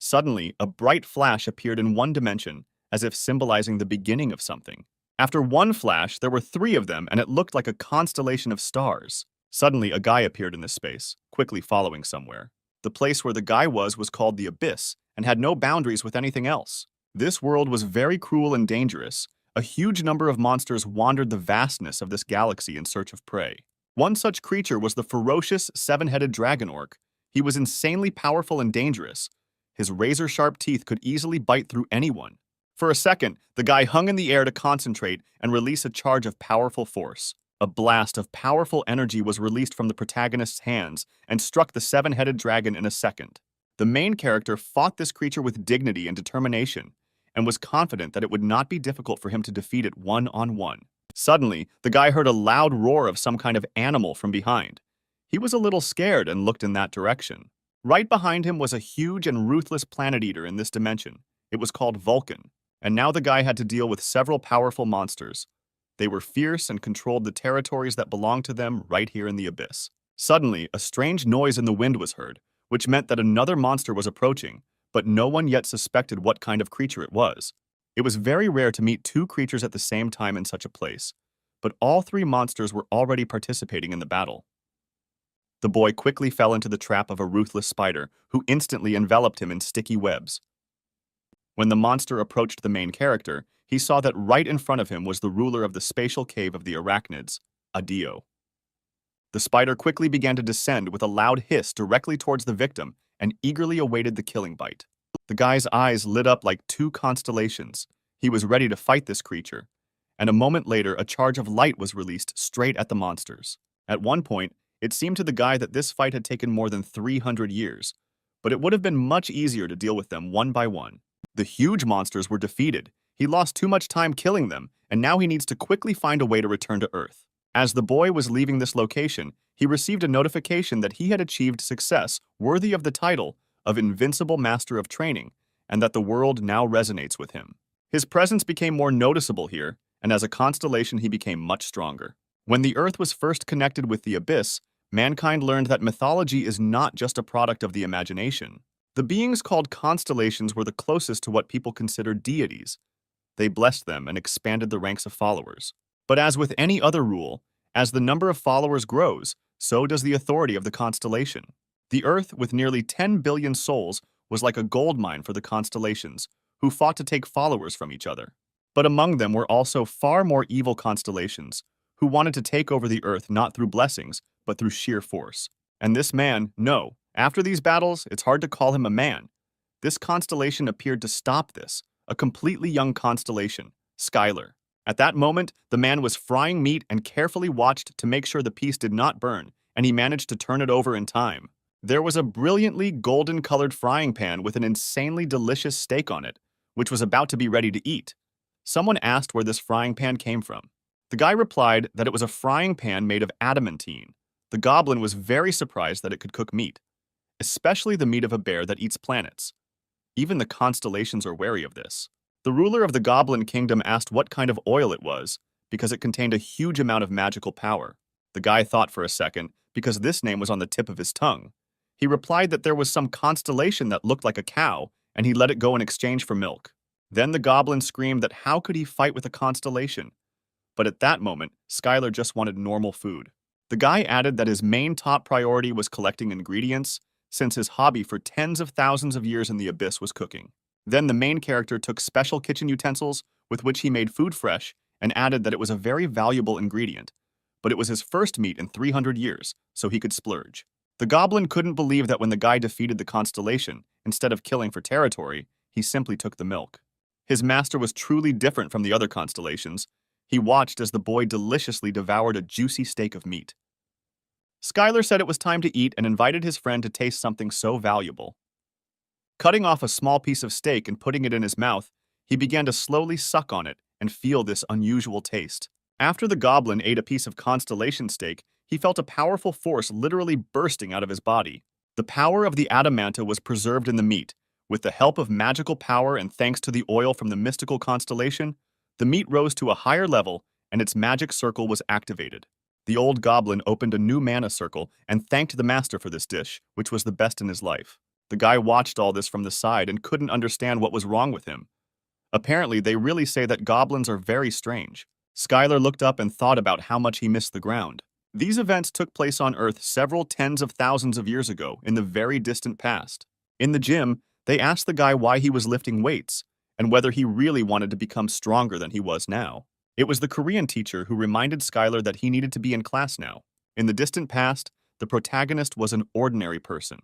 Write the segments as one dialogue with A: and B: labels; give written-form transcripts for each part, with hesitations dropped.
A: Suddenly, a bright flash appeared in one dimension, as if symbolizing the beginning of something. After one flash, there were three of them, and it looked like a constellation of stars. Suddenly, a guy appeared in this space, quickly following somewhere. The place where the guy was called the Abyss, and had no boundaries with anything else. This world was very cruel and dangerous. A huge number of monsters wandered the vastness of this galaxy in search of prey. One such creature was the ferocious, seven-headed dragon orc. He was insanely powerful and dangerous. His razor-sharp teeth could easily bite through anyone. For a second, the guy hung in the air to concentrate and release a charge of powerful force. A blast of powerful energy was released from the protagonist's hands and struck the seven-headed dragon in a second. The main character fought this creature with dignity and determination, and was confident that it would not be difficult for him to defeat it one-on-one. Suddenly, the guy heard a loud roar of some kind of animal from behind. He was a little scared and looked in that direction. Right behind him was a huge and ruthless planet eater in this dimension. It was called Vulcan, and now the guy had to deal with several powerful monsters. They were fierce and controlled the territories that belonged to them right here in the Abyss. Suddenly, a strange noise in the wind was heard, which meant that another monster was approaching, but no one yet suspected what kind of creature it was. It was very rare to meet two creatures at the same time in such a place, but all three monsters were already participating in the battle. The boy quickly fell into the trap of a ruthless spider, who instantly enveloped him in sticky webs. When the monster approached the main character, he saw that right in front of him was the ruler of the spatial cave of the arachnids, Adio. The spider quickly began to descend with a loud hiss directly towards the victim and eagerly awaited the killing bite. The guy's eyes lit up like two constellations. He was ready to fight this creature, and a moment later a charge of light was released straight at the monsters. At one point, it seemed to the guy that this fight had taken more than 300 years, but it would have been much easier to deal with them one by one. The huge monsters were defeated. He lost too much time killing them, and now he needs to quickly find a way to return to Earth. As the boy was leaving this location, he received a notification that he had achieved success worthy of the title of Invincible Master of Training, and that the world now resonates with him. His presence became more noticeable here, and as a constellation he became much stronger. When the Earth was first connected with the Abyss, mankind learned that mythology is not just a product of the imagination. The beings called constellations were the closest to what people considered deities. They blessed them and expanded the ranks of followers. But as with any other rule, as the number of followers grows, so does the authority of the constellation. The Earth, with nearly 10 billion souls, was like a gold mine for the constellations, who fought to take followers from each other. But among them were also far more evil constellations, who wanted to take over the Earth not through blessings, but through sheer force. And this man, no, after these battles, it's hard to call him a man. This constellation appeared to stop this, a completely young constellation, Skylar. At that moment, the man was frying meat and carefully watched to make sure the piece did not burn, and he managed to turn it over in time. There was a brilliantly golden-colored frying pan with an insanely delicious steak on it, which was about to be ready to eat. Someone asked where this frying pan came from. The guy replied that it was a frying pan made of adamantine. The goblin was very surprised that it could cook meat, especially the meat of a bear that eats planets. Even the constellations are wary of this. The ruler of the Goblin Kingdom asked what kind of oil it was, because it contained a huge amount of magical power. The guy thought for a second, because this name was on the tip of his tongue. He replied that there was some constellation that looked like a cow, and he let it go in exchange for milk. Then the goblin screamed that how could he fight with a constellation? But at that moment, Skylar just wanted normal food. The guy added that his main top priority was collecting ingredients, since his hobby for tens of thousands of years in the Abyss was cooking. Then the main character took special kitchen utensils with which he made food fresh and added that it was a very valuable ingredient, but it was his first meat in 300 years, so he could splurge. The goblin couldn't believe that when the guy defeated the constellation, instead of killing for territory, he simply took the milk. His master was truly different from the other constellations. He watched as the boy deliciously devoured a juicy steak of meat. Skylar said it was time to eat and invited his friend to taste something so valuable. Cutting off a small piece of steak and putting it in his mouth, he began to slowly suck on it and feel this unusual taste. After the goblin ate a piece of constellation steak, he felt a powerful force literally bursting out of his body. The power of the adamanta was preserved in the meat. With the help of magical power and thanks to the oil from the mystical constellation, the meat rose to a higher level and its magic circle was activated. The old goblin opened a new mana circle and thanked the master for this dish, which was the best in his life. The guy watched all this from the side and couldn't understand what was wrong with him. Apparently, they really say that goblins are very strange. Skylar looked up and thought about how much he missed the ground. These events took place on Earth several tens of thousands of years ago in the very distant past. In the gym, they asked the guy why he was lifting weights and whether he really wanted to become stronger than he was now. It was the Korean teacher who reminded Skylar that he needed to be in class now. In the distant past, the protagonist was an ordinary person.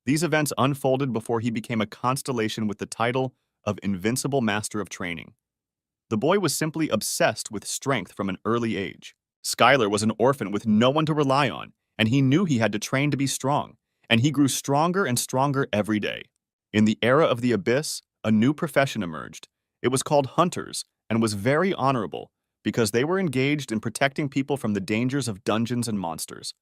A: These events unfolded before he became a constellation with the title of Invincible Master of Training. The boy was simply obsessed with strength from an early age. Skylar was an orphan with no one to rely on, and he knew he had to train to be strong, and he grew stronger and stronger every day. In the era of the Abyss, a new profession emerged. It was called Hunters, and was very honorable because they were engaged in protecting people from the dangers of dungeons and monsters.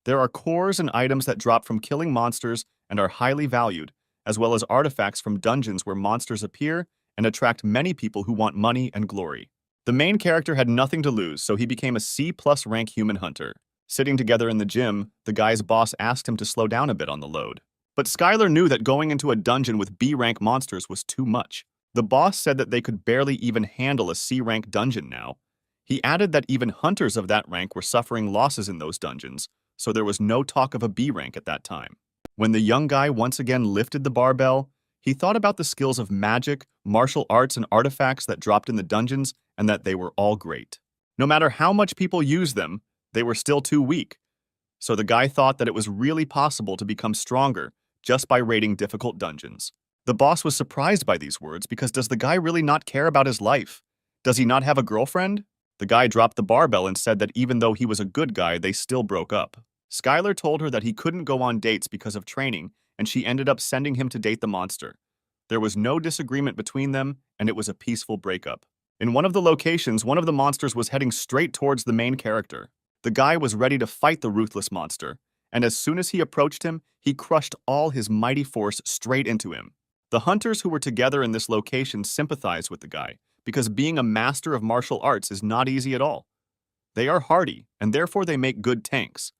A: There are cores and items that drop from killing monsters and are highly valued, as well as artifacts from dungeons where monsters appear and attract many people who want money and glory. The main character had nothing to lose, so he became a C+ rank human hunter. Sitting together in the gym, the guy's boss asked him to slow down a bit on the load. But Skylar knew that going into a dungeon with B rank monsters was too much. The boss said that they could barely even handle a C rank dungeon now. He added that even hunters of that rank were suffering losses in those dungeons, so there was no talk of a B rank at that time. When the young guy once again lifted the barbell, he thought about the skills of magic, martial arts, and artifacts that dropped in the dungeons, and that they were all great. No matter how much people used them, they were still too weak. So the guy thought that it was really possible to become stronger just by raiding difficult dungeons. The boss was surprised by these words because does the guy really not care about his life? Does he not have a girlfriend? The guy dropped the barbell and said that even though he was a good guy, they still broke up. Skylar told her that he couldn't go on dates because of training, and she ended up sending him to date the monster. There was no disagreement between them, and it was a peaceful breakup. In one of the locations, one of the monsters was heading straight towards the main character. The guy was ready to fight the ruthless monster, and as soon as he approached him, he crushed all his mighty force straight into him. The hunters who were together in this location sympathized with the guy, because being a master of martial arts is not easy at all. They are hardy, and therefore they make good tanks.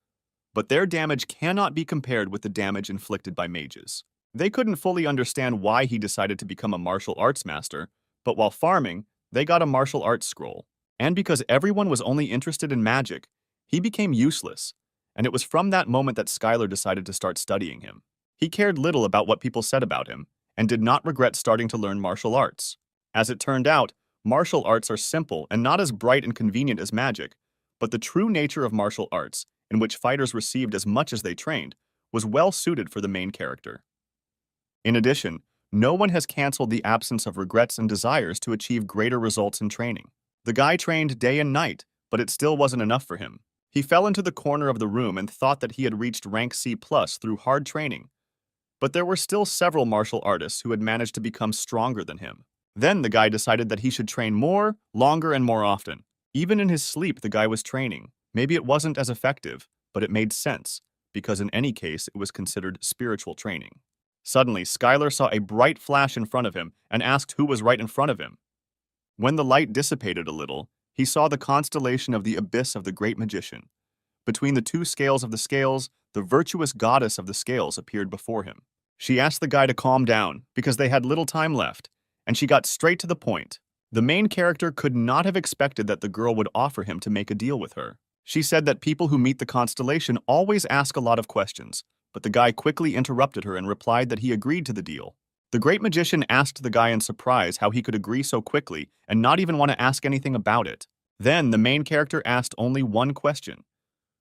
A: But their damage cannot be compared with the damage inflicted by mages. They couldn't fully understand why he decided to become a martial arts master, but while farming, they got a martial arts scroll. And because everyone was only interested in magic, he became useless, and it was from that moment that Skylar decided to start studying him. He cared little about what people said about him, and did not regret starting to learn martial arts. As it turned out, martial arts are simple and not as bright and convenient as magic, but the true nature of martial arts, in which fighters received as much as they trained, was well suited for the main character. In addition, no one has canceled the absence of regrets and desires to achieve greater results in training. The guy trained day and night, but it still wasn't enough for him. He fell into the corner of the room and thought that he had reached rank C+ through hard training. But there were still several martial artists who had managed to become stronger than him. Then the guy decided that he should train more, longer, and more often. Even in his sleep, the guy was training. Maybe it wasn't as effective, but it made sense, because in any case, it was considered spiritual training. Suddenly, Skylar saw a bright flash in front of him and asked who was right in front of him. When the light dissipated a little, he saw the constellation of the abyss of the great magician. Between the two scales of the scales, the virtuous goddess of the scales appeared before him. She asked the guy to calm down, because they had little time left, and she got straight to the point. The main character could not have expected that the girl would offer him to make a deal with her. She said that people who meet the constellation always ask a lot of questions, but the guy quickly interrupted her and replied that he agreed to the deal. The great magician asked the guy in surprise how he could agree so quickly and not even want to ask anything about it. Then the main character asked only one question.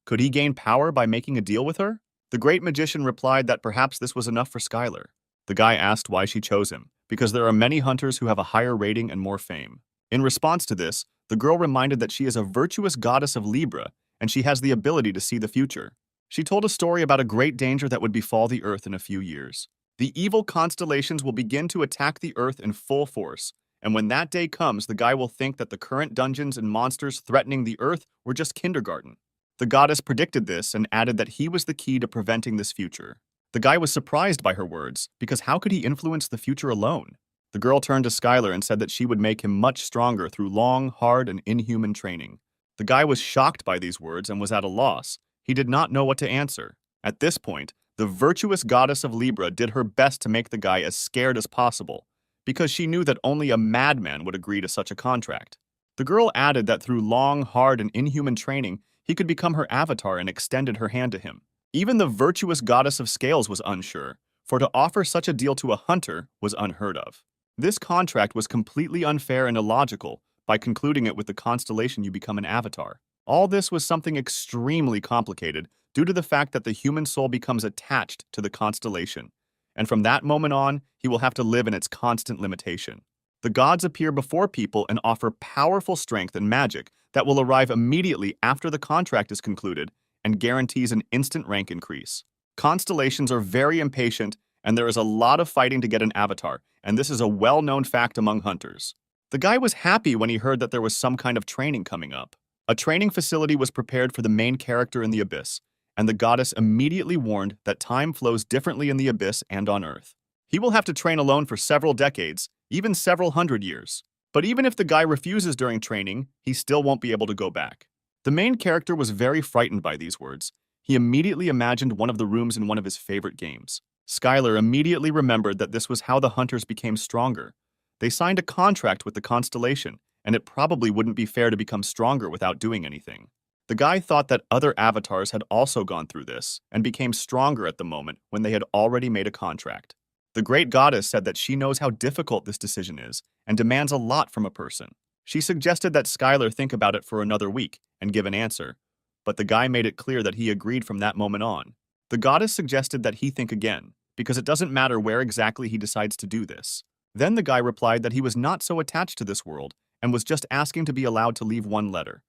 A: Could he gain power by making a deal with her? The great magician replied that perhaps this was enough for Skylar. The guy asked why she chose him, because there are many hunters who have a higher rating and more fame. In response to this, the girl reminded that she is a virtuous goddess of Libra, and she has the ability to see the future. She told a story about a great danger that would befall the Earth in a few years. The evil constellations will begin to attack the Earth in full force, and when that day comes, the guy will think that the current dungeons and monsters threatening the Earth were just kindergarten. The goddess predicted this and added that he was the key to preventing this future. The guy was surprised by her words, because how could he influence the future alone? The girl turned to Skylar and said that she would make him much stronger through long, hard, and inhuman training. The guy was shocked by these words and was at a loss. He did not know what to answer. At this point, The virtuous goddess of Libra did her best to make the guy as scared as possible, because she knew that only a madman would agree to such a contract. The girl added that through long, hard, and inhuman training, he could become her avatar and extended her hand to him. Even the virtuous goddess of scales was unsure, for to offer such a deal to a hunter was unheard of. This contract was completely unfair and illogical by concluding it with the constellation you become an avatar. All this was something extremely complicated due to the fact that the human soul becomes attached to the constellation, and from that moment on, he will have to live in its constant limitation. The gods appear before people and offer powerful strength and magic that will arrive immediately after the contract is concluded and guarantees an instant rank increase. Constellations are very impatient, and there is a lot of fighting to get an avatar, and this is a well-known fact among hunters. The guy was happy when he heard that there was some kind of training coming up. A training facility was prepared for the main character in the Abyss, and the goddess immediately warned that time flows differently in the Abyss and on Earth. He will have to train alone for several decades, even several hundred years. But even if the guy refuses during training, he still won't be able to go back. The main character was very frightened by these words. He immediately imagined one of the rooms in one of his favorite games. Skylar immediately remembered that this was how the hunters became stronger. They signed a contract with the constellation, and it probably wouldn't be fair to become stronger without doing anything. The guy thought that other avatars had also gone through this and became stronger at the moment when they had already made a contract. The great goddess said that she knows how difficult this decision is and demands a lot from a person. She suggested that Skylar think about it for another week and give an answer, but the guy made it clear that he agreed from that moment on. The goddess suggested that he think again, because it doesn't matter where exactly he decides to do this. Then the guy replied that he was not so attached to this world and was just asking to be allowed to leave one letter.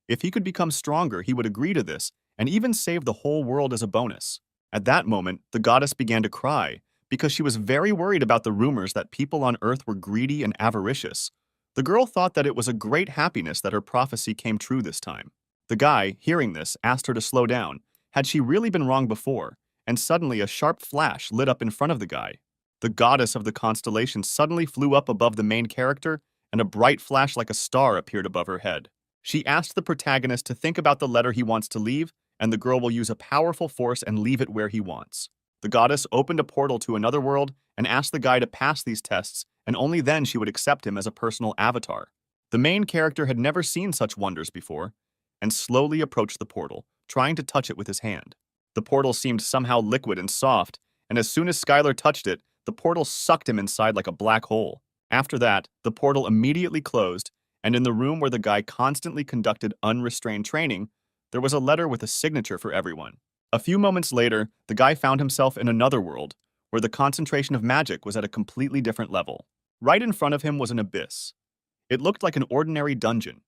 A: If he could become stronger, he would agree to this and even save the whole world as a bonus. At that moment, the goddess began to cry because she was very worried about the rumors that people on Earth were greedy and avaricious. The girl thought that it was a great happiness that her prophecy came true this time. The guy, hearing this, asked her to slow down. Had she really been wrong before? And suddenly a sharp flash lit up in front of the guy. The goddess of the constellation suddenly flew up above the main character, and a bright flash like a star appeared above her head. She asked the protagonist to think about the letter he wants to leave, and the girl will use a powerful force and leave it where he wants. The goddess opened a portal to another world and asked the guy to pass these tests, and only then she would accept him as a personal avatar. The main character had never seen such wonders before, and slowly approached the portal, trying to touch it with his hand. The portal seemed somehow liquid and soft, and as soon as Skylar touched it, the portal sucked him inside like a black hole. After that, the portal immediately closed, and in the room where the guy constantly conducted unrestrained training, there was a letter with a signature for everyone. A few moments later, the guy found himself in another world, where the concentration of magic was at a completely different level. Right in front of him was an abyss. It looked like an ordinary dungeon.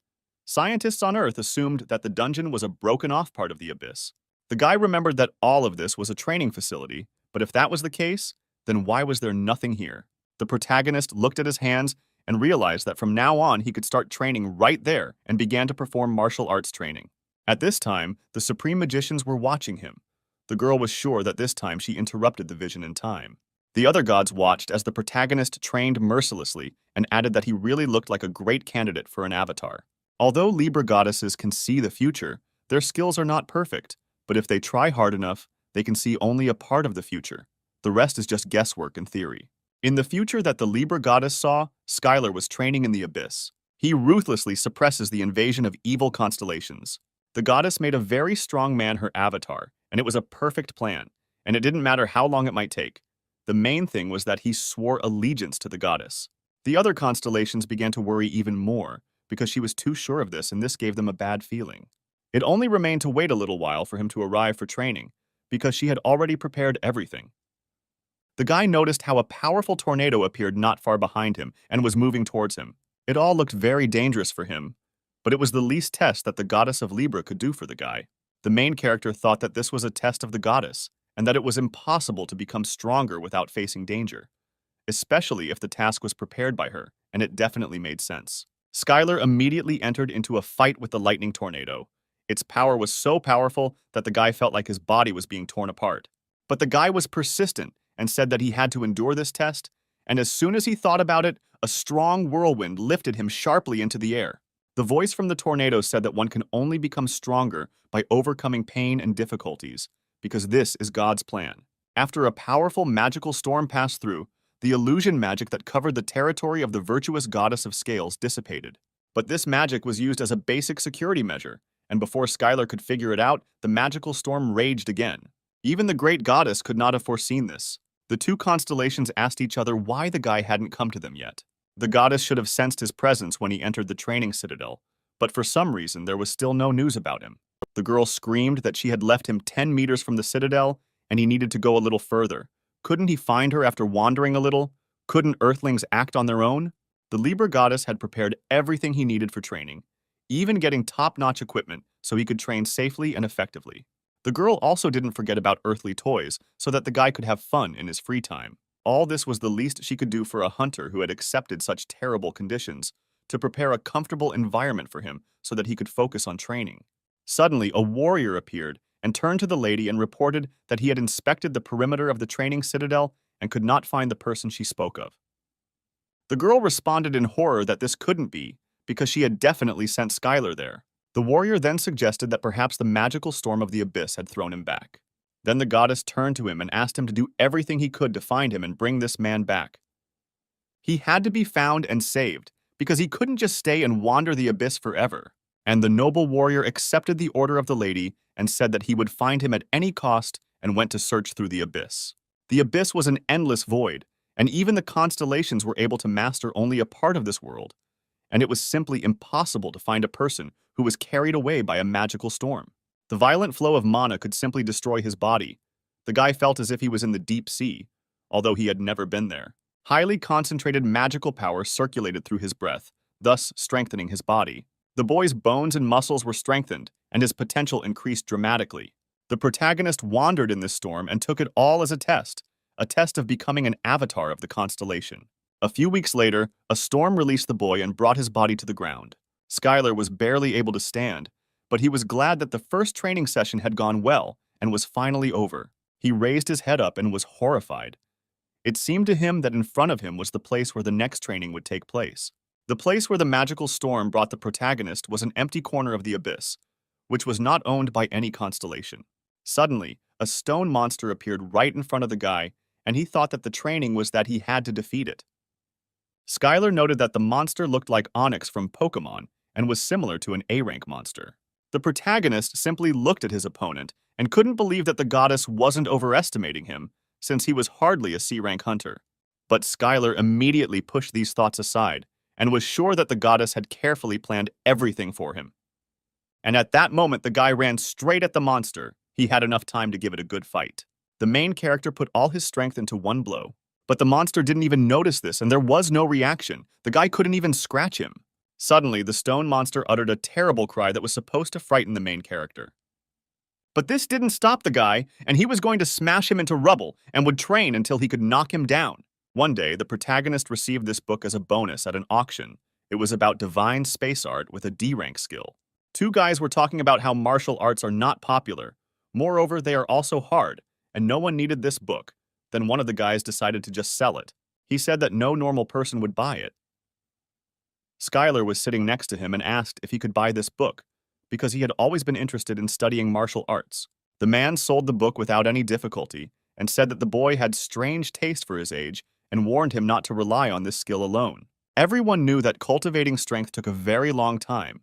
A: Scientists on Earth assumed that the dungeon was a broken-off part of the abyss. The guy remembered that all of this was a training facility, but if that was the case, then why was there nothing here? The protagonist looked at his hands and realized that from now on he could start training right there and began to perform martial arts training. At this time, the supreme magicians were watching him. The girl was sure that this time she interrupted the vision in time. The other gods watched as the protagonist trained mercilessly and added that he really looked like a great candidate for an avatar. Although Libra goddesses can see the future, their skills are not perfect, but if they try hard enough, they can see only a part of the future. The rest is just guesswork and theory. In the future that the Libra goddess saw, Skylar was training in the abyss. He ruthlessly suppresses the invasion of evil constellations. The goddess made a very strong man her avatar, and it was a perfect plan, and it didn't matter how long it might take. The main thing was that he swore allegiance to the goddess. The other constellations began to worry even more, because she was too sure of this, and this gave them a bad feeling. It only remained to wait a little while for him to arrive for training, because she had already prepared everything. The guy noticed how a powerful tornado appeared not far behind him and was moving towards him. It all looked very dangerous for him, but it was the least test that the goddess of Libra could do for the guy. The main character thought that this was a test of the goddess, and that it was impossible to become stronger without facing danger, especially if the task was prepared by her, and it definitely made sense. Skylar immediately entered into a fight with the lightning tornado. Its power was so powerful that the guy felt like his body was being torn apart. But the guy was persistent and said that he had to endure this test, and as soon as he thought about it, a strong whirlwind lifted him sharply into the air. The voice from the tornado said that one can only become stronger by overcoming pain and difficulties, because this is God's plan. After a powerful magical storm passed through, the illusion magic that covered the territory of the virtuous goddess of scales dissipated. But this magic was used as a basic security measure, and before Skylar could figure it out, the magical storm raged again. Even the great goddess could not have foreseen this. The two constellations asked each other why the guy hadn't come to them yet. The goddess should have sensed his presence when he entered the training citadel, but for some reason there was still no news about him. The girl screamed that she had left him 10 meters from the citadel, and he needed to go a little further. Couldn't he find her after wandering a little? Couldn't Earthlings act on their own? The Libra goddess had prepared everything he needed for training, even getting top-notch equipment so he could train safely and effectively. The girl also didn't forget about earthly toys so that the guy could have fun in his free time. All this was the least she could do for a hunter who had accepted such terrible conditions, to prepare a comfortable environment for him so that he could focus on training. Suddenly, a warrior appeared and turned to the lady and reported that he had inspected the perimeter of the training citadel and could not find the person she spoke of. The girl responded in horror that this couldn't be, because she had definitely sent Skylar there. The warrior then suggested that perhaps the magical storm of the abyss had thrown him back. Then the goddess turned to him and asked him to do everything he could to find him and bring this man back. He had to be found and saved, because he couldn't just stay and wander the abyss forever. And the noble warrior accepted the order of the lady and said that he would find him at any cost and went to search through the abyss. The abyss was an endless void, and even the constellations were able to master only a part of this world, and it was simply impossible to find a person who was carried away by a magical storm. The violent flow of mana could simply destroy his body. The guy felt as if he was in the deep sea, although he had never been there. Highly concentrated magical power circulated through his breath, thus strengthening his body. The boy's bones and muscles were strengthened, and his potential increased dramatically. The protagonist wandered in this storm and took it all as a test of becoming an avatar of the constellation. A few weeks later, a storm released the boy and brought his body to the ground. Skylar was barely able to stand, but he was glad that the first training session had gone well and was finally over. He raised his head up and was horrified. It seemed to him that in front of him was the place where the next training would take place. The place where the magical storm brought the protagonist was an empty corner of the abyss, which was not owned by any constellation. Suddenly, a stone monster appeared right in front of the guy, and he thought that the training was that he had to defeat it. Skylar noted that the monster looked like Onyx from Pokemon and was similar to an A-rank monster. The protagonist simply looked at his opponent and couldn't believe that the goddess wasn't overestimating him, since he was hardly a C-rank hunter. But Skylar immediately pushed these thoughts aside and was sure that the goddess had carefully planned everything for him. And at that moment, the guy ran straight at the monster. He had enough time to give it a good fight. The main character put all his strength into one blow, but the monster didn't even notice this, and there was no reaction. The guy couldn't even scratch him. Suddenly, the stone monster uttered a terrible cry that was supposed to frighten the main character. But this didn't stop the guy, and he was going to smash him into rubble and would train until he could knock him down. One day, the protagonist received this book as a bonus at an auction. It was about divine space art with a D-rank skill. Two guys were talking about how martial arts are not popular. Moreover, they are also hard, and no one needed this book. Then one of the guys decided to just sell it. He said that no normal person would buy it. Skylar was sitting next to him and asked if he could buy this book, because he had always been interested in studying martial arts. The man sold the book without any difficulty and said that the boy had strange taste for his age and warned him not to rely on this skill alone. Everyone knew that cultivating strength took a very long time.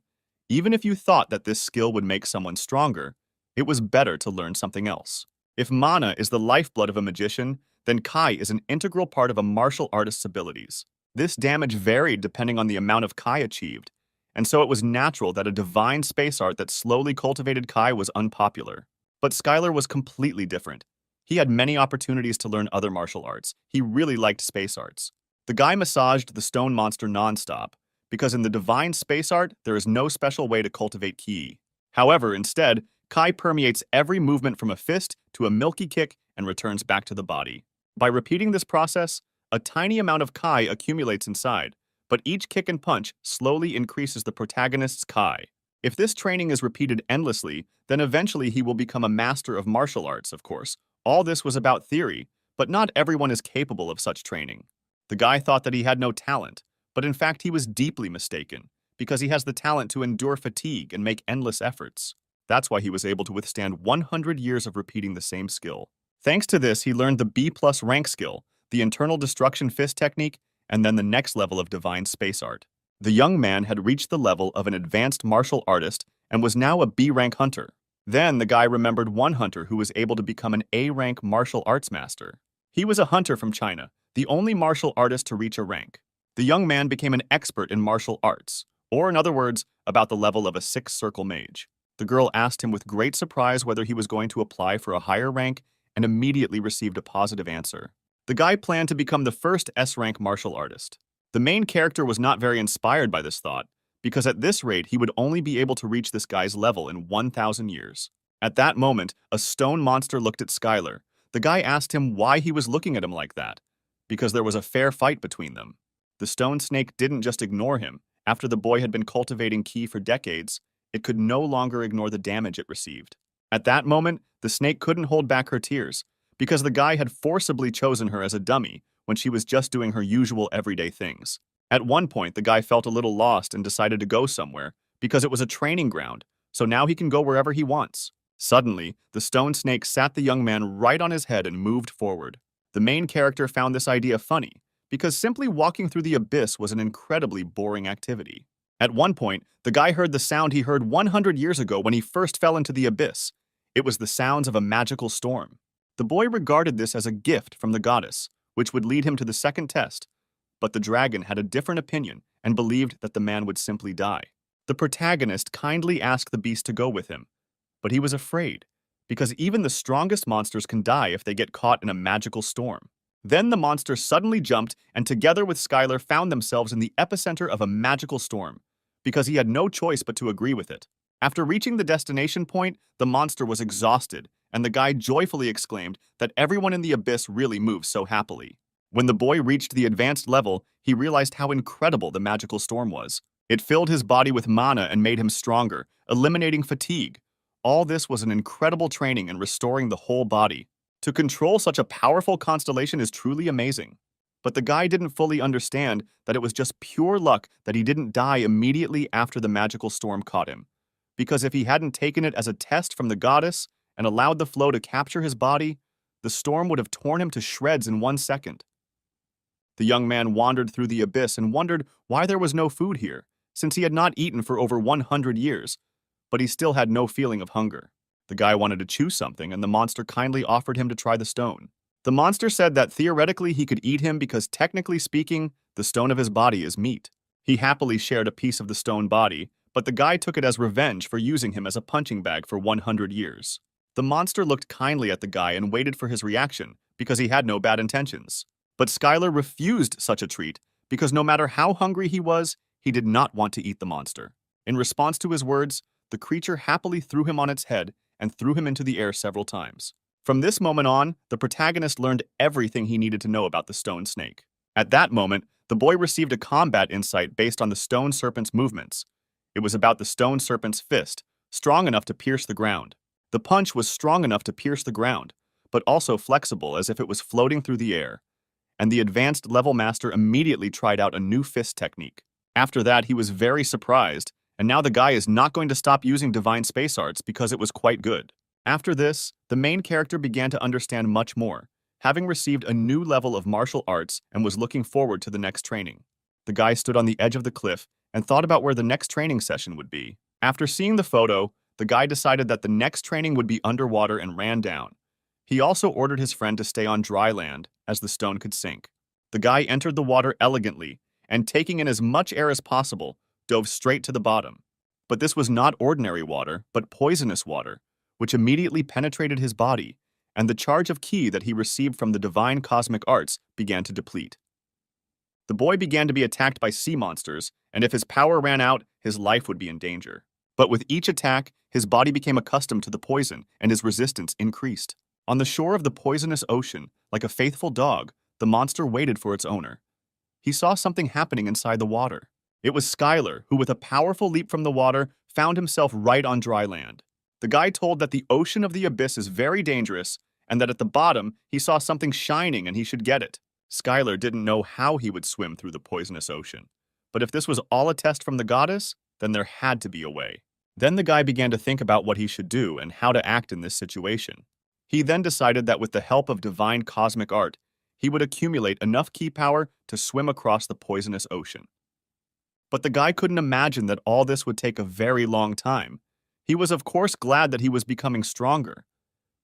A: Even if you thought that this skill would make someone stronger, it was better to learn something else. If mana is the lifeblood of a magician, then Kai is an integral part of a martial artist's abilities. This damage varied depending on the amount of Kai achieved, and so it was natural that a divine space art that slowly cultivated Kai was unpopular. But Skylar was completely different. He had many opportunities to learn other martial arts. He really liked space arts. The guy massaged the stone monster nonstop, because in the divine space art, there is no special way to cultivate ki. However, instead, Kai permeates every movement from a fist to a milky kick and returns back to the body. By repeating this process, a tiny amount of Kai accumulates inside, but each kick and punch slowly increases the protagonist's Kai. If this training is repeated endlessly, then eventually he will become a master of martial arts, of course. All this was about theory, but not everyone is capable of such training. The guy thought that he had no talent, but in fact he was deeply mistaken, because he has the talent to endure fatigue and make endless efforts. That's why he was able to withstand 100 years of repeating the same skill. Thanks to this, he learned the B+ rank skill, the internal destruction fist technique, and then the next level of divine space art. The young man had reached the level of an advanced martial artist and was now a B-rank hunter. Then the guy remembered one hunter who was able to become an A-rank martial arts master. He was a hunter from China, the only martial artist to reach a rank. The young man became an expert in martial arts, or in other words, about the level of a six-circle mage. The girl asked him with great surprise whether he was going to apply for a higher rank and immediately received a positive answer. The guy planned to become the first S-rank martial artist. The main character was not very inspired by this thought, because at this rate he would only be able to reach this guy's level in 1,000 years. At that moment, a stone monster looked at Skylar. The guy asked him why he was looking at him like that, because there was a fair fight between them. The stone snake didn't just ignore him. After the boy had been cultivating ki for decades, it could no longer ignore the damage it received. At that moment, the snake couldn't hold back her tears, because the guy had forcibly chosen her as a dummy when she was just doing her usual everyday things. At one point, the guy felt a little lost and decided to go somewhere, because it was a training ground, so now he can go wherever he wants. Suddenly, the stone snake sat the young man right on his head and moved forward. The main character found this idea funny, because simply walking through the abyss was an incredibly boring activity. At one point, the guy heard the sound he heard 100 years ago when he first fell into the abyss. It was the sounds of a magical storm. The boy regarded this as a gift from the goddess, which would lead him to the second test, but the dragon had a different opinion and believed that the man would simply die. The protagonist kindly asked the beast to go with him, but he was afraid, because even the strongest monsters can die if they get caught in a magical storm. Then the monster suddenly jumped and together with Skylar found themselves in the epicenter of a magical storm, because he had no choice but to agree with it. After reaching the destination point, the monster was exhausted, and the guy joyfully exclaimed that everyone in the abyss really moves so happily. When the boy reached the advanced level, he realized how incredible the magical storm was. It filled his body with mana and made him stronger, eliminating fatigue. All this was an incredible training in restoring the whole body. To control such a powerful constellation is truly amazing. But the guy didn't fully understand that it was just pure luck that he didn't die immediately after the magical storm caught him. Because if he hadn't taken it as a test from the goddess and allowed the flow to capture his body, the storm would have torn him to shreds in 1 second. The young man wandered through the abyss and wondered why there was no food here, since he had not eaten for over 100 years, but he still had no feeling of hunger. The guy wanted to chew something, and the monster kindly offered him to try the stone. The monster said that theoretically he could eat him because technically speaking, the stone of his body is meat. He happily shared a piece of the stone body, but the guy took it as revenge for using him as a punching bag for 100 years. The monster looked kindly at the guy and waited for his reaction, because he had no bad intentions. But Skylar refused such a treat, because no matter how hungry he was, he did not want to eat the monster. In response to his words, the creature happily threw him on its head and threw him into the air several times. From this moment on, the protagonist learned everything he needed to know about the stone snake. At that moment, the boy received a combat insight based on the stone serpent's movements. It was about the stone serpent's fist, strong enough to pierce the ground. The punch was strong enough to pierce the ground, but also flexible as if it was floating through the air. And the advanced level master immediately tried out a new fist technique. After that, he was very surprised, and now the guy is not going to stop using divine space arts because it was quite good. After this, the main character began to understand much more, having received a new level of martial arts and was looking forward to the next training. The guy stood on the edge of the cliff and thought about where the next training session would be. After seeing the photo, the guy decided that the next training would be underwater and ran down. He also ordered his friend to stay on dry land, as the stone could sink. The guy entered the water elegantly, and taking in as much air as possible, dove straight to the bottom. But this was not ordinary water, but poisonous water, which immediately penetrated his body, and the charge of ki that he received from the divine cosmic arts began to deplete. The boy began to be attacked by sea monsters, and if his power ran out, his life would be in danger. But with each attack, his body became accustomed to the poison, and his resistance increased. On the shore of the poisonous ocean, like a faithful dog, the monster waited for its owner. He saw something happening inside the water. It was Skylar, who with a powerful leap from the water, found himself right on dry land. The guy told that the ocean of the abyss is very dangerous, and that at the bottom, he saw something shining and he should get it. Skylar didn't know how he would swim through the poisonous ocean. But if this was all a test from the goddess, then there had to be a way. Then the guy began to think about what he should do and how to act in this situation. He then decided that with the help of divine cosmic art, he would accumulate enough ki power to swim across the poisonous ocean. But the guy couldn't imagine that all this would take a very long time. He was of course glad that he was becoming stronger,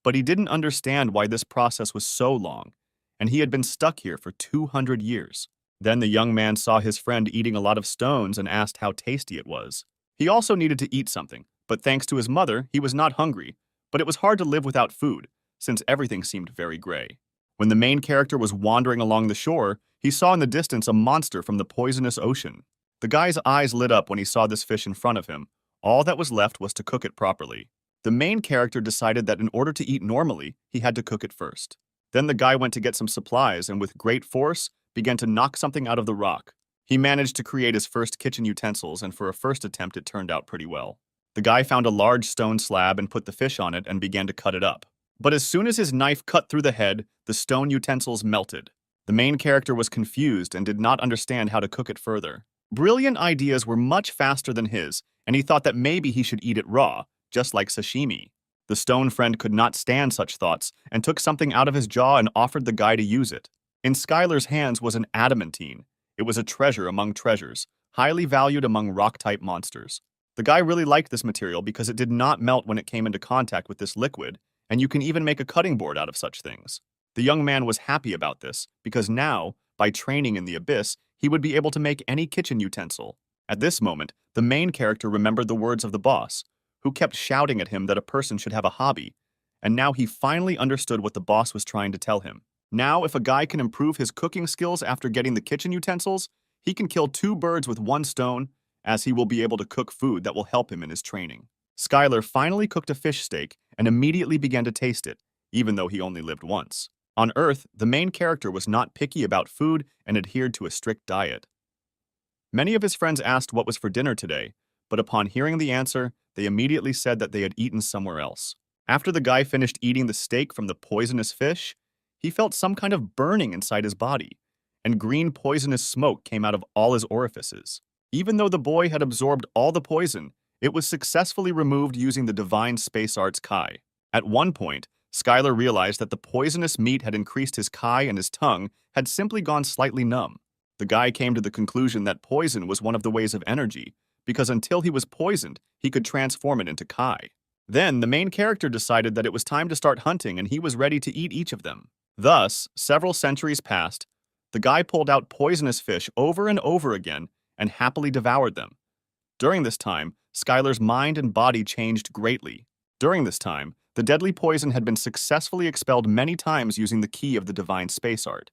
A: but he didn't understand why this process was so long, and he had been stuck here for 200 years. Then the young man saw his friend eating a lot of stones and asked how tasty it was. He also needed to eat something, but thanks to his mother, he was not hungry, but it was hard to live without food, since everything seemed very gray. When the main character was wandering along the shore, he saw in the distance a monster from the poisonous ocean. The guy's eyes lit up when he saw this fish in front of him. All that was left was to cook it properly. The main character decided that in order to eat normally, he had to cook it first. Then the guy went to get some supplies and with great force began to knock something out of the rock. He managed to create his first kitchen utensils, and for a first attempt it turned out pretty well. The guy found a large stone slab and put the fish on it and began to cut it up. But as soon as his knife cut through the head, the stone utensils melted. The main character was confused and did not understand how to cook it further. Brilliant ideas were much faster than his, and he thought that maybe he should eat it raw, just like sashimi. The stone friend could not stand such thoughts and took something out of his jaw and offered the guy to use it. In Skylar's hands was an adamantine. It was a treasure among treasures, highly valued among rock-type monsters. The guy really liked this material because it did not melt when it came into contact with this liquid, and you can even make a cutting board out of such things. The young man was happy about this because now, by training in the abyss, he would be able to make any kitchen utensil. At this moment, the main character remembered the words of the boss, who kept shouting at him that a person should have a hobby, and now he finally understood what the boss was trying to tell him. Now, if a guy can improve his cooking skills after getting the kitchen utensils, he can kill 2 birds with 1 stone, as he will be able to cook food that will help him in his training. Skylar finally cooked a fish steak and immediately began to taste it, even though he only lived once. On Earth, the main character was not picky about food and adhered to a strict diet. Many of his friends asked what was for dinner today, but upon hearing the answer, they immediately said that they had eaten somewhere else. After the guy finished eating the steak from the poisonous fish, he felt some kind of burning inside his body, and green poisonous smoke came out of all his orifices. Even though the boy had absorbed all the poison, it was successfully removed using the divine space arts Kai. At one point, Skylar realized that the poisonous meat had increased his Kai and his tongue had simply gone slightly numb. The guy came to the conclusion that poison was one of the ways of energy, because until he was poisoned, he could transform it into Kai. Then, the main character decided that it was time to start hunting and he was ready to eat each of them. Thus, several centuries passed. The guy pulled out poisonous fish over and over again and happily devoured them. During this time, Skylar's mind and body changed greatly. During this time, the deadly poison had been successfully expelled many times using the key of the divine space art,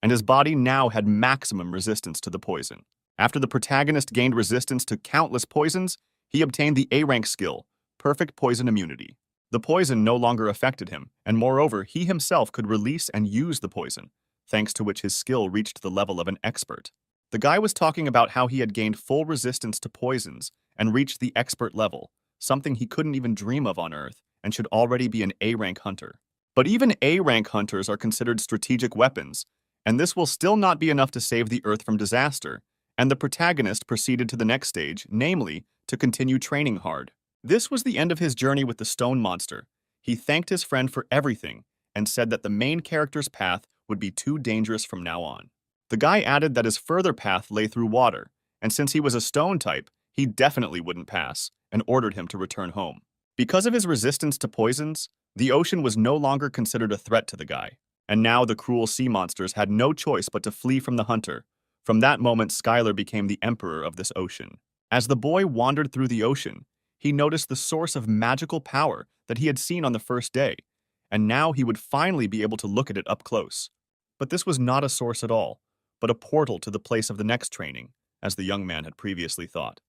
A: and his body now had maximum resistance to the poison. After the protagonist gained resistance to countless poisons, he obtained the A-rank skill, Perfect Poison Immunity. The poison no longer affected him, and moreover, he himself could release and use the poison, thanks to which his skill reached the level of an expert. The guy was talking about how he had gained full resistance to poisons and reached the expert level, something he couldn't even dream of on Earth, and should already be an A-rank hunter. But even A-rank hunters are considered strategic weapons, and this will still not be enough to save the Earth from disaster, and the protagonist proceeded to the next stage, namely, to continue training hard. This was the end of his journey with the stone monster. He thanked his friend for everything, and said that the main character's path would be too dangerous from now on. The guy added that his further path lay through water, and since he was a stone type, he definitely wouldn't pass, and ordered him to return home. Because of his resistance to poisons, the ocean was no longer considered a threat to the guy, and now the cruel sea monsters had no choice but to flee from the hunter. From that moment, Skylar became the emperor of this ocean. As the boy wandered through the ocean, he noticed the source of magical power that he had seen on the first day, and now he would finally be able to look at it up close. But this was not a source at all, but a portal to the place of the next training, as the young man had previously thought.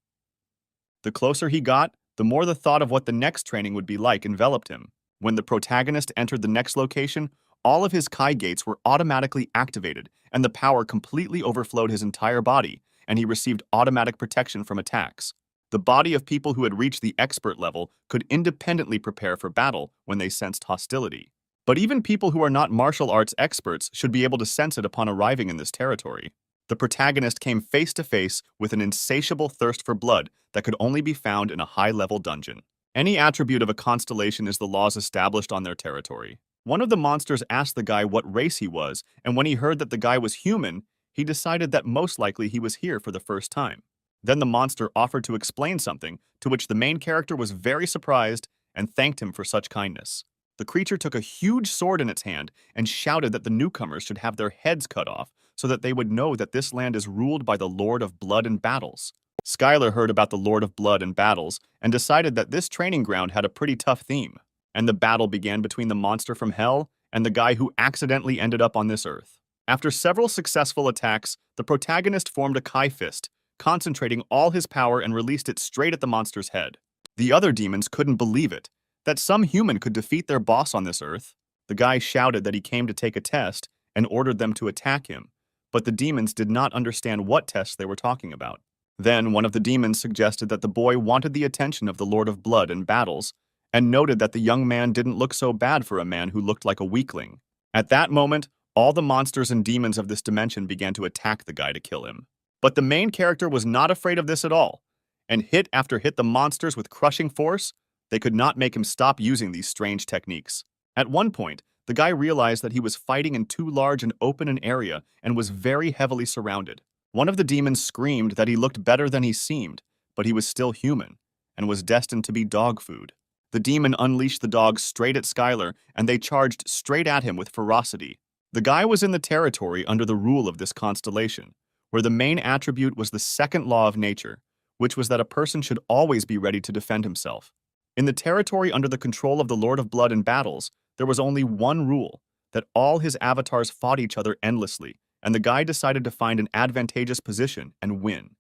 A: The closer he got, the more the thought of what the next training would be like enveloped him. When the protagonist entered the next location, all of his Kai gates were automatically activated, and the power completely overflowed his entire body, and he received automatic protection from attacks. The body of people who had reached the expert level could independently prepare for battle when they sensed hostility. But even people who are not martial arts experts should be able to sense it upon arriving in this territory. The protagonist came face to face with an insatiable thirst for blood that could only be found in a high-level dungeon. Any attribute of a constellation is the laws established on their territory. One of the monsters asked the guy what race he was, and when he heard that the guy was human, he decided that most likely he was here for the first time. Then the monster offered to explain something, to which the main character was very surprised and thanked him for such kindness. The creature took a huge sword in its hand and shouted that the newcomers should have their heads cut off so that they would know that this land is ruled by the Lord of Blood and Battles. Skylar heard about the Lord of Blood and Battles and decided that this training ground had a pretty tough theme, and the battle began between the monster from Hell and the guy who accidentally ended up on this earth. After several successful attacks, the protagonist formed a Kai fist, concentrating all his power and released it straight at the monster's head. The other demons couldn't believe it, that some human could defeat their boss on this earth. The guy shouted that he came to take a test and ordered them to attack him, but the demons did not understand what test they were talking about. Then one of the demons suggested that the boy wanted the attention of the Lord of Blood and Battles, and noted that the young man didn't look so bad for a man who looked like a weakling. At that moment, all the monsters and demons of this dimension began to attack the guy to kill him. But the main character was not afraid of this at all, and hit after hit the monsters with crushing force. They could not make him stop using these strange techniques. At one point, the guy realized that he was fighting in too large and open an area and was very heavily surrounded. One of the demons screamed that he looked better than he seemed, but he was still human, and was destined to be dog food. The demon unleashed the dogs straight at Skylar, and they charged straight at him with ferocity. The guy was in the territory under the rule of this constellation, where the main attribute was the second law of nature, which was that a person should always be ready to defend himself. In the territory under the control of the Lord of Blood and Battles, there was only one rule, that all his avatars fought each other endlessly, and the guy decided to find an advantageous position and win.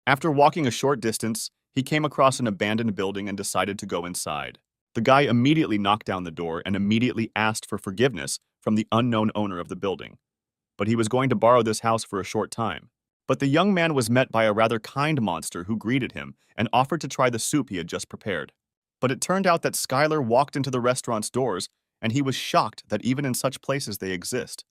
A: After walking a short distance, he came across an abandoned building and decided to go inside. The guy immediately knocked down the door and immediately asked for forgiveness from the unknown owner of the building. But he was going to borrow this house for a short time. But the young man was met by a rather kind monster who greeted him and offered to try the soup he had just prepared. But it turned out that Skylar walked into the restaurant's doors, and he was shocked that even in such places they exist.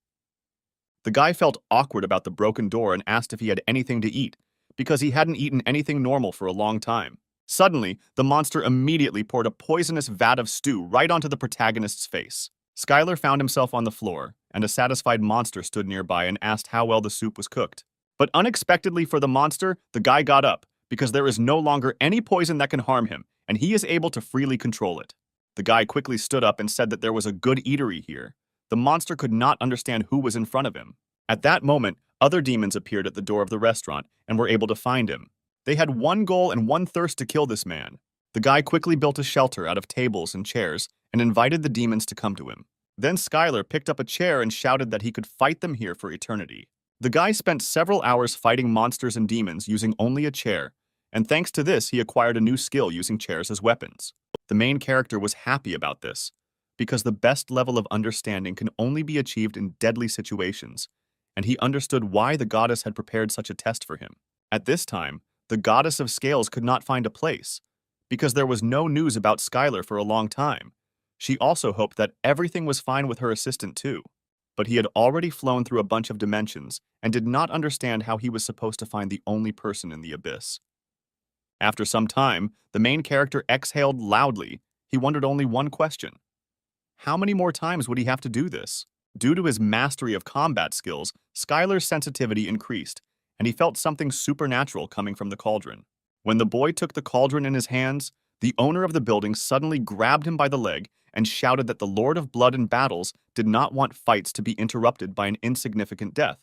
A: The guy felt awkward about the broken door and asked if he had anything to eat, because he hadn't eaten anything normal for a long time. Suddenly, the monster immediately poured a poisonous vat of stew right onto the protagonist's face. Skylar found himself on the floor, and a satisfied monster stood nearby and asked how well the soup was cooked. But unexpectedly for the monster, the guy got up, because there is no longer any poison that can harm him, and he is able to freely control it. The guy quickly stood up and said that there was a good eatery here. The monster could not understand who was in front of him. At that moment, other demons appeared at the door of the restaurant and were able to find him. They had one goal and one thirst to kill this man. The guy quickly built a shelter out of tables and chairs and invited the demons to come to him. Then Skylar picked up a chair and shouted that he could fight them here for eternity. The guy spent several hours fighting monsters and demons using only a chair, and thanks to this he acquired a new skill using chairs as weapons. The main character was happy about this, because the best level of understanding can only be achieved in deadly situations, and he understood why the goddess had prepared such a test for him. At this time, the goddess of scales could not find a place, because there was no news about Skylar for a long time. She also hoped that everything was fine with her assistant too, but he had already flown through a bunch of dimensions and did not understand how he was supposed to find the only person in the abyss. After some time, the main character exhaled loudly. He wondered only one question. How many more times would he have to do this? Due to his mastery of combat skills, Skylar's sensitivity increased, and he felt something supernatural coming from the cauldron. When the boy took the cauldron in his hands, the owner of the building suddenly grabbed him by the leg and shouted that the Lord of Blood and Battles did not want fights to be interrupted by an insignificant death.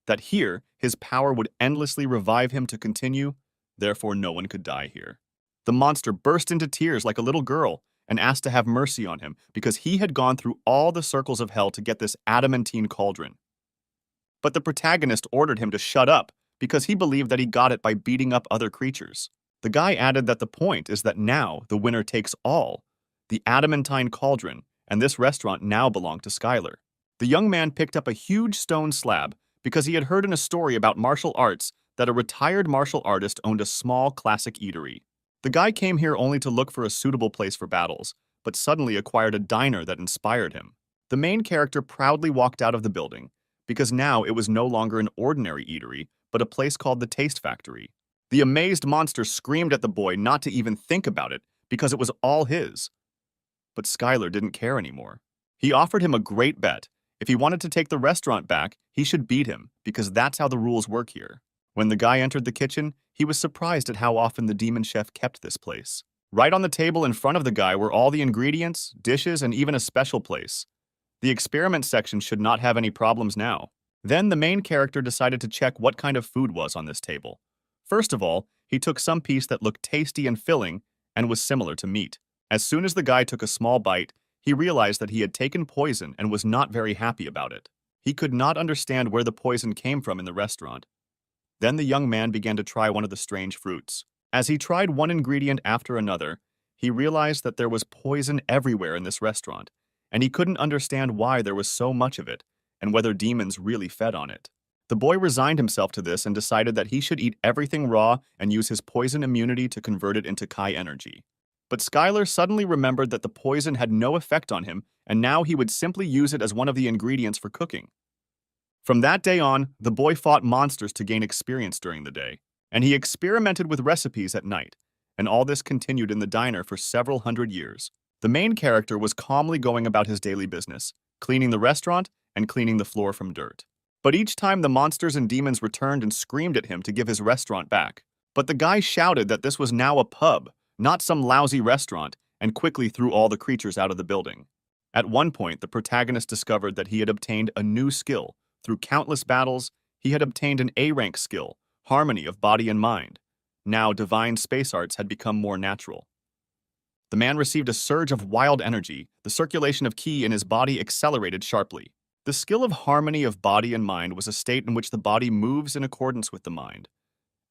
A: That here, his power would endlessly revive him to continue, therefore no one could die here. The monster burst into tears like a little girl and asked to have mercy on him because he had gone through all the circles of hell to get this adamantine cauldron. But the protagonist ordered him to shut up because he believed that he got it by beating up other creatures. The guy added that the point is that now the winner takes all. The adamantine cauldron and this restaurant now belong to Skylar. The young man picked up a huge stone slab because he had heard in a story about martial arts that a retired martial artist owned a small classic eatery. The guy came here only to look for a suitable place for battles, but suddenly acquired a diner that inspired him. The main character proudly walked out of the building, because now it was no longer an ordinary eatery, but a place called the Taste Factory. The amazed monster screamed at the boy not to even think about it because it was all his. But Skylar didn't care anymore. He offered him a great bet. If he wanted to take the restaurant back, he should beat him, because that's how the rules work here. When the guy entered the kitchen, he was surprised at how often the demon chef kept this place. Right on the table in front of the guy were all the ingredients, dishes, and even a special place. The experiment section should not have any problems now. Then the main character decided to check what kind of food was on this table. First of all, he took some piece that looked tasty and filling and was similar to meat. As soon as the guy took a small bite, he realized that he had taken poison and was not very happy about it. He could not understand where the poison came from in the restaurant. Then the young man began to try one of the strange fruits. As he tried one ingredient after another, he realized that there was poison everywhere in this restaurant, and he couldn't understand why there was so much of it and whether demons really fed on it. The boy resigned himself to this and decided that he should eat everything raw and use his poison immunity to convert it into Kai energy. But Skylar suddenly remembered that the poison had no effect on him, and now he would simply use it as one of the ingredients for cooking. From that day on, the boy fought monsters to gain experience during the day, and he experimented with recipes at night, and all this continued in the diner for several hundred years. The main character was calmly going about his daily business, cleaning the restaurant and cleaning the floor from dirt. But each time the monsters and demons returned and screamed at him to give his restaurant back. But the guy shouted that this was now a pub, not some lousy restaurant, and quickly threw all the creatures out of the building. At one point, the protagonist discovered that he had obtained a new skill. Through countless battles, he had obtained an A-rank skill, harmony of body and mind. Now, divine space arts had become more natural. The man received a surge of wild energy. The circulation of ki in his body accelerated sharply. The skill of harmony of body and mind was a state in which the body moves in accordance with the mind.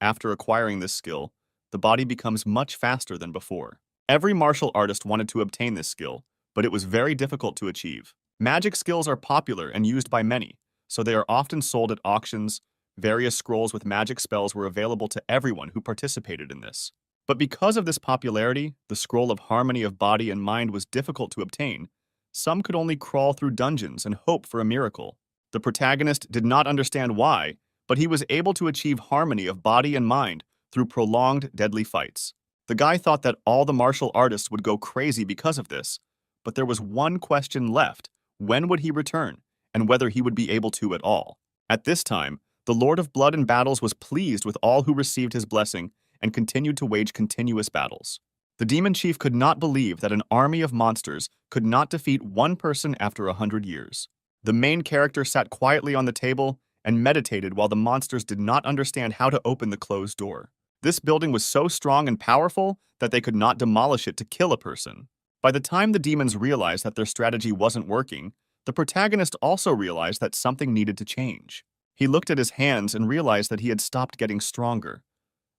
A: After acquiring this skill, the body becomes much faster than before. Every martial artist wanted to obtain this skill, but it was very difficult to achieve. Magic skills are popular and used by many, so they are often sold at auctions. Various scrolls with magic spells were available to everyone who participated in this. But because of this popularity, the scroll of harmony of body and mind was difficult to obtain. Some could only crawl through dungeons and hope for a miracle. The protagonist did not understand why, but he was able to achieve harmony of body and mind through prolonged, deadly fights. The guy thought that all the martial artists would go crazy because of this, but there was one question left: when would he return, and whether he would be able to at all? At this time, the Lord of Blood and Battles was pleased with all who received his blessing and continued to wage continuous battles. The demon chief could not believe that an army of monsters could not defeat one person after 100 years. The main character sat quietly on the table and meditated while the monsters did not understand how to open the closed door. This building was so strong and powerful that they could not demolish it to kill a person. By the time the demons realized that their strategy wasn't working, the protagonist also realized that something needed to change. He looked at his hands and realized that he had stopped getting stronger,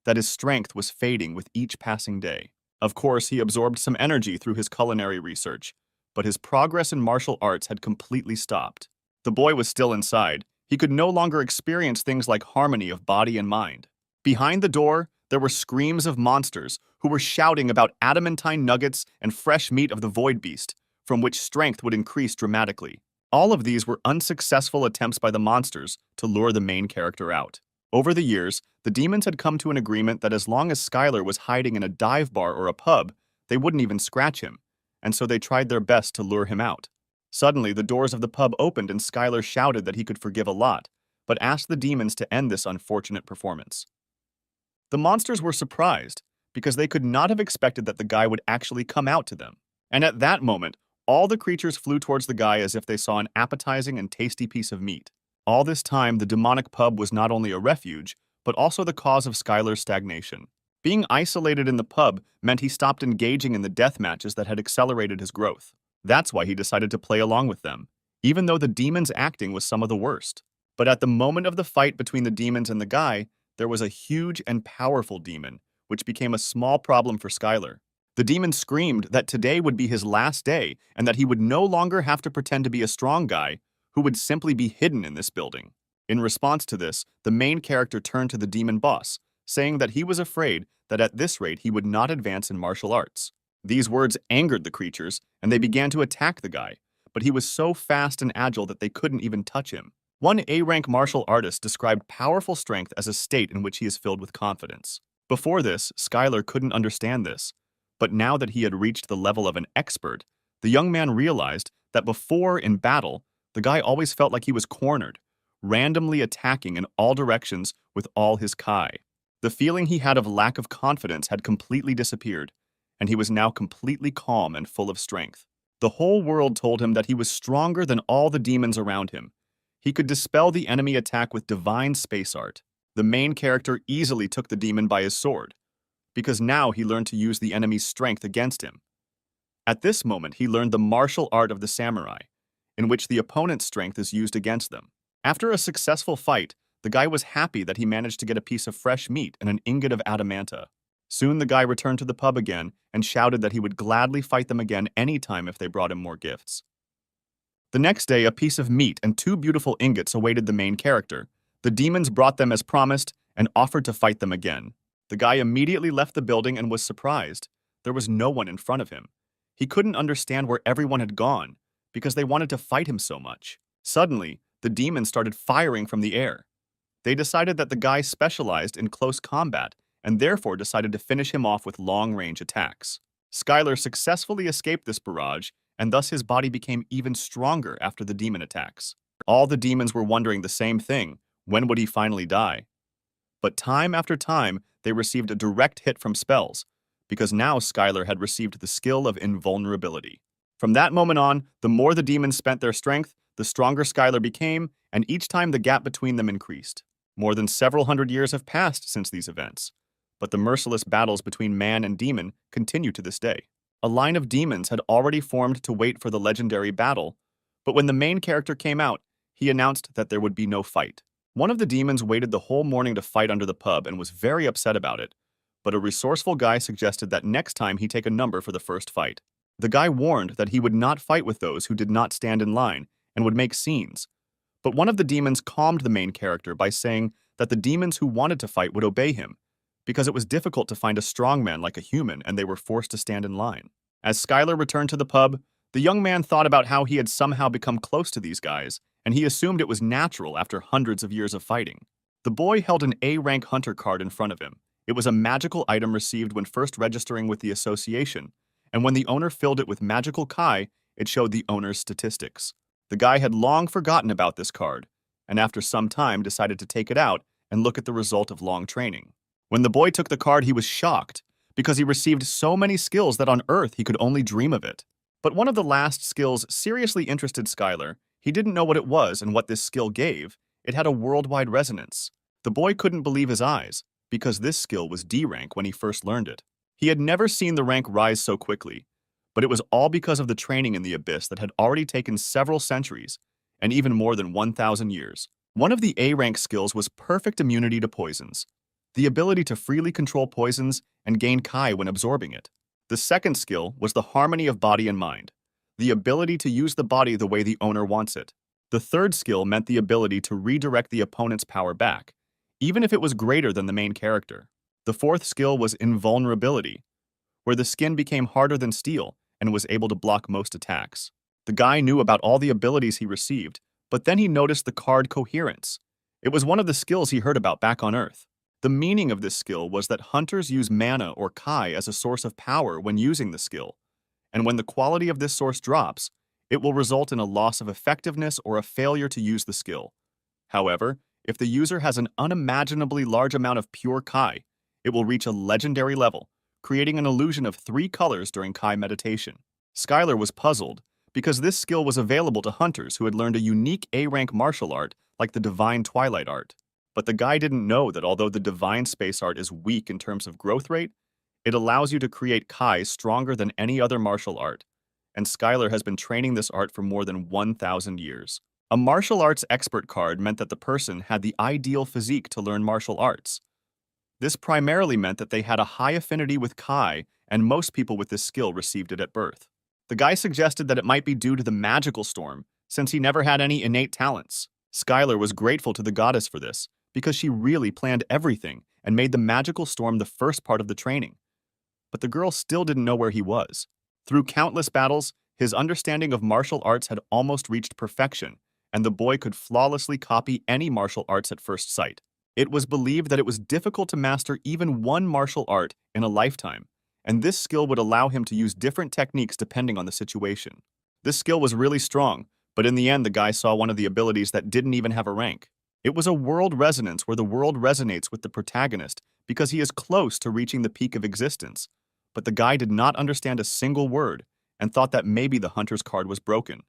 A: that his strength was fading with each passing day. Of course, he absorbed some energy through his culinary research, but his progress in martial arts had completely stopped. The boy was still inside. He could no longer experience things like harmony of body and mind. Behind the door, there were screams of monsters who were shouting about adamantine nuggets and fresh meat of the void beast, from which strength would increase dramatically. All of these were unsuccessful attempts by the monsters to lure the main character out. Over the years, the demons had come to an agreement that as long as Skylar was hiding in a dive bar or a pub, they wouldn't even scratch him, and so they tried their best to lure him out. Suddenly, the doors of the pub opened and Skylar shouted that he could forgive a lot, but asked the demons to end this unfortunate performance. The monsters were surprised, because they could not have expected that the guy would actually come out to them. And at that moment, all the creatures flew towards the guy as if they saw an appetizing and tasty piece of meat. All this time, the demonic pub was not only a refuge, but also the cause of Skylar's stagnation. Being isolated in the pub meant he stopped engaging in the death matches that had accelerated his growth. That's why he decided to play along with them, even though the demons' acting was some of the worst. But at the moment of the fight between the demons and the guy, there was a huge and powerful demon, which became a small problem for Skylar. The demon screamed that today would be his last day and that he would no longer have to pretend to be a strong guy who would simply be hidden in this building. In response to this, the main character turned to the demon boss, saying that he was afraid that at this rate he would not advance in martial arts. These words angered the creatures, and they began to attack the guy, but he was so fast and agile that they couldn't even touch him. One A-rank martial artist described powerful strength as a state in which he is filled with confidence. Before this, Skylar couldn't understand this, but now that he had reached the level of an expert, the young man realized that before, in battle, the guy always felt like he was cornered, randomly attacking in all directions with all his kai. The feeling he had of lack of confidence had completely disappeared, and he was now completely calm and full of strength. The whole world told him that he was stronger than all the demons around him. He could dispel the enemy attack with divine space art. The main character easily took the demon by his sword, because now he learned to use the enemy's strength against him. At this moment, he learned the martial art of the samurai, in which the opponent's strength is used against them. After a successful fight, the guy was happy that he managed to get a piece of fresh meat and an ingot of adamanta. Soon the guy returned to the pub again and shouted that he would gladly fight them again anytime if they brought him more gifts. The next day, a piece of meat and 2 beautiful ingots awaited the main character. The demons brought them as promised and offered to fight them again. The guy immediately left the building and was surprised. There was no one in front of him. He couldn't understand where everyone had gone because they wanted to fight him so much. Suddenly, the demons started firing from the air. They decided that the guy specialized in close combat and therefore decided to finish him off with long-range attacks. Skylar successfully escaped this barrage, and thus his body became even stronger after the demon attacks. All the demons were wondering the same thing: when would he finally die? But time after time, they received a direct hit from spells, because now Skylar had received the skill of invulnerability. From that moment on, the more the demons spent their strength, the stronger Skylar became, and each time the gap between them increased. More than several hundred years have passed since these events, but the merciless battles between man and demon continue to this day. A line of demons had already formed to wait for the legendary battle, but when the main character came out, he announced that there would be no fight. One of the demons waited the whole morning to fight under the pub and was very upset about it, but a resourceful guy suggested that next time he take a number for the first fight. The guy warned that he would not fight with those who did not stand in line and would make scenes, but one of the demons calmed the main character by saying that the demons who wanted to fight would obey him, because it was difficult to find a strong man like a human and they were forced to stand in line. As Skylar returned to the pub, the young man thought about how he had somehow become close to these guys, and he assumed it was natural after hundreds of years of fighting. The boy held an A-rank hunter card in front of him. It was a magical item received when first registering with the association, and when the owner filled it with magical kai, it showed the owner's statistics. The guy had long forgotten about this card, and after some time decided to take it out and look at the result of long training. When the boy took the card, he was shocked, because he received so many skills that on Earth he could only dream of it. But one of the last skills seriously interested Skylar. He didn't know what it was and what this skill gave. It had a worldwide resonance. The boy couldn't believe his eyes, because this skill was D rank when he first learned it. He had never seen the rank rise so quickly, but it was all because of the training in the abyss that had already taken several centuries, and even more than 1,000 years. One of the A-rank skills was perfect immunity to poisons, the ability to freely control poisons and gain kai when absorbing it. The second skill was the harmony of body and mind, the ability to use the body the way the owner wants it. The third skill meant the ability to redirect the opponent's power back, even if it was greater than the main character. The fourth skill was invulnerability, where the skin became harder than steel and was able to block most attacks. The guy knew about all the abilities he received, but then he noticed the card coherence. It was one of the skills he heard about back on Earth. The meaning of this skill was that hunters use mana or kai as a source of power when using the skill, and when the quality of this source drops, it will result in a loss of effectiveness or a failure to use the skill. However, if the user has an unimaginably large amount of pure kai, it will reach a legendary level, creating an illusion of 3 colors during kai meditation. Skylar was puzzled, because this skill was available to hunters who had learned a unique A-rank martial art like the Divine Twilight Art. But the guy didn't know that although the Divine Space Art is weak in terms of growth rate, it allows you to create kai stronger than any other martial art, and Skylar has been training this art for more than 1,000 years. A martial arts expert card meant that the person had the ideal physique to learn martial arts. This primarily meant that they had a high affinity with kai, and most people with this skill received it at birth. The guy suggested that it might be due to the magical storm, since he never had any innate talents. Skylar was grateful to the goddess for this, because she really planned everything and made the magical storm the first part of the training. But the girl still didn't know where he was. Through countless battles, his understanding of martial arts had almost reached perfection, and the boy could flawlessly copy any martial arts at first sight. It was believed that it was difficult to master even one martial art in a lifetime, and this skill would allow him to use different techniques depending on the situation. This skill was really strong, but in the end the guy saw one of the abilities that didn't even have a rank. It was a world resonance where the world resonates with the protagonist because he is close to reaching the peak of existence. But the guy did not understand a single word and thought that maybe the hunter's card was broken.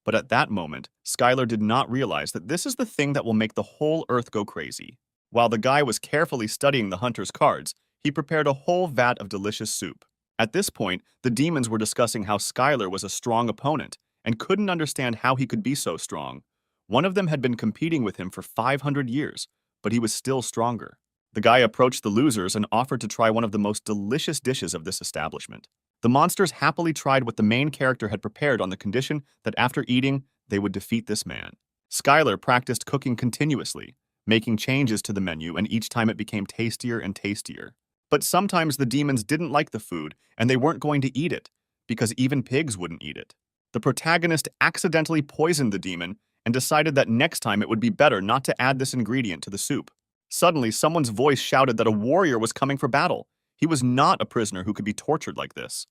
A: But at that moment, Skylar did not realize that this is the thing that will make the whole earth go crazy. While the guy was carefully studying the hunter's cards, he prepared a whole vat of delicious soup. At this point, the demons were discussing how Skylar was a strong opponent and couldn't understand how he could be so strong. One of them had been competing with him for 500 years, but he was still stronger. The guy approached the losers and offered to try one of the most delicious dishes of this establishment. The monsters happily tried what the main character had prepared on the condition that after eating, they would defeat this man. Skylar practiced cooking continuously, making changes to the menu, and each time it became tastier and tastier. But sometimes the demons didn't like the food, and they weren't going to eat it, because even pigs wouldn't eat it. The protagonist accidentally poisoned the demon and decided that next time it would be better not to add this ingredient to the soup. Suddenly, someone's voice shouted that a warrior was coming for battle. He was not a prisoner who could be tortured like this.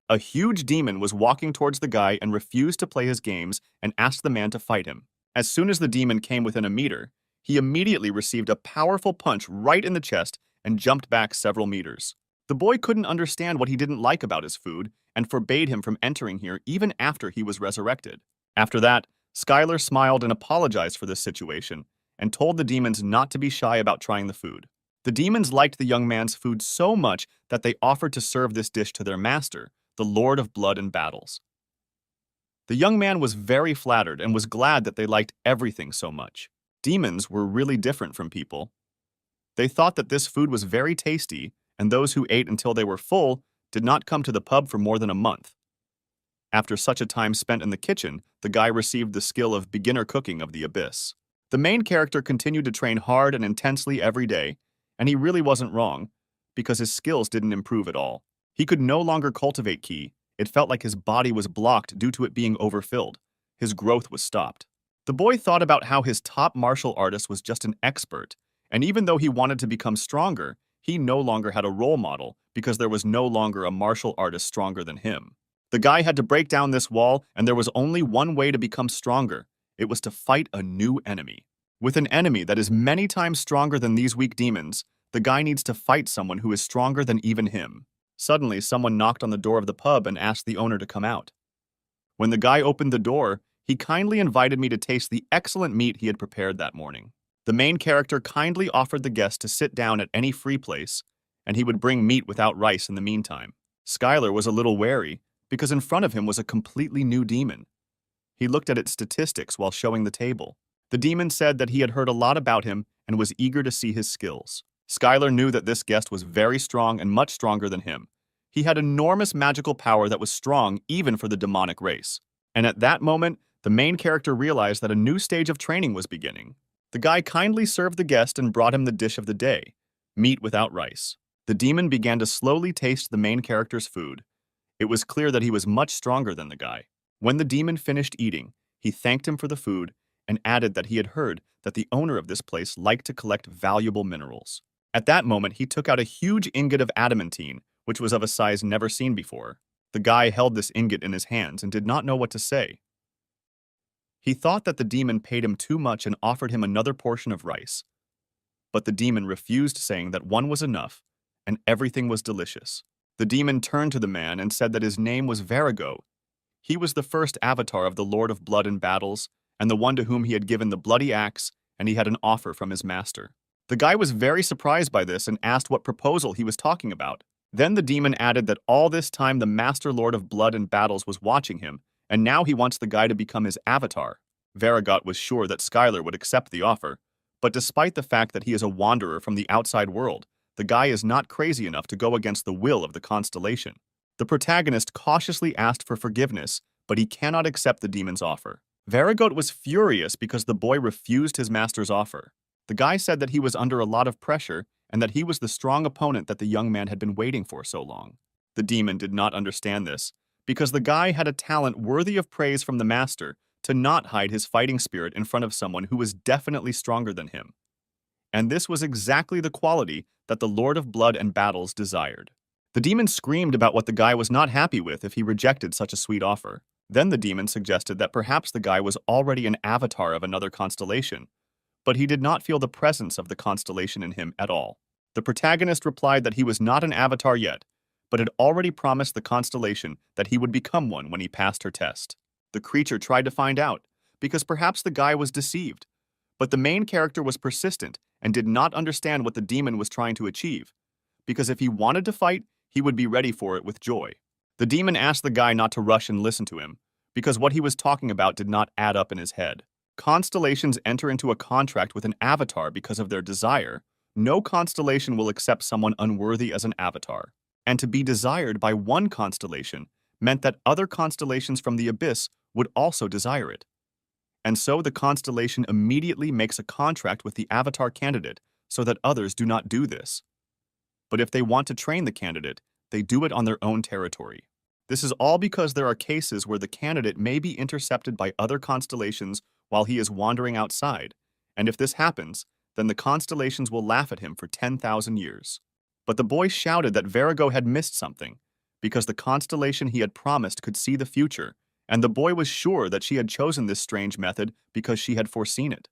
A: A huge demon was walking towards the guy and refused to play his games and asked the man to fight him. As soon as the demon came within a meter, he immediately received a powerful punch right in the chest and jumped back several meters. The boy couldn't understand what he didn't like about his food and forbade him from entering here even after he was resurrected. After that, Skylar smiled and apologized for this situation and told the demons not to be shy about trying the food. The demons liked the young man's food so much that they offered to serve this dish to their master, the Lord of Blood and Battles. The young man was very flattered and was glad that they liked everything so much. Demons were really different from people. They thought that this food was very tasty, and those who ate until they were full did not come to the pub for more than a month. After such a time spent in the kitchen, the guy received the skill of beginner cooking of the abyss. The main character continued to train hard and intensely every day, and he really wasn't wrong, because his skills didn't improve at all. He could no longer cultivate ki. It felt like his body was blocked due to it being overfilled. His growth was stopped. The boy thought about how his top martial artist was just an expert, and even though he wanted to become stronger, he no longer had a role model because there was no longer a martial artist stronger than him. The guy had to break down this wall, and there was only one way to become stronger. It was to fight a new enemy. With an enemy that is many times stronger than these weak demons, the guy needs to fight someone who is stronger than even him. Suddenly, someone knocked on the door of the pub and asked the owner to come out. When the guy opened the door, he kindly invited me to taste the excellent meat he had prepared that morning. The main character kindly offered the guest to sit down at any free place, and he would bring meat without rice in the meantime. Skylar was a little wary, because in front of him was a completely new demon. He looked at its statistics while showing the table. The demon said that he had heard a lot about him and was eager to see his skills. Skylar knew that this guest was very strong and much stronger than him. He had enormous magical power that was strong even for the demonic race. And at that moment, the main character realized that a new stage of training was beginning. The guy kindly served the guest and brought him the dish of the day, meat without rice. The demon began to slowly taste the main character's food. It was clear that he was much stronger than the guy. When the demon finished eating, he thanked him for the food and added that he had heard that the owner of this place liked to collect valuable minerals. At that moment, he took out a huge ingot of adamantine, which was of a size never seen before. The guy held this ingot in his hands and did not know what to say. He thought that the demon paid him too much and offered him another portion of rice. But the demon refused, saying that one was enough, and everything was delicious. The demon turned to the man and said that his name was Varago. He was the first avatar of the Lord of Blood and Battles, and the one to whom he had given the bloody axe, and he had an offer from his master. The guy was very surprised by this and asked what proposal he was talking about. Then the demon added that all this time the Master Lord of Blood and Battles was watching him, and now he wants the guy to become his avatar. Varagot was sure that Skylar would accept the offer, but despite the fact that he is a wanderer from the outside world, the guy is not crazy enough to go against the will of the constellation. The protagonist cautiously asked for forgiveness, but he cannot accept the demon's offer. Varagot was furious because the boy refused his master's offer. The guy said that he was under a lot of pressure and that he was the strong opponent that the young man had been waiting for so long. The demon did not understand this, because the guy had a talent worthy of praise from the master to not hide his fighting spirit in front of someone who was definitely stronger than him. And this was exactly the quality that the Lord of Blood and Battles desired. The demon screamed about what the guy was not happy with if he rejected such a sweet offer. Then the demon suggested that perhaps the guy was already an avatar of another constellation, but he did not feel the presence of the constellation in him at all. The protagonist replied that he was not an avatar yet, but had already promised the constellation that he would become one when he passed her test. The creature tried to find out, because perhaps the guy was deceived, but the main character was persistent and did not understand what the demon was trying to achieve, because if he wanted to fight, he would be ready for it with joy. The demon asked the guy not to rush and listen to him, because what he was talking about did not add up in his head. Constellations enter into a contract with an avatar because of their desire. No constellation will accept someone unworthy as an avatar. And to be desired by one constellation meant that other constellations from the abyss would also desire it. And so the constellation immediately makes a contract with the avatar candidate so that others do not do this. But if they want to train the candidate, they do it on their own territory. This is all because there are cases where the candidate may be intercepted by other constellations while he is wandering outside, and if this happens, then the constellations will laugh at him for 10,000 years. But the boy shouted that Virago had missed something, because the constellation he had promised could see the future, and the boy was sure that she had chosen this strange method because she had foreseen it.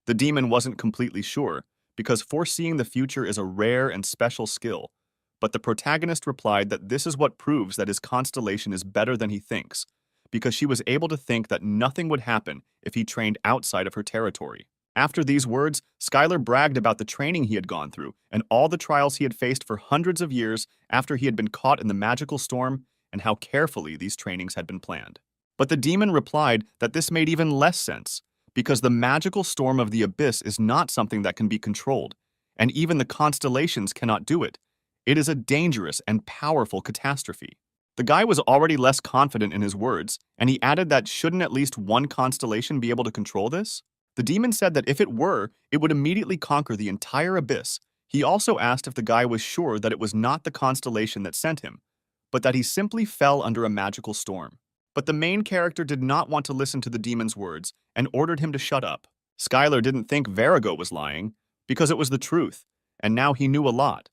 A: The demon wasn't completely sure, because foreseeing the future is a rare and special skill, but the protagonist replied that this is what proves that his constellation is better than he thinks, because she was able to think that nothing would happen if he trained outside of her territory. After these words, Skylar bragged about the training he had gone through and all the trials he had faced for hundreds of years after he had been caught in the magical storm, and how carefully these trainings had been planned. But the demon replied that this made even less sense, because the magical storm of the abyss is not something that can be controlled, and even the constellations cannot do it. It is a dangerous and powerful catastrophe. The guy was already less confident in his words, and he added that shouldn't at least one constellation be able to control this? The demon said that if it were, it would immediately conquer the entire abyss. He also asked if the guy was sure that it was not the constellation that sent him, but that he simply fell under a magical storm. But the main character did not want to listen to the demon's words and ordered him to shut up. Skylar didn't think Virago was lying, because it was the truth, and now he knew a lot.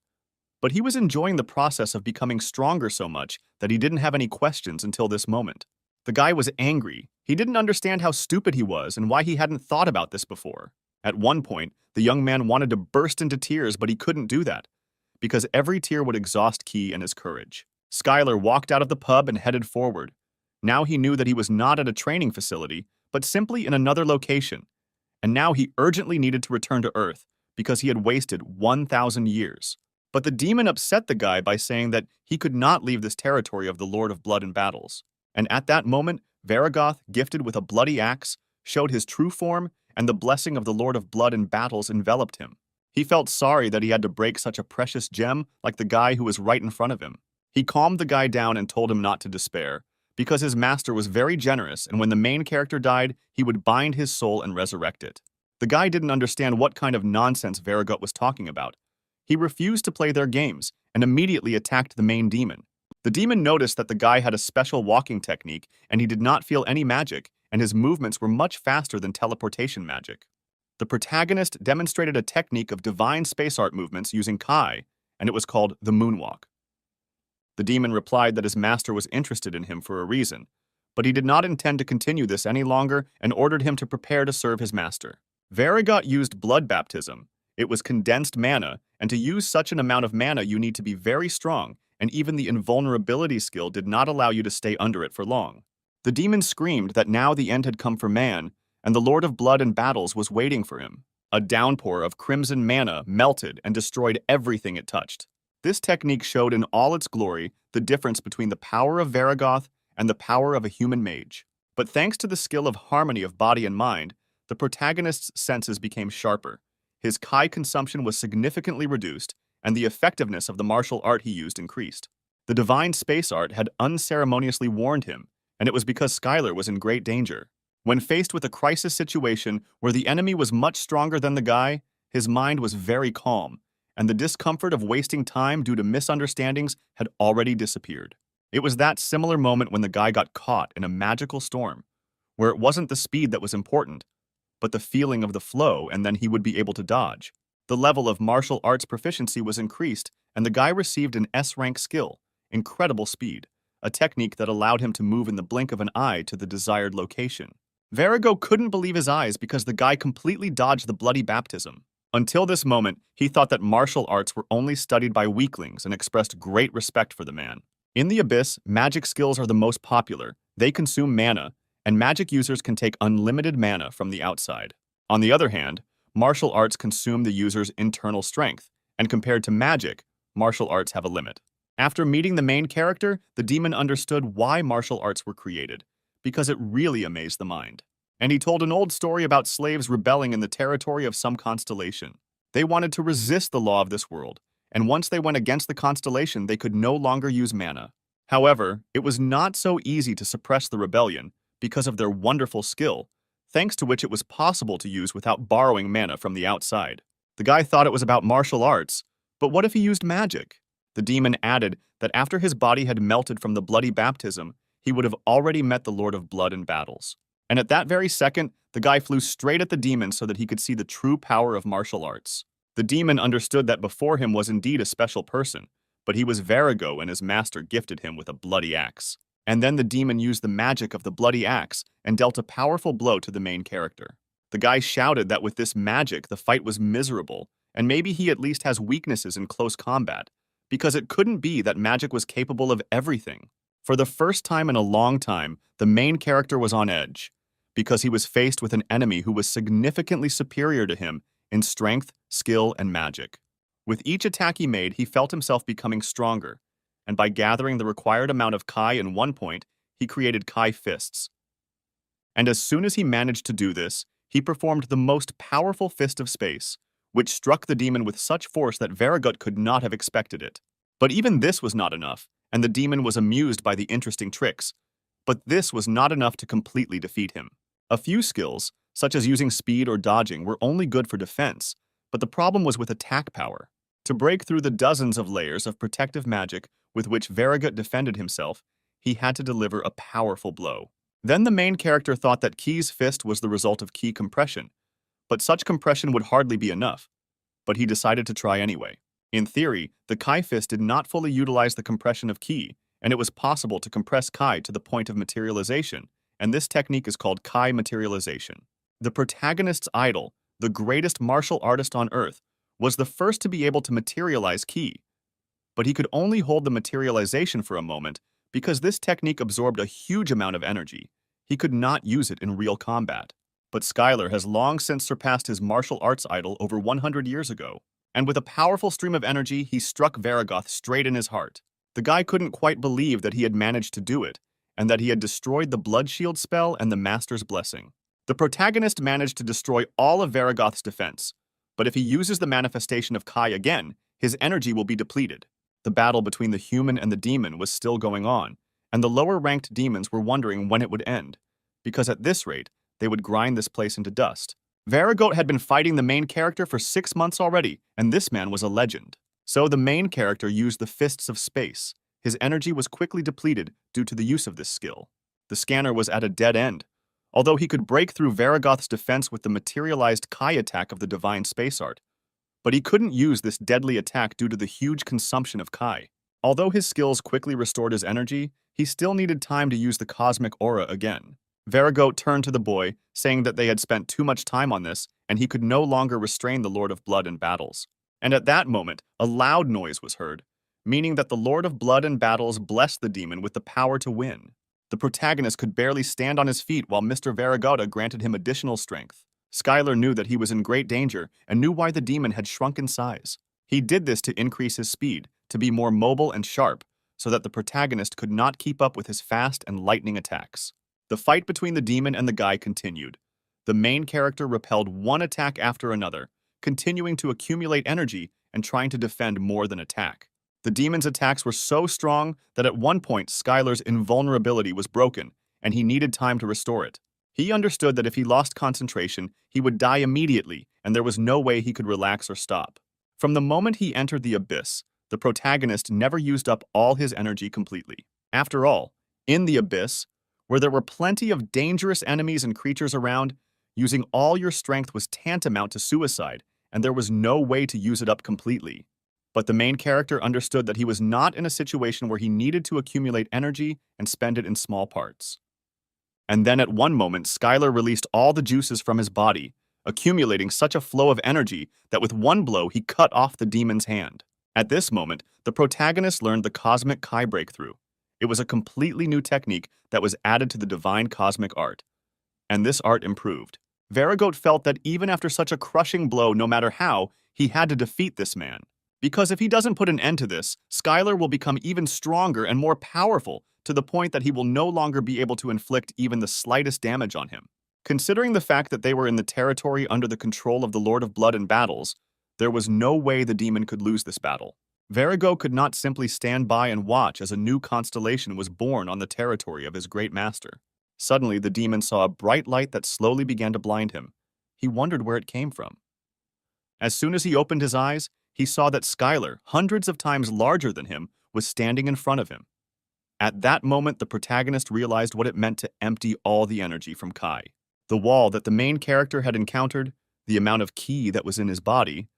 A: But he was enjoying the process of becoming stronger so much that he didn't have any questions until this moment. The guy was angry. He didn't understand how stupid he was and why he hadn't thought about this before. At one point, the young man wanted to burst into tears, but he couldn't do that, because every tear would exhaust Key and his courage. Skylar walked out of the pub and headed forward. Now he knew that he was not at a training facility, but simply in another location. And now he urgently needed to return to Earth, because he had wasted 1,000 years. But the demon upset the guy by saying that he could not leave this territory of the Lord of Blood and Battles. And at that moment, Varagoth, gifted with a bloody axe, showed his true form, and the blessing of the Lord of Blood and Battles enveloped him. He felt sorry that he had to break such a precious gem like the guy who was right in front of him. He calmed the guy down and told him not to despair, because his master was very generous, and when the main character died, he would bind his soul and resurrect it. The guy didn't understand what kind of nonsense Varagot was talking about. He refused to play their games and immediately attacked the main demon. The demon noticed that the guy had a special walking technique and he did not feel any magic, and his movements were much faster than teleportation magic. The protagonist demonstrated a technique of divine space art movements using Kai, and it was called the moonwalk. The demon replied that his master was interested in him for a reason, but he did not intend to continue this any longer and ordered him to prepare to serve his master. Varagot used blood baptism. It was condensed mana, and to use such an amount of mana you need to be very strong, and even the invulnerability skill did not allow you to stay under it for long. The demon screamed that now the end had come for man, and the Lord of Blood and Battles was waiting for him. A downpour of crimson mana melted and destroyed everything it touched. This technique showed in all its glory the difference between the power of Varagoth and the power of a human mage. But thanks to the skill of harmony of body and mind, the protagonist's senses became sharper. His Kai consumption was significantly reduced, and the effectiveness of the martial art he used increased. The divine space art had unceremoniously warned him, and it was because Skylar was in great danger. When faced with a crisis situation where the enemy was much stronger than the guy, his mind was very calm, and the discomfort of wasting time due to misunderstandings had already disappeared. It was that similar moment when the guy got caught in a magical storm, where it wasn't the speed that was important, but the feeling of the flow, and then he would be able to dodge. The level of martial arts proficiency was increased, and the guy received an S-rank skill, incredible speed, a technique that allowed him to move in the blink of an eye to the desired location. Verigo couldn't believe his eyes because the guy completely dodged the bloody baptism. Until this moment, he thought that martial arts were only studied by weaklings and expressed great respect for the man. In the Abyss, magic skills are the most popular. They consume mana, and magic users can take unlimited mana from the outside. On the other hand, martial arts consume the user's internal strength, and compared to magic, martial arts have a limit. After meeting the main character, the demon understood why martial arts were created, because it really amazed the mind. And he told an old story about slaves rebelling in the territory of some constellation. They wanted to resist the law of this world, and once they went against the constellation, they could no longer use mana. However, it was not so easy to suppress the rebellion because of their wonderful skill, thanks to which it was possible to use without borrowing mana from the outside. The guy thought it was about martial arts, but what if he used magic? The demon added that after his body had melted from the bloody baptism, he would have already met the Lord of Blood in battles. And at that very second, the guy flew straight at the demon so that he could see the true power of martial arts. The demon understood that before him was indeed a special person, but he was Verigo and his master gifted him with a bloody axe. And then the demon used the magic of the bloody axe and dealt a powerful blow to the main character. The guy shouted that with this magic, the fight was miserable, and maybe he at least has weaknesses in close combat, because it couldn't be that magic was capable of everything. For the first time in a long time, the main character was on edge, because he was faced with an enemy who was significantly superior to him in strength, skill, and magic. With each attack he made, he felt himself becoming stronger, and by gathering the required amount of Kai in one point, he created Kai fists. And as soon as he managed to do this, he performed the most powerful fist of space, which struck the demon with such force that Verigut could not have expected it. But even this was not enough, and the demon was amused by the interesting tricks. But this was not enough to completely defeat him. A few skills, such as using speed or dodging, were only good for defense, but the problem was with attack power. To break through the dozens of layers of protective magic with which Verigut defended himself, he had to deliver a powerful blow. Then the main character thought that Ki's fist was the result of Ki compression, but such compression would hardly be enough, but he decided to try anyway. In theory, the Kai fist did not fully utilize the compression of Ki, and it was possible to compress Kai to the point of materialization, and this technique is called Kai materialization. The protagonist's idol, the greatest martial artist on Earth, was the first to be able to materialize Ki, but he could only hold the materialization for a moment because this technique absorbed a huge amount of energy. He could not use it in real combat. But Skylar has long since surpassed his martial arts idol over 100 years ago, and with a powerful stream of energy, he struck Varigoth straight in his heart. The guy couldn't quite believe that he had managed to do it, and that he had destroyed the Blood Shield spell and the Master's Blessing. The protagonist managed to destroy all of Varigoth's defense, but if he uses the manifestation of Kai again, his energy will be depleted. The battle between the human and the demon was still going on, and the lower-ranked demons were wondering when it would end, because at this rate, they would grind this place into dust. Varigot had been fighting the main character for 6 months already, and this man was a legend. So the main character used the Fists of Space. His energy was quickly depleted due to the use of this skill. The scanner was at a dead end. Although he could break through Varigoth's defense with the materialized Kai attack of the Divine Space Art, but he couldn't use this deadly attack due to the huge consumption of Kai. Although his skills quickly restored his energy, he still needed time to use the Cosmic Aura again. Varigot turned to the boy, saying that they had spent too much time on this, and he could no longer restrain the Lord of Blood in battles. And at that moment, a loud noise was heard, meaning that the Lord of Blood in battles blessed the demon with the power to win. The protagonist could barely stand on his feet while Mr. Varigotta granted him additional strength. Skylar knew that he was in great danger and knew why the demon had shrunk in size. He did this to increase his speed, to be more mobile and sharp, so that the protagonist could not keep up with his fast and lightning attacks. The fight between the demon and the guy continued. The main character repelled one attack after another, continuing to accumulate energy and trying to defend more than attack. The demon's attacks were so strong that at one point Skylar's invulnerability was broken, and he needed time to restore it. He understood that if he lost concentration, he would die immediately, and there was no way he could relax or stop. From the moment he entered the Abyss, the protagonist never used up all his energy completely. After all, in the Abyss, where there were plenty of dangerous enemies and creatures around. Using all your strength was tantamount to suicide, and there was no way to use it up completely. But the main character understood that he was not in a situation where he needed to accumulate energy and spend it in small parts. And then at one moment, Skylar released all the juices from his body, accumulating such a flow of energy that with one blow he cut off the demon's hand. At this moment, the protagonist learned the Cosmic Kai breakthrough. It was a completely new technique that was added to the divine cosmic art, and this art improved. Varigote felt that even after such a crushing blow, no matter how, he had to defeat this man. Because if he doesn't put an end to this, Skylar will become even stronger and more powerful to the point that he will no longer be able to inflict even the slightest damage on him. Considering the fact that they were in the territory under the control of the Lord of Blood and Battles, there was no way the demon could lose this battle. Varigote could not simply stand by and watch as a new constellation was born on the territory of his great master. Suddenly, the demon saw a bright light that slowly began to blind him. He wondered where it came from. As soon as he opened his eyes, he saw that Skylar, hundreds of times larger than him, was standing in front of him. At that moment, the protagonist realized what it meant to empty all the energy from Kai. The wall that the main character had encountered, the amount of ki that was in his body,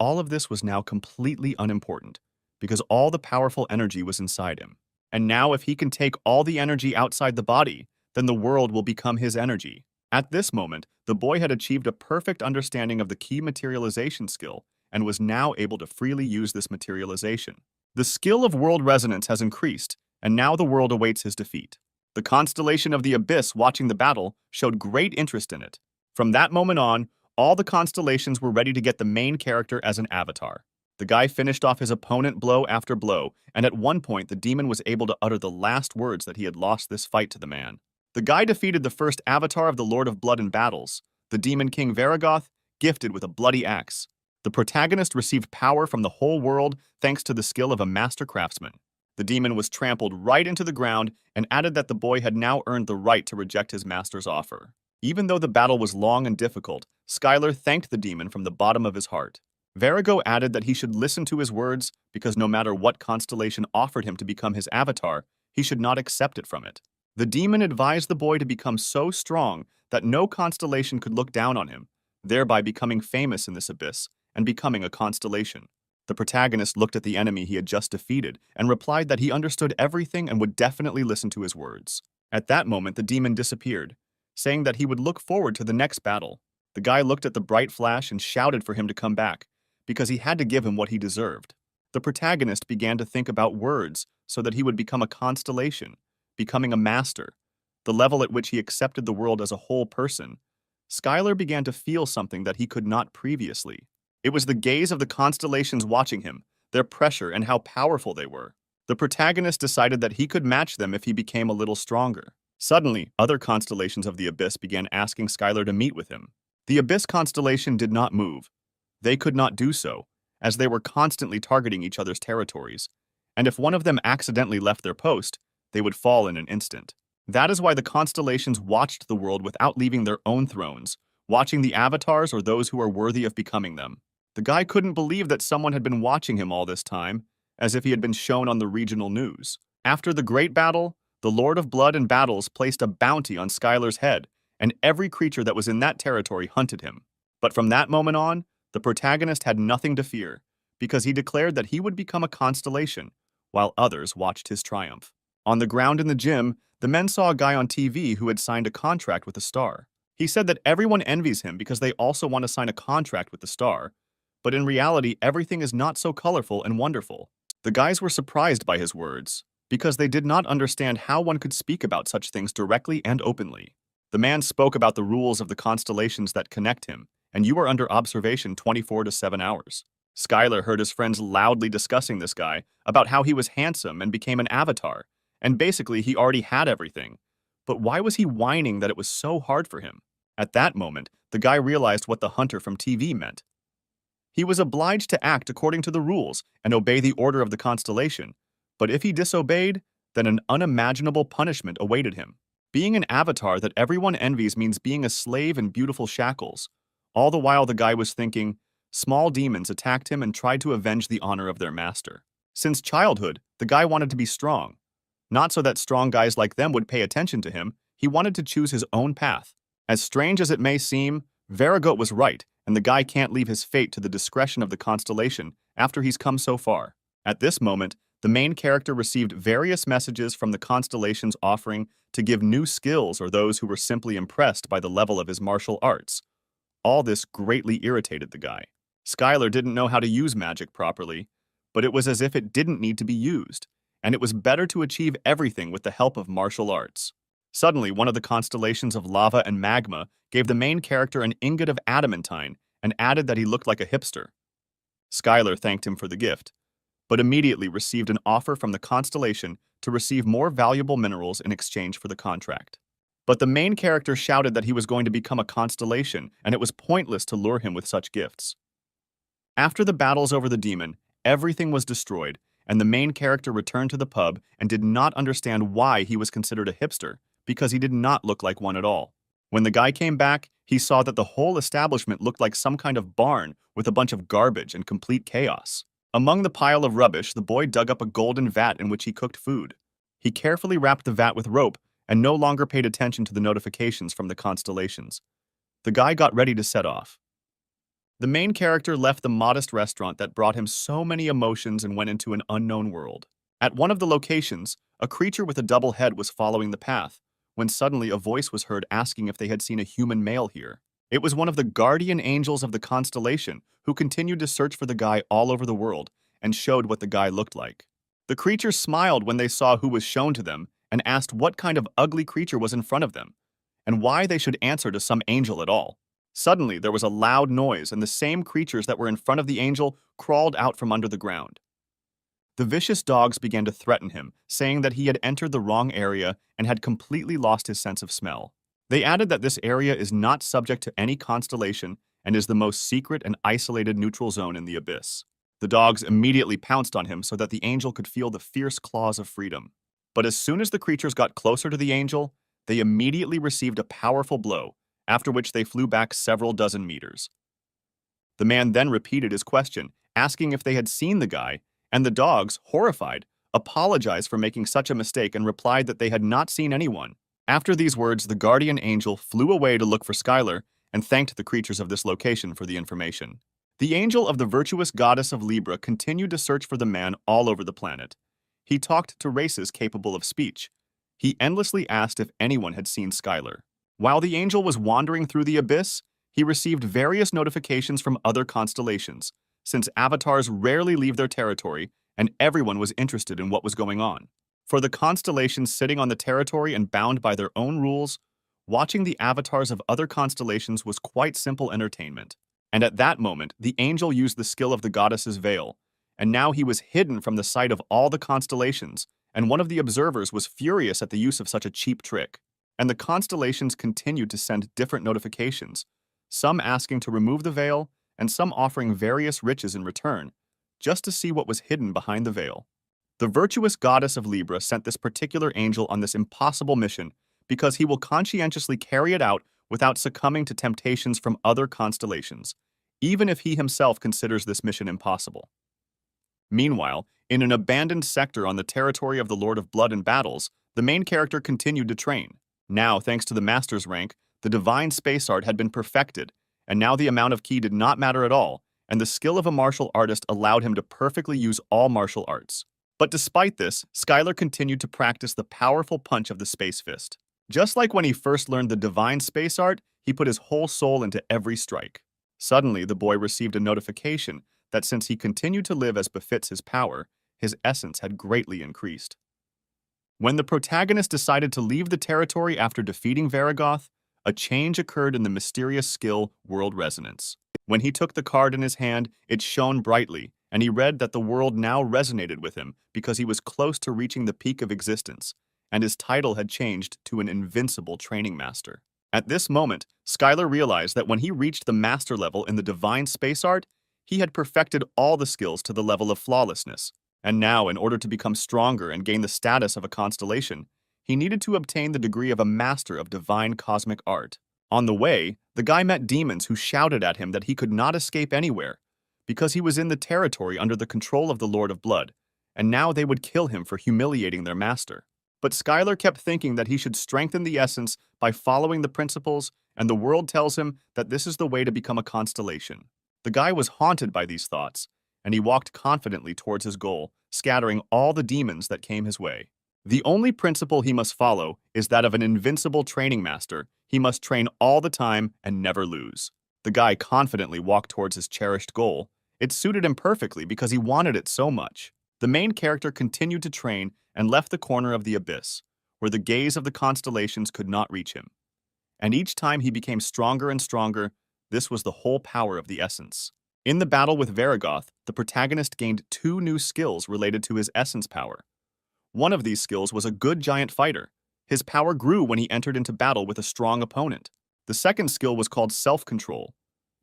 A: all of this was now completely unimportant, because all the powerful energy was inside him. And now if he can take all the energy outside the body, then the world will become his energy. At this moment, the boy had achieved a perfect understanding of the ki materialization skill and was now able to freely use this materialization. The skill of world resonance has increased, and now the world awaits his defeat. The constellation of the Abyss watching the battle showed great interest in it. From that moment on, all the constellations were ready to get the main character as an avatar. The guy finished off his opponent blow after blow, and at one point the demon was able to utter the last words that he had lost this fight to the man. The guy defeated the first avatar of the Lord of Blood and Battles, the Demon King Varigoth, gifted with a bloody axe. The protagonist received power from the whole world thanks to the skill of a master craftsman. The demon was trampled right into the ground and added that the boy had now earned the right to reject his master's offer. Even though the battle was long and difficult, Skylar thanked the demon from the bottom of his heart. Varigote added that he should listen to his words because no matter what constellation offered him to become his avatar, he should not accept it from it. The demon advised the boy to become so strong that no constellation could look down on him, thereby becoming famous in this abyss and becoming a constellation. The protagonist looked at the enemy he had just defeated and replied that he understood everything and would definitely listen to his words. At that moment, the demon disappeared, saying that he would look forward to the next battle. The guy looked at the bright flash and shouted for him to come back, because he had to give him what he deserved. The protagonist began to think about words so that he would become a constellation, becoming a master, the level at which he accepted the world as a whole person. Skylar began to feel something that he could not previously. It was the gaze of the constellations watching him, their pressure and how powerful they were. The protagonist decided that he could match them if he became a little stronger. Suddenly, other constellations of the Abyss began asking Skylar to meet with him. The Abyss constellation did not move. They could not do so, as they were constantly targeting each other's territories, and if one of them accidentally left their post, they would fall in an instant. That is why the constellations watched the world without leaving their own thrones, watching the avatars or those who are worthy of becoming them. The guy couldn't believe that someone had been watching him all this time, as if he had been shown on the regional news. After the great battle, the Lord of Blood and Battles placed a bounty on Skylar's head, and every creature that was in that territory hunted him. But from that moment on, the protagonist had nothing to fear, because he declared that he would become a constellation, while others watched his triumph. On the ground in the gym, the men saw a guy on TV who had signed a contract with a star. He said that everyone envies him because they also want to sign a contract with the star, but in reality, everything is not so colorful and wonderful. The guys were surprised by his words, because they did not understand how one could speak about such things directly and openly. The man spoke about the rules of the constellations that connect him, and you are under observation 24 to 7 hours. Skylar heard his friends loudly discussing this guy about how he was handsome and became an avatar, and basically he already had everything. But why was he whining that it was so hard for him? At that moment, the guy realized what the hunter from TV meant. He was obliged to act according to the rules and obey the order of the constellation, but if he disobeyed, then an unimaginable punishment awaited him. Being an avatar that everyone envies means being a slave in beautiful shackles. All the while the guy was thinking, small demons attacked him and tried to avenge the honor of their master. Since childhood, the guy wanted to be strong. Not so that strong guys like them would pay attention to him, he wanted to choose his own path. As strange as it may seem, Varagot was right, and the guy can't leave his fate to the discretion of the constellation after he's come so far. At this moment, the main character received various messages from the constellations offering to give new skills or those who were simply impressed by the level of his martial arts. All this greatly irritated the guy. Skylar didn't know how to use magic properly, but it was as if it didn't need to be used, and it was better to achieve everything with the help of martial arts. Suddenly, one of the constellations of lava and magma gave the main character an ingot of adamantine and added that he looked like a hipster. Skylar thanked him for the gift, but immediately received an offer from the constellation to receive more valuable minerals in exchange for the contract. But the main character shouted that he was going to become a constellation, and it was pointless to lure him with such gifts. After the battles over the demon, everything was destroyed, and the main character returned to the pub and did not understand why he was considered a hipster, because he did not look like one at all. When the guy came back, he saw that the whole establishment looked like some kind of barn with a bunch of garbage and complete chaos. Among the pile of rubbish, the boy dug up a golden vat in which he cooked food. He carefully wrapped the vat with rope and no longer paid attention to the notifications from the constellations. The guy got ready to set off. The main character left the modest restaurant that brought him so many emotions and went into an unknown world. At one of the locations, a creature with a double head was following the path, when suddenly a voice was heard asking if they had seen a human male here. It was one of the guardian angels of the constellation who continued to search for the guy all over the world and showed what the guy looked like. The creatures smiled when they saw who was shown to them and asked what kind of ugly creature was in front of them and why they should answer to some angel at all. Suddenly, there was a loud noise and the same creatures that were in front of the angel crawled out from under the ground. The vicious dogs began to threaten him, saying that he had entered the wrong area and had completely lost his sense of smell. They added that this area is not subject to any constellation and is the most secret and isolated neutral zone in the abyss. The dogs immediately pounced on him so that the angel could feel the fierce claws of freedom. But as soon as the creatures got closer to the angel, they immediately received a powerful blow, after which they flew back several dozen meters. The man then repeated his question, asking if they had seen the guy, and the dogs, horrified, apologized for making such a mistake and replied that they had not seen anyone. After these words, the guardian angel flew away to look for Skylar and thanked the creatures of this location for the information. The angel of the virtuous goddess of Libra continued to search for the man all over the planet. He talked to races capable of speech. He endlessly asked if anyone had seen Skylar. While the angel was wandering through the abyss, he received various notifications from other constellations, since avatars rarely leave their territory and everyone was interested in what was going on. For the constellations sitting on the territory and bound by their own rules, watching the avatars of other constellations was quite simple entertainment. And at that moment, the angel used the skill of the goddess's veil, and now he was hidden from the sight of all the constellations, and one of the observers was furious at the use of such a cheap trick. And the constellations continued to send different notifications, some asking to remove the veil, and some offering various riches in return, just to see what was hidden behind the veil. The virtuous goddess of Libra sent this particular angel on this impossible mission because he will conscientiously carry it out without succumbing to temptations from other constellations, even if he himself considers this mission impossible. Meanwhile, in an abandoned sector on the territory of the Lord of Blood and Battles, the main character continued to train. Now, thanks to the master's rank, the divine space art had been perfected, and now the amount of ki did not matter at all, and the skill of a martial artist allowed him to perfectly use all martial arts. But despite this, Skylar continued to practice the powerful punch of the space fist. Just like when he first learned the divine space art, he put his whole soul into every strike. Suddenly, the boy received a notification that since he continued to live as befits his power, his essence had greatly increased. When the protagonist decided to leave the territory after defeating Varagoth, a change occurred in the mysterious skill World Resonance. When he took the card in his hand, it shone brightly, and he read that the world now resonated with him because he was close to reaching the peak of existence, and his title had changed to an invincible training master. At this moment, Skylar realized that when he reached the master level in the divine space art, he had perfected all the skills to the level of flawlessness. And now, in order to become stronger and gain the status of a constellation, he needed to obtain the degree of a master of divine cosmic art. On the way, the guy met demons who shouted at him that he could not escape anywhere because he was in the territory under the control of the Lord of Blood, and now they would kill him for humiliating their master. But Skylar kept thinking that he should strengthen the essence by following the principles, and the world tells him that this is the way to become a constellation. The guy was haunted by these thoughts, and he walked confidently towards his goal, scattering all the demons that came his way. The only principle he must follow is that of an invincible training master. He must train all the time and never lose. The guy confidently walked towards his cherished goal. It suited him perfectly because he wanted it so much. The main character continued to train and left the corner of the abyss, where the gaze of the constellations could not reach him. And each time he became stronger and stronger. This was the whole power of the essence. In the battle with Varigoth, the protagonist gained 2 new skills related to his essence power. One of these skills was a good giant fighter. His power grew when he entered into battle with a strong opponent. The second skill was called self-control.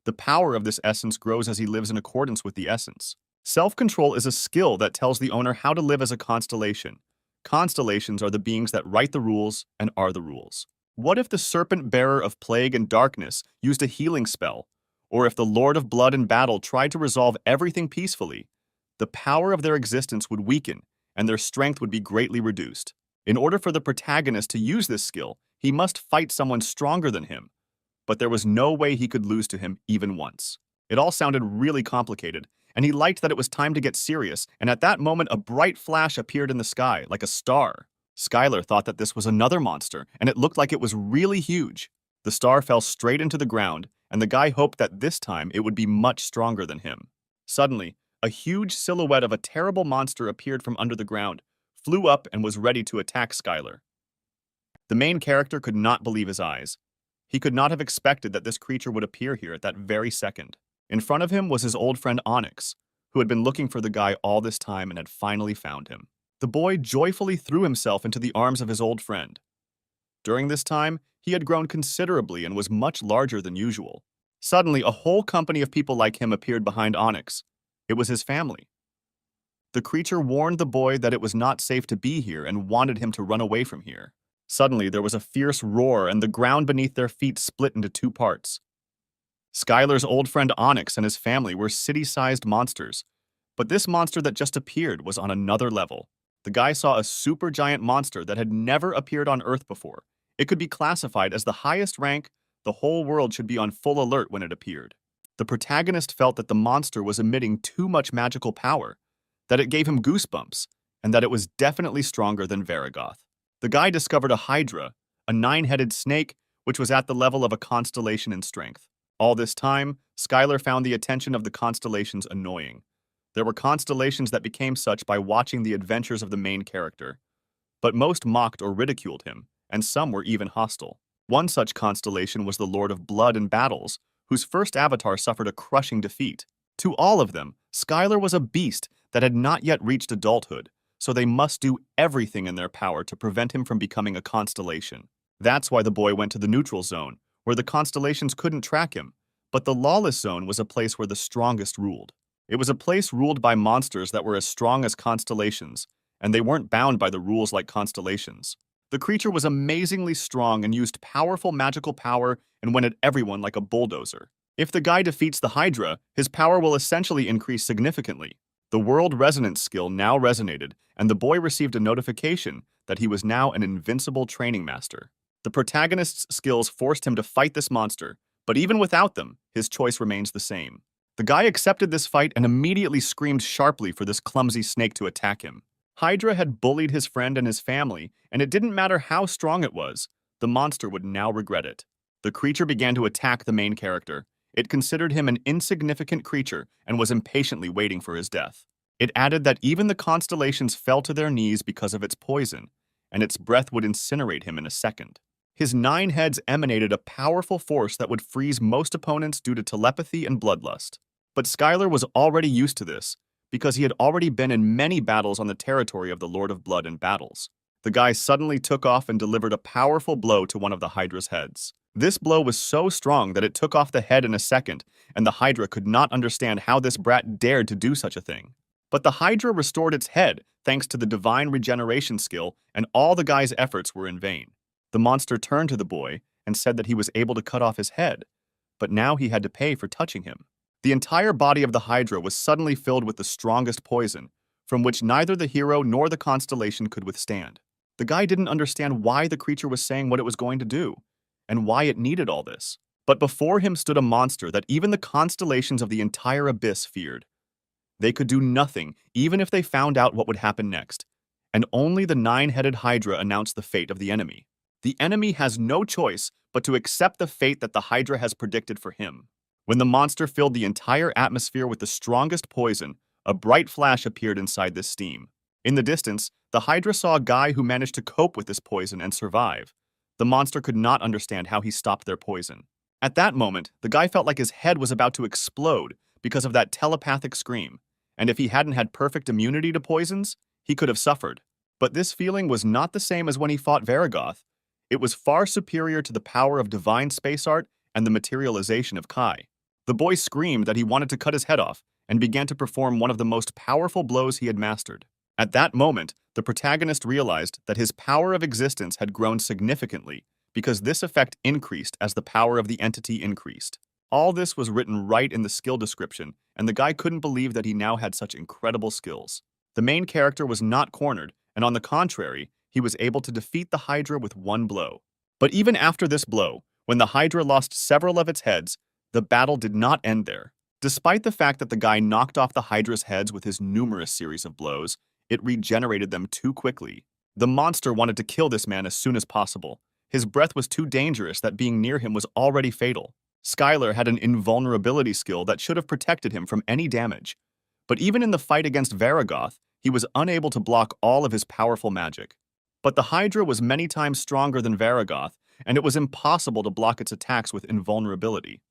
A: The power of this essence grows as he lives in accordance with the essence. Self-control is a skill that tells the owner how to live as a constellation. Constellations are the beings that write the rules and are the rules. What if the serpent bearer of plague and darkness used a healing spell? Or if the Lord of Blood in battle tried to resolve everything peacefully? The power of their existence would weaken, and their strength would be greatly reduced. In order for the protagonist to use this skill, he must fight someone stronger than him. But there was no way he could lose to him even once. It all sounded really complicated, and he liked that it was time to get serious, and at that moment a bright flash appeared in the sky, like a star. Skylar thought that this was another monster, and it looked like it was really huge. The star fell straight into the ground, and the guy hoped that this time it would be much stronger than him. Suddenly, a huge silhouette of a terrible monster appeared from under the ground, flew up, and was ready to attack Skylar. The main character could not believe his eyes. He could not have expected that this creature would appear here at that very second. In front of him was his old friend Onyx, who had been looking for the guy all this time and had finally found him. The boy joyfully threw himself into the arms of his old friend. During this time, he had grown considerably and was much larger than usual. Suddenly, a whole company of people like him appeared behind Onyx. It was his family. The creature warned the boy that it was not safe to be here and wanted him to run away from here. Suddenly, there was a fierce roar, and the ground beneath their feet split into 2 parts. Skylar's old friend Onyx and his family were city-sized monsters, but this monster that just appeared was on another level. The guy saw a supergiant monster that had never appeared on Earth before. It could be classified as the highest rank. The whole world should be on full alert when it appeared. The protagonist felt that the monster was emitting too much magical power, that it gave him goosebumps, and that it was definitely stronger than Varigoth. The guy discovered a hydra, a 9-headed snake, which was at the level of a constellation in strength. All this time, Skylar found the attention of the constellations annoying. There were constellations that became such by watching the adventures of the main character, but most mocked or ridiculed him, and some were even hostile. One such constellation was the Lord of Blood in battles, whose first avatar suffered a crushing defeat. To all of them, Skylar was a beast that had not yet reached adulthood, so they must do everything in their power to prevent him from becoming a constellation. That's why the boy went to the neutral zone, where the constellations couldn't track him, but the lawless zone was a place where the strongest ruled. It was a place ruled by monsters that were as strong as constellations, and they weren't bound by the rules like constellations. The creature was amazingly strong and used powerful magical power and went at everyone like a bulldozer. If the guy defeats the Hydra, his power will essentially increase significantly. The World Resonance skill now resonated, and the boy received a notification that he was now an invincible training master. The protagonist's skills forced him to fight this monster, but even without them, his choice remains the same. The guy accepted this fight and immediately screamed sharply for this clumsy snake to attack him. Hydra had bullied his friend and his family, and it didn't matter how strong it was, the monster would now regret it. The creature began to attack the main character. It considered him an insignificant creature and was impatiently waiting for his death. It added that even the constellations fell to their knees because of its poison, and its breath would incinerate him in a second. His 9 heads emanated a powerful force that would freeze most opponents due to telepathy and bloodlust. But Skylar was already used to this, because he had already been in many battles on the territory of the Lord of Blood in battles. The guy suddenly took off and delivered a powerful blow to one of the Hydra's heads. This blow was so strong that it took off the head in a second, and the Hydra could not understand how this brat dared to do such a thing. But the Hydra restored its head thanks to the divine regeneration skill, and all the guy's efforts were in vain. The monster turned to the boy and said that he was able to cut off his head, but now he had to pay for touching him. The entire body of the Hydra was suddenly filled with the strongest poison, from which neither the hero nor the constellation could withstand. The guy didn't understand why the creature was saying what it was going to do, and why it needed all this. But before him stood a monster that even the constellations of the entire abyss feared. They could do nothing, even if they found out what would happen next. And only the nine-headed Hydra announced the fate of the enemy. The enemy has no choice but to accept the fate that the Hydra has predicted for him. When the monster filled the entire atmosphere with the strongest poison, a bright flash appeared inside this steam. In the distance, the Hydra saw a guy who managed to cope with this poison and survive. The monster could not understand how he stopped their poison. At that moment, the guy felt like his head was about to explode because of that telepathic scream. And if he hadn't had perfect immunity to poisons, he could have suffered. But this feeling was not the same as when he fought Varagoth. It was far superior to the power of divine space art and the materialization of Kai. The boy screamed that he wanted to cut his head off and began to perform one of the most powerful blows he had mastered. At that moment, the protagonist realized that his power of existence had grown significantly because this effect increased as the power of the entity increased. All this was written right in the skill description, and the guy couldn't believe that he now had such incredible skills. The main character was not cornered, and on the contrary, he was able to defeat the Hydra with one blow. But even after this blow, when the Hydra lost several of its heads, the battle did not end there. Despite the fact that the guy knocked off the Hydra's heads with his numerous series of blows, it regenerated them too quickly. The monster wanted to kill this man as soon as possible. His breath was too dangerous that being near him was already fatal. Skylar had an invulnerability skill that should have protected him from any damage. But even in the fight against Varagoth, he was unable to block all of his powerful magic. But the Hydra was many times stronger than Varagoth, and it was impossible to block its attacks with invulnerability.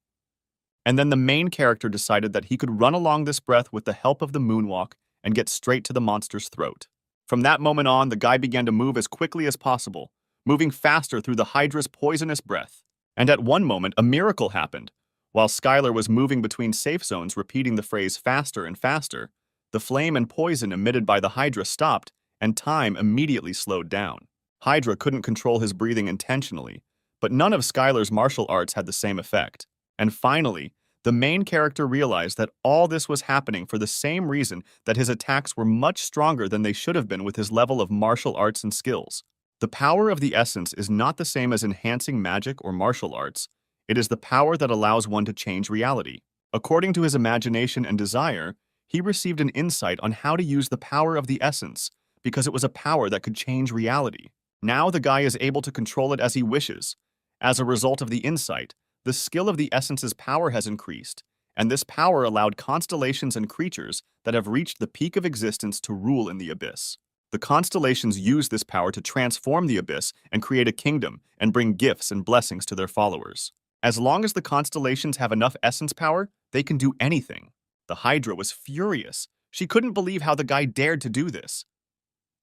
A: And then the main character decided that he could run along this breath with the help of the moonwalk and get straight to the monster's throat. From that moment on, the guy began to move as quickly as possible, moving faster through the Hydra's poisonous breath. And at one moment, a miracle happened. While Skylar was moving between safe zones repeating the phrase faster and faster, the flame and poison emitted by the Hydra stopped, and time immediately slowed down. Hydra couldn't control his breathing intentionally, but none of Skylar's martial arts had the same effect. And finally, the main character realized that all this was happening for the same reason that his attacks were much stronger than they should have been with his level of martial arts and skills. The power of the essence is not the same as enhancing magic or martial arts. It is the power that allows one to change reality. According to his imagination and desire, he received an insight on how to use the power of the essence because it was a power that could change reality. Now the guy is able to control it as he wishes. As a result of the insight, the skill of the essence's power has increased, and this power allowed constellations and creatures that have reached the peak of existence to rule in the abyss. The constellations use this power to transform the abyss and create a kingdom and bring gifts and blessings to their followers. As long as the constellations have enough essence power, they can do anything. The Hydra was furious. She couldn't believe how the guy dared to do this.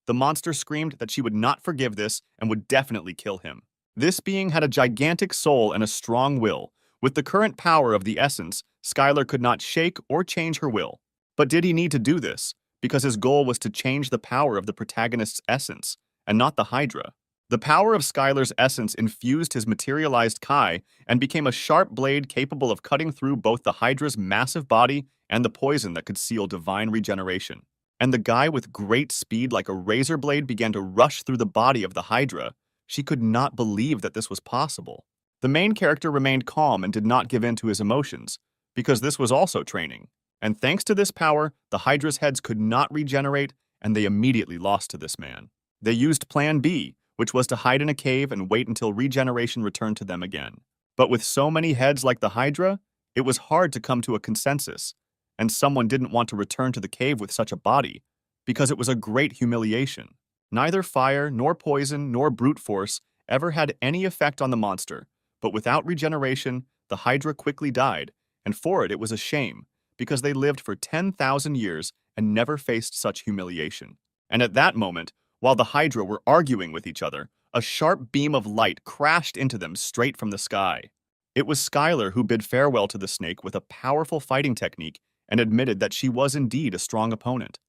A: The monster screamed that she would not forgive this and would definitely kill him. This being had a gigantic soul and a strong will. With the current power of the essence, Skylar could not shake or change her will. But did he need to do this? Because his goal was to change the power of the protagonist's essence, and not the Hydra. The power of Skylar's essence infused his materialized Kai and became a sharp blade capable of cutting through both the Hydra's massive body and the poison that could seal divine regeneration. And the guy with great speed like a razor blade began to rush through the body of the Hydra. She could not believe that this was possible. The main character remained calm and did not give in to his emotions, because this was also training. And thanks to this power, the Hydra's heads could not regenerate, and they immediately lost to this man. They used Plan B, which was to hide in a cave and wait until regeneration returned to them again. But with so many heads like the Hydra, it was hard to come to a consensus, and someone didn't want to return to the cave with such a body, because it was a great humiliation. Neither fire, nor poison, nor brute force ever had any effect on the monster, but without regeneration, the Hydra quickly died, and for it was a shame, because they lived for 10,000 years and never faced such humiliation. And at that moment, while the Hydra were arguing with each other, a sharp beam of light crashed into them straight from the sky. It was Skylar who bid farewell to the snake with a powerful fighting technique and admitted that she was indeed a strong opponent.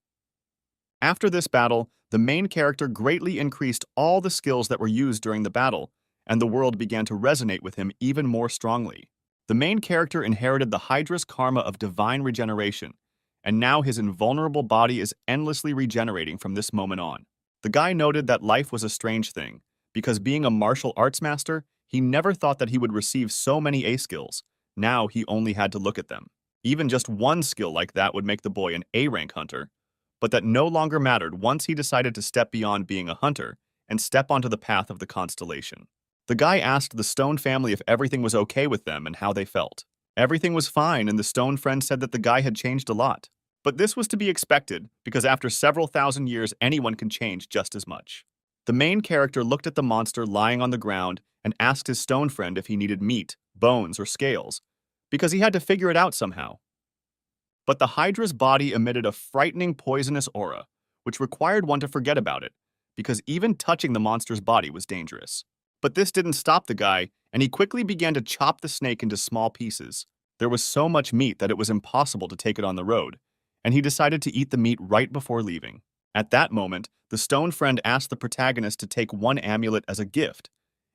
A: After this battle, the main character greatly increased all the skills that were used during the battle, and the world began to resonate with him even more strongly. The main character inherited the Hydra's karma of divine regeneration, and now his invulnerable body is endlessly regenerating from this moment on. The guy noted that life was a strange thing, because being a martial arts master, he never thought that he would receive so many A skills. Now he only had to look at them. Even just one skill like that would make the boy an A-rank hunter, but that no longer mattered once he decided to step beyond being a hunter and step onto the path of the constellation. The guy asked the Stone family if everything was okay with them and how they felt. Everything was fine, and the Stone friend said that the guy had changed a lot. But this was to be expected, because after several thousand years, anyone can change just as much. The main character looked at the monster lying on the ground and asked his Stone friend if he needed meat, bones, or scales, because he had to figure it out somehow. But the Hydra's body emitted a frightening poisonous aura, which required one to forget about it, because even touching the monster's body was dangerous. But this didn't stop the guy, and he quickly began to chop the snake into small pieces. There was so much meat that it was impossible to take it on the road, and he decided to eat the meat right before leaving. At that moment, the Stone friend asked the protagonist to take one amulet as a gift.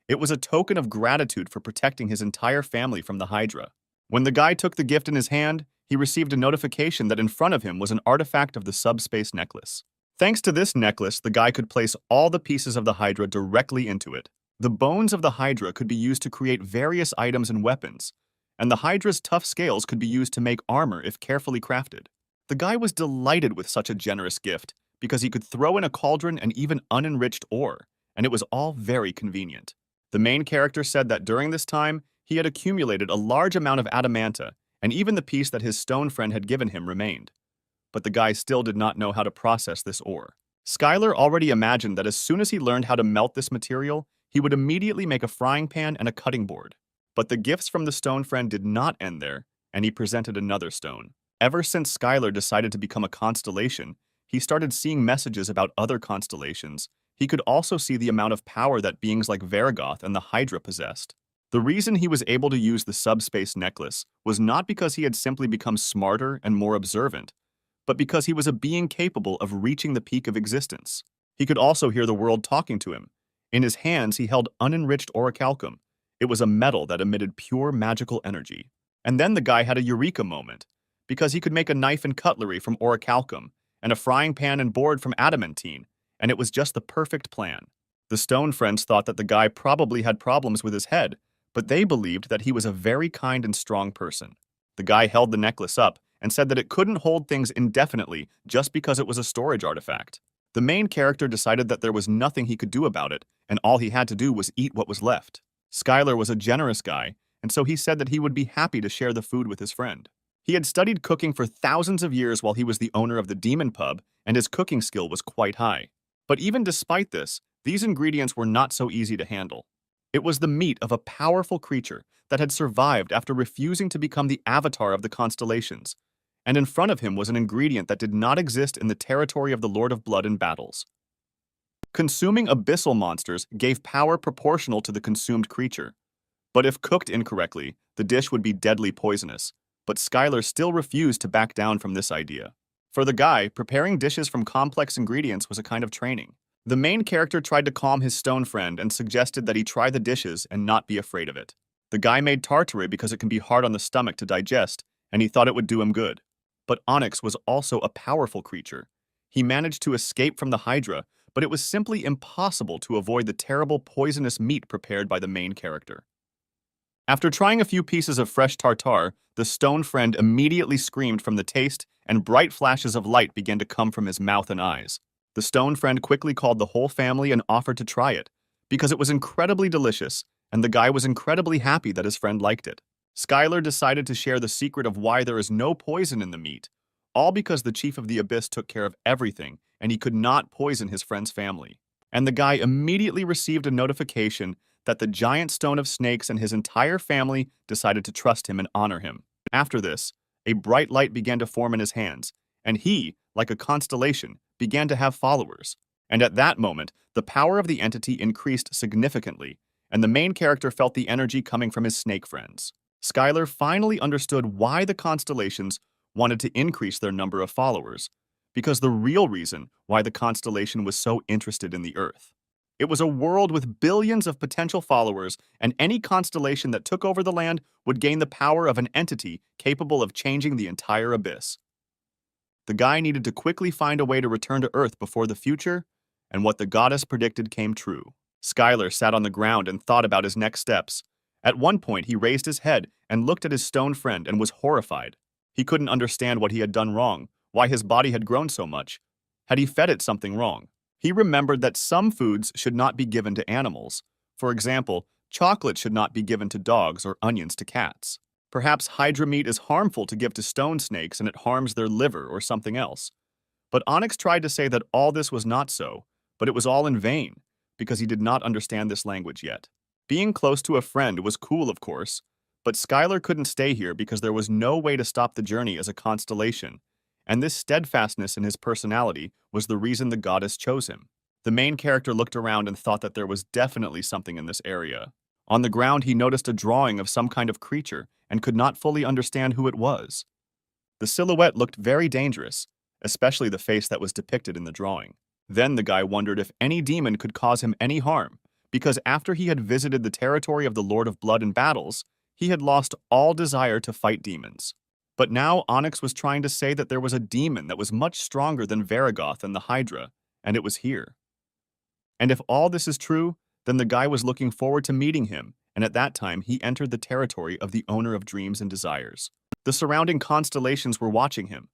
A: It was a token of gratitude for protecting his entire family from the Hydra. When the guy took the gift in his hand, he received a notification that in front of him was an artifact of the subspace necklace. Thanks to this necklace, the guy could place all the pieces of the Hydra directly into it. The bones of the Hydra could be used to create various items and weapons, and the Hydra's tough scales could be used to make armor if carefully crafted. The guy was delighted with such a generous gift because he could throw in a cauldron and even unenriched ore, and it was all very convenient. The main character said that during this time, he had accumulated a large amount of adamanta, and even the piece that his stone friend had given him remained. But the guy still did not know how to process this ore. Skylar already imagined that as soon as he learned how to melt this material, he would immediately make a frying pan and a cutting board. But the gifts from the stone friend did not end there, and he presented another stone. Ever since Skylar decided to become a constellation, he started seeing messages about other constellations. He could also see the amount of power that beings like Varagoth and the Hydra possessed. The reason he was able to use the subspace necklace was not because he had simply become smarter and more observant, but because he was a being capable of reaching the peak of existence. He could also hear the world talking to him. In his hands, he held unenriched orichalcum. It was a metal that emitted pure magical energy. And then the guy had a eureka moment, because he could make a knife and cutlery from orichalcum, and a frying pan and board from adamantine, and it was just the perfect plan. The stone friends thought that the guy probably had problems with his head, but they believed that he was a very kind and strong person. The guy held the necklace up and said that it couldn't hold things indefinitely just because it was a storage artifact. The main character decided that there was nothing he could do about it, and all he had to do was eat what was left. Skylar was a generous guy, and so he said that he would be happy to share the food with his friend. He had studied cooking for thousands of years while he was the owner of the Demon Pub, and his cooking skill was quite high. But even despite this, these ingredients were not so easy to handle. It was the meat of a powerful creature that had survived after refusing to become the avatar of the constellations, and in front of him was an ingredient that did not exist in the territory of the Lord of Blood in battles. Consuming abyssal monsters gave power proportional to the consumed creature, but if cooked incorrectly, the dish would be deadly poisonous. But Skylar still refused to back down from this idea. For the guy, preparing dishes from complex ingredients was a kind of training. The main character tried to calm his stone friend and suggested that he try the dishes and not be afraid of it. The guy made tartare because it can be hard on the stomach to digest, and he thought it would do him good. But Onyx was also a powerful creature. He managed to escape from the Hydra, but it was simply impossible to avoid the terrible poisonous meat prepared by the main character. After trying a few pieces of fresh tartare, the stone friend immediately screamed from the taste, and bright flashes of light began to come from his mouth and eyes. The stone friend quickly called the whole family and offered to try it, because it was incredibly delicious, and the guy was incredibly happy that his friend liked it. Skylar decided to share the secret of why there is no poison in the meat, all because the Chief of the Abyss took care of everything, and he could not poison his friend's family. And the guy immediately received a notification that the giant stone of snakes and his entire family decided to trust him and honor him. After this, a bright light began to form in his hands, and he, like a constellation, began to have followers. And at that moment, the power of the entity increased significantly, and the main character felt the energy coming from his snake friends. Skylar finally understood why the constellations wanted to increase their number of followers, because the real reason why the constellation was so interested in the Earth. It was a world with billions of potential followers, and any constellation that took over the land would gain the power of an entity capable of changing the entire abyss. The guy needed to quickly find a way to return to Earth before the future, and what the goddess predicted came true. Skylar sat on the ground and thought about his next steps. At one point, he raised his head and looked at his stone friend and was horrified. He couldn't understand what he had done wrong, why his body had grown so much. Had he fed it something wrong? He remembered that some foods should not be given to animals. For example, chocolate should not be given to dogs or onions to cats. Perhaps hydra meat is harmful to give to stone snakes and it harms their liver or something else. But Onyx tried to say that all this was not so, but it was all in vain, because he did not understand this language yet. Being close to a friend was cool, of course, but Skylar couldn't stay here because there was no way to stop the journey as a constellation, and this steadfastness in his personality was the reason the goddess chose him. The main character looked around and thought that there was definitely something in this area. On the ground, he noticed a drawing of some kind of creature and could not fully understand who it was. The silhouette looked very dangerous, especially the face that was depicted in the drawing. Then the guy wondered if any demon could cause him any harm, because after he had visited the territory of the Lord of Blood in battles, he had lost all desire to fight demons. But now Onyx was trying to say that there was a demon that was much stronger than Varagoth and the Hydra, and it was here. And if all this is true, then the guy was looking forward to meeting him, and at that time he entered the territory of the owner of dreams and desires. The surrounding constellations were watching him.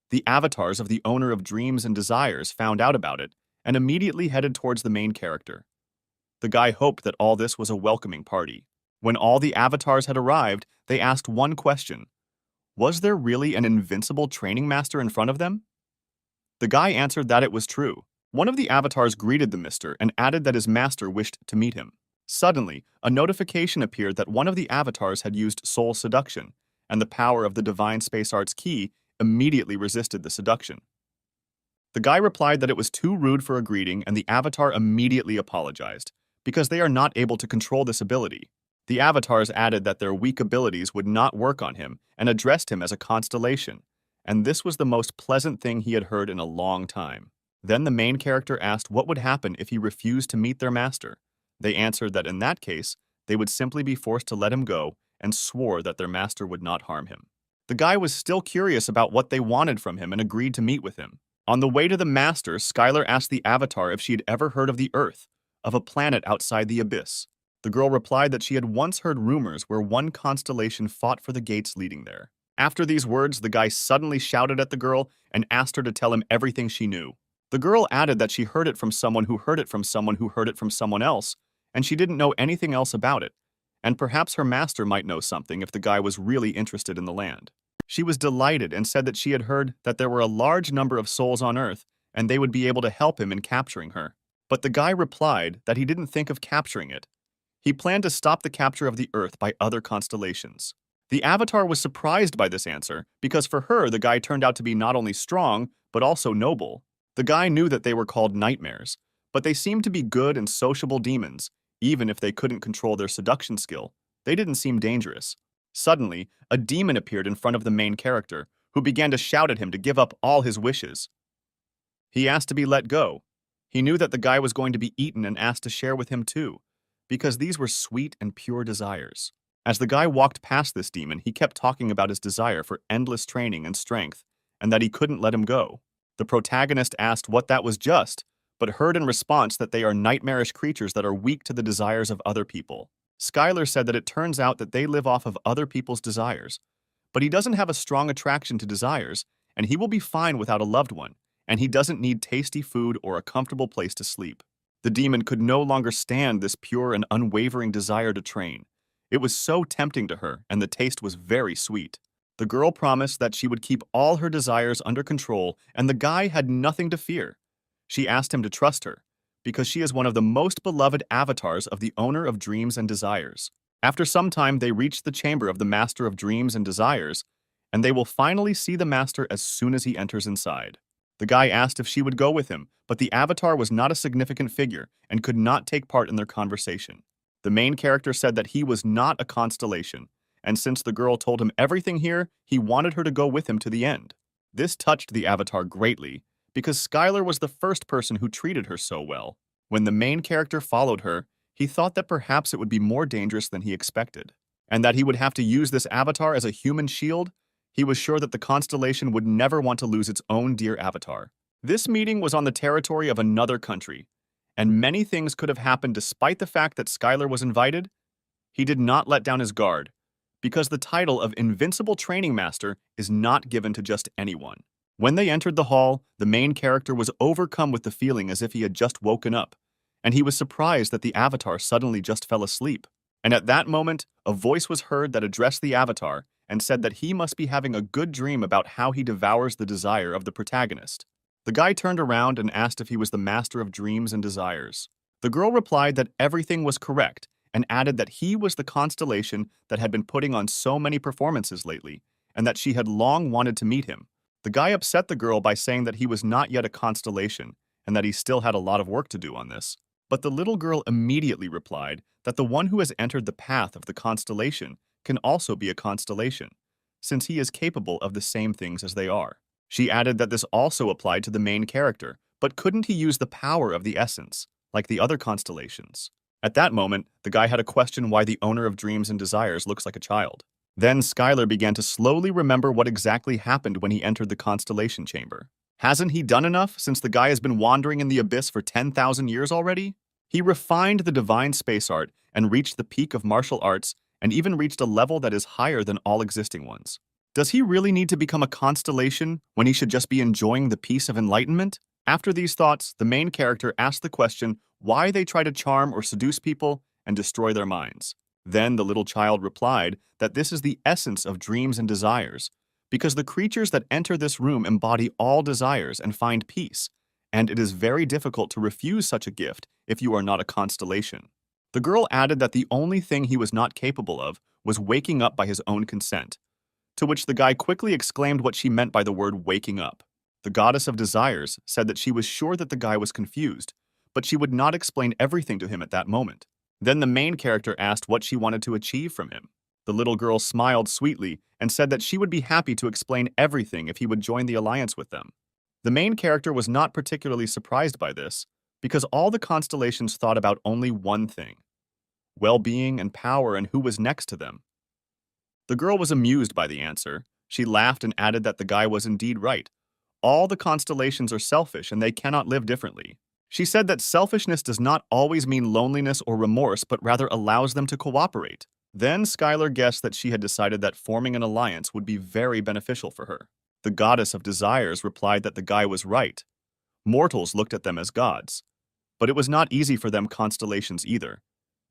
A: The avatars of the owner of dreams and desires found out about it and immediately headed towards the main character. The guy hoped that all this was a welcoming party. When all the avatars had arrived, they asked one question. Was there really an invincible training master in front of them? The guy answered that it was true. One of the avatars greeted the mister and added that his master wished to meet him. Suddenly, a notification appeared that one of the avatars had used soul seduction, and the power of the divine space arts key immediately resisted the seduction. The guy replied that it was too rude for a greeting, and the avatar immediately apologized, because they are not able to control this ability. The avatars added that their weak abilities would not work on him and addressed him as a constellation, and this was the most pleasant thing he had heard in a long time. Then the main character asked what would happen if he refused to meet their master. They answered that in that case, they would simply be forced to let him go and swore that their master would not harm him. The guy was still curious about what they wanted from him and agreed to meet with him. On the way to the master, Skylar asked the avatar if she had ever heard of the Earth, of a planet outside the abyss. The girl replied that she had once heard rumors where one constellation fought for the gates leading there. After these words, the guy suddenly shouted at the girl and asked her to tell him everything she knew. The girl added that she heard it from someone who heard it from someone who heard it from someone else, and she didn't know anything else about it, and perhaps her master might know something if the guy was really interested in the land. She was delighted and said that she had heard that there were a large number of souls on Earth, and they would be able to help him in capturing her. But the guy replied that he didn't think of capturing it. He planned to stop the capture of the Earth by other constellations. The avatar was surprised by this answer, because for her the guy turned out to be not only strong, but also noble. The guy knew that they were called nightmares, but they seemed to be good and sociable demons. Even if they couldn't control their seduction skill, they didn't seem dangerous. Suddenly, a demon appeared in front of the main character, who began to shout at him to give up all his wishes. He asked to be let go. He knew that the guy was going to be eaten and asked to share with him too, because these were sweet and pure desires. As the guy walked past this demon, he kept talking about his desire for endless training and strength, and that he couldn't let him go. The protagonist asked what that was just, but heard in response that they are nightmarish creatures that are weak to the desires of other people. Skylar said that it turns out that they live off of other people's desires, but he doesn't have a strong attraction to desires, and he will be fine without a loved one, and he doesn't need tasty food or a comfortable place to sleep. The demon could no longer stand this pure and unwavering desire to train. It was so tempting to her, and the taste was very sweet. The girl promised that she would keep all her desires under control, and the guy had nothing to fear. She asked him to trust her, because she is one of the most beloved avatars of the owner of dreams and desires. After some time, they reached the chamber of the master of dreams and desires, and they will finally see the master as soon as he enters inside. The guy asked if she would go with him, but the avatar was not a significant figure and could not take part in their conversation. The main character said that he was not a constellation, and since the girl told him everything here, he wanted her to go with him to the end. This touched the avatar greatly, because Skylar was the first person who treated her so well. When the main character followed her, he thought that perhaps it would be more dangerous than he expected, and that he would have to use this avatar as a human shield. He was sure that the constellation would never want to lose its own dear avatar. This meeting was on the territory of another country, and many things could have happened despite the fact that Skylar was invited. He did not let down his guard, because the title of Invincible Training Master is not given to just anyone. When they entered the hall, the main character was overcome with the feeling as if he had just woken up, and he was surprised that the avatar suddenly just fell asleep. And at that moment, a voice was heard that addressed the avatar and said that he must be having a good dream about how he devours the desire of the protagonist. The guy turned around and asked if he was the master of dreams and desires. The girl replied that everything was correct and added that he was the constellation that had been putting on so many performances lately, and that she had long wanted to meet him. The guy upset the girl by saying that he was not yet a constellation and that he still had a lot of work to do on this. But the little girl immediately replied that the one who has entered the path of the constellation can also be a constellation, since he is capable of the same things as they are. She added that this also applied to the main character, but couldn't he use the power of the essence, like the other constellations? At that moment, the guy had a question why the owner of dreams and desires looks like a child. Then Skylar began to slowly remember what exactly happened when he entered the constellation chamber. Hasn't he done enough since the guy has been wandering in the abyss for 10,000 years already? He refined the divine space art and reached the peak of martial arts and even reached a level that is higher than all existing ones. Does he really need to become a constellation when he should just be enjoying the peace of enlightenment? After these thoughts, the main character asked the question why they try to charm or seduce people and destroy their minds. Then the little child replied that this is the essence of dreams and desires, because the creatures that enter this room embody all desires and find peace, and it is very difficult to refuse such a gift if you are not a constellation. The girl added that the only thing he was not capable of was waking up by his own consent, to which the guy quickly exclaimed what she meant by the word waking up. The goddess of desires said that she was sure that the guy was confused, but she would not explain everything to him at that moment. Then the main character asked what she wanted to achieve from him. The little girl smiled sweetly and said that she would be happy to explain everything if he would join the alliance with them. The main character was not particularly surprised by this, because all the constellations thought about only one thing: well-being and power and who was next to them. The girl was amused by the answer. She laughed and added that the guy was indeed right. All the constellations are selfish and they cannot live differently. She said that selfishness does not always mean loneliness or remorse, but rather allows them to cooperate. Then Skylar guessed that she had decided that forming an alliance would be very beneficial for her. The goddess of desires replied that the guy was right. Mortals looked at them as gods. But it was not easy for them constellations either,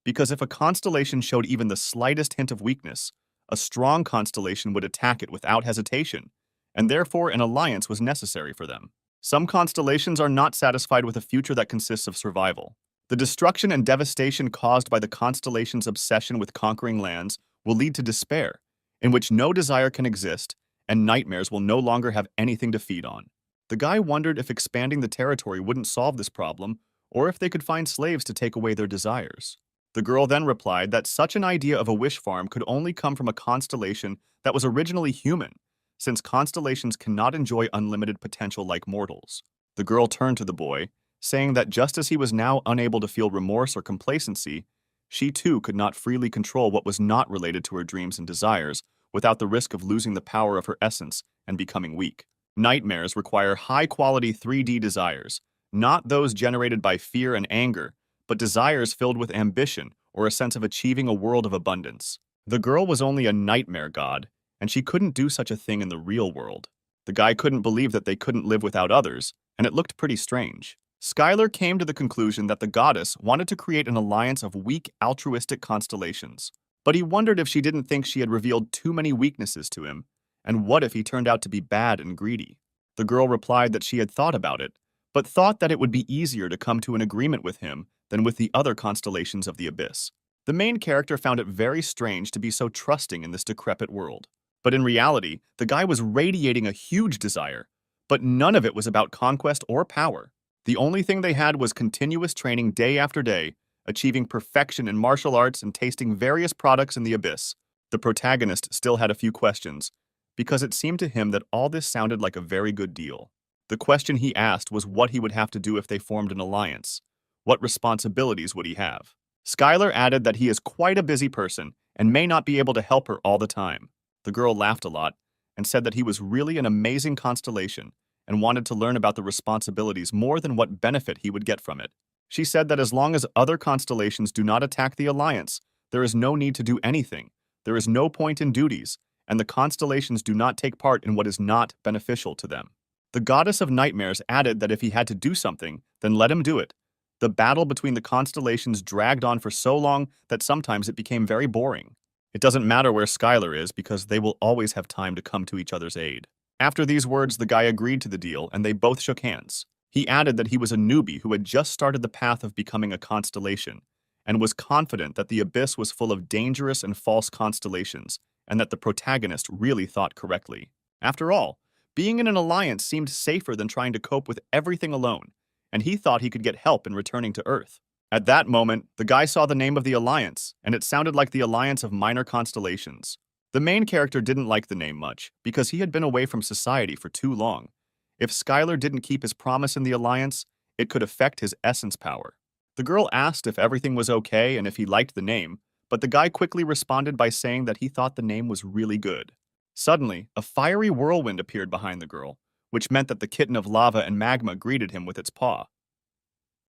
A: because if a constellation showed even the slightest hint of weakness, a strong constellation would attack it without hesitation, and therefore an alliance was necessary for them. Some constellations are not satisfied with a future that consists of survival. The destruction and devastation caused by the constellation's obsession with conquering lands will lead to despair, in which no desire can exist, and nightmares will no longer have anything to feed on. The guy wondered if expanding the territory wouldn't solve this problem, or if they could find slaves to take away their desires. The girl then replied that such an idea of a wish farm could only come from a constellation that was originally human, since constellations cannot enjoy unlimited potential like mortals. The girl turned to the boy, saying that just as he was now unable to feel remorse or complacency, she too could not freely control what was not related to her dreams and desires without the risk of losing the power of her essence and becoming weak. Nightmares require high-quality 3D desires, not those generated by fear and anger, but desires filled with ambition or a sense of achieving a world of abundance. The girl was only a nightmare god, and she couldn't do such a thing in the real world. The guy couldn't believe that they couldn't live without others, and it looked pretty strange. Skylar came to the conclusion that the goddess wanted to create an alliance of weak, altruistic constellations. But he wondered if she didn't think she had revealed too many weaknesses to him, and what if he turned out to be bad and greedy? The girl replied that she had thought about it, but thought that it would be easier to come to an agreement with him than with the other constellations of the abyss. The main character found it very strange to be so trusting in this decrepit world. But in reality, the guy was radiating a huge desire, but none of it was about conquest or power. The only thing they had was continuous training day after day, achieving perfection in martial arts and tasting various products in the abyss. The protagonist still had a few questions, because it seemed to him that all this sounded like a very good deal. The question he asked was what he would have to do if they formed an alliance. What responsibilities would he have? Skylar added that he is quite a busy person and may not be able to help her all the time. The girl laughed a lot and said that he was really an amazing constellation and wanted to learn about the responsibilities more than what benefit he would get from it. She said that as long as other constellations do not attack the alliance, there is no need to do anything, there is no point in duties, and the constellations do not take part in what is not beneficial to them. The goddess of nightmares added that if he had to do something, then let him do it. The battle between the constellations dragged on for so long that sometimes it became very boring. It doesn't matter where Skylar is because they will always have time to come to each other's aid. After these words, the guy agreed to the deal and they both shook hands. He added that he was a newbie who had just started the path of becoming a constellation and was confident that the abyss was full of dangerous and false constellations and that the protagonist really thought correctly. After all, being in an alliance seemed safer than trying to cope with everything alone, and he thought he could get help in returning to Earth. At that moment, the guy saw the name of the alliance, and it sounded like the Alliance of Minor Constellations. The main character didn't like the name much, because he had been away from society for too long. If Skylar didn't keep his promise in the alliance, it could affect his essence power. The girl asked if everything was okay and if he liked the name, but the guy quickly responded by saying that he thought the name was really good. Suddenly, a fiery whirlwind appeared behind the girl, which meant that the kitten of lava and magma greeted him with its paw.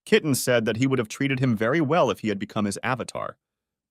A: Kitten said that he would have treated him very well if he had become his avatar,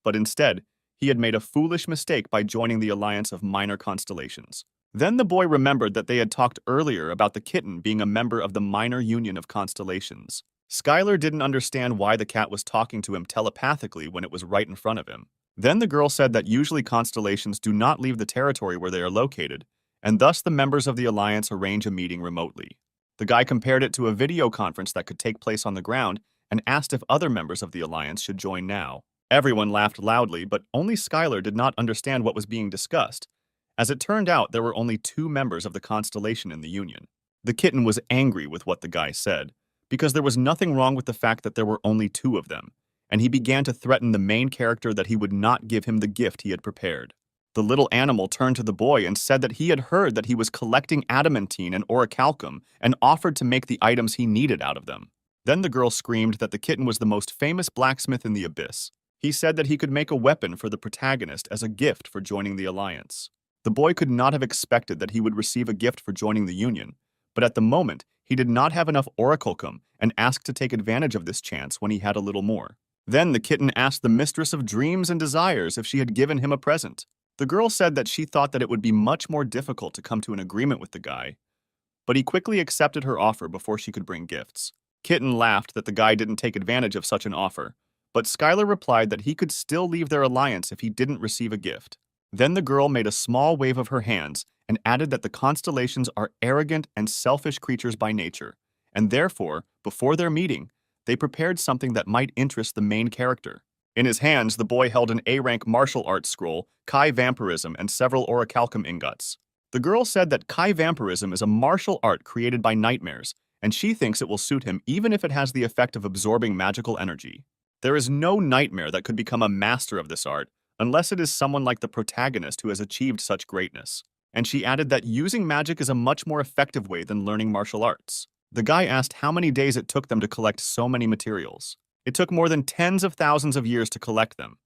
A: but instead, he had made a foolish mistake by joining the Alliance of Minor Constellations. Then the boy remembered that they had talked earlier about the kitten being a member of the Minor Union of Constellations. Skylar didn't understand why the cat was talking to him telepathically when it was right in front of him. Then the girl said that usually constellations do not leave the territory where they are located, and thus the members of the Alliance arrange a meeting remotely. The guy compared it to a video conference that could take place on the ground and asked if other members of the Alliance should join now. Everyone laughed loudly, but only Skylar did not understand what was being discussed. As it turned out, there were only 2 members of the constellation in the Union. The kitten was angry with what the guy said, because there was nothing wrong with the fact that there were only 2 of them, and he began to threaten the main character that he would not give him the gift he had prepared. The little animal turned to the boy and said that he had heard that he was collecting adamantine and orichalcum and offered to make the items he needed out of them. Then the girl screamed that the kitten was the most famous blacksmith in the abyss. He said that he could make a weapon for the protagonist as a gift for joining the alliance. The boy could not have expected that he would receive a gift for joining the Union, but at the moment, he did not have enough orichalcum and asked to take advantage of this chance when he had a little more. Then the kitten asked the mistress of dreams and desires if she had given him a present. The girl said that she thought that it would be much more difficult to come to an agreement with the guy, but he quickly accepted her offer before she could bring gifts. Kitten laughed that the guy didn't take advantage of such an offer, but Skylar replied that he could still leave their alliance if he didn't receive a gift. Then the girl made a small wave of her hands and added that the constellations are arrogant and selfish creatures by nature, and therefore, before their meeting, they prepared something that might interest the main character. In his hands, the boy held an A-rank martial arts scroll, Kai Vampirism, and several orichalcum ingots. The girl said that Kai Vampirism is a martial art created by nightmares, and she thinks it will suit him even if it has the effect of absorbing magical energy. There is no nightmare that could become a master of this art, unless it is someone like the protagonist who has achieved such greatness. And she added that using magic is a much more effective way than learning martial arts. The guy asked how many days it took them to collect so many materials. It took more than tens of thousands of years to collect them.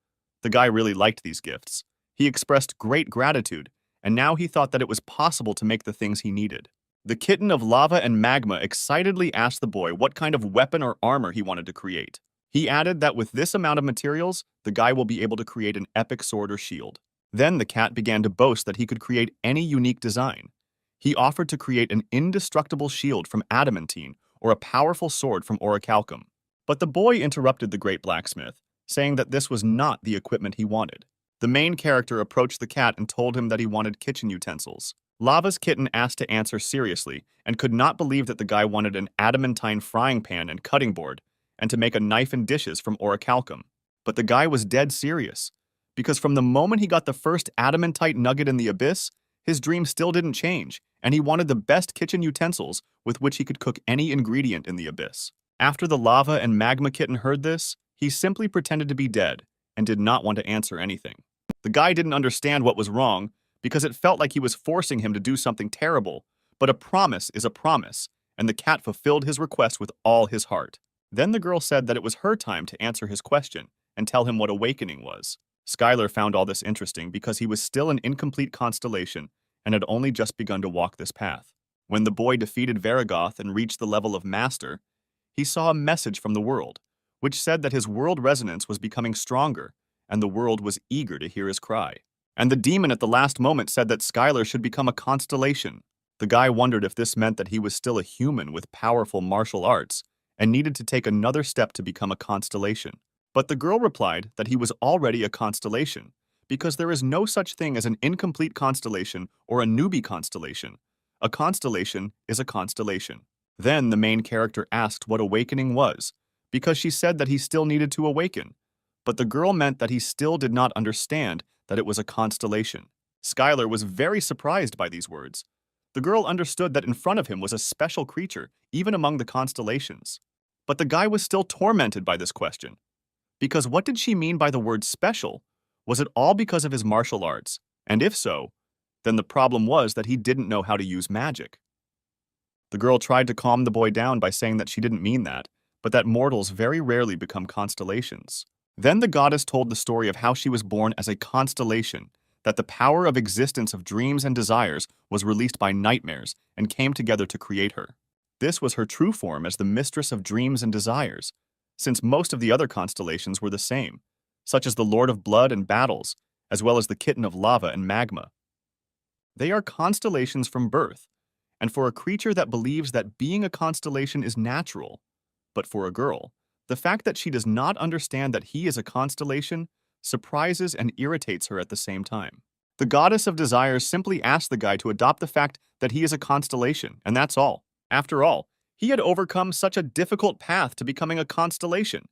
A: The guy really liked these gifts. He expressed great gratitude, and now he thought that it was possible to make the things he needed. The kitten of lava and magma excitedly asked the boy what kind of weapon or armor he wanted to create. He added that with this amount of materials, the guy will be able to create an epic sword or shield. Then the cat began to boast that he could create any unique design. He offered to create an indestructible shield from adamantine or a powerful sword from orichalcum. But the boy interrupted the great blacksmith, saying that this was not the equipment he wanted. The main character approached the cat and told him that he wanted kitchen utensils. Lava's kitten asked to answer seriously and could not believe that the guy wanted an adamantine frying pan and cutting board and to make a knife and dishes from orichalcum. But the guy was dead serious, because from the moment he got the first adamantite nugget in the abyss, his dream still didn't change, and he wanted the best kitchen utensils with which he could cook any ingredient in the abyss. After the lava and magma kitten heard this, he simply pretended to be dead and did not want to answer anything. The guy didn't understand what was wrong because it felt like he was forcing him to do something terrible, but a promise is a promise, and the cat fulfilled his request with all his heart. Then the girl said that it was her time to answer his question and tell him what awakening was. Skylar found all this interesting because he was still an incomplete constellation and had only just begun to walk this path. When the boy defeated Varagoth and reached the level of master, he saw a message from the world, which said that his world resonance was becoming stronger, and the world was eager to hear his cry. And the demon at the last moment said that Skylar should become a constellation. The guy wondered if this meant that he was still a human with powerful martial arts and needed to take another step to become a constellation. But the girl replied that he was already a constellation, because there is no such thing as an incomplete constellation or a newbie constellation. A constellation is a constellation. Then the main character asked what awakening was, because she said that he still needed to awaken. But the girl meant that he still did not understand that it was a constellation. Skylar was very surprised by these words. The girl understood that in front of him was a special creature, even among the constellations. But the guy was still tormented by this question. Because what did she mean by the word special? Was it all because of his martial arts? And if so, then the problem was that he didn't know how to use magic. The girl tried to calm the boy down by saying that she didn't mean that, but that mortals very rarely become constellations. Then the goddess told the story of how she was born as a constellation, that the power of existence of dreams and desires was released by nightmares and came together to create her. This was her true form as the mistress of dreams and desires, since most of the other constellations were the same, such as the Lord of Blood and Battles, as well as the Kitten of Lava and Magma. They are constellations from birth, and for a creature that believes that being a constellation is natural, but for a girl, the fact that she does not understand that he is a constellation surprises and irritates her at the same time. The goddess of desires simply asked the guy to adopt the fact that he is a constellation, and that's all. After all, he had overcome such a difficult path to becoming a constellation.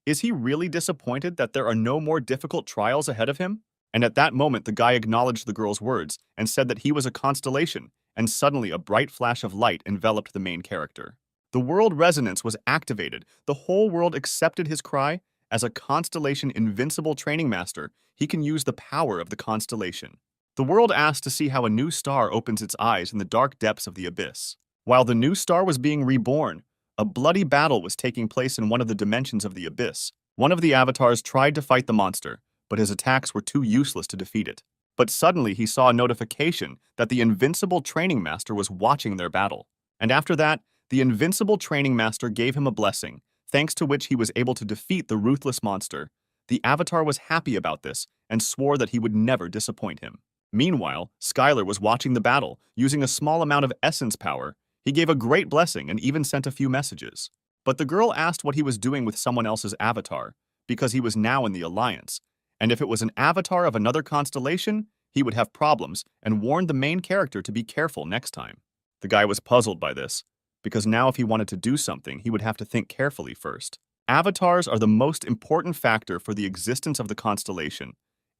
A: Is he really disappointed that there are no more difficult trials ahead of him? And at that moment, the guy acknowledged the girl's words and said that he was a constellation, and suddenly a bright flash of light enveloped the main character. The world resonance was activated. The whole world accepted his cry. As a constellation invincible training master, he can use the power of the constellation. The world asked to see how a new star opens its eyes in the dark depths of the abyss. While the new star was being reborn, a bloody battle was taking place in one of the dimensions of the abyss. One of the avatars tried to fight the monster, but his attacks were too useless to defeat it. But suddenly he saw a notification that the invincible training master was watching their battle. And after that, the invincible training master gave him a blessing, thanks to which he was able to defeat the ruthless monster. The avatar was happy about this and swore that he would never disappoint him. Meanwhile, Skylar was watching the battle, using a small amount of essence power. He gave a great blessing and even sent a few messages. But the girl asked what he was doing with someone else's avatar, because he was now in the alliance. And if it was an avatar of another constellation, he would have problems, and warned the main character to be careful next time. The guy was puzzled by this, because now if he wanted to do something, he would have to think carefully first. Avatars are the most important factor for the existence of the constellation.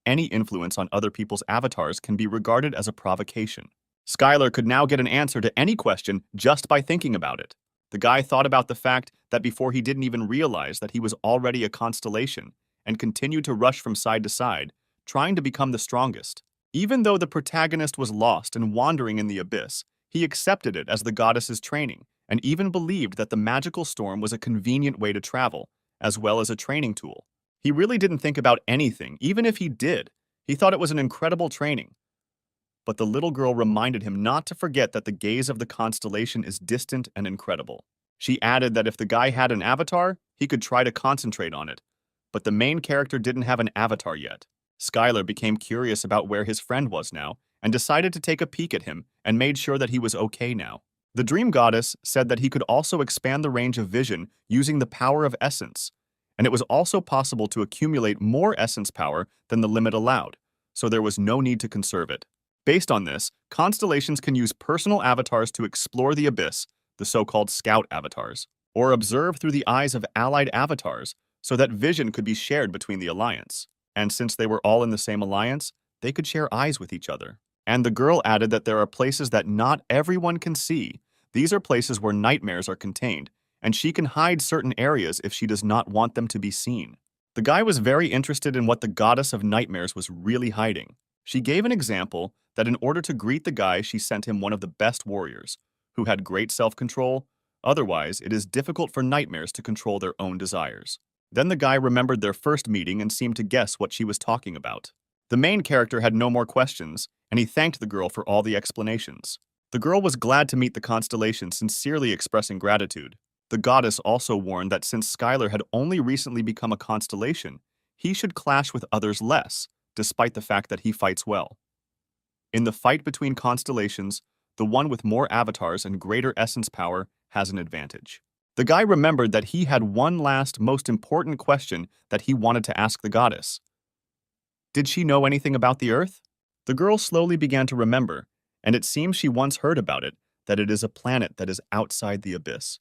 A: Any influence on other people's avatars can be regarded as a provocation. Skylar could now get an answer to any question just by thinking about it. The guy thought about the fact that before he didn't even realize that he was already a constellation, and continued to rush from side to side, trying to become the strongest. Even though the protagonist was lost and wandering in the abyss, he accepted it as the goddess's training, and even believed that the magical storm was a convenient way to travel, as well as a training tool. He really didn't think about anything, even if he did. He thought it was an incredible training. But the little girl reminded him not to forget that the gaze of the constellation is distant and incredible. She added that if the guy had an avatar, he could try to concentrate on it. But the main character didn't have an avatar yet. Skylar became curious about where his friend was now, and decided to take a peek at him, and made sure that he was okay now. The dream goddess said that he could also expand the range of vision using the power of essence, and it was also possible to accumulate more essence power than the limit allowed, so there was no need to conserve it. Based on this, constellations can use personal avatars to explore the abyss, the so-called scout avatars, or observe through the eyes of allied avatars, so that vision could be shared between the alliance. And since they were all in the same alliance, they could share eyes with each other. And the girl added that there are places that not everyone can see. These are places where nightmares are contained, and she can hide certain areas if she does not want them to be seen. The guy was very interested in what the goddess of nightmares was really hiding. She gave an example that in order to greet the guy, she sent him one of the best warriors, who had great self-control. Otherwise, it is difficult for nightmares to control their own desires. Then the guy remembered their first meeting and seemed to guess what she was talking about. The main character had no more questions, and he thanked the girl for all the explanations. The girl was glad to meet the constellation, sincerely expressing gratitude. The goddess also warned that since Skylar had only recently become a constellation, he should clash with others less, despite the fact that he fights well. In the fight between constellations, the one with more avatars and greater essence power has an advantage. The guy remembered that he had one last, most important question that he wanted to ask the goddess. Did she know anything about the Earth? The girl slowly began to remember, and it seems she once heard about it, that it is a planet that is outside the abyss.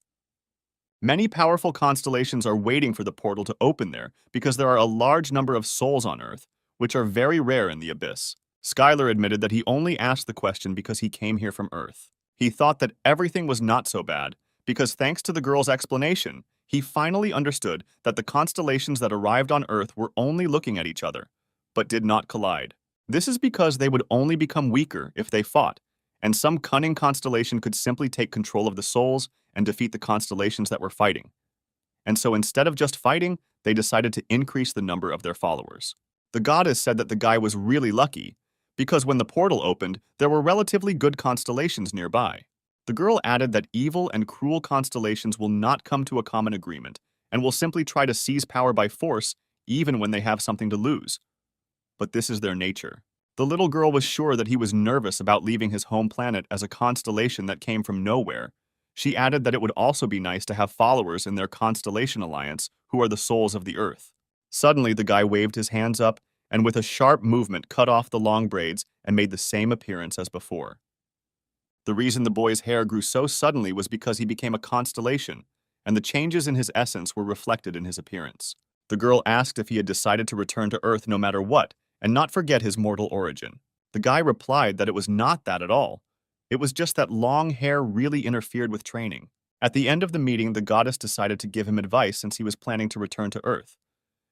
A: Many powerful constellations are waiting for the portal to open there because there are a large number of souls on Earth, which are very rare in the abyss. Skylar admitted that he only asked the question because he came here from Earth. He thought that everything was not so bad, because thanks to the girl's explanation, he finally understood that the constellations that arrived on Earth were only looking at each other, but did not collide. This is because they would only become weaker if they fought, and some cunning constellation could simply take control of the souls and defeat the constellations that were fighting. And so instead of just fighting, they decided to increase the number of their followers. The goddess said that the guy was really lucky, because when the portal opened, there were relatively good constellations nearby. The girl added that evil and cruel constellations will not come to a common agreement, and will simply try to seize power by force, even when they have something to lose. But this is their nature. The little girl was sure that he was nervous about leaving his home planet as a constellation that came from nowhere. She added that it would also be nice to have followers in their constellation alliance who are the souls of the Earth. Suddenly, the guy waved his hands up and with a sharp movement cut off the long braids and made the same appearance as before. The reason the boy's hair grew so suddenly was because he became a constellation, and the changes in his essence were reflected in his appearance. The girl asked if he had decided to return to Earth no matter what, and not forget his mortal origin. The guy replied that it was not that at all. It was just that long hair really interfered with training. At the end of the meeting, the goddess decided to give him advice since he was planning to return to Earth.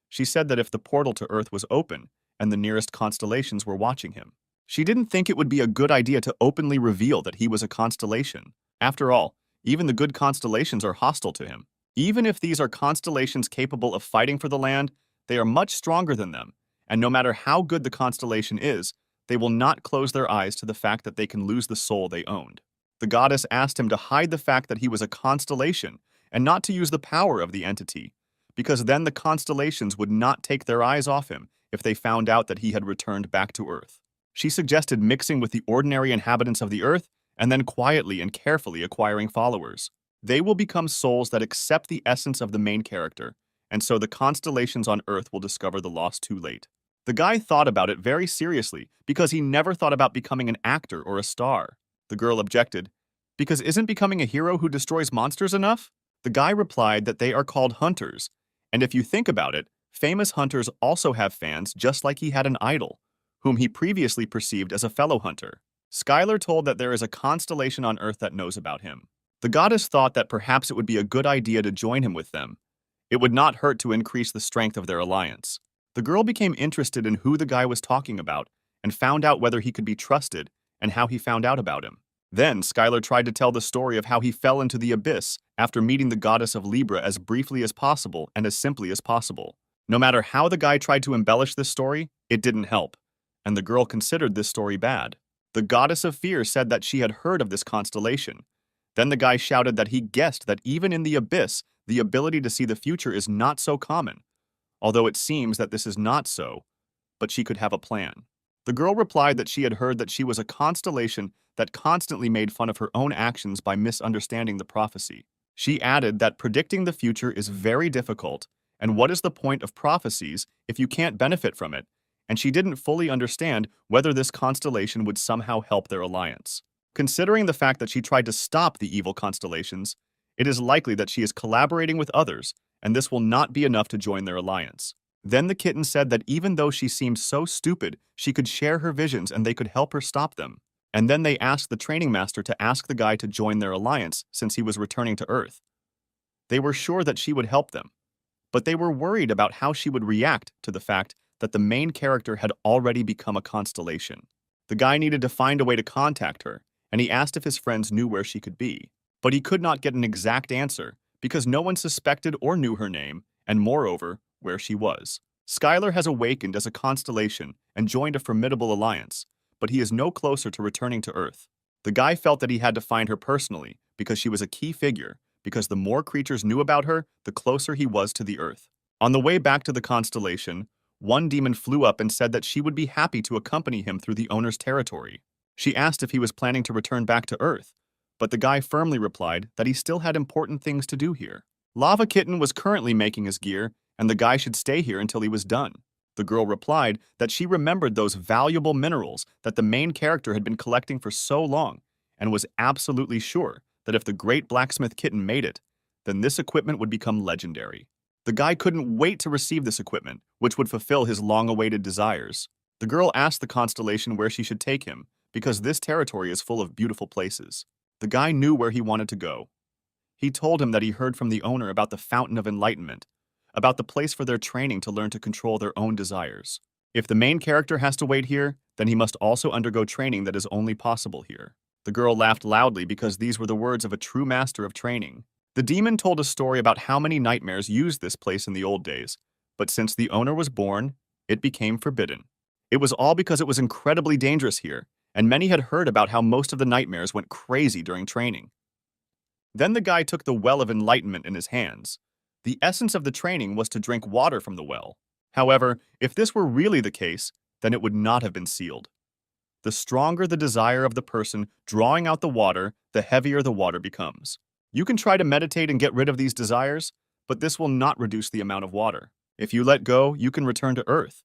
A: She said that if the portal to Earth was open, and the nearest constellations were watching him, she didn't think it would be a good idea to openly reveal that he was a constellation. After all, even the good constellations are hostile to him. Even if these are constellations capable of fighting for the land, they are much stronger than them, and no matter how good the constellation is, they will not close their eyes to the fact that they can lose the soul they owned. The goddess asked him to hide the fact that he was a constellation and not to use the power of the entity, because then the constellations would not take their eyes off him if they found out that he had returned back to Earth. She suggested mixing with the ordinary inhabitants of the Earth and then quietly and carefully acquiring followers. They will become souls that accept the essence of the main character, and so the constellations on Earth will discover the loss too late. The guy thought about it very seriously because he never thought about becoming an actor or a star. The girl objected, because isn't becoming a hero who destroys monsters enough? The guy replied that they are called hunters, and if you think about it, famous hunters also have fans just like he had an idol, whom he previously perceived as a fellow hunter. Skylar told that there is a constellation on Earth that knows about him. The goddess thought that perhaps it would be a good idea to join him with them. It would not hurt to increase the strength of their alliance. The girl became interested in who the guy was talking about and found out whether he could be trusted and how he found out about him. Then Skylar tried to tell the story of how he fell into the abyss after meeting the goddess of Libra as briefly as possible and as simply as possible. No matter how the guy tried to embellish this story, it didn't help, and the girl considered this story bad. The goddess of fear said that she had heard of this constellation. Then the guy shouted that he guessed that even in the abyss, the ability to see the future is not so common, although it seems that this is not so, but she could have a plan. The girl replied that she had heard that she was a constellation that constantly made fun of her own actions by misunderstanding the prophecy. She added that predicting the future is very difficult, and what is the point of prophecies if you can't benefit from it? And she didn't fully understand whether this constellation would somehow help their alliance. Considering the fact that she tried to stop the evil constellations, it is likely that she is collaborating with others, and this will not be enough to join their alliance. Then the kitten said that even though she seemed so stupid, she could share her visions and they could help her stop them. And then they asked the training master to ask the guy to join their alliance since he was returning to Earth. They were sure that she would help them, but they were worried about how she would react to the fact that the main character had already become a constellation. The guy needed to find a way to contact her, and he asked if his friends knew where she could be. But he could not get an exact answer because no one suspected or knew her name, and moreover, where she was. Skylar has awakened as a constellation and joined a formidable alliance, but he is no closer to returning to Earth. The guy felt that he had to find her personally because she was a key figure, because the more creatures knew about her, the closer he was to the Earth. On the way back to the constellation, one demon flew up and said that she would be happy to accompany him through the owner's territory. She asked if he was planning to return back to Earth, but the guy firmly replied that he still had important things to do here. Lava Kitten was currently making his gear, and the guy should stay here until he was done. The girl replied that she remembered those valuable minerals that the main character had been collecting for so long, and was absolutely sure that if the great blacksmith kitten made it, then this equipment would become legendary. The guy couldn't wait to receive this equipment, which would fulfill his long-awaited desires. The girl asked the constellation where she should take him, because this territory is full of beautiful places. The guy knew where he wanted to go. He told him that he heard from the owner about the Fountain of Enlightenment, about the place for their training to learn to control their own desires. If the main character has to wait here, then he must also undergo training that is only possible here. The girl laughed loudly because these were the words of a true master of training. The demon told a story about how many nightmares used this place in the old days, but since the owner was born, it became forbidden. It was all because it was incredibly dangerous here, and many had heard about how most of the nightmares went crazy during training. Then the guy took the Well of Enlightenment in his hands. The essence of the training was to drink water from the well. However, if this were really the case, then it would not have been sealed. The stronger the desire of the person drawing out the water, the heavier the water becomes. You can try to meditate and get rid of these desires, but this will not reduce the amount of water. If you let go, you can return to Earth.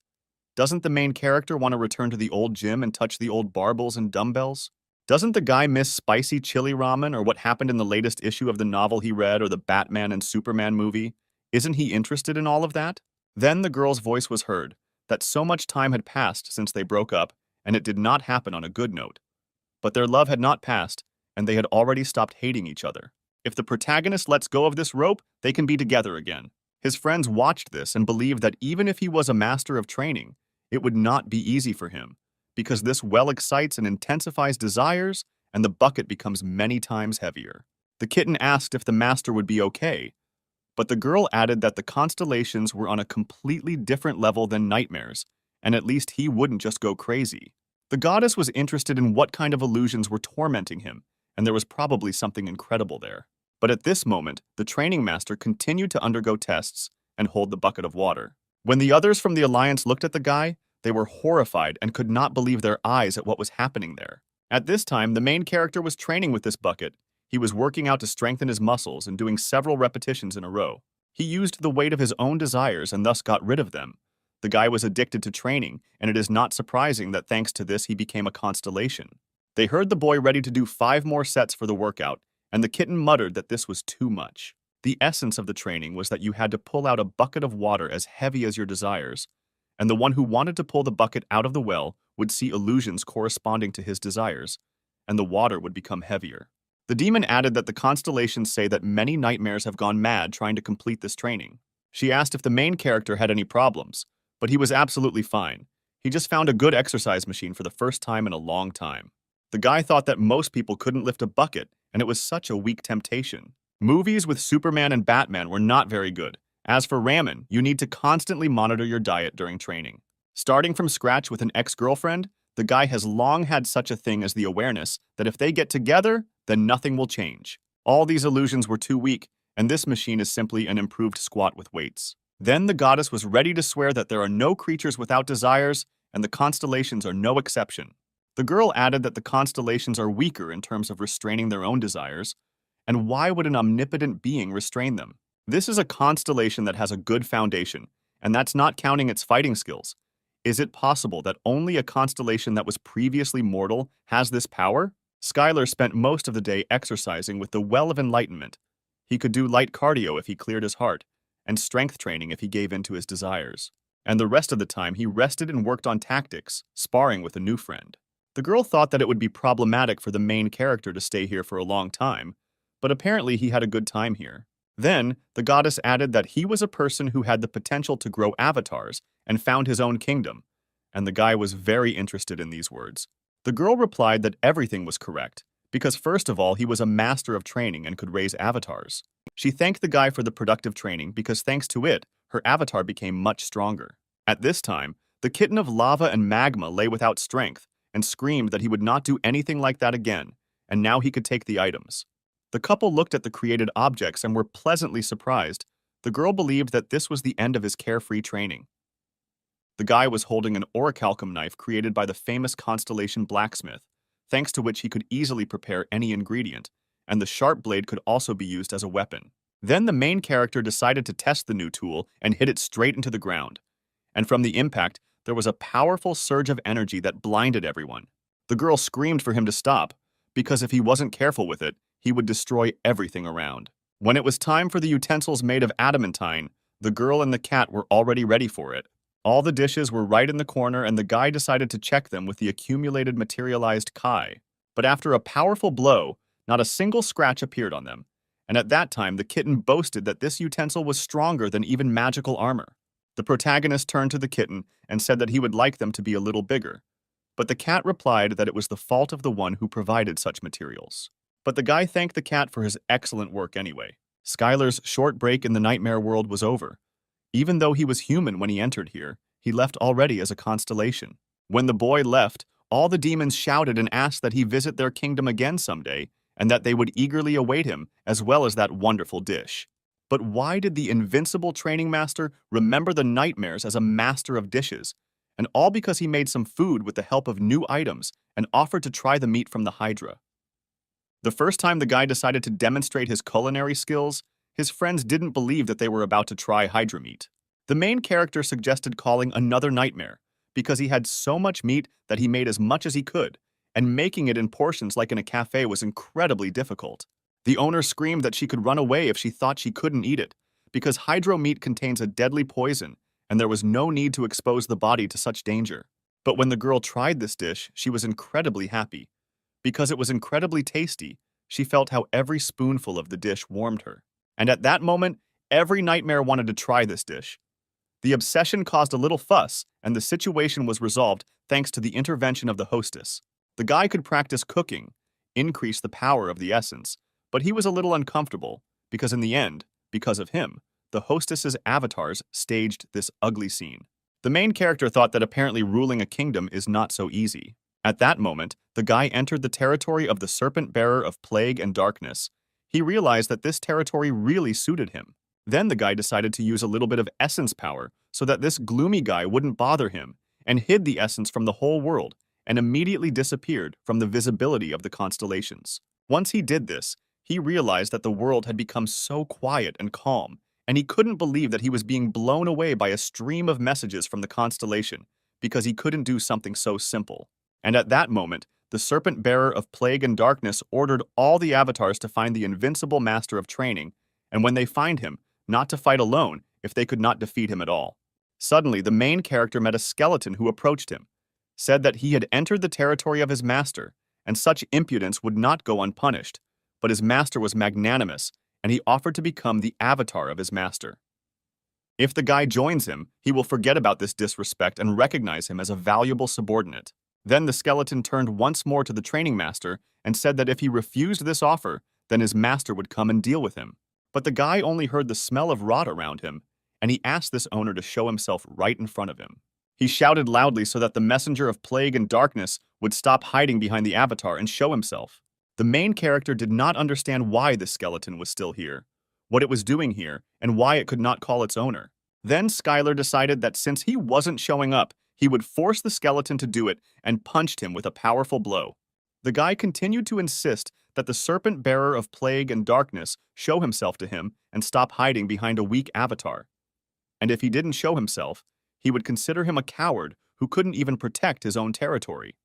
A: Doesn't the main character want to return to the old gym and touch the old barbells and dumbbells? Doesn't the guy miss spicy chili ramen or what happened in the latest issue of the novel he read or the Batman and Superman movie? Isn't he interested in all of that? Then the girl's voice was heard, that so much time had passed since they broke up, and it did not happen on a good note. But their love had not passed, and they had already stopped hating each other. If the protagonist lets go of this rope, they can be together again. His friends watched this and believed that even if he was a master of training, it would not be easy for him, because this well excites and intensifies desires, and the bucket becomes many times heavier. The kitten asked if the master would be okay, but the girl added that the constellations were on a completely different level than nightmares, and at least he wouldn't just go crazy. The goddess was interested in what kind of illusions were tormenting him, and there was probably something incredible there. But at this moment, the training master continued to undergo tests and hold the bucket of water. When the others from the Alliance looked at the guy, they were horrified and could not believe their eyes at what was happening there. At this time, the main character was training with this bucket. He was working out to strengthen his muscles and doing several repetitions in a row. He used the weight of his own desires and thus got rid of them. The guy was addicted to training, and it is not surprising that thanks to this he became a constellation. They heard the boy ready to do 5 more sets for the workout, and the kitten muttered that this was too much. The essence of the training was that you had to pull out a bucket of water as heavy as your desires, and the one who wanted to pull the bucket out of the well would see illusions corresponding to his desires, and the water would become heavier. The demon added that the constellations say that many nightmares have gone mad trying to complete this training. She asked if the main character had any problems, but he was absolutely fine. He just found a good exercise machine for the first time in a long time. The guy thought that most people couldn't lift a bucket, and it was such a weak temptation. Movies with Superman and Batman were not very good. As for ramen, you need to constantly monitor your diet during training. Starting from scratch with an ex-girlfriend, the guy has long had such a thing as the awareness that if they get together, then nothing will change. All these illusions were too weak, and this machine is simply an improved squat with weights. Then the goddess was ready to swear that there are no creatures without desires, and the constellations are no exception. The girl added that the constellations are weaker in terms of restraining their own desires, and why would an omnipotent being restrain them? This is a constellation that has a good foundation, and that's not counting its fighting skills. Is it possible that only a constellation that was previously mortal has this power? Skylar spent most of the day exercising with the Well of Enlightenment. He could do light cardio if he cleared his heart, and strength training if he gave in to his desires. And the rest of the time he rested and worked on tactics, sparring with a new friend. The girl thought that it would be problematic for the main character to stay here for a long time, but apparently he had a good time here. Then, the goddess added that he was a person who had the potential to grow avatars and found his own kingdom, and the guy was very interested in these words. The girl replied that everything was correct, because first of all he was a master of training and could raise avatars. She thanked the guy for the productive training because thanks to it, her avatar became much stronger. At this time, the kitten of lava and magma lay without strength and screamed that he would not do anything like that again, and now he could take the items. The couple looked at the created objects and were pleasantly surprised. The girl believed that this was the end of his carefree training. The guy was holding an orichalcum knife created by the famous Constellation blacksmith, thanks to which he could easily prepare any ingredient, and the sharp blade could also be used as a weapon. Then the main character decided to test the new tool and hit it straight into the ground. And from the impact, there was a powerful surge of energy that blinded everyone. The girl screamed for him to stop, because if he wasn't careful with it, he would destroy everything around. When it was time for the utensils made of adamantine, the girl and the cat were already ready for it. All the dishes were right in the corner, and the guy decided to check them with the accumulated materialized kai. But after a powerful blow, not a single scratch appeared on them. And at that time, the kitten boasted that this utensil was stronger than even magical armor. The protagonist turned to the kitten and said that he would like them to be a little bigger. But the cat replied that it was the fault of the one who provided such materials. But the guy thanked the cat for his excellent work anyway. Skylar's short break in the nightmare world was over. Even though he was human when he entered here, he left already as a constellation. When the boy left, all the demons shouted and asked that he visit their kingdom again someday, and that they would eagerly await him, as well as that wonderful dish. But why did the invincible training master remember the nightmares as a master of dishes? And all because he made some food with the help of new items and offered to try the meat from the Hydra. The first time the guy decided to demonstrate his culinary skills, his friends didn't believe that they were about to try Hydra meat. The main character suggested calling another nightmare, because he had so much meat that he made as much as he could, and making it in portions like in a cafe was incredibly difficult. The owner screamed that she could run away if she thought she couldn't eat it, because hydro meat contains a deadly poison, and there was no need to expose the body to such danger. But when the girl tried this dish, she was incredibly happy. Because it was incredibly tasty, she felt how every spoonful of the dish warmed her. And at that moment, every nightmare wanted to try this dish. The obsession caused a little fuss, and the situation was resolved thanks to the intervention of the hostess. The guy could practice cooking, increase the power of the essence, but he was a little uncomfortable, because in the end, because of him, the hostess's avatars staged this ugly scene. The main character thought that apparently ruling a kingdom is not so easy. At that moment, the guy entered the territory of the serpent bearer of plague and darkness. He realized that this territory really suited him. Then the guy decided to use a little bit of essence power so that this gloomy guy wouldn't bother him, and hid the essence from the whole world, and immediately disappeared from the visibility of the constellations. Once he did this, he realized that the world had become so quiet and calm, and he couldn't believe that he was being blown away by a stream of messages from the constellation, because he couldn't do something so simple. And at that moment, the serpent bearer of plague and darkness ordered all the avatars to find the invincible master of training, and when they find him, not to fight alone if they could not defeat him at all. Suddenly, the main character met a skeleton who approached him, said that he had entered the territory of his master, and such impudence would not go unpunished, but his master was magnanimous, and he offered to become the avatar of his master. If the guy joins him, he will forget about this disrespect and recognize him as a valuable subordinate. Then the skeleton turned once more to the training master and said that if he refused this offer, then his master would come and deal with him. But the guy only heard the smell of rot around him, and he asked this owner to show himself right in front of him. He shouted loudly so that the messenger of plague and darkness would stop hiding behind the avatar and show himself. The main character did not understand why the skeleton was still here, what it was doing here, and why it could not call its owner. Then Skylar decided that since he wasn't showing up, he would force the skeleton to do it and punched him with a powerful blow. The guy continued to insist that the serpent bearer of plague and darkness show himself to him and stop hiding behind a weak avatar. And if he didn't show himself, he would consider him a coward who couldn't even protect his own territory.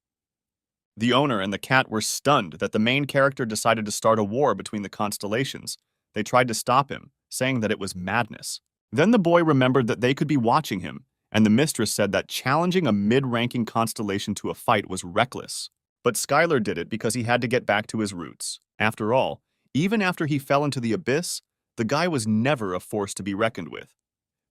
A: The owner and the cat were stunned that the main character decided to start a war between the constellations. They tried to stop him, saying that it was madness. Then the boy remembered that they could be watching him, and the mistress said that challenging a mid-ranking constellation to a fight was reckless. But Skylar did it because he had to get back to his roots. After all, even after he fell into the abyss, the guy was never a force to be reckoned with.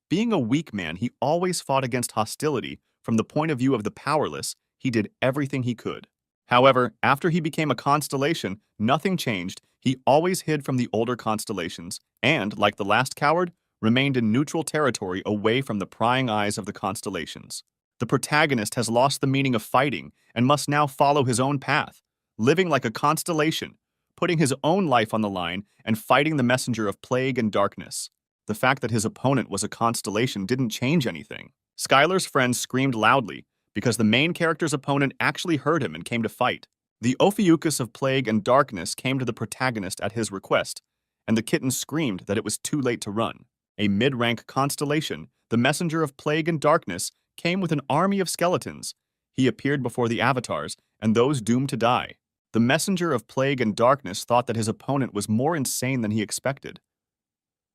A: Being a weak man, he always fought against hostility. From the point of view of the powerless, he did everything he could. However, after he became a constellation, nothing changed. He always hid from the older constellations and, like the last coward, remained in neutral territory away from the prying eyes of the constellations. The protagonist has lost the meaning of fighting and must now follow his own path. living like a constellation, putting his own life on the line and fighting the messenger of plague and darkness. The fact that his opponent was a constellation didn't change anything. Skylar's friends screamed loudly because the main character's opponent actually heard him and came to fight. The Ophiuchus of plague and darkness came to the protagonist at his request, and the kitten screamed that it was too late to run. A mid-rank constellation, the messenger of plague and darkness, came with an army of skeletons. He appeared before the avatars and those doomed to die. The messenger of plague and darkness thought that his opponent was more insane than he expected.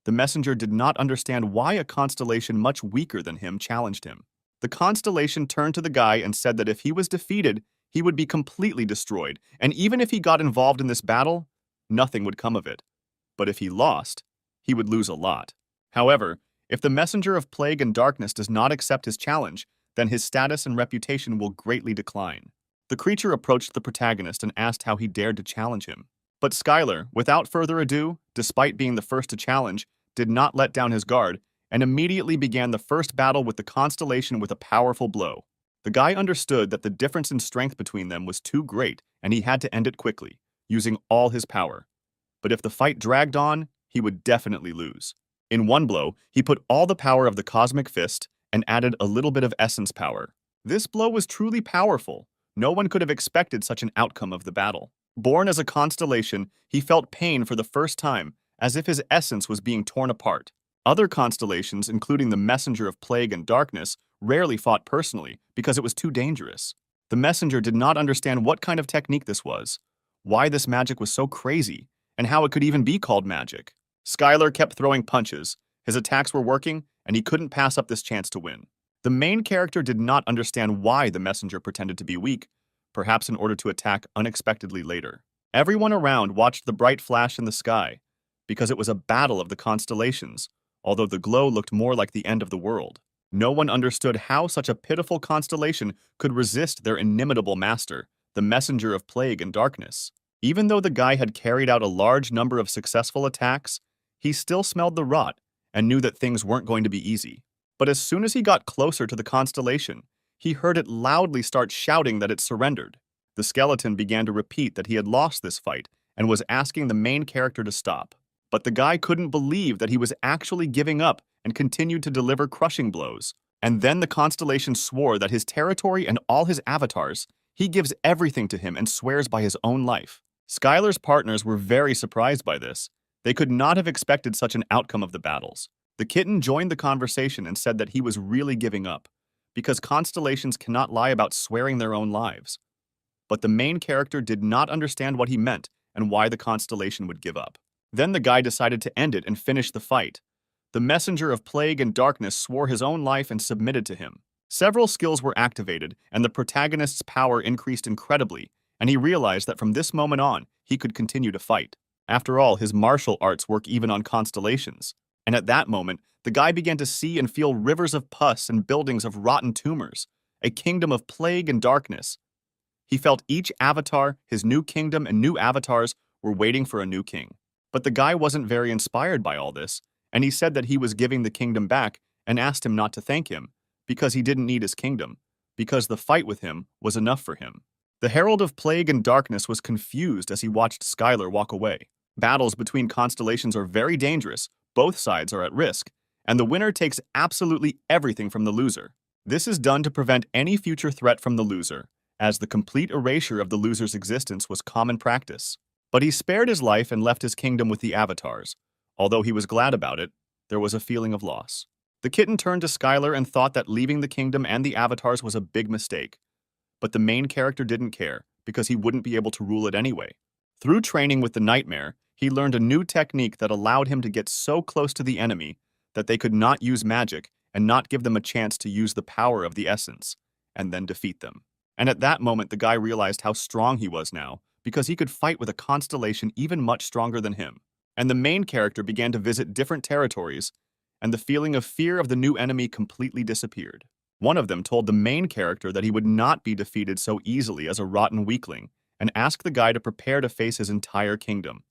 A: The messenger did not understand why a constellation much weaker than him challenged him. The constellation turned to the guy and said that if he was defeated, he would be completely destroyed, and even if he got involved in this battle, nothing would come of it. But if he lost, he would lose a lot. However, if the messenger of plague and darkness does not accept his challenge, then his status and reputation will greatly decline. The creature approached the protagonist and asked how he dared to challenge him. But Skylar, without further ado, despite being the first to challenge, did not let down his guard and immediately began the first battle with the constellation with a powerful blow. The guy understood that the difference in strength between them was too great and he had to end it quickly, using all his power. But if the fight dragged on, he would definitely lose. In one blow, he put all the power of the cosmic fist and added a little bit of essence power. This blow was truly powerful. No one could have expected such an outcome of the battle. Born as a constellation, he felt pain for the first time, as if his essence was being torn apart. Other constellations, including the messenger of plague and darkness, rarely fought personally because it was too dangerous. The messenger did not understand what kind of technique this was, why this magic was so crazy, and how it could even be called magic. Skylar kept throwing punches. His attacks were working, and he couldn't pass up this chance to win. The main character did not understand why the messenger pretended to be weak, perhaps in order to attack unexpectedly later. Everyone around watched the bright flash in the sky, because it was a battle of the constellations, although the glow looked more like the end of the world. No one understood how such a pitiful constellation could resist their inimitable master, the messenger of plague and darkness. Even though the guy had carried out a large number of successful attacks, he still smelled the rot and knew that things weren't going to be easy. But as soon as he got closer to the constellation, he heard it loudly start shouting that it surrendered. The skeleton began to repeat that he had lost this fight and was asking the main character to stop. But the guy couldn't believe that he was actually giving up and continued to deliver crushing blows. And then the constellation swore that his territory and all his avatars, he gives everything to him and swears by his own life. Skylar's partners were very surprised by this. They could not have expected such an outcome of the battles. The kitten joined the conversation and said that he was really giving up, because constellations cannot lie about swearing their own lives. But the main character did not understand what he meant and why the constellation would give up. Then the guy decided to end it and finish the fight. The messenger of plague and darkness swore his own life and submitted to him. Several skills were activated, and the protagonist's power increased incredibly, and he realized that from this moment on, he could continue to fight. After all, his martial arts work even on constellations. And at that moment, the guy began to see and feel rivers of pus and buildings of rotten tumors, a kingdom of plague and darkness. He felt each avatar, his new kingdom and new avatars were waiting for a new king. But the guy wasn't very inspired by all this, and he said that he was giving the kingdom back and asked him not to thank him, because he didn't need his kingdom, because the fight with him was enough for him. The Herald of Plague and Darkness was confused as he watched Skylar walk away. Battles between constellations are very dangerous, both sides are at risk, and the winner takes absolutely everything from the loser. This is done to prevent any future threat from the loser, as the complete erasure of the loser's existence was common practice. But he spared his life and left his kingdom with the avatars. Although he was glad about it, there was a feeling of loss. The kitten turned to Skylar and thought that leaving the kingdom and the avatars was a big mistake. But the main character didn't care, because he wouldn't be able to rule it anyway. Through training with the nightmare, he learned a new technique that allowed him to get so close to the enemy that they could not use magic and not give them a chance to use the power of the essence, and then defeat them. And at that moment, the guy realized how strong he was now, because he could fight with a constellation even much stronger than him. And the main character began to visit different territories, and the feeling of fear of the new enemy completely disappeared. One of them told the main character that he would not be defeated so easily as a rotten weakling, and asked the guy to prepare to face his entire kingdom.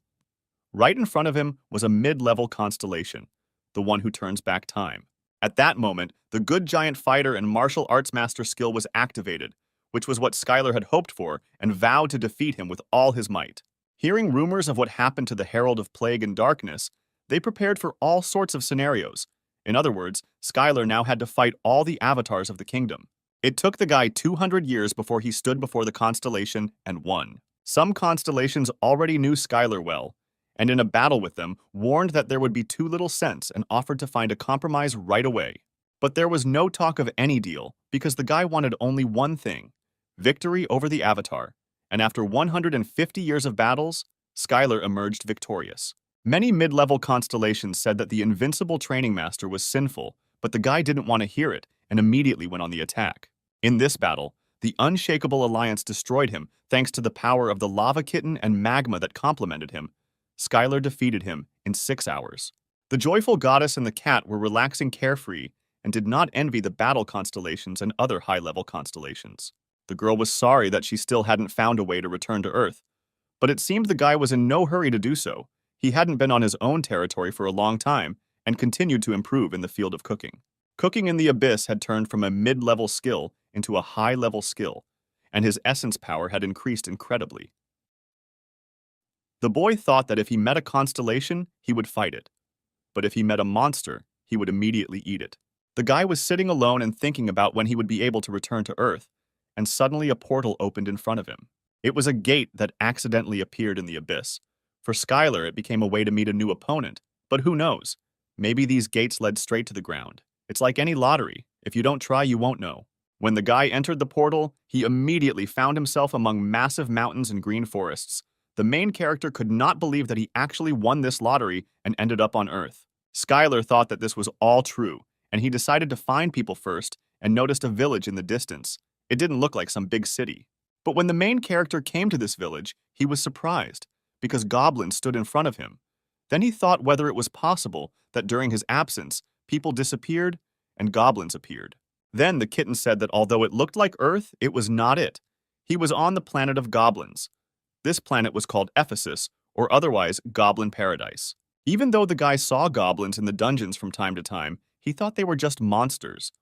A: Right in front of him was a mid-level constellation, the one who turns back time. At that moment, the good giant fighter and martial arts master skill was activated, which was what Skylar had hoped for, and vowed to defeat him with all his might. Hearing rumors of what happened to the Herald of Plague and Darkness, they prepared for all sorts of scenarios. In other words, Skylar now had to fight all the avatars of the kingdom. It took the guy 200 years before he stood before the constellation and won. Some constellations already knew Skylar well, and in a battle with them, warned that there would be too little sense and offered to find a compromise right away. But there was no talk of any deal, because the guy wanted only one thing: victory over the Avatar. And after 150 years of battles, Skylar emerged victorious. Many mid-level constellations said that the invincible training master was sinful, but the guy didn't want to hear it and immediately went on the attack. In this battle, the Unshakable Alliance destroyed him thanks to the power of the lava kitten and magma that complemented him. Skylar defeated him in 6 hours. The joyful goddess and the cat were relaxing carefree and did not envy the battle constellations and other high-level constellations. The girl was sorry that she still hadn't found a way to return to Earth, but it seemed the guy was in no hurry to do so. He hadn't been on his own territory for a long time and continued to improve in the field of cooking. Cooking in the Abyss had turned from a mid-level skill into a high-level skill, and his essence power had increased incredibly. The boy thought that if he met a constellation, he would fight it, but if he met a monster, he would immediately eat it. The guy was sitting alone and thinking about when he would be able to return to Earth, and suddenly a portal opened in front of him. It was a gate that accidentally appeared in the Abyss. For Skylar, it became a way to meet a new opponent, but who knows? Maybe these gates led straight to the ground. It's like any lottery. If you don't try, you won't know. When the guy entered the portal, he immediately found himself among massive mountains and green forests. The main character could not believe that he actually won this lottery and ended up on Earth. Skylar thought that this was all true, and he decided to find people first and noticed a village in the distance. It didn't look like some big city. But when the main character came to this village, he was surprised, because goblins stood in front of him. Then he thought whether it was possible that during his absence, people disappeared and goblins appeared. Then the kitten said that although it looked like Earth, it was not it. He was on the planet of goblins. This planet was called Ephesus, or otherwise Goblin Paradise. Even though the guy saw goblins in the dungeons from time to time, he thought they were just monsters.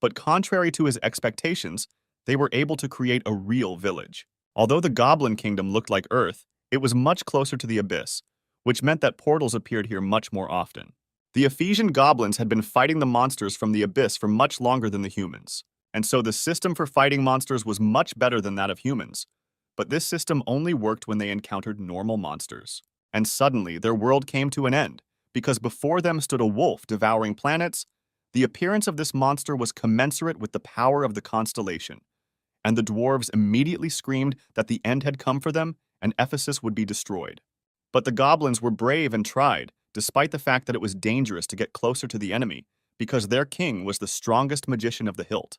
A: But contrary to his expectations, they were able to create a real village. Although the Goblin Kingdom looked like Earth, it was much closer to the Abyss, which meant that portals appeared here much more often. The Ephesian goblins had been fighting the monsters from the Abyss for much longer than the humans, and so the system for fighting monsters was much better than that of humans. But this system only worked when they encountered normal monsters. And suddenly, their world came to an end, because before them stood a wolf devouring planets. The appearance of this monster was commensurate with the power of the constellation, and the dwarves immediately screamed that the end had come for them and Ephesus would be destroyed. But the goblins were brave and tried, despite the fact that it was dangerous to get closer to the enemy, because their king was the strongest magician of the hilt.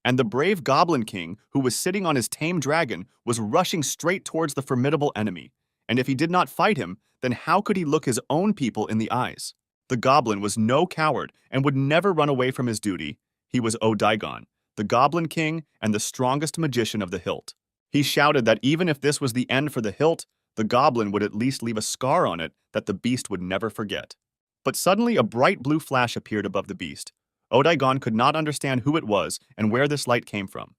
A: And the brave Goblin King, who was sitting on his tame dragon, was rushing straight towards the formidable enemy, and if he did not fight him, then how could he look his own people in the eyes? The goblin was no coward and would never run away from his duty. He was Odaigon, the Goblin King and the strongest magician of the hilt. He shouted that even if this was the end for the hilt, the goblin would at least leave a scar on it that the beast would never forget. But suddenly a bright blue flash appeared above the beast. Odaigon could not understand who it was and where this light came from.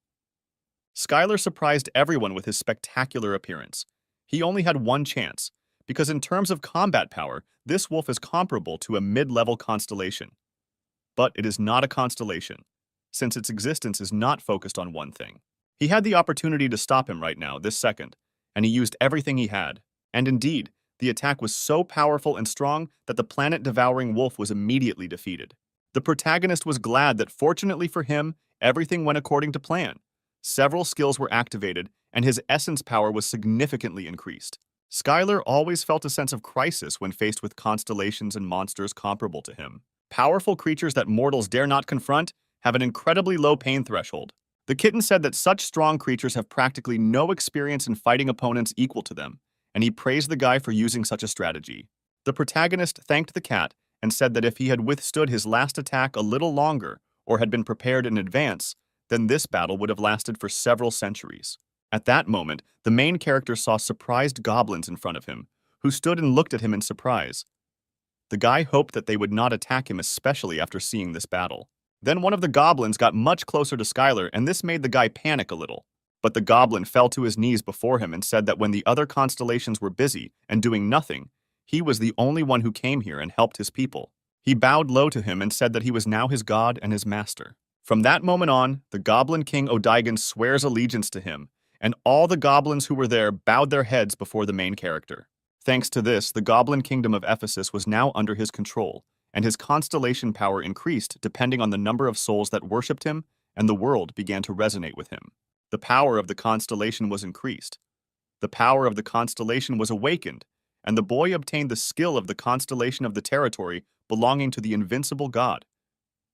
A: Skylar surprised everyone with his spectacular appearance. He only had one chance, because in terms of combat power, this wolf is comparable to a mid-level constellation. But it is not a constellation, since its existence is not focused on one thing. He had the opportunity to stop him right now, this second, and he used everything he had. And indeed, the attack was so powerful and strong that the planet-devouring wolf was immediately defeated. The protagonist was glad that, fortunately for him, everything went according to plan. Several skills were activated, and his essence power was significantly increased. Skylar always felt a sense of crisis when faced with constellations and monsters comparable to him. Powerful creatures that mortals dare not confront have an incredibly low pain threshold. The kitten said that such strong creatures have practically no experience in fighting opponents equal to them, and he praised the guy for using such a strategy. The protagonist thanked the cat and said that if he had withstood his last attack a little longer or had been prepared in advance, then this battle would have lasted for several centuries. At that moment, the main character saw surprised goblins in front of him, who stood and looked at him in surprise. The guy hoped that they would not attack him, especially after seeing this battle. Then one of the goblins got much closer to Skylar, and this made the guy panic a little. But the goblin fell to his knees before him and said that when the other constellations were busy and doing nothing, he was the only one who came here and helped his people. He bowed low to him and said that he was now his god and his master. From that moment on, the Goblin King Odaigan swears allegiance to him, and all the goblins who were there bowed their heads before the main character. Thanks to this, the Goblin Kingdom of Ephesus was now under his control, and his constellation power increased depending on the number of souls that worshipped him, and the world began to resonate with him. The power of the constellation was increased. The power of the constellation was awakened, and the boy obtained the skill of the constellation of the territory belonging to the invincible god.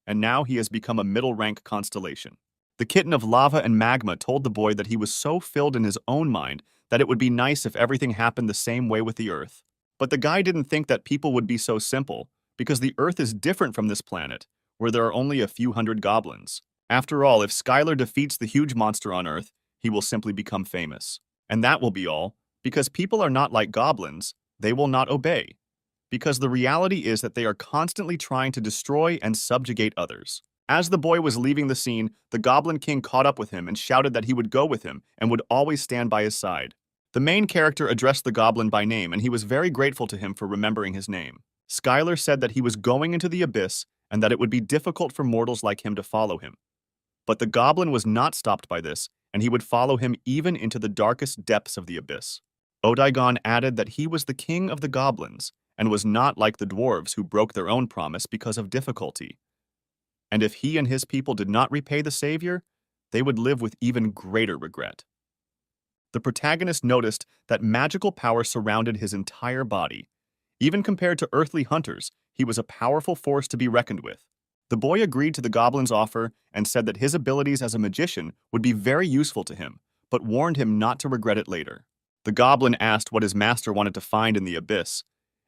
A: And now he has become a middle-rank constellation. The kitten of lava and magma told the boy that he was so filled in his own mind that it would be nice if everything happened the same way with the Earth. But the guy didn't think that people would be so simple, because the Earth is different from this planet, where there are only a few hundred goblins. After all, if Skylar defeats the huge monster on Earth, he will simply become famous. And that will be all, because people are not like goblins, they will not obey. Because the reality is that they are constantly trying to destroy and subjugate others. As the boy was leaving the scene, the Goblin King caught up with him and shouted that he would go with him and would always stand by his side. The main character addressed the goblin by name, and he was very grateful to him for remembering his name. Skylar said that he was going into the abyss and that it would be difficult for mortals like him to follow him. But the goblin was not stopped by this, and he would follow him even into the darkest depths of the abyss. Odaigan added that he was the king of the goblins, and was not like the dwarves who broke their own promise because of difficulty. And if he and his people did not repay the savior, they would live with even greater regret. The protagonist noticed that magical power surrounded his entire body. Even compared to earthly hunters, he was a powerful force to be reckoned with. The boy agreed to the goblin's offer and said that his abilities as a magician would be very useful to him, but warned him not to regret it later. The goblin asked what his master wanted to find in the abyss,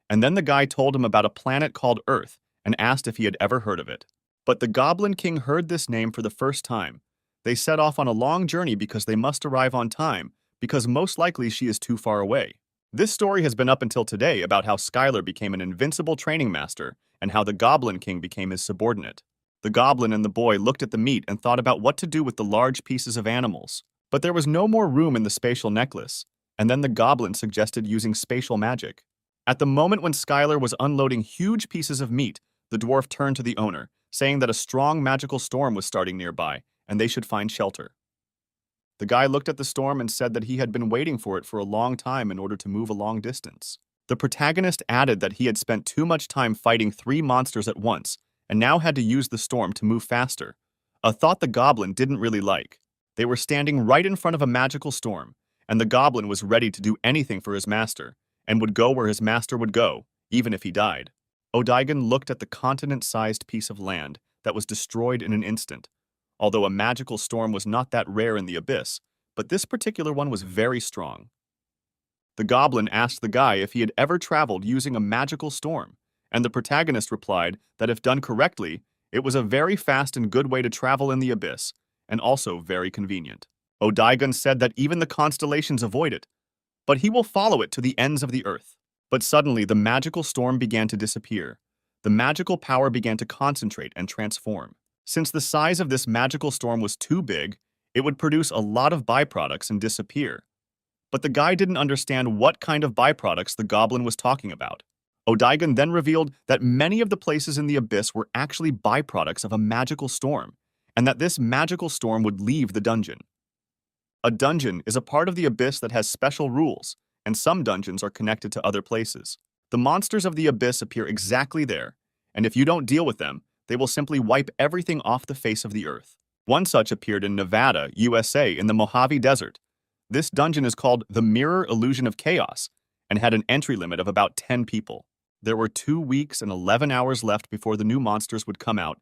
A: and then the guy told him about a planet called Earth and asked if he had ever heard of it. But the Goblin King heard this name for the first time. They set off on a long journey because they must arrive on time, because most likely she is too far away. This story has been up until today about how Skylar became an invincible training master and how the Goblin King became his subordinate. The goblin and the boy looked at the meat and thought about what to do with the large pieces of animals. But there was no more room in the spatial necklace, and then the goblin suggested using spatial magic. At the moment when Skylar was unloading huge pieces of meat, the dwarf turned to the owner, saying that a strong magical storm was starting nearby, and they should find shelter. The guy looked at the storm and said that he had been waiting for it for a long time in order to move a long distance. The protagonist added that he had spent too much time fighting 3 monsters at once, and now had to use the storm to move faster, a thought the goblin didn't really like. They were standing right in front of a magical storm, and the goblin was ready to do anything for his master, and would go where his master would go, even if he died. Odaigan looked at the continent-sized piece of land that was destroyed in an instant. Although a magical storm was not that rare in the abyss, but this particular one was very strong. The goblin asked the guy if he had ever traveled using a magical storm, and the protagonist replied that if done correctly, it was a very fast and good way to travel in the abyss, and also very convenient. Odaigan said that even the constellations avoid it, but he will follow it to the ends of the earth. But suddenly, the magical storm began to disappear. The magical power began to concentrate and transform. Since the size of this magical storm was too big, it would produce a lot of byproducts and disappear. But the guy didn't understand what kind of byproducts the goblin was talking about. Odaigan then revealed that many of the places in the abyss were actually byproducts of a magical storm, and that this magical storm would leave the dungeon. A dungeon is a part of the abyss that has special rules, and some dungeons are connected to other places. The monsters of the abyss appear exactly there, and if you don't deal with them, they will simply wipe everything off the face of the earth. One such appeared in Nevada, USA, in the Mojave Desert. This dungeon is called the Mirror Illusion of Chaos, and had an entry limit of about 10 people. There were 2 weeks and 11 hours left before the new monsters would come out,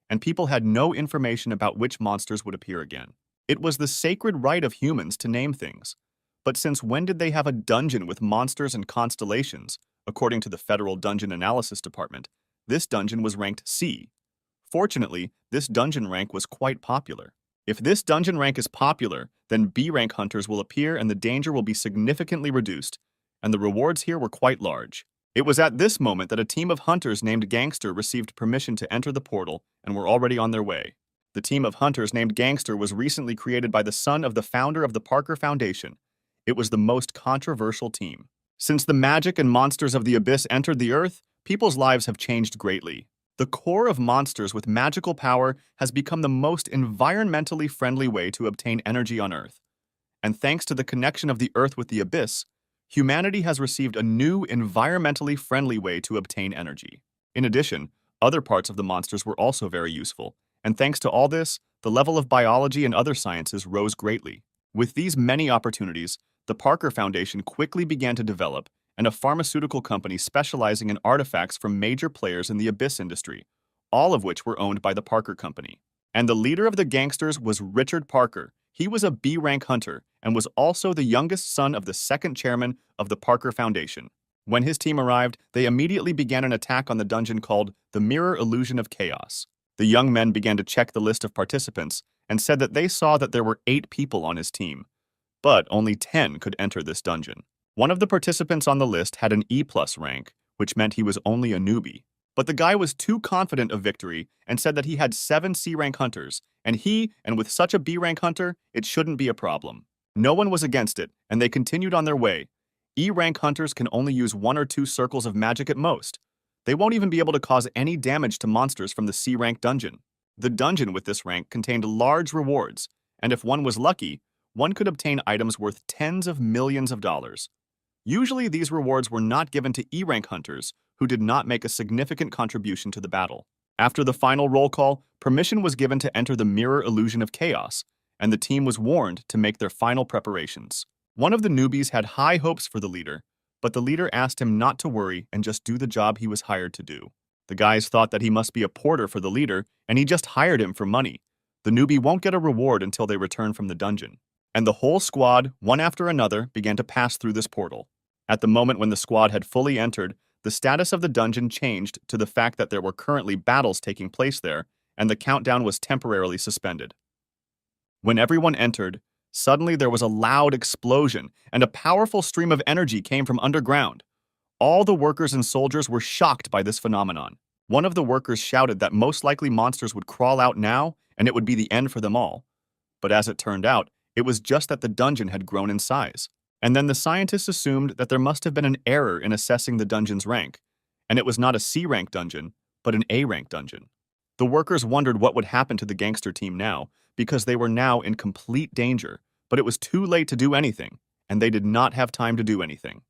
A: and people had no information about which monsters would appear again. It was the sacred right of humans to name things. But since when did they have a dungeon with monsters and constellations? According to the Federal Dungeon Analysis Department, this dungeon was ranked C. Fortunately, this dungeon rank was quite popular. If this dungeon rank is popular, then B rank hunters will appear and the danger will be significantly reduced, and the rewards here were quite large. It was at this moment that a team of hunters named Gangster received permission to enter the portal and were already on their way. The team of hunters named Gangster was recently created by the son of the founder of the Parker Foundation. It was the most controversial team. Since the magic and monsters of the abyss entered the earth, people's lives have changed greatly. The core of monsters with magical power has become the most environmentally friendly way to obtain energy on Earth. And thanks to the connection of the Earth with the abyss, humanity has received a new environmentally friendly way to obtain energy. In addition, other parts of the monsters were also very useful, and thanks to all this, the level of biology and other sciences rose greatly. With these many opportunities, the Parker Foundation quickly began to develop, and a pharmaceutical company specializing in artifacts from major players in the abyss industry, all of which were owned by the Parker Company. And the leader of the gangsters was Richard Parker. He was a B-rank hunter and was also the youngest son of the second chairman of the Parker Foundation. When his team arrived, they immediately began an attack on the dungeon called the Mirror Illusion of Chaos. The young men began to check the list of participants and said that they saw that there were 8 people on his team, but only 10 could enter this dungeon. One of the participants on the list had an E+ rank, which meant he was only a newbie. But the guy was too confident of victory and said that he had 7 C-rank hunters, and with such a B-rank hunter, it shouldn't be a problem. No one was against it, and they continued on their way. E-rank hunters can only use 1 or 2 circles of magic at most. They won't even be able to cause any damage to monsters from the C-rank dungeon. The dungeon with this rank contained large rewards, and if one was lucky, one could obtain items worth tens of millions of dollars. Usually, these rewards were not given to E-rank hunters who did not make a significant contribution to the battle. After the final roll call, permission was given to enter the Mirror Illusion of Chaos, and the team was warned to make their final preparations. One of the newbies had high hopes for the leader, but the leader asked him not to worry and just do the job he was hired to do. The guys thought that he must be a porter for the leader, and he just hired him for money. The newbie won't get a reward until they return from the dungeon. And the whole squad, one after another, began to pass through this portal. At the moment when the squad had fully entered, the status of the dungeon changed to the fact that there were currently battles taking place there, and the countdown was temporarily suspended. When everyone entered, suddenly there was a loud explosion, and a powerful stream of energy came from underground. All the workers and soldiers were shocked by this phenomenon. One of the workers shouted that most likely monsters would crawl out now, and it would be the end for them all. But as it turned out, it was just that the dungeon had grown in size. And then the scientists assumed that there must have been an error in assessing the dungeon's rank, and it was not a C-rank dungeon, but an A-rank dungeon. The workers wondered what would happen to the gangster team now, because they were now in complete danger, but it was too late to do anything, and they did not have time to do anything.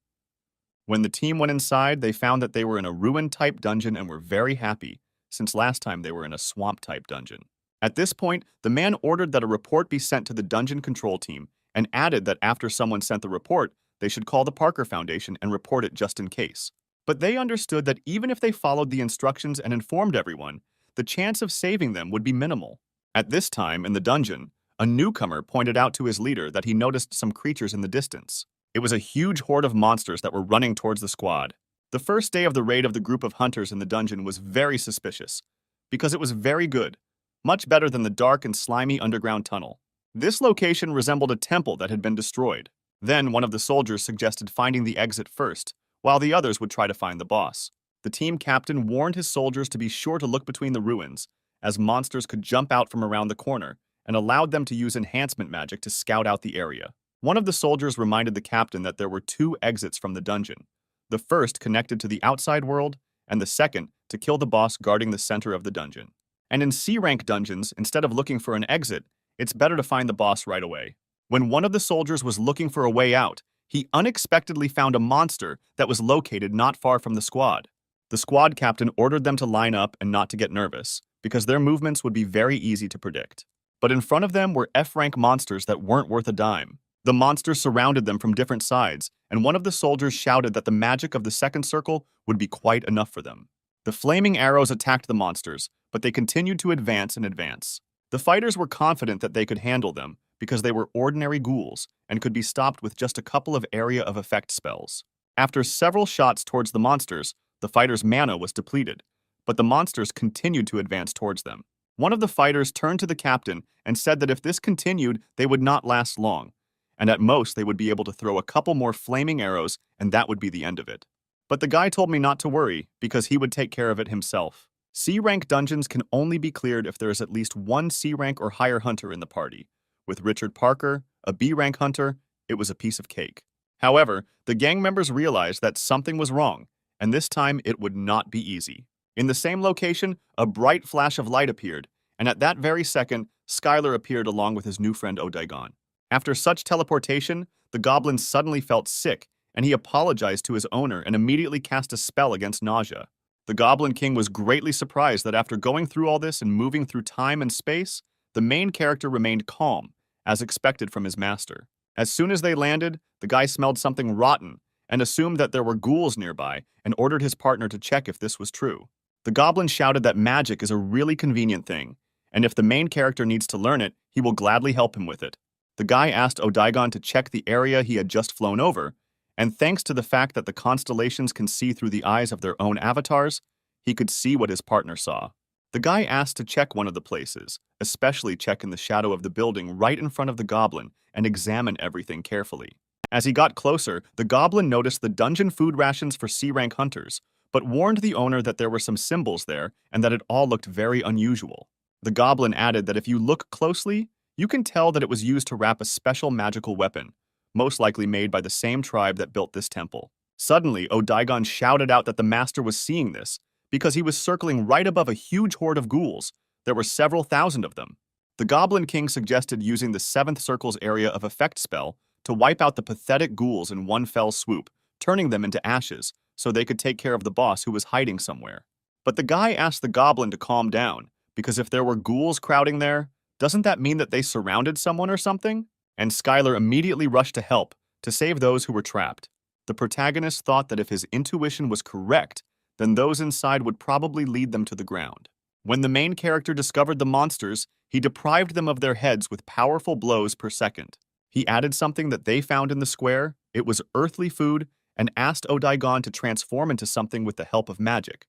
A: When the team went inside, they found that they were in a ruin-type dungeon and were very happy, since last time they were in a swamp-type dungeon. At this point, the man ordered that a report be sent to the dungeon control team and added that after someone sent the report, they should call the Parker Foundation and report it just in case. But they understood that even if they followed the instructions and informed everyone, the chance of saving them would be minimal. At this time, in the dungeon, a newcomer pointed out to his leader that he noticed some creatures in the distance. It was a huge horde of monsters that were running towards the squad. The first day of the raid of the group of hunters in the dungeon was very suspicious, because it was very good, much better than the dark and slimy underground tunnel. This location resembled a temple that had been destroyed. Then one of the soldiers suggested finding the exit first, while the others would try to find the boss. The team captain warned his soldiers to be sure to look between the ruins, as monsters could jump out from around the corner, and allowed them to use enhancement magic to scout out the area. One of the soldiers reminded the captain that there were 2 exits from the dungeon. The first connected to the outside world, and the second to kill the boss guarding the center of the dungeon. And in C-rank dungeons, instead of looking for an exit, it's better to find the boss right away. When one of the soldiers was looking for a way out, he unexpectedly found a monster that was located not far from the squad. The squad captain ordered them to line up and not to get nervous, because their movements would be very easy to predict. But in front of them were F-rank monsters that weren't worth a dime. The monsters surrounded them from different sides, and one of the soldiers shouted that the magic of the second circle would be quite enough for them. The flaming arrows attacked the monsters, but they continued to advance and advance. The fighters were confident that they could handle them, because they were ordinary ghouls and could be stopped with just a couple of area of effect spells. After several shots towards the monsters, the fighters' mana was depleted, but the monsters continued to advance towards them. One of the fighters turned to the captain and said that if this continued, they would not last long, and at most they would be able to throw a couple more flaming arrows and that would be the end of it. But the guy told me not to worry, because he would take care of it himself. C-rank dungeons can only be cleared if there is at least one C-rank or higher hunter in the party. With Richard Parker, a B-rank hunter, it was a piece of cake. However, the gang members realized that something was wrong, and this time it would not be easy. In the same location, a bright flash of light appeared, and at that very second, Skylar appeared along with his new friend Odaigon. After such teleportation, the goblin suddenly felt sick, and he apologized to his owner and immediately cast a spell against nausea. The Goblin King was greatly surprised that after going through all this and moving through time and space, the main character remained calm, as expected from his master. As soon as they landed, the guy smelled something rotten and assumed that there were ghouls nearby and ordered his partner to check if this was true. The goblin shouted that magic is a really convenient thing, and if the main character needs to learn it, he will gladly help him with it. The guy asked Odaigon to check the area he had just flown over, and thanks to the fact that the constellations can see through the eyes of their own avatars, he could see what his partner saw. The guy asked to check one of the places, especially check in the shadow of the building right in front of the goblin and examine everything carefully. As he got closer, the goblin noticed the dungeon food rations for C-rank hunters, but warned the owner that there were some symbols there and that it all looked very unusual. The goblin added that if you look closely, you can tell that it was used to wrap a special magical weapon, most likely made by the same tribe that built this temple. Suddenly, Odaigon shouted out that the master was seeing this, because he was circling right above a huge horde of ghouls. There were several thousand of them. The Goblin King suggested using the 7th Circle's area of effect spell to wipe out the pathetic ghouls in one fell swoop, turning them into ashes, so they could take care of the boss who was hiding somewhere. But the guy asked the goblin to calm down, because if there were ghouls crowding there, doesn't that mean that they surrounded someone or something? And Skylar immediately rushed to help, to save those who were trapped. The protagonist thought that if his intuition was correct, then those inside would probably lead them to the ground. When the main character discovered the monsters, he deprived them of their heads with powerful blows per second. He added something that they found in the square, it was earthly food, and asked Odaigon to transform into something with the help of magic.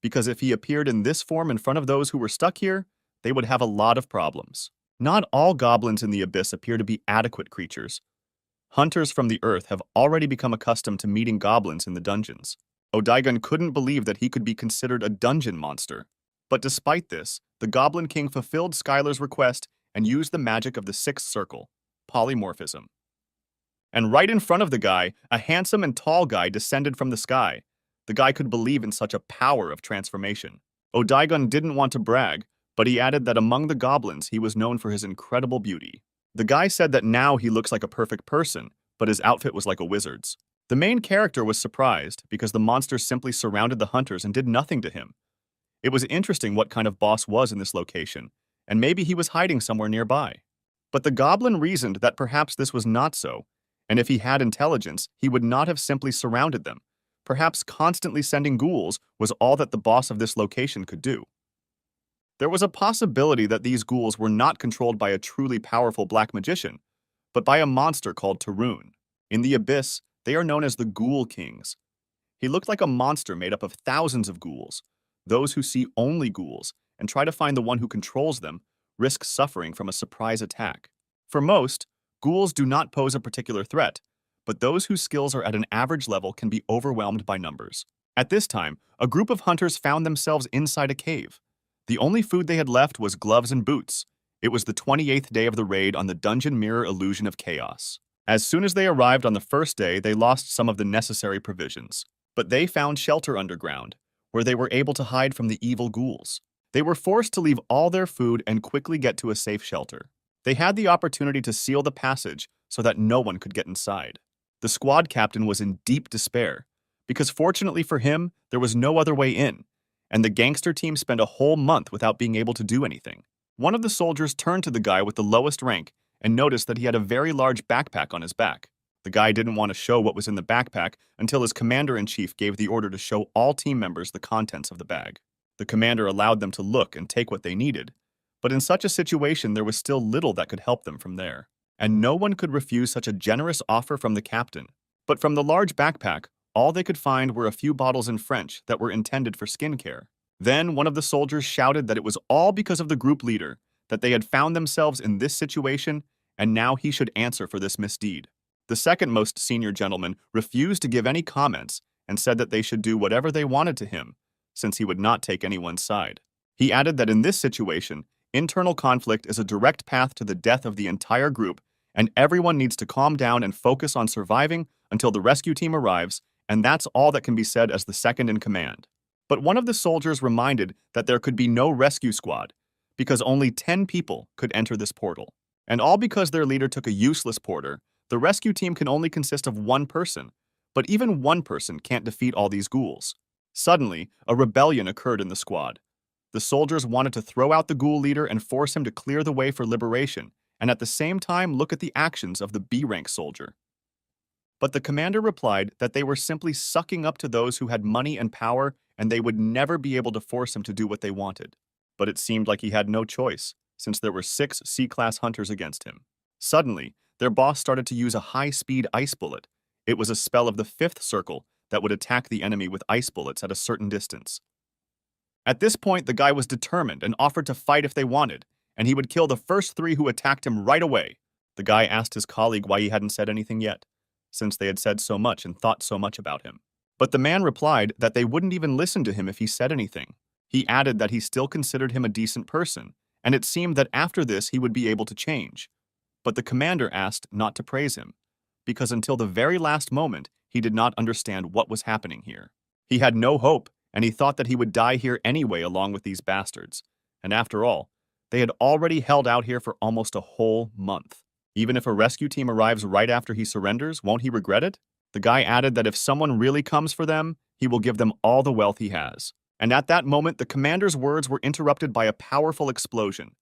A: Because if he appeared in this form in front of those who were stuck here, they would have a lot of problems. Not all goblins in the abyss appear to be adequate creatures. Hunters from the earth have already become accustomed to meeting goblins in the dungeons. Odaigon couldn't believe that he could be considered a dungeon monster. But despite this, the Goblin King fulfilled Skylar's request and used the magic of the 6th Circle, polymorphism. And right in front of the guy, a handsome and tall guy descended from the sky. The guy could believe in such a power of transformation. Odaigon didn't want to brag, but he added that among the goblins he was known for his incredible beauty. The guy said that now he looks like a perfect person, but his outfit was like a wizard's. The main character was surprised because the monsters simply surrounded the hunters and did nothing to him. It was interesting what kind of boss was in this location, and maybe he was hiding somewhere nearby. But the goblin reasoned that perhaps this was not so, and if he had intelligence, he would not have simply surrounded them. Perhaps constantly sending ghouls was all that the boss of this location could do. There was a possibility that these ghouls were not controlled by a truly powerful black magician, but by a monster called Tarun. In the abyss, they are known as the Ghoul Kings. He looked like a monster made up of thousands of ghouls. Those who see only ghouls and try to find the one who controls them risk suffering from a surprise attack. For most, ghouls do not pose a particular threat, but those whose skills are at an average level can be overwhelmed by numbers. At this time, a group of hunters found themselves inside a cave. The only food they had left was gloves and boots. It was the 28th day of the raid on the Dungeon Mirror Illusion of Chaos. As soon as they arrived on the first day, they lost some of the necessary provisions. But they found shelter underground, where they were able to hide from the evil ghouls. They were forced to leave all their food and quickly get to a safe shelter. They had the opportunity to seal the passage so that no one could get inside. The squad captain was in deep despair, because fortunately for him, there was no other way in, and the gangster team spent a whole month without being able to do anything. One of the soldiers turned to the guy with the lowest rank and noticed that he had a very large backpack on his back. The guy didn't want to show what was in the backpack until his commander-in-chief gave the order to show all team members the contents of the bag. The commander allowed them to look and take what they needed, but in such a situation there was still little that could help them from there, and no one could refuse such a generous offer from the captain. But from the large backpack, all they could find were a few bottles in French that were intended for skincare. Then one of the soldiers shouted that it was all because of the group leader, that they had found themselves in this situation, and now he should answer for this misdeed. The second most senior gentleman refused to give any comments and said that they should do whatever they wanted to him, since he would not take anyone's side. He added that in this situation, internal conflict is a direct path to the death of the entire group, and everyone needs to calm down and focus on surviving until the rescue team arrives, and that's all that can be said as the second in command. But one of the soldiers reminded that there could be no rescue squad, because only 10 people could enter this portal. And all because their leader took a useless porter, the rescue team can only consist of one person, but even one person can't defeat all these ghouls. Suddenly, a rebellion occurred in the squad. The soldiers wanted to throw out the ghoul leader and force him to clear the way for liberation, and at the same time look at the actions of the B-rank soldier. But the commander replied that they were simply sucking up to those who had money and power, and they would never be able to force him to do what they wanted. But it seemed like he had no choice, since there were 6 C-class hunters against him. Suddenly, their boss started to use a high-speed ice bullet. It was a spell of the 5th circle that would attack the enemy with ice bullets at a certain distance. At this point, the guy was determined and offered to fight if they wanted, and he would kill the first 3 who attacked him right away. The guy asked his colleague why he hadn't said anything yet, since they had said so much and thought so much about him. But the man replied that they wouldn't even listen to him if he said anything. He added that he still considered him a decent person, and it seemed that after this he would be able to change. But the commander asked not to praise him, because until the very last moment, he did not understand what was happening here. He had no hope, and he thought that he would die here anyway along with these bastards. And after all, they had already held out here for almost a whole month. Even if a rescue team arrives right after he surrenders, won't he regret it? The guy added that if someone really comes for them, he will give them all the wealth he has. And at that moment, the commander's words were interrupted by a powerful explosion.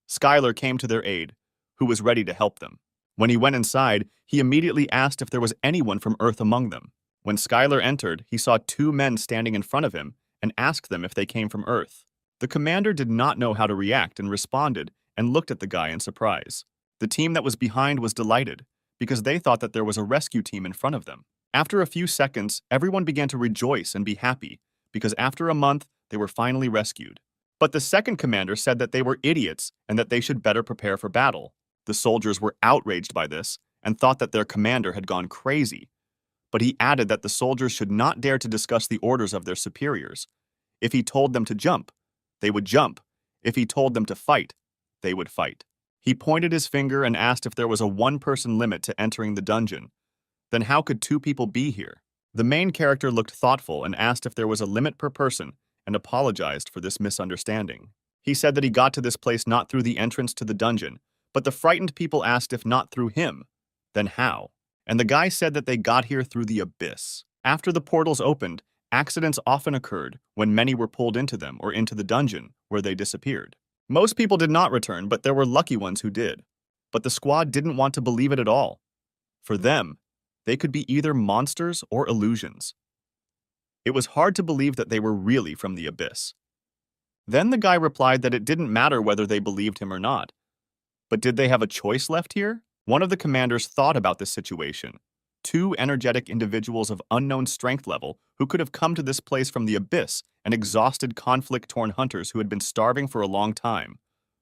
A: Skylar came to their aid, who was ready to help them. When he went inside, he immediately asked if there was anyone from Earth among them. When Skylar entered, he saw 2 men standing in front of him and asked them if they came from Earth. The commander did not know how to react and responded and looked at the guy in surprise. The team that was behind was delighted, because they thought that there was a rescue team in front of them. After a few seconds, everyone began to rejoice and be happy, because after a month, they were finally rescued. But the second commander said that they were idiots and that they should better prepare for battle. The soldiers were outraged by this and thought that their commander had gone crazy. But he added that the soldiers should not dare to discuss the orders of their superiors. If he told them to jump, they would jump. If he told them to fight, they would fight. He pointed his finger and asked if there was a 1-person limit to entering the dungeon. Then how could 2 people be here? The main character looked thoughtful and asked if there was a limit per person and apologized for this misunderstanding. He said that he got to this place not through the entrance to the dungeon, but the frightened people asked if not through him, then how? And the guy said that they got here through the abyss. After the portals opened, accidents often occurred when many were pulled into them or into the dungeon, where they disappeared. Most people did not return, but there were lucky ones who did. But the squad didn't want to believe it at all. For them, they could be either monsters or illusions. It was hard to believe that they were really from the abyss. Then the guy replied that it didn't matter whether they believed him or not. But did they have a choice left here? One of the commanders thought about this situation. 2 energetic individuals of unknown strength level who could have come to this place from the abyss and exhausted conflict-torn hunters who had been starving for a long time,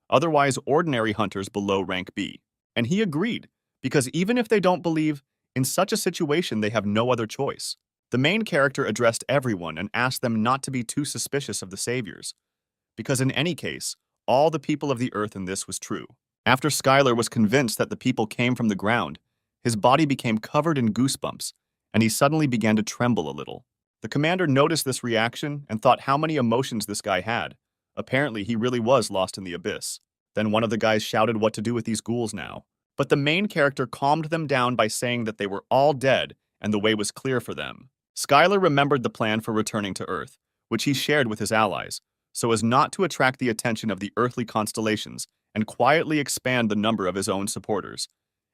A: otherwise ordinary hunters below rank B. And he agreed, because even if they don't believe, in such a situation they have no other choice. The main character addressed everyone and asked them not to be too suspicious of the saviors, because in any case, all the people of the earth in this was true. After Skylar was convinced that the people came from the ground, his body became covered in goosebumps, and he suddenly began to tremble a little. The commander noticed this reaction and thought how many emotions this guy had. Apparently, he really was lost in the abyss. Then one of the guys shouted what to do with these ghouls now. But the main character calmed them down by saying that they were all dead and the way was clear for them. Skylar remembered the plan for returning to Earth, which he shared with his allies, so as not to attract the attention of the earthly constellations and quietly expand the number of his own supporters.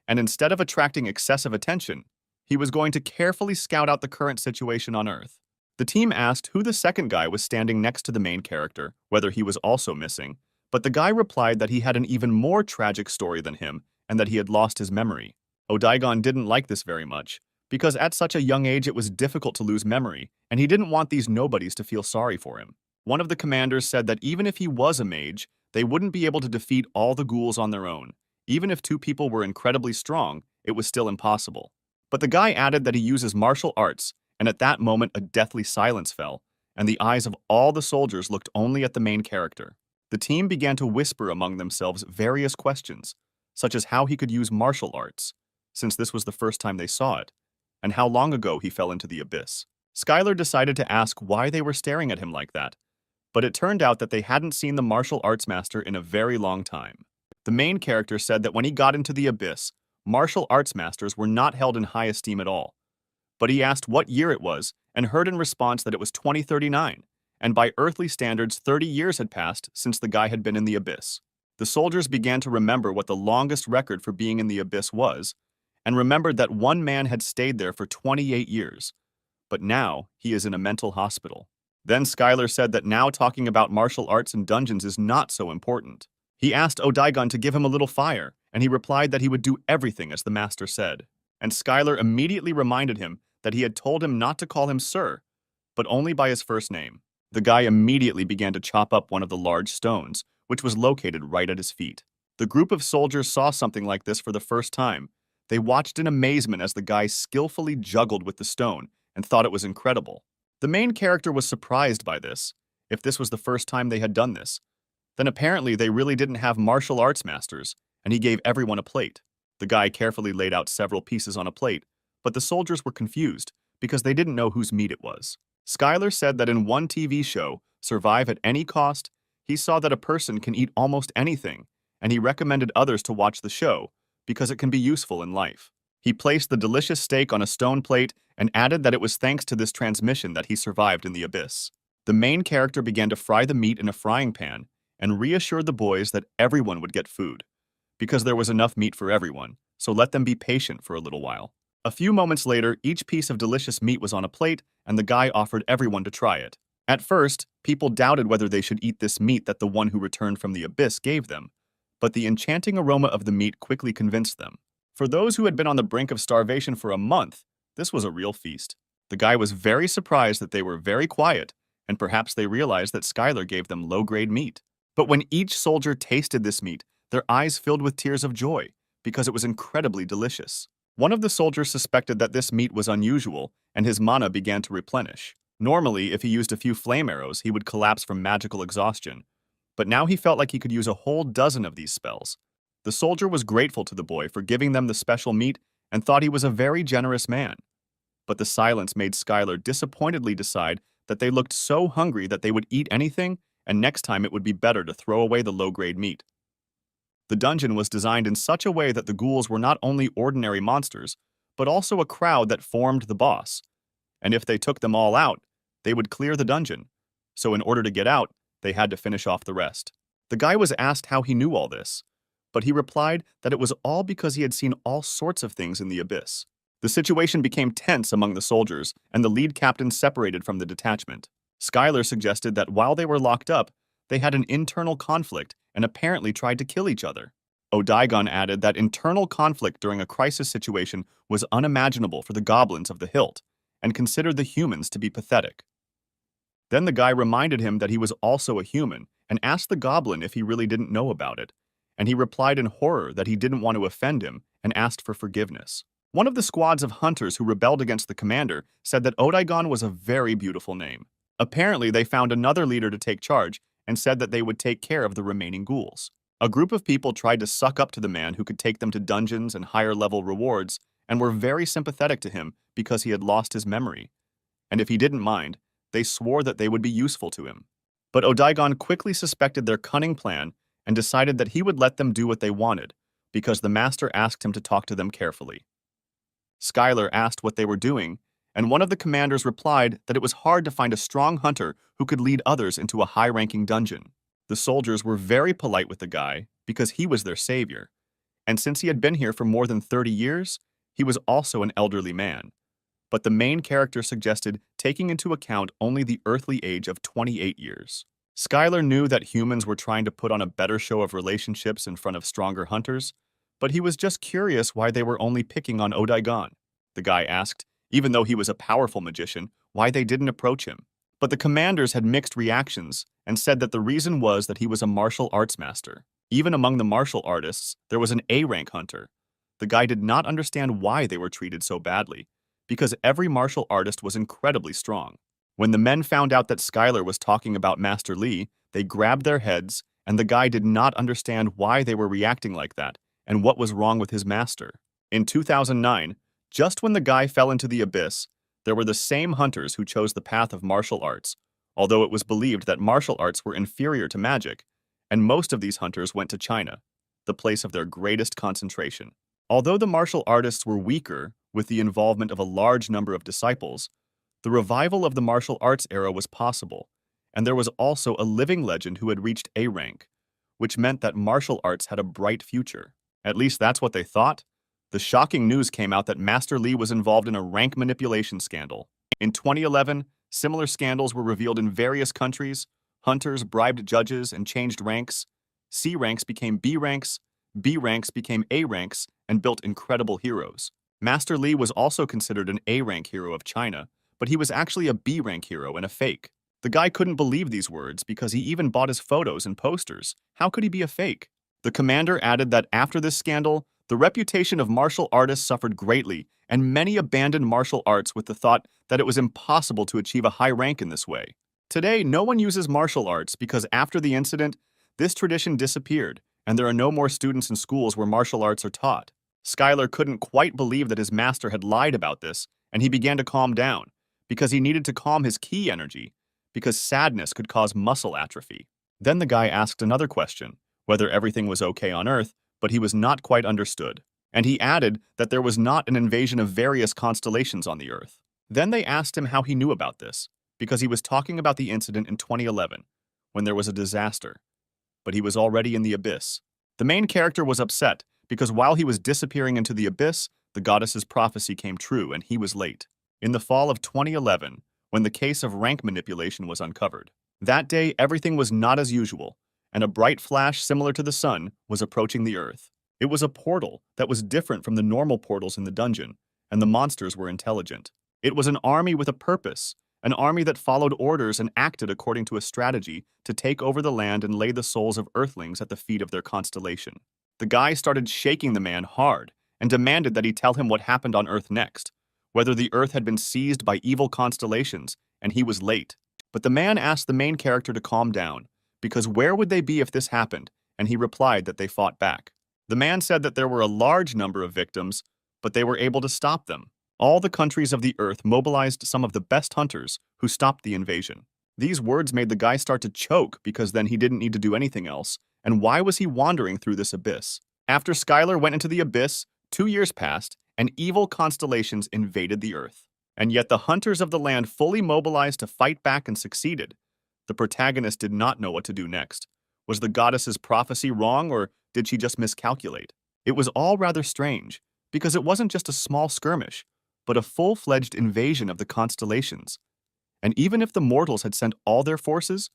A: And instead of attracting excessive attention, he was going to carefully scout out the current situation on Earth. The team asked who the second guy was standing next to the main character, whether he was also missing, but the guy replied that he had an even more tragic story than him and that he had lost his memory. Odaigon didn't like this very much, because at such a young age it was difficult to lose memory, and he didn't want these nobodies to feel sorry for him. One of the commanders said that even if he was a mage, they wouldn't be able to defeat all the ghouls on their own. Even if 2 people were incredibly strong, it was still impossible. But the guy added that he uses martial arts And at that moment, a deathly silence fell, and the eyes of all the soldiers looked only at the main character. The team began to whisper among themselves various questions, such as how he could use martial arts, since this was the first time they saw it, and how long ago he fell into the abyss. Skylar decided to ask why they were staring at him like that, but it turned out that they hadn't seen the martial arts master in a very long time. The main character said that when he got into the abyss, martial arts masters were not held in high esteem at all. But he asked what year it was and heard in response that it was 2039, and by earthly standards 30 years had passed since the guy had been in the abyss. The soldiers began to remember what the longest record for being in the abyss was, and remembered that one man had stayed there for 28 years, but now he is in a mental hospital. Then Skylar said that now talking about martial arts and dungeons is not so important. He asked Odaigon to give him a little fire, and he replied that he would do everything as the master said. And Skylar immediately reminded him that he had told him not to call him Sir, but only by his first name. The guy immediately began to chop up one of the large stones, which was located right at his feet. The group of soldiers saw something like this for the first time. They watched in amazement as the guy skillfully juggled with the stone and thought it was incredible. The main character was surprised by this. If this was the first time they had done this, then apparently they really didn't have martial arts masters, and he gave everyone a plate. The guy carefully laid out several pieces on a plate, but the soldiers were confused because they didn't know whose meat it was. Skylar said that in one TV show, Survive at Any Cost, he saw that a person can eat almost anything, and he recommended others to watch the show because it can be useful in life. He placed the delicious steak on a stone plate and added that it was thanks to this transmission that he survived in the abyss. The main character began to fry the meat in a frying pan and reassured the boys that everyone would get food, because there was enough meat for everyone, so let them be patient for a little while. A few moments later, each piece of delicious meat was on a plate, and the guy offered everyone to try it. At first, people doubted whether they should eat this meat that the one who returned from the abyss gave them, but the enchanting aroma of the meat quickly convinced them. For those who had been on the brink of starvation for a month, this was a real feast. The guy was very surprised that they were very quiet, and perhaps they realized that Skylar gave them low-grade meat. But when each soldier tasted this meat, their eyes filled with tears of joy, because it was incredibly delicious. One of the soldiers suspected that this meat was unusual, and his mana began to replenish. Normally, if he used a few flame arrows, he would collapse from magical exhaustion, but now he felt like he could use a whole dozen of these spells. The soldier was grateful to the boy for giving them the special meat and thought he was a very generous man. But the silence made Skylar disappointedly decide that they looked so hungry that they would eat anything, and next time it would be better to throw away the low-grade meat. The dungeon was designed in such a way that the ghouls were not only ordinary monsters, but also a crowd that formed the boss. And if they took them all out, they would clear the dungeon. So in order to get out, they had to finish off the rest. The guy was asked how he knew all this, but he replied that it was all because he had seen all sorts of things in the abyss. The situation became tense among the soldiers, and the lead captain separated from the detachment. Skylar suggested that while they were locked up, they had an internal conflict and apparently tried to kill each other. Odaigon added that internal conflict during a crisis situation was unimaginable for the goblins of the Hilt, and considered the humans to be pathetic. Then the guy reminded him that he was also a human and asked the goblin if he really didn't know about it, and he replied in horror that he didn't want to offend him and asked for forgiveness. One of the squads of hunters who rebelled against the commander said that Odaigon was a very beautiful name. Apparently, they found another leader to take charge and said that they would take care of the remaining ghouls. A group of people tried to suck up to the man who could take them to dungeons and higher-level rewards and were very sympathetic to him because he had lost his memory. And if he didn't mind, they swore that they would be useful to him. But Odaigon quickly suspected their cunning plan and decided that he would let them do what they wanted, because the master asked him to talk to them carefully. Skylar asked what they were doing, and one of the commanders replied that it was hard to find a strong hunter who could lead others into a high-ranking dungeon. The soldiers were very polite with the guy because he was their savior, and since he had been here for more than 30 years, he was also an elderly man. But the main character suggested taking into account only the earthly age of 28 years. Skylar knew that humans were trying to put on a better show of relationships in front of stronger hunters, but he was just curious why they were only picking on Odaigon. The guy asked, even though he was a powerful magician, why they didn't approach him. But the commanders had mixed reactions and said that the reason was that he was a martial arts master. Even among the martial artists, there was an A-rank hunter. The guy did not understand why they were treated so badly, because every martial artist was incredibly strong. When the men found out that Skylar was talking about Master Lee, they grabbed their heads, and the guy did not understand why they were reacting like that and what was wrong with his master. In 2009, just when the guy fell into the abyss, there were the same hunters who chose the path of martial arts, although it was believed that martial arts were inferior to magic, and most of these hunters went to China, the place of their greatest concentration. Although the martial artists were weaker, with the involvement of a large number of disciples, the revival of the martial arts era was possible, and there was also a living legend who had reached A rank, which meant that martial arts had a bright future. At least that's what they thought. The shocking news came out that Master Lee was involved in a rank manipulation scandal. In 2011, similar scandals were revealed in various countries. Hunters bribed judges and changed ranks. C ranks became B ranks, B ranks became A ranks, and built incredible heroes. Master Lee was also considered an A rank hero of China, but he was actually a B rank hero and a fake. The guy couldn't believe these words because he even bought his photos and posters. How could he be a fake? The commander added that after this scandal, the reputation of martial artists suffered greatly, and many abandoned martial arts with the thought that it was impossible to achieve a high rank in this way. Today, no one uses martial arts because after the incident, this tradition disappeared, and there are no more students in schools where martial arts are taught. Skylar couldn't quite believe that his master had lied about this, and he began to calm down, because he needed to calm his ki energy, because sadness could cause muscle atrophy. Then the guy asked another question, whether everything was okay on Earth, but he was not quite understood. And he added that there was not an invasion of various constellations on the Earth. Then they asked him how he knew about this, because he was talking about the incident in 2011, when there was a disaster. But he was already in the abyss. The main character was upset, because while he was disappearing into the abyss, the goddess's prophecy came true and he was late. In the fall of 2011, when the case of rank manipulation was uncovered. That day, everything was not as usual, and a bright flash similar to the sun was approaching the Earth. It was a portal that was different from the normal portals in the dungeon, and the monsters were intelligent. It was an army with a purpose, an army that followed orders and acted according to a strategy to take over the land and lay the souls of Earthlings at the feet of their constellation. The guy started shaking the man hard and demanded that he tell him what happened on Earth next, whether the Earth had been seized by evil constellations, and he was late. But the man asked the main character to calm down, because where would they be if this happened, and he replied that they fought back. The man said that there were a large number of victims, but they were able to stop them. All the countries of the Earth mobilized some of the best hunters who stopped the invasion. These words made the guy start to choke because then he didn't need to do anything else, and why was he wandering through this abyss? After Skylar went into the abyss, 2 years passed, and evil constellations invaded the Earth. And yet the hunters of the land fully mobilized to fight back and succeeded. The protagonist did not know what to do next. Was the goddess's prophecy wrong, or did she just miscalculate? It was all rather strange, because it wasn't just a small skirmish, but a full-fledged invasion of the constellations. And even if the mortals had sent all their forces,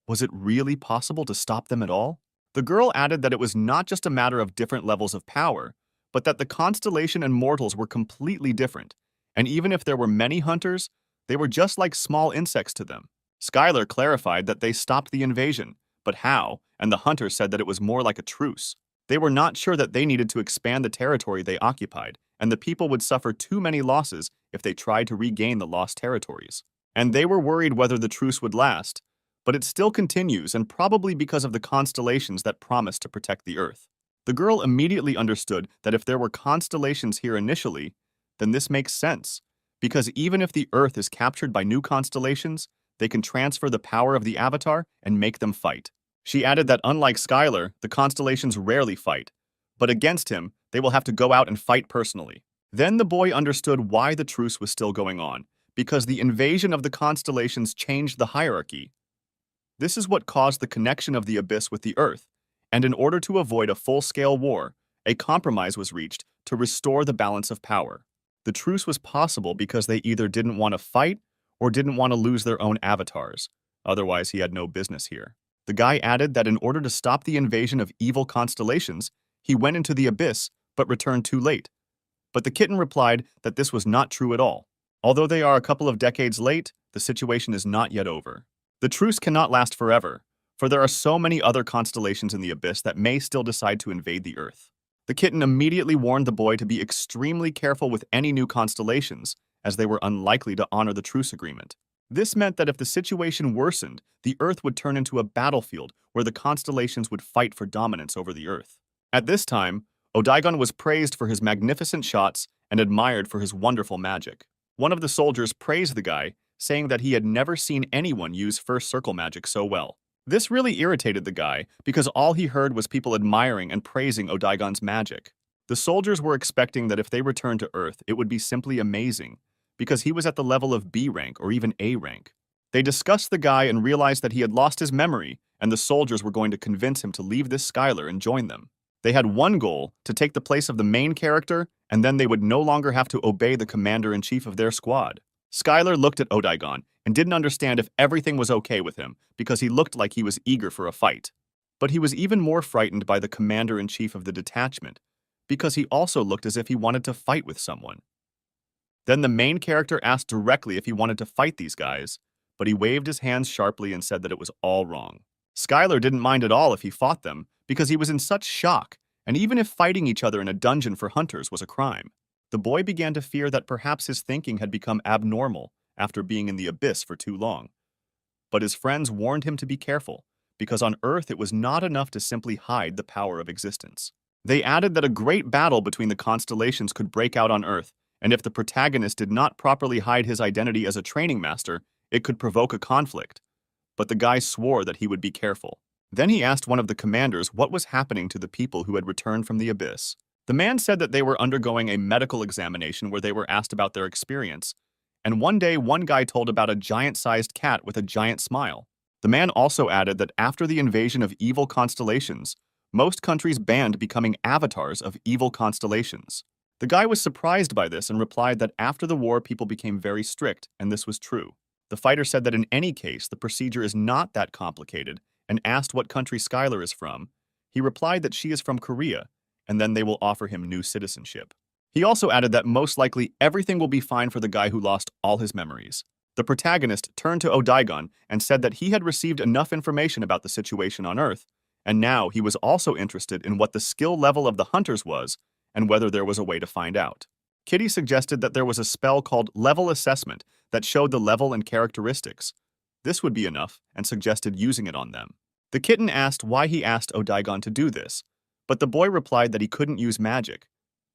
A: was it really possible to stop them at all? The girl added that it was not just a matter of different levels of power, but that the constellation and mortals were completely different, and even if there were many hunters, they were just like small insects to them. Skylar clarified that they stopped the invasion, but how, and the hunters said that it was more like a truce. They were not sure that they needed to expand the territory they occupied, and the people would suffer too many losses if they tried to regain the lost territories. And they were worried whether the truce would last, but it still continues, and probably because of the constellations that promise to protect the Earth. The girl immediately understood that if there were constellations here initially, then this makes sense, because even if the Earth is captured by new constellations, they can transfer the power of the Avatar and make them fight. She added that unlike Skylar, the constellations rarely fight, but against him, they will have to go out and fight personally. Then the boy understood why the truce was still going on, because the invasion of the constellations changed the hierarchy. This is what caused the connection of the abyss with the Earth, and in order to avoid a full-scale war, a compromise was reached to restore the balance of power. The truce was possible because they either didn't want to fight or didn't want to lose their own avatars. Otherwise, he had no business here. The guy added that in order to stop the invasion of evil constellations, he went into the abyss but returned too late. But the kitten replied that this was not true at all. Although they are a couple of decades late, the situation is not yet over. The truce cannot last forever, for there are so many other constellations in the abyss that may still decide to invade the Earth. The kitten immediately warned the boy to be extremely careful with any new constellations, as they were unlikely to honor the truce agreement. This meant that if the situation worsened, the Earth would turn into a battlefield where the constellations would fight for dominance over the Earth. At this time, Odaigon was praised for his magnificent shots and admired for his wonderful magic. One of the soldiers praised the guy, saying that he had never seen anyone use first circle magic so well. This really irritated the guy because all he heard was people admiring and praising Odaigon's magic. The soldiers were expecting that if they returned to Earth, it would be simply amazing, because he was at the level of B rank or even A rank. They discussed the guy and realized that he had lost his memory, and the soldiers were going to convince him to leave this Skylar and join them. They had one goal, to take the place of the main character, and then they would no longer have to obey the commander-in-chief of their squad. Skylar looked at Odaigon and didn't understand if everything was okay with him because he looked like he was eager for a fight. But he was even more frightened by the commander-in-chief of the detachment because he also looked as if he wanted to fight with someone. Then the main character asked directly if he wanted to fight these guys, but he waved his hands sharply and said that it was all wrong. Skylar didn't mind at all if he fought them because he was in such shock, and even if fighting each other in a dungeon for hunters was a crime. The boy began to fear that perhaps his thinking had become abnormal after being in the abyss for too long. But his friends warned him to be careful, because on Earth it was not enough to simply hide the power of existence. They added that a great battle between the constellations could break out on Earth, and if the protagonist did not properly hide his identity as a training master, it could provoke a conflict. But the guy swore that he would be careful. Then he asked one of the commanders what was happening to the people who had returned from the abyss. The man said that they were undergoing a medical examination where they were asked about their experience, and one day one guy told about a giant-sized cat with a giant smile. The man also added that after the invasion of evil constellations, most countries banned becoming avatars of evil constellations. The guy was surprised by this and replied that after the war people became very strict, and this was true. The fighter said that in any case the procedure is not that complicated and asked what country Skylar is from. He replied that she is from Korea, and then they will offer him new citizenship. He also added that most likely everything will be fine for the guy who lost all his memories. The protagonist turned to Odaigon and said that he had received enough information about the situation on Earth, and now he was also interested in what the skill level of the hunters was and whether there was a way to find out. Kitty suggested that there was a spell called Level Assessment that showed the level and characteristics. This would be enough and suggested using it on them. The kitten asked why he asked Odaigon to do this, but the boy replied that he couldn't use magic.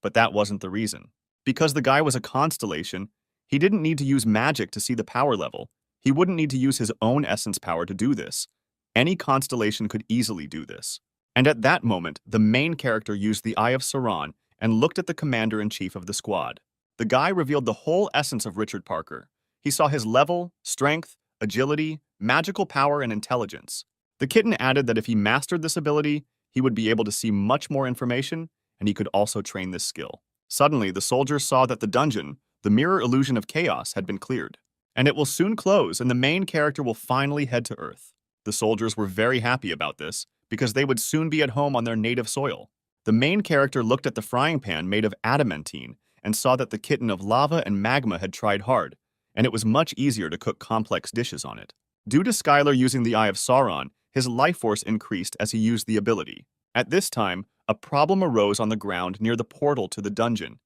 A: But that wasn't the reason. Because the guy was a constellation, he didn't need to use magic to see the power level. He wouldn't need to use his own essence power to do this. Any constellation could easily do this. And at that moment, the main character used the Eye of Sauron and looked at the commander-in-chief of the squad. The guy revealed the whole essence of Richard Parker. He saw his level, strength, agility, magical power, and intelligence. The kitten added that if he mastered this ability, he would be able to see much more information, and he could also train this skill. Suddenly, the soldiers saw that the dungeon, the mirror illusion of chaos, had been cleared. And it will soon close, and the main character will finally head to Earth. The soldiers were very happy about this, because they would soon be at home on their native soil. The main character looked at the frying pan made of adamantine and saw that the kitten of lava and magma had tried hard, and it was much easier to cook complex dishes on it. Due to Skylar using the Eye of Sauron, his life force increased as he used the ability. At this time, a problem arose on the ground near the portal to the dungeon.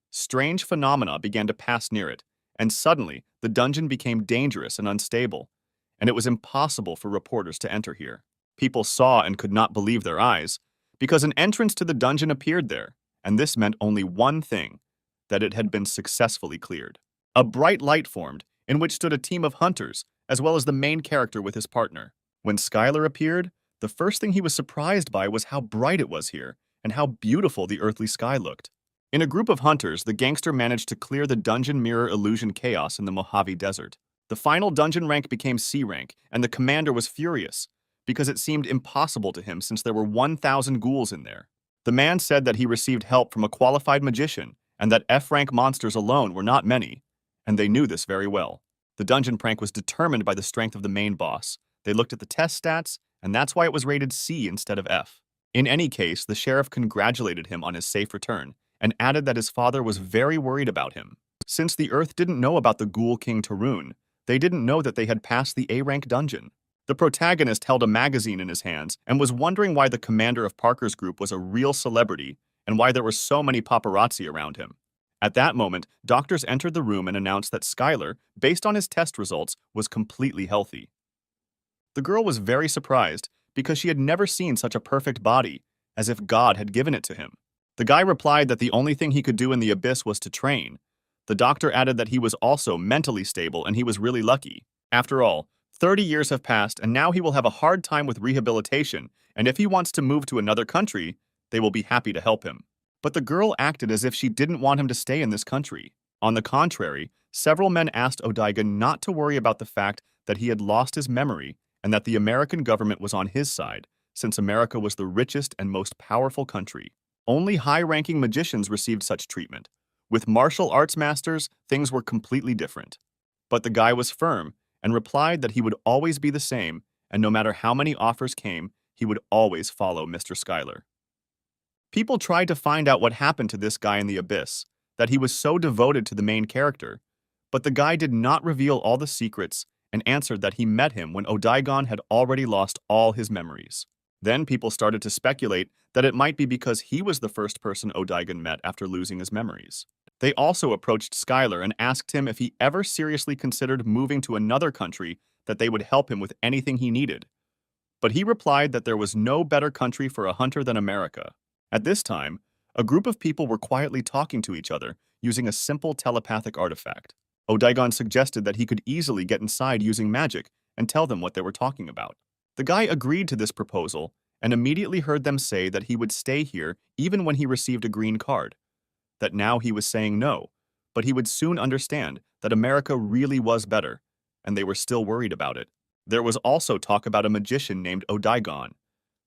A: Strange phenomena began to pass near it, and suddenly the dungeon became dangerous and unstable, and it was impossible for reporters to enter here. People saw and could not believe their eyes, because an entrance to the dungeon appeared there, and this meant only one thing, that it had been successfully cleared. A bright light formed, in which stood a team of hunters, as well as the main character with his partner. When Skylar appeared, the first thing he was surprised by was how bright it was here, and how beautiful the earthly sky looked. In a group of hunters, the gangster managed to clear the dungeon mirror illusion chaos in the Mojave Desert. The final dungeon rank became C rank, and the commander was furious, because it seemed impossible to him since there were 1,000 ghouls in there. The man said that he received help from a qualified magician, and that F-rank monsters alone were not many, and they knew this very well. The dungeon prank was determined by the strength of the main boss. They looked at the test stats, and that's why it was rated C instead of F. In any case, the sheriff congratulated him on his safe return, and added that his father was very worried about him. Since the Earth didn't know about the Ghoul King Tarun, they didn't know that they had passed the A-rank dungeon. The protagonist held a magazine in his hands and was wondering why the commander of Parker's group was a real celebrity and why there were so many paparazzi around him. At that moment, doctors entered the room and announced that Skylar, based on his test results, was completely healthy. The girl was very surprised because she had never seen such a perfect body, as if God had given it to him. The guy replied that the only thing he could do in the abyss was to train. The doctor added that he was also mentally stable and he was really lucky. After all, 30 years have passed and now he will have a hard time with rehabilitation, and if he wants to move to another country, they will be happy to help him. But the girl acted as if she didn't want him to stay in this country. On the contrary, several men asked Odaiga not to worry about the fact that he had lost his memory and that the American government was on his side, since America was the richest and most powerful country. Only high-ranking magicians received such treatment. With martial arts masters, things were completely different. But the guy was firm and replied that he would always be the same, and no matter how many offers came, he would always follow Mr. Schuyler. People tried to find out what happened to this guy in the abyss, that he was so devoted to the main character, but the guy did not reveal all the secrets and answered that he met him when Odaigon had already lost all his memories. Then people started to speculate that it might be because he was the first person Odaigon met after losing his memories. They also approached Schuyler and asked him if he ever seriously considered moving to another country that they would help him with anything he needed. But he replied that there was no better country for a hunter than America. At this time, a group of people were quietly talking to each other using a simple telepathic artifact. Odaigon suggested that he could easily get inside using magic and tell them what they were talking about. The guy agreed to this proposal and immediately heard them say that he would stay here even when he received a green card, that now he was saying no, but he would soon understand that America really was better, and they were still worried about it. There was also talk about a magician named Odaigon.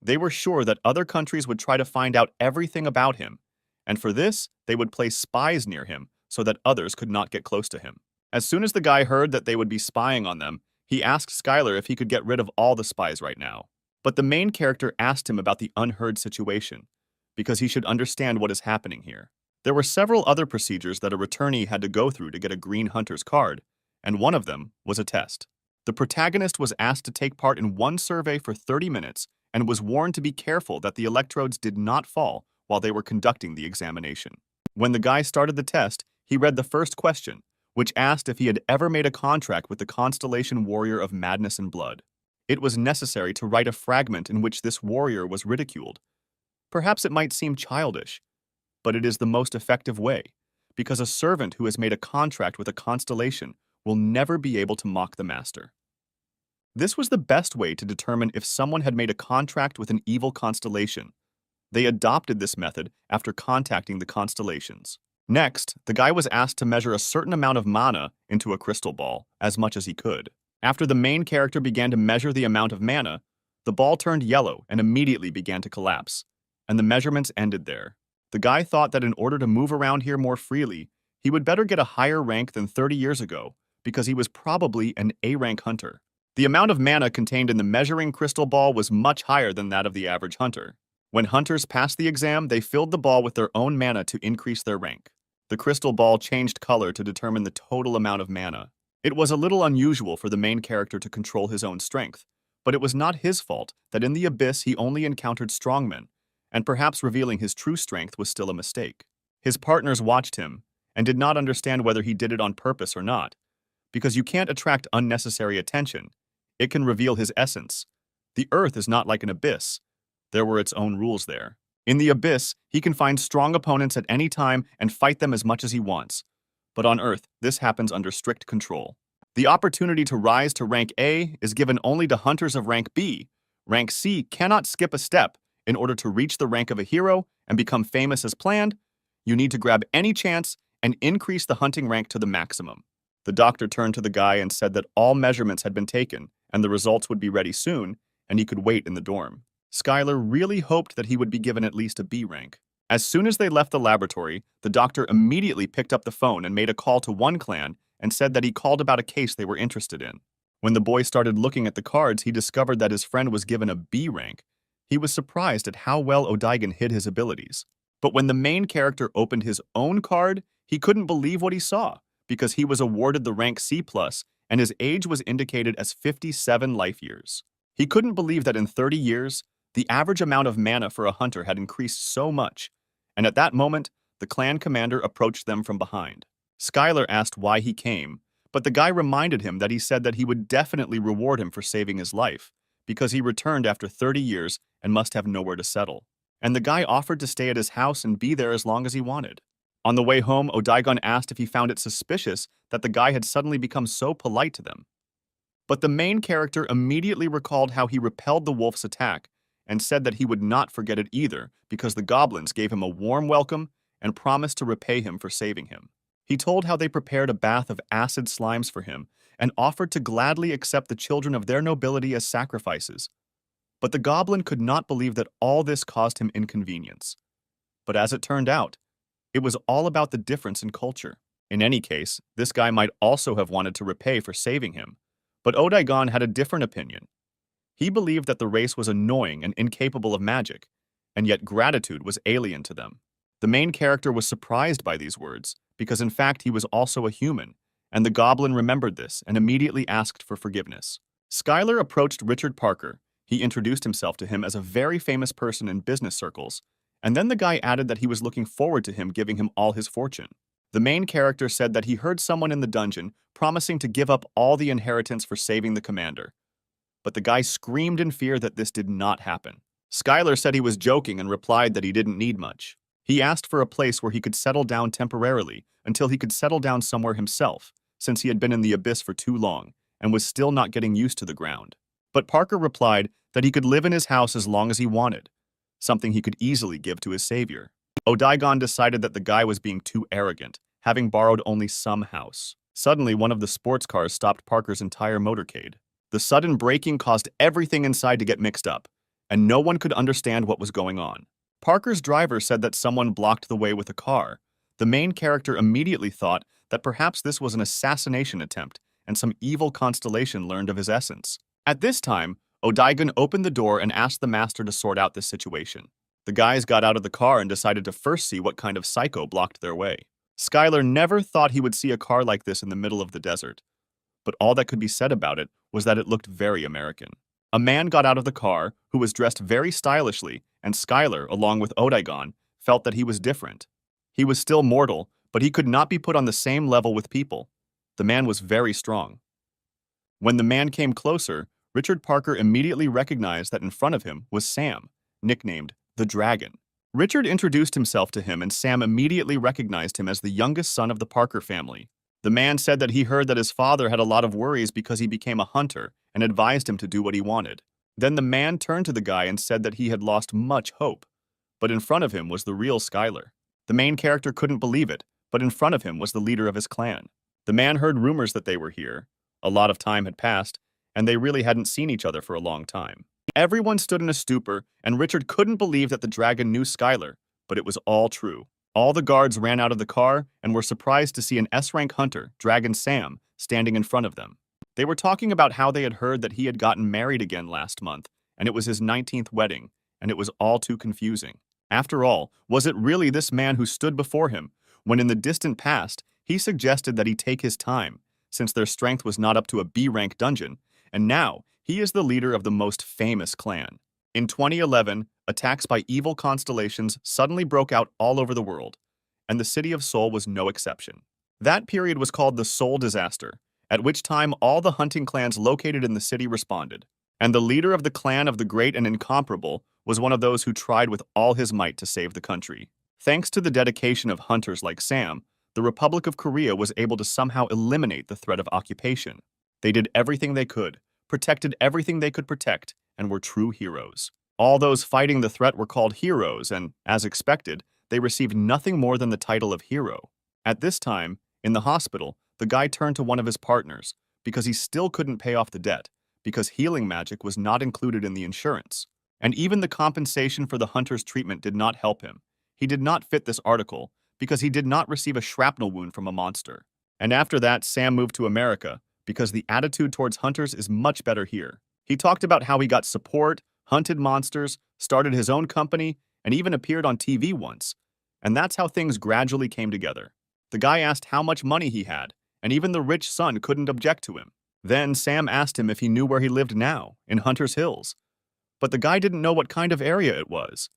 A: They were sure that other countries would try to find out everything about him, and for this, they would place spies near him so that others could not get close to him. As soon as the guy heard that they would be spying on them, he asked Schuyler if he could get rid of all the spies right now. But the main character asked him about the unheard situation, because he should understand what is happening here. There were several other procedures that a returnee had to go through to get a Green Hunter's card, and one of them was a test. The protagonist was asked to take part in one survey for 30 minutes and was warned to be careful that the electrodes did not fall while they were conducting the examination. When the guy started the test, he read the first question, which asked if he had ever made a contract with the constellation warrior of madness and blood. It was necessary to write a fragment in which this warrior was ridiculed. Perhaps it might seem childish, but it is the most effective way, because a servant who has made a contract with a constellation will never be able to mock the master. This was the best way to determine if someone had made a contract with an evil constellation. They adopted this method after contacting the constellations. Next, the guy was asked to measure a certain amount of mana into a crystal ball, as much as he could. After the main character began to measure the amount of mana, the ball turned yellow and immediately began to collapse, and the measurements ended there. The guy thought that in order to move around here more freely, he would better get a higher rank than 30 years ago, because he was probably an A-rank hunter. The amount of mana contained in the measuring crystal ball was much higher than that of the average hunter. When hunters passed the exam, they filled the ball with their own mana to increase their rank. The crystal ball changed color to determine the total amount of mana. It was a little unusual for the main character to control his own strength, but it was not his fault that in the abyss he only encountered strongmen, and perhaps revealing his true strength was still a mistake. His partners watched him and did not understand whether he did it on purpose or not, because you can't attract unnecessary attention. It can reveal his essence. The earth is not like an abyss. There were its own rules there. In the abyss, he can find strong opponents at any time and fight them as much as he wants. But on Earth, this happens under strict control. The opportunity to rise to rank A is given only to hunters of rank B. Rank C cannot skip a step. In order to reach the rank of a hero and become famous as planned, you need to grab any chance and increase the hunting rank to the maximum. The doctor turned to the guy and said that all measurements had been taken and the results would be ready soon, and he could wait in the dorm. Schuyler really hoped that he would be given at least a B rank. As soon as they left the laboratory, the doctor immediately picked up the phone and made a call to one clan and said that he called about a case they were interested in. When the boy started looking at the cards, he discovered that his friend was given a B rank. He was surprised at how well Odaigon hid his abilities. But when the main character opened his own card, he couldn't believe what he saw, because he was awarded the rank C+, and his age was indicated as 57 life years. He couldn't believe that in 30 years, the average amount of mana for a hunter had increased so much, and at that moment, The clan commander approached them from behind. Skylar asked why he came, but the guy reminded him that he said that he would definitely reward him for saving his life, because he returned after 30 years and must have nowhere to settle. And the guy offered to stay at his house and be there as long as he wanted. On the way home, Odaigon asked if he found it suspicious that the guy had suddenly become so polite to them. But the main character immediately recalled how he repelled the wolf's attack and said that he would not forget it either because the goblins gave him a warm welcome and promised to repay him for saving him. He told how they prepared a bath of acid slimes for him and offered to gladly accept the children of their nobility as sacrifices. But the goblin could not believe that all this caused him inconvenience. But as it turned out, it was all about the difference in culture. In any case, this guy might also have wanted to repay for saving him, but Odaigon had a different opinion. He believed that the race was annoying and incapable of magic, and yet gratitude was alien to them. The main character was surprised by these words, because in fact he was also a human, and the goblin remembered this and immediately asked for forgiveness. Skylar approached Richard Parker. He introduced himself to him as a very famous person in business circles, and then the guy added that he was looking forward to him giving him all his fortune. The main character said that he heard someone in the dungeon promising to give up all the inheritance for saving the commander. But the guy screamed in fear that this did not happen. Skylar said he was joking and replied that he didn't need much. He asked for a place where he could settle down temporarily until he could settle down somewhere himself, since he had been in the abyss for too long and was still not getting used to the ground. But Parker replied that he could live in his house as long as he wanted, something he could easily give to his savior. Odaigon decided that the guy was being too arrogant, having borrowed only some house. Suddenly, one of the sports cars stopped Parker's entire motorcade. The sudden braking caused everything inside to get mixed up, and no one could understand what was going on. Parker's driver said that someone blocked the way with a car. The main character immediately thought that perhaps this was an assassination attempt, and some evil constellation learned of his essence. At this time, Odaigon opened the door and asked the master to sort out this situation. The guys got out of the car and decided to first see what kind of psycho blocked their way. Skylar never thought he would see a car like this in the middle of the desert, but all that could be said about it was that it looked very American. A man got out of the car who was dressed very stylishly, and Skylar, along with Odaigon, felt that he was different. He was still mortal, but he could not be put on the same level with people. The man was very strong. When the man came closer, Richard Parker immediately recognized that in front of him was Sam, nicknamed the Dragon. Richard introduced himself to him, and Sam immediately recognized him as the youngest son of the Parker family. The man said that he heard that his father had a lot of worries because he became a hunter and advised him to do what he wanted. Then the man turned to the guy and said that he had lost much hope, but in front of him was the real Skylar. The main character couldn't believe it, but in front of him was the leader of his clan. The man heard rumors that they were here. A lot of time had passed, and they really hadn't seen each other for a long time. Everyone stood in a stupor, and Richard couldn't believe that the dragon knew Skylar, but it was all true. All the guards ran out of the car and were surprised to see an S-rank hunter, Dragon Sam, standing in front of them. They were talking about how they had heard that he had gotten married again last month, and it was his 19th wedding, and it was all too confusing. After all, was it really this man who stood before him, when in the distant past, he suggested that he take his time, since their strength was not up to a B-rank dungeon, and now he is the leader of the most famous clan. In 2011, attacks by evil constellations suddenly broke out all over the world, and the city of Seoul was no exception. That period was called the Seoul Disaster, at which time all the hunting clans located in the city responded, and the leader of the clan of the Great and Incomparable was one of those who tried with all his might to save the country. Thanks to the dedication of hunters like Sam, the Republic of Korea was able to somehow eliminate the threat of occupation. They did everything they could, protected everything they could protect, and were true heroes. All those fighting the threat were called heroes, and, as expected, they received nothing more than the title of hero. At this time, in the hospital, the guy turned to one of his partners because he still couldn't pay off the debt, because healing magic was not included in the insurance. And even the compensation for the hunter's treatment did not help him. He did not fit this article because he did not receive a shrapnel wound from a monster. And after that, Sam moved to America because the attitude towards hunters is much better here. He talked about how he got support, hunted monsters, started his own company, and even appeared on TV once. And that's how things gradually came together. The guy asked how much money he had, and even the rich son couldn't object to him. Then Sam asked him if he knew where he lived now, in Hunter's Hills. But the guy didn't know what kind of area it was.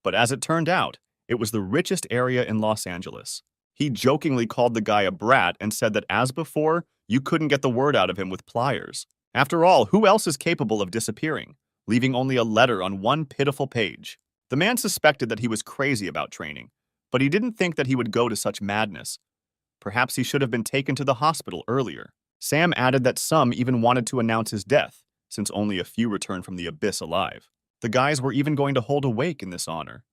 A: But as it turned out, It was the richest area in Los Angeles. He jokingly called the guy a brat and said that as before, you couldn't get the word out of him with pliers. After all, who else is capable of disappearing, leaving only a letter on one pitiful page? The man suspected that he was crazy about training, but he didn't think that he would go to such madness. Perhaps he should have been taken to the hospital earlier. Sam added that some even wanted to announce his death, since only a few returned from the abyss alive. The guys were even going to hold a wake in this honor.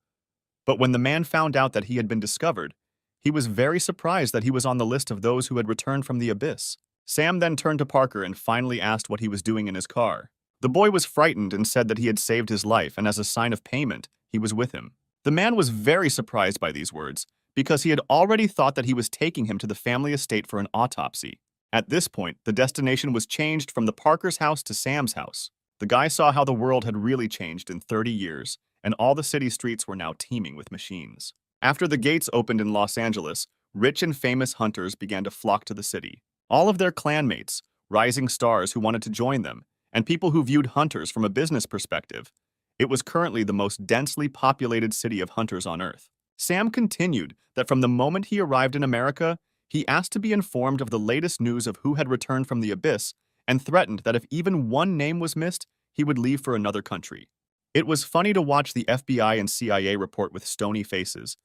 A: But when the man found out that he had been discovered, he was very surprised that he was on the list of those who had returned from the abyss. Sam then turned to Parker and finally asked what he was doing in his car. The boy was frightened and said that he had saved his life, and as a sign of payment, he was with him. The man was very surprised by these words, because he had already thought that he was taking him to the family estate for an autopsy. At this point, the destination was changed from the Parker's house to Sam's house. The guy saw how the world had really changed in 30 years, and all the city streets were now teeming with machines. After the gates opened in Los Angeles, rich and famous hunters began to flock to the city. All of their clanmates, rising stars who wanted to join them, and people who viewed hunters from a business perspective. It was currently the most densely populated city of hunters on Earth. Sam continued that from the moment he arrived in America, he asked to be informed of the latest news of who had returned from the abyss and threatened that if even one name was missed, he would leave for another country. It was funny to watch the FBI and CIA report with stony faces.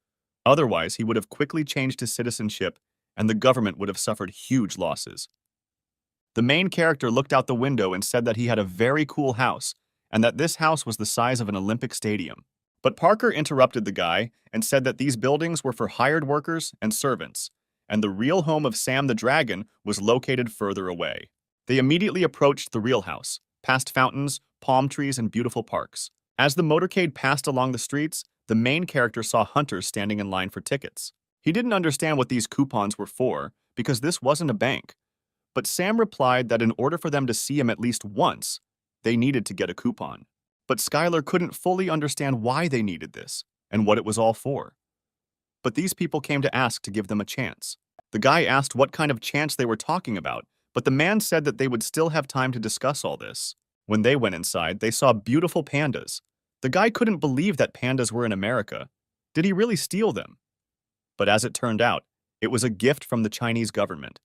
A: Otherwise, he would have quickly changed his citizenship, and the government would have suffered huge losses. The main character looked out the window and said that he had a very cool house, and that this house was the size of an Olympic stadium. But Parker interrupted the guy and said that these buildings were for hired workers and servants, and the real home of Sam the Dragon was located further away. They immediately approached the real house, past fountains, palm trees, and beautiful parks. As the motorcade passed along the streets, the main character saw hunters standing in line for tickets. He didn't understand what these coupons were for, because this wasn't a bank. But Sam replied that in order for them to see him at least once, they needed to get a coupon. But Skylar couldn't fully understand why they needed this, and what it was all for. But these people came to ask to give them a chance. The guy asked what kind of chance they were talking about, but the man said that they would still have time to discuss all this. When they went inside, they saw beautiful pandas. The guy couldn't believe that pandas were in America. Did he really steal them? But as it turned out, it was a gift from the Chinese government.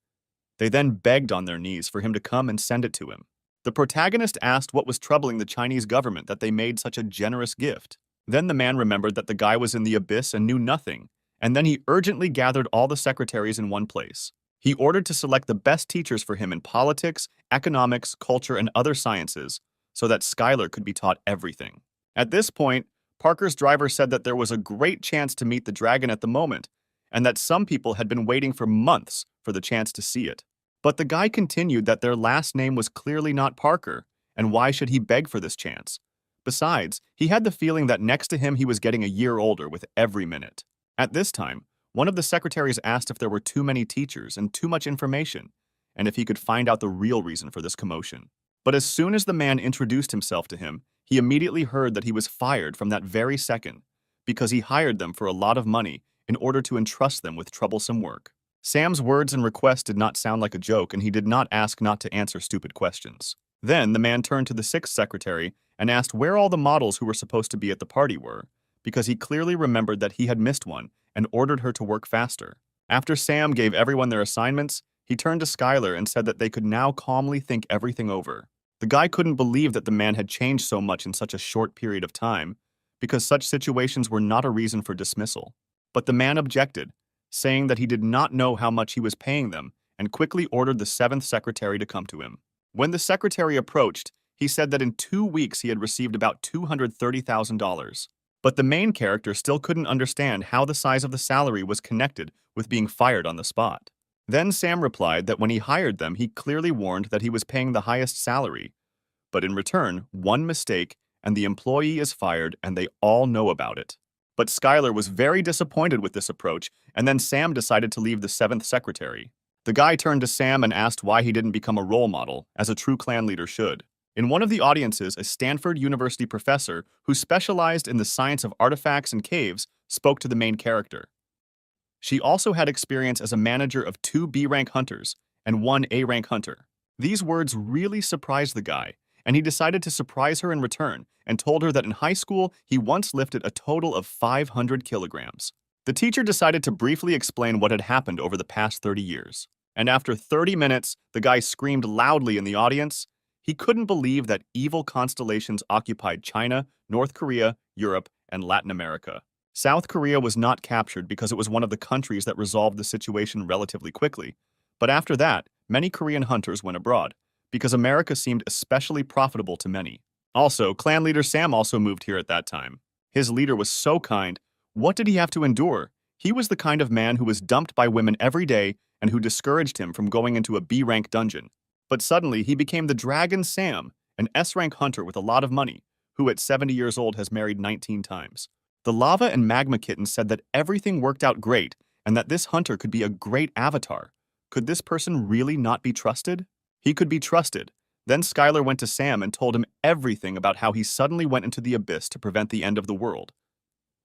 A: They then begged on their knees for him to come and send it to him. The protagonist asked what was troubling the Chinese government that they made such a generous gift. Then the man remembered that the guy was in the abyss and knew nothing, and then he urgently gathered all the secretaries in one place. He ordered to select the best teachers for him in politics, economics, culture, and other sciences, so that Skylar could be taught everything. At this point, Parker's driver said that there was a great chance to meet the dragon at the moment, and that some people had been waiting for months for the chance to see it. But the guy continued that their last name was clearly not Parker, and why should he beg for this chance? Besides, he had the feeling that next to him he was getting a year older with every minute. At this time, one of the secretaries asked if there were too many teachers and too much information, and if he could find out the real reason for this commotion. But as soon as the man introduced himself to him, he immediately heard that he was fired from that very second, because he hired them for a lot of money in order to entrust them with troublesome work. Sam's words and requests did not sound like a joke, and he did not ask not to answer stupid questions. Then the man turned to the sixth secretary and asked where all the models who were supposed to be at the party were, because he clearly remembered that he had missed one and ordered her to work faster. After Sam gave everyone their assignments, he turned to Skylar and said that they could now calmly think everything over. The guy couldn't believe that the man had changed so much in such a short period of time, because such situations were not a reason for dismissal. But the man objected, saying that he did not know how much he was paying them, and quickly ordered the seventh secretary to come to him. When the secretary approached, he said that in 2 weeks he had received about $230,000. But the main character still couldn't understand how the size of the salary was connected with being fired on the spot. Then Sam replied that when he hired them, he clearly warned that he was paying the highest salary. But in return, one mistake, and the employee is fired, and they all know about it. But Skylar was very disappointed with this approach, and then Sam decided to leave the seventh secretary. The guy turned to Sam and asked why he didn't become a role model, as a true clan leader should. In one of the audiences, a Stanford University professor who specialized in the science of artifacts and caves spoke to the main character. She also had experience as a manager of 2 B-rank hunters and 1 A-rank hunter. These words really surprised the guy, and he decided to surprise her in return and told her that in high school he once lifted a total of 500 kilograms. The teacher decided to briefly explain what had happened over the past 30 years. And after 30 minutes, the guy screamed loudly in the audience. He couldn't believe that evil constellations occupied China, North Korea, Europe, and Latin America. South Korea was not captured because it was one of the countries that resolved the situation relatively quickly. But after that, many Korean hunters went abroad, because America seemed especially profitable to many. Also, clan leader Sam also moved here at that time. His leader was so kind. What did he have to endure? He was the kind of man who was dumped by women every day and who discouraged him from going into a B-rank dungeon. But suddenly, he became the Dragon Sam, an S-rank hunter with a lot of money, who at 70 years old has married 19 times. The Lava and Magma Kitten said that everything worked out great and that this hunter could be a great avatar. Could this person really not be trusted? He could be trusted. Then Skylar went to Sam and told him everything about how he suddenly went into the abyss to prevent the end of the world.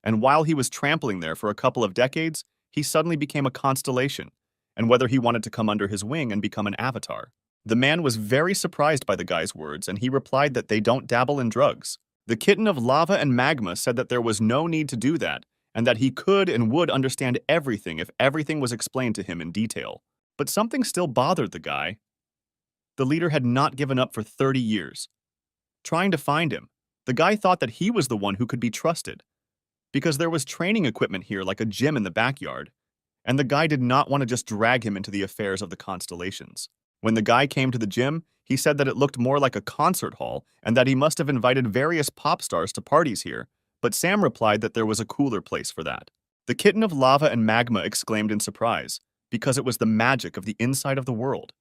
A: And while he was trampling there for a couple of decades, he suddenly became a constellation, and whether he wanted to come under his wing and become an avatar. The man was very surprised by the guy's words, and he replied that they don't dabble in drugs. The kitten of Lava and Magma said that there was no need to do that, and that he could and would understand everything if everything was explained to him in detail. But something still bothered the guy. The leader had not given up for 30 years. Trying to find him, the guy thought that he was the one who could be trusted, because there was training equipment here like a gym in the backyard, and the guy did not want to just drag him into the affairs of the constellations. When the guy came to the gym, he said that it looked more like a concert hall and that he must have invited various pop stars to parties here, but Sam replied that there was a cooler place for that. The kitten of Lava and Magma exclaimed in surprise, because it was the magic of the inside of the world.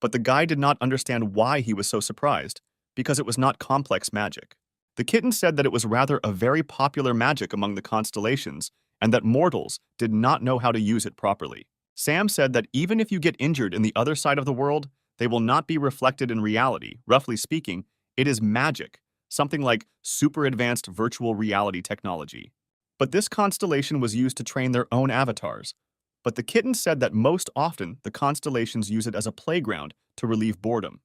A: But the guy did not understand why he was so surprised, because it was not complex magic. The kitten said that it was rather a very popular magic among the constellations, and that mortals did not know how to use it properly. Sam said that even if you get injured in the other side of the world, they will not be reflected in reality. Roughly speaking, it is magic, something like super advanced virtual reality technology. But this constellation was used to train their own avatars. But the kitten said that most often the constellations use it as a playground to relieve boredom.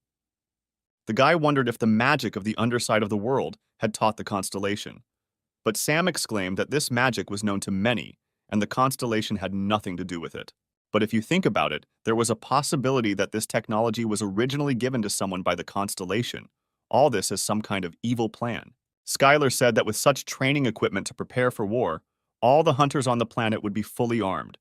A: The guy wondered if the magic of the underside of the world had taught the constellation. But Sam exclaimed that this magic was known to many, and the constellation had nothing to do with it. But if you think about it, there was a possibility that this technology was originally given to someone by the constellation. All this as some kind of evil plan. Skylar said that with such training equipment to prepare for war, all the hunters on the planet would be fully armed.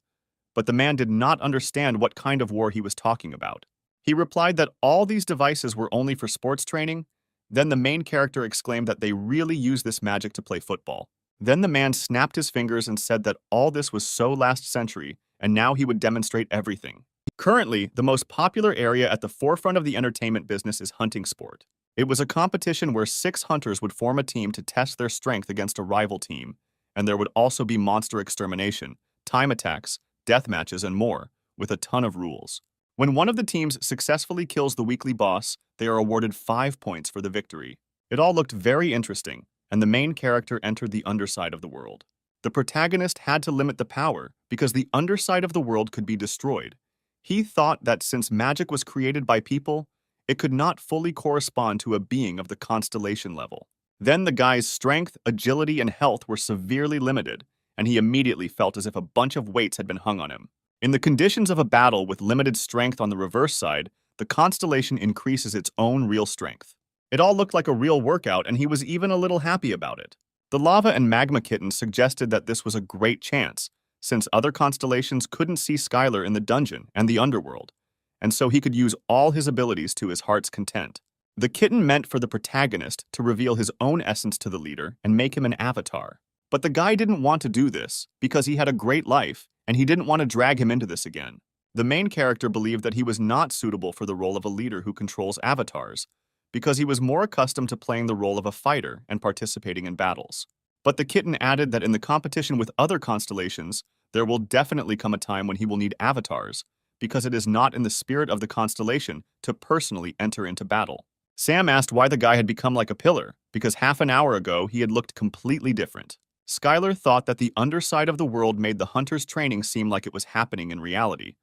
A: But the man did not understand what kind of war he was talking about. He replied that all these devices were only for sports training. Then the main character exclaimed that they really use this magic to play football. Then the man snapped his fingers and said that all this was so last century, and now he would demonstrate everything. Currently, the most popular area at the forefront of the entertainment business is hunting sport. It was a competition where 6 hunters would form a team to test their strength against a rival team, and there would also be monster extermination, time attacks, death matches, and more, with a ton of rules. When one of the teams successfully kills the weekly boss, they are awarded 5 points for the victory. It all looked very interesting, and the main character entered the underside of the world. The protagonist had to limit the power because the underside of the world could be destroyed. He thought that since magic was created by people, it could not fully correspond to a being of the constellation level. Then the guy's strength, agility, and health were severely limited, and he immediately felt as if a bunch of weights had been hung on him. In the conditions of a battle with limited strength on the reverse side, the constellation increases its own real strength. It all looked like a real workout, and he was even a little happy about it. The Lava and Magma Kitten suggested that this was a great chance, since other constellations couldn't see Skylar in the dungeon and the underworld, and so he could use all his abilities to his heart's content. The kitten meant for the protagonist to reveal his own essence to the leader and make him an avatar. But the guy didn't want to do this because he had a great life, and he didn't want to drag him into this again. The main character believed that he was not suitable for the role of a leader who controls avatars, because he was more accustomed to playing the role of a fighter and participating in battles. But the kitten added that in the competition with other constellations, there will definitely come a time when he will need avatars, because it is not in the spirit of the constellation to personally enter into battle. Sam asked why the guy had become like a pillar, because half an hour ago he had looked completely different. Skylar thought that the underside of the world made the hunter's training seem like it was happening in reality.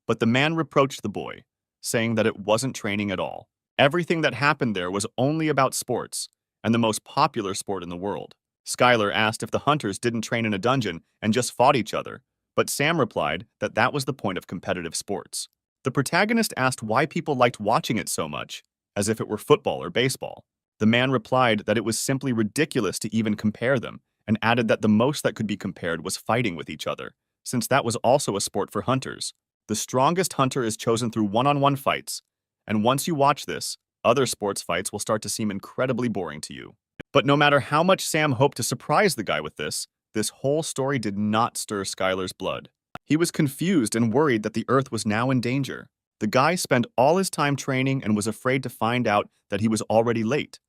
A: But the man reproached the boy, saying that it wasn't training at all. Everything that happened there was only about sports, and the most popular sport in the world. Skylar asked if the hunters didn't train in a dungeon and just fought each other, but Sam replied that that was the point of competitive sports. The protagonist asked why people liked watching it so much, as if it were football or baseball. The man replied that it was simply ridiculous to even compare them, and added that the most that could be compared was fighting with each other, since that was also a sport for hunters. The strongest hunter is chosen through one-on-one fights, and once you watch this, other sports fights will start to seem incredibly boring to you. But no matter how much Sam hoped to surprise the guy with this whole story did not stir Skylar's blood. He was confused and worried that the Earth was now in danger. The guy spent all his time training and was afraid to find out that he was already late.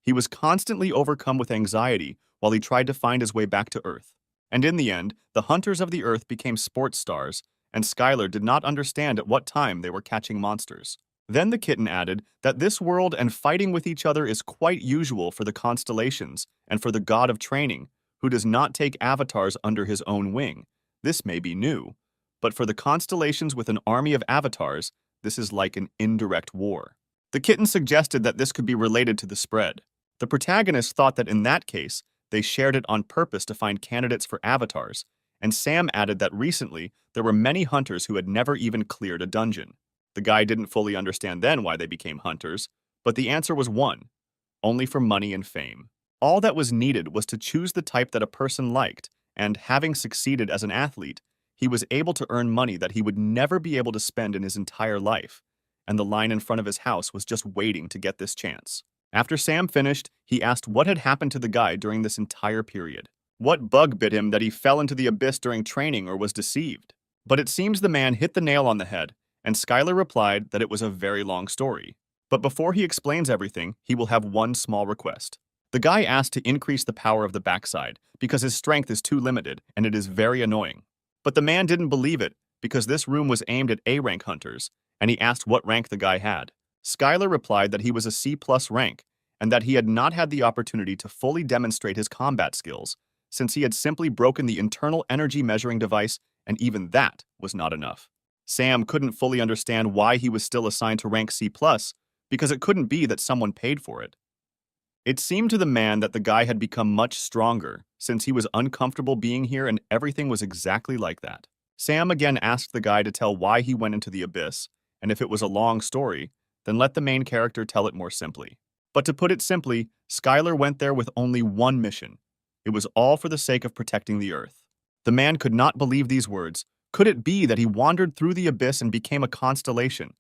A: He was constantly overcome with anxiety while he tried to find his way back to Earth. And in the end, the hunters of the Earth became sports stars, and Skylar did not understand at what time they were catching monsters. Then the kitten added that this world and fighting with each other is quite usual for the constellations and for the god of training, who does not take avatars under his own wing. This may be new, but for the constellations with an army of avatars, this is like an indirect war. The kitten suggested that this could be related to the spread. The protagonist thought that in that case, they shared it on purpose to find candidates for avatars, and Sam added that recently there were many hunters who had never even cleared a dungeon. The guy didn't fully understand then why they became hunters, but the answer was one: only for money and fame. All that was needed was to choose the type that a person liked, and having succeeded as an athlete, he was able to earn money that he would never be able to spend in his entire life, and the line in front of his house was just waiting to get this chance. After Sam finished, he asked what had happened to the guy during this entire period. What bug bit him that he fell into the abyss during training or was deceived? But it seems the man hit the nail on the head, and Skylar replied that it was a very long story. But before he explains everything, he will have one small request. The guy asked to increase the power of the backside because his strength is too limited and it is very annoying. But the man didn't believe it because this room was aimed at A-rank hunters, and he asked what rank the guy had. Skylar replied that he was a C+ rank and that he had not had the opportunity to fully demonstrate his combat skills since he had simply broken the internal energy measuring device, and even that was not enough. Sam couldn't fully understand why he was still assigned to rank C+, because it couldn't be that someone paid for it. It seemed to the man that the guy had become much stronger, since he was uncomfortable being here and everything was exactly like that. Sam again asked the guy to tell why he went into the abyss, and if it was a long story, then let the main character tell it more simply. But to put it simply, Skylar went there with only one mission. It was all for the sake of protecting the Earth. The man could not believe these words. Could it be that he wandered through the abyss and became a constellation,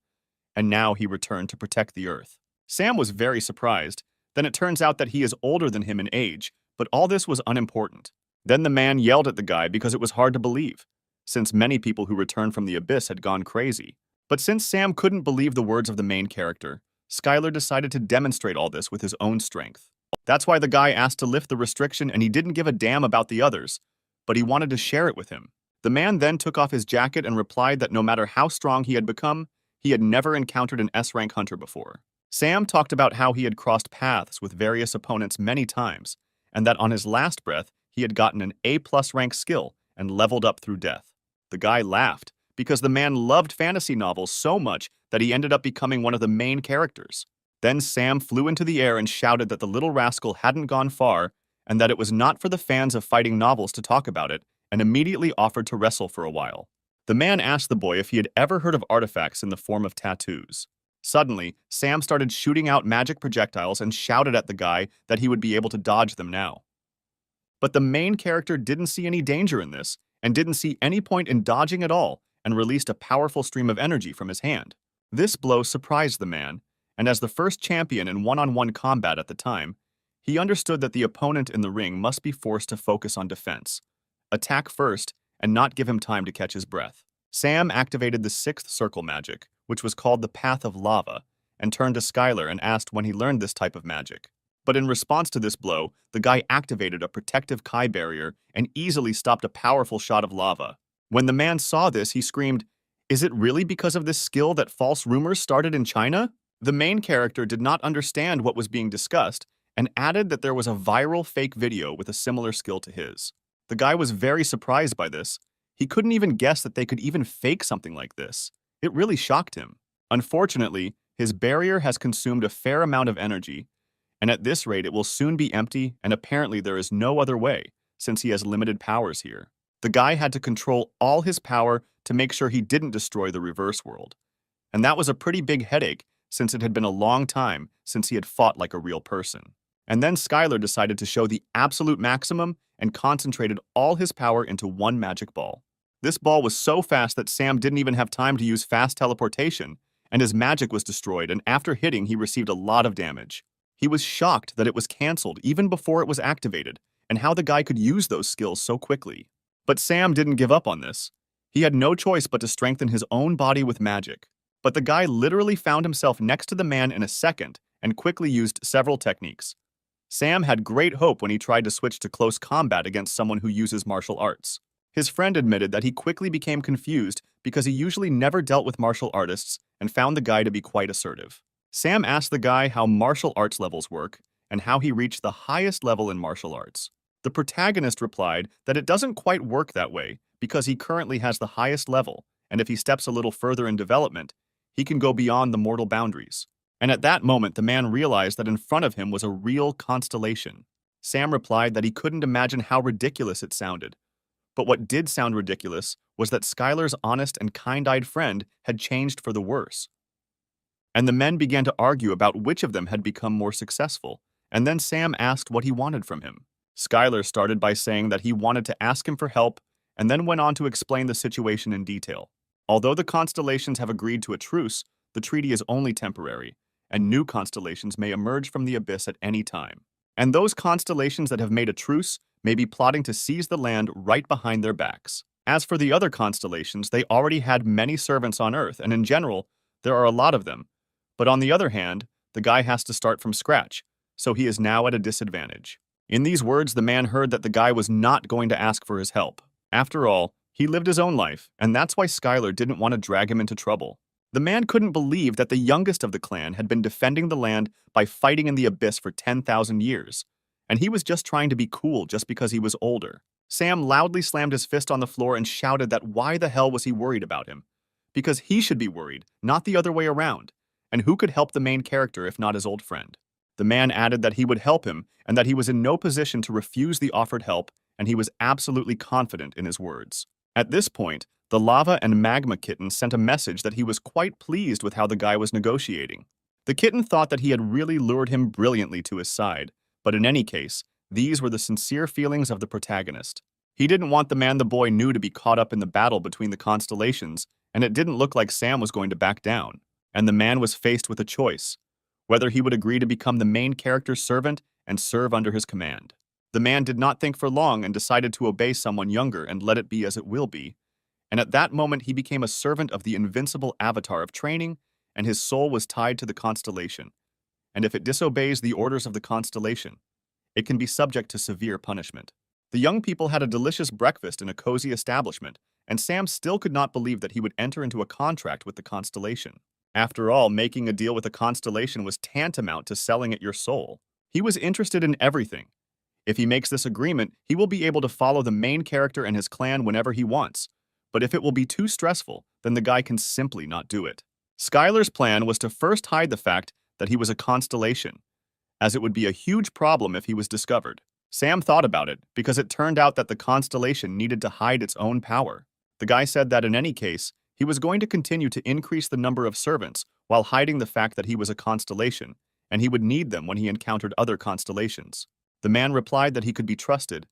A: and now he returned to protect the Earth? Sam was very surprised. Then it turns out that he is older than him in age, but all this was unimportant. Then the man yelled at the guy because it was hard to believe, since many people who returned from the abyss had gone crazy. But since Sam couldn't believe the words of the main character, Skylar decided to demonstrate all this with his own strength. That's why the guy asked to lift the restriction, and he didn't give a damn about the others, but he wanted to share it with him. The man then took off his jacket and replied that no matter how strong he had become, he had never encountered an S-rank hunter before. Sam talked about how he had crossed paths with various opponents many times, and that on his last breath, he had gotten an A+ rank skill and leveled up through death. The guy laughed, because the man loved fantasy novels so much that he ended up becoming one of the main characters. Then Sam flew into the air and shouted that the little rascal hadn't gone far, and that it was not for the fans of fighting novels to talk about it, and immediately offered to wrestle for a while. The man asked the boy if he had ever heard of artifacts in the form of tattoos. Suddenly, Sam started shooting out magic projectiles and shouted at the guy that he would be able to dodge them now. But the main character didn't see any danger in this, and didn't see any point in dodging at all, and released a powerful stream of energy from his hand. This blow surprised the man, and as the first champion in one-on-one combat at the time, he understood that the opponent in the ring must be forced to focus on defense, attack first, and not give him time to catch his breath. Sam activated the 6th circle magic, which was called the Path of Lava, and turned to Skylar and asked when he learned this type of magic. But in response to this blow, the guy activated a protective Kai barrier and easily stopped a powerful shot of lava. When the man saw this, he screamed, "Is it really because of this skill that false rumors started in China?" The main character did not understand what was being discussed and added that there was a viral fake video with a similar skill to his. The guy was very surprised by this. He couldn't even guess that they could even fake something like this. It really shocked him. Unfortunately, His barrier has consumed a fair amount of energy, and at this rate it will soon be empty, and apparently there is no other way, since he has limited powers here. The guy had to control all his power to make sure he didn't destroy the reverse world. And that was a pretty big headache, since it had been a long time since he had fought like a real person. And then Skylar decided to show the absolute maximum and concentrated all his power into one magic ball. This ball was so fast that Sam didn't even have time to use fast teleportation, and his magic was destroyed, and after hitting, he received a lot of damage. He was shocked that it was cancelled even before it was activated, and how the guy could use those skills so quickly. But Sam didn't give up on this. He had no choice but to strengthen his own body with magic. But the guy literally found himself next to the man in a second and quickly used several techniques. Sam had great hope when he tried to switch to close combat against someone who uses martial arts. His friend admitted that he quickly became confused because he usually never dealt with martial artists and found the guy to be quite assertive. Sam asked the guy how martial arts levels work and how he reached the highest level in martial arts. The protagonist replied that it doesn't quite work that way because he currently has the highest level, and if he steps a little further in development, he can go beyond the mortal boundaries. And at that moment, the man realized that in front of him was a real constellation. Sam replied that he couldn't imagine how ridiculous it sounded. But what did sound ridiculous was that Skylar's honest and kind-eyed friend had changed for the worse. And the men began to argue about which of them had become more successful, and then Sam asked what he wanted from him. Skylar started by saying that he wanted to ask him for help, and then went on to explain the situation in detail. Although the constellations have agreed to a truce, the treaty is only temporary, and new constellations may emerge from the abyss at any time. And those constellations that have made a truce may be plotting to seize the land right behind their backs. As for the other constellations, they already had many servants on Earth, and in general, there are a lot of them. But on the other hand, the guy has to start from scratch, so he is now at a disadvantage. In these words, the man heard that the guy was not going to ask for his help. After all, he lived his own life, and that's why Skylar didn't want to drag him into trouble. The man couldn't believe that the youngest of the clan had been defending the land by fighting in the abyss for 10,000 years, and he was just trying to be cool just because he was older. Sam loudly slammed his fist on the floor and shouted that why the hell was he worried about him? Because he should be worried, not the other way around. And who could help the main character if not his old friend? The man added that he would help him and that he was in no position to refuse the offered help, and he was absolutely confident in his words. At this point, the lava and magma kitten sent a message that he was quite pleased with how the guy was negotiating. The kitten thought that he had really lured him brilliantly to his side, but in any case, these were the sincere feelings of the protagonist. He didn't want the man the boy knew to be caught up in the battle between the constellations, and it didn't look like Sam was going to back down. And the man was faced with a choice, whether he would agree to become the main character's servant and serve under his command. The man did not think for long and decided to obey someone younger and let it be as it will be. And at that moment, he became a servant of the invincible avatar of training, and his soul was tied to the constellation. And if it disobeys the orders of the constellation, it can be subject to severe punishment. The young people had a delicious breakfast in a cozy establishment, and Sam still could not believe that he would enter into a contract with the constellation. After all, making a deal with a constellation was tantamount to selling it your soul. He was interested in everything. If he makes this agreement, he will be able to follow the main character and his clan whenever he wants. But if it will be too stressful, then the guy can simply not do it. Skylar's plan was to first hide the fact that he was a constellation, as it would be a huge problem if he was discovered. Sam thought about it because it turned out that the constellation needed to hide its own power. The guy said that in any case, he was going to continue to increase the number of servants while hiding the fact that he was a constellation, and he would need them when he encountered other constellations. The man replied that he could be trusted.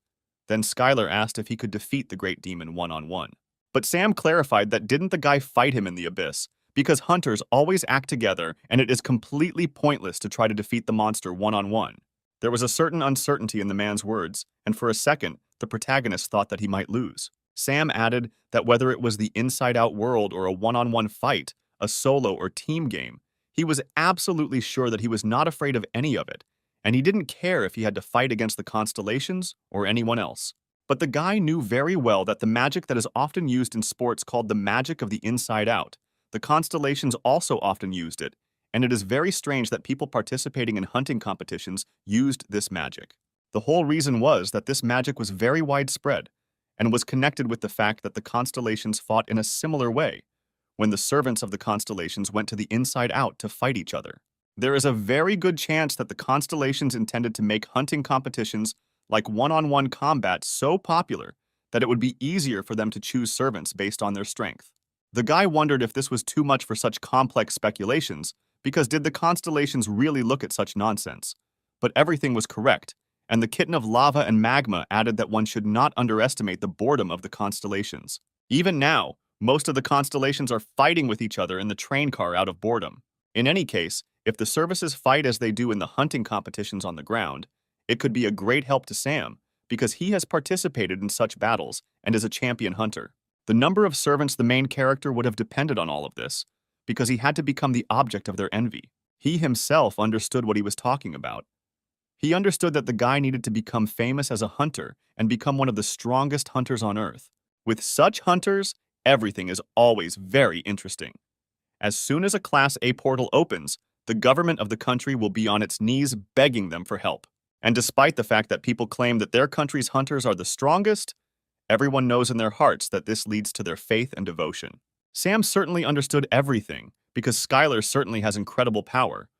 A: Then Skylar asked if he could defeat the great demon one-on-one. But Sam clarified that didn't the guy fight him in the abyss, because hunters always act together and it is completely pointless to try to defeat the monster one-on-one. There was a certain uncertainty in the man's words, and for a second, the protagonist thought that he might lose. Sam added that whether it was the inside-out world or a one-on-one fight, a solo or team game, he was absolutely sure that he was not afraid of any of it, and he didn't care if he had to fight against the constellations or anyone else. But the guy knew very well that the magic that is often used in sports called the magic of the inside out, the constellations also often used it, and it is very strange that people participating in hunting competitions used this magic. The whole reason was that this magic was very widespread, and was connected with the fact that the constellations fought in a similar way, when the servants of the constellations went to the inside out to fight each other. There is a very good chance that the constellations intended to make hunting competitions like one-on-one combat so popular that it would be easier for them to choose servants based on their strength. The guy wondered if this was too much for such complex speculations, because did the constellations really look at such nonsense? But everything was correct, and the kitten of lava and magma added that one should not underestimate the boredom of the constellations. Even now, most of the constellations are fighting with each other in the train car out of boredom. In any case, if the services fight as they do in the hunting competitions on the ground, it could be a great help to Sam, because he has participated in such battles and is a champion hunter. The number of servants the main character would have depended on all of this, because he had to become the object of their envy. He himself understood what he was talking about. He understood that the guy needed to become famous as a hunter and become one of the strongest hunters on Earth. With such hunters, everything is always very interesting. As soon as a Class A portal opens, the government of the country will be on its knees begging them for help. And despite the fact that people claim that their country's hunters are the strongest, everyone knows in their hearts that this leads to their faith and devotion. Sam certainly understood everything, because Skylar certainly has incredible power.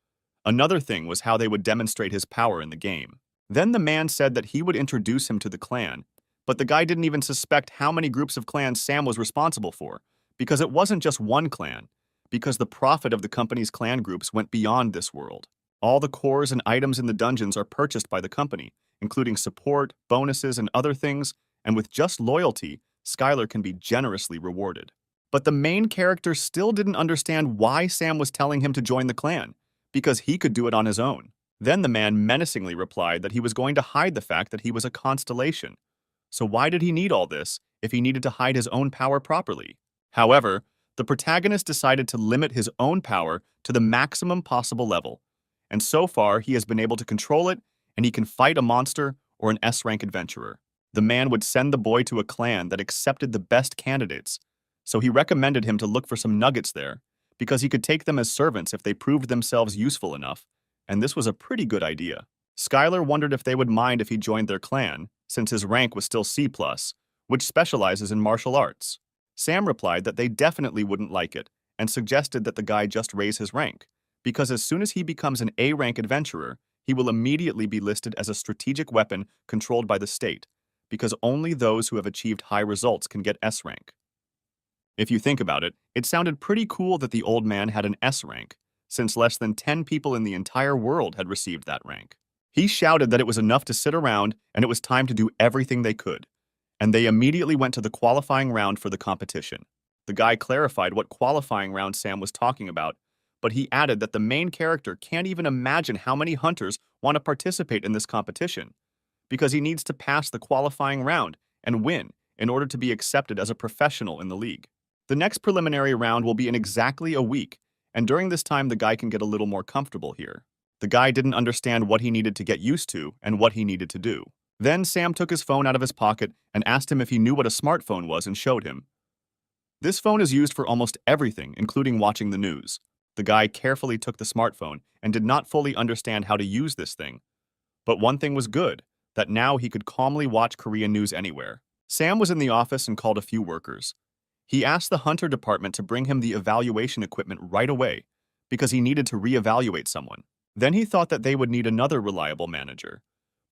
A: Another thing was how they would demonstrate his power in the game. Then the man said that he would introduce him to the clan, but the guy didn't even suspect how many groups of clans Sam was responsible for, because it wasn't just one clan, because the profit of the company's clan groups went beyond this world. All the cores and items in the dungeons are purchased by the company, including support, bonuses, and other things, and with just loyalty, Skylar can be generously rewarded. But the main character still didn't understand why Sam was telling him to join the clan, because he could do it on his own. Then the man menacingly replied that he was going to hide the fact that he was a constellation. So why did he need all this if he needed to hide his own power properly? However, the protagonist decided to limit his own power to the maximum possible level, and so far he has been able to control it, and he can fight a monster or an S-rank adventurer. The man would send the boy to a clan that accepted the best candidates, so he recommended him to look for some nuggets there, because he could take them as servants if they proved themselves useful enough, and this was a pretty good idea. Skylar wondered if they would mind if he joined their clan, since his rank was still C+, which specializes in martial arts. Sam replied that they definitely wouldn't like it, and suggested that the guy just raise his rank, because as soon as he becomes an A-rank adventurer, he will immediately be listed as a strategic weapon controlled by the state, because only those who have achieved high results can get S-rank. If you think about it, it sounded pretty cool that the old man had an S-rank, since less than 10 people in the entire world had received that rank. He shouted that it was enough to sit around and it was time to do everything they could, and they immediately went to the qualifying round for the competition. The guy clarified what qualifying round Sam was talking about, but he added that the main character can't even imagine how many hunters want to participate in this competition, because he needs to pass the qualifying round and win in order to be accepted as a professional in the league. The next preliminary round will be in exactly a week, and during this time the guy can get a little more comfortable here. The guy didn't understand what he needed to get used to and what he needed to do. Then Sam took his phone out of his pocket and asked him if he knew what a smartphone was and showed him. This phone is used for almost everything, including watching the news. The guy carefully took the smartphone and did not fully understand how to use this thing. But one thing was good, that now he could calmly watch Korean news anywhere. Sam was in the office and called a few workers. He asked the hunter department to bring him the evaluation equipment right away, because he needed to re-evaluate someone. Then he thought that they would need another reliable manager.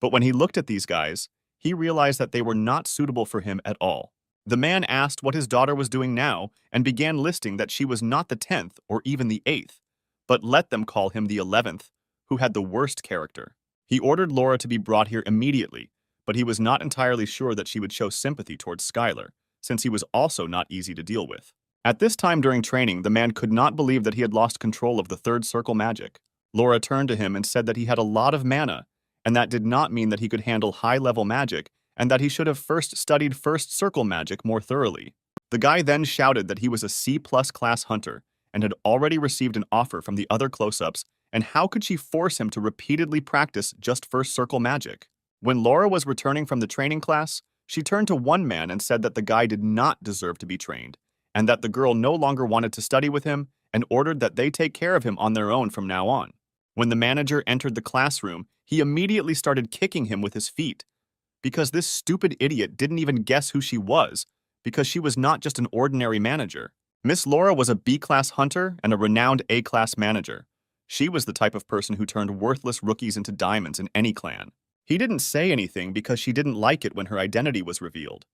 A: But when he looked at these guys, he realized that they were not suitable for him at all. The man asked what his daughter was doing now and began listing that she was not the 10th or even the 8th, but let them call him the 11th, who had the worst character. He ordered Laura to be brought here immediately, but he was not entirely sure that she would show sympathy towards Skylar, since he was also not easy to deal with. At this time during training, the man could not believe that he had lost control of the third circle magic. Laura turned to him and said that he had a lot of mana, and that did not mean that he could handle high-level magic, and that he should have first studied first circle magic more thoroughly. The guy then shouted that he was a C+ class hunter, and had already received an offer from the other close-ups, and how could she force him to repeatedly practice just first circle magic? When Laura was returning from the training class, she turned to one man and said that the guy did not deserve to be trained, and that the girl no longer wanted to study with him, and ordered that they take care of him on their own from now on. When the manager entered the classroom, he immediately started kicking him with his feet, because this stupid idiot didn't even guess who she was, because she was not just an ordinary manager. Miss Laura was a B-class hunter and a renowned A-class manager. She was the type of person who turned worthless rookies into diamonds in any clan. He didn't say anything because she didn't like it when her identity was revealed.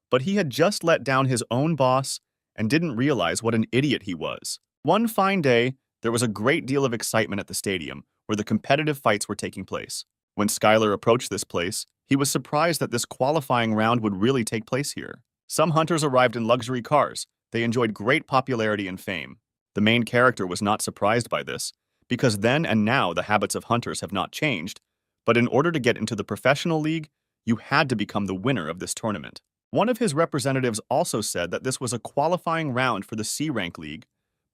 A: But he had just let down his own boss and didn't realize what an idiot he was. One fine day, there was a great deal of excitement at the stadium where the competitive fights were taking place. When Skylar approached this place, he was surprised that this qualifying round would really take place here. Some hunters arrived in luxury cars. They enjoyed great popularity and fame. The main character was not surprised by this, because then and now the habits of hunters have not changed, but in order to get into the professional league, you had to become the winner of this tournament. One of his representatives also said that this was a qualifying round for the C-rank league,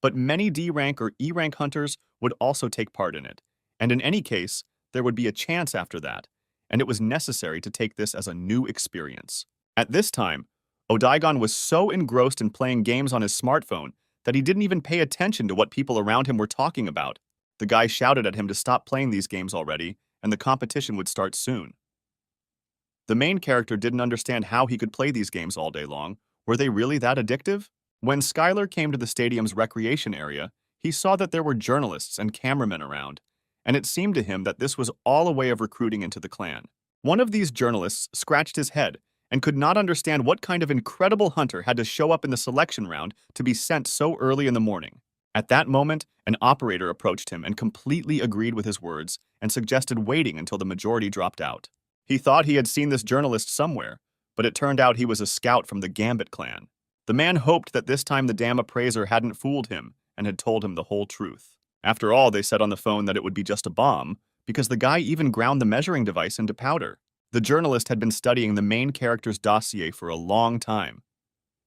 A: but many D-rank or E-rank hunters would also take part in it, and in any case, there would be a chance after that, and it was necessary to take this as a new experience. At this time, Odaigon was so engrossed in playing games on his smartphone that he didn't even pay attention to what people around him were talking about. The guy shouted at him to stop playing these games already, and the competition would start soon. The main character didn't understand how he could play these games all day long. Were they really that addictive? When Skylar came to the stadium's recreation area, he saw that there were journalists and cameramen around, and it seemed to him that this was all a way of recruiting into the clan. One of these journalists scratched his head and could not understand what kind of incredible hunter had to show up in the selection round to be sent so early in the morning. At that moment, an operator approached him and completely agreed with his words and suggested waiting until the majority dropped out. He thought he had seen this journalist somewhere, but it turned out he was a scout from the Gambit clan. The man hoped that this time the damn appraiser hadn't fooled him and had told him the whole truth. After all, they said on the phone that it would be just a bomb, because the guy even ground the measuring device into powder. The journalist had been studying the main character's dossier for a long time.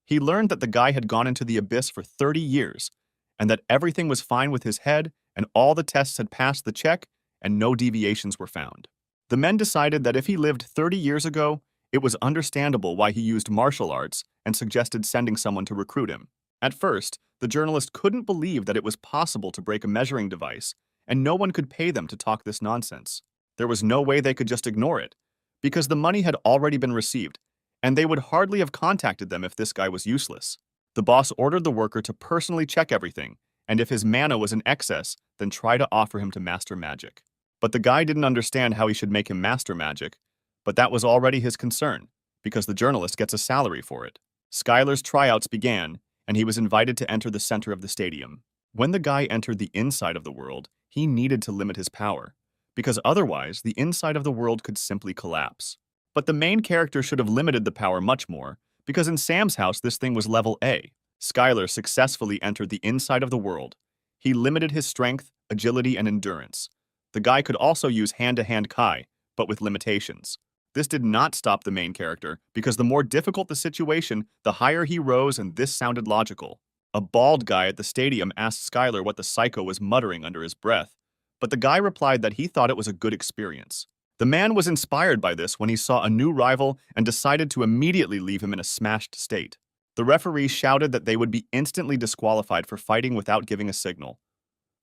A: He learned that the guy had gone into the abyss for 30 years, and that everything was fine with his head, and all the tests had passed the check, and no deviations were found. The men decided that if he lived 30 years ago, it was understandable why he used martial arts and suggested sending someone to recruit him. At first, the journalist couldn't believe that it was possible to break a measuring device, and no one could pay them to talk this nonsense. There was no way they could just ignore it, because the money had already been received, and they would hardly have contacted them if this guy was useless. The boss ordered the worker to personally check everything, and if his mana was in excess, then try to offer him to master magic. But the guy didn't understand how he should make him master magic, but that was already his concern, because the journalist gets a salary for it. Skylar's tryouts began, and he was invited to enter the center of the stadium. When the guy entered the inside of the world, he needed to limit his power, because otherwise the inside of the world could simply collapse. But the main character should have limited the power much more, because in Sam's house this thing was level A. Skylar successfully entered the inside of the world. He limited his strength, agility, and endurance. The guy could also use hand-to-hand Kai, but with limitations. This did not stop the main character, because the more difficult the situation, the higher he rose, and this sounded logical. A bald guy at the stadium asked Skylar what the psycho was muttering under his breath, but the guy replied that he thought it was a good experience. The man was inspired by this when he saw a new rival and decided to immediately leave him in a smashed state. The referee shouted that they would be instantly disqualified for fighting without giving a signal.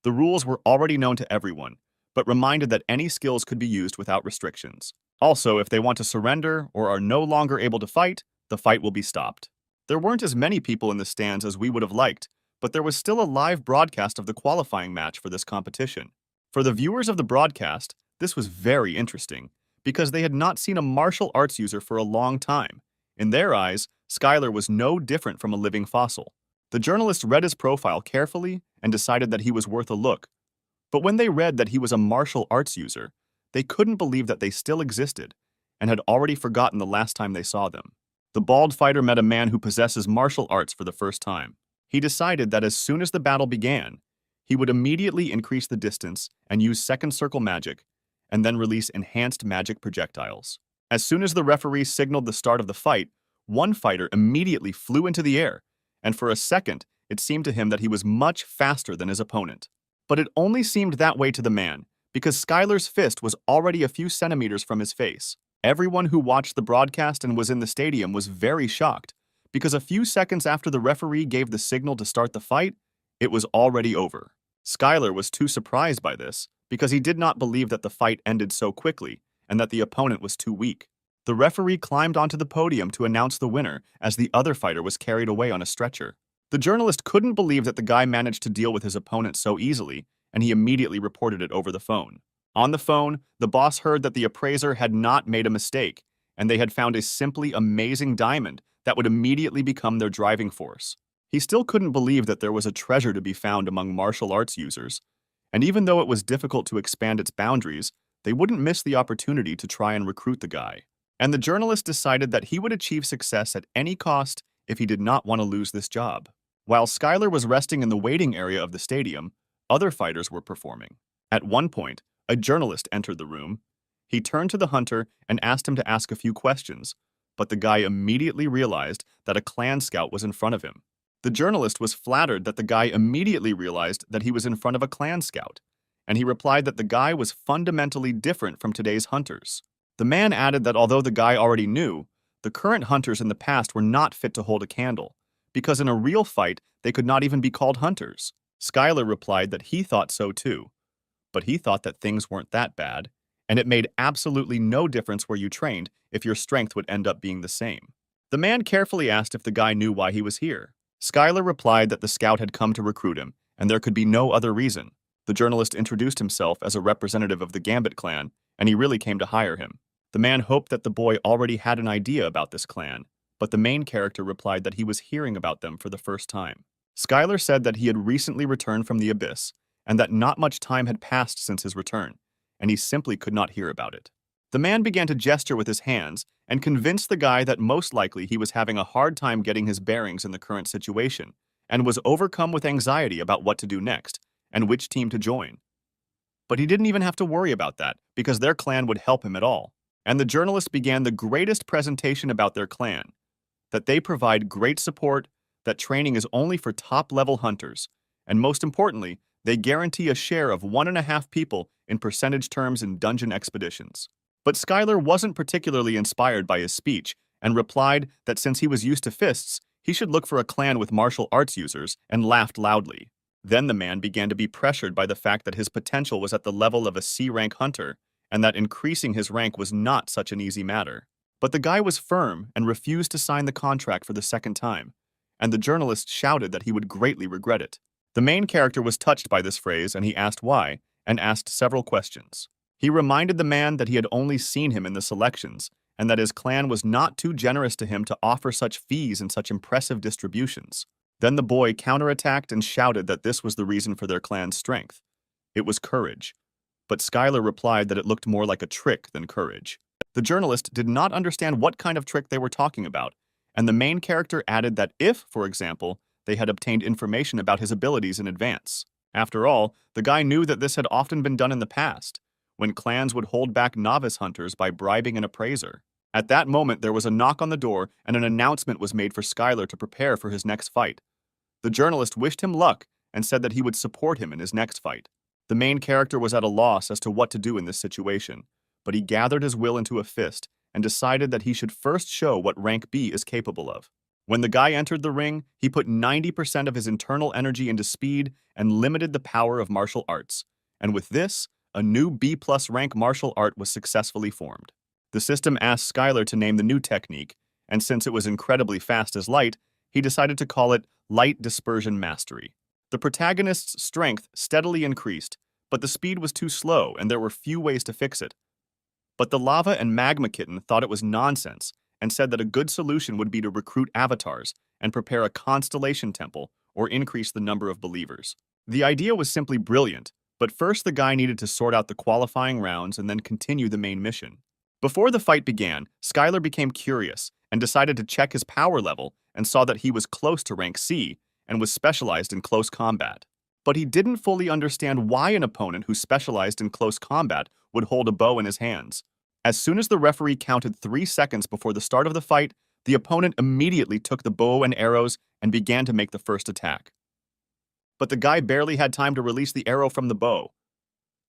A: The rules were already known to everyone, but reminded that any skills could be used without restrictions. Also, if they want to surrender or are no longer able to fight, the fight will be stopped. There weren't as many people in the stands as we would have liked, but there was still a live broadcast of the qualifying match for this competition. For the viewers of the broadcast, this was very interesting, because they had not seen a martial arts user for a long time. In their eyes, Skylar was no different from a living fossil. The journalist read his profile carefully and decided that he was worth a look. But when they read that he was a martial arts user, they couldn't believe that they still existed, and had already forgotten the last time they saw them. The bald fighter met a man who possesses martial arts for the first time. He decided that as soon as the battle began, he would immediately increase the distance and use second circle magic, and then release enhanced magic projectiles. As soon as the referee signaled the start of the fight, one fighter immediately flew into the air, and for a second, it seemed to him that he was much faster than his opponent. But it only seemed that way to the man, because Skylar's fist was already a few centimeters from his face. Everyone who watched the broadcast and was in the stadium was very shocked, because a few seconds after the referee gave the signal to start the fight, it was already over. Skylar was too surprised by this, because he did not believe that the fight ended so quickly, and that the opponent was too weak. The referee climbed onto the podium to announce the winner as the other fighter was carried away on a stretcher. The journalist couldn't believe that the guy managed to deal with his opponent so easily, and he immediately reported it over the phone. On the phone, the boss heard that the appraiser had not made a mistake, and they had found a simply amazing diamond that would immediately become their driving force. He still couldn't believe that there was a treasure to be found among martial arts users, and even though it was difficult to expand its boundaries, they wouldn't miss the opportunity to try and recruit the guy. And the journalist decided that he would achieve success at any cost if he did not want to lose this job. While Skylar was resting in the waiting area of the stadium, other fighters were performing. At one point, a journalist entered the room. He turned to the hunter and asked him to ask a few questions, but the guy immediately realized that a clan scout was in front of him. The journalist was flattered that the guy immediately realized that he was in front of a clan scout, and he replied that the guy was fundamentally different from today's hunters. The man added that although the guy already knew, the current hunters in the past were not fit to hold a candle, because in a real fight, they could not even be called hunters. Skylar replied that he thought so too, but he thought that things weren't that bad, and it made absolutely no difference where you trained if your strength would end up being the same. The man carefully asked if the guy knew why he was here. Skylar replied that the scout had come to recruit him, and there could be no other reason. The journalist introduced himself as a representative of the Gambit clan, and he really came to hire him. The man hoped that the boy already had an idea about this clan, but the main character replied that he was hearing about them for the first time. Skylar said that he had recently returned from the Abyss, and that not much time had passed since his return, and he simply could not hear about it. The man began to gesture with his hands and convinced the guy that most likely he was having a hard time getting his bearings in the current situation, and was overcome with anxiety about what to do next, and which team to join. But he didn't even have to worry about that, because their clan would help him at all. And the journalist began the greatest presentation about their clan, that they provide great support, that training is only for top-level hunters, and most importantly, they guarantee a share of 1.5 people in percentage terms in dungeon expeditions. But Skylar wasn't particularly inspired by his speech, and replied that since he was used to fists, he should look for a clan with martial arts users, and laughed loudly. Then the man began to be pressured by the fact that his potential was at the level of a C-rank hunter, and that increasing his rank was not such an easy matter. But the guy was firm and refused to sign the contract for the second time, and the journalist shouted that he would greatly regret it. The main character was touched by this phrase, and he asked why, and asked several questions. He reminded the man that he had only seen him in the selections, and that his clan was not too generous to him to offer such fees and such impressive distributions. Then the boy counterattacked and shouted that this was the reason for their clan's strength. It was courage. But Skylar replied that it looked more like a trick than courage. The journalist did not understand what kind of trick they were talking about, and the main character added that if, for example, they had obtained information about his abilities in advance. After all, the guy knew that this had often been done in the past, when clans would hold back novice hunters by bribing an appraiser. At that moment, there was a knock on the door, and an announcement was made for Skylar to prepare for his next fight. The journalist wished him luck and said that he would support him in his next fight. The main character was at a loss as to what to do in this situation, but he gathered his will into a fist and decided that he should first show what rank B is capable of. When the guy entered the ring, he put 90% of his internal energy into speed and limited the power of martial arts, and with this, a new B+ rank martial art was successfully formed. The system asked Skylar to name the new technique, and since it was incredibly fast as light, he decided to call it Light Dispersion Mastery. The protagonist's strength steadily increased, but the speed was too slow and there were few ways to fix it. But the Lava and Magma Kitten thought it was nonsense and said that a good solution would be to recruit avatars and prepare a constellation temple or increase the number of believers. The idea was simply brilliant, but first the guy needed to sort out the qualifying rounds and then continue the main mission. Before the fight began, Skylar became curious and decided to check his power level and saw that he was close to rank C and was specialized in close combat. But he didn't fully understand why an opponent who specialized in close combat would hold a bow in his hands. As soon as the referee counted 3 seconds before the start of the fight, the opponent immediately took the bow and arrows and began to make the first attack. But the guy barely had time to release the arrow from the bow.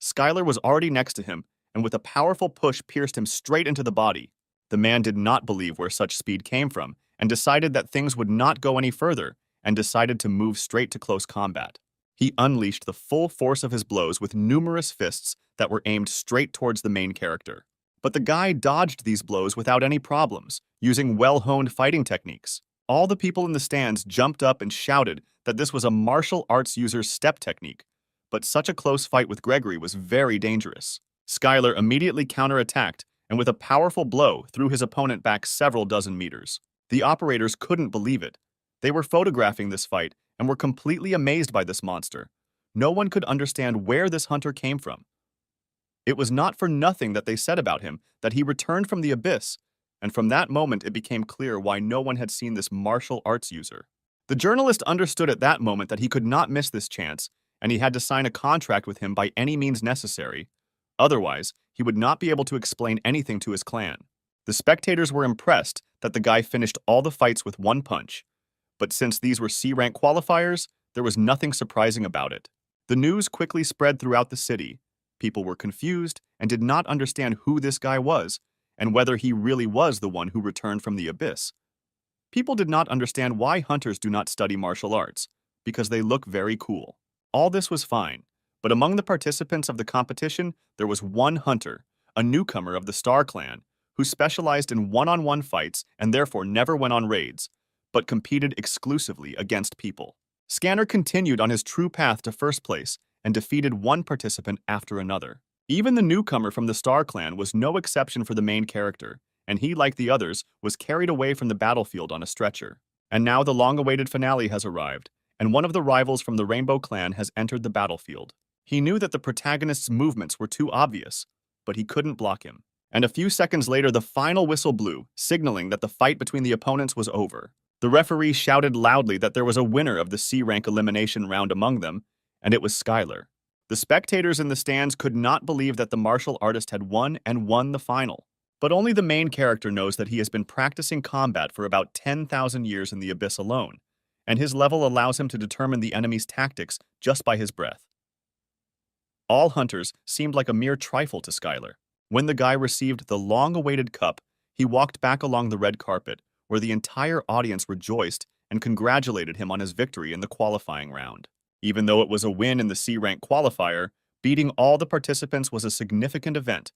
A: Skylar was already next to him, and with a powerful push pierced him straight into the body. The man did not believe where such speed came from, and decided that things would not go any further, and decided to move straight to close combat. He unleashed the full force of his blows with numerous fists that were aimed straight towards the main character. But the guy dodged these blows without any problems, using well-honed fighting techniques. All the people in the stands jumped up and shouted that this was a martial arts user's step technique, but such a close fight with Gregory was very dangerous. Skylar immediately counterattacked and with a powerful blow threw his opponent back several dozen meters. The operators couldn't believe it. They were photographing this fight and were completely amazed by this monster. No one could understand where this hunter came from. It was not for nothing that they said about him that he returned from the abyss, and from that moment it became clear why no one had seen this martial arts user. The journalist understood at that moment that he could not miss this chance, and he had to sign a contract with him by any means necessary. Otherwise, he would not be able to explain anything to his clan. The spectators were impressed that the guy finished all the fights with one punch, but since these were C-rank qualifiers, there was nothing surprising about it. The news quickly spread throughout the city. People were confused and did not understand who this guy was and whether he really was the one who returned from the abyss. People did not understand why hunters do not study martial arts, because they look very cool. All this was fine, but among the participants of the competition, there was one hunter, a newcomer of the Star Clan, who specialized in one-on-one fights and therefore never went on raids, but competed exclusively against people. Scanner continued on his true path to first place and defeated one participant after another. Even the newcomer from the Star Clan was no exception for the main character, and he, like the others, was carried away from the battlefield on a stretcher. And now the long-awaited finale has arrived, and one of the rivals from the Rainbow Clan has entered the battlefield. He knew that the protagonist's movements were too obvious, but he couldn't block him. And a few seconds later, the final whistle blew, signaling that the fight between the opponents was over. The referee shouted loudly that there was a winner of the C-rank elimination round among them, and it was Skylar. The spectators in the stands could not believe that the martial artist had won and won the final. But only the main character knows that he has been practicing combat for about 10,000 years in the abyss alone, and his level allows him to determine the enemy's tactics just by his breath. All hunters seemed like a mere trifle to Skylar. When the guy received the long-awaited cup, he walked back along the red carpet, where the entire audience rejoiced and congratulated him on his victory in the qualifying round. Even though it was a win in the C-rank qualifier, beating all the participants was a significant event,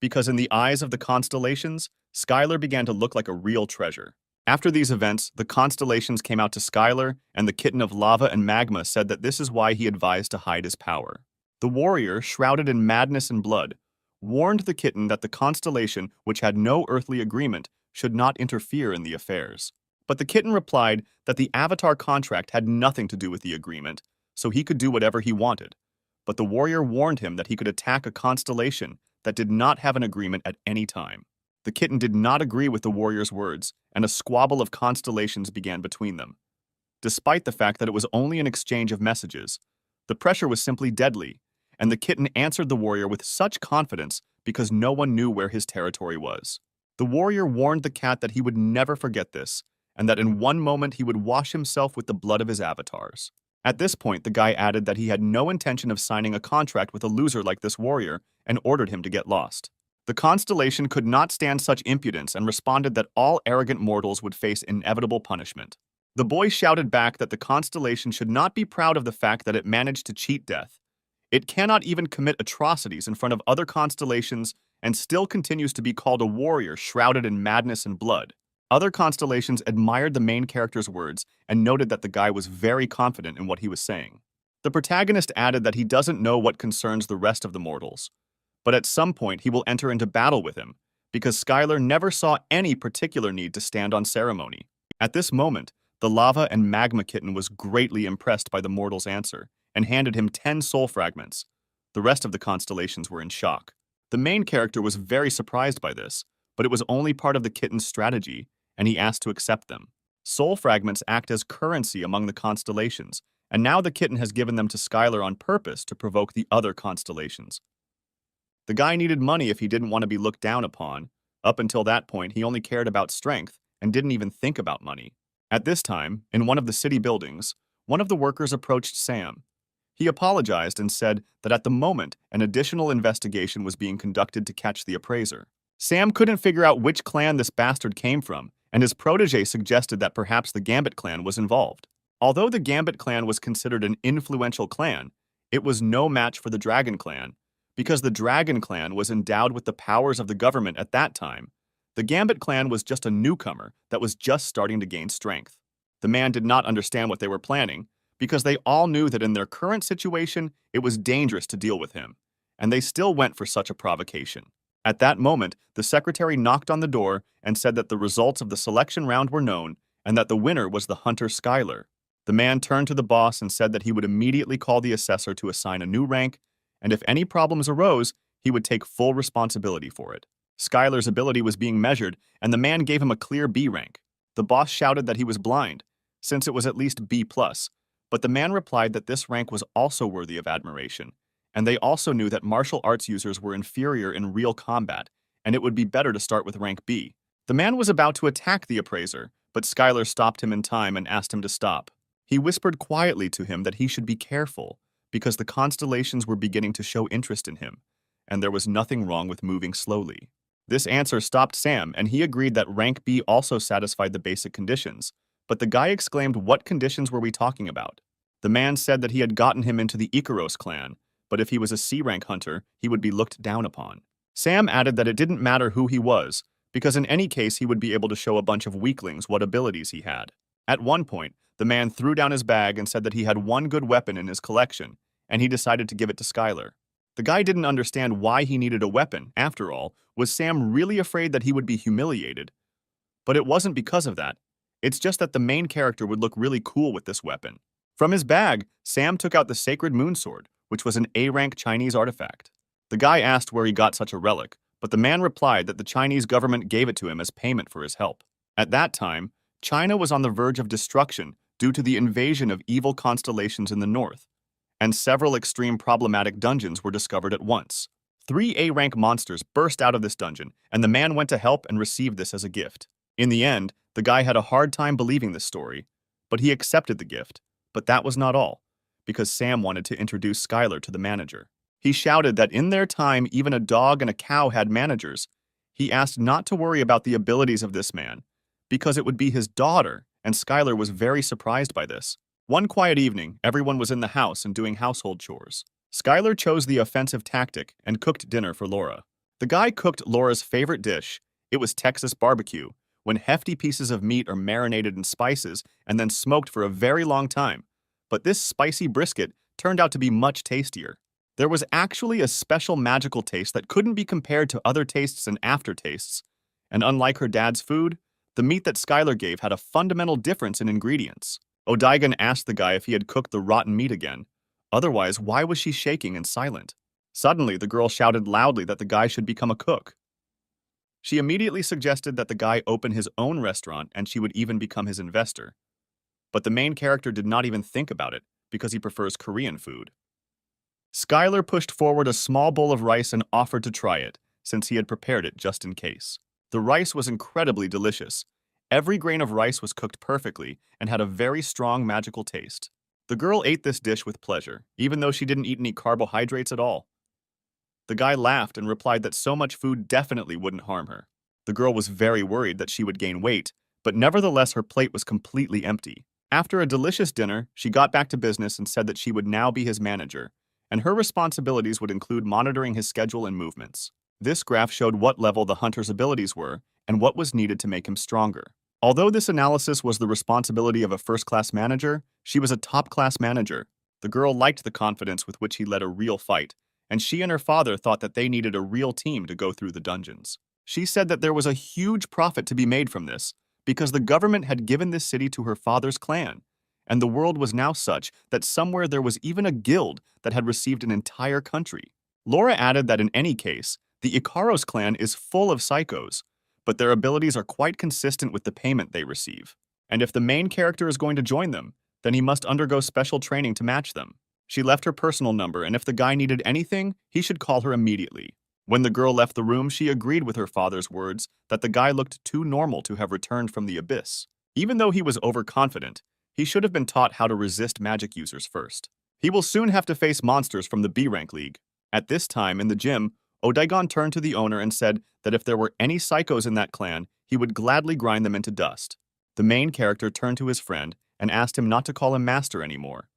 A: because in the eyes of the constellations, Skylar began to look like a real treasure. After these events, the constellations came out to Skylar, and the kitten of lava and magma said that this is why he advised to hide his power. The warrior, shrouded in madness and blood, warned the kitten that the constellation, which had no earthly agreement, should not interfere in the affairs. But the kitten replied that the avatar contract had nothing to do with the agreement, so he could do whatever he wanted. But the warrior warned him that he could attack a constellation that did not have an agreement at any time. The kitten did not agree with the warrior's words, and a squabble of constellations began between them. Despite the fact that it was only an exchange of messages, the pressure was simply deadly, and the kitten answered the warrior with such confidence because no one knew where his territory was. The warrior warned the cat that he would never forget this, and that in one moment he would wash himself with the blood of his avatars. At this point, the guy added that he had no intention of signing a contract with a loser like this warrior and ordered him to get lost. The constellation could not stand such impudence and responded that all arrogant mortals would face inevitable punishment. The boy shouted back that the constellation should not be proud of the fact that it managed to cheat death. It cannot even commit atrocities in front of other constellations and still continues to be called a warrior shrouded in madness and blood. Other constellations admired the main character's words and noted that the guy was very confident in what he was saying. The protagonist added that he doesn't know what concerns the rest of the mortals, but at some point he will enter into battle with him, because Skylar never saw any particular need to stand on ceremony. At this moment, the lava and magma kitten was greatly impressed by the mortal's answer and handed him 10 soul fragments. The rest of the constellations were in shock. The main character was very surprised by this, but it was only part of the kitten's strategy, and he asked to accept them. Soul fragments act as currency among the constellations, and now the kitten has given them to Skylar on purpose to provoke the other constellations. The guy needed money if he didn't want to be looked down upon. Up until that point, he only cared about strength and didn't even think about money. At this time, in one of the city buildings, one of the workers approached Sam. He apologized and said that at the moment, an additional investigation was being conducted to catch the appraiser. Sam couldn't figure out which clan this bastard came from, and his protege suggested that perhaps the Gambit clan was involved. Although the Gambit clan was considered an influential clan, it was no match for the Dragon clan, because the Dragon clan was endowed with the powers of the government at that time. The Gambit clan was just a newcomer that was just starting to gain strength. The man did not understand what they were planning, because they all knew that in their current situation, it was dangerous to deal with him, and they still went for such a provocation. At that moment, the secretary knocked on the door and said that the results of the selection round were known and that the winner was the hunter Skylar. The man turned to the boss and said that he would immediately call the assessor to assign a new rank, and if any problems arose, he would take full responsibility for it. Skylar's ability was being measured, and the man gave him a clear B rank. The boss shouted that he was blind, since it was at least B+, but the man replied that this rank was also worthy of admiration, and they also knew that martial arts users were inferior in real combat, and it would be better to start with rank B. The man was about to attack the appraiser, but Skylar stopped him in time and asked him to stop. He whispered quietly to him that he should be careful, because the constellations were beginning to show interest in him, and there was nothing wrong with moving slowly. This answer stopped Sam, and he agreed that rank B also satisfied the basic conditions, but the guy exclaimed, "What conditions were we talking about?" The man said that he had gotten him into the Ikaros clan, but if he was a C-rank hunter, he would be looked down upon. Sam added that it didn't matter who he was, because in any case he would be able to show a bunch of weaklings what abilities he had. At one point, the man threw down his bag and said that he had one good weapon in his collection, and he decided to give it to Skylar. The guy didn't understand why he needed a weapon. After all, was Sam really afraid that he would be humiliated? But it wasn't because of that. It's just that the main character would look really cool with this weapon. From his bag, Sam took out the Sacred Moonsword, which was an A-rank Chinese artifact. The guy asked where he got such a relic, but the man replied that the Chinese government gave it to him as payment for his help. At that time, China was on the verge of destruction due to the invasion of evil constellations in the north, and several extreme problematic dungeons were discovered at once. 3 A-rank monsters burst out of this dungeon, and the man went to help and received this as a gift. In the end, the guy had a hard time believing this story, but he accepted the gift. But that was not all, because Sam wanted to introduce Skylar to the manager. He shouted that in their time, even a dog and a cow had managers. He asked not to worry about the abilities of this man, because it would be his daughter, and Skylar was very surprised by this. One quiet evening, everyone was in the house and doing household chores. Skylar chose the offensive tactic and cooked dinner for Laura. The guy cooked Laura's favorite dish. It was Texas barbecue, when hefty pieces of meat are marinated in spices and then smoked for a very long time. But this spicy brisket turned out to be much tastier. There was actually a special magical taste that couldn't be compared to other tastes and aftertastes. And unlike her dad's food, the meat that Skylar gave had a fundamental difference in ingredients. Odaigan asked the guy if he had cooked the rotten meat again. Otherwise, why was she shaking and silent? Suddenly, the girl shouted loudly that the guy should become a cook. She immediately suggested that the guy open his own restaurant and she would even become his investor. But the main character did not even think about it, because he prefers Korean food. Skylar pushed forward a small bowl of rice and offered to try it, since he had prepared it just in case. The rice was incredibly delicious. Every grain of rice was cooked perfectly and had a very strong magical taste. The girl ate this dish with pleasure, even though she didn't eat any carbohydrates at all. The guy laughed and replied that so much food definitely wouldn't harm her. The girl was very worried that she would gain weight, but nevertheless her plate was completely empty. After a delicious dinner, she got back to business and said that she would now be his manager, and her responsibilities would include monitoring his schedule and movements. This graph showed what level the hunter's abilities were and what was needed to make him stronger. Although this analysis was the responsibility of a first-class manager, she was a top-class manager. The girl liked the confidence with which he led a real fight, and she and her father thought that they needed a real team to go through the dungeons. She said that there was a huge profit to be made from this, because the government had given this city to her father's clan, and the world was now such that somewhere there was even a guild that had received an entire country. Laura added that in any case, the Ikaros clan is full of psychos, but their abilities are quite consistent with the payment they receive. And if the main character is going to join them, then he must undergo special training to match them. She left her personal number, and if the guy needed anything, he should call her immediately. When the girl left the room, she agreed with her father's words that the guy looked too normal to have returned from the abyss. Even though he was overconfident, he should have been taught how to resist magic users first. He will soon have to face monsters from the B-rank league. At this time, in the gym, Odaigon turned to the owner and said that if there were any psychos in that clan, he would gladly grind them into dust. The main character turned to his friend and asked him not to call him master anymore,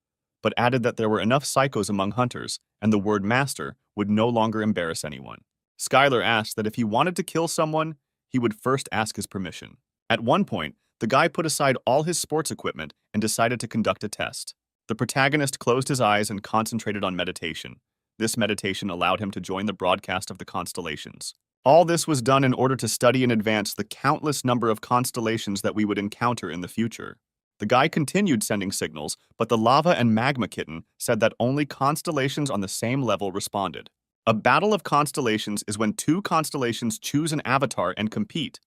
A: but added that there were enough psychos among hunters, and the word master would no longer embarrass anyone. Skylar asked that if he wanted to kill someone, he would first ask his permission. At one point, the guy put aside all his sports equipment and decided to conduct a test. The protagonist closed his eyes and concentrated on meditation. This meditation allowed him to join the broadcast of the constellations. All this was done in order to study in advance the countless number of constellations that we would encounter in the future. The guy continued sending signals, but the lava and magma kitten said that only constellations on the same level responded. A battle of constellations is when two constellations choose an avatar and compete.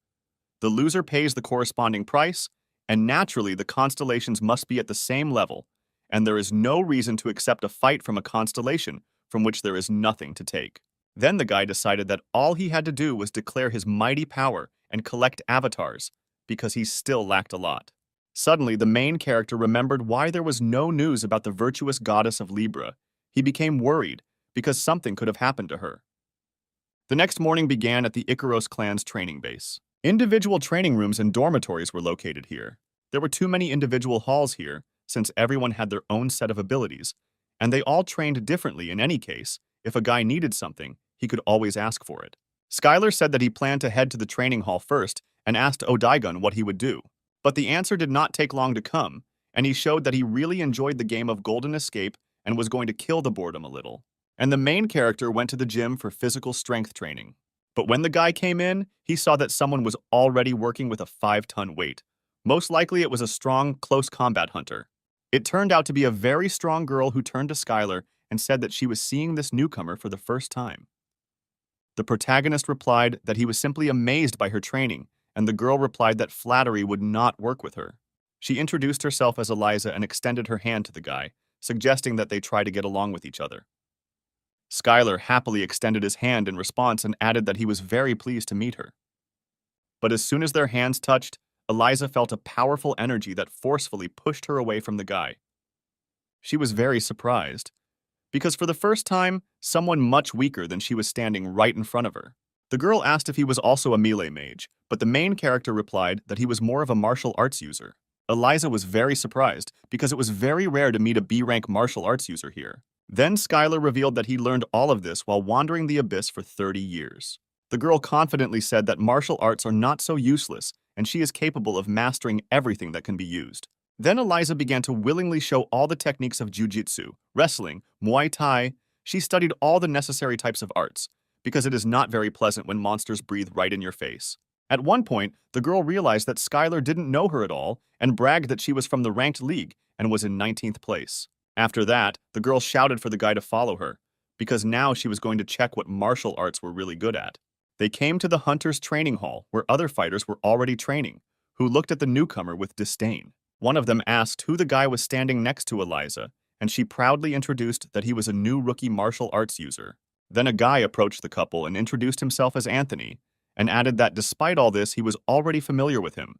A: The loser pays the corresponding price, and naturally the constellations must be at the same level, and there is no reason to accept a fight from a constellation from which there is nothing to take. Then the guy decided that all he had to do was declare his mighty power and collect avatars, because he still lacked a lot. Suddenly, the main character remembered why there was no news about the virtuous goddess of Libra. He became worried, because something could have happened to her. The next morning began at the Icaros clan's training base. Individual training rooms and dormitories were located here. There were too many individual halls here, since everyone had their own set of abilities, and they all trained differently in any case. If a guy needed something, he could always ask for it. Skylar said that he planned to head to the training hall first and asked Odaigun what he would do. But the answer did not take long to come, and he showed that he really enjoyed the game of Golden Escape and was going to kill the boredom a little. And the main character went to the gym for physical strength training. But when the guy came in, he saw that someone was already working with a 5-ton weight. Most likely it was a strong, close combat hunter. It turned out to be a very strong girl who turned to Skylar and said that she was seeing this newcomer for the first time. The protagonist replied that he was simply amazed by her training, and the girl replied that flattery would not work with her. She introduced herself as Eliza and extended her hand to the guy, suggesting that they try to get along with each other. Skylar happily extended his hand in response and added that he was very pleased to meet her. But as soon as their hands touched, Eliza felt a powerful energy that forcefully pushed her away from the guy. She was very surprised, because for the first time, someone much weaker than she was standing right in front of her. The girl asked if he was also a melee mage, but the main character replied that he was more of a martial arts user. Eliza was very surprised, because it was very rare to meet a B-rank martial arts user here. Then Skylar revealed that he learned all of this while wandering the abyss for 30 years. The girl confidently said that martial arts are not so useless, and she is capable of mastering everything that can be used. Then Eliza began to willingly show all the techniques of jiu-jitsu, wrestling, Muay Thai. She studied all the necessary types of arts, because it is not very pleasant when monsters breathe right in your face. At one point, the girl realized that Skylar didn't know her at all and bragged that she was from the ranked league and was in 19th place. After that, the girl shouted for the guy to follow her, because now she was going to check what martial arts were really good at. They came to the hunter's training hall, where other fighters were already training, who looked at the newcomer with disdain. One of them asked who the guy was standing next to Eliza, and she proudly introduced that he was a new rookie martial arts user. Then a guy approached the couple and introduced himself as Anthony, and added that despite all this, he was already familiar with him.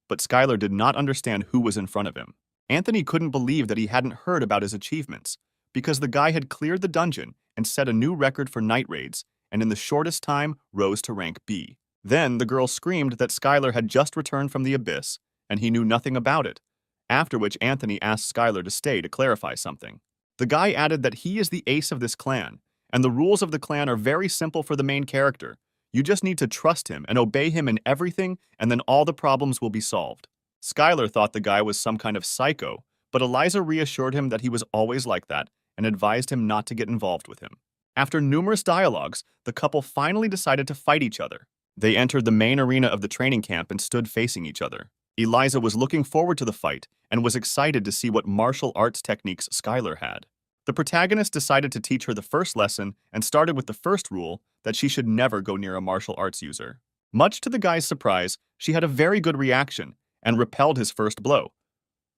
A: But Skylar did not understand who was in front of him. Anthony couldn't believe that he hadn't heard about his achievements, because the guy had cleared the dungeon and set a new record for night raids, and in the shortest time rose to rank B. Then the girl screamed that Skylar had just returned from the abyss, and he knew nothing about it, after which Anthony asked Skylar to stay to clarify something. The guy added that he is the ace of this clan, and the rules of the clan are very simple for the main character. You just need to trust him and obey him in everything, and then all the problems will be solved. Skylar thought the guy was some kind of psycho, but Eliza reassured him that he was always like that and advised him not to get involved with him. After numerous dialogues, the couple finally decided to fight each other. They entered the main arena of the training camp and stood facing each other. Eliza was looking forward to the fight and was excited to see what martial arts techniques Skylar had. The protagonist decided to teach her the first lesson and started with the first rule that she should never go near a martial arts user. Much to the guy's surprise, she had a very good reaction and repelled his first blow.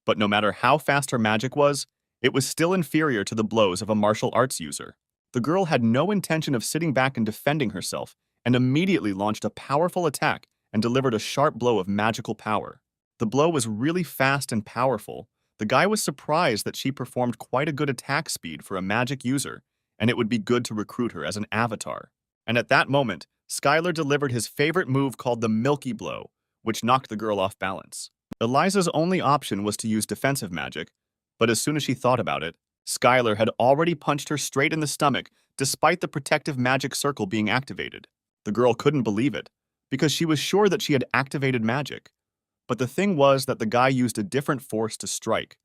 A: But no matter how fast her magic was, it was still inferior to the blows of a martial arts user. The girl had no intention of sitting back and defending herself, and immediately launched a powerful attack and delivered a sharp blow of magical power. The blow was really fast and powerful. The guy was surprised that she performed quite a good attack speed for a magic user, and it would be good to recruit her as an avatar. And at that moment, Skylar delivered his favorite move called the Milky Blow, which knocked the girl off balance. Eliza's only option was to use defensive magic, but as soon as she thought about it, Skylar had already punched her straight in the stomach despite the protective magic circle being activated. The girl couldn't believe it, because she was sure that she had activated magic. But the thing was that the guy used a different force to strike,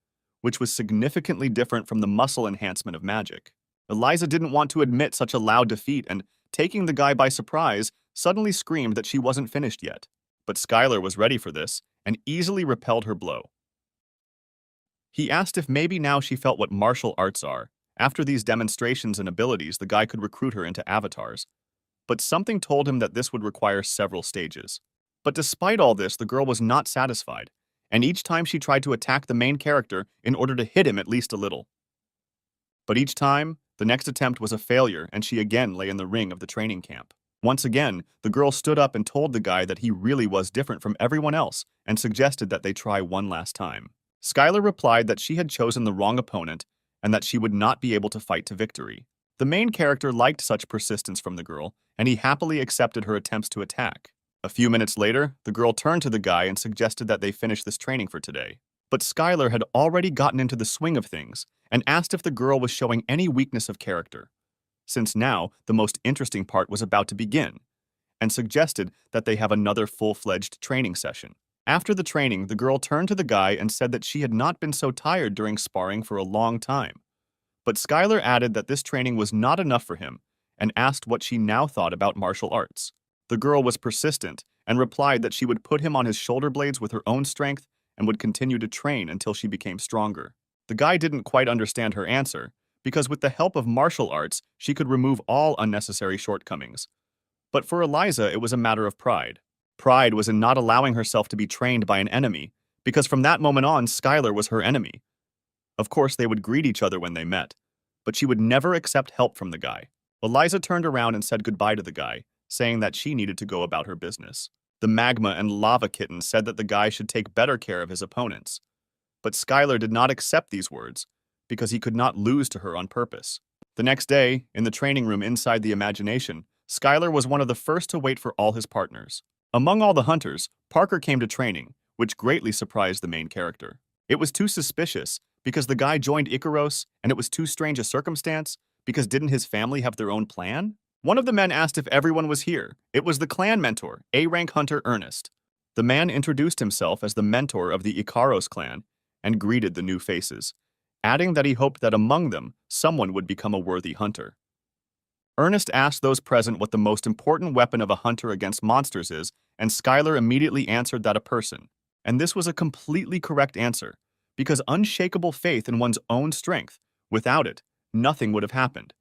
A: which was significantly different from the muscle enhancement of magic. Eliza didn't want to admit such a loud defeat and, taking the guy by surprise, suddenly screamed that she wasn't finished yet. But Skylar was ready for this and easily repelled her blow. He asked if maybe now she felt what martial arts are. After these demonstrations and abilities, the guy could recruit her into avatars. But something told him that this would require several stages. But despite all this, the girl was not satisfied, and each time she tried to attack the main character in order to hit him at least a little. But each time, the next attempt was a failure, and she again lay in the ring of the training camp. Once again, the girl stood up and told the guy that he really was different from everyone else and suggested that they try one last time. Skylar replied that she had chosen the wrong opponent and that she would not be able to fight to victory. The main character liked such persistence from the girl, and he happily accepted her attempts to attack. A few minutes later, the girl turned to the guy and suggested that they finish this training for today. But Skylar had already gotten into the swing of things and asked if the girl was showing any weakness of character, since now the most interesting part was about to begin, and suggested that they have another full-fledged training session. After the training, the girl turned to the guy and said that she had not been so tired during sparring for a long time. But Skylar added that this training was not enough for him and asked what she now thought about martial arts. The girl was persistent and replied that she would put him on his shoulder blades with her own strength and would continue to train until she became stronger. The guy didn't quite understand her answer, because with the help of martial arts, she could remove all unnecessary shortcomings. But for Eliza, it was a matter of pride. Pride was in not allowing herself to be trained by an enemy, because from that moment on, Skylar was her enemy. Of course, they would greet each other when they met, but she would never accept help from the guy. Eliza turned around and said goodbye to the guy, saying that she needed to go about her business. The magma and lava kitten said that the guy should take better care of his opponents. But Skylar did not accept these words, because he could not lose to her on purpose. The next day, in the training room inside the imagination, Skylar was one of the first to wait for all his partners. Among all the hunters, Parker came to training, which greatly surprised the main character. It was too suspicious, because the guy joined Icaros, and it was too strange a circumstance, because didn't his family have their own plan? One of the men asked if everyone was here. It was the clan mentor, A-rank hunter Ernest. The man introduced himself as the mentor of the Icaros clan and greeted the new faces, adding that he hoped that among them, someone would become a worthy hunter. Ernest asked those present what the most important weapon of a hunter against monsters is, and Skylar immediately answered that a person. And this was a completely correct answer, because unshakable faith in one's own strength, without it, nothing would have happened.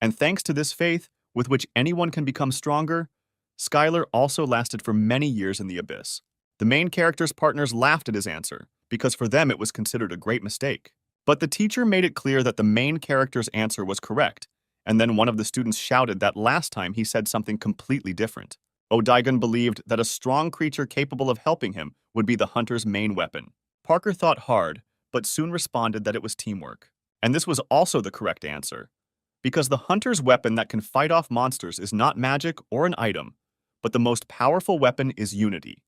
A: And thanks to this faith, with which anyone can become stronger, Skylar also lasted for many years in the abyss. The main character's partners laughed at his answer, because for them it was considered a great mistake. But the teacher made it clear that the main character's answer was correct, and then one of the students shouted that last time he said something completely different. Odaigon believed that a strong creature capable of helping him would be the hunter's main weapon. Parker thought hard, but soon responded that it was teamwork. And this was also the correct answer, because the hunter's weapon that can fight off monsters is not magic or an item, but the most powerful weapon is unity,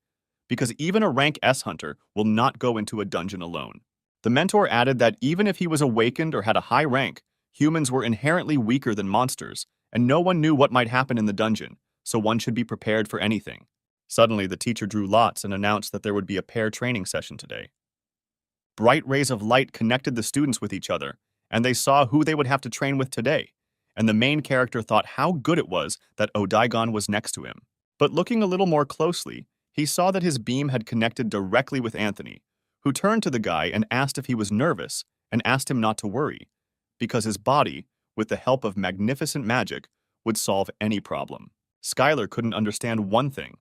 A: because even a rank S hunter will not go into a dungeon alone. The mentor added that even if he was awakened or had a high rank, humans were inherently weaker than monsters, and no one knew what might happen in the dungeon, so one should be prepared for anything. Suddenly, the teacher drew lots and announced that there would be a pair training session today. Bright rays of light connected the students with each other, and they saw who they would have to train with today, and the main character thought how good it was that Odaigon was next to him. But looking a little more closely, he saw that his beam had connected directly with Anthony, who turned to the guy and asked if he was nervous, and asked him not to worry, because his body, with the help of magnificent magic, would solve any problem. Skylar couldn't understand one thing: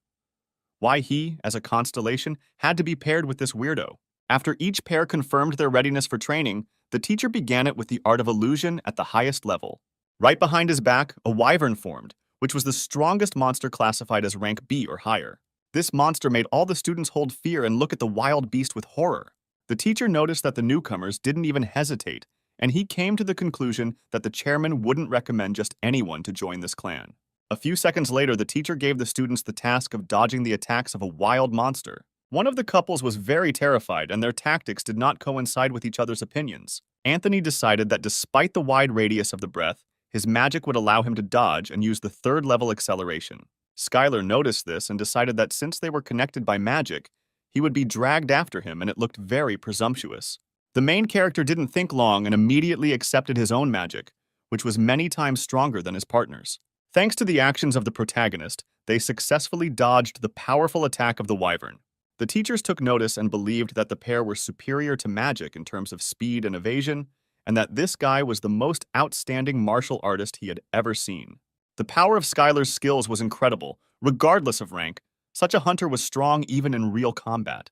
A: why he, as a constellation, had to be paired with this weirdo. After each pair confirmed their readiness for training, the teacher began it with the art of illusion at the highest level. Right behind his back, a wyvern formed, which was the strongest monster classified as rank B or higher. This monster made all the students hold fear and look at the wild beast with horror. The teacher noticed that the newcomers didn't even hesitate, and he came to the conclusion that the chairman wouldn't recommend just anyone to join this clan. A few seconds later, the teacher gave the students the task of dodging the attacks of a wild monster. One of the couples was very terrified, and their tactics did not coincide with each other's opinions. Anthony decided that despite the wide radius of the breath, his magic would allow him to dodge and use the third-level acceleration. Skylar noticed this and decided that since they were connected by magic, he would be dragged after him, and it looked very presumptuous. The main character didn't think long and immediately accepted his own magic, which was many times stronger than his partner's. Thanks to the actions of the protagonist, they successfully dodged the powerful attack of the wyvern. The teachers took notice and believed that the pair were superior to magic in terms of speed and evasion, and that this guy was the most outstanding martial artist he had ever seen. The power of Skylar's skills was incredible, regardless of rank. Such a hunter was strong even in real combat.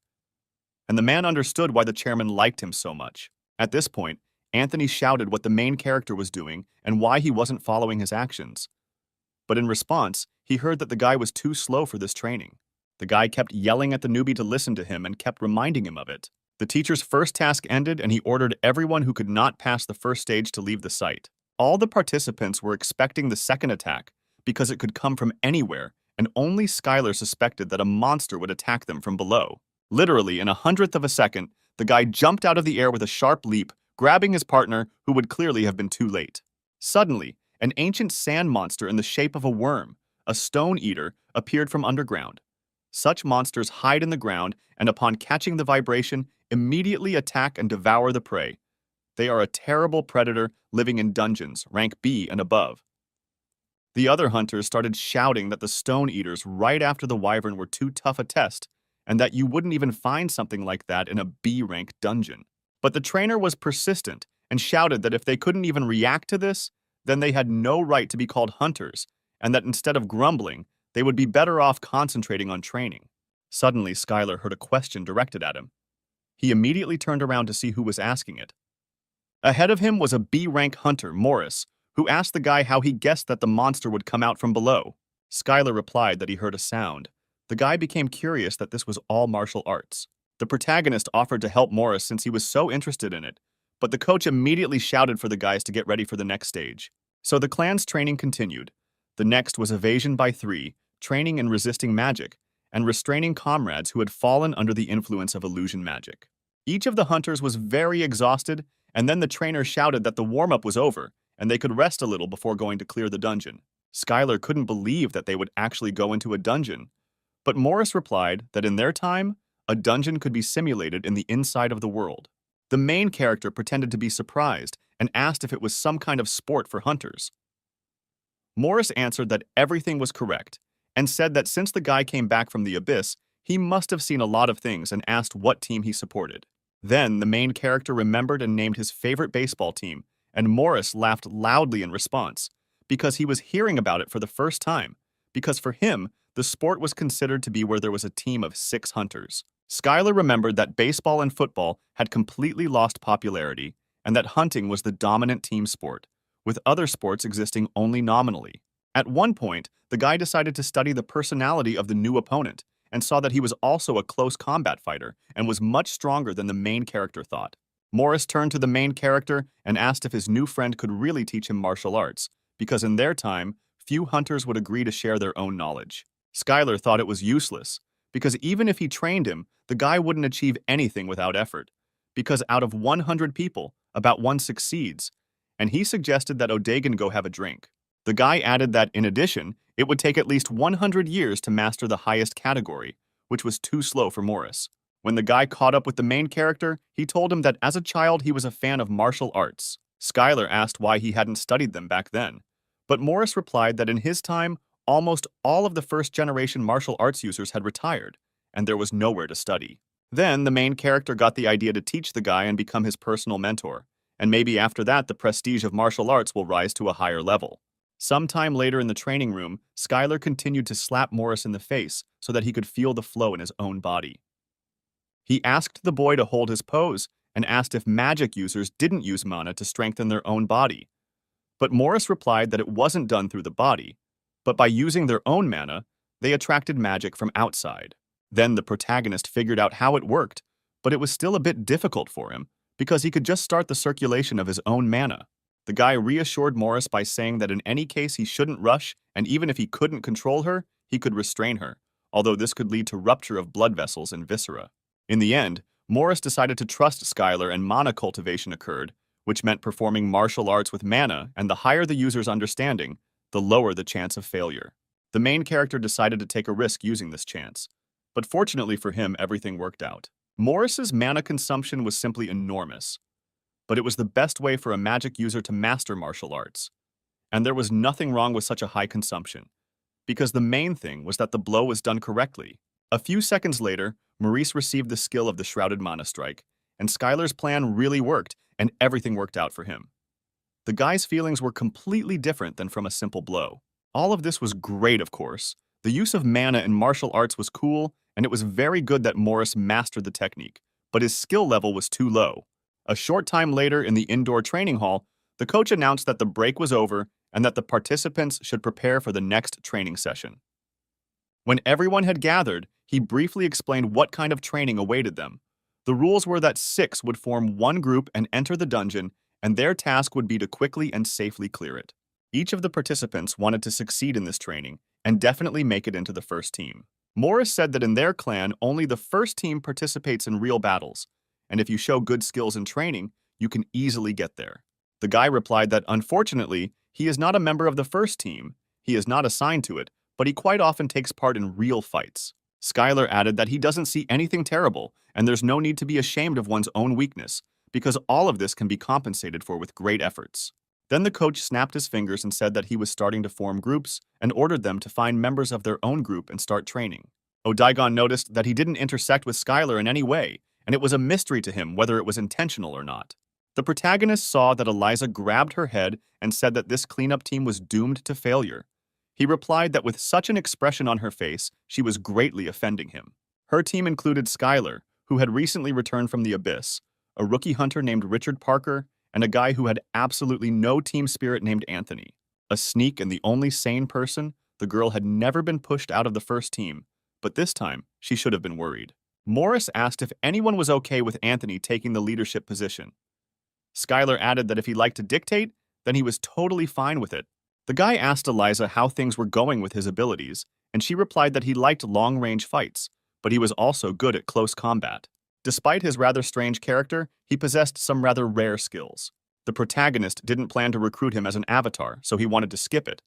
A: And the man understood why the chairman liked him so much. At this point, Anthony shouted what the main character was doing and why he wasn't following his actions. But in response, he heard that the guy was too slow for this training. The guy kept yelling at the newbie to listen to him and kept reminding him of it. The teacher's first task ended, and he ordered everyone who could not pass the first stage to leave the site. All the participants were expecting the second attack because it could come from anywhere, and only Skylar suspected that a monster would attack them from below. Literally, in 1/100th of a second, the guy jumped out of the air with a sharp leap, grabbing his partner, who would clearly have been too late. Suddenly, an ancient sand monster in the shape of a worm, a stone eater, appeared from underground. Such monsters hide in the ground and, upon catching the vibration, immediately attack and devour the prey. They are a terrible predator living in dungeons, rank B and above. The other hunters started shouting that the stone eaters right after the wyvern were too tough a test, and that you wouldn't even find something like that in a B-rank dungeon. But the trainer was persistent and shouted that if they couldn't even react to this, then they had no right to be called hunters, and that instead of grumbling, they would be better off concentrating on training. Suddenly, Skylar heard a question directed at him. He immediately turned around to see who was asking it. Ahead of him was a B-rank hunter, Morris, who asked the guy how he guessed that the monster would come out from below. Skylar replied that he heard a sound. The guy became curious that this was all martial arts. The protagonist offered to help Morris since he was so interested in it, but the coach immediately shouted for the guys to get ready for the next stage. So the clan's training continued. The next was evasion by 3, training in resisting magic, and restraining comrades who had fallen under the influence of illusion magic. Each of the hunters was very exhausted, and then the trainer shouted that the warm-up was over, and they could rest a little before going to clear the dungeon. Skylar couldn't believe that they would actually go into a dungeon, but Morris replied that in their time, a dungeon could be simulated in the inside of the world. The main character pretended to be surprised and asked if it was some kind of sport for hunters. Morris answered that everything was correct, and said that since the guy came back from the abyss, he must have seen a lot of things, and asked what team he supported. Then the main character remembered and named his favorite baseball team, and Morris laughed loudly in response, because he was hearing about it for the first time, because for him, the sport was considered to be where there was a team of 6 hunters. Skylar remembered that baseball and football had completely lost popularity, and that hunting was the dominant team sport, with other sports existing only nominally. At one point, the guy decided to study the personality of the new opponent, and saw that he was also a close combat fighter and was much stronger than the main character thought. Morris turned to the main character and asked if his new friend could really teach him martial arts, because in their time, few hunters would agree to share their own knowledge. Skylar thought it was useless, because even if he trained him, the guy wouldn't achieve anything without effort, because out of 100 people, about 1 succeeds, and he suggested that Odegan go have a drink. The guy added that, in addition, it would take at least 100 years to master the highest category, which was too slow for Morris. When the guy caught up with the main character, he told him that as a child he was a fan of martial arts. Skylar asked why he hadn't studied them back then, but Morris replied that in his time, almost all of the first-generation martial arts users had retired, and there was nowhere to study. Then the main character got the idea to teach the guy and become his personal mentor, and maybe after that the prestige of martial arts will rise to a higher level. Sometime later in the training room, Skylar continued to slap Morris in the face so that he could feel the flow in his own body. He asked the boy to hold his pose and asked if magic users didn't use mana to strengthen their own body. But Morris replied that it wasn't done through the body, but by using their own mana, they attracted magic from outside. Then the protagonist figured out how it worked, but it was still a bit difficult for him because he could just start the circulation of his own mana. The guy reassured Morris by saying that in any case he shouldn't rush, and even if he couldn't control her, he could restrain her, although this could lead to rupture of blood vessels and viscera. In the end, Morris decided to trust Skylar, and mana cultivation occurred, which meant performing martial arts with mana, and the higher the user's understanding, the lower the chance of failure. The main character decided to take a risk using this chance. But fortunately for him, everything worked out. Morris's mana consumption was simply enormous, but it was the best way for a magic user to master martial arts. And there was nothing wrong with such a high consumption, because the main thing was that the blow was done correctly. A few seconds later, Maurice received the skill of the Shrouded Mana Strike, and Skylar's plan really worked, and everything worked out for him. The guy's feelings were completely different than from a simple blow. All of this was great, of course. The use of mana in martial arts was cool, and it was very good that Morris mastered the technique, but his skill level was too low. A short time later in the indoor training hall, the coach announced that the break was over and that the participants should prepare for the next training session. When everyone had gathered, he briefly explained what kind of training awaited them. The rules were that 6 would form one group and enter the dungeon, and their task would be to quickly and safely clear it. Each of the participants wanted to succeed in this training and definitely make it into the first team. Morris said that in their clan, only the first team participates in real battles, and if you show good skills in training, you can easily get there. The guy replied that unfortunately, he is not a member of the first team, he is not assigned to it, but he quite often takes part in real fights. Skylar added that he doesn't see anything terrible, and there's no need to be ashamed of one's own weakness, because all of this can be compensated for with great efforts. Then the coach snapped his fingers and said that he was starting to form groups and ordered them to find members of their own group and start training. Odaigon noticed that he didn't intersect with Skylar in any way, and it was a mystery to him whether it was intentional or not. The protagonist saw that Eliza grabbed her head and said that this cleanup team was doomed to failure. He replied that with such an expression on her face, she was greatly offending him. Her team included Skylar, who had recently returned from the Abyss, a rookie hunter named Richard Parker, and a guy who had absolutely no team spirit named Anthony. A sneak and the only sane person, the girl had never been pushed out of the first team, but this time she should have been worried. Morris asked if anyone was okay with Anthony taking the leadership position. Skylar added that if he liked to dictate, then he was totally fine with it. The guy asked Eliza how things were going with his abilities, and she replied that he liked long-range fights, but he was also good at close combat. Despite his rather strange character, he possessed some rather rare skills. The protagonist didn't plan to recruit him as an avatar, so he wanted to skip it,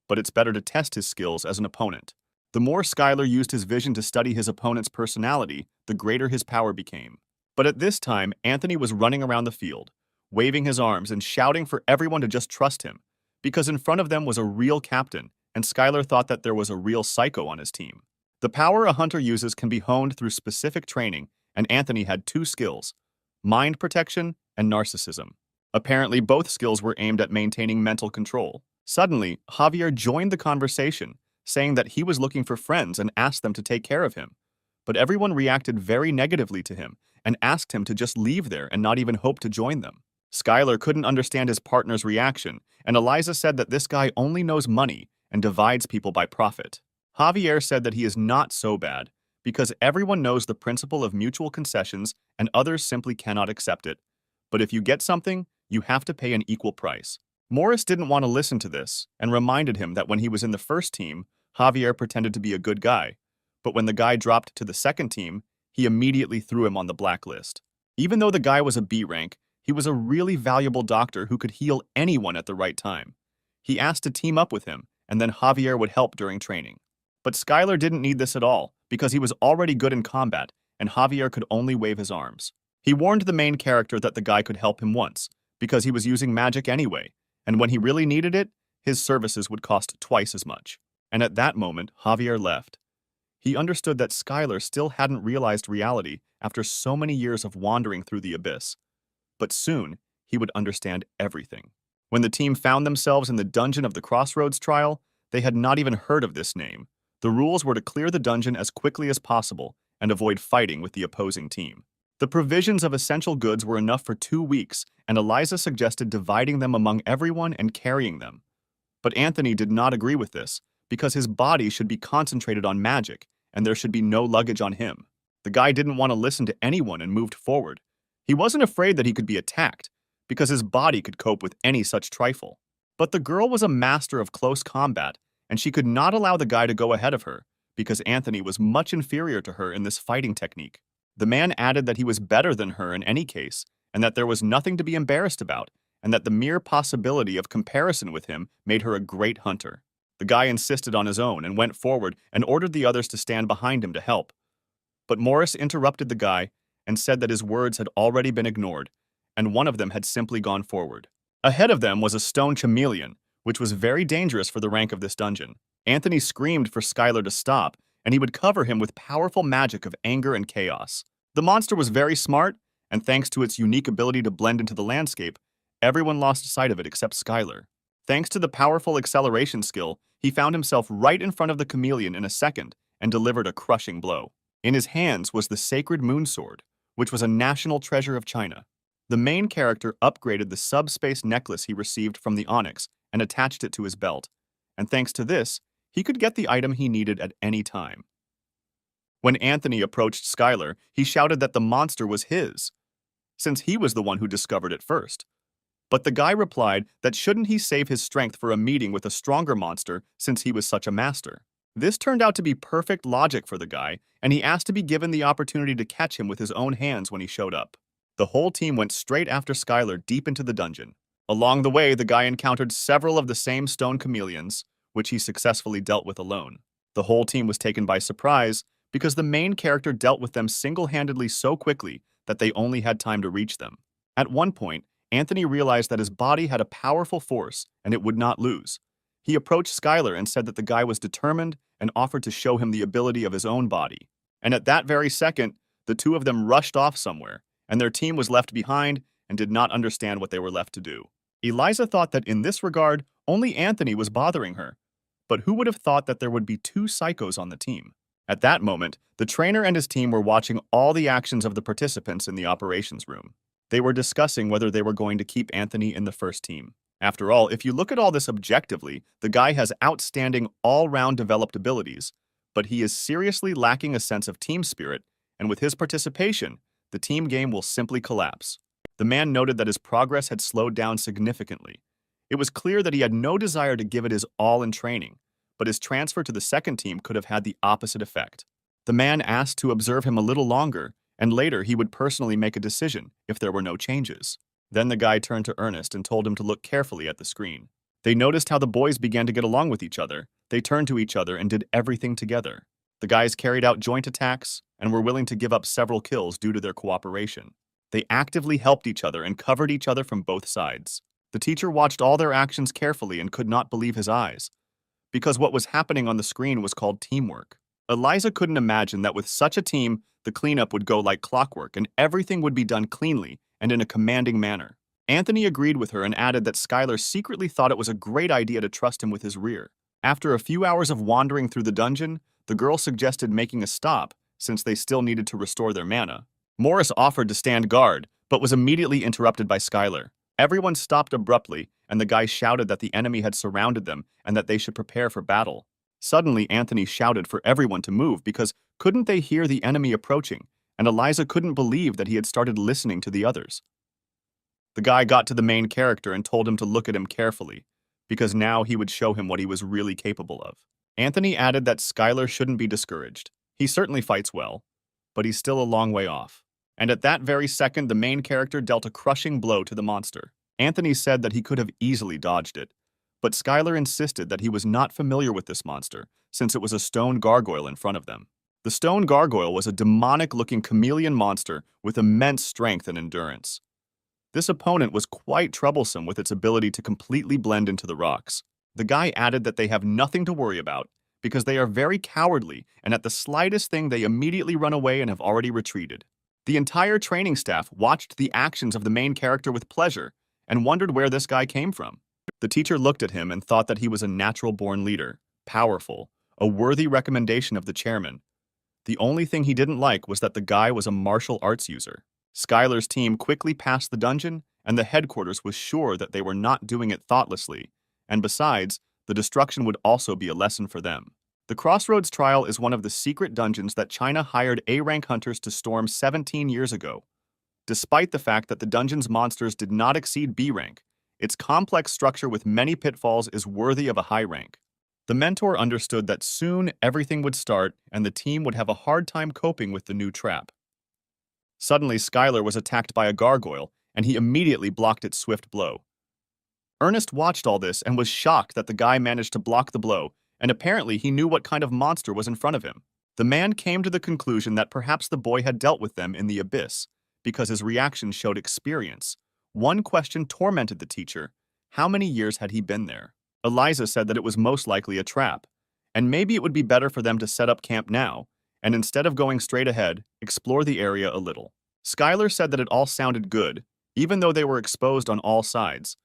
A: but it's better to test his skills as an opponent. The more Skylar used his vision to study his opponent's personality, the greater his power became. But at this time, Anthony was running around the field, waving his arms and shouting for everyone to just trust him, because in front of them was a real captain, and Skylar thought that there was a real psycho on his team. The power a hunter uses can be honed through specific training, and Anthony had 2 skills: mind protection and narcissism. Apparently, both skills were aimed at maintaining mental control. Suddenly, Javier joined the conversation, saying that he was looking for friends and asked them to take care of him. But everyone reacted very negatively to him and asked him to just leave there and not even hope to join them. Skylar couldn't understand his partner's reaction, and Eliza said that this guy only knows money and divides people by profit. Javier said that he is not so bad, because everyone knows the principle of mutual concessions and others simply cannot accept it. But if you get something, you have to pay an equal price. Morris didn't want to listen to this and reminded him that when he was in the first team, Javier pretended to be a good guy. But when the guy dropped to the second team, he immediately threw him on the blacklist. Even though the guy was a B rank, he was a really valuable doctor who could heal anyone at the right time. He asked to team up with him, and then Javier would help during training. But Skylar didn't need this at all, because he was already good in combat, and Javier could only wave his arms. He warned the main character that the guy could help him once, because he was using magic anyway, and when he really needed it, his services would cost twice as much. And at that moment, Javier left. He understood that Skylar still hadn't realized reality after so many years of wandering through the abyss. But soon, he would understand everything. When the team found themselves in the dungeon of the Crossroads trial, they had not even heard of this name. The rules were to clear the dungeon as quickly as possible and avoid fighting with the opposing team. The provisions of essential goods were enough for 2 weeks, and Eliza suggested dividing them among everyone and carrying them. But Anthony did not agree with this, because his body should be concentrated on magic, and there should be no luggage on him. The guy didn't want to listen to anyone and moved forward. He wasn't afraid that he could be attacked, because his body could cope with any such trifle. But the girl was a master of close combat, and she could not allow the guy to go ahead of her, because Anthony was much inferior to her in this fighting technique. The man added that he was better than her in any case, and that there was nothing to be embarrassed about, and that the mere possibility of comparison with him made her a great hunter. The guy insisted on his own and went forward and ordered the others to stand behind him to help. But Morris interrupted the guy and said that his words had already been ignored, and one of them had simply gone forward. Ahead of them was a stone chameleon, which was very dangerous for the rank of this dungeon. Anthony screamed for Skylar to stop, and he would cover him with powerful magic of anger and chaos. The monster was very smart, and thanks to its unique ability to blend into the landscape, everyone lost sight of it except Skylar. Thanks to the powerful acceleration skill, he found himself right in front of the chameleon in a second and delivered a crushing blow. In his hands was the sacred moon sword, which was a national treasure of China. The main character upgraded the subspace necklace he received from the Onyx and attached it to his belt, and thanks to this, he could get the item he needed at any time. When Anthony approached Skylar, he shouted that the monster was his, since he was the one who discovered it first. But the guy replied that shouldn't he save his strength for a meeting with a stronger monster since he was such a master. This turned out to be perfect logic for the guy, and he asked to be given the opportunity to catch him with his own hands when he showed up. The whole team went straight after Skylar deep into the dungeon. Along the way, the guy encountered several of the same stone chameleons, which he successfully dealt with alone. The whole team was taken by surprise because the main character dealt with them single-handedly so quickly that they only had time to reach them. At one point, Anthony realized that his body had a powerful force and it would not lose. He approached Skylar and said that the guy was determined and offered to show him the ability of his own body. And at that very second, the two of them rushed off somewhere, and their team was left behind and did not understand what they were left to do. Eliza thought that in this regard, only Anthony was bothering her. But who would have thought that there would be two psychos on the team? At that moment, the trainer and his team were watching all the actions of the participants in the operations room. They were discussing whether they were going to keep Anthony in the first team. After all, if you look at all this objectively, the guy has outstanding all-round developed abilities, but he is seriously lacking a sense of team spirit, and with his participation, the team game will simply collapse. The man noted that his progress had slowed down significantly. It was clear that he had no desire to give it his all in training, but his transfer to the second team could have had the opposite effect. The man asked to observe him a little longer, and later he would personally make a decision if there were no changes. Then the guy turned to Ernest and told him to look carefully at the screen. They noticed how the boys began to get along with each other. They turned to each other and did everything together. The guys carried out joint attacks and were willing to give up several kills due to their cooperation. They actively helped each other and covered each other from both sides. The teacher watched all their actions carefully and could not believe his eyes, because what was happening on the screen was called teamwork. Eliza couldn't imagine that with such a team, the cleanup would go like clockwork and everything would be done cleanly and in a commanding manner. Anthony agreed with her and added that Skylar secretly thought it was a great idea to trust him with his rear. After a few hours of wandering through the dungeon, the girl suggested making a stop since they still needed to restore their mana. Morris offered to stand guard, but was immediately interrupted by Skylar. Everyone stopped abruptly, and the guy shouted that the enemy had surrounded them and that they should prepare for battle. Suddenly, Anthony shouted for everyone to move because couldn't they hear the enemy approaching, and Eliza couldn't believe that he had started listening to the others. The guy got to the main character and told him to look at him carefully, because now he would show him what he was really capable of. Anthony added that Skylar shouldn't be discouraged. He certainly fights well, but he's still a long way off. And at that very second, the main character dealt a crushing blow to the monster. Anthony said that he could have easily dodged it, but Skylar insisted that he was not familiar with this monster, since it was a stone gargoyle in front of them. The stone gargoyle was a demonic-looking chameleon monster with immense strength and endurance. This opponent was quite troublesome with its ability to completely blend into the rocks. The guy added that they have nothing to worry about, because they are very cowardly, and at the slightest thing they immediately run away and have already retreated. The entire training staff watched the actions of the main character with pleasure and wondered where this guy came from. The teacher looked at him and thought that he was a natural-born leader, powerful, a worthy recommendation of the chairman. The only thing he didn't like was that the guy was a martial arts user. Skylar's team quickly passed the dungeon, and the headquarters was sure that they were not doing it thoughtlessly, and besides, the destruction would also be a lesson for them. The Crossroads Trial is one of the secret dungeons that China hired A-rank hunters to storm 17 years ago. Despite the fact that the dungeon's monsters did not exceed B rank, its complex structure with many pitfalls is worthy of a high rank. The mentor understood that soon everything would start and the team would have a hard time coping with the new trap. Suddenly, Skylar was attacked by a gargoyle, and he immediately blocked its swift blow. Ernest watched all this and was shocked that the guy managed to block the blow, and apparently he knew what kind of monster was in front of him. The man came to the conclusion that perhaps the boy had dealt with them in the abyss, because his reaction showed experience. One question tormented the teacher: how many years had he been there? Eliza said that it was most likely a trap, and maybe it would be better for them to set up camp now, and instead of going straight ahead, explore the area a little. Skylar said that it all sounded good, even though they were exposed on all sides.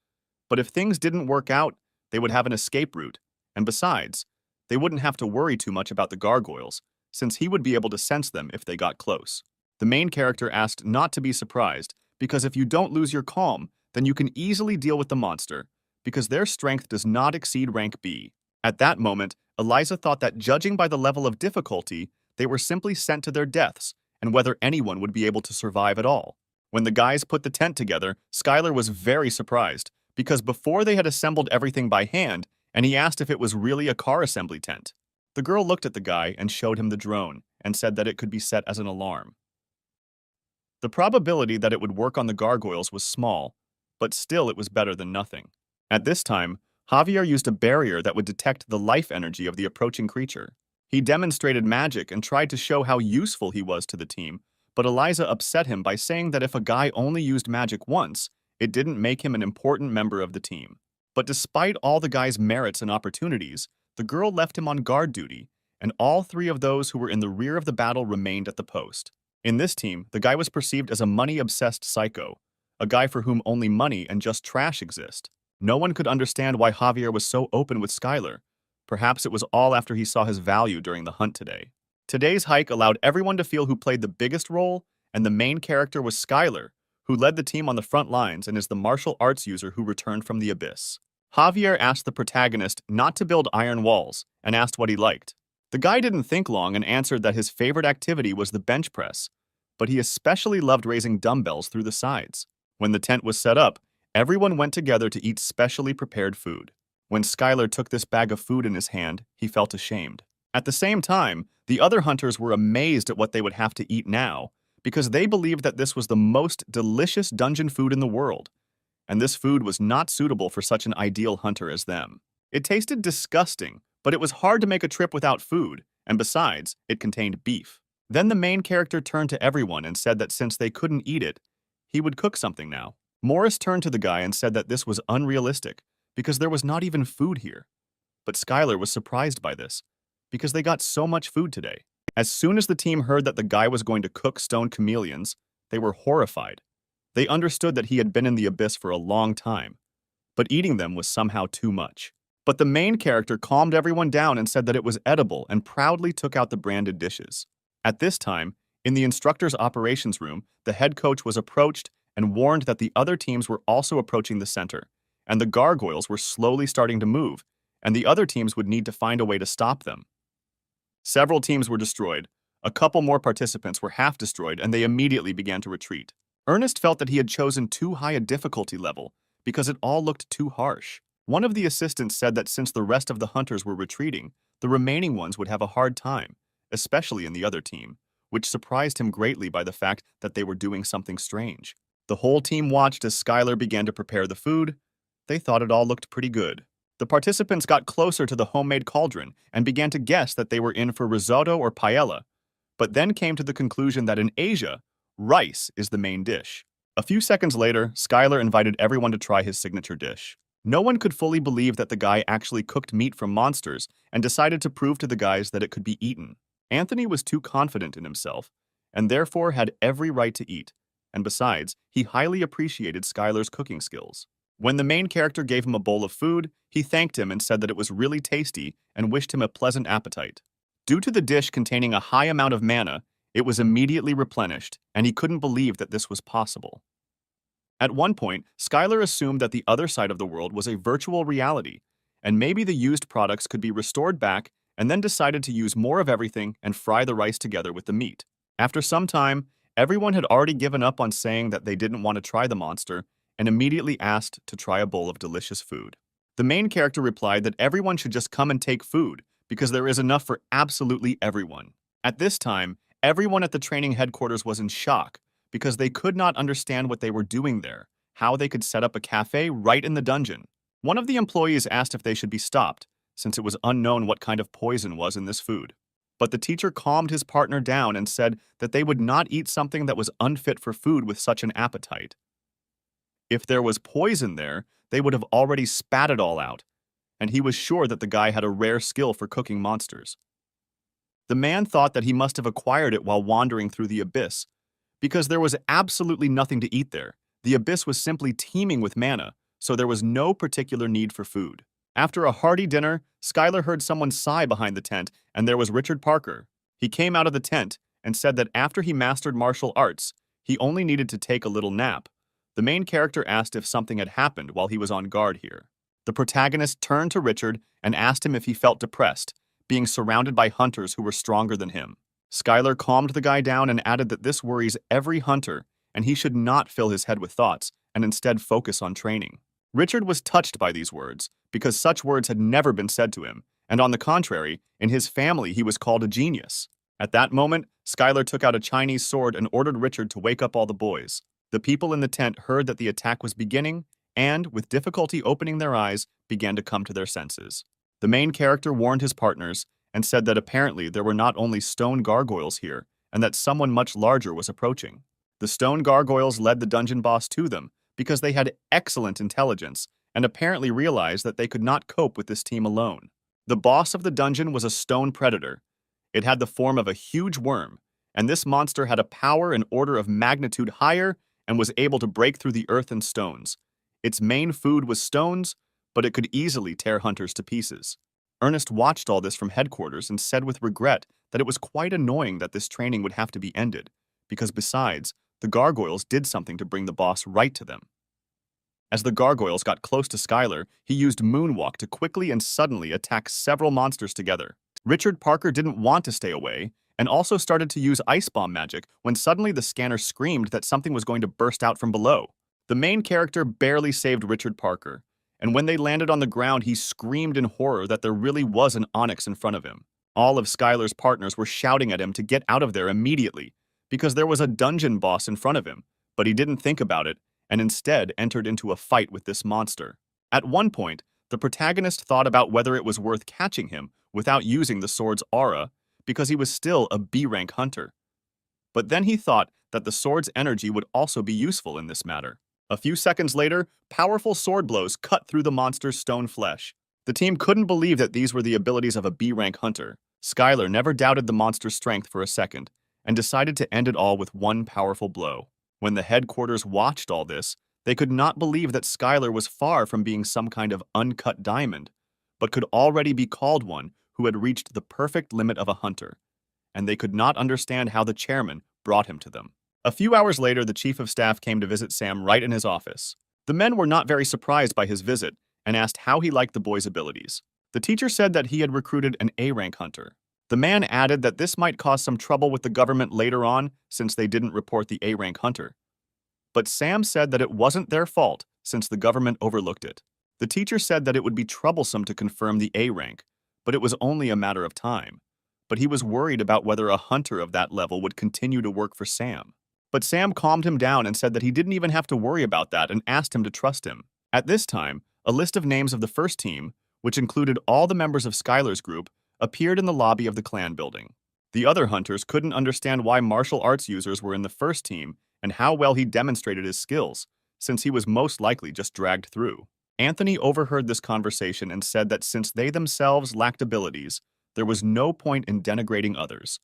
A: But if things didn't work out, they would have an escape route, and besides, they wouldn't have to worry too much about the gargoyles, since he would be able to sense them if they got close. The main character asked not to be surprised, because if you don't lose your calm, then you can easily deal with the monster, because their strength does not exceed rank B. At that moment, Eliza thought that judging by the level of difficulty, they were simply sent to their deaths, and whether anyone would be able to survive at all. When the guys put the tent together, Skylar was very surprised, because before they had assembled everything by hand, and he asked if it was really a car assembly tent. The girl looked at the guy and showed him the drone, and said that it could be set as an alarm. The probability that it would work on the gargoyles was small, but still it was better than nothing. At this time, Javier used a barrier that would detect the life energy of the approaching creature. He demonstrated magic and tried to show how useful he was to the team, but Eliza upset him by saying that if a guy only used magic once, it didn't make him an important member of the team. But despite all the guy's merits and opportunities, the girl left him on guard duty, and all three of those who were in the rear of the battle remained at the post. In this team, the guy was perceived as a money-obsessed psycho, a guy for whom only money and just trash exist. No one could understand why Javier was so open with Skylar. Perhaps it was all after he saw his value during the hunt today. Today's hike allowed everyone to feel who played the biggest role, and the main character was Skylar, who led the team on the front lines and is the martial arts user who returned from the abyss. Javier asked the protagonist not to build iron walls and asked what he liked. The guy didn't think long and answered that his favorite activity was the bench press, but he especially loved raising dumbbells through the sides. When the tent was set up, everyone went together to eat specially prepared food. When Skylar took this bag of food in his hand, he felt ashamed. At the same time, the other hunters were amazed at what they would have to eat now, because they believed that this was the most delicious dungeon food in the world, and this food was not suitable for such an ideal hunter as them. It tasted disgusting, but it was hard to make a trip without food, and besides, it contained beef. Then the main character turned to everyone and said that since they couldn't eat it, he would cook something now. Morris turned to the guy and said that this was unrealistic, because there was not even food here. But Skylar was surprised by this, because they got so much food today. As soon as the team heard that the guy was going to cook stone chameleons, they were horrified. They understood that he had been in the abyss for a long time, but eating them was somehow too much. But the main character calmed everyone down and said that it was edible and proudly took out the branded dishes. At this time, in the instructor's operations room, the head coach was approached and warned that the other teams were also approaching the center, and the gargoyles were slowly starting to move, and the other teams would need to find a way to stop them. Several teams were destroyed. A couple more participants were half destroyed, and they immediately began to retreat. Ernest felt that he had chosen too high a difficulty level because it all looked too harsh. One of the assistants said that since the rest of the hunters were retreating, the remaining ones would have a hard time, especially in the other team, which surprised him greatly by the fact that they were doing something strange. The whole team watched as Skylar began to prepare the food. They thought it all looked pretty good. The participants got closer to the homemade cauldron and began to guess that they were in for risotto or paella, but then came to the conclusion that in Asia, rice is the main dish. A few seconds later, Skylar invited everyone to try his signature dish. No one could fully believe that the guy actually cooked meat from monsters and decided to prove to the guys that it could be eaten. Anthony was too confident in himself and therefore had every right to eat, and besides, he highly appreciated Skylar's cooking skills. When the main character gave him a bowl of food, he thanked him and said that it was really tasty and wished him a pleasant appetite. Due to the dish containing a high amount of mana, it was immediately replenished, and he couldn't believe that this was possible. At one point, Skylar assumed that the other side of the world was a virtual reality, and maybe the used products could be restored back, and then decided to use more of everything and fry the rice together with the meat. After some time, everyone had already given up on saying that they didn't want to try the monster, and immediately asked to try a bowl of delicious food. The main character replied that everyone should just come and take food, because there is enough for absolutely everyone. At this time, everyone at the training headquarters was in shock, because they could not understand what they were doing there, how they could set up a cafe right in the dungeon. One of the employees asked if they should be stopped, since it was unknown what kind of poison was in this food. But the teacher calmed his partner down and said that they would not eat something that was unfit for food with such an appetite. If there was poison there, they would have already spat it all out, and he was sure that the guy had a rare skill for cooking monsters. The man thought that he must have acquired it while wandering through the abyss, because there was absolutely nothing to eat there. The abyss was simply teeming with mana, so there was no particular need for food. After a hearty dinner, Skylar heard someone sigh behind the tent, and there was Richard Parker. He came out of the tent and said that after he mastered martial arts, he only needed to take a little nap. The main character asked if something had happened while he was on guard here. The protagonist turned to Richard and asked him if he felt depressed, being surrounded by hunters who were stronger than him. Skylar calmed the guy down and added that this worries every hunter, and he should not fill his head with thoughts and instead focus on training. Richard was touched by these words, because such words had never been said to him, and on the contrary, in his family he was called a genius. At that moment, Skylar took out a Chinese sword and ordered Richard to wake up all the boys. The people in the tent heard that the attack was beginning, and, with difficulty opening their eyes, began to come to their senses. The main character warned his partners and said that apparently there were not only stone gargoyles here, and that someone much larger was approaching. The stone gargoyles led the dungeon boss to them because they had excellent intelligence and apparently realized that they could not cope with this team alone. The boss of the dungeon was a stone predator. It had the form of a huge worm, and this monster had a power and order of magnitude higher and was able to break through the earth and stones. Its main food was stones, but it could easily tear hunters to pieces. Ernest watched all this from headquarters and said with regret that it was quite annoying that this training would have to be ended, because besides, the gargoyles did something to bring the boss right to them. As the gargoyles got close to Skylar, he used Moonwalk to quickly and suddenly attack several monsters together. Richard Parker didn't want to stay away, and also started to use Ice Bomb magic when suddenly the scanner screamed that something was going to burst out from below. The main character barely saved Richard Parker, and when they landed on the ground, he screamed in horror that there really was an onyx in front of him. All of Skylar's partners were shouting at him to get out of there immediately, because there was a dungeon boss in front of him, but he didn't think about it, and instead entered into a fight with this monster. At one point, the protagonist thought about whether it was worth catching him without using the sword's aura, because he was still a B-rank hunter. But then he thought that the sword's energy would also be useful in this matter. A few seconds later, powerful sword blows cut through the monster's stone flesh. The team couldn't believe that these were the abilities of a B-rank hunter. Skylar never doubted the monster's strength for a second, and decided to end it all with one powerful blow. When the headquarters watched all this, they could not believe that Skylar was far from being some kind of uncut diamond, but could already be called one who had reached the perfect limit of a hunter, and they could not understand how the chairman brought him to them. A few hours later, the chief of staff came to visit Sam right in his office. The men were not very surprised by his visit and asked how he liked the boy's abilities. The teacher said that he had recruited an A-rank hunter. The man added that this might cause some trouble with the government later on since they didn't report the A-rank hunter. But Sam said that it wasn't their fault since the government overlooked it. The teacher said that it would be troublesome to confirm the A rank, but it was only a matter of time. But he was worried about whether a hunter of that level would continue to work for Sam. But Sam calmed him down and said that he didn't even have to worry about that and asked him to trust him. At this time, a list of names of the first team, which included all the members of Skylar's group, appeared in the lobby of the clan building. The other hunters couldn't understand why martial arts users were in the first team and how well he demonstrated his skills, since he was most likely just dragged through. Anthony overheard this conversation and said that since they themselves lacked abilities, there was no point in denigrating others.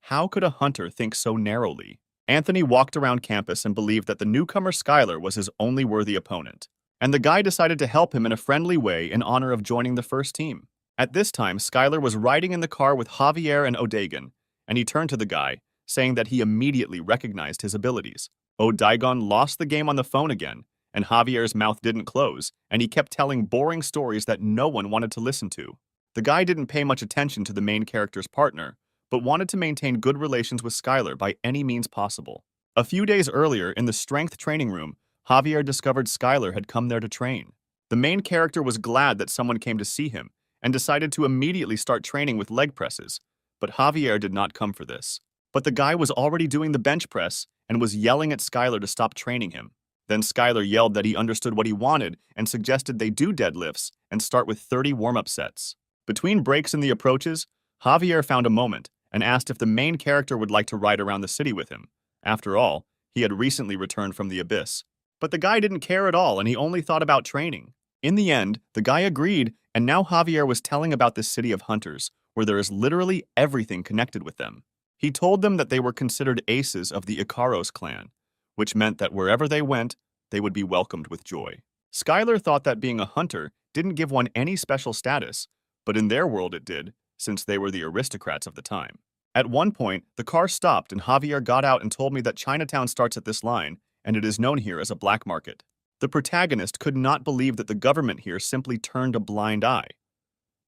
A: How could a hunter think so narrowly? Anthony walked around campus and believed that the newcomer Skylar was his only worthy opponent, and the guy decided to help him in a friendly way in honor of joining the first team. At this time, Skylar was riding in the car with Javier and O'Dagon, and he turned to the guy, saying that he immediately recognized his abilities. O'Dagon lost the game on the phone again, and Javier's mouth didn't close, and he kept telling boring stories that no one wanted to listen to. The guy didn't pay much attention to the main character's partner, but wanted to maintain good relations with Skylar by any means possible. A few days earlier, in the strength training room, Javier discovered Skylar had come there to train. The main character was glad that someone came to see him, and decided to immediately start training with leg presses, but Javier did not come for this. But the guy was already doing the bench press and was yelling at Skylar to stop training him. Then Skylar yelled that he understood what he wanted and suggested they do deadlifts and start with 30 warm-up sets. Between breaks in the approaches, Javier found a moment and asked if the main character would like to ride around the city with him. After all, he had recently returned from the abyss. But the guy didn't care at all and he only thought about training. In the end, the guy agreed, and now Javier was telling about this city of hunters, where there is literally everything connected with them. He told them that they were considered aces of the Icaros clan, which meant that wherever they went, they would be welcomed with joy. Skylar thought that being a hunter didn't give one any special status, but in their world it did, since they were the aristocrats of the time. At one point, the car stopped and Javier got out and told me that Chinatown starts at this line, and it is known here as a black market. The protagonist could not believe that the government here simply turned a blind eye.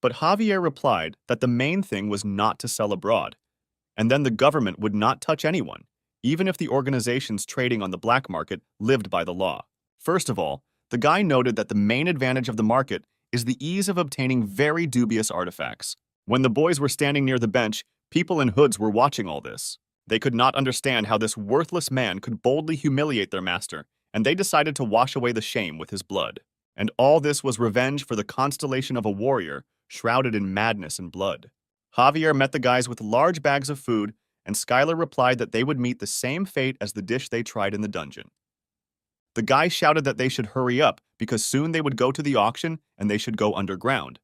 A: But Javier replied that the main thing was not to sell abroad, and then the government would not touch anyone, even if the organizations trading on the black market lived by the law. First of all, the guy noted that the main advantage of the market is the ease of obtaining very dubious artifacts. When the boys were standing near the bench, people in hoods were watching all this. They could not understand how this worthless man could boldly humiliate their master, and they decided to wash away the shame with his blood. And all this was revenge for the constellation of a warrior shrouded in madness and blood. Javier met the guys with large bags of food, and Skylar replied that they would meet the same fate as the dish they tried in the dungeon. The guy shouted that they should hurry up because soon they would go to the auction and they should go underground.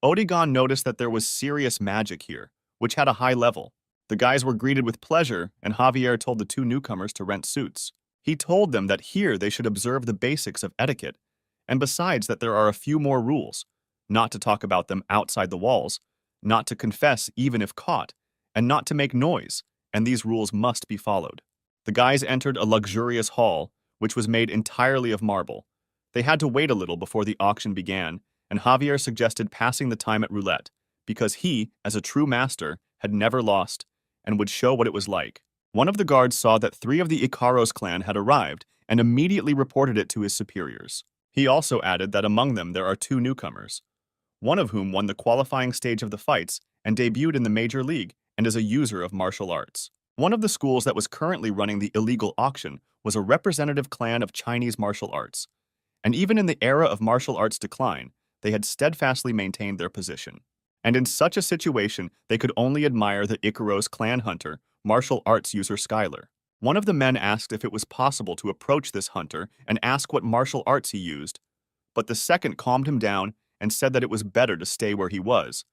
A: Odigon noticed that there was serious magic here, which had a high level. The guys were greeted with pleasure, and Javier told the two newcomers to rent suits. He told them that here they should observe the basics of etiquette, and besides that there are a few more rules: not to talk about them outside the walls, not to confess even if caught, and not to make noise, and these rules must be followed. The guys entered a luxurious hall, which was made entirely of marble. They had to wait a little before the auction began, and Javier suggested passing the time at roulette, because he, as a true master, had never lost, and would show what it was like. One of the guards saw that 3 of the Icaros clan had arrived, and immediately reported it to his superiors. He also added that among them there are 2 newcomers, one of whom won the qualifying stage of the fights and debuted in the major league and is a user of martial arts. One of the schools that was currently running the illegal auction was a representative clan of Chinese martial arts, and even in the era of martial arts decline, they had steadfastly maintained their position. And in such a situation, they could only admire the Icaros clan hunter, martial arts user Skylar. One of the men asked if it was possible to approach this hunter and ask what martial arts he used, but the second calmed him down and said that it was better to stay where he was,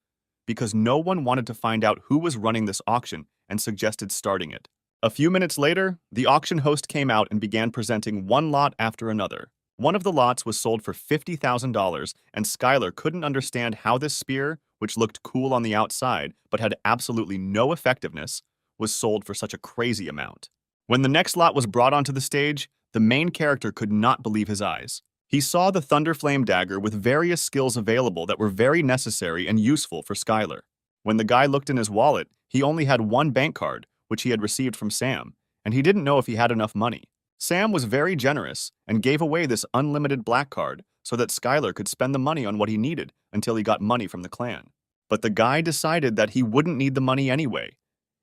A: because no one wanted to find out who was running this auction and suggested starting it. A few minutes later, the auction host came out and began presenting one lot after another. One of the lots was sold for $50,000, and Skylar couldn't understand how this spear, which looked cool on the outside but had absolutely no effectiveness, was sold for such a crazy amount. When the next lot was brought onto the stage, the main character could not believe his eyes. He saw the Thunderflame dagger with various skills available that were very necessary and useful for Skylar. When the guy looked in his wallet, he only had 1 bank card, which he had received from Sam, and he didn't know if he had enough money. Sam was very generous and gave away this unlimited black card so that Skylar could spend the money on what he needed until he got money from the clan. But the guy decided that he wouldn't need the money anyway,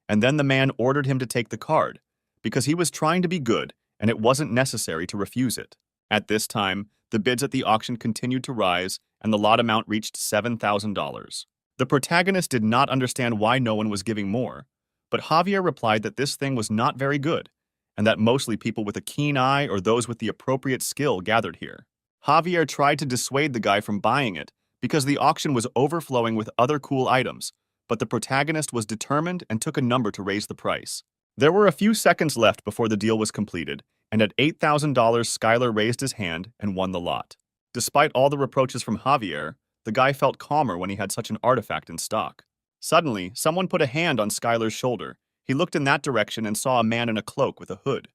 A: and then the man ordered him to take the card, because he was trying to be good and it wasn't necessary to refuse it. At this time, the bids at the auction continued to rise and the lot amount reached $7,000. The protagonist did not understand why no one was giving more, but Javier replied that this thing was not very good, and that mostly people with a keen eye or those with the appropriate skill gathered here. Javier tried to dissuade the guy from buying it because the auction was overflowing with other cool items, but the protagonist was determined and took a number to raise the price. There were a few seconds left before the deal was completed, and at $8,000 Skylar raised his hand and won the lot. Despite all the reproaches from Javier, the guy felt calmer when he had such an artifact in stock. Suddenly, someone put a hand on Skylar's shoulder. He looked in that direction and saw a man in a cloak with a hood.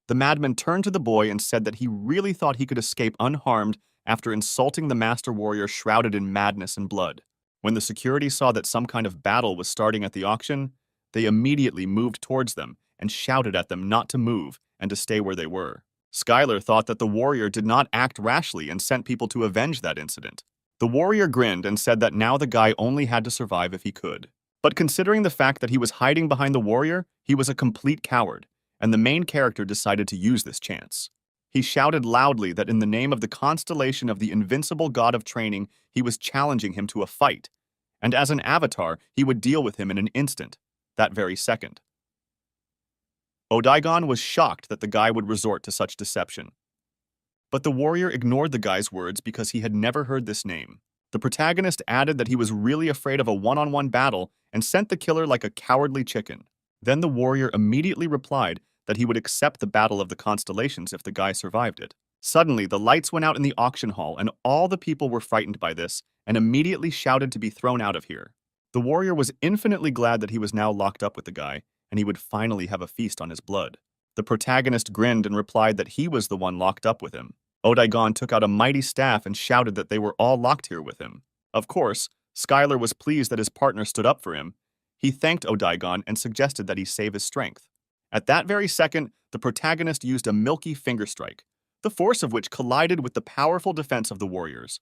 A: The madman turned to the boy and said that he really thought he could escape unharmed after insulting the master warrior shrouded in madness and blood. When the security saw that some kind of battle was starting at the auction, they immediately moved towards them and shouted at them not to move and to stay where they were. Skylar thought that the warrior did not act rashly and sent people to avenge that incident. The warrior grinned and said that now the guy only had to survive if he could. But considering the fact that he was hiding behind the warrior, he was a complete coward, and the main character decided to use this chance. He shouted loudly that in the name of the constellation of the invincible god of training, he was challenging him to a fight, and as an avatar, he would deal with him in an instant, that very second. Odaigon was shocked that the guy would resort to such deception. But the warrior ignored the guy's words because he had never heard this name. The protagonist added that he was really afraid of a one-on-one battle and sent the killer like a cowardly chicken. Then the warrior immediately replied that he would accept the battle of the constellations if the guy survived it. Suddenly, the lights went out in the auction hall and all the people were frightened by this and immediately shouted to be thrown out of here. The warrior was infinitely glad that he was now locked up with the guy and he would finally have a feast on his blood. The protagonist grinned and replied that he was the one locked up with him. Odaigon took out a mighty staff and shouted that they were all locked here with him. Of course, Skylar was pleased that his partner stood up for him. He thanked Odaigon and suggested that he save his strength. At that very second, the protagonist used a milky finger strike, the force of which collided with the powerful defense of the warriors.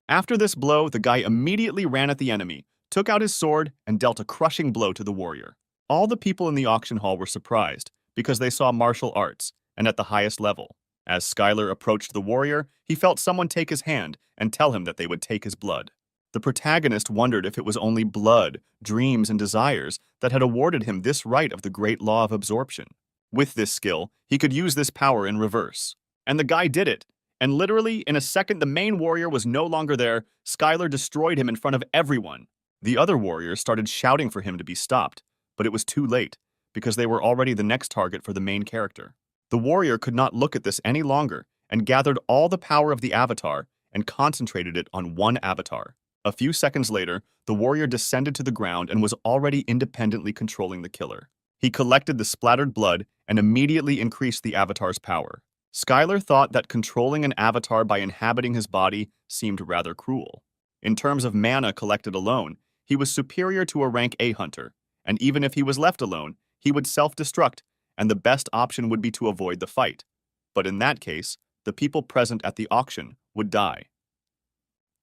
A: After this blow, the guy immediately ran at the enemy, took out his sword, and dealt a crushing blow to the warrior. All the people in the auction hall were surprised because they saw martial arts, and at the highest level. As Skylar approached the warrior, he felt someone take his hand and tell him that they would take his blood. The protagonist wondered if it was only blood, dreams, and desires that had awarded him this right of the great law of absorption. With this skill, he could use this power in reverse. And the guy did it. And literally, in a second, the main warrior was no longer there. Skylar destroyed him in front of everyone. The other warriors started shouting for him to be stopped, but it was too late, because they were already the next target for the main character. The warrior could not look at this any longer and gathered all the power of the avatar and concentrated it on one avatar. A few seconds later, the warrior descended to the ground and was already independently controlling the killer. He collected the splattered blood and immediately increased the avatar's power. Skylar thought that controlling an avatar by inhabiting his body seemed rather cruel. In terms of mana collected alone, he was superior to a rank A hunter, and even if he was left alone, he would self-destruct, and the best option would be to avoid the fight. But in that case, the people present at the auction would die.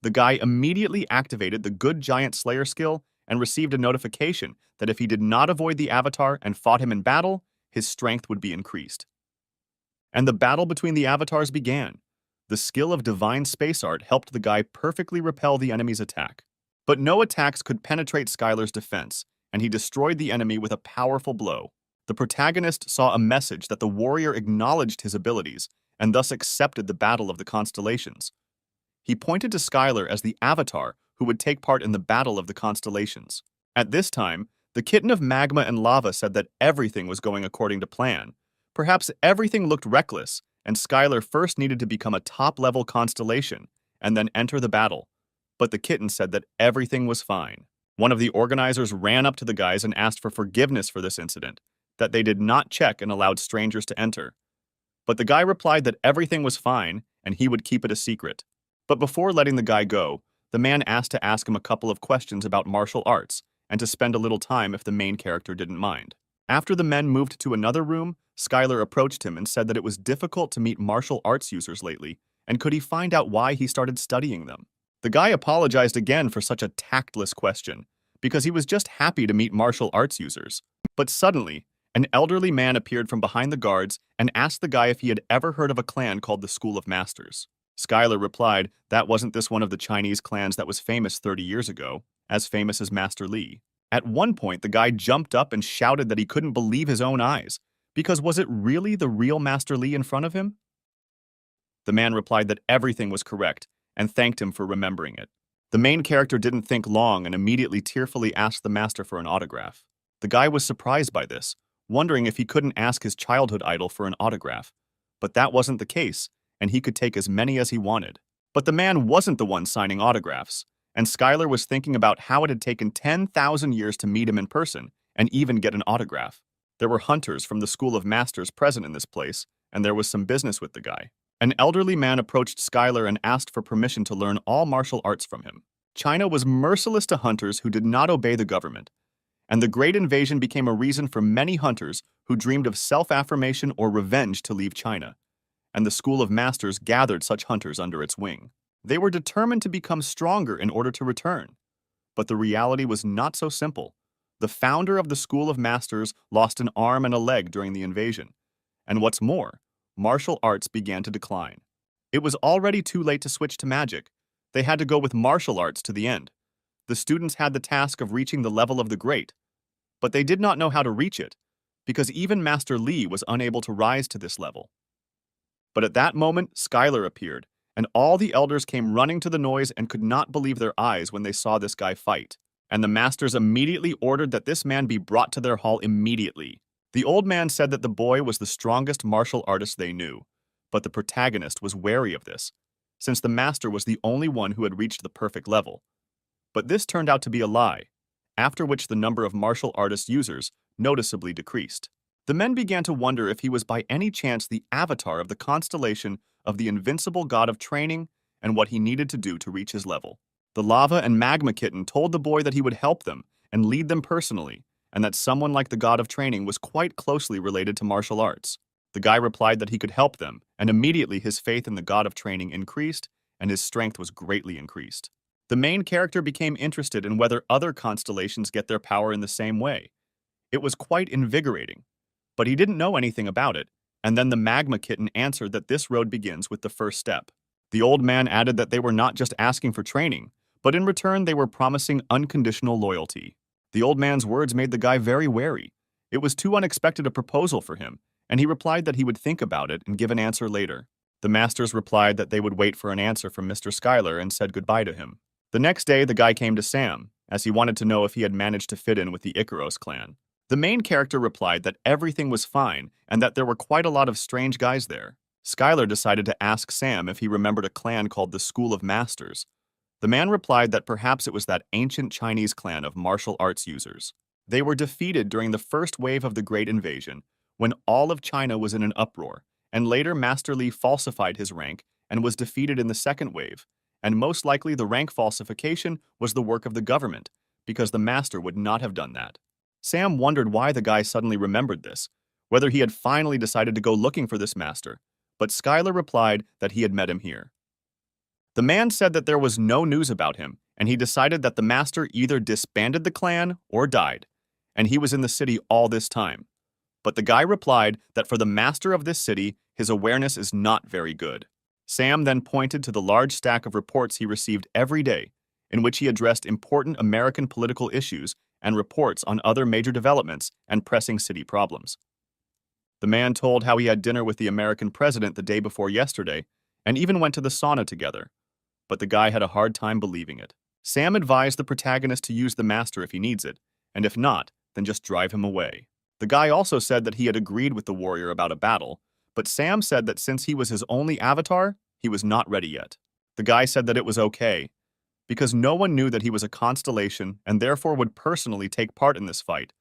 A: The guy immediately activated the Good Giant Slayer skill and received a notification that if he did not avoid the avatar and fought him in battle, his strength would be increased. And the battle between the avatars began. The skill of Divine Space Art helped the guy perfectly repel the enemy's attack. But no attacks could penetrate Skylar's defense, and he destroyed the enemy with a powerful blow. The protagonist saw a message that the warrior acknowledged his abilities and thus accepted the battle of the constellations. He pointed to Skylar as the avatar who would take part in the battle of the constellations. At this time, the kitten of magma and lava said that everything was going according to plan. Perhaps everything looked reckless, and Skylar first needed to become a top-level constellation and then enter the battle. But the kitten said that everything was fine. One of the organizers ran up to the guys and asked for forgiveness for this incident, that they did not check and allowed strangers to enter. But the guy replied that everything was fine and he would keep it a secret. But before letting the guy go, the man asked to ask him a couple of questions about martial arts and to spend a little time if the main character didn't mind. After the men moved to another room, Skylar approached him and said that it was difficult to meet martial arts users lately, and could he find out why he started studying them? The guy apologized again for such a tactless question, because he was just happy to meet martial arts users. But suddenly, an elderly man appeared from behind the guards and asked the guy if he had ever heard of a clan called the School of Masters. Skylar replied that wasn't this one of the Chinese clans that was famous 30 years ago, as famous as Master Li. At one point, the guy jumped up and shouted that he couldn't believe his own eyes, because was it really the real Master Li in front of him? The man replied that everything was correct and thanked him for remembering it. The main character didn't think long and immediately tearfully asked the master for an autograph. The guy was surprised by this, wondering if he couldn't ask his childhood idol for an autograph. But that wasn't the case, and he could take as many as he wanted. But the man wasn't the one signing autographs, and Skylar was thinking about how it had taken 10,000 years to meet him in person and even get an autograph. There were hunters from the School of Masters present in this place, and there was some business with the guy. An elderly man approached Skylar and asked for permission to learn all martial arts from him. China was merciless to hunters who did not obey the government, and the Great Invasion became a reason for many hunters who dreamed of self-affirmation or revenge to leave China, and the School of Masters gathered such hunters under its wing. They were determined to become stronger in order to return. But the reality was not so simple. The founder of the School of Masters lost an arm and a leg during the invasion. And what's more, martial arts began to decline. It was already too late to switch to magic. They had to go with martial arts to the end. The students had the task of reaching the level of the great, but they did not know how to reach it, because even Master Li was unable to rise to this level. But at that moment, Skylar appeared, and all the elders came running to the noise and could not believe their eyes when they saw this guy fight. And the masters immediately ordered that this man be brought to their hall immediately. The old man said that the boy was the strongest martial artist they knew, but the protagonist was wary of this, since the master was the only one who had reached the perfect level. But this turned out to be a lie, after which the number of martial artist users noticeably decreased. The men began to wonder if he was by any chance the avatar of the constellation of the invincible god of training and what he needed to do to reach his level. The lava and magma kitten told the boy that he would help them and lead them personally, and that someone like the god of training was quite closely related to martial arts. The guy replied that he could help them, and immediately his faith in the god of training increased, and his strength was greatly increased. The main character became interested in whether other constellations get their power in the same way. It was quite invigorating, but he didn't know anything about it, and then the magma kitten answered that this road begins with the first step. The old man added that they were not just asking for training, but in return they were promising unconditional loyalty. The old man's words made the guy very wary. It was too unexpected a proposal for him, and he replied that he would think about it and give an answer later. The masters replied that they would wait for an answer from Mr. Schuyler and said goodbye to him. The next day, the guy came to Sam, as he wanted to know if he had managed to fit in with the Icaros clan. The main character replied that everything was fine and that there were quite a lot of strange guys there. Schuyler decided to ask Sam if he remembered a clan called the School of Masters. The man replied that perhaps it was that ancient Chinese clan of martial arts users. They were defeated during the first wave of the Great Invasion, when all of China was in an uproar, and later Master Li falsified his rank and was defeated in the second wave, and most likely the rank falsification was the work of the government, because the master would not have done that. Sam wondered why the guy suddenly remembered this, whether he had finally decided to go looking for this master, but Schuyler replied that he had met him here. The man said that there was no news about him, and he decided that the master either disbanded the clan or died, and he was in the city all this time. But the guy replied that for the master of this city, his awareness is not very good. Sam then pointed to the large stack of reports he received every day, in which he addressed important American political issues and reports on other major developments and pressing city problems. The man told how he had dinner with the American president the day before yesterday, and even went to the sauna together, but the guy had a hard time believing it. Sam advised the protagonist to use the master if he needs it, and if not, then just drive him away. The guy also said that he had agreed with the warrior about a battle, but Sam said that since he was his only avatar, he was not ready yet. The guy said that it was okay, because no one knew that he was a constellation and therefore would personally take part in this fight,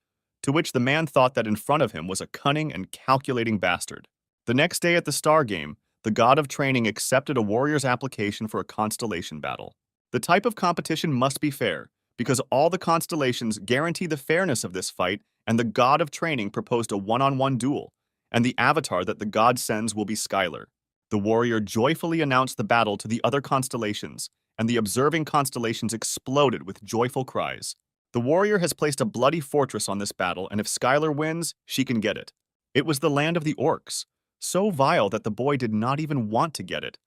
A: to which the man thought that in front of him was a cunning and calculating bastard. The next day at the Star Game, the god of training accepted a warrior's application for a constellation battle. The type of competition must be fair, because all the constellations guarantee the fairness of this fight, and the god of training proposed a one-on-one duel, and the avatar that the god sends will be Schuyler. The warrior joyfully announced the battle to the other constellations, and the observing constellations exploded with joyful cries. The warrior has placed a bloody fortress on this battle, and if Schuyler wins, she can get it. It was the land of the orcs, so vile that the boy did not even want to get it.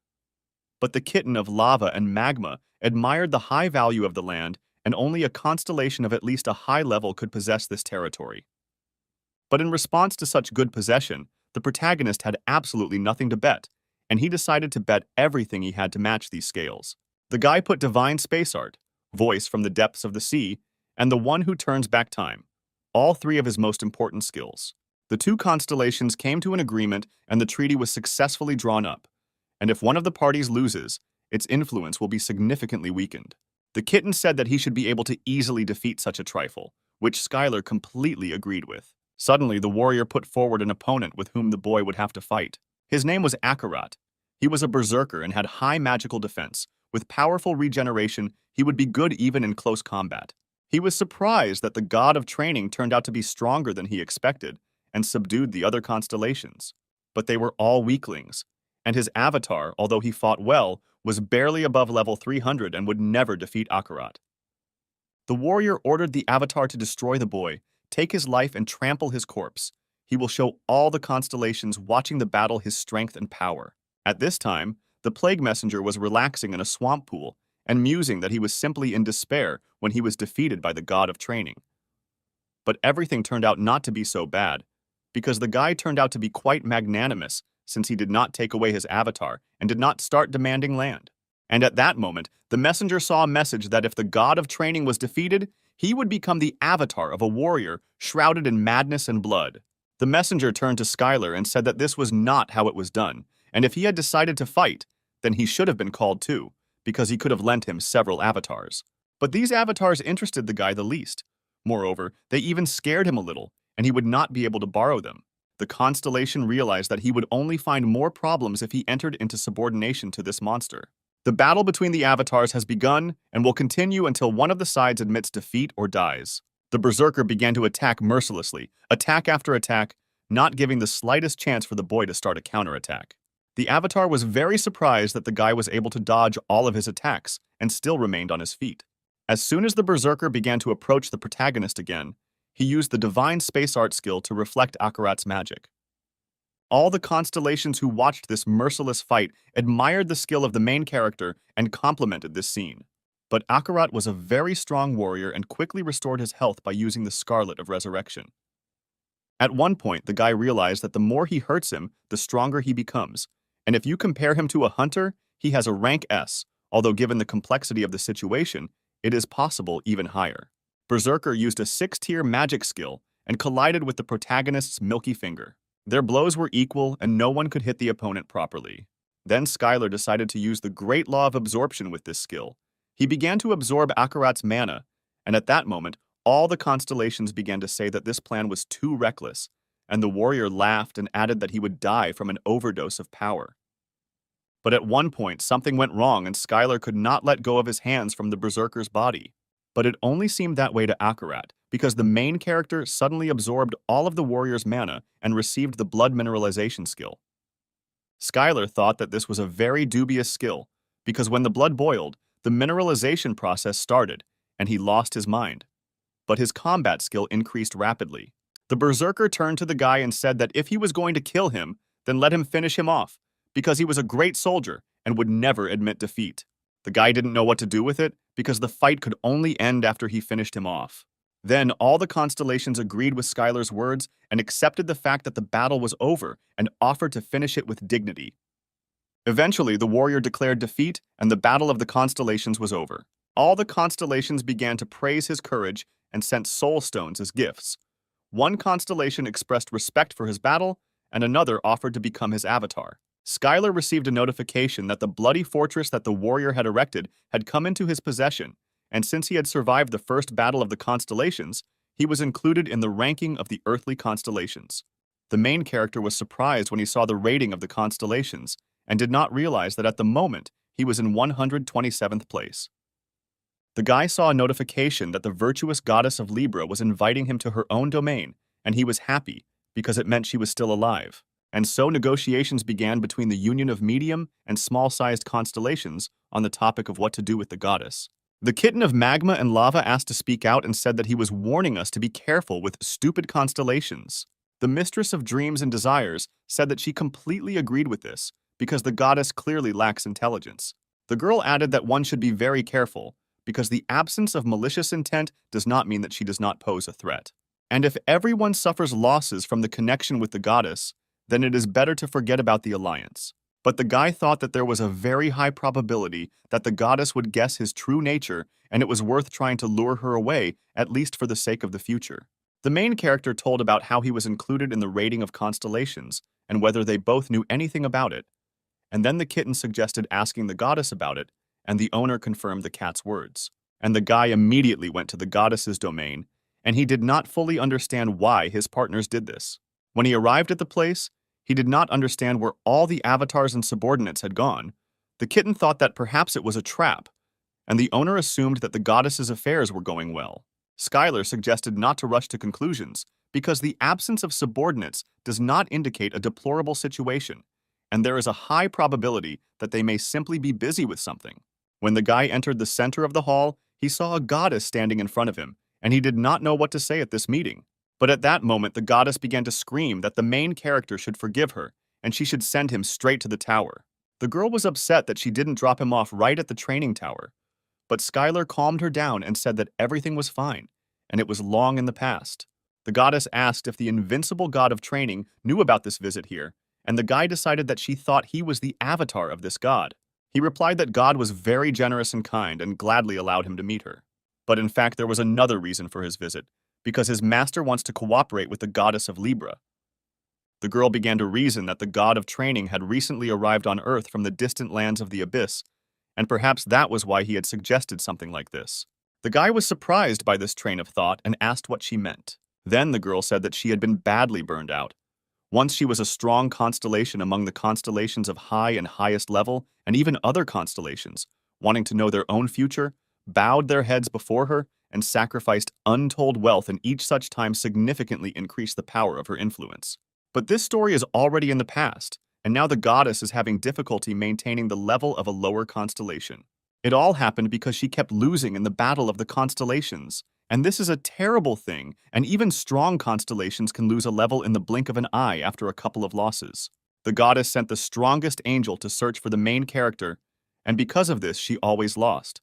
A: But the kitten of lava and magma admired the high value of the land, and only a constellation of at least a high level could possess this territory. But in response to such good possession, the protagonist had absolutely nothing to bet, and he decided to bet everything he had to match these scales. The guy put divine space art, voice from the depths of the sea, and the one who turns back time, all three of his most important skills. The two constellations came to an agreement, and the treaty was successfully drawn up, and if one of the parties loses, its influence will be significantly weakened. The kitten said that he should be able to easily defeat such a trifle, which Schuyler completely agreed with. Suddenly, the warrior put forward an opponent with whom the boy would have to fight. His name was Akarat. He was a berserker and had high magical defense. With powerful regeneration, he would be good even in close combat. He was surprised that the god of training turned out to be stronger than he expected and subdued the other constellations. But they were all weaklings, and his avatar, although he fought well, was barely above level 300 and would never defeat Akarat. The warrior ordered the avatar to destroy the boy, take his life and trample his corpse. he will show all the constellations watching the battle his strength and power. At this time, the plague messenger was relaxing in a swamp pool and musing that he was simply in despair when he was defeated by the god of training. But everything turned out not to be so bad, because the guy turned out to be quite magnanimous since he did not take away his avatar and did not start demanding land. And at that moment, the messenger saw a message that if the god of training was defeated, he would become the avatar of a warrior shrouded in madness and blood. The messenger turned to Skylar and said that this was not how it was done, and if he had decided to fight, then he should have been called too, because he could have lent him several avatars. But these avatars interested the guy the least. Moreover, they even scared him a little, and he would not be able to borrow them. The constellation realized that he would only find more problems if he entered into subordination to this monster. The battle between the avatars has begun and will continue until one of the sides admits defeat or dies. The berserker began to attack mercilessly, attack after attack, not giving the slightest chance for the boy to start a counterattack. The avatar was very surprised that the guy was able to dodge all of his attacks and still remained on his feet. As soon as the berserker began to approach the protagonist again, he used the divine space art skill to reflect Akarat's magic. All the constellations who watched this merciless fight admired the skill of the main character and complimented this scene. But Akarat was a very strong warrior and quickly restored his health by using the Scarlet of Resurrection. At one point, the guy realized that the more he hurts him, the stronger he becomes, and if you compare him to a hunter, he has a rank S, although given the complexity of the situation, it is possible even higher. Berserker used a 6-tier magic skill and collided with the protagonist's milky finger. Their blows were equal and no one could hit the opponent properly. Then Skylar decided to use the great law of absorption with this skill. He began to absorb Akarat's mana, and at that moment, all the constellations began to say that this plan was too reckless, and the warrior laughed and added that he would die from an overdose of power. But at one point, something went wrong and Skylar could not let go of his hands from the berserker's body. But it only seemed that way to Akarat, because the main character suddenly absorbed all of the warrior's mana and received the blood mineralization skill. Skylar thought that this was a very dubious skill, because when the blood boiled, the mineralization process started, and he lost his mind. But his combat skill increased rapidly. The berserker turned to the guy and said that if he was going to kill him, then let him finish him off, because he was a great soldier and would never admit defeat. The guy didn't know what to do with it, because the fight could only end after he finished him off. Then all the constellations agreed with Skylar's words and accepted the fact that the battle was over and offered to finish it with dignity. Eventually, the warrior declared defeat and the battle of the constellations was over. All the constellations began to praise his courage and sent soul stones as gifts. One constellation expressed respect for his battle, and another offered to become his avatar. Skylar received a notification that the bloody fortress that the warrior had erected had come into his possession, and since he had survived the first battle of the constellations, he was included in the ranking of the earthly constellations. The main character was surprised when he saw the rating of the constellations, and did not realize that at the moment he was in 127th place. The guy saw a notification that the virtuous goddess of Libra was inviting him to her own domain, and he was happy because it meant she was still alive. And so negotiations began between the union of medium and small-sized constellations on the topic of what to do with the goddess. The kitten of magma and lava asked to speak out and said that he was warning us to be careful with stupid constellations. The mistress of dreams and desires said that she completely agreed with this, because the goddess clearly lacks intelligence. The girl added that one should be very careful, because the absence of malicious intent does not mean that she does not pose a threat. And if everyone suffers losses from the connection with the goddess, then it is better to forget about the alliance. But the guy thought that there was a very high probability that the goddess would guess his true nature, and it was worth trying to lure her away, at least for the sake of the future. The main character told about how he was included in the rating of constellations, and whether they both knew anything about it. And then the kitten suggested asking the goddess about it, and the owner confirmed the cat's words. And the guy immediately went to the goddess's domain, and he did not fully understand why his partners did this. When he arrived at the place, he did not understand where all the avatars and subordinates had gone. The kitten thought that perhaps it was a trap, and the owner assumed that the goddess's affairs were going well. Skylar suggested not to rush to conclusions, because the absence of subordinates does not indicate a deplorable situation, and there is a high probability that they may simply be busy with something. When the guy entered the center of the hall, he saw a goddess standing in front of him, and he did not know what to say at this meeting. But at that moment, the goddess began to scream that the main character should forgive her, and she should send him straight to the tower. The girl was upset that she didn't drop him off right at the training tower, but Skylar calmed her down and said that everything was fine, and it was long in the past. The goddess asked if the invincible god of training knew about this visit here, and the guy decided that she thought he was the avatar of this god. He replied that God was very generous and kind and gladly allowed him to meet her. But in fact, there was another reason for his visit, because his master wants to cooperate with the goddess of Libra. The girl began to reason that the god of training had recently arrived on Earth from the distant lands of the abyss, and perhaps that was why he had suggested something like this. The guy was surprised by this train of thought and asked what she meant. Then the girl said that she had been badly burned out. Once she was a strong constellation among the constellations of high and highest level, and even other constellations, wanting to know their own future, bowed their heads before her, and sacrificed untold wealth, and each such time significantly increased the power of her influence. But this story is already in the past, and now the goddess is having difficulty maintaining the level of a lower constellation. It all happened because she kept losing in the battle of the constellations. And this is a terrible thing, and even strong constellations can lose a level in the blink of an eye after a couple of losses. The goddess sent the strongest angel to search for the main character, and because of this, she always lost.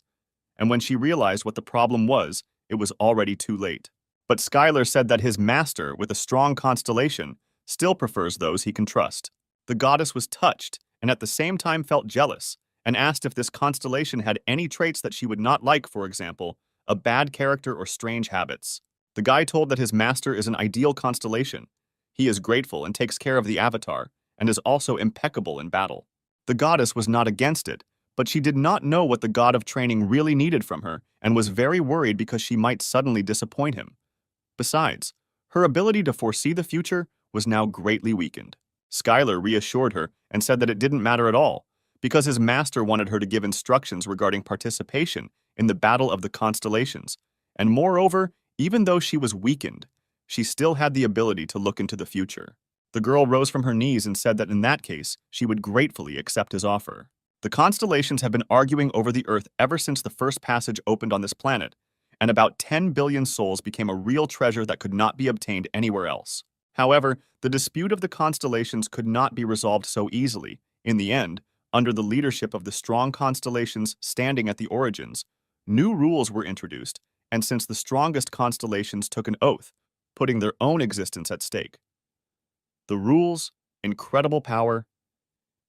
A: And when she realized what the problem was, it was already too late. But Skylar said that his master, with a strong constellation, still prefers those he can trust. The goddess was touched, and at the same time felt jealous, and asked if this constellation had any traits that she would not like, for example, a bad character or strange habits. The guy told that his master is an ideal constellation. He is grateful and takes care of the avatar, and is also impeccable in battle. The goddess was not against it, but she did not know what the god of training really needed from her, and was very worried because she might suddenly disappoint him. Besides, her ability to foresee the future was now greatly weakened. Skylar reassured her and said that it didn't matter at all, because his master wanted her to give instructions regarding participation in the battle of the constellations, and moreover, even though she was weakened, she still had the ability to look into the future. The girl rose from her knees and said that in that case, she would gratefully accept his offer. The constellations have been arguing over the Earth ever since the first passage opened on this planet, and about 10 billion souls became a real treasure that could not be obtained anywhere else. However, the dispute of the constellations could not be resolved so easily. In the end, under the leadership of the strong constellations standing at the origins, new rules were introduced, and since the strongest constellations took an oath, putting their own existence at stake. The rules, incredible power,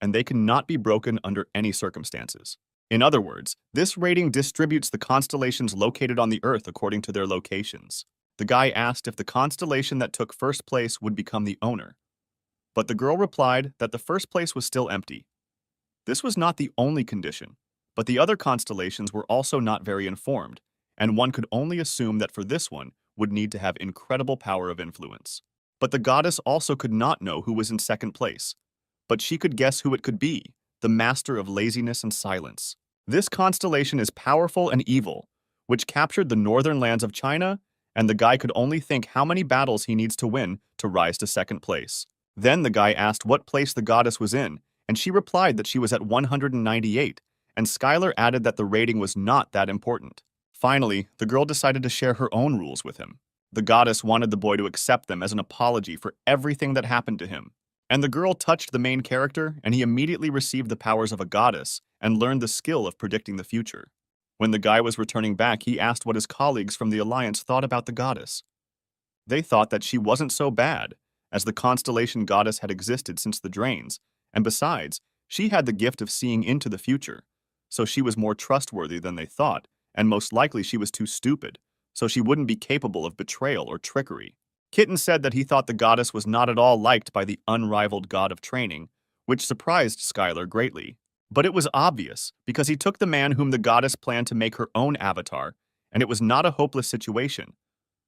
A: and they cannot be broken under any circumstances. In other words, this rating distributes the constellations located on the Earth according to their locations. The guy asked if the constellation that took first place would become the owner, but the girl replied that the first place was still empty. This was not the only condition, but the other constellations were also not very informed, and one could only assume that for this one would need to have incredible power of influence. But the goddess also could not know who was in second place, but she could guess who it could be, the master of laziness and silence. This constellation is powerful and evil, which captured the northern lands of China, and the guy could only think how many battles he needs to win to rise to second place. Then the guy asked what place the goddess was in, and she replied that she was at 198, and Skylar added that the rating was not that important. Finally, the girl decided to share her own rules with him. The goddess wanted the boy to accept them as an apology for everything that happened to him. And the girl touched the main character, and he immediately received the powers of a goddess and learned the skill of predicting the future. When the guy was returning back, he asked what his colleagues from the Alliance thought about the goddess. They thought that she wasn't so bad, as the constellation goddess had existed since the Drains, and besides, she had the gift of seeing into the future, so she was more trustworthy than they thought, and most likely she was too stupid, so she wouldn't be capable of betrayal or trickery. Kitten said that he thought the goddess was not at all liked by the unrivaled god of training, which surprised Skylar greatly. But it was obvious, because he took the man whom the goddess planned to make her own avatar, and it was not a hopeless situation.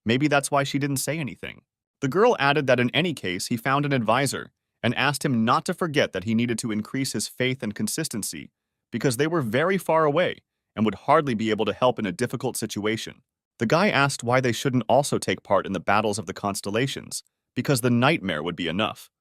A: Maybe that's why she didn't say anything. The girl added that in any case he found an advisor, and asked him not to forget that he needed to increase his faith and consistency, because they were very far away, and would hardly be able to help in a difficult situation. The guy asked why they shouldn't also take part in the battles of the constellations, because the nightmare would be enough.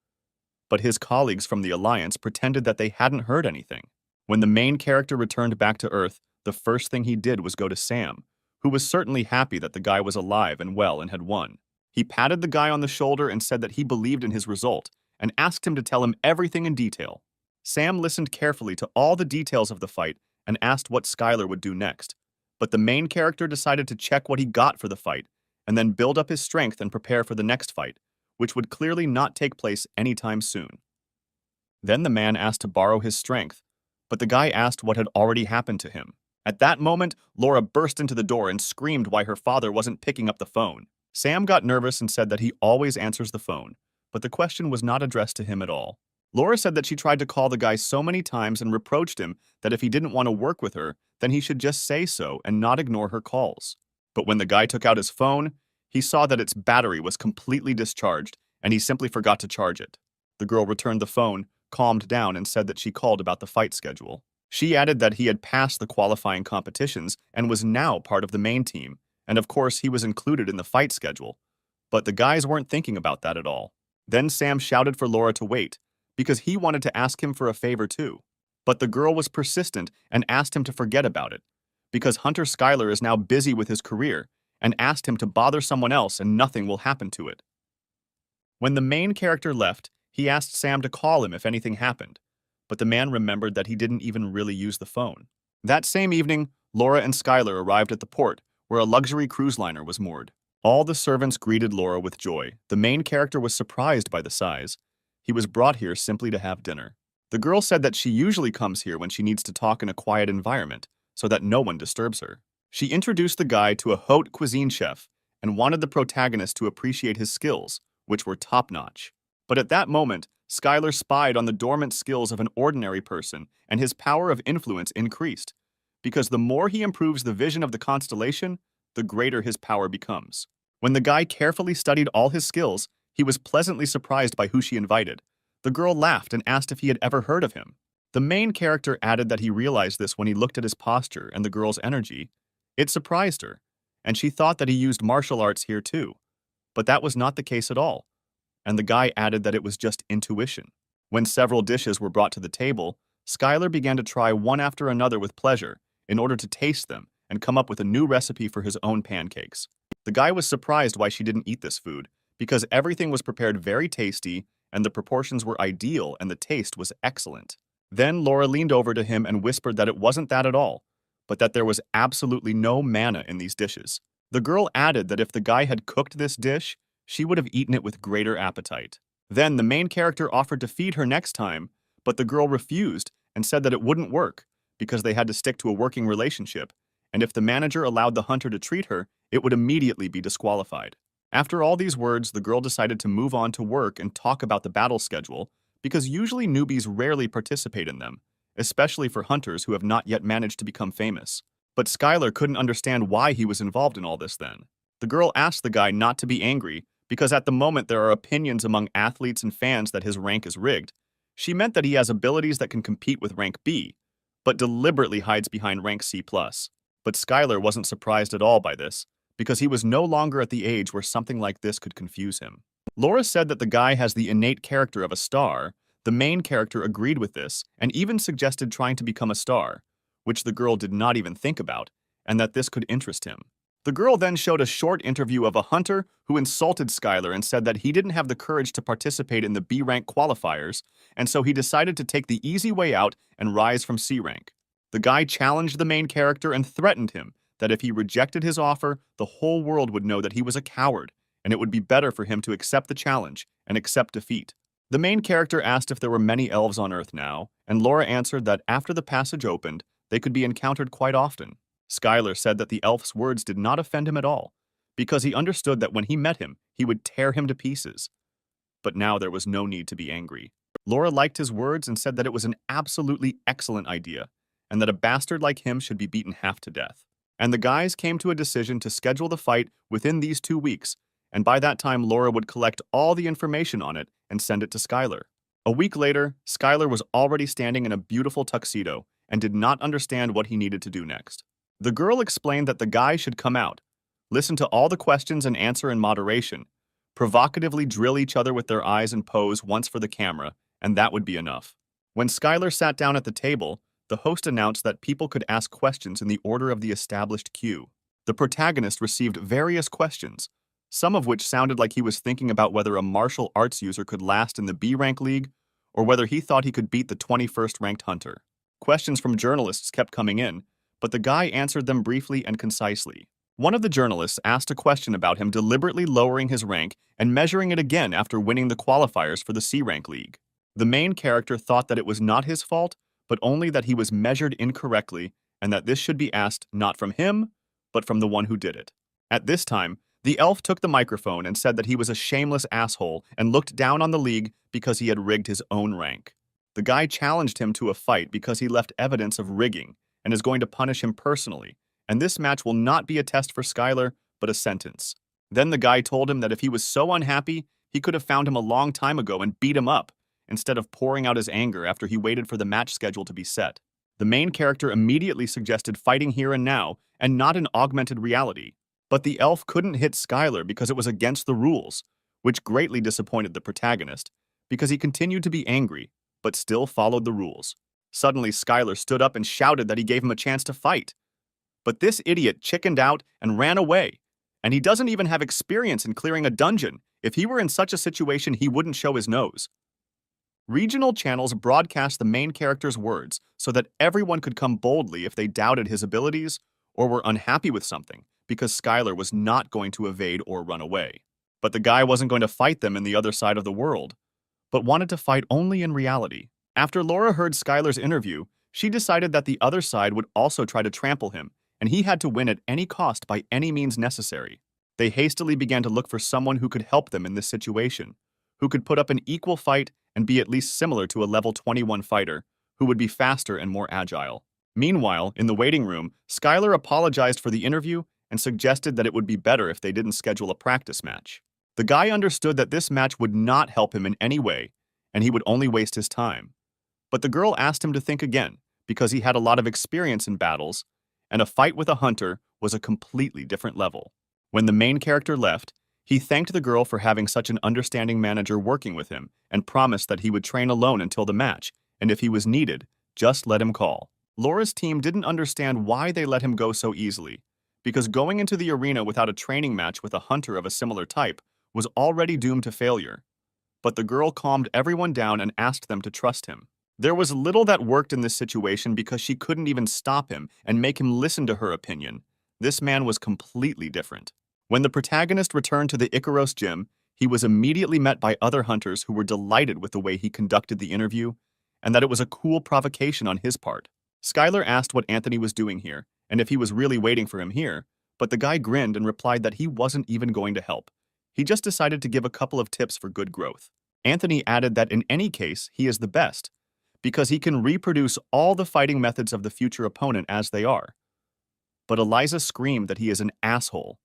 A: But his colleagues from the Alliance pretended that they hadn't heard anything. When the main character returned back to Earth, the first thing he did was go to Sam, who was certainly happy that the guy was alive and well and had won. He patted the guy on the shoulder and said that he believed in his result and asked him to tell him everything in detail. Sam listened carefully to all the details of the fight and asked what Skylar would do next. But the main character decided to check what he got for the fight and then build up his strength and prepare for the next fight, which would clearly not take place anytime soon. Then the man asked to borrow his strength, but the guy asked what had already happened to him. At that moment, Laura burst into the door and screamed why her father wasn't picking up the phone. Sam got nervous and said that he always answers the phone, but the question was not addressed to him at all. Laura said that she tried to call the guy so many times and reproached him that if he didn't want to work with her, then he should just say so and not ignore her calls. But when the guy took out his phone, he saw that its battery was completely discharged and he simply forgot to charge it. The girl returned the phone, calmed down, and said that she called about the fight schedule. She added that he had passed the qualifying competitions and was now part of the main team, and of course he was included in the fight schedule. But the guys weren't thinking about that at all. Then Sam shouted for Laura to wait, because he wanted to ask him for a favor too. But the girl was persistent and asked him to forget about it, because Hunter Skylar is now busy with his career, and asked him to bother someone else and nothing will happen to it. When the main character left, he asked Sam to call him if anything happened, but the man remembered that he didn't even really use the phone. That same evening, Laura and Skylar arrived at the port, where a luxury cruise liner was moored. All the servants greeted Laura with joy. The main character was surprised by the size. He was brought here simply to have dinner. The girl said that she usually comes here when she needs to talk in a quiet environment, so that no one disturbs her. She introduced the guy to a haute cuisine chef and wanted the protagonist to appreciate his skills, which were top-notch. But at that moment, Skylar spied on the dormant skills of an ordinary person, and his power of influence increased, because the more he improves the vision of the constellation, the greater his power becomes. When the guy carefully studied all his skills, he was pleasantly surprised by who she invited. The girl laughed and asked if he had ever heard of him. The main character added that he realized this when he looked at his posture and the girl's energy. It surprised her, and she thought that he used martial arts here too. But that was not the case at all, and the guy added that it was just intuition. When several dishes were brought to the table, Skylar began to try one after another with pleasure in order to taste them and come up with a new recipe for his own pancakes. The guy was surprised why she didn't eat this food, because everything was prepared very tasty and the proportions were ideal and the taste was excellent. Then Laura leaned over to him and whispered that it wasn't that at all, but that there was absolutely no manna in these dishes. The girl added that if the guy had cooked this dish, she would have eaten it with greater appetite. Then the main character offered to feed her next time, but the girl refused and said that it wouldn't work because they had to stick to a working relationship, and if the manager allowed the hunter to treat her, it would immediately be disqualified. After all these words, the girl decided to move on to work and talk about the battle schedule, because usually newbies rarely participate in them, especially for hunters who have not yet managed to become famous. But Skylar couldn't understand why he was involved in all this then. The girl asked the guy not to be angry, because at the moment there are opinions among athletes and fans that his rank is rigged. She meant that he has abilities that can compete with rank B, but deliberately hides behind rank C+. But Skylar wasn't surprised at all by this, because he was no longer at the age where something like this could confuse him. Laura said that the guy has the innate character of a star. The main character agreed with this and even suggested trying to become a star, which the girl did not even think about, and that this could interest him. The girl then showed a short interview of a hunter who insulted Skylar and said that he didn't have the courage to participate in the B rank qualifiers, and so he decided to take the easy way out and rise from C rank. The guy challenged the main character and threatened him that if he rejected his offer, the whole world would know that he was a coward, and it would be better for him to accept the challenge and accept defeat. The main character asked if there were many elves on Earth now, and Laura answered that after the passage opened, they could be encountered quite often. Skylar said that the elf's words did not offend him at all, because he understood that when he met him, he would tear him to pieces. But now there was no need to be angry. Laura liked his words and said that it was an absolutely excellent idea, and that a bastard like him should be beaten half to death. And the guys came to a decision to schedule the fight within these 2 weeks, and by that time Laura would collect all the information on it and send it to Skylar. A week later, Skylar was already standing in a beautiful tuxedo and did not understand what he needed to do next. The girl explained that the guy should come out, listen to all the questions and answer in moderation, provocatively drill each other with their eyes and pose once for the camera, and that would be enough. When Skylar sat down at the table, the host announced that people could ask questions in the order of the established queue. The protagonist received various questions, some of which sounded like he was thinking about whether a martial arts user could last in the B rank league or whether he thought he could beat the 21st ranked hunter. Questions from journalists kept coming in, but the guy answered them briefly and concisely. One of the journalists asked a question about him deliberately lowering his rank and measuring it again after winning the qualifiers for the C rank league. The main character thought that it was not his fault, but only that he was measured incorrectly and that this should be asked not from him, but from the one who did it. At this time, the elf took the microphone and said that he was a shameless asshole and looked down on the league because he had rigged his own rank. The guy challenged him to a fight because he left evidence of rigging and is going to punish him personally, and this match will not be a test for Skylar, but a sentence. Then the guy told him that if he was so unhappy, he could have found him a long time ago and beat him up, instead of pouring out his anger after he waited for the match schedule to be set. The main character immediately suggested fighting here and now, and not in augmented reality. But the elf couldn't hit Skylar because it was against the rules, which greatly disappointed the protagonist, because he continued to be angry, but still followed the rules. Suddenly, Skylar stood up and shouted that he gave him a chance to fight. But this idiot chickened out and ran away, and he doesn't even have experience in clearing a dungeon. If he were in such a situation, he wouldn't show his nose. Regional channels broadcast the main character's words so that everyone could come boldly if they doubted his abilities or were unhappy with something, because Skylar was not going to evade or run away. But the guy wasn't going to fight them in the other side of the world, but wanted to fight only in reality. After Laura heard Skylar's interview, she decided that the other side would also try to trample him, and he had to win at any cost by any means necessary. They hastily began to look for someone who could help them in this situation, who could put up an equal fight and be at least similar to a level 21 fighter, who would be faster and more agile. Meanwhile, in the waiting room, Skylar apologized for the interview and suggested that it would be better if they didn't schedule a practice match. The guy understood that this match would not help him in any way, and he would only waste his time. But the girl asked him to think again, because he had a lot of experience in battles, and a fight with a hunter was a completely different level. When the main character left, he thanked the girl for having such an understanding manager working with him and promised that he would train alone until the match, and if he was needed, just let him call. Laura's team didn't understand why they let him go so easily, because going into the arena without a training match with a hunter of a similar type was already doomed to failure. But the girl calmed everyone down and asked them to trust him. There was little that worked in this situation because she couldn't even stop him and make him listen to her opinion. This man was completely different. When the protagonist returned to the Icaros gym, he was immediately met by other hunters who were delighted with the way he conducted the interview and that it was a cool provocation on his part. Skylar asked what Anthony was doing here and if he was really waiting for him here, but the guy grinned and replied that he wasn't even going to help. He just decided to give a couple of tips for good growth. Anthony added that in any case, he is the best, because he can reproduce all the fighting methods of the future opponent as they are. But Eliza screamed that he is an asshole,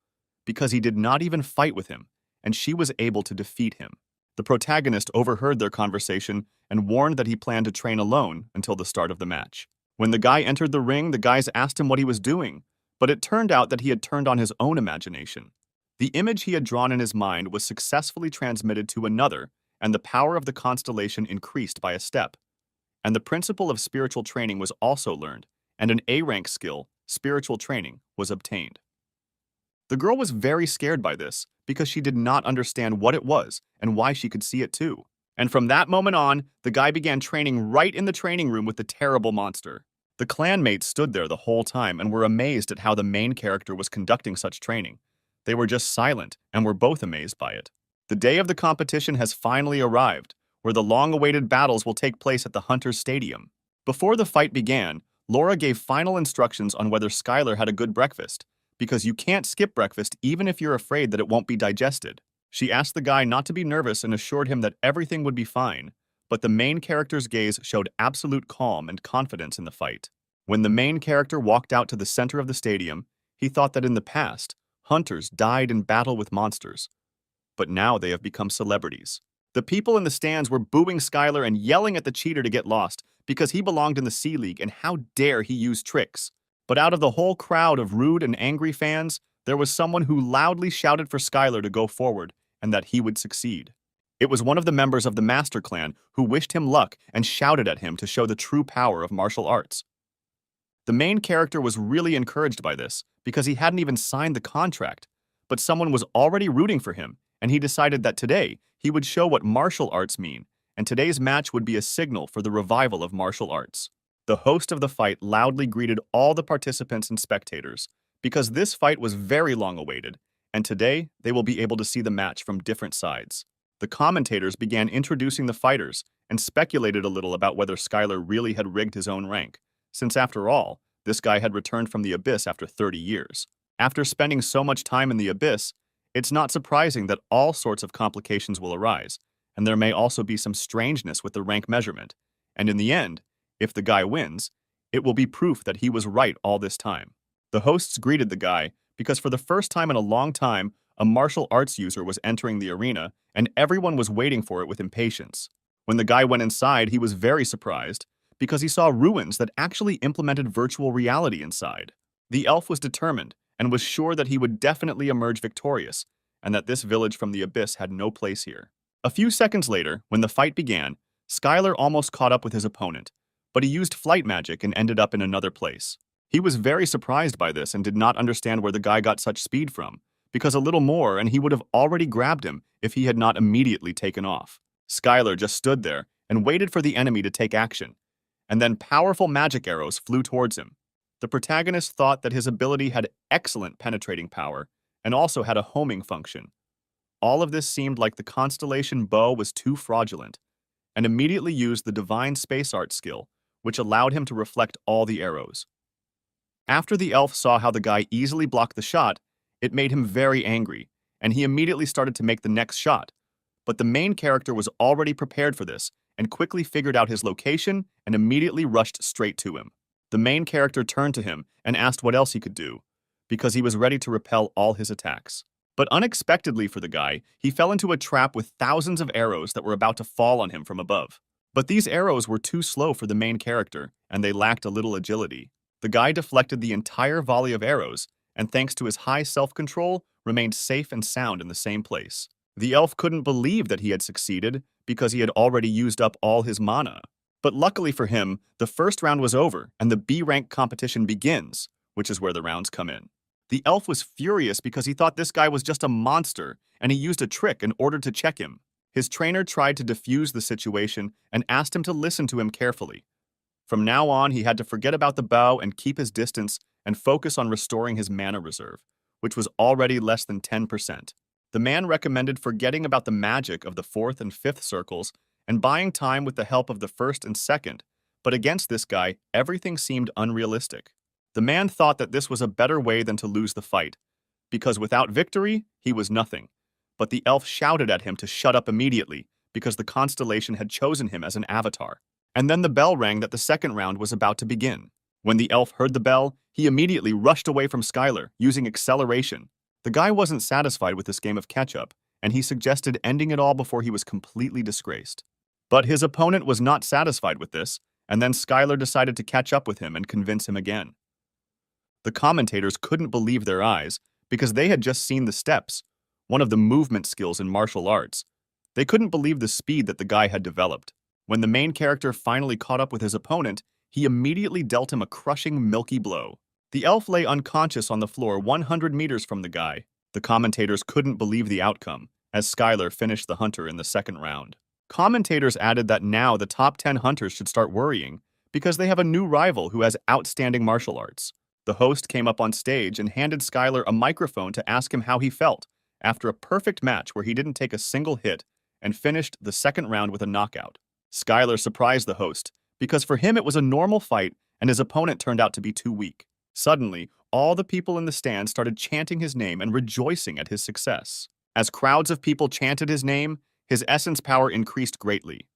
A: because he did not even fight with him, and she was able to defeat him. The protagonist overheard their conversation and warned that he planned to train alone until the start of the match. When the guy entered the ring, the guys asked him what he was doing, but it turned out that he had turned on his own imagination. The image he had drawn in his mind was successfully transmitted to another, and the power of the constellation increased by a step. And the principle of spiritual training was also learned, and an A-rank skill, spiritual training, was obtained. The girl was very scared by this, because she did not understand what it was and why she could see it too. And from that moment on, the guy began training right in the training room with the terrible monster. The clanmates stood there the whole time and were amazed at how the main character was conducting such training. They were just silent and were both amazed by it. The day of the competition has finally arrived, where the long-awaited battles will take place at the Hunters Stadium. Before the fight began, Laura gave final instructions on whether Skylar had a good breakfast, because you can't skip breakfast even if you're afraid that it won't be digested. She asked the guy not to be nervous and assured him that everything would be fine, but the main character's gaze showed absolute calm and confidence in the fight. When the main character walked out to the center of the stadium, he thought that in the past, hunters died in battle with monsters, but now they have become celebrities. The people in the stands were booing Skylar and yelling at the cheater to get lost because he belonged in the C League and how dare he use tricks. But out of the whole crowd of rude and angry fans, there was someone who loudly shouted for Skylar to go forward and that he would succeed. It was one of the members of the Master Clan who wished him luck and shouted at him to show the true power of martial arts. The main character was really encouraged by this because he hadn't even signed the contract, but someone was already rooting for him, and he decided that today he would show what martial arts mean, and today's match would be a signal for the revival of martial arts. The host of the fight loudly greeted all the participants and spectators, because this fight was very long awaited, and today they will be able to see the match from different sides. The commentators began introducing the fighters and speculated a little about whether Skylar really had rigged his own rank, since after all, this guy had returned from the Abyss after 30 years. After spending so much time in the Abyss, it's not surprising that all sorts of complications will arise, and there may also be some strangeness with the rank measurement. And in the end, if the guy wins, it will be proof that he was right all this time. The hosts greeted the guy because for the first time in a long time, a martial arts user was entering the arena, and everyone was waiting for it with impatience. When the guy went inside, he was very surprised because he saw ruins that actually implemented virtual reality inside. The elf was determined and was sure that he would definitely emerge victorious, and that this village from the Abyss had no place here. A few seconds later, when the fight began, Skylar almost caught up with his opponent, but he used flight magic and ended up in another place. He was very surprised by this and did not understand where the guy got such speed from, because a little more and he would have already grabbed him if he had not immediately taken off. Skylar just stood there and waited for the enemy to take action, and then powerful magic arrows flew towards him. The protagonist thought that his ability had excellent penetrating power and also had a homing function. All of this seemed like the constellation bow was too fraudulent, and immediately used the divine space art skill, which allowed him to reflect all the arrows. After the elf saw how the guy easily blocked the shot, it made him very angry, and he immediately started to make the next shot. But the main character was already prepared for this and quickly figured out his location and immediately rushed straight to him. The main character turned to him and asked what else he could do, because he was ready to repel all his attacks. But unexpectedly for the guy, he fell into a trap with thousands of arrows that were about to fall on him from above. But these arrows were too slow for the main character, and they lacked a little agility. The guy deflected the entire volley of arrows, and thanks to his high self-control, remained safe and sound in the same place. The elf couldn't believe that he had succeeded because he had already used up all his mana. But luckily for him, the first round was over, and the B-rank competition begins, which is where the rounds come in. The elf was furious because he thought this guy was just a monster, and he used a trick in order to check him. His trainer tried to defuse the situation and asked him to listen to him carefully. From now on, he had to forget about the bow and keep his distance and focus on restoring his mana reserve, which was already less than 10%. The man recommended forgetting about the magic of the 4th and 5th circles and buying time with the help of the 1st and 2nd, but against this guy, everything seemed unrealistic. The man thought that this was a better way than to lose the fight, because without victory, he was nothing. But the elf shouted at him to shut up immediately, because the constellation had chosen him as an avatar. And then the bell rang that the second round was about to begin. When the elf heard the bell, he immediately rushed away from Skylar, using acceleration. The guy wasn't satisfied with this game of catch-up, and he suggested ending it all before he was completely disgraced. But his opponent was not satisfied with this, and then Skylar decided to catch up with him and convince him again. The commentators couldn't believe their eyes, because they had just seen the steps, one of the movement skills in martial arts. They couldn't believe the speed that the guy had developed. When the main character finally caught up with his opponent, he immediately dealt him a crushing milky blow. The elf lay unconscious on the floor 100 meters from the guy. The commentators couldn't believe the outcome, as Skylar finished the hunter in the second round. Commentators added that now the top 10 hunters should start worrying, because they have a new rival who has outstanding martial arts. The host came up on stage and handed Skylar a microphone to ask him how he felt after a perfect match where he didn't take a single hit and finished the second round with a knockout. Skylar surprised the host, because for him it was a normal fight and his opponent turned out to be too weak. Suddenly, all the people in the stand started chanting his name and rejoicing at his success. As crowds of people chanted his name, his essence power increased greatly.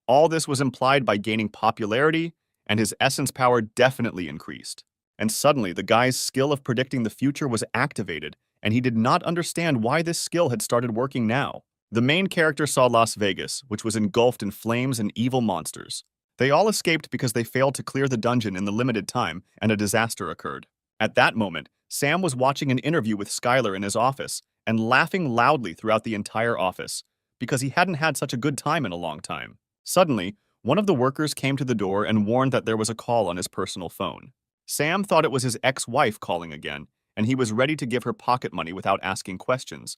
A: All this was implied by gaining popularity, and his essence power definitely increased. And suddenly, the guy's skill of predicting the future was activated, and he did not understand why this skill had started working now. The main character saw Las Vegas, which was engulfed in flames and evil monsters. They all escaped because they failed to clear the dungeon in the limited time, and a disaster occurred. At that moment, Sam was watching an interview with Skylar in his office and laughing loudly throughout the entire office, because he hadn't had such a good time in a long time. Suddenly, one of the workers came to the door and warned that there was a call on his personal phone. Sam thought it was his ex-wife calling again, and he was ready to give her pocket money without asking questions.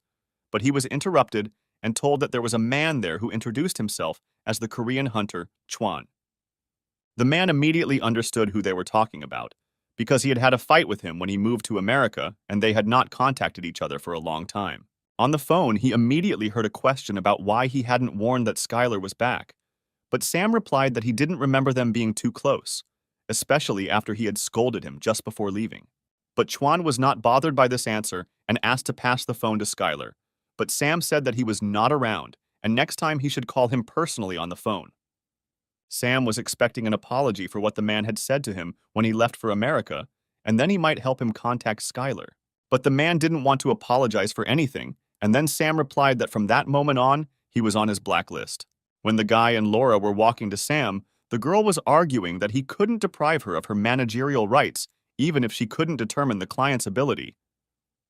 A: But he was interrupted and told that there was a man there who introduced himself as the Korean hunter, Chwan. The man immediately understood who they were talking about, because he had had a fight with him when he moved to America and they had not contacted each other for a long time. On the phone, he immediately heard a question about why he hadn't warned that Skylar was back, but Sam replied that he didn't remember them being too close, especially after he had scolded him just before leaving. But Chwan was not bothered by this answer and asked to pass the phone to Skylar, but Sam said that he was not around and next time he should call him personally on the phone. Sam was expecting an apology for what the man had said to him when he left for America, and then he might help him contact Skylar. But the man didn't want to apologize for anything, and then Sam replied that from that moment on, he was on his blacklist. When the guy and Laura were walking to Sam, the girl was arguing that he couldn't deprive her of her managerial rights even if she couldn't determine the client's ability.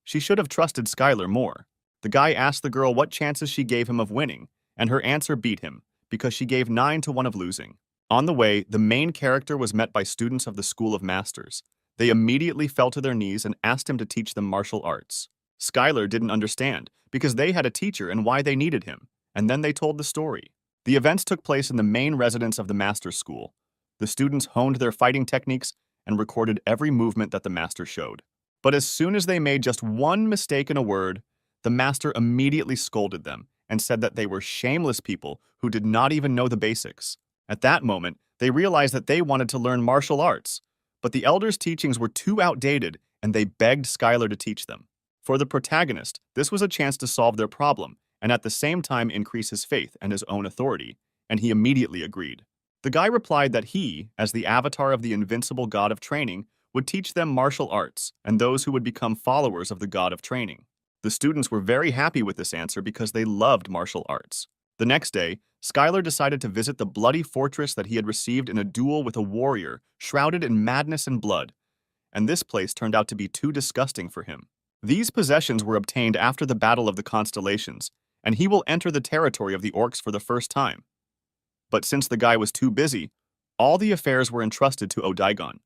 A: She should have trusted Skylar more. The guy asked the girl what chances she gave him of winning, and her answer beat him, because she gave 9 to 1 of losing. On the way, the main character was met by students of the School of Masters. They immediately fell to their knees and asked him to teach them martial arts. Skylar didn't understand, because they had a teacher and why they needed him, and then they told the story. The events took place in the main residence of the Master's School. The students honed their fighting techniques and recorded every movement that the Master showed. But as soon as they made just one mistake in a word, the Master immediately scolded them and said that they were shameless people who did not even know the basics. At that moment, they realized that they wanted to learn martial arts, but the elders' teachings were too outdated and they begged Skylar to teach them. For the protagonist, this was a chance to solve their problem and at the same time increase his faith and his own authority, and he immediately agreed. The guy replied that he, as the avatar of the invincible god of training, would teach them martial arts and those who would become followers of the god of training. The students were very happy with this answer because they loved martial arts. The next day, Skylar decided to visit the bloody fortress that he had received in a duel with a warrior shrouded in madness and blood, and this place turned out to be too disgusting for him. These possessions were obtained after the Battle of the Constellations, and he will enter the territory of the orcs for the first time. But since the guy was too busy, all the affairs were entrusted to Odaigon.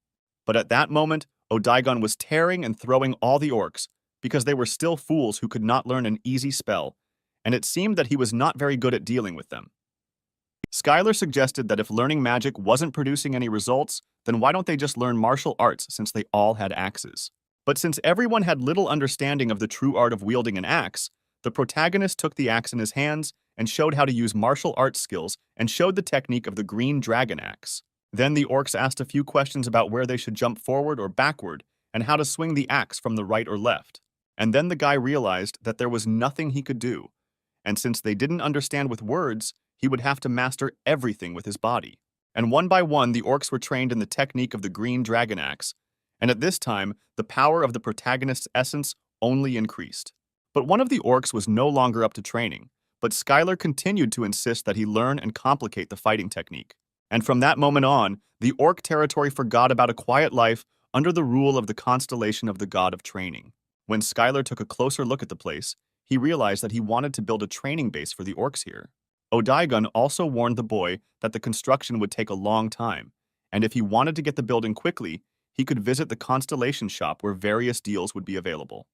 A: But at that moment, Odaigon was tearing and throwing all the orcs, because they were still fools who could not learn an easy spell, and it seemed that he was not very good at dealing with them. Skylar suggested that if learning magic wasn't producing any results, then why don't they just learn martial arts since they all had axes? But since everyone had little understanding of the true art of wielding an axe, the protagonist took the axe in his hands and showed how to use martial arts skills and showed the technique of the green dragon axe. Then the orcs asked a few questions about where they should jump forward or backward and how to swing the axe from the right or left. And then the guy realized that there was nothing he could do, and since they didn't understand with words, he would have to master everything with his body. And one by one, the orcs were trained in the technique of the green dragon axe, and at this time, the power of the protagonist's essence only increased. But one of the orcs was no longer up to training, but Skylar continued to insist that he learn and complicate the fighting technique. And from that moment on, the orc territory forgot about a quiet life under the rule of the constellation of the god of training. When Skylar took a closer look at the place, he realized that he wanted to build a training base for the orcs here. Odaigon also warned the boy that the construction would take a long time, and if he wanted to get the building quickly, he could visit the constellation shop where various deals would be available.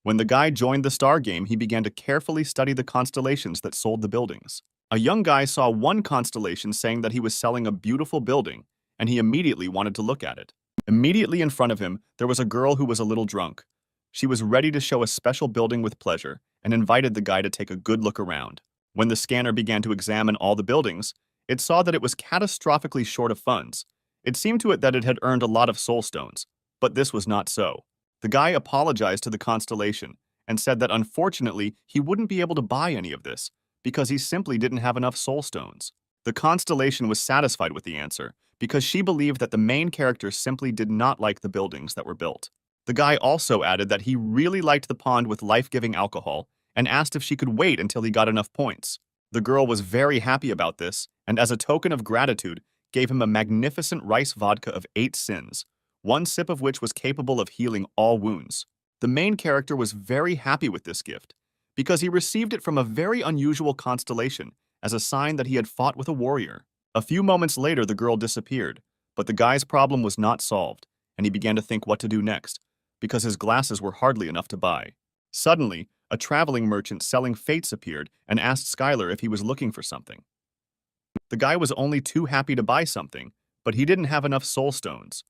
A: When the guy joined the star game, he began to carefully study the constellations that sold the buildings. A young guy saw one constellation saying that he was selling a beautiful building, and he immediately wanted to look at it. Immediately in front of him, there was a girl who was a little drunk. She was ready to show a special building with pleasure and invited the guy to take a good look around. When the scanner began to examine all the buildings, it saw that it was catastrophically short of funds. It seemed to it that it had earned a lot of soul stones, but this was not so. The guy apologized to the constellation and said that unfortunately he wouldn't be able to buy any of this because he simply didn't have enough soul stones. The constellation was satisfied with the answer because she believed that the main character simply did not like the buildings that were built. The guy also added that he really liked the pond with life-giving alcohol and asked if she could wait until he got enough points. The girl was very happy about this and as a token of gratitude gave him a magnificent rice vodka of 8 sins, one sip of which was capable of healing all wounds. The main character was very happy with this gift because he received it from a very unusual constellation as a sign that he had fought with a warrior. A few moments later, the girl disappeared, but the guy's problem was not solved, and he began to think what to do next. because his glasses were hardly enough to buy. Suddenly, a traveling merchant selling fates appeared and asked Skylar if he was looking for something. The guy was only too happy to buy something, but he didn't have enough soul stones.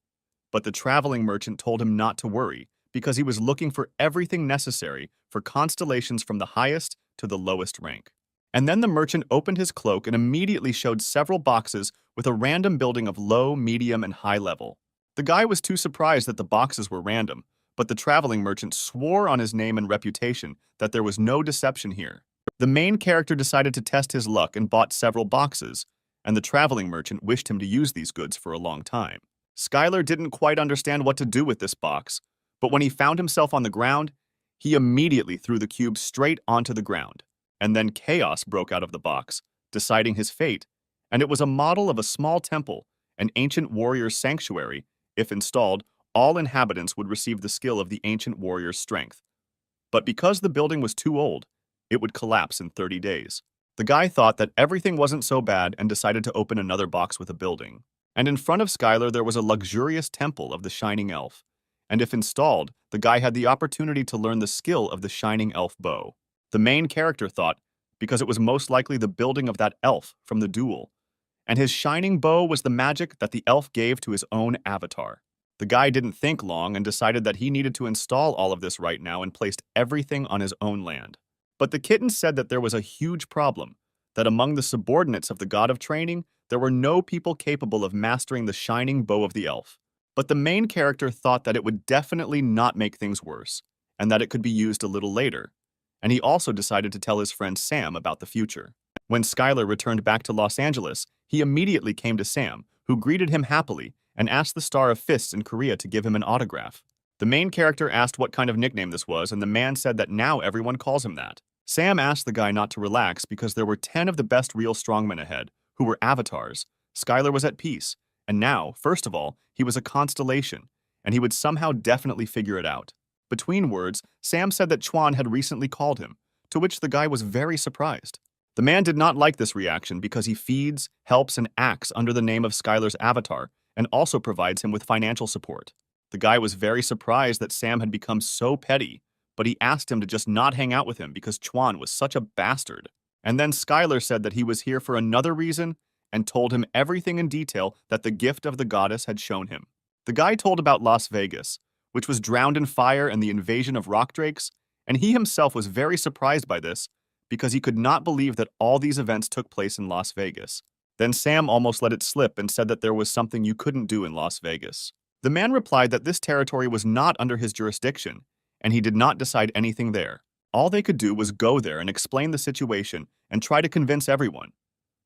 A: But the traveling merchant told him not to worry because he was looking for everything necessary for constellations from the highest to the lowest rank. And then the merchant opened his cloak and immediately showed several boxes with a random building of low, medium, and high level. The guy was too surprised that the boxes were random, but the traveling merchant swore on his name and reputation that there was no deception here. The main character decided to test his luck and bought several boxes, and the traveling merchant wished him to use these goods for a long time. Skylar didn't quite understand what to do with this box, but when he found himself on the ground, he immediately threw the cube straight onto the ground. And then chaos broke out of the box, deciding his fate, and it was a model of a small temple, an ancient warrior's sanctuary. If installed, all inhabitants would receive the skill of the ancient warrior's strength. But because the building was too old, it would collapse in 30 days. The guy thought that everything wasn't so bad and decided to open another box with a building. And in front of Skylar there was a luxurious temple of the Shining Elf. And if installed, the guy had the opportunity to learn the skill of the Shining Elf bow. The main character thought, because it was most likely the building of that elf from the duel, and his shining bow was the magic that the elf gave to his own avatar. The guy didn't think long and decided that he needed to install all of this right now and placed everything on his own land. But the kitten said that there was a huge problem, that among the subordinates of the god of training, there were no people capable of mastering the shining bow of the elf. But the main character thought that it would definitely not make things worse, and that it could be used a little later. And he also decided to tell his friend Sam about the future. When Skylar returned back to Los Angeles, he immediately came to Sam, who greeted him happily and asked the Star of Fists in Korea to give him an autograph. The main character asked what kind of nickname this was, and the man said that now everyone calls him that. Sam asked the guy not to relax because there were 10 of the best real strongmen ahead, who were avatars. Skylar was at peace, and now, first of all, he was a constellation, and he would somehow definitely figure it out. Between words, Sam said that Chuan had recently called him, to which the guy was very surprised. The man did not like this reaction because he feeds, helps, and acts under the name of Skylar's avatar, and also provides him with financial support. The guy was very surprised that Sam had become so petty, but he asked him to just not hang out with him because Chuan was such a bastard. And then Skylar said that he was here for another reason and told him everything in detail that the gift of the goddess had shown him. The guy told about Las Vegas, which was drowned in fire and the invasion of rock drakes, and he himself was very surprised by this because he could not believe that all these events took place in Las Vegas. Then Sam almost let it slip and said that there was something you couldn't do in Las Vegas. The man replied that this territory was not under his jurisdiction, and he did not decide anything there. All they could do was go there and explain the situation and try to convince everyone.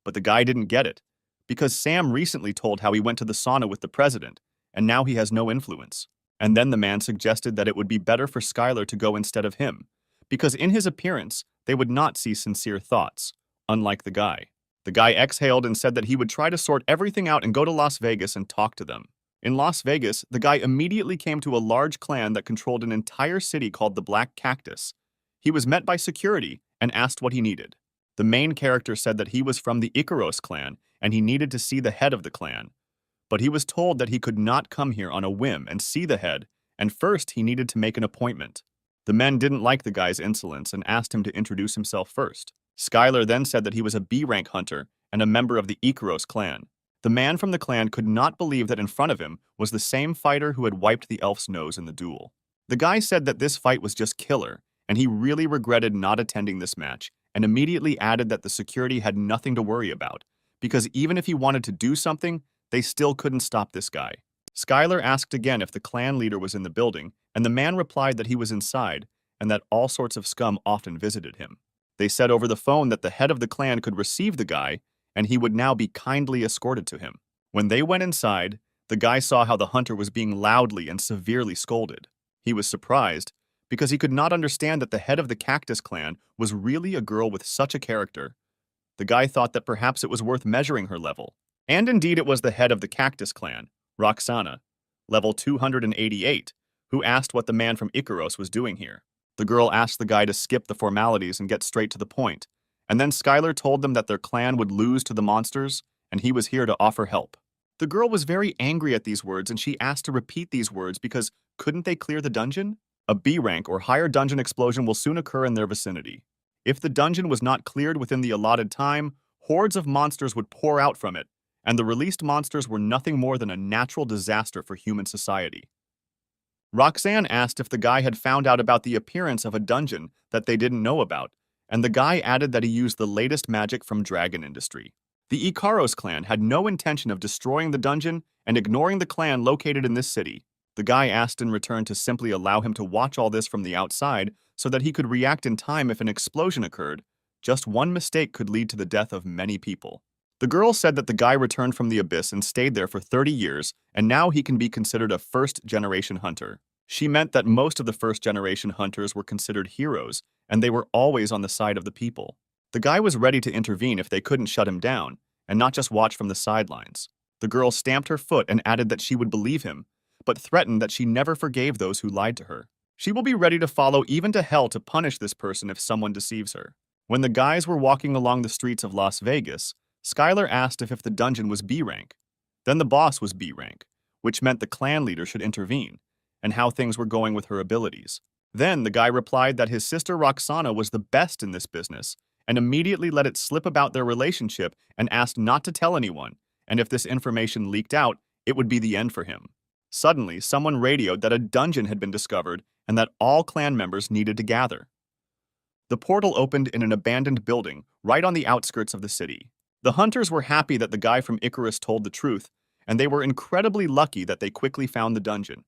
A: But the guy didn't get it, because Sam recently told how he went to the sauna with the president, and now he has no influence. And then the man suggested that it would be better for Skylar to go instead of him, because in his appearance, they would not see sincere thoughts, unlike the guy. The guy exhaled and said that he would try to sort everything out and go to Las Vegas and talk to them. In Las Vegas, the guy immediately came to a large clan that controlled an entire city called the Black Cactus. He was met by security and asked what he needed. The main character said that he was from the Icaros clan and he needed to see the head of the clan. But he was told that he could not come here on a whim and see the head, and first he needed to make an appointment. The men didn't like the guy's insolence and asked him to introduce himself first. Skylar then said that he was a B-rank hunter and a member of the Icaros clan. The man from the clan could not believe that in front of him was the same fighter who had wiped the elf's nose in the duel. The guy said that this fight was just killer, and he really regretted not attending this match, and immediately added that the security had nothing to worry about, because even if he wanted to do something, they still couldn't stop this guy. Skylar asked again if the clan leader was in the building, and the man replied that he was inside, and that all sorts of scum often visited him. They said over the phone that the head of the clan could receive the guy, and he would now be kindly escorted to him. When they went inside, the guy saw how the hunter was being loudly and severely scolded. He was surprised, because he could not understand that the head of the Cactus clan was really a girl with such a character. The guy thought that perhaps it was worth measuring her level. And indeed it was the head of the Cactus clan, Roxana, level 288, who asked what the man from Icaros was doing here. The girl asked the guy to skip the formalities and get straight to the point, and then Skylar told them that their clan would lose to the monsters, and he was here to offer help. The girl was very angry at these words and she asked to repeat these words because couldn't they clear the dungeon? A B rank or higher dungeon explosion will soon occur in their vicinity. If the dungeon was not cleared within the allotted time, hordes of monsters would pour out from it, and the released monsters were nothing more than a natural disaster for human society. Roxanne asked if the guy had found out about the appearance of a dungeon that they didn't know about, and the guy added that he used the latest magic from Dragon Industry. The Ikaros clan had no intention of destroying the dungeon and ignoring the clan located in this city. The guy asked in return to simply allow him to watch all this from the outside so that he could react in time if an explosion occurred. Just one mistake could lead to the death of many people. The girl said that the guy returned from the abyss and stayed there for 30 years, and now he can be considered a first-generation hunter. She meant that most of the first-generation hunters were considered heroes, and they were always on the side of the people. The guy was ready to intervene if they couldn't shut him down, and not just watch from the sidelines. The girl stamped her foot and added that she would believe him, but threatened that she never forgave those who lied to her. She will be ready to follow even to hell to punish this person if someone deceives her. When the guys were walking along the streets of Las Vegas, Skylar asked if the dungeon was B rank. Then the boss was B rank, which meant the clan leader should intervene, and how things were going with her abilities. Then the guy replied that his sister Roxana was the best in this business, and immediately let it slip about their relationship and asked not to tell anyone, and if this information leaked out, it would be the end for him. Suddenly, someone radioed that a dungeon had been discovered and that all clan members needed to gather. The portal opened in an abandoned building right on the outskirts of the city. The hunters were happy that the guy from Icarus told the truth, and they were incredibly lucky that they quickly found the dungeon.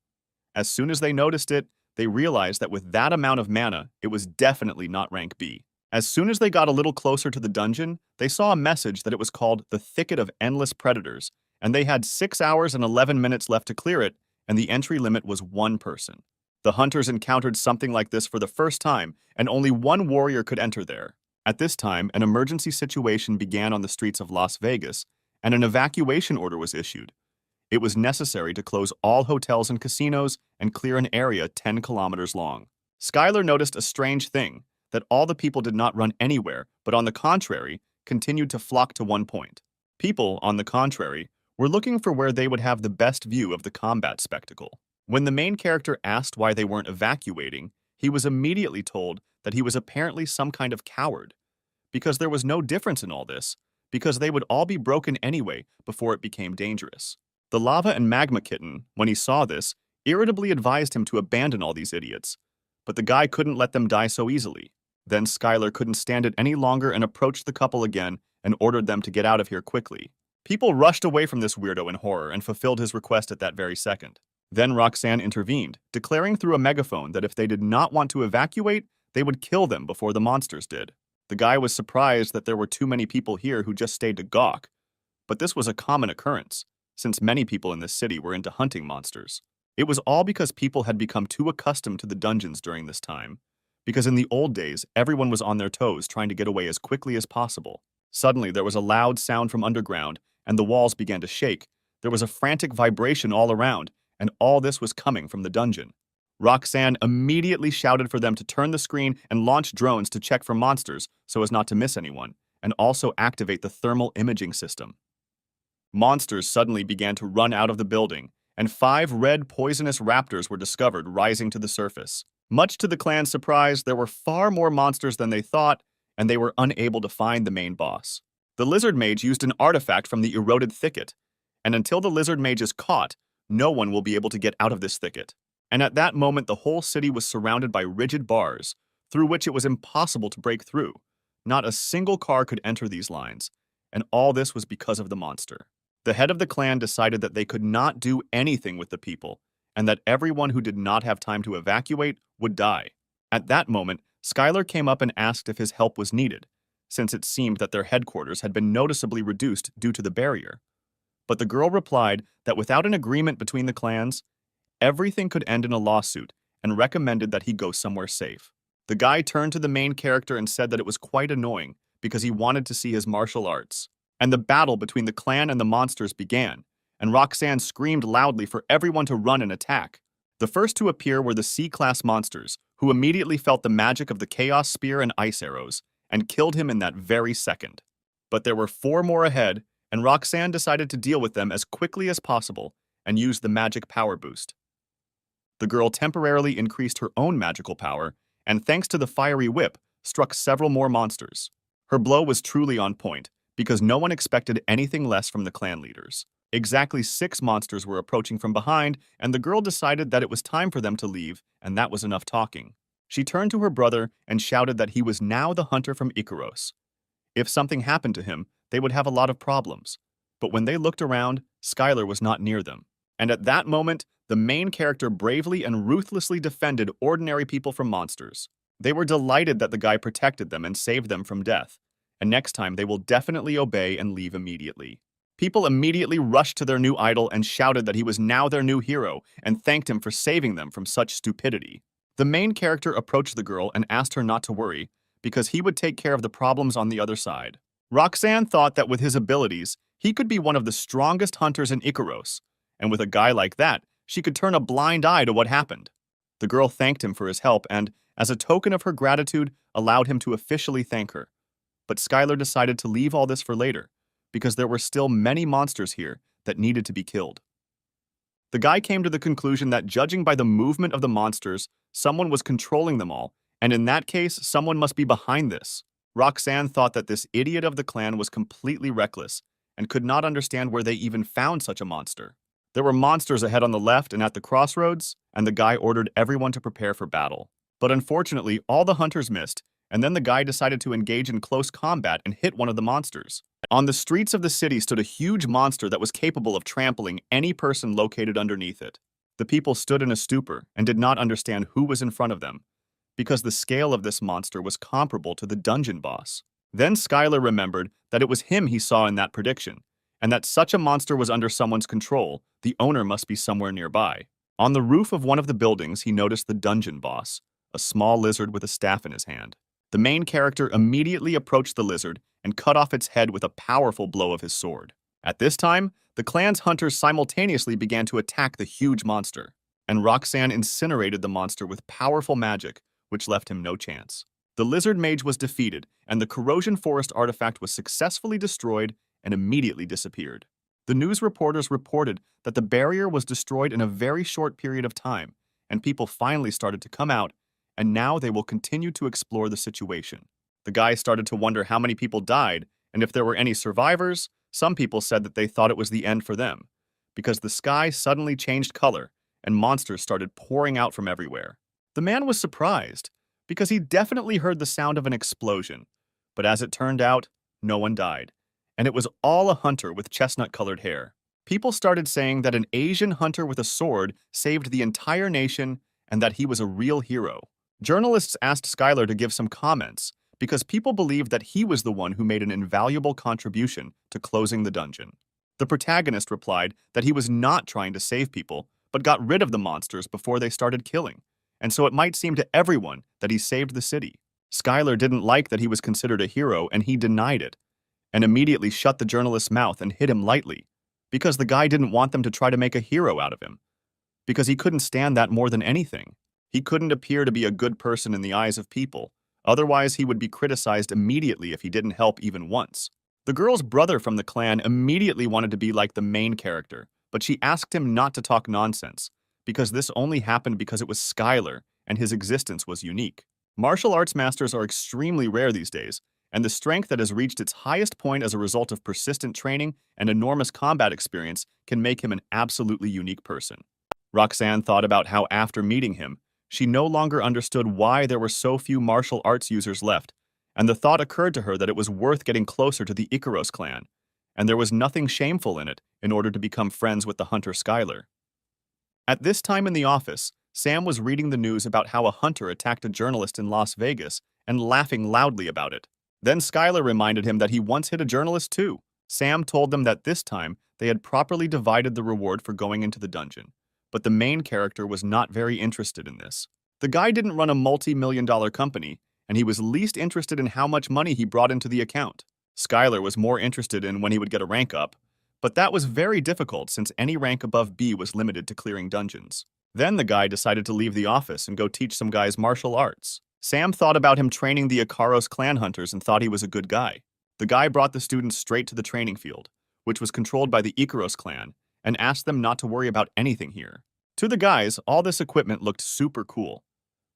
A: As soon as they noticed it, they realized that with that amount of mana, it was definitely not rank B. As soon as they got a little closer to the dungeon, they saw a message that it was called the Thicket of Endless Predators, and they had 6 hours and 11 minutes left to clear it, and the entry limit was 1 person. The hunters encountered something like this for the first time, and only 1 warrior could enter there. At this time, an emergency situation began on the streets of Las Vegas, and an evacuation order was issued. It was necessary to close all hotels and casinos and clear an area 10 kilometers long. Skylar noticed a strange thing, that all the people did not run anywhere, but on the contrary, continued to flock to one point. People, on the contrary, were looking for where they would have the best view of the combat spectacle. When the main character asked why they weren't evacuating, he was immediately told that he was apparently some kind of coward, because there was no difference in all this, because they would all be broken anyway before it became dangerous. The lava and magma kitten, when he saw this, irritably advised him to abandon all these idiots, but the guy couldn't let them die so easily. Then Skylar couldn't stand it any longer and approached the couple again and ordered them to get out of here quickly. People rushed away from this weirdo in horror and fulfilled his request at that very second. Then Roxanne intervened, declaring through a megaphone that if they did not want to evacuate, they would kill them before the monsters did. The guy was surprised that there were too many people here who just stayed to gawk, but this was a common occurrence, since many people in this city were into hunting monsters. It was all because people had become too accustomed to the dungeons during this time, because in the old days, everyone was on their toes trying to get away as quickly as possible. Suddenly, there was a loud sound from underground, and the walls began to shake. There was a frantic vibration all around, and all this was coming from the dungeon. Roxanne immediately shouted for them to turn the screen and launch drones to check for monsters so as not to miss anyone, and also activate the thermal imaging system. Monsters suddenly began to run out of the building, and 5 red poisonous raptors were discovered rising to the surface. Much to the clan's surprise, there were far more monsters than they thought, and they were unable to find the main boss. The lizard mage used an artifact from the eroded thicket, and until the lizard mage is caught, no one will be able to get out of this thicket. And at that moment, the whole city was surrounded by rigid bars, through which it was impossible to break through. Not a single car could enter these lines, and all this was because of the monster. The head of the clan decided that they could not do anything with the people, and that everyone who did not have time to evacuate would die. At that moment, Skylar came up and asked if his help was needed, since it seemed that their headquarters had been noticeably reduced due to the barrier. But the girl replied that without an agreement between the clans, everything could end in a lawsuit, and recommended that he go somewhere safe. The guy turned to the main character and said that it was quite annoying because he wanted to see his martial arts. And the battle between the clan and the monsters began, and Roxanne screamed loudly for everyone to run and attack. The first to appear were the C-class monsters, who immediately felt the magic of the Chaos Spear and Ice Arrows, and killed him in that very second. But there were 4 more ahead, and Roxanne decided to deal with them as quickly as possible and use the magic power boost. The girl temporarily increased her own magical power, and thanks to the fiery whip, struck several more monsters. Her blow was truly on point, because no one expected anything less from the clan leaders. Exactly 6 monsters were approaching from behind, and the girl decided that it was time for them to leave, and that was enough talking. She turned to her brother and shouted that he was now the hunter from Icaros. If something happened to him, they would have a lot of problems. But when they looked around, Skylar was not near them. And at that moment, the main character bravely and ruthlessly defended ordinary people from monsters. They were delighted that the guy protected them and saved them from death. And next time, they will definitely obey and leave immediately. People immediately rushed to their new idol and shouted that he was now their new hero and thanked him for saving them from such stupidity. The main character approached the girl and asked her not to worry, because he would take care of the problems on the other side. Roxanne thought that with his abilities, he could be one of the strongest hunters in Icaros, and with a guy like that, she could turn a blind eye to what happened. The girl thanked him for his help and, as a token of her gratitude, allowed him to officially thank her. But Skylar decided to leave all this for later, because there were still many monsters here that needed to be killed. The guy came to the conclusion that judging by the movement of the monsters, someone was controlling them all, and in that case, someone must be behind this. Roxanne thought that this idiot of the clan was completely reckless and could not understand where they even found such a monster. There were monsters ahead on the left and at the crossroads, and the guy ordered everyone to prepare for battle. But unfortunately, all the hunters missed, and then the guy decided to engage in close combat and hit one of the monsters. On the streets of the city stood a huge monster that was capable of trampling any person located underneath it. The people stood in a stupor and did not understand who was in front of them, because the scale of this monster was comparable to the dungeon boss. Then Skylar remembered that it was him he saw in that prediction, and that such a monster was under someone's control, the owner must be somewhere nearby. On the roof of one of the buildings, he noticed the dungeon boss, a small lizard with a staff in his hand. The main character immediately approached the lizard and cut off its head with a powerful blow of his sword. At this time, the clan's hunters simultaneously began to attack the huge monster, and Roxanne incinerated the monster with powerful magic, which left him no chance. The lizard mage was defeated, and the corrosion forest artifact was successfully destroyed and immediately disappeared. The news reporters reported that the barrier was destroyed in a very short period of time, and people finally started to come out, and now they will continue to explore the situation. The guy started to wonder how many people died, and if there were any survivors. Some people said that they thought it was the end for them, because the sky suddenly changed color, and monsters started pouring out from everywhere. The man was surprised, because he definitely heard the sound of an explosion, but as it turned out, no one died, and it was all a hunter with chestnut-colored hair. People started saying that an Asian hunter with a sword saved the entire nation and that he was a real hero. Journalists asked Skylar to give some comments, because people believed that he was the one who made an invaluable contribution to closing the dungeon. The protagonist replied that he was not trying to save people, but got rid of the monsters before they started killing, and so it might seem to everyone that he saved the city. Skylar didn't like that he was considered a hero, and he denied it, and immediately shut the journalist's mouth and hit him lightly, because the guy didn't want them to try to make a hero out of him, because he couldn't stand that more than anything. He couldn't appear to be a good person in the eyes of people. Otherwise, he would be criticized immediately if he didn't help even once. The girl's brother from the clan immediately wanted to be like the main character, but she asked him not to talk nonsense, because this only happened because it was Skylar, and his existence was unique. Martial arts masters are extremely rare these days, and the strength that has reached its highest point as a result of persistent training and enormous combat experience can make him an absolutely unique person. Roxanne thought about how after meeting him, she no longer understood why there were so few martial arts users left, and the thought occurred to her that it was worth getting closer to the Icaros clan, and there was nothing shameful in it in order to become friends with the hunter Skylar. At this time in the office, Sam was reading the news about how a hunter attacked a journalist in Las Vegas and laughing loudly about it. Then Skylar reminded him that he once hit a journalist too. Sam told them that this time they had properly divided the reward for going into the dungeon, but the main character was not very interested in this. The guy didn't run a multi-million-dollar company, and he was least interested in how much money he brought into the account. Skylar was more interested in when he would get a rank up, but that was very difficult since any rank above B was limited to clearing dungeons. Then the guy decided to leave the office and go teach some guys martial arts. Sam thought about him training the Icaros clan hunters and thought he was a good guy. The guy brought the students straight to the training field, which was controlled by the Ikaros clan, and asked them not to worry about anything here. To the guys, all this equipment looked super cool.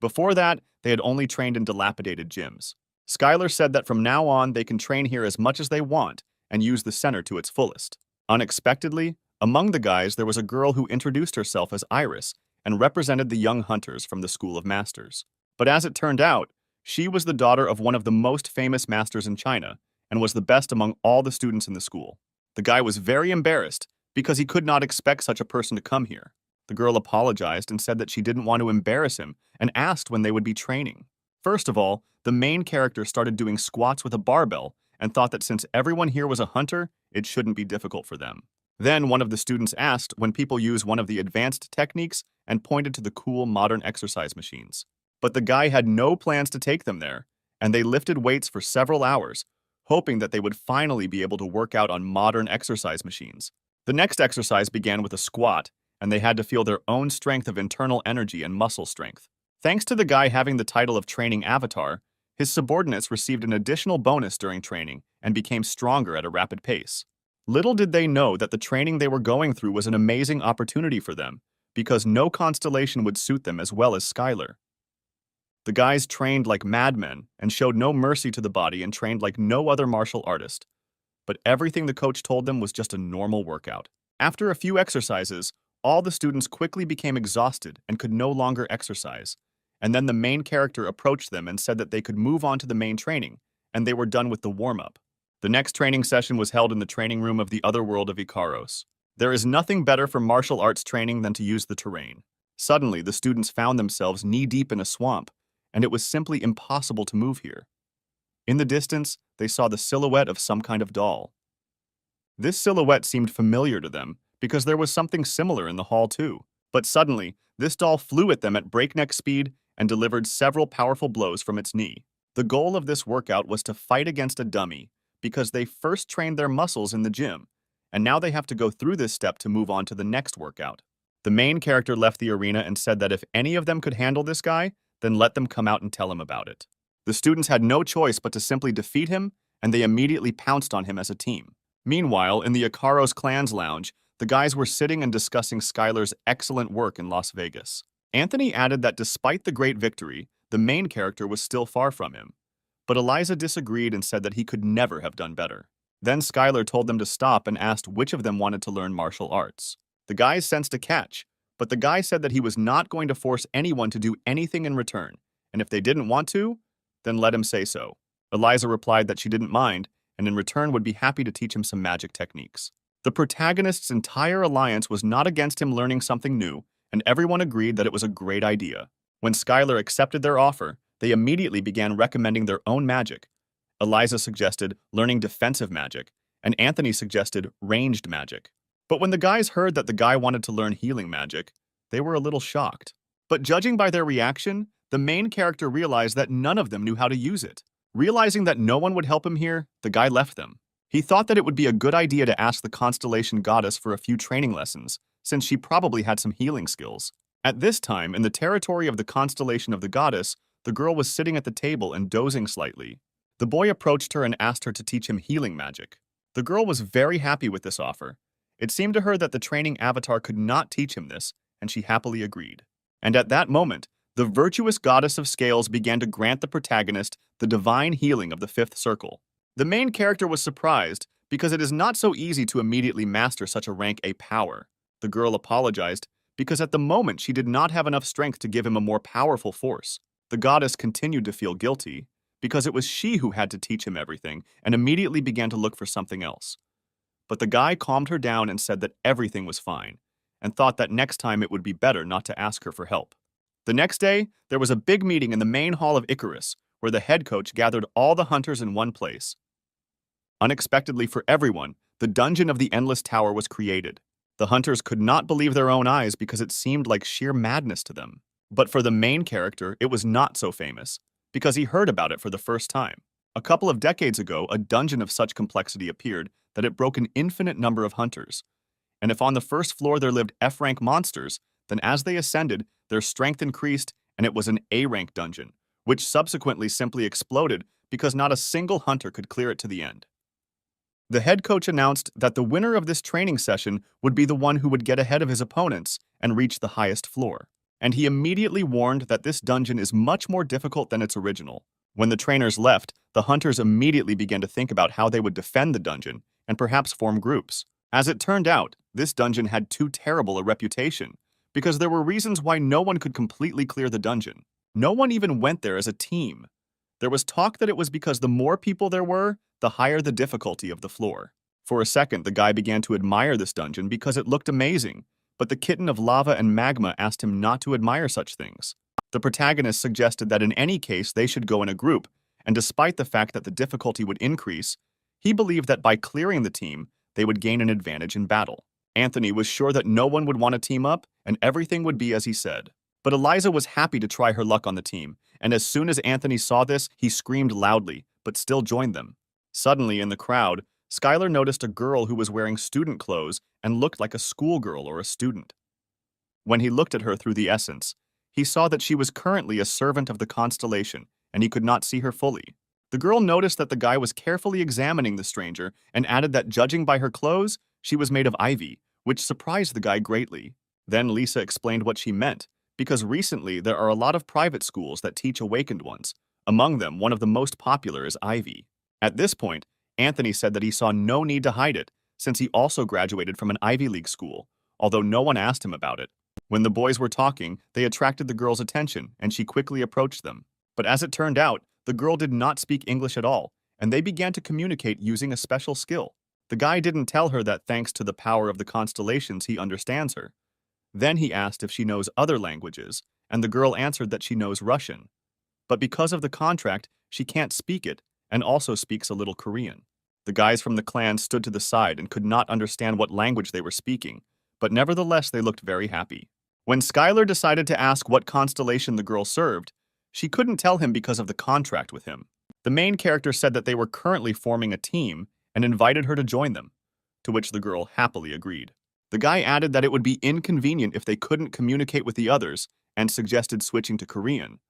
A: Before that, they had only trained in dilapidated gyms. Skylar said that from now on they can train here as much as they want and use the center to its fullest. Unexpectedly, among the guys there was a girl who introduced herself as Iris and represented the young hunters from the School of Masters. But as it turned out, she was the daughter of one of the most famous masters in China and was the best among all the students in the school. The guy was very embarrassed because he could not expect such a person to come here. The girl apologized and said that she didn't want to embarrass him and asked when they would be training. First of all, the main character started doing squats with a barbell and thought that since everyone here was a hunter, it shouldn't be difficult for them. Then one of the students asked when people use one of the advanced techniques and pointed to the cool modern exercise machines. But the guy had no plans to take them there, and they lifted weights for several hours, hoping that they would finally be able to work out on modern exercise machines. The next exercise began with a squat, and they had to feel their own strength of internal energy and muscle strength. Thanks to the guy having the title of training avatar, his subordinates received an additional bonus during training and became stronger at a rapid pace. Little did they know that the training they were going through was an amazing opportunity for them, because no constellation would suit them as well as Skylar. The guys trained like madmen and showed no mercy to the body and trained like no other martial artist. But everything the coach told them was just a normal workout. After a few exercises, all the students quickly became exhausted and could no longer exercise. And then the main character approached them and said that they could move on to the main training, and they were done with the warm-up. The next training session was held in the training room of the other world of Ikaros. There is nothing better for martial arts training than to use the terrain. Suddenly, the students found themselves knee-deep in a swamp, and it was simply impossible to move here. In the distance, they saw the silhouette of some kind of doll. This silhouette seemed familiar to them because there was something similar in the hall too. But suddenly, this doll flew at them at breakneck speed and delivered several powerful blows from its knee. The goal of this workout was to fight against a dummy because they first trained their muscles in the gym, and now they have to go through this step to move on to the next workout. The main character left the arena and said that if any of them could handle this guy, then let them come out and tell him about it. The students had no choice but to simply defeat him, and they immediately pounced on him as a team. Meanwhile, in the Ikaros Clan's lounge, the guys were sitting and discussing Skylar's excellent work in Las Vegas. Anthony added that despite the great victory, the main character was still far from him. But Eliza disagreed and said that he could never have done better. Then Skylar told them to stop and asked which of them wanted to learn martial arts. The guys sensed a catch, but the guy said that he was not going to force anyone to do anything in return, and if they didn't want to, then let him say so. Eliza replied that she didn't mind, and in return would be happy to teach him some magic techniques. The protagonist's entire alliance was not against him learning something new, and everyone agreed that it was a great idea. When Skylar accepted their offer, they immediately began recommending their own magic. Eliza suggested learning defensive magic, and Anthony suggested ranged magic. But when the guys heard that the guy wanted to learn healing magic, they were a little shocked. But judging by their reaction, the main character realized that none of them knew how to use it. Realizing that no one would help him here, the guy left them. He thought that it would be a good idea to ask the constellation goddess for a few training lessons, since she probably had some healing skills. At this time, in the territory of the constellation of the goddess, the girl was sitting at the table and dozing slightly. The boy approached her and asked her to teach him healing magic. The girl was very happy with this offer. It seemed to her that the training avatar could not teach him this, and she happily agreed. And at that moment, the virtuous goddess of scales began to grant the protagonist the divine healing of the fifth circle. The main character was surprised because it is not so easy to immediately master such a rank A power. The girl apologized because at the moment she did not have enough strength to give him a more powerful force. The goddess continued to feel guilty because it was she who had to teach him everything and immediately began to look for something else. But the guy calmed her down and said that everything was fine and thought that next time it would be better not to ask her for help. The next day, there was a big meeting in the main hall of Icarus where the head coach gathered all the hunters in one place. Unexpectedly for everyone, the Dungeon of the Endless Tower was created. The hunters could not believe their own eyes because it seemed like sheer madness to them. But for the main character, it was not so famous, because he heard about it for the first time. A couple of decades ago, a dungeon of such complexity appeared that it broke an infinite number of hunters. And if on the first floor there lived F-rank monsters, then as they ascended, their strength increased and it was an A-rank dungeon, which subsequently simply exploded because not a single hunter could clear it to the end. The head coach announced that the winner of this training session would be the one who would get ahead of his opponents and reach the highest floor. And he immediately warned that this dungeon is much more difficult than its original. When the trainers left, the hunters immediately began to think about how they would defend the dungeon and perhaps form groups. As it turned out, this dungeon had too terrible a reputation, because there were reasons why no one could completely clear the dungeon. No one even went there as a team. There was talk that it was because the more people there were, the higher the difficulty of the floor. For a second, the guy began to admire this dungeon because it looked amazing, but the kitten of lava and magma asked him not to admire such things. The protagonist suggested that in any case they should go in a group, and despite the fact that the difficulty would increase, he believed that by clearing the team, they would gain an advantage in battle. Anthony was sure that no one would want to team up, and everything would be as he said. But Eliza was happy to try her luck on the team, and as soon as Anthony saw this, he screamed loudly, but still joined them. Suddenly, in the crowd, Skylar noticed a girl who was wearing student clothes and looked like a schoolgirl or a student. When he looked at her through the essence, he saw that she was currently a servant of the constellation, and he could not see her fully. The girl noticed that the guy was carefully examining the stranger and added that judging by her clothes, she was made of ivy, which surprised the guy greatly. Then Lisa explained what she meant, because recently there are a lot of private schools that teach awakened ones. Among them, one of the most popular is Ivy. At this point, Anthony said that he saw no need to hide it, since he also graduated from an Ivy League school, although no one asked him about it. When the boys were talking, they attracted the girl's attention, and she quickly approached them. But as it turned out, the girl did not speak English at all, and they began to communicate using a special skill. The guy didn't tell her that thanks to the power of the constellations he understands her. Then he asked if she knows other languages, and the girl answered that she knows Russian. But because of the contract, she can't speak it, and also speaks a little Korean. The guys from the clan stood to the side and could not understand what language they were speaking, but nevertheless they looked very happy. When Skylar decided to ask what constellation the girl served, she couldn't tell him because of the contract with him. The main character said that they were currently forming a team and invited her to join them, to which the girl happily agreed. The guy added that it would be inconvenient if they couldn't communicate with the others and suggested switching to Korean.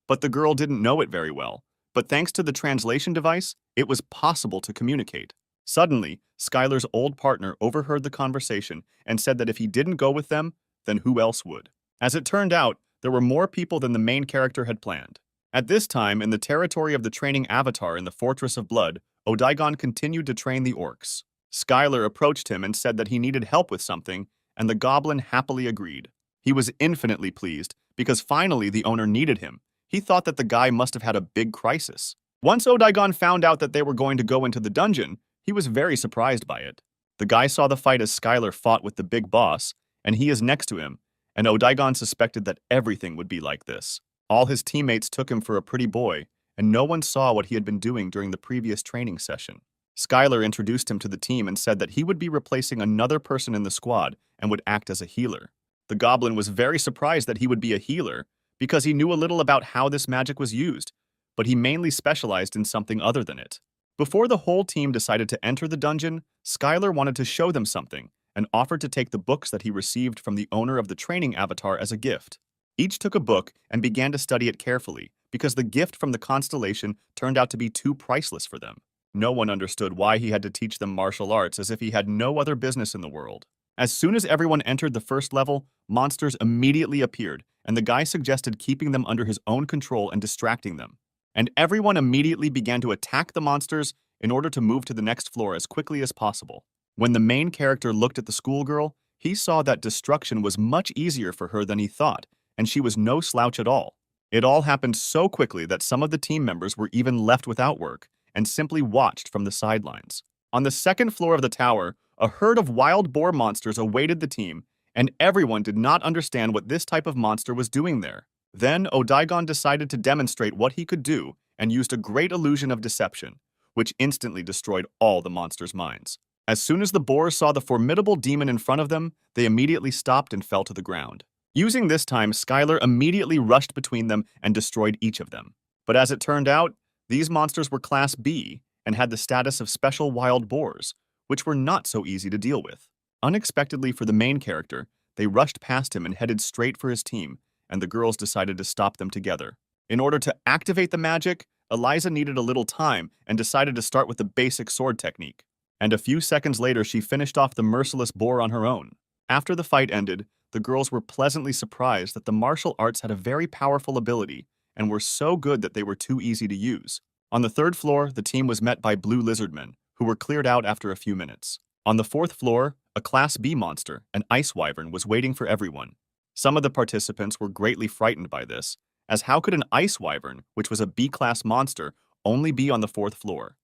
A: But the girl didn't know it very well, but thanks to the translation device, it was possible to communicate. Suddenly, Skylar's old partner overheard the conversation and said that if he didn't go with them, then who else would? As it turned out, there were more people than the main character had planned. At this time, in the territory of the training avatar in the Fortress of Blood, Odaigon continued to train the orcs. Skylar approached him and said that he needed help with something, and the goblin happily agreed. He was infinitely pleased, because finally the owner needed him. He thought that the guy must have had a big crisis. Once Odaigon found out that they were going to go into the dungeon, he was very surprised by it. The guy saw the fight as Skylar fought with the big boss, and he is next to him, and Odaigon suspected that everything would be like this. All his teammates took him for a pretty boy, and no one saw what he had been doing during the previous training session. Skylar introduced him to the team and said that he would be replacing another person in the squad and would act as a healer. The goblin was very surprised that he would be a healer, because he knew a little about how this magic was used, but he mainly specialized in something other than it. Before the whole team decided to enter the dungeon, Skylar wanted to show them something and offered to take the books that he received from the owner of the training avatar as a gift. Each took a book and began to study it carefully, because the gift from the constellation turned out to be too priceless for them. No one understood why he had to teach them martial arts as if he had no other business in the world. As soon as everyone entered the first level, monsters immediately appeared, and the guy suggested keeping them under his own control and distracting them. And everyone immediately began to attack the monsters in order to move to the next floor as quickly as possible. When the main character looked at the schoolgirl, he saw that destruction was much easier for her than he thought, and she was no slouch at all. It all happened so quickly that some of the team members were even left without work and simply watched from the sidelines. On the second floor of the tower, a herd of wild boar monsters awaited the team, and everyone did not understand what this type of monster was doing there. Then Odaigon decided to demonstrate what he could do and used a great illusion of deception, which instantly destroyed all the monsters' minds. As soon as the boars saw the formidable demon in front of them, they immediately stopped and fell to the ground. Using this time, Skylar immediately rushed between them and destroyed each of them. But as it turned out, these monsters were Class B and had the status of special wild boars, which were not so easy to deal with. Unexpectedly for the main character, they rushed past him and headed straight for his team, and the girls decided to stop them together. In order to activate the magic, Eliza needed a little time and decided to start with the basic sword technique. And a few seconds later she finished off the merciless boar on her own. After the fight ended, the girls were pleasantly surprised that the martial arts had a very powerful ability and were so good that they were too easy to use. On the third floor, the team was met by blue lizardmen, who were cleared out after a few minutes. On the fourth floor, a Class B monster, an ice wyvern, was waiting for everyone. Some of the participants were greatly frightened by this, as how could an ice wyvern, which was a B-class monster, only be on the fourth floor?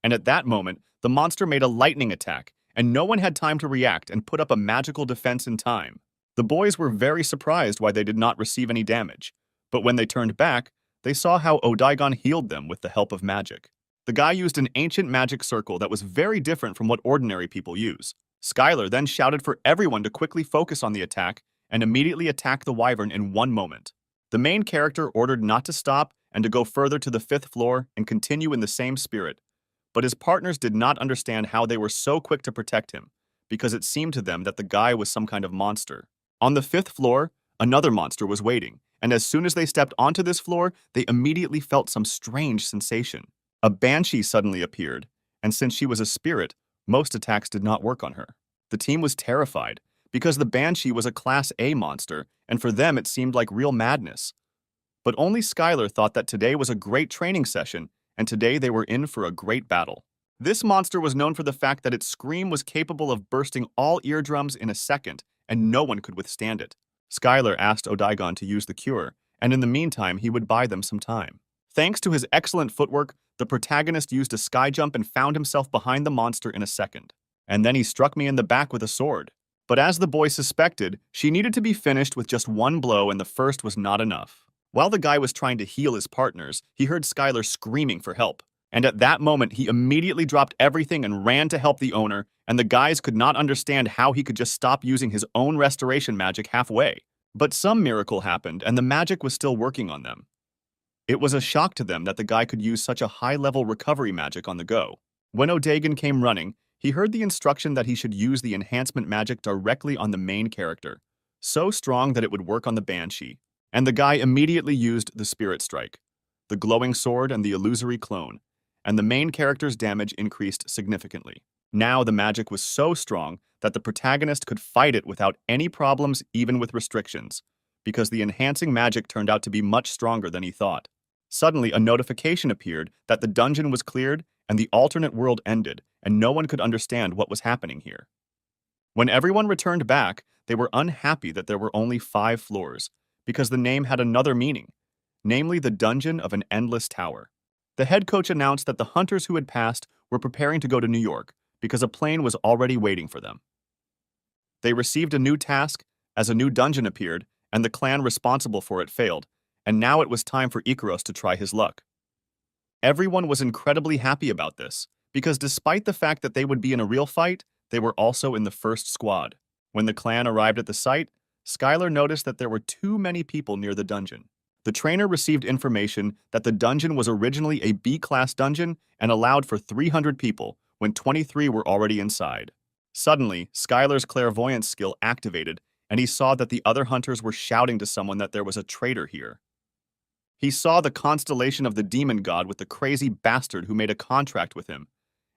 A: And at that moment, the monster made a lightning attack, and no one had time to react and put up a magical defense in time. The boys were very surprised why they did not receive any damage, but when they turned back, they saw how Odaigon healed them with the help of magic. The guy used an ancient magic circle that was very different from what ordinary people use. Skylar then shouted for everyone to quickly focus on the attack and immediately attack the wyvern in one moment. The main character ordered not to stop and to go further to the fifth floor and continue in the same spirit, but his partners did not understand how they were so quick to protect him, because it seemed to them that the guy was some kind of monster. On the fifth floor, another monster was waiting, and as soon as they stepped onto this floor, they immediately felt some strange sensation. A banshee suddenly appeared, and since she was a spirit, most attacks did not work on her. The team was terrified, because the banshee was a Class A monster, and for them it seemed like real madness. But only Skylar thought that today was a great training session, and today they were in for a great battle. This monster was known for the fact that its scream was capable of bursting all eardrums in a second, and no one could withstand it. Skylar asked Odaigon to use the cure, and in the meantime he would buy them some time. Thanks to his excellent footwork, the protagonist used a sky jump and found himself behind the monster in a second. And then he struck me in the back with a sword. But as the boy suspected, she needed to be finished with just one blow and the first was not enough. While the guy was trying to heal his partners, he heard Skylar screaming for help. And at that moment, he immediately dropped everything and ran to help the owner, and the guys could not understand how he could just stop using his own restoration magic halfway. But some miracle happened, and the magic was still working on them. It was a shock to them that the guy could use such a high-level recovery magic on the go. When Odaigon came running, he heard the instruction that he should use the enhancement magic directly on the main character, so strong that it would work on the banshee. And the guy immediately used the spirit strike, the glowing sword and the illusory clone, and the main character's damage increased significantly. Now the magic was so strong that the protagonist could fight it without any problems, even with restrictions, because the enhancing magic turned out to be much stronger than he thought. Suddenly, a notification appeared that the dungeon was cleared and the alternate world ended, and no one could understand what was happening here. When everyone returned back, they were unhappy that there were only 5 floors, because the name had another meaning, namely the Dungeon of an Endless Tower. The head coach announced that the hunters who had passed were preparing to go to New York because a plane was already waiting for them. They received a new task as a new dungeon appeared, and the clan responsible for it failed, and now it was time for Ikaros to try his luck. Everyone was incredibly happy about this, because despite the fact that they would be in a real fight, they were also in the first squad. When the clan arrived at the site, Skylar noticed that there were too many people near the dungeon. The trainer received information that the dungeon was originally a B-class dungeon and allowed for 300 people, when 23 were already inside. Suddenly, Skylar's clairvoyance skill activated, and he saw that the other hunters were shouting to someone that there was a traitor here. He saw the constellation of the demon god with the crazy bastard who made a contract with him,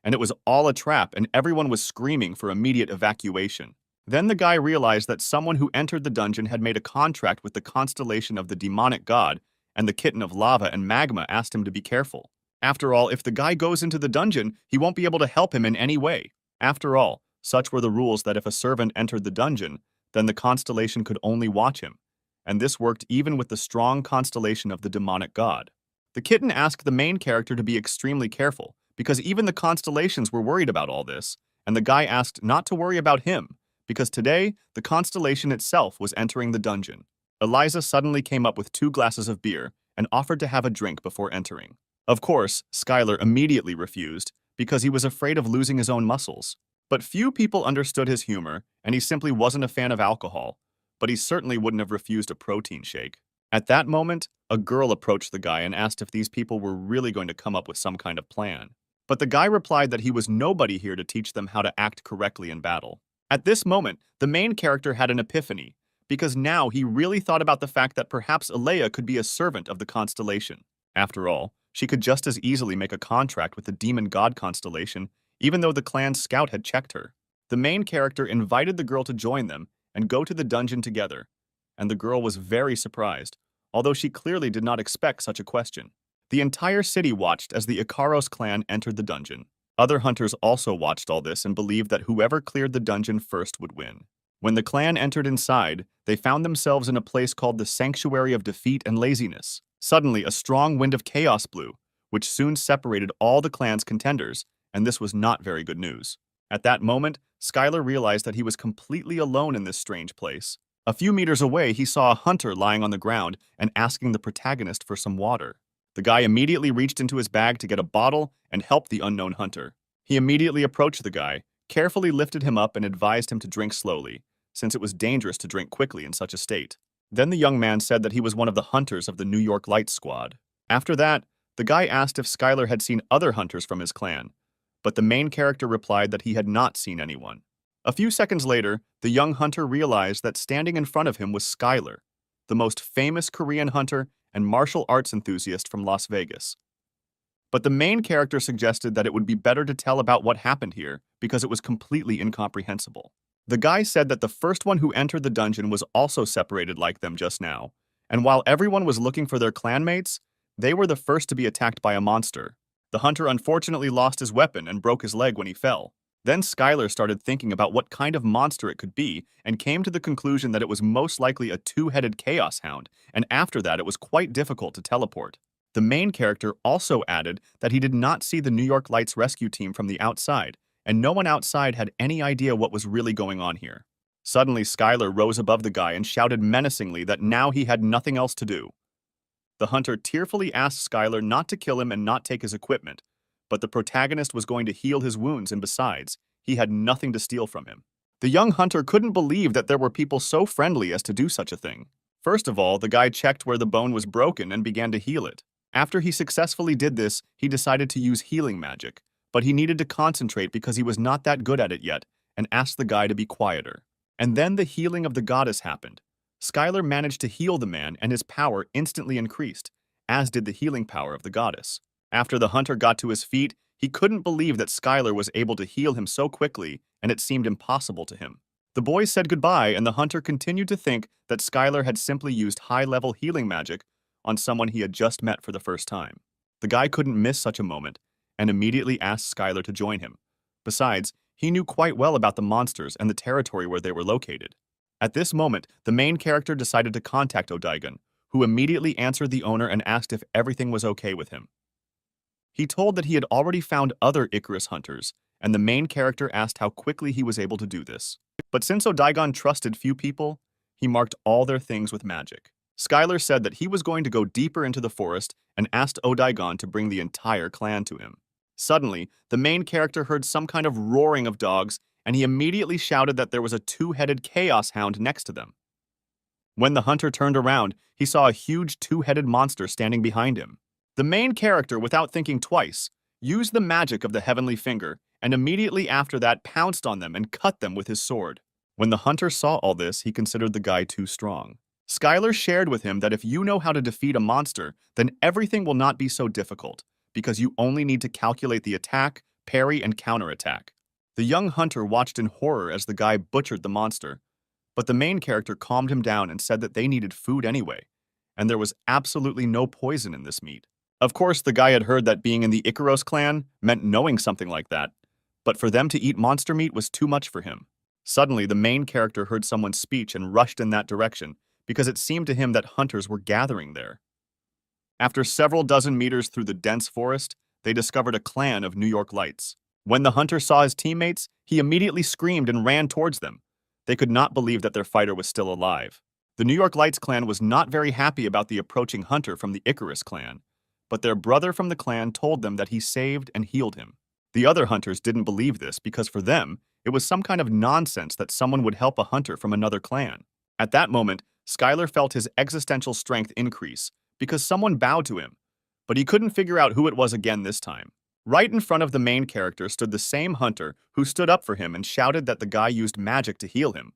A: and it was all a trap, and everyone was screaming for immediate evacuation. Then the guy realized that someone who entered the dungeon had made a contract with the constellation of the demonic god, and the kitten of lava and magma asked him to be careful. After all, if the guy goes into the dungeon, he won't be able to help him in any way. After all, such were the rules that if a servant entered the dungeon, then the constellation could only watch him, and this worked even with the strong constellation of the demonic god. The kitten asked the main character to be extremely careful, because even the constellations were worried about all this, and the guy asked not to worry about him, because today, the constellation itself was entering the dungeon. Eliza suddenly came up with 2 glasses of beer and offered to have a drink before entering. Of course, Skylar immediately refused, because he was afraid of losing his own muscles. But few people understood his humor, and he simply wasn't a fan of alcohol, but he certainly wouldn't have refused a protein shake. At that moment, a girl approached the guy and asked if these people were really going to come up with some kind of plan. But the guy replied that he was nobody here to teach them how to act correctly in battle. At this moment, the main character had an epiphany, because now he really thought about the fact that perhaps Alea could be a servant of the constellation. After all, she could just as easily make a contract with the demon god constellation, even though the clan's scout had checked her. The main character invited the girl to join them and go to the dungeon together, and the girl was very surprised, although she clearly did not expect such a question. The entire city watched as the Ikaros clan entered the dungeon. Other hunters also watched all this and believed that whoever cleared the dungeon first would win. When the clan entered inside, they found themselves in a place called the Sanctuary of Defeat and Laziness. Suddenly, a strong wind of chaos blew, which soon separated all the clan's contenders, and this was not very good news. At that moment, Skylar realized that he was completely alone in this strange place. A few meters away, he saw a hunter lying on the ground and asking the protagonist for some water. The guy immediately reached into his bag to get a bottle and helped the unknown hunter. He immediately approached the guy, carefully lifted him up and advised him to drink slowly, since it was dangerous to drink quickly in such a state. Then the young man said that he was one of the hunters of the New York Lights squad. After that, the guy asked if Skylar had seen other hunters from his clan, but the main character replied that he had not seen anyone. A few seconds later, the young hunter realized that standing in front of him was Skylar, the most famous Korean hunter and martial arts enthusiast from Las Vegas. But the main character suggested that it would be better to tell about what happened here because it was completely incomprehensible. The guy said that the first one who entered the dungeon was also separated like them just now, and while everyone was looking for their clanmates, they were the first to be attacked by a monster. The hunter unfortunately lost his weapon and broke his leg when he fell. Then Skylar started thinking about what kind of monster it could be and came to the conclusion that it was most likely a two-headed chaos hound, and after that it was quite difficult to teleport. The main character also added that he did not see the New York Lights rescue team from the outside, and no one outside had any idea what was really going on here. Suddenly, Skylar rose above the guy and shouted menacingly that now he had nothing else to do. The hunter tearfully asked Skylar not to kill him and not take his equipment, but the protagonist was going to heal his wounds, and besides, he had nothing to steal from him. The young hunter couldn't believe that there were people so friendly as to do such a thing. First of all, the guy checked where the bone was broken and began to heal it. After he successfully did this, he decided to use healing magic, but he needed to concentrate because he was not that good at it yet, and asked the guy to be quieter. And then the healing of the goddess happened. Skylar managed to heal the man, and his power instantly increased, as did the healing power of the goddess. After the hunter got to his feet, he couldn't believe that Skylar was able to heal him so quickly, and it seemed impossible to him. The boys said goodbye, and the hunter continued to think that Skylar had simply used high-level healing magic on someone he had just met for the first time. The guy couldn't miss such a moment, and immediately asked Skylar to join him. Besides, he knew quite well about the monsters and the territory where they were located. At this moment, the main character decided to contact Odaigon, who immediately answered the owner and asked if everything was okay with him. He told that he had already found other Icarus hunters, and the main character asked how quickly he was able to do this. But since Odaigon trusted few people, he marked all their things with magic. Skylar said that he was going to go deeper into the forest and asked Odaigon to bring the entire clan to him. Suddenly, the main character heard some kind of roaring of dogs, and he immediately shouted that there was a two-headed chaos hound next to them. When the hunter turned around, he saw a huge two-headed monster standing behind him. The main character, without thinking twice, used the magic of the heavenly finger, and immediately after that pounced on them and cut them with his sword. When the hunter saw all this, he considered the guy too strong. Skylar shared with him that if you know how to defeat a monster, then everything will not be so difficult, because you only need to calculate the attack, parry, and counterattack. The young hunter watched in horror as the guy butchered the monster, but the main character calmed him down and said that they needed food anyway, and there was absolutely no poison in this meat. Of course, the guy had heard that being in the Ikaros clan meant knowing something like that, but for them to eat monster meat was too much for him. Suddenly, the main character heard someone's speech and rushed in that direction, because it seemed to him that hunters were gathering there. After several dozen meters through the dense forest, they discovered a clan of New York Lights. When the hunter saw his teammates, he immediately screamed and ran towards them. They could not believe that their fighter was still alive. The New York Lights clan was not very happy about the approaching hunter from the Icarus clan, but their brother from the clan told them that he saved and healed him. The other hunters didn't believe this because for them, it was some kind of nonsense that someone would help a hunter from another clan. At that moment, Skylar felt his existential strength increase because someone bowed to him, but he couldn't figure out who it was again this time. Right in front of the main character stood the same hunter who stood up for him and shouted that the guy used magic to heal him,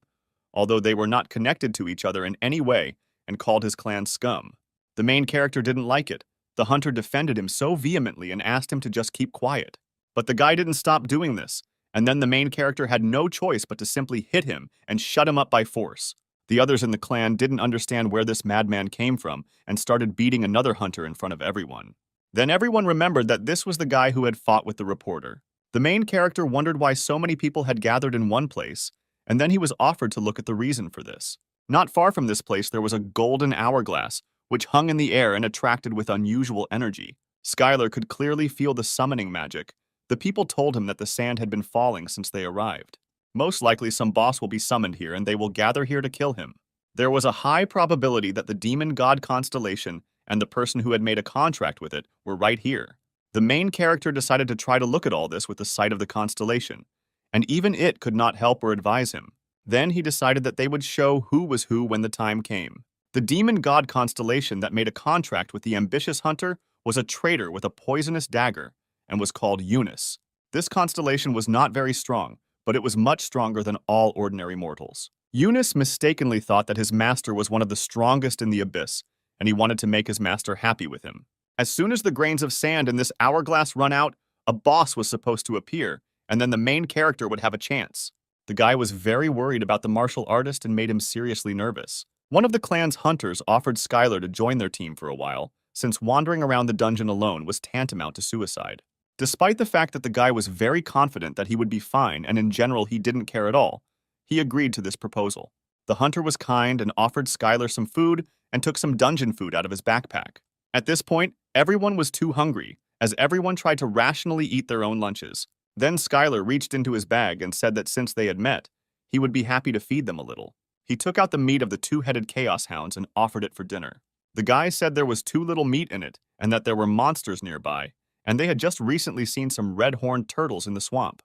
A: although they were not connected to each other in any way, and called his clan scum. The main character didn't like it. The hunter defended him so vehemently and asked him to just keep quiet. But the guy didn't stop doing this, and then the main character had no choice but to simply hit him and shut him up by force. The others in the clan didn't understand where this madman came from and started beating another hunter in front of everyone. Then everyone remembered that this was the guy who had fought with the reporter. The main character wondered why so many people had gathered in one place, and then he was offered to look at the reason for this. Not far from this place there was a golden hourglass, which hung in the air and attracted with unusual energy. Skylar could clearly feel the summoning magic. The people told him that the sand had been falling since they arrived. Most likely some boss will be summoned here and they will gather here to kill him. There was a high probability that the demon god constellation and the person who had made a contract with it were right here. The main character decided to try to look at all this with the sight of the constellation, and even it could not help or advise him. Then he decided that they would show who was who when the time came. The demon god constellation that made a contract with the ambitious hunter was a traitor with a poisonous dagger and was called Eunice. This constellation was not very strong, but it was much stronger than all ordinary mortals. Eunice mistakenly thought that his master was one of the strongest in the abyss, and he wanted to make his master happy with him. As soon as the grains of sand in this hourglass run out, a boss was supposed to appear, and then the main character would have a chance. The guy was very worried about the martial artist and made him seriously nervous. One of the clan's hunters offered Skylar to join their team for a while, since wandering around the dungeon alone was tantamount to suicide. Despite the fact that the guy was very confident that he would be fine and in general he didn't care at all, he agreed to this proposal. The hunter was kind and offered Skylar some food and took some dungeon food out of his backpack. At this point, everyone was too hungry, as everyone tried to rationally eat their own lunches. Then Skylar reached into his bag and said that since they had met, he would be happy to feed them a little. He took out the meat of the two-headed chaos hounds and offered it for dinner. The guy said there was too little meat in it and that there were monsters nearby, and they had just recently seen some red-horned turtles in the swamp.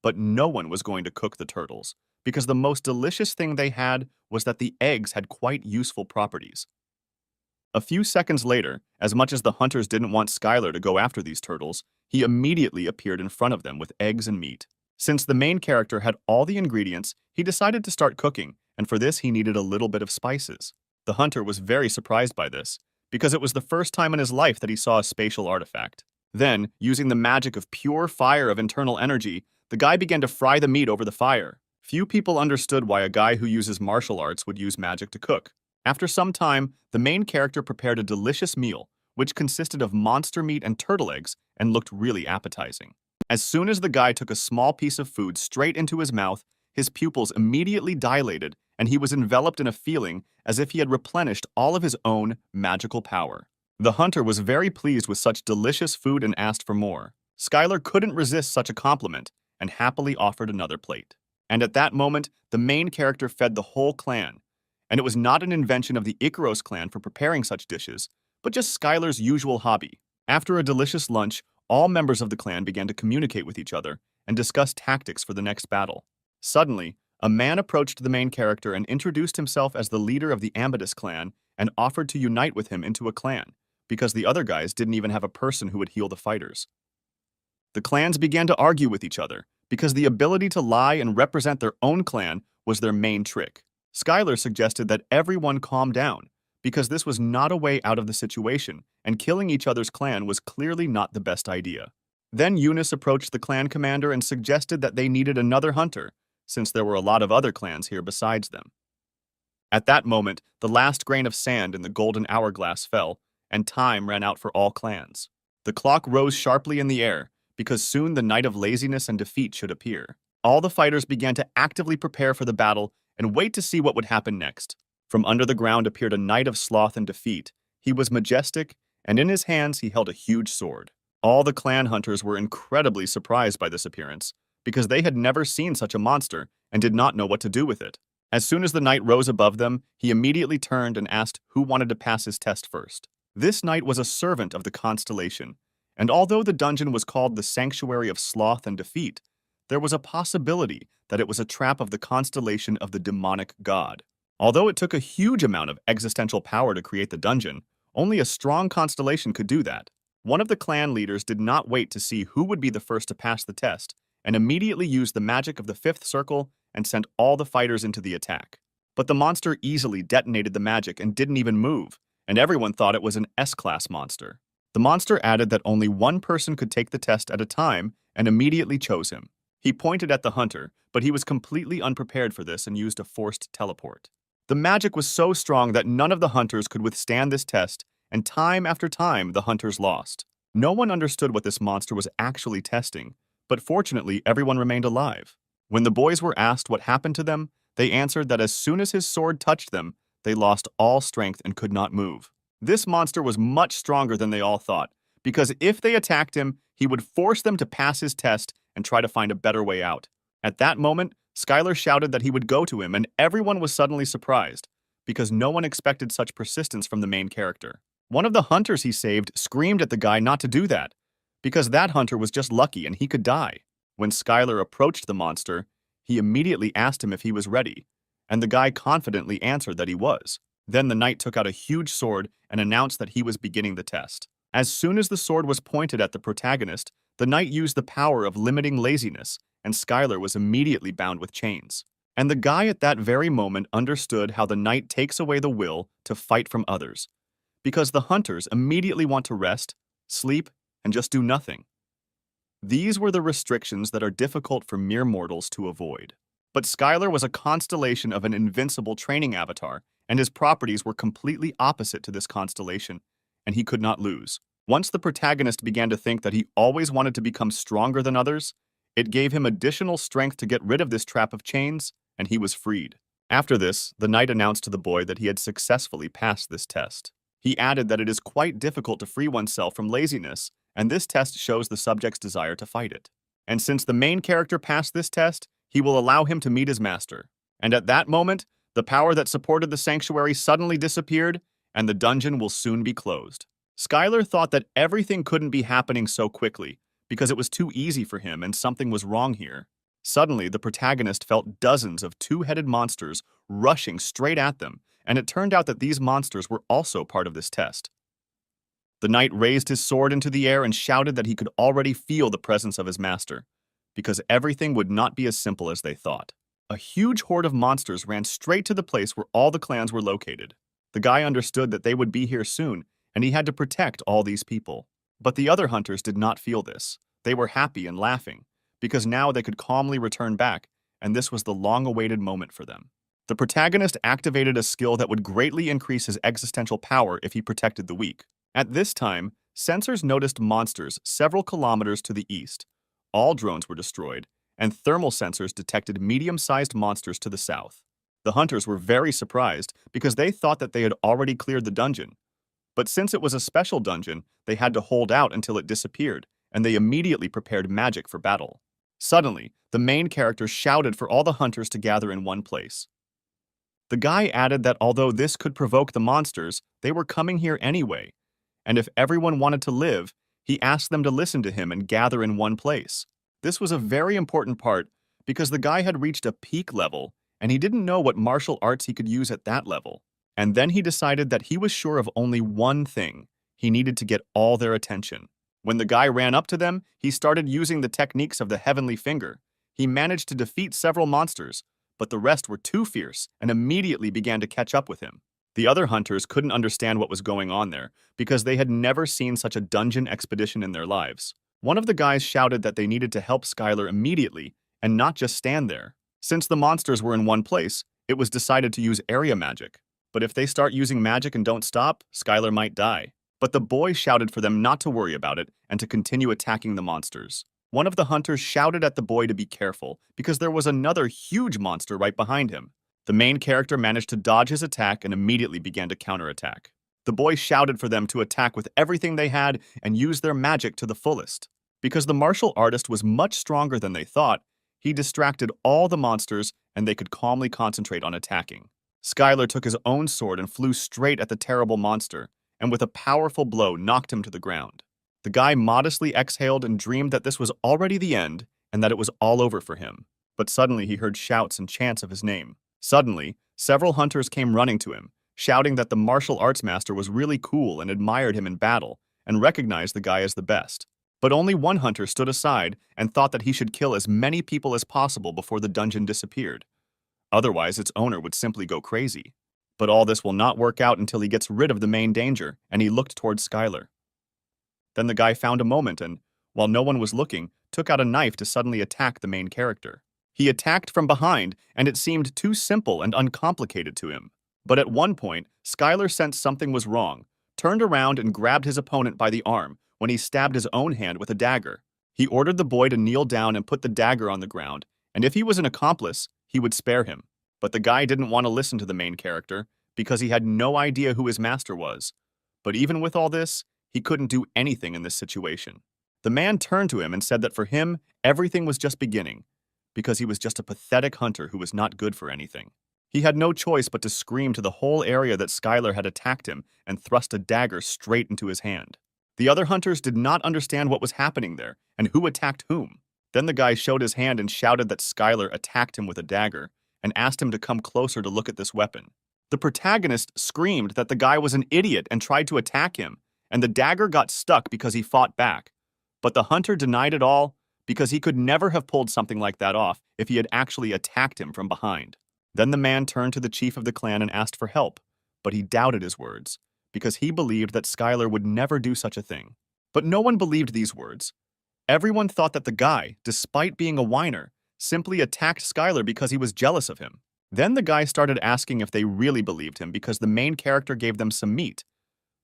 A: But no one was going to cook the turtles, because the most delicious thing they had was that the eggs had quite useful properties. A few seconds later, as much as the hunters didn't want Skylar to go after these turtles, he immediately appeared in front of them with eggs and meat. Since the main character had all the ingredients, he decided to start cooking, and for this he needed a little bit of spices. The hunter was very surprised by this, because it was the first time in his life that he saw a spatial artifact. Then, using the magic of pure fire of internal energy, the guy began to fry the meat over the fire. Few people understood why a guy who uses martial arts would use magic to cook. After some time, the main character prepared a delicious meal, which consisted of monster meat and turtle eggs and looked really appetizing. As soon as the guy took a small piece of food straight into his mouth, his pupils immediately dilated and he was enveloped in a feeling as if he had replenished all of his own magical power. The hunter was very pleased with such delicious food and asked for more. Skylar couldn't resist such a compliment and happily offered another plate. And at that moment, the main character fed the whole clan. And it was not an invention of the Icaros clan for preparing such dishes, but just Skylar's usual hobby. After a delicious lunch, all members of the clan began to communicate with each other and discuss tactics for the next battle. Suddenly, a man approached the main character and introduced himself as the leader of the Ambidus clan and offered to unite with him into a clan, because the other guys didn't even have a person who would heal the fighters. The clans began to argue with each other, because the ability to lie and represent their own clan was their main trick. Skylar suggested that everyone calm down, because this was not a way out of the situation, and killing each other's clan was clearly not the best idea. Then Eunice approached the clan commander and suggested that they needed another hunter, since there were a lot of other clans here besides them. At that moment, the last grain of sand in the golden hourglass fell, and time ran out for all clans. The clock rose sharply in the air, because soon the night of laziness and defeat should appear. All the fighters began to actively prepare for the battle and wait to see what would happen next. From under the ground appeared a knight of sloth and defeat. He was majestic, and in his hands he held a huge sword. All the clan hunters were incredibly surprised by this appearance, because they had never seen such a monster and did not know what to do with it. As soon as the knight rose above them, he immediately turned and asked who wanted to pass his test first. This knight was a servant of the constellation, and although the dungeon was called the Sanctuary of Sloth and Defeat, there was a possibility that it was a trap of the constellation of the demonic god. Although it took a huge amount of existential power to create the dungeon, only a strong constellation could do that. One of the clan leaders did not wait to see who would be the first to pass the test, and immediately used the magic of the fifth circle and sent all the fighters into the attack. But the monster easily detonated the magic and didn't even move, and everyone thought it was an S-class monster. The monster added that only one person could take the test at a time and immediately chose him. He pointed at the hunter, but he was completely unprepared for this and used a forced teleport. The magic was so strong that none of the hunters could withstand this test, and time after time the hunters lost. No one understood what this monster was actually testing, but fortunately everyone remained alive. When the boys were asked what happened to them, they answered that as soon as his sword touched them, they lost all strength and could not move. This monster was much stronger than they all thought, because if they attacked him, he would force them to pass his test and try to find a better way out. At that moment, Skylar shouted that he would go to him, and everyone was suddenly surprised, because no one expected such persistence from the main character. One of the hunters he saved screamed at the guy not to do that, because that hunter was just lucky and he could die. When Skylar approached the monster, he immediately asked him if he was ready, and the guy confidently answered that he was. Then the knight took out a huge sword and announced that he was beginning the test. As soon as the sword was pointed at the protagonist, the knight used the power of limiting laziness, and Skylar was immediately bound with chains. And the guy at that very moment understood how the knight takes away the will to fight from others, because the hunters immediately want to rest, sleep, and just do nothing. These were the restrictions that are difficult for mere mortals to avoid. But Skylar was a constellation of an invincible training avatar, and his properties were completely opposite to this constellation, and he could not lose. Once the protagonist began to think that he always wanted to become stronger than others, it gave him additional strength to get rid of this trap of chains, and he was freed. After this, the knight announced to the boy that he had successfully passed this test. He added that it is quite difficult to free oneself from laziness, and this test shows the subject's desire to fight it. And since the main character passed this test, he will allow him to meet his master. And at that moment, the power that supported the sanctuary suddenly disappeared, and the dungeon will soon be closed. Skylar thought that everything couldn't be happening so quickly, because it was too easy for him and something was wrong here. Suddenly, the protagonist felt dozens of two-headed monsters rushing straight at them, and it turned out that these monsters were also part of this test. The knight raised his sword into the air and shouted that he could already feel the presence of his master, because everything would not be as simple as they thought. A huge horde of monsters ran straight to the place where all the clans were located. The guy understood that they would be here soon, and he had to protect all these people. But the other hunters did not feel this. They were happy and laughing, because now they could calmly return back, and this was the long-awaited moment for them. The protagonist activated a skill that would greatly increase his existential power if he protected the weak. At this time, sensors noticed monsters several kilometers to the east. All drones were destroyed, and thermal sensors detected medium-sized monsters to the south. The hunters were very surprised because they thought that they had already cleared the dungeon. But since it was a special dungeon, they had to hold out until it disappeared, and they immediately prepared magic for battle. Suddenly, the main character shouted for all the hunters to gather in one place. The guy added that although this could provoke the monsters, they were coming here anyway, and if everyone wanted to live, he asked them to listen to him and gather in one place. This was a very important part because the guy had reached a peak level and he didn't know what martial arts he could use at that level. And then he decided that he was sure of only one thing. He needed to get all their attention. When the guy ran up to them, he started using the techniques of the heavenly finger. He managed to defeat several monsters, but the rest were too fierce and immediately began to catch up with him. The other hunters couldn't understand what was going on there because they had never seen such a dungeon expedition in their lives. One of the guys shouted that they needed to help Skylar immediately and not just stand there. Since the monsters were in one place, it was decided to use area magic. But if they start using magic and don't stop, Skylar might die. But the boy shouted for them not to worry about it and to continue attacking the monsters. One of the hunters shouted at the boy to be careful because there was another huge monster right behind him. The main character managed to dodge his attack and immediately began to counterattack. The boy shouted for them to attack with everything they had and use their magic to the fullest. Because the martial artist was much stronger than they thought, he distracted all the monsters and they could calmly concentrate on attacking. Skylar took his own sword and flew straight at the terrible monster, and with a powerful blow knocked him to the ground. The guy modestly exhaled and dreamed that this was already the end and that it was all over for him. But suddenly he heard shouts and chants of his name. Suddenly, several hunters came running to him, shouting that the martial arts master was really cool and admired him in battle, and recognized the guy as the best. But only one hunter stood aside and thought that he should kill as many people as possible before the dungeon disappeared. Otherwise, its owner would simply go crazy. But all this will not work out until he gets rid of the main danger, and he looked towards Skylar. Then the guy found a moment and, while no one was looking, took out a knife to suddenly attack the main character. He attacked from behind, and it seemed too simple and uncomplicated to him. But at one point, Skylar sensed something was wrong, turned around and grabbed his opponent by the arm when he stabbed his own hand with a dagger. He ordered the boy to kneel down and put the dagger on the ground, and if he was an accomplice, he would spare him. But the guy didn't want to listen to the main character because he had no idea who his master was. But even with all this, he couldn't do anything in this situation. The man turned to him and said that for him, everything was just beginning, because he was just a pathetic hunter who was not good for anything. He had no choice but to scream to the whole area that Skylar had attacked him and thrust a dagger straight into his hand. The other hunters did not understand what was happening there and who attacked whom. Then the guy showed his hand and shouted that Skylar attacked him with a dagger and asked him to come closer to look at this weapon. The protagonist screamed that the guy was an idiot and tried to attack him, and the dagger got stuck because he fought back. But the hunter denied it all because he could never have pulled something like that off if he had actually attacked him from behind. Then the man turned to the chief of the clan and asked for help, but he doubted his words because he believed that Skylar would never do such a thing. But no one believed these words. Everyone thought that the guy, despite being a whiner, simply attacked Skylar because he was jealous of him. Then the guy started asking if they really believed him because the main character gave them some meat.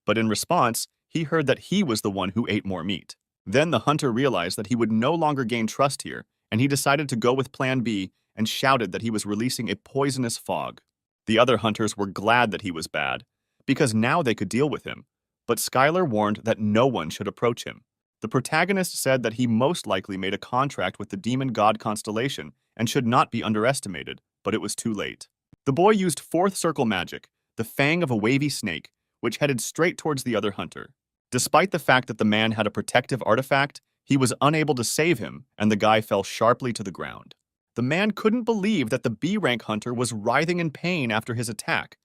A: But in response, he heard that he was the one who ate more meat. Then the hunter realized that he would no longer gain trust here, and he decided to go with Plan B and shouted that he was releasing a poisonous fog. The other hunters were glad that he was bad, because now they could deal with him, but Skylar warned that no one should approach him. The protagonist said that he most likely made a contract with the demon god constellation and should not be underestimated, but it was too late. The boy used fourth circle magic, the fang of a wavy snake, which headed straight towards the other hunter. Despite the fact that the man had a protective artifact, he was unable to save him, and the guy fell sharply to the ground. The man couldn't believe that the B-rank hunter was writhing in pain after his attack,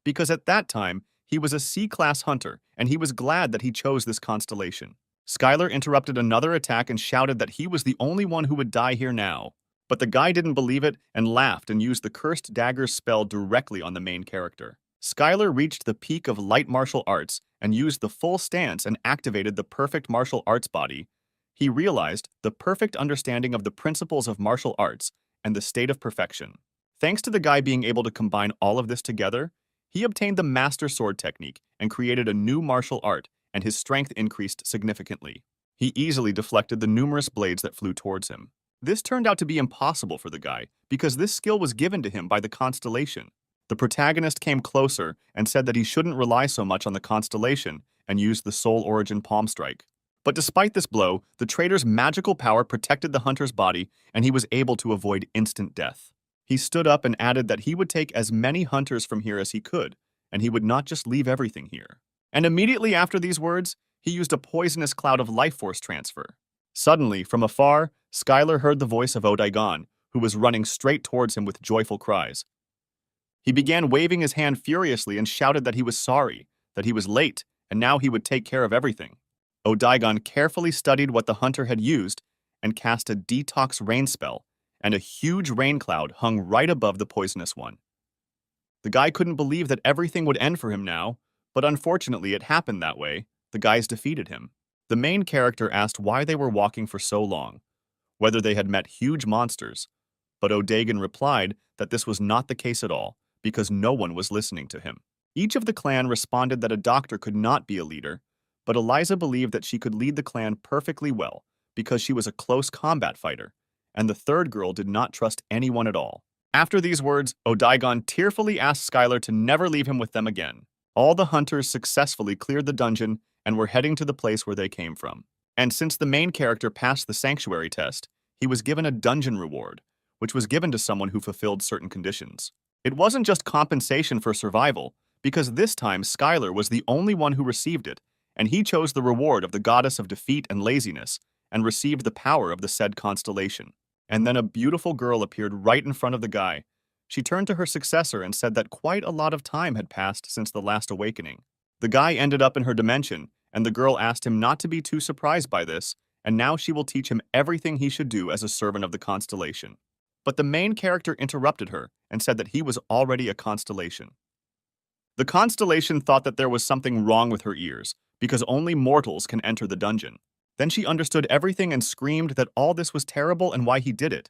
A: because at that time, he was a C-class hunter, and he was glad that he chose this constellation. Skylar interrupted another attack and shouted that he was the only one who would die here now. But the guy didn't believe it and laughed and used the cursed dagger spell directly on the main character. Skylar reached the peak of light martial arts and used the full stance and activated the perfect martial arts body. He realized the perfect understanding of the principles of martial arts and the state of perfection. Thanks to the guy being able to combine all of this together, he obtained the master sword technique and created a new martial art, and his strength increased significantly. He easily deflected the numerous blades that flew towards him. This turned out to be impossible for the guy because this skill was given to him by the constellation. The protagonist came closer and said that he shouldn't rely so much on the constellation and used the soul origin palm strike. But despite this blow, the traitor's magical power protected the hunter's body and he was able to avoid instant death. He stood up and added that he would take as many hunters from here as he could, and he would not just leave everything here. And immediately after these words, he used a poisonous cloud of life force transfer. Suddenly, from afar, Skylar heard the voice of Odaigon, who was running straight towards him with joyful cries. He began waving his hand furiously and shouted that he was sorry, that he was late, and now he would take care of everything. Odaigon carefully studied what the hunter had used and cast a detox rain spell, and a huge rain cloud hung right above the poisonous one. The guy couldn't believe that everything would end for him now, but unfortunately it happened that way. The guys defeated him. The main character asked why they were walking for so long, whether they had met huge monsters, but Odaigon replied that this was not the case at all, because no one was listening to him. Each of the clan responded that a doctor could not be a leader, but Eliza believed that she could lead the clan perfectly well because she was a close combat fighter, and the third girl did not trust anyone at all. After these words, Odaigon tearfully asked Skylar to never leave him with them again. All the hunters successfully cleared the dungeon and were heading to the place where they came from. And since the main character passed the sanctuary test, he was given a dungeon reward, which was given to someone who fulfilled certain conditions. It wasn't just compensation for survival, because this time Skylar was the only one who received it, and he chose the reward of the goddess of defeat and laziness, and received the power of the said constellation. And then a beautiful girl appeared right in front of the guy. She turned to her successor and said that quite a lot of time had passed since the last awakening. The guy ended up in her dimension, and the girl asked him not to be too surprised by this, and now she will teach him everything he should do as a servant of the constellation. But the main character interrupted her and said that he was already a constellation. The constellation thought that there was something wrong with her ears, because only mortals can enter the dungeon. Then she understood everything and screamed that all this was terrible and why he did it.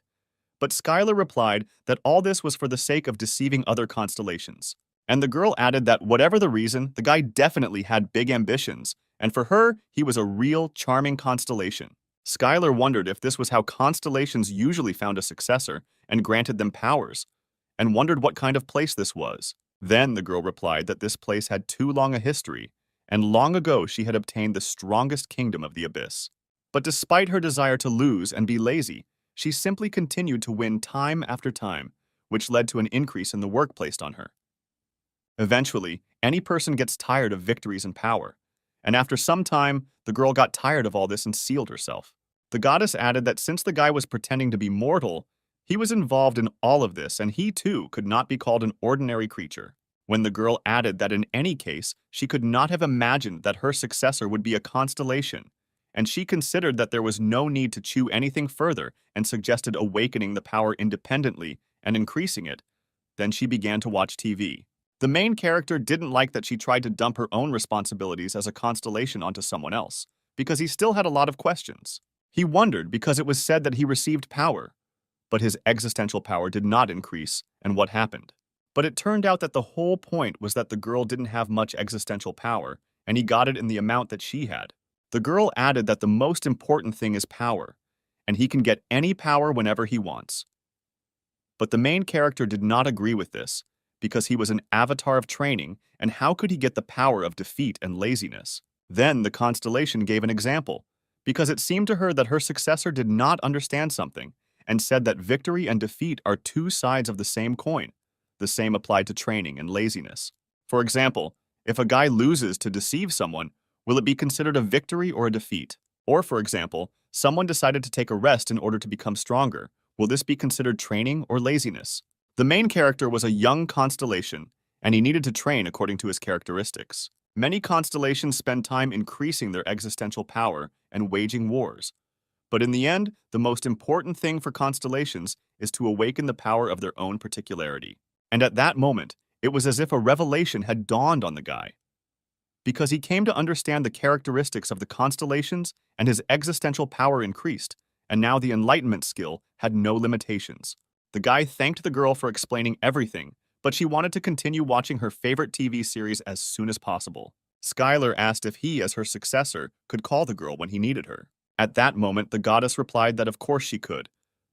A: But Skylar replied that all this was for the sake of deceiving other constellations. And the girl added that whatever the reason, the guy definitely had big ambitions, and for her, he was a real, charming constellation. Skylar wondered if this was how constellations usually found a successor and granted them powers, and wondered what kind of place this was. Then the girl replied that this place had too long a history, and long ago she had obtained the strongest kingdom of the abyss. But despite her desire to lose and be lazy, she simply continued to win time after time, which led to an increase in the work placed on her. Eventually, any person gets tired of victories and power, and after some time, the girl got tired of all this and sealed herself. The goddess added that since the guy was pretending to be mortal, he was involved in all of this and he too could not be called an ordinary creature. When the girl added that in any case, she could not have imagined that her successor would be a constellation, and she considered that there was no need to chew anything further and suggested awakening the power independently and increasing it, then she began to watch TV. The main character didn't like that she tried to dump her own responsibilities as a constellation onto someone else, because he still had a lot of questions. He wondered because it was said that he received power, but his existential power did not increase, and what happened? But it turned out that the whole point was that the girl didn't have much existential power, and he got it in the amount that she had. The girl added that the most important thing is power, and he can get any power whenever he wants. But the main character did not agree with this, because he was an avatar of training, and how could he get the power of defeat and laziness? Then the constellation gave an example, because it seemed to her that her successor did not understand something, and said that victory and defeat are two sides of the same coin. The same applied to training and laziness. For example, if a guy loses to deceive someone, will it be considered a victory or a defeat? Or, for example, someone decided to take a rest in order to become stronger. Will this be considered training or laziness? The main character was a young constellation, and he needed to train according to his characteristics. Many constellations spend time increasing their existential power and waging wars. But in the end, the most important thing for constellations is to awaken the power of their own particularity. And at that moment, it was as if a revelation had dawned on the guy. Because he came to understand the characteristics of the constellations and his existential power increased, and now the enlightenment skill had no limitations. The guy thanked the girl for explaining everything, but she wanted to continue watching her favorite TV series as soon as possible. Skylar asked if he, as her successor, could call the girl when he needed her. At that moment, the goddess replied that of course she could,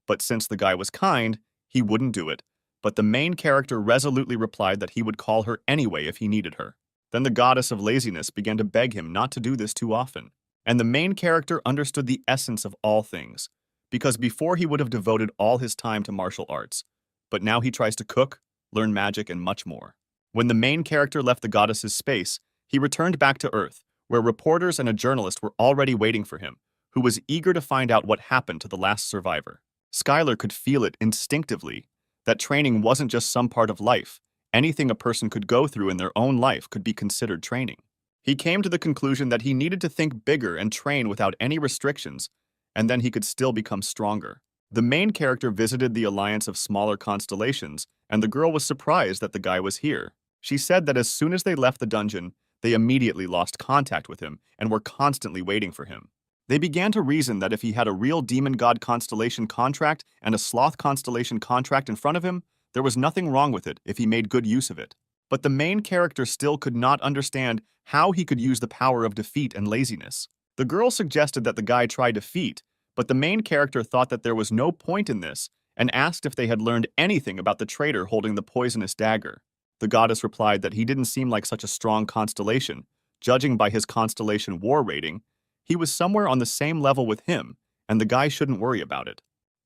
A: but since the guy was kind, he wouldn't do it. But the main character resolutely replied that he would call her anyway if he needed her. Then the goddess of laziness began to beg him not to do this too often. And the main character understood the essence of all things, because before he would have devoted all his time to martial arts, but now he tries to cook, learn magic, and much more. When the main character left the goddess's space, he returned back to Earth, where reporters and a journalist were already waiting for him, who was eager to find out what happened to the last survivor. Skylar could feel it instinctively, that training wasn't just some part of life. Anything a person could go through in their own life could be considered training. He came to the conclusion that he needed to think bigger and train without any restrictions, and then he could still become stronger. The main character visited the alliance of smaller constellations, and the girl was surprised that the guy was here. She said that as soon as they left the dungeon, they immediately lost contact with him and were constantly waiting for him. They began to reason that if he had a real demon god constellation contract and a sloth constellation contract in front of him, there was nothing wrong with it if he made good use of it. But the main character still could not understand how he could use the power of defeat and laziness. The girl suggested that the guy try defeat, but the main character thought that there was no point in this and asked if they had learned anything about the traitor holding the poisonous dagger. The goddess replied that he didn't seem like such a strong constellation. Judging by his constellation war rating, he was somewhere on the same level with him, and the guy shouldn't worry about it.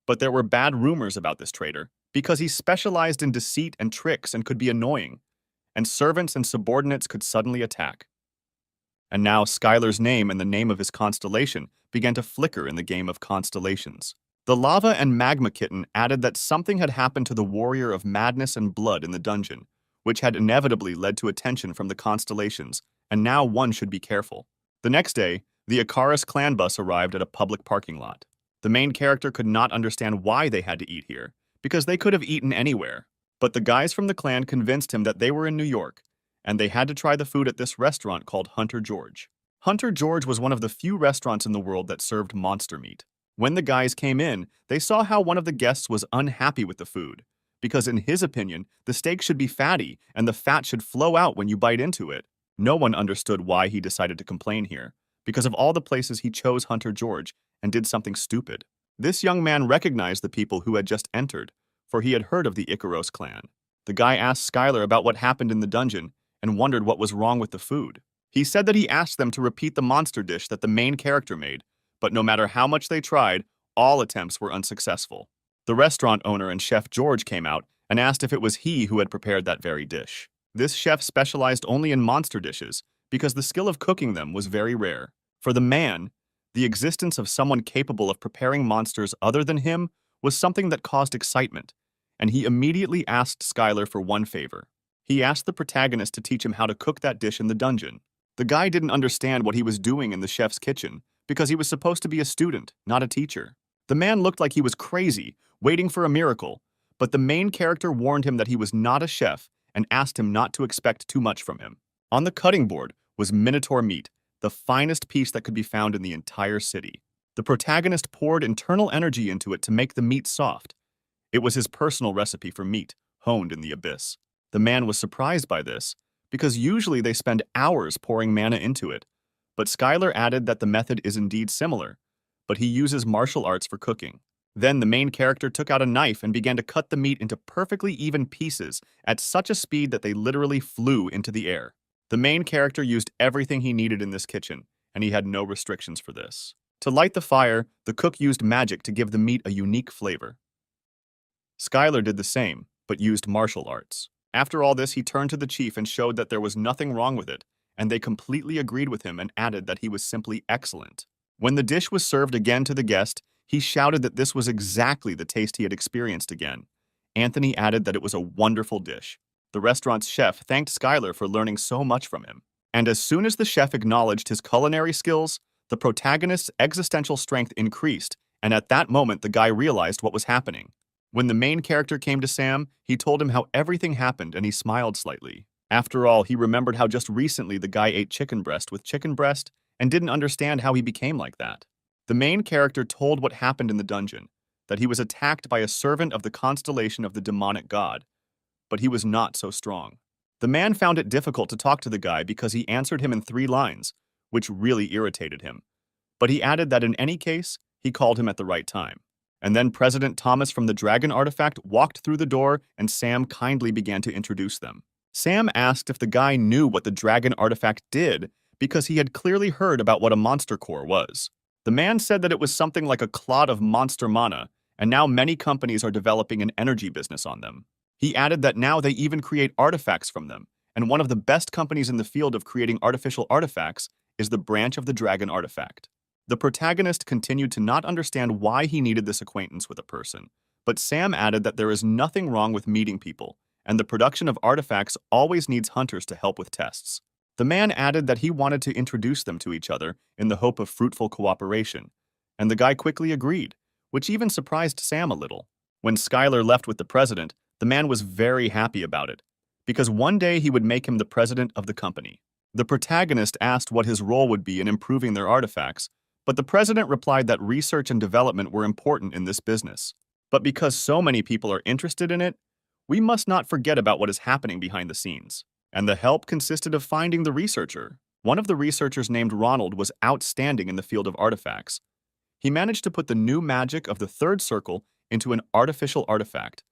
A: But there were bad rumors about this traitor, because he specialized in deceit and tricks and could be annoying, and servants and subordinates could suddenly attack. And now Skylar's name and the name of his constellation began to flicker in the game of constellations. The lava and magma kitten added that something had happened to the warrior of madness and blood in the dungeon, which had inevitably led to attention from the constellations, and now one should be careful. The next day, the Icarus clan bus arrived at a public parking lot. The main character could not understand why they had to eat here, because they could have eaten anywhere. But the guys from the clan convinced him that they were in New York, and they had to try the food at this restaurant called Hunter George. Hunter George was one of the few restaurants in the world that served monster meat. When the guys came in, they saw how one of the guests was unhappy with the food, because in his opinion, the steak should be fatty and the fat should flow out when you bite into it. No one understood why he decided to complain here, because of all the places he chose Hunter George and did something stupid. This young man recognized the people who had just entered, for he had heard of the Icaros clan. The guy asked Skylar about what happened in the dungeon and wondered what was wrong with the food. He said that he asked them to repeat the monster dish that the main character made, but no matter how much they tried, all attempts were unsuccessful. The restaurant owner and chef George came out and asked if it was he who had prepared that very dish. This chef specialized only in monster dishes because the skill of cooking them was very rare. For the man, the existence of someone capable of preparing monsters other than him was something that caused excitement, and he immediately asked Skylar for one favor. He asked the protagonist to teach him how to cook that dish in the dungeon. The guy didn't understand what he was doing in the chef's kitchen because he was supposed to be a student, not a teacher. The man looked like he was crazy, waiting for a miracle, but the main character warned him that he was not a chef and asked him not to expect too much from him. On the cutting board was minotaur meat, the finest piece that could be found in the entire city. The protagonist poured internal energy into it to make the meat soft. It was his personal recipe for meat, honed in the abyss. The man was surprised by this, because usually they spend hours pouring mana into it. But Skylar added that the method is indeed similar, but he uses martial arts for cooking. Then the main character took out a knife and began to cut the meat into perfectly even pieces at such a speed that they literally flew into the air. The main character used everything he needed in this kitchen, and he had no restrictions for this. To light the fire, the cook used magic to give the meat a unique flavor. Skylar did the same, but used martial arts. After all this, he turned to the chief and showed that there was nothing wrong with it, and they completely agreed with him and added that he was simply excellent. When the dish was served again to the guest, he shouted that this was exactly the taste he had experienced again. Anthony added that it was a wonderful dish. The restaurant's chef thanked Skylar for learning so much from him. And as soon as the chef acknowledged his culinary skills, the protagonist's existential strength increased, and at that moment the guy realized what was happening. When the main character came to Sam, he told him how everything happened and he smiled slightly. After all, he remembered how just recently the guy ate chicken breast with chicken breast and didn't understand how he became like that. The main character told what happened in the dungeon, that he was attacked by a servant of the constellation of the demonic god, but he was not so strong. The man found it difficult to talk to the guy because he answered him in 3 lines, which really irritated him. But he added that in any case, he called him at the right time. And then President Thomas from the Dragon Artifact walked through the door and Sam kindly began to introduce them. Sam asked if the guy knew what the Dragon Artifact did because he had clearly heard about what a monster core was. The man said that it was something like a clot of monster mana, and now many companies are developing an energy business on them. He added that now they even create artifacts from them, and one of the best companies in the field of creating artificial artifacts is the branch of the Dragon Artifact. The protagonist continued to not understand why he needed this acquaintance with a person, but Sam added that there is nothing wrong with meeting people, and the production of artifacts always needs hunters to help with tests. The man added that he wanted to introduce them to each other in the hope of fruitful cooperation, and the guy quickly agreed, which even surprised Sam a little. When Skylar left with the president, the man was very happy about it, because one day he would make him the president of the company. The protagonist asked what his role would be in improving their artifacts, but the president replied that research and development were important in this business. But because so many people are interested in it, we must not forget about what is happening behind the scenes. And the help consisted of finding the researcher. One of the researchers named Ronald was outstanding in the field of artifacts. He managed to put the new magic of the third circle into an artificial artifact.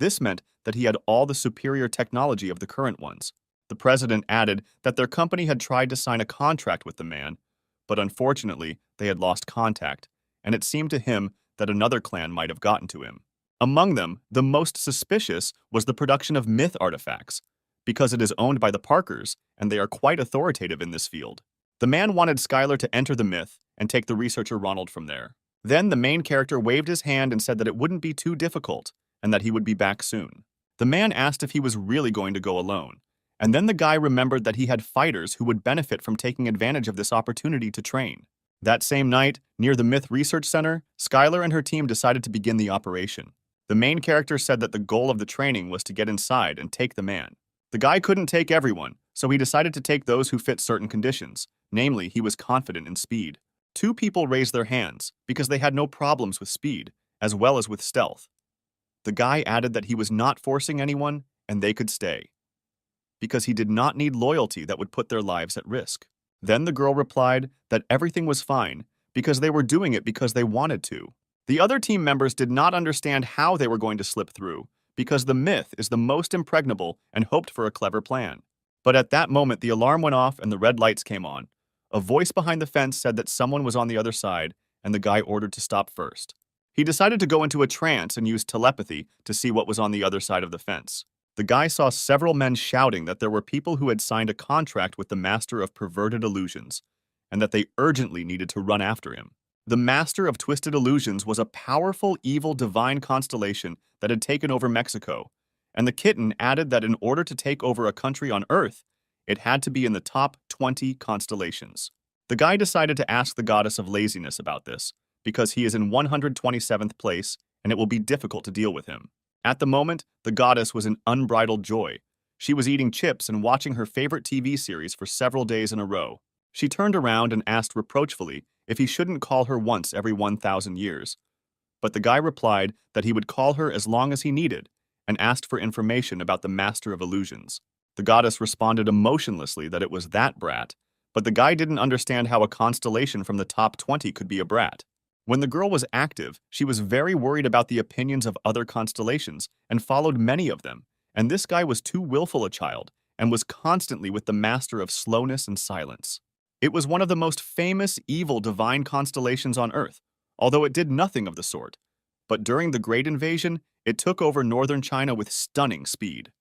A: This meant that he had all the superior technology of the current ones. The president added that their company had tried to sign a contract with the man, but unfortunately, they had lost contact, and it seemed to him that another clan might have gotten to him. Among them, the most suspicious was the production of myth artifacts, because it is owned by the Parkers, and they are quite authoritative in this field. The man wanted Skylar to enter the myth and take the researcher Ronald from there. Then the main character waved his hand and said that it wouldn't be too difficult, and that he would be back soon. The man asked if he was really going to go alone, and then the guy remembered that he had fighters who would benefit from taking advantage of this opportunity to train. That same night, near the Myth Research Center, Skylar and her team decided to begin the operation. The main character said that the goal of the training was to get inside and take the man. The guy couldn't take everyone, so he decided to take those who fit certain conditions, Namely, he was confident in speed. Two people raised their hands because they had no problems with speed, as well as with stealth. The guy added that he was not forcing anyone and they could stay, because he did not need loyalty that would put their lives at risk. Then the girl replied that everything was fine because they were doing it because they wanted to. The other team members did not understand how they were going to slip through because the myth is the most impregnable and hoped for a clever plan. But at that moment, the alarm went off and the red lights came on. A voice behind the fence said that someone was on the other side, and the guy ordered to stop first. He decided to go into a trance and use telepathy to see what was on the other side of the fence. The guy saw several men shouting that there were people who had signed a contract with the Master of Perverted Illusions, and that they urgently needed to run after him. The Master of Twisted Illusions was a powerful, evil, divine constellation that had taken over Mexico, and the kitten added that in order to take over a country on Earth, it had to be in the top 20 constellations. The guy decided to ask the goddess of laziness about this, because he is in 127th place and it will be difficult to deal with him. At the moment, the goddess was in unbridled joy. She was eating chips and watching her favorite TV series for several days in a row. She turned around and asked reproachfully if he shouldn't call her once every 1,000 years. But the guy replied that he would call her as long as he needed, and asked for information about the Master of Illusions. The goddess responded emotionlessly that it was that brat, but the guy didn't understand how a constellation from the top 20 could be a brat. When the girl was active, she was very worried about the opinions of other constellations and followed many of them, and this guy was too willful a child and was constantly with the Master of Slowness and Silence. It was one of the most famous evil divine constellations on Earth, although it did nothing of the sort. But during the Great Invasion, it took over northern China with stunning speed.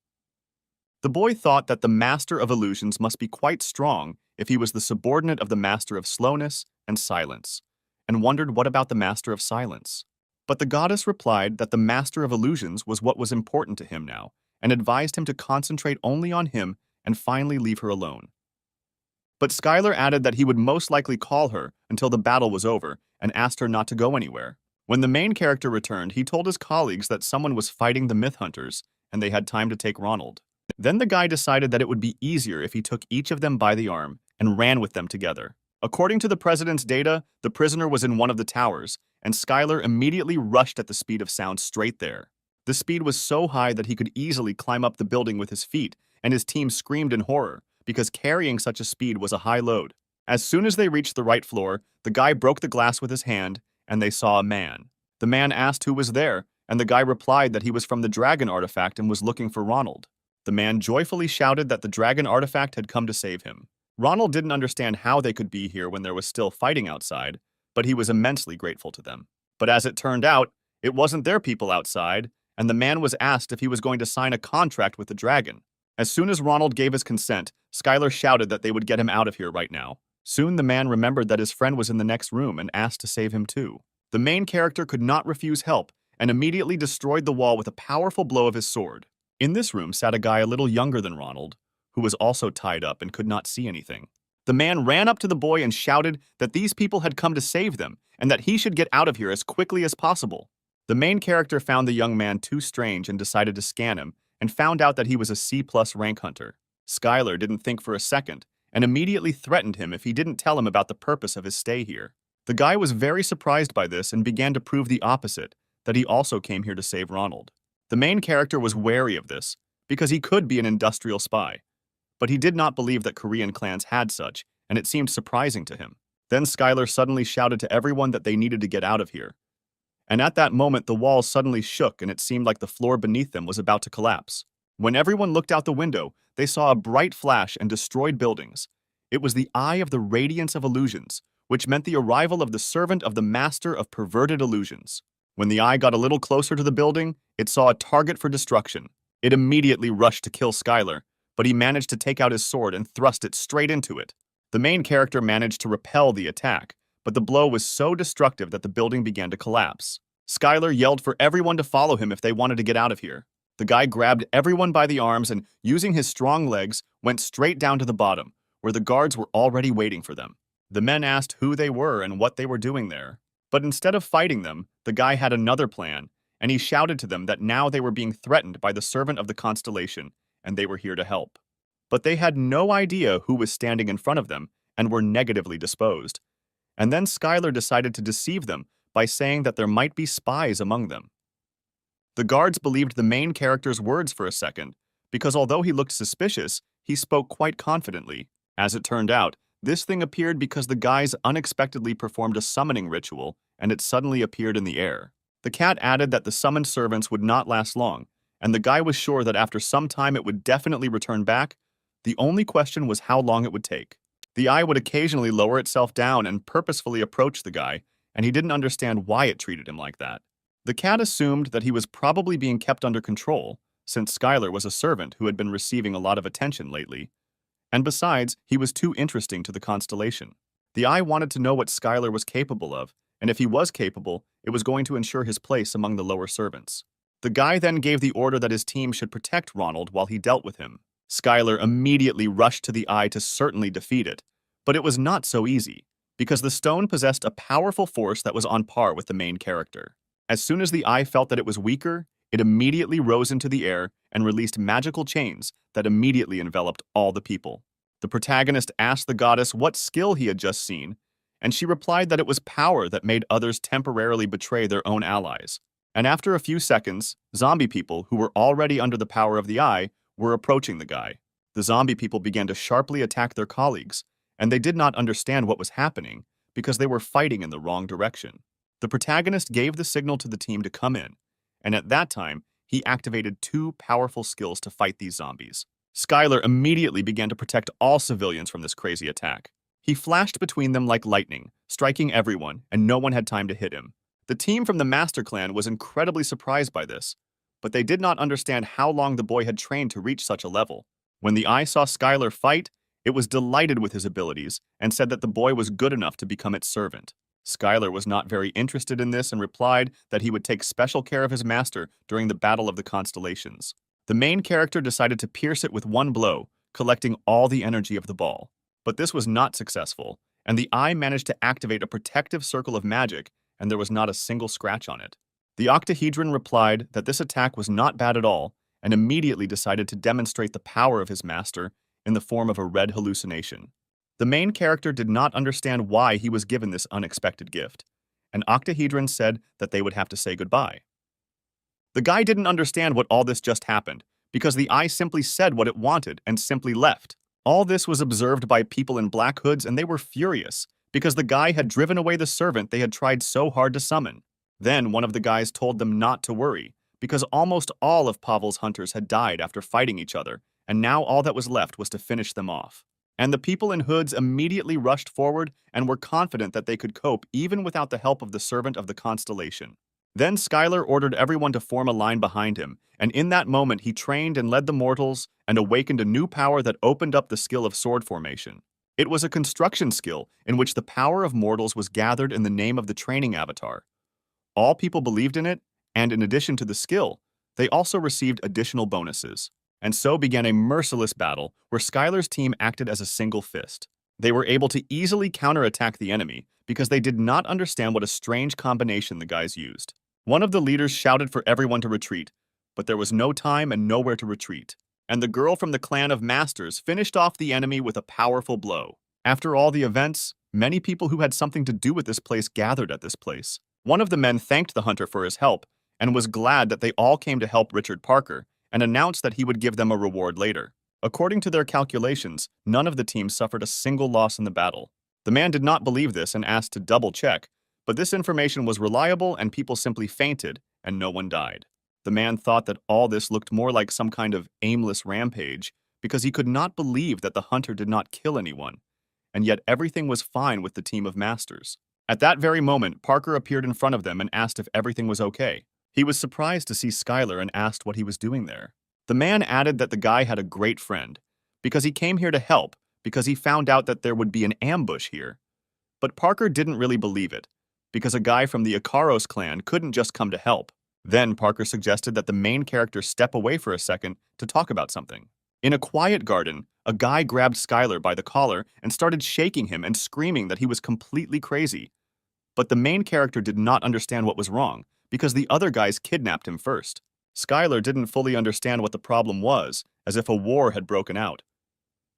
A: The boy thought that the Master of Illusions must be quite strong if he was the subordinate of the Master of Slowness and Silence, and wondered what about the Master of Silence. But the goddess replied that the Master of Illusions was what was important to him now, and advised him to concentrate only on him and finally leave her alone. But Skylar added that he would most likely call her until the battle was over and asked her not to go anywhere. When the main character returned, he told his colleagues that someone was fighting the Myth Hunters and they had time to take Ronald. Then the guy decided that it would be easier if he took each of them by the arm and ran with them together. According to the president's data, the prisoner was in one of the towers, and Skylar immediately rushed at the speed of sound straight there. The speed was so high that he could easily climb up the building with his feet, and his team screamed in horror, because carrying such a speed was a high load. As soon as they reached the right floor, the guy broke the glass with his hand, and they saw a man. The man asked who was there, and the guy replied that he was from the dragon artifact and was looking for Ronald. The man joyfully shouted that the dragon artifact had come to save him. Ronald didn't understand how they could be here when there was still fighting outside, but he was immensely grateful to them. But as it turned out, it wasn't their people outside, and the man was asked if he was going to sign a contract with the dragon. As soon as Ronald gave his consent, Skylar shouted that they would get him out of here right now. Soon the man remembered that his friend was in the next room and asked to save him too. The main character could not refuse help and immediately destroyed the wall with a powerful blow of his sword. In this room sat a guy a little younger than Ronald, who was also tied up and could not see anything. The man ran up to the boy and shouted that these people had come to save them and that he should get out of here as quickly as possible. The main character found the young man too strange and decided to scan him and found out that he was a C+ rank hunter. Skylar didn't think for a second and immediately threatened him if he didn't tell him about the purpose of his stay here. The guy was very surprised by this and began to prove the opposite, that he also came here to save Ronald. The main character was wary of this, because he could be an industrial spy. But he did not believe that Korean clans had such, and it seemed surprising to him. Then Skylar suddenly shouted to everyone that they needed to get out of here. And at that moment, the walls suddenly shook and it seemed like the floor beneath them was about to collapse. When everyone looked out the window, they saw a bright flash and destroyed buildings. It was the eye of the radiance of illusions, which meant the arrival of the servant of the Master of Perverted Illusions. When the eye got a little closer to the building, it saw a target for destruction. It immediately rushed to kill Skylar, but he managed to take out his sword and thrust it straight into it. The main character managed to repel the attack, but the blow was so destructive that the building began to collapse. Skylar yelled for everyone to follow him if they wanted to get out of here. The guy grabbed everyone by the arms and, using his strong legs, went straight down to the bottom, where the guards were already waiting for them. The men asked who they were and what they were doing there. But instead of fighting them, the guy had another plan, and he shouted to them that now they were being threatened by the servant of the constellation, and they were here to help. But they had no idea who was standing in front of them, and were negatively disposed. And then Skylar decided to deceive them by saying that there might be spies among them. The guards believed the main character's words for a second, because although he looked suspicious, he spoke quite confidently. As it turned out, this thing appeared because the guys unexpectedly performed a summoning ritual, and it suddenly appeared in the air. The cat added that the summoned servants would not last long, and the guy was sure that after some time it would definitely return back. The only question was how long it would take. The eye would occasionally lower itself down and purposefully approach the guy, and he didn't understand why it treated him like that. The cat assumed that he was probably being kept under control, since Skylar was a servant who had been receiving a lot of attention lately. And besides, he was too interesting to the constellation. The eye wanted to know what Skylar was capable of, and if he was capable, it was going to ensure his place among the lower servants. The guy then gave the order that his team should protect Ronald while he dealt with him. Skylar immediately rushed to the eye to certainly defeat it, but it was not so easy, because the stone possessed a powerful force that was on par with the main character. As soon as the eye felt that it was weaker, it immediately rose into the air and released magical chains that immediately enveloped all the people. The protagonist asked the goddess what skill he had just seen, and she replied that it was power that made others temporarily betray their own allies. And after a few seconds, zombie people who were already under the power of the eye were approaching the guy. The zombie people began to sharply attack their colleagues, and they did not understand what was happening because they were fighting in the wrong direction. The protagonist gave the signal to the team to come in, and at that time, he activated two powerful skills to fight these zombies. Skylar immediately began to protect all civilians from this crazy attack. He flashed between them like lightning, striking everyone, and no one had time to hit him. The team from the Master Clan was incredibly surprised by this, but they did not understand how long the boy had trained to reach such a level. When the eye saw Skylar fight, it was delighted with his abilities and said that the boy was good enough to become its servant. Skylar was not very interested in this and replied that he would take special care of his master during the Battle of the Constellations. The main character decided to pierce it with one blow, collecting all the energy of the ball. But this was not successful, and the eye managed to activate a protective circle of magic, and there was not a single scratch on it. The octahedron replied that this attack was not bad at all, and immediately decided to demonstrate the power of his master in the form of a red hallucination. The main character did not understand why he was given this unexpected gift, and octahedron said that they would have to say goodbye. The guy didn't understand what all this just happened, because the eye simply said what it wanted and simply left. All this was observed by people in black hoods, and they were furious, because the guy had driven away the servant they had tried so hard to summon. Then one of the guys told them not to worry, because almost all of Pavel's hunters had died after fighting each other, and now all that was left was to finish them off. And the people in hoods immediately rushed forward and were confident that they could cope even without the help of the servant of the constellation. Then Skylar ordered everyone to form a line behind him, and in that moment he trained and led the mortals and awakened a new power that opened up the skill of sword formation. It was a construction skill in which the power of mortals was gathered in the name of the training avatar. All people believed in it, and in addition to the skill, they also received additional bonuses. And so began a merciless battle where Skylar's team acted as a single fist. They were able to easily counterattack the enemy because they did not understand what a strange combination the guys used. One of the leaders shouted for everyone to retreat, but there was no time and nowhere to retreat. And the girl from the clan of masters finished off the enemy with a powerful blow. After all the events, many people who had something to do with this place gathered at this place. One of the men thanked the hunter for his help and was glad that they all came to help Richard Parker, and announced that he would give them a reward later. According to their calculations, none of the teams suffered a single loss in the battle. The man did not believe this and asked to double-check, but this information was reliable and people simply fainted and no one died. The man thought that all this looked more like some kind of aimless rampage because he could not believe that the hunter did not kill anyone, and yet everything was fine with the team of masters. At that very moment, Parker appeared in front of them and asked if everything was okay. He was surprised to see Skylar and asked what he was doing there. The man added that the guy had a great friend, because he came here to help, because he found out that there would be an ambush here. But Parker didn't really believe it, because a guy from the Ikaros clan couldn't just come to help. Then Parker suggested that the main character step away for a second to talk about something. In a quiet garden, a guy grabbed Skylar by the collar and started shaking him and screaming that he was completely crazy. But the main character did not understand what was wrong, because the other guys kidnapped him first. Skylar didn't fully understand what the problem was, as if a war had broken out.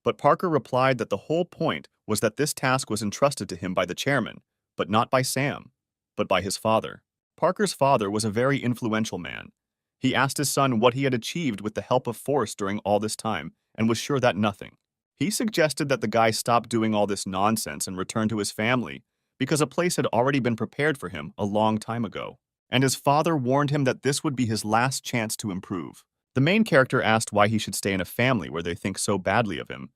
A: But Parker replied that the whole point was that this task was entrusted to him by the chairman, but not by Sam, but by his father. Parker's father was a very influential man. He asked his son what he had achieved with the help of force during all this time and was sure that nothing. He suggested that the guy stop doing all this nonsense and return to his family because a place had already been prepared for him a long time ago. And his father warned him that this would be his last chance to improve. The main character asked why he should stay in a family where they think so badly of him,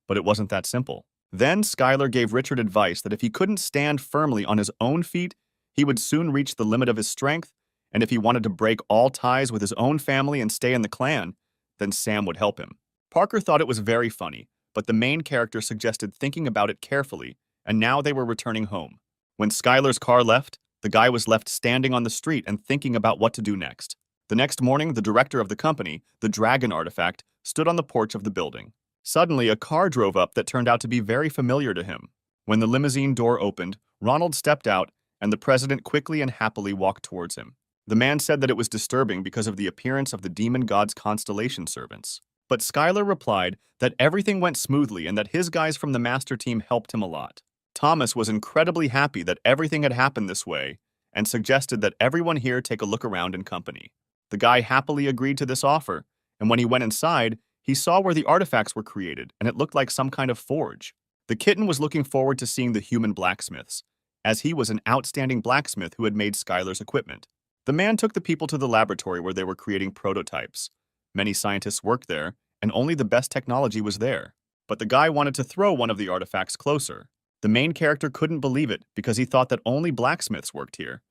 A: but it wasn't that simple. Then Skylar gave Richard advice that if he couldn't stand firmly on his own feet, he would soon reach the limit of his strength, and if he wanted to break all ties with his own family and stay in the clan, then Sam would help him. Parker thought it was very funny, but the main character suggested thinking about it carefully, and now they were returning home. When Skylar's car left, the guy was left standing on the street and thinking about what to do next. The next morning, the director of the company, the dragon artifact, stood on the porch of the building. Suddenly, a car drove up that turned out to be very familiar to him. When the limousine door opened, Ronald stepped out, and the president quickly and happily walked towards him. The man said that it was disturbing because of the appearance of the demon god's constellation servants. But Skylar replied that everything went smoothly and that his guys from the master team helped him a lot. Thomas was incredibly happy that everything had happened this way and suggested that everyone here take a look around in company. The guy happily agreed to this offer, and when he went inside, he saw where the artifacts were created, and it looked like some kind of forge. The kitten was looking forward to seeing the human blacksmiths, as he was an outstanding blacksmith who had made Skylar's equipment. The man took the people to the laboratory where they were creating prototypes. Many scientists worked there, and only the best technology was there. But the guy wanted to throw one of the artifacts closer. The main character couldn't believe it because he thought that only blacksmiths worked here.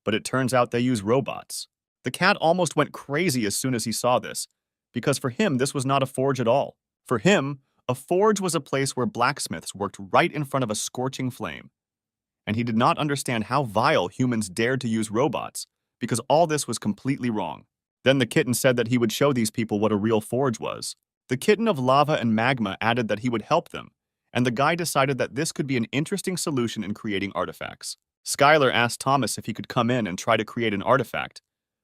A: But it turns out they use robots. The cat almost went crazy as soon as he saw this, because for him this was not a forge at all. For him, a forge was a place where blacksmiths worked right in front of a scorching flame. And he did not understand how vile humans dared to use robots, because all this was completely wrong. Then the kitten said that he would show these people what a real forge was. The kitten of lava and magma added that he would help them, and the guy decided that this could be an interesting solution in creating artifacts. Skylar asked Thomas if he could come in and try to create an artifact,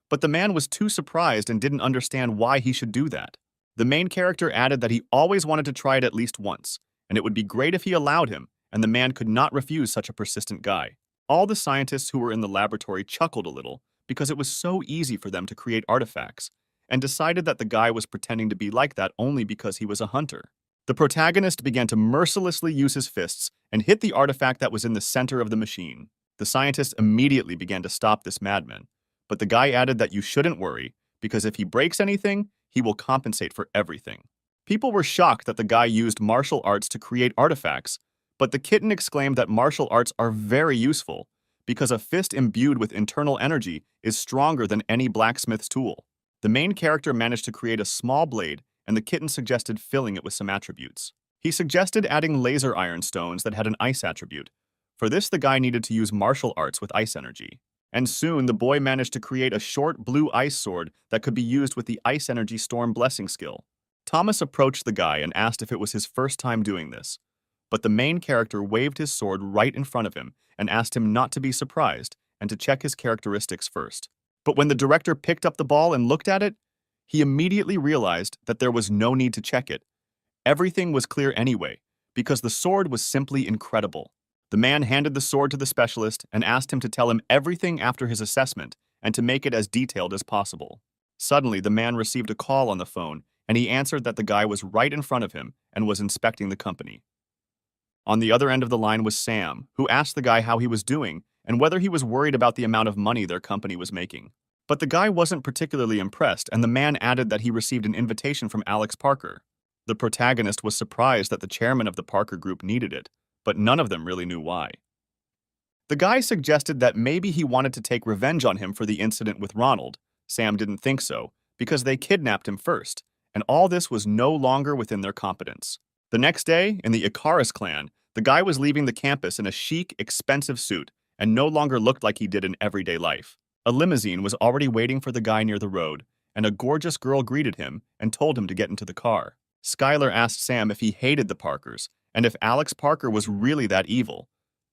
A: but the man was too surprised and didn't understand why he should do that. The main character added that he always wanted to try it at least once, and it would be great if he allowed him, and the man could not refuse such a persistent guy. All the scientists who were in the laboratory chuckled a little because it was so easy for them to create artifacts, and decided that the guy was pretending to be like that only because he was a hunter. The protagonist began to mercilessly use his fists and hit the artifact that was in the center of the machine. The scientists immediately began to stop this madman, but the guy added that you shouldn't worry, because if he breaks anything, he will compensate for everything. People were shocked that the guy used martial arts to create artifacts, but the kitten exclaimed that martial arts are very useful, because a fist imbued with internal energy is stronger than any blacksmith's tool. The main character managed to create a small blade, and the kitten suggested filling it with some attributes. He suggested adding laser iron stones that had an ice attribute. For this, the guy needed to use martial arts with ice energy. And soon, the boy managed to create a short blue ice sword that could be used with the ice energy storm blessing skill. Thomas approached the guy and asked if it was his first time doing this. But the main character waved his sword right in front of him and asked him not to be surprised and to check his characteristics first. But when the director picked up the ball and looked at it, he immediately realized that there was no need to check it. Everything was clear anyway, because the sword was simply incredible. The man handed the sword to the specialist and asked him to tell him everything after his assessment and to make it as detailed as possible. Suddenly, the man received a call on the phone, and he answered that the guy was right in front of him and was inspecting the company. On the other end of the line was Sam, who asked the guy how he was doing and whether he was worried about the amount of money their company was making. But the guy wasn't particularly impressed, and the man added that he received an invitation from Alex Parker. The protagonist was surprised that the chairman of the Parker group needed it, but none of them really knew why. The guy suggested that maybe he wanted to take revenge on him for the incident with Ronald. Sam didn't think so, because they kidnapped him first, and all this was no longer within their competence. The next day, in the Icarus clan, the guy was leaving the campus in a chic, expensive suit and no longer looked like he did in everyday life. A limousine was already waiting for the guy near the road, and a gorgeous girl greeted him and told him to get into the car. Skylar asked Sam if he hated the Parkers and if Alex Parker was really that evil,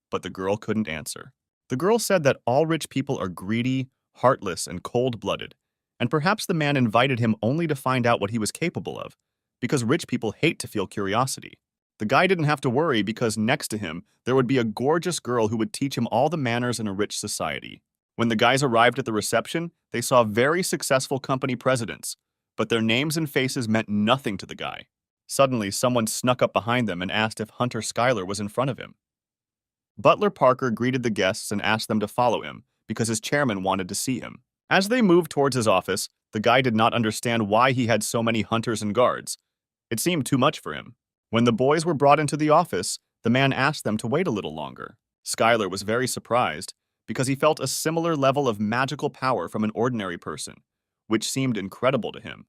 A: but the girl couldn't answer. The girl said that all rich people are greedy, heartless, and cold-blooded, and perhaps the man invited him only to find out what he was capable of, because rich people hate to feel curiosity. The guy didn't have to worry because next to him, there would be a gorgeous girl who would teach him all the manners in a rich society. When the guys arrived at the reception, they saw very successful company presidents, but their names and faces meant nothing to the guy. Suddenly, someone snuck up behind them and asked if Hunter Schuyler was in front of him. Butler Parker greeted the guests and asked them to follow him because his chairman wanted to see him. As they moved towards his office, the guy did not understand why he had so many hunters and guards. It seemed too much for him. When the boys were brought into the office, the man asked them to wait a little longer. Schuyler was very surprised because he felt a similar level of magical power from an ordinary person, which seemed incredible to him,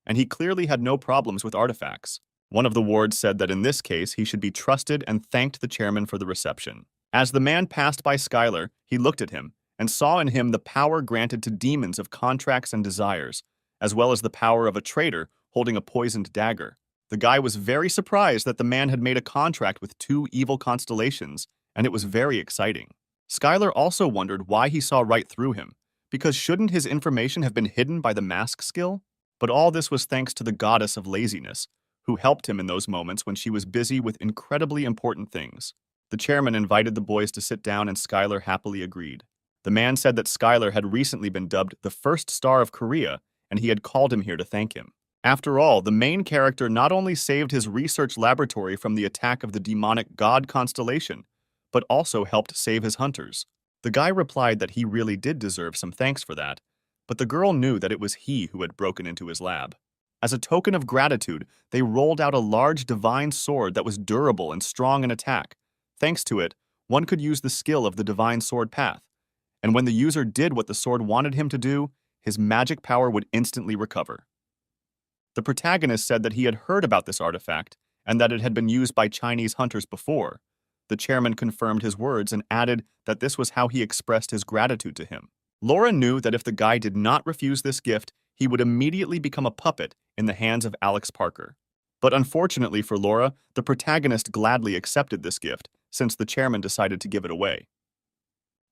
A: and he clearly had no problems with artifacts. One of the wards said that in this case he should be trusted and thanked the chairman for the reception. As the man passed by Schuyler, he looked at him and saw in him the power granted to demons of contracts and desires, as well as the power of a traitor holding a poisoned dagger. The guy was very surprised that the man had made a contract with two evil constellations, and it was very exciting. Schuyler also wondered why he saw right through him, because shouldn't his information have been hidden by the mask skill? But all this was thanks to the goddess of laziness, who helped him in those moments when she was busy with incredibly important things. The chairman invited the boys to sit down and Schuyler happily agreed. The man said that Schuyler had recently been dubbed the first star of Korea, and he had called him here to thank him. After all, the main character not only saved his research laboratory from the attack of the demonic god constellation, but also helped save his hunters. The guy replied that he really did deserve some thanks for that, but the girl knew that it was he who had broken into his lab. As a token of gratitude, they rolled out a large divine sword that was durable and strong in attack. Thanks to it, one could use the skill of the divine sword path, and when the user did what the sword wanted him to do, his magic power would instantly recover. The protagonist said that he had heard about this artifact and that it had been used by Chinese hunters before. The chairman confirmed his words and added that this was how he expressed his gratitude to him. Laura knew that if the guy did not refuse this gift, he would immediately become a puppet in the hands of Alex Parker. But unfortunately for Laura, the protagonist gladly accepted this gift, since the chairman decided to give it away.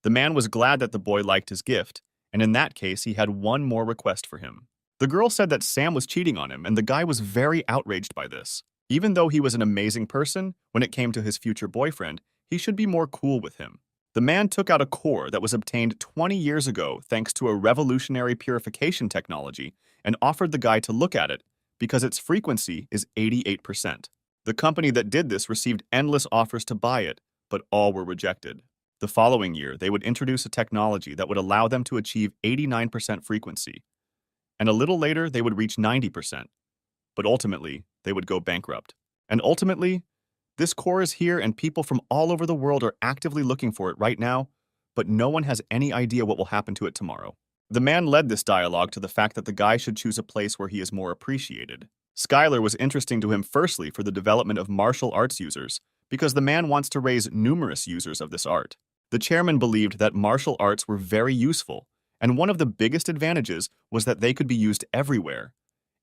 A: The man was glad that the boy liked his gift, and in that case he had one more request for him. The girl said that Sam was cheating on him, and the guy was very outraged by this. Even though he was an amazing person, when it came to his future boyfriend, he should be more cool with him. The man took out a core that was obtained 20 years ago thanks to a revolutionary purification technology and offered the guy to look at it because its frequency is 88%. The company that did this received endless offers to buy it, but all were rejected. The following year, they would introduce a technology that would allow them to achieve 89% frequency, and a little later they would reach 90%, but ultimately they would go bankrupt. And ultimately, this core is here and people from all over the world are actively looking for it right now, but no one has any idea what will happen to it tomorrow. The man led this dialogue to the fact that the guy should choose a place where he is more appreciated. Schuyler was interesting to him firstly for the development of martial arts users, because the man wants to raise numerous users of this art. The chairman believed that martial arts were very useful, and one of the biggest advantages was that they could be used everywhere.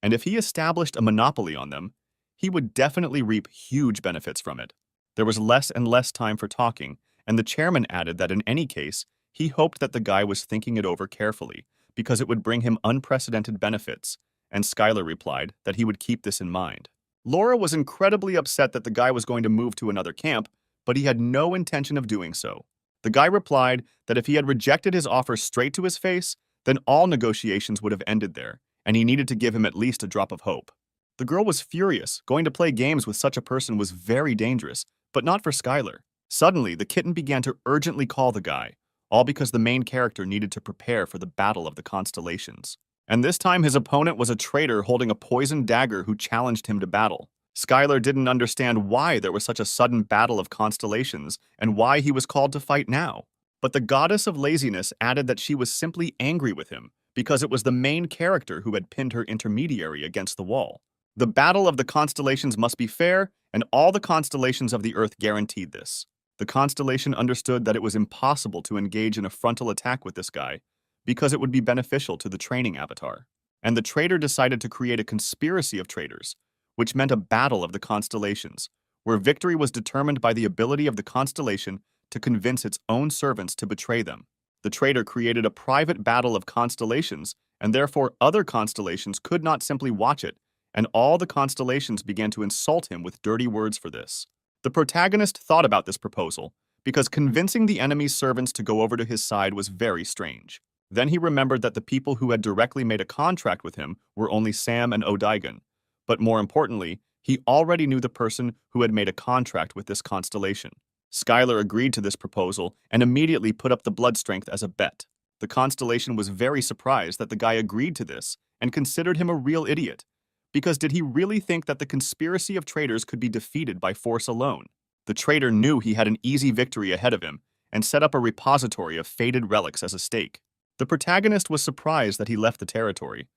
A: And if he established a monopoly on them, he would definitely reap huge benefits from it. There was less and less time for talking, and the chairman added that in any case, he hoped that the guy was thinking it over carefully, because it would bring him unprecedented benefits, and Schuyler replied that he would keep this in mind. Laura was incredibly upset that the guy was going to move to another camp, but he had no intention of doing so. The guy replied that if he had rejected his offer straight to his face, then all negotiations would have ended there, and he needed to give him at least a drop of hope. The girl was furious. Going to play games with such a person was very dangerous, but not for Schuyler. Suddenly, the kitten began to urgently call the guy, all because the main character needed to prepare for the battle of the constellations. And this time his opponent was a traitor holding a poisoned dagger who challenged him to battle. Schuyler didn't understand why there was such a sudden battle of constellations and why he was called to fight now. But the goddess of laziness added that she was simply angry with him because it was the main character who had pinned her intermediary against the wall. The battle of the constellations must be fair, and all the constellations of the Earth guaranteed this. The constellation understood that it was impossible to engage in a frontal attack with this guy because it would be beneficial to the training avatar. And the traitor decided to create a conspiracy of traitors, which meant a battle of the constellations, where victory was determined by the ability of the constellation to convince its own servants to betray them. The traitor created a private battle of constellations, and therefore other constellations could not simply watch it, and all the constellations began to insult him with dirty words for this. The protagonist thought about this proposal, because convincing the enemy's servants to go over to his side was very strange. Then he remembered that the people who had directly made a contract with him were only Sam and Odaigan. But more importantly, he already knew the person who had made a contract with this constellation. Skylar agreed to this proposal and immediately put up the blood strength as a bet. The constellation was very surprised that the guy agreed to this and considered him a real idiot. Because did he really think that the conspiracy of traitors could be defeated by force alone? The traitor knew he had an easy victory ahead of him and set up a repository of fated relics as a stake. The protagonist was surprised that he left the territory,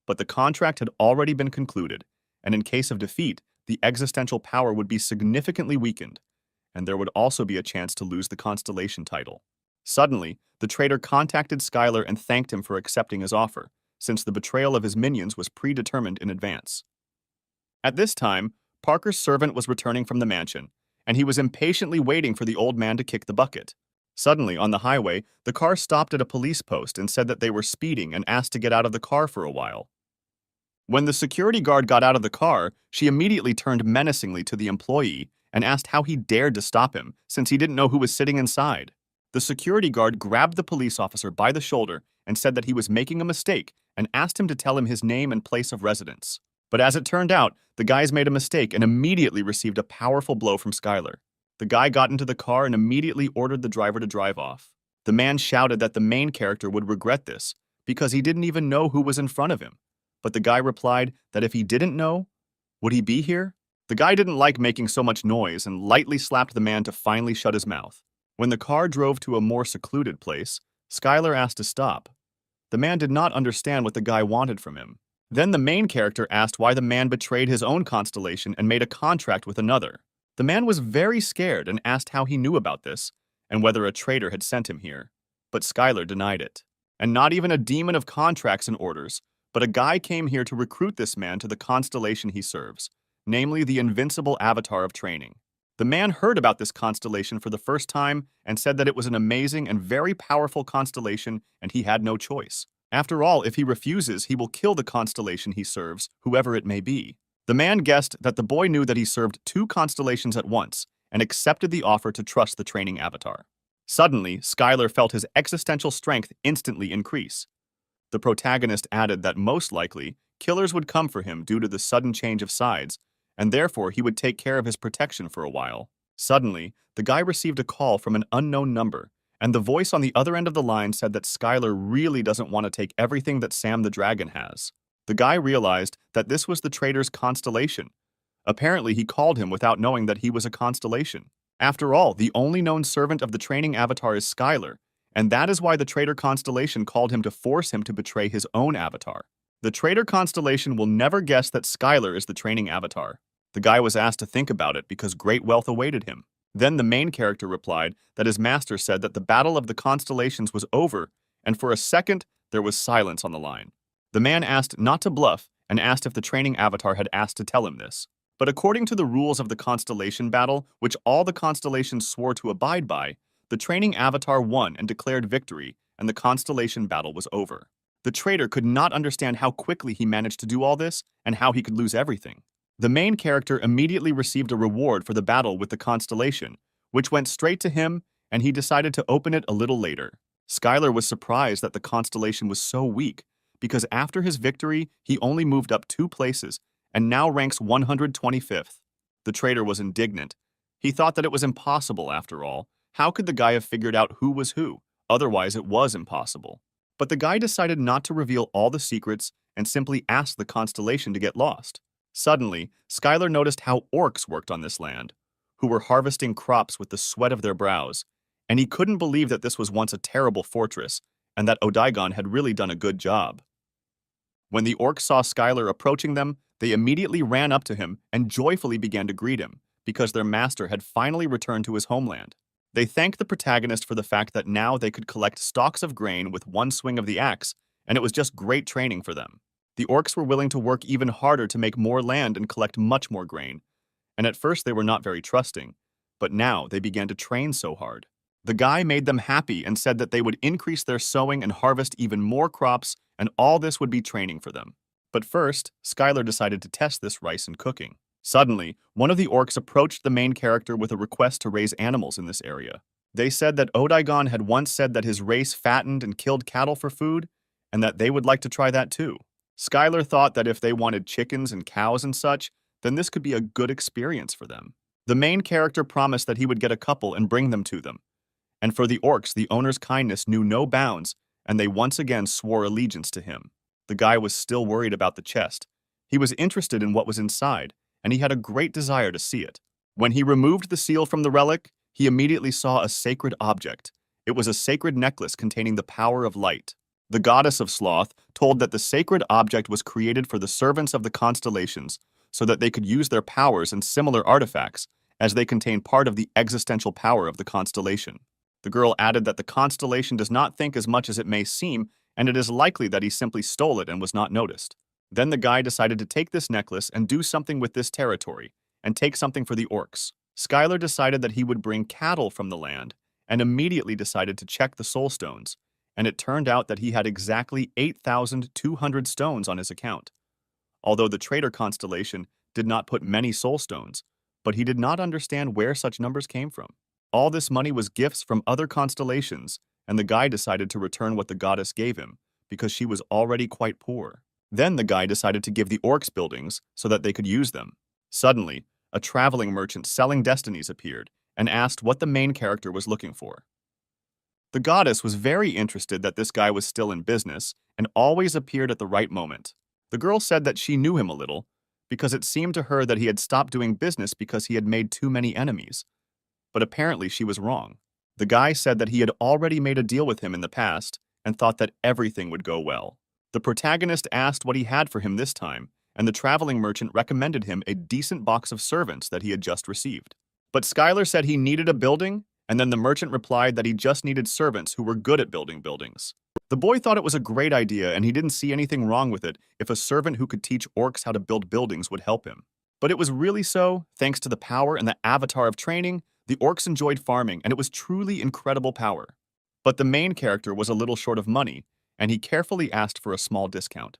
A: but the contract had already been concluded, and in case of defeat, the existential power would be significantly weakened, and there would also be a chance to lose the constellation title. Suddenly, the traitor contacted Skylar and thanked him for accepting his offer, since the betrayal of his minions was predetermined in advance. At this time, Parker's servant was returning from the mansion, and he was impatiently waiting for the old man to kick the bucket. Suddenly, on the highway, the car stopped at a police post and said that they were speeding and asked to get out of the car for a while. When the security guard got out of the car, she immediately turned menacingly to the employee and asked how he dared to stop him, since he didn't know who was sitting inside. The security guard grabbed the police officer by the shoulder and said that he was making a mistake and asked him to tell him his name and place of residence. But as it turned out, the guys made a mistake and immediately received a powerful blow from Skylar. The guy got into the car and immediately ordered the driver to drive off. The man shouted that the main character would regret this because he didn't even know who was in front of him. But the guy replied that if he didn't know, would he be here? The guy didn't like making so much noise and lightly slapped the man to finally shut his mouth. When the car drove to a more secluded place, Skylar asked to stop. The man did not understand what the guy wanted from him. Then the main character asked why the man betrayed his own constellation and made a contract with another. The man was very scared and asked how he knew about this and whether a traitor had sent him here. But Skylar denied it. And not even a demon of contracts and orders, but a guy came here to recruit this man to the constellation he serves, namely the invincible avatar of training. The man heard about this constellation for the first time and said that it was an amazing and very powerful constellation and he had no choice. After all, if he refuses, he will kill the constellation he serves, whoever it may be. The man guessed that the boy knew that he served two constellations at once and accepted the offer to trust the training avatar. Suddenly, Skylar felt his existential strength instantly increase. The protagonist added that most likely, killers would come for him due to the sudden change of sides, and therefore he would take care of his protection for a while. Suddenly, the guy received a call from an unknown number, and the voice on the other end of the line said that Skylar really doesn't want to take everything that Sam the Dragon has. The guy realized that this was the traitor's constellation. Apparently, he called him without knowing that he was a constellation. After all, the only known servant of the training avatar is Skylar, and that is why the traitor constellation called him to force him to betray his own avatar. The traitor constellation will never guess that Skylar is the training avatar. The guy was asked to think about it because great wealth awaited him. Then the main character replied that his master said that the battle of the constellations was over, and for a second, there was silence on the line. The man asked not to bluff and asked if the training avatar had asked to tell him this. But according to the rules of the constellation battle, which all the constellations swore to abide by, the training avatar won and declared victory, and the constellation battle was over. The traitor could not understand how quickly he managed to do all this and how he could lose everything. The main character immediately received a reward for the battle with the constellation, which went straight to him, and he decided to open it a little later. Skylar was surprised that the constellation was so weak, because after his victory, he only moved up 2 places and now ranks 125th. The traitor was indignant. He thought that it was impossible after all. How could the guy have figured out who was who? Otherwise, it was impossible. But the guy decided not to reveal all the secrets and simply asked the constellation to get lost. Suddenly, Skylar noticed how orcs worked on this land, who were harvesting crops with the sweat of their brows, and he couldn't believe that this was once a terrible fortress and that Odaigan had really done a good job. When the orcs saw Skylar approaching them, they immediately ran up to him and joyfully began to greet him, because their master had finally returned to his homeland. They thanked the protagonist for the fact that now they could collect stalks of grain with one swing of the axe, and it was just great training for them. The orcs were willing to work even harder to make more land and collect much more grain, and at first they were not very trusting, but now they began to train so hard. The guy made them happy and said that they would increase their sowing and harvest even more crops, and all this would be training for them. But first, Skylar decided to test this rice in cooking. Suddenly, one of the orcs approached the main character with a request to raise animals in this area. They said that Odaigon had once said that his race fattened and killed cattle for food, and that they would like to try that too. Skylar thought that if they wanted chickens and cows and such, then this could be a good experience for them. The main character promised that he would get a couple and bring them to them. And for the orcs, the owner's kindness knew no bounds, and they once again swore allegiance to him. The guy was still worried about the chest. He was interested in what was inside, and he had a great desire to see it. When he removed the seal from the relic, he immediately saw a sacred object. It was a sacred necklace containing the power of light. The goddess of sloth told that the sacred object was created for the servants of the constellations so that they could use their powers and similar artifacts, as they contain part of the existential power of the constellation. The girl added that the constellation does not think as much as it may seem, and it is likely that he simply stole it and was not noticed. Then the guy decided to take this necklace and do something with this territory, and take something for the orcs. Skylar decided that he would bring cattle from the land, and immediately decided to check the soul stones, and it turned out that he had exactly 8,200 stones on his account. Although the traitor constellation did not put many soul stones, but he did not understand where such numbers came from. All this money was gifts from other constellations, and the guy decided to return what the goddess gave him, because she was already quite poor. Then the guy decided to give the orcs buildings so that they could use them. Suddenly, a traveling merchant selling destinies appeared and asked what the main character was looking for. The goddess was very interested that this guy was still in business and always appeared at the right moment. The girl said that she knew him a little, because it seemed to her that he had stopped doing business because he had made too many enemies. But apparently she was wrong. The guy said that he had already made a deal with him in the past and thought that everything would go well. The protagonist asked what he had for him this time, and the traveling merchant recommended him a decent box of servants that he had just received. But Skylar said he needed a building, and then the merchant replied that he just needed servants who were good at building buildings. The boy thought it was a great idea, and he didn't see anything wrong with it if a servant who could teach orcs how to build buildings would help him. But it was really so, thanks to the power and the avatar of training, the orcs enjoyed farming, and it was truly incredible power. But the main character was a little short of money, and he carefully asked for a small discount.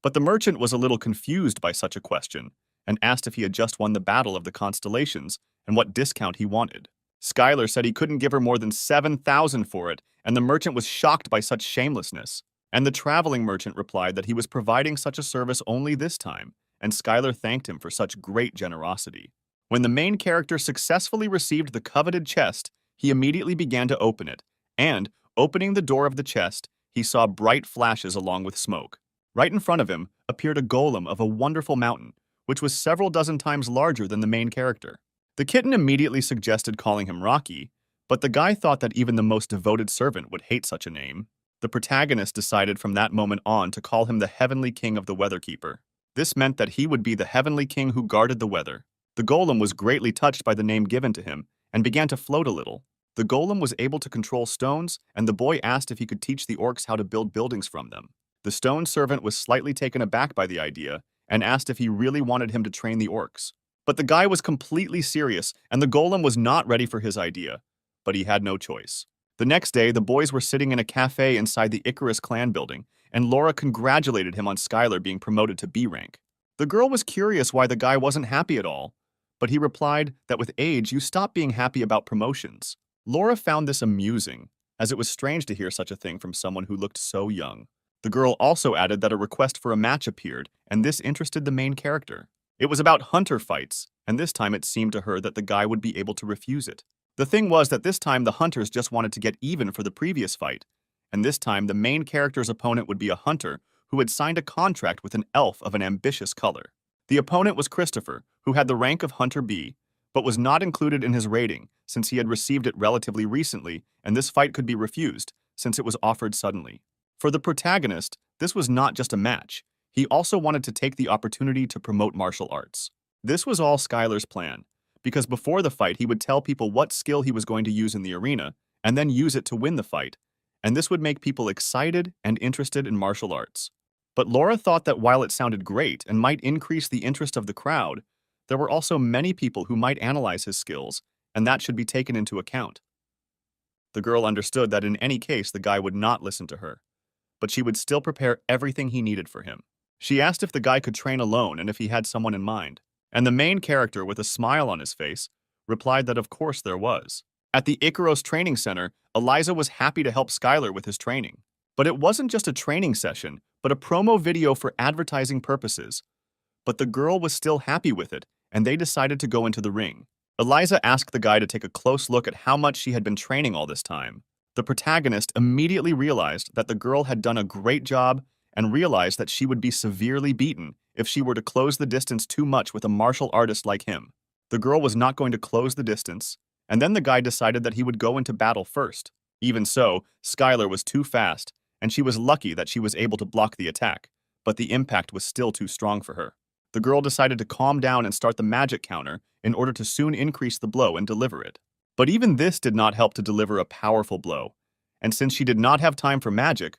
A: But the merchant was a little confused by such a question, and asked if he had just won the Battle of the Constellations and what discount he wanted. Skylar said he couldn't give her more than 7,000 for it, and the merchant was shocked by such shamelessness. And the traveling merchant replied that he was providing such a service only this time, and Skylar thanked him for such great generosity. When the main character successfully received the coveted chest, he immediately began to open it, and, opening the door of the chest, he saw bright flashes along with smoke. Right in front of him appeared a golem of a wonderful mountain, which was several dozen times larger than the main character. The kitten immediately suggested calling him Rocky, but the guy thought that even the most devoted servant would hate such a name. The protagonist decided from that moment on to call him the Heavenly King of the Weatherkeeper. This meant that he would be the Heavenly King who guarded the weather. The golem was greatly touched by the name given to him and began to float a little. The golem was able to control stones, and the boy asked if he could teach the orcs how to build buildings from them. The stone servant was slightly taken aback by the idea and asked if he really wanted him to train the orcs. But the guy was completely serious, and the golem was not ready for his idea, but he had no choice. The next day, the boys were sitting in a cafe inside the Icarus clan building, and Laura congratulated him on Skylar being promoted to B rank. The girl was curious why the guy wasn't happy at all, but he replied that with age, you stop being happy about promotions. Laura found this amusing, as it was strange to hear such a thing from someone who looked so young. The girl also added that a request for a match appeared, and this interested the main character. It was about hunter fights, and this time it seemed to her that the guy would be able to refuse it. The thing was that this time the hunters just wanted to get even for the previous fight, and this time the main character's opponent would be a hunter who had signed a contract with an elf of an ambitious color. The opponent was Christopher, who had the rank of Hunter B, but was not included in his rating since he had received it relatively recently, and this fight could be refused since it was offered suddenly. For the protagonist, this was not just a match. He also wanted to take the opportunity to promote martial arts. This was all Skylar's plan, because before the fight he would tell people what skill he was going to use in the arena, and then use it to win the fight, and this would make people excited and interested in martial arts. But Laura thought that while it sounded great and might increase the interest of the crowd, there were also many people who might analyze his skills, and that should be taken into account. The girl understood that in any case the guy would not listen to her, but she would still prepare everything he needed for him. She asked if the guy could train alone and if he had someone in mind. And the main character, with a smile on his face, replied that of course there was. At the Icaros Training Center, Eliza was happy to help Skylar with his training. But it wasn't just a training session, but a promo video for advertising purposes. But the girl was still happy with it, and they decided to go into the ring. Eliza asked the guy to take a close look at how much she had been training all this time. The protagonist immediately realized that the girl had done a great job and realized that she would be severely beaten if she were to close the distance too much with a martial artist like him. The girl was not going to close the distance, and then the guy decided that he would go into battle first. Even so, Skylar was too fast, and she was lucky that she was able to block the attack, but the impact was still too strong for her. The girl decided to calm down and start the magic counter in order to soon increase the blow and deliver it. But even this did not help to deliver a powerful blow, and since she did not have time for magic,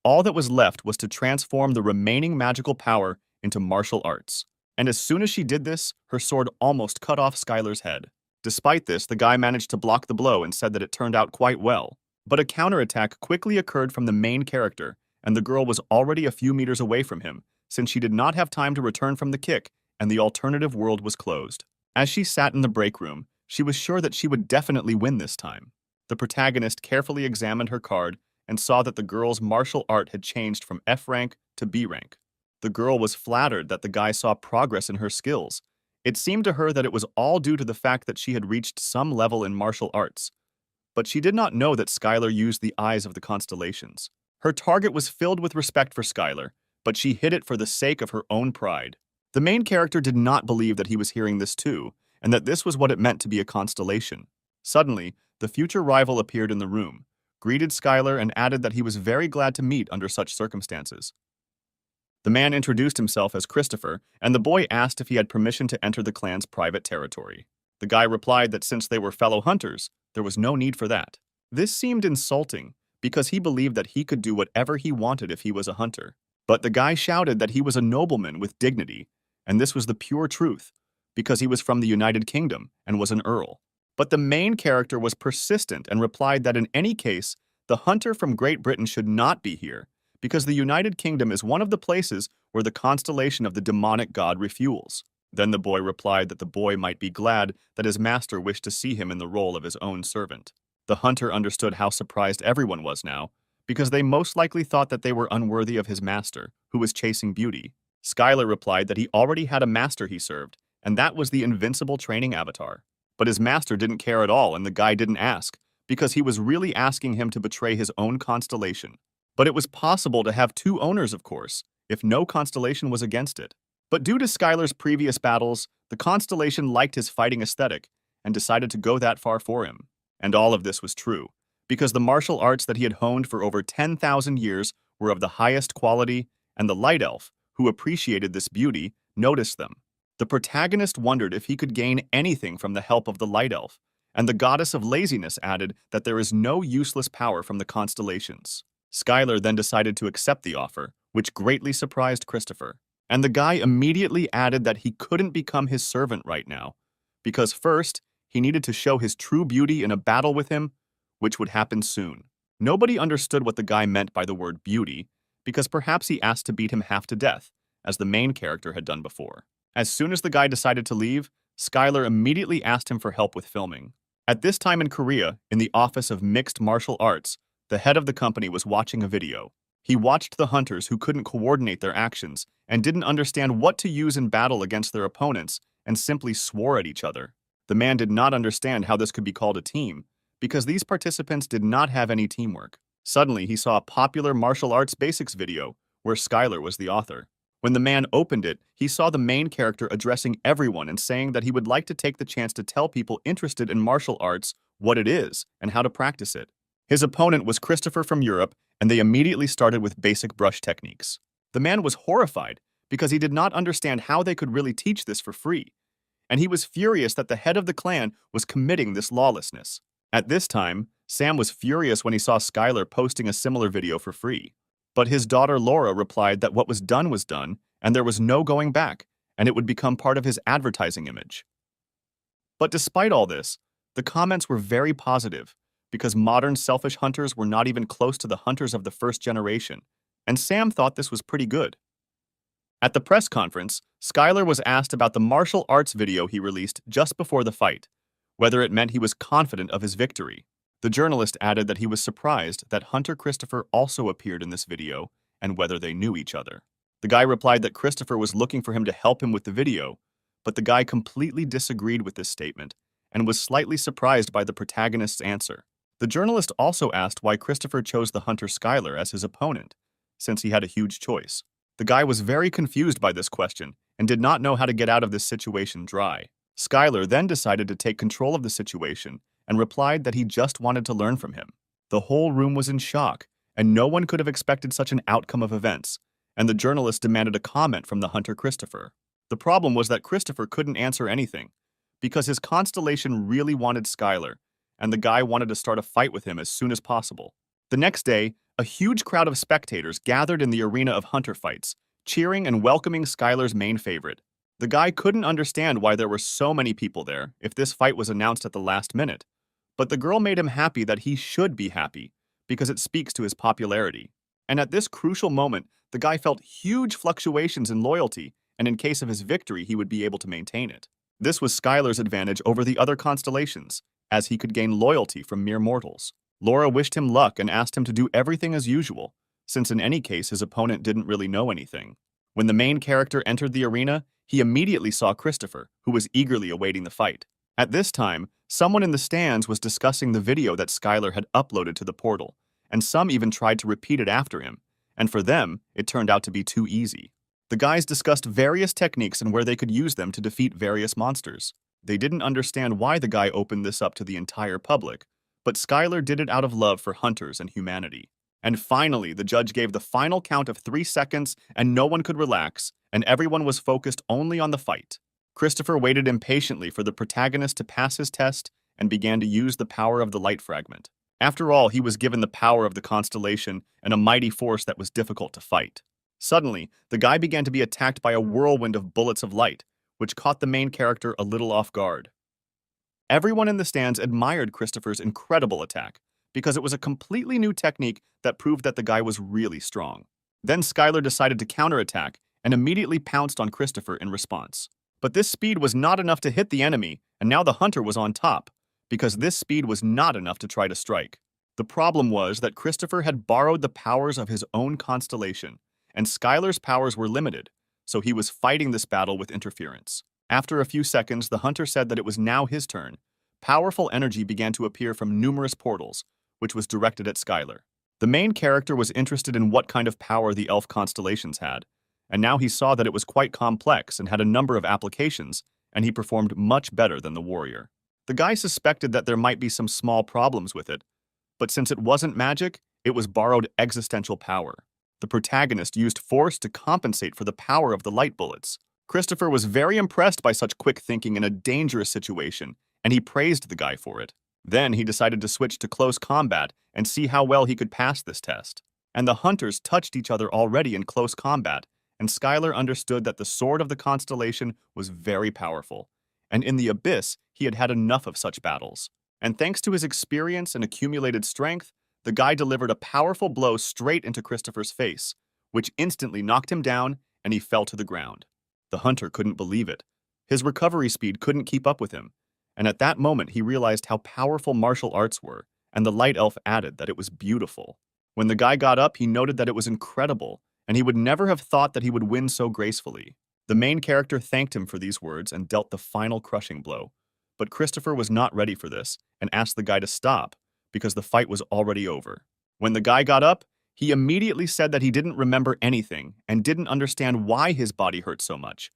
A: all that was left was to transform the remaining magical power into martial arts. And as soon as she did this, her sword almost cut off Skylar's head. Despite this, the guy managed to block the blow and said that it turned out quite well. But a counterattack quickly occurred from the main character, and the girl was already a few meters away from him, since she did not have time to return from the kick, and the alternative world was closed. As she sat in the break room, she was sure that she would definitely win this time. The protagonist carefully examined her card and saw that the girl's martial art had changed from F rank to B rank. The girl was flattered that the guy saw progress in her skills. It seemed to her that it was all due to the fact that she had reached some level in martial arts. But she did not know that Skylar used the eyes of the constellations. Her target was filled with respect for Skylar, but she hid it for the sake of her own pride. The main character did not believe that he was hearing this too, and that this was what it meant to be a constellation. Suddenly, the future rival appeared in the room, greeted Skylar, and added that he was very glad to meet under such circumstances. The man introduced himself as Christopher, and the boy asked if he had permission to enter the clan's private territory. The guy replied that since they were fellow hunters, there was no need for that. This seemed insulting, because he believed that he could do whatever he wanted if he was a hunter. But the guy shouted that he was a nobleman with dignity, and this was the pure truth, because he was from the United Kingdom and was an earl. But the main character was persistent and replied that in any case, the hunter from Great Britain should not be here, because the United Kingdom is one of the places where the constellation of the demonic god refuels. Then the boy replied that the boy might be glad that his master wished to see him in the role of his own servant. The hunter understood how surprised everyone was now, because they most likely thought that they were unworthy of his master, who was chasing beauty. Skylar replied that he already had a master he served, and that was the invincible training avatar. But his master didn't care at all, and the guy didn't ask, because he was really asking him to betray his own constellation. But it was possible to have two owners, of course, if no constellation was against it. But due to Skylar's previous battles, the constellation liked his fighting aesthetic and decided to go that far for him. And all of this was true, because the martial arts that he had honed for over 10,000 years were of the highest quality, and the Light Elf, who appreciated this beauty, noticed them. The protagonist wondered if he could gain anything from the help of the Light Elf, and the goddess of laziness added that there is no useless power from the constellations. Skylar then decided to accept the offer, which greatly surprised Christopher. And the guy immediately added that he couldn't become his servant right now, because first, he needed to show his true beauty in a battle with him, which would happen soon. Nobody understood what the guy meant by the word beauty, because perhaps he asked to beat him half to death, as the main character had done before. As soon as the guy decided to leave, Skylar immediately asked him for help with filming. At this time in Korea, in the Office of Mixed Martial Arts, the head of the company was watching a video. He watched the hunters who couldn't coordinate their actions and didn't understand what to use in battle against their opponents and simply swore at each other. The man did not understand how this could be called a team, because these participants did not have any teamwork. Suddenly, he saw a popular martial arts basics video where Skylar was the author. When the man opened it, he saw the main character addressing everyone and saying that he would like to take the chance to tell people interested in martial arts what it is and how to practice it. His opponent was Christopher from Europe, and they immediately started with basic brush techniques. The man was horrified because he did not understand how they could really teach this for free, and he was furious that the head of the clan was committing this lawlessness. At this time, Sam was furious when he saw Skylar posting a similar video for free. But his daughter Laura replied that what was done, and there was no going back, and it would become part of his advertising image. But despite all this, the comments were very positive, because modern selfish hunters were not even close to the hunters of the first generation, and Sam thought this was pretty good. At the press conference, Skylar was asked about the martial arts video he released just before the fight, whether it meant he was confident of his victory. The journalist added that he was surprised that Hunter Christopher also appeared in this video and whether they knew each other. The guy replied that Christopher was looking for him to help him with the video, but the guy completely disagreed with this statement and was slightly surprised by the protagonist's answer. The journalist also asked why Christopher chose the hunter Skylar as his opponent, since he had a huge choice. The guy was very confused by this question and did not know how to get out of this situation dry. Skylar then decided to take control of the situation and replied that he just wanted to learn from him. The whole room was in shock, and no one could have expected such an outcome of events, and the journalist demanded a comment from the hunter Christopher. The problem was that Christopher couldn't answer anything, because his constellation really wanted Skylar, and the guy wanted to start a fight with him as soon as possible. The next day, a huge crowd of spectators gathered in the arena of hunter fights, cheering and welcoming Skylar's main favorite. The guy couldn't understand why there were so many people there if this fight was announced at the last minute, but the girl made him happy that he should be happy, because it speaks to his popularity. And at this crucial moment, the guy felt huge fluctuations in loyalty, and in case of his victory, he would be able to maintain it. This was Skylar's advantage over the other constellations, as he could gain loyalty from mere mortals. Laura wished him luck and asked him to do everything as usual, since in any case his opponent didn't really know anything. When the main character entered the arena, he immediately saw Christopher, who was eagerly awaiting the fight. At this time, someone in the stands was discussing the video that Skylar had uploaded to the portal, and some even tried to repeat it after him, and for them, it turned out to be too easy. The guys discussed various techniques and where they could use them to defeat various monsters. They didn't understand why the guy opened this up to the entire public, but Skylar did it out of love for hunters and humanity. And finally, the judge gave the final count of 3 seconds, and no one could relax, and everyone was focused only on the fight. Christopher waited impatiently for the protagonist to pass his test and began to use the power of the light fragment. After all, he was given the power of the constellation and a mighty force that was difficult to fight. Suddenly, the guy began to be attacked by a whirlwind of bullets of light, which caught the main character a little off guard. Everyone in the stands admired Christopher's incredible attack, because it was a completely new technique that proved that the guy was really strong. Then Skylar decided to counterattack and immediately pounced on Christopher in response. But this speed was not enough to hit the enemy, and now the hunter was on top, because this speed was not enough to try to strike. The problem was that Christopher had borrowed the powers of his own constellation, and Skylar's powers were limited, so he was fighting this battle with interference. After a few seconds, the hunter said that it was now his turn. Powerful energy began to appear from numerous portals, which was directed at Skylar. The main character was interested in what kind of power the elf constellations had, and now he saw that it was quite complex and had a number of applications, and he performed much better than the warrior. The guy suspected that there might be some small problems with it, but since it wasn't magic, it was borrowed existential power. The protagonist used force to compensate for the power of the light bullets. Christopher was very impressed by such quick thinking in a dangerous situation, and he praised the guy for it. Then he decided to switch to close combat and see how well he could pass this test. And the hunters touched each other already in close combat, and Skylar understood that the sword of the constellation was very powerful, and in the abyss he had had enough of such battles. And thanks to his experience and accumulated strength, the guy delivered a powerful blow straight into Christopher's face, which instantly knocked him down, and he fell to the ground. The hunter couldn't believe it. His recovery speed couldn't keep up with him, and at that moment he realized how powerful martial arts were, and the light elf added that it was beautiful. When the guy got up, he noted that it was incredible, and he would never have thought that he would win so gracefully. The main character thanked him for these words and dealt the final crushing blow. But Christopher was not ready for this and asked the guy to stop, because the fight was already over. When the guy got up, he immediately said that he didn't remember anything and didn't understand why his body hurt so much.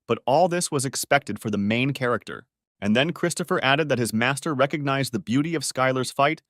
A: But all this was expected for the main character. And then Christopher added that his master recognized the beauty of Skylar's fight,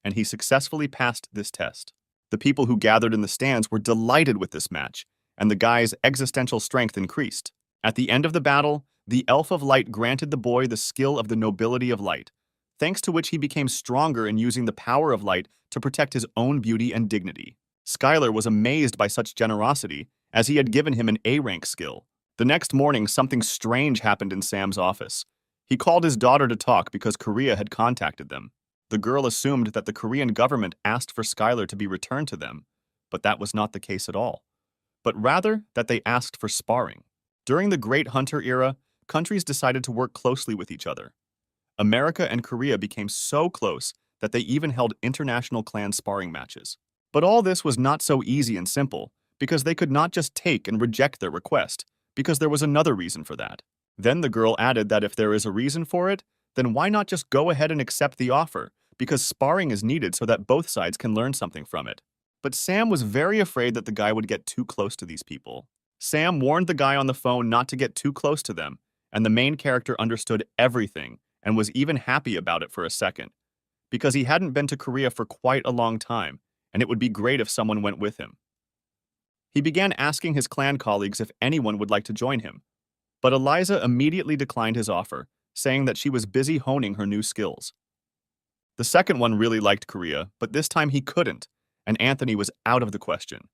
A: and he successfully passed this test. The people who gathered in the stands were delighted with this match, and the guy's existential strength increased. At the end of the battle, the Elf of Light granted the boy the skill of the nobility of light, thanks to which he became stronger in using the power of light to protect his own beauty and dignity. Skylar was amazed by such generosity, as he had given him an A-rank skill. The next morning, something strange happened in Sam's office. He called his daughter to talk because Korea had contacted them. The girl assumed that the Korean government asked for Skylar to be returned to them, but that was not the case at all. but rather that they asked for sparring. During the Great Hunter era, countries decided to work closely with each other. America and Korea became so close that they even held international clan sparring matches. But all this was not so easy and simple, because they could not just take and reject their request, because there was another reason for that. Then the girl added that if there is a reason for it, then why not just go ahead and accept the offer, because sparring is needed so that both sides can learn something from it. But Sam was very afraid that the guy would get too close to these people. Sam warned the guy on the phone not to get too close to them, and the main character understood everything and was even happy about it for a second, because he hadn't been to Korea for quite a long time, and it would be great if someone went with him. He began asking his clan colleagues if anyone would like to join him, but Eliza immediately declined his offer, saying that she was busy honing her new skills. The second one really liked Korea, but this time he couldn't, and Anthony was out of the question.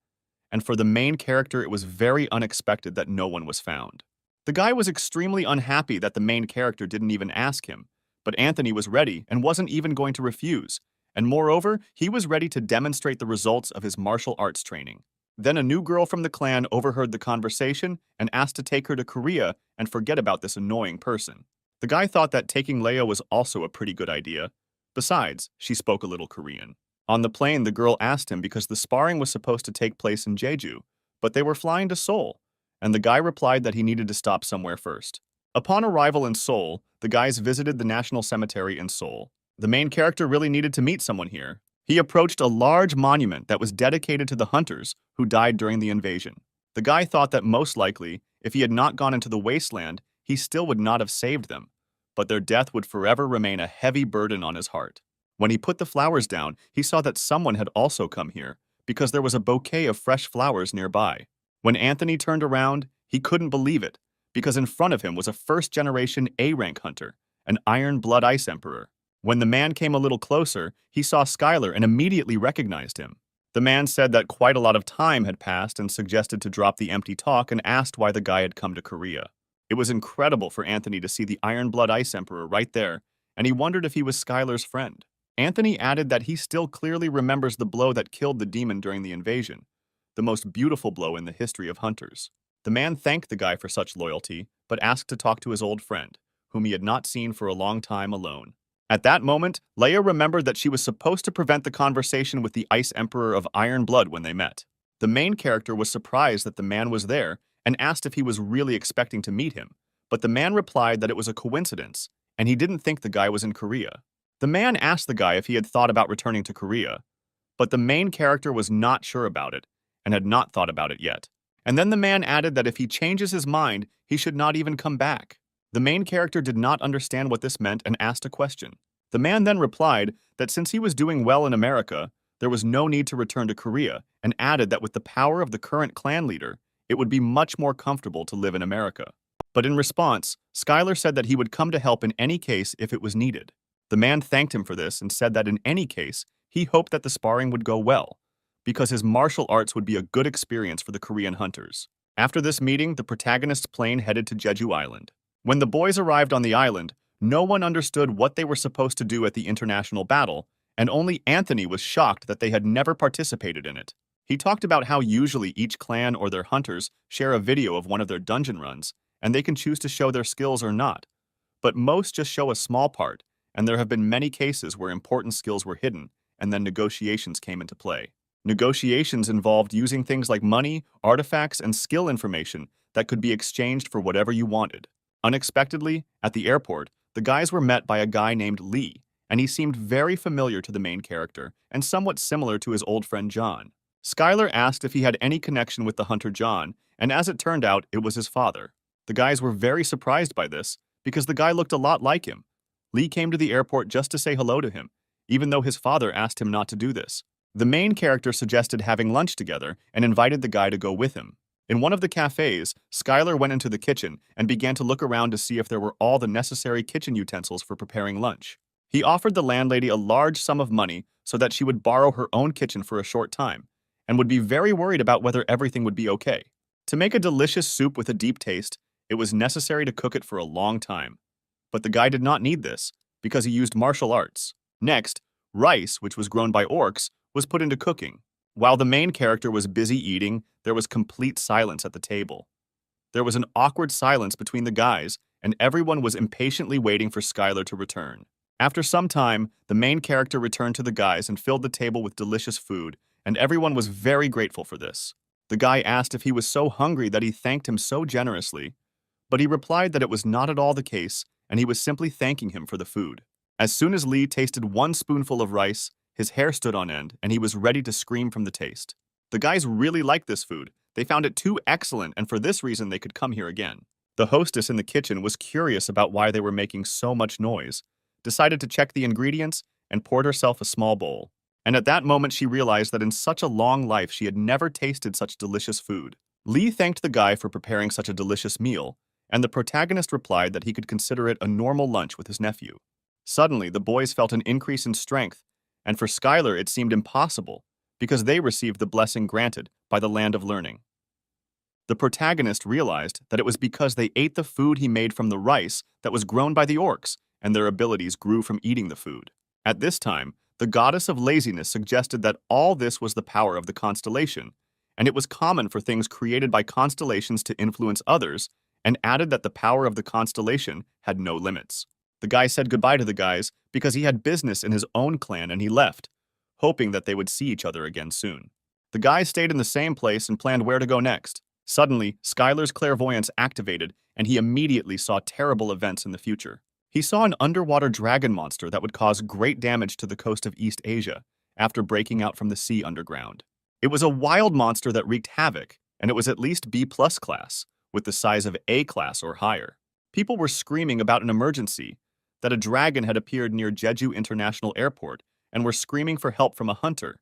A: And for the main character, it was very unexpected that no one was found. The guy was extremely unhappy that the main character didn't even ask him, but Anthony was ready and wasn't even going to refuse, and moreover, he was ready to demonstrate the results of his martial arts training. Then a new girl from the clan overheard the conversation and asked to take her to Korea and forget about this annoying person. The guy thought that taking Leia was also a pretty good idea. Besides, she spoke a little Korean. On the plane, the girl asked him because the sparring was supposed to take place in Jeju, but they were flying to Seoul, and the guy replied that he needed to stop somewhere first. Upon arrival in Seoul, the guys visited the National Cemetery in Seoul. The main character really needed to meet someone here. He approached a large monument that was dedicated to the hunters who died during the invasion. The guy thought that most likely, if he had not gone into the wasteland, he still would not have saved them, but their death would forever remain a heavy burden on his heart. When he put the flowers down, he saw that someone had also come here, because there was a bouquet of fresh flowers nearby. When Anthony turned around, he couldn't believe it, because in front of him was a first-generation A-rank hunter, an Iron Blood Ice Emperor. When the man came a little closer, he saw Skylar and immediately recognized him. The man said that quite a lot of time had passed and suggested to drop the empty talk and asked why the guy had come to Korea. It was incredible for Anthony to see the Iron Blood Ice Emperor right there, and he wondered if he was Skylar's friend. Anthony added that he still clearly remembers the blow that killed the demon during the invasion, the most beautiful blow in the history of hunters. The man thanked the guy for such loyalty, but asked to talk to his old friend, whom he had not seen for a long time alone. At that moment, Leia remembered that she was supposed to prevent the conversation with the Ice Emperor of Iron Blood when they met. The main character was surprised that the man was there and asked if he was really expecting to meet him, but the man replied that it was a coincidence, and he didn't think the guy was in Korea. The man asked the guy if he had thought about returning to Korea, but the main character was not sure about it and had not thought about it yet. And then the man added that if he changes his mind, he should not even come back. The main character did not understand what this meant and asked a question. The man then replied that since he was doing well in America, there was no need to return to Korea, and added that with the power of the current clan leader, it would be much more comfortable to live in America. But in response, Skylar said that he would come to help in any case if it was needed. The man thanked him for this and said that in any case, he hoped that the sparring would go well, because his martial arts would be a good experience for the Korean hunters. After this meeting, the protagonist's plane headed to Jeju Island. When the boys arrived on the island, no one understood what they were supposed to do at the international battle, and only Anthony was shocked that they had never participated in it. He talked about how usually each clan or their hunters share a video of one of their dungeon runs, and they can choose to show their skills or not. But most just show a small part, and there have been many cases where important skills were hidden, and then negotiations came into play. Negotiations involved using things like money, artifacts, and skill information that could be exchanged for whatever you wanted. Unexpectedly, at the airport, the guys were met by a guy named Lee, and he seemed very familiar to the main character and somewhat similar to his old friend John. Skylar asked if he had any connection with the hunter John, and as it turned out, it was his father. The guys were very surprised by this because the guy looked a lot like him. Lee came to the airport just to say hello to him, even though his father asked him not to do this. The main character suggested having lunch together and invited the guy to go with him. In one of the cafes, Skylar went into the kitchen and began to look around to see if there were all the necessary kitchen utensils for preparing lunch. He offered the landlady a large sum of money so that she would borrow her own kitchen for a short time, and would be very worried about whether everything would be okay. To make a delicious soup with a deep taste, it was necessary to cook it for a long time. But the guy did not need this, because he used martial arts. Next, rice, which was grown by orcs, was put into cooking. While the main character was busy eating, there was complete silence at the table. There was an awkward silence between the guys, and everyone was impatiently waiting for Skylar to return. After some time, the main character returned to the guys and filled the table with delicious food, and everyone was very grateful for this. The guy asked if he was so hungry that he thanked him so generously, but he replied that it was not at all the case, and he was simply thanking him for the food. As soon as Lee tasted one spoonful of rice, his hair stood on end, and he was ready to scream from the taste. The guys really liked this food. They found it too excellent, and for this reason they could come here again. The hostess in the kitchen was curious about why they were making so much noise, decided to check the ingredients, and poured herself a small bowl. And at that moment she realized that in such a long life she had never tasted such delicious food. Lee thanked the guy for preparing such a delicious meal, and the protagonist replied that he could consider it a normal lunch with his nephew. Suddenly, the boys felt an increase in strength, and for Skylar it seemed impossible, because they received the blessing granted by the land of learning. The protagonist realized that it was because they ate the food he made from the rice that was grown by the orcs, and their abilities grew from eating the food. At this time, the goddess of laziness suggested that all this was the power of the constellation, and it was common for things created by constellations to influence others, and added that the power of the constellation had no limits. The guy said goodbye to the guys because he had business in his own clan and he left, hoping that they would see each other again soon. The guys stayed in the same place and planned where to go next. Suddenly, Skylar's clairvoyance activated and he immediately saw terrible events in the future. He saw an underwater dragon monster that would cause great damage to the coast of East Asia after breaking out from the sea underground. It was a wild monster that wreaked havoc, and it was at least B+ class, with the size of A class or higher. People were screaming about an emergency, that a dragon had appeared near Jeju International Airport, and were screaming for help from a hunter.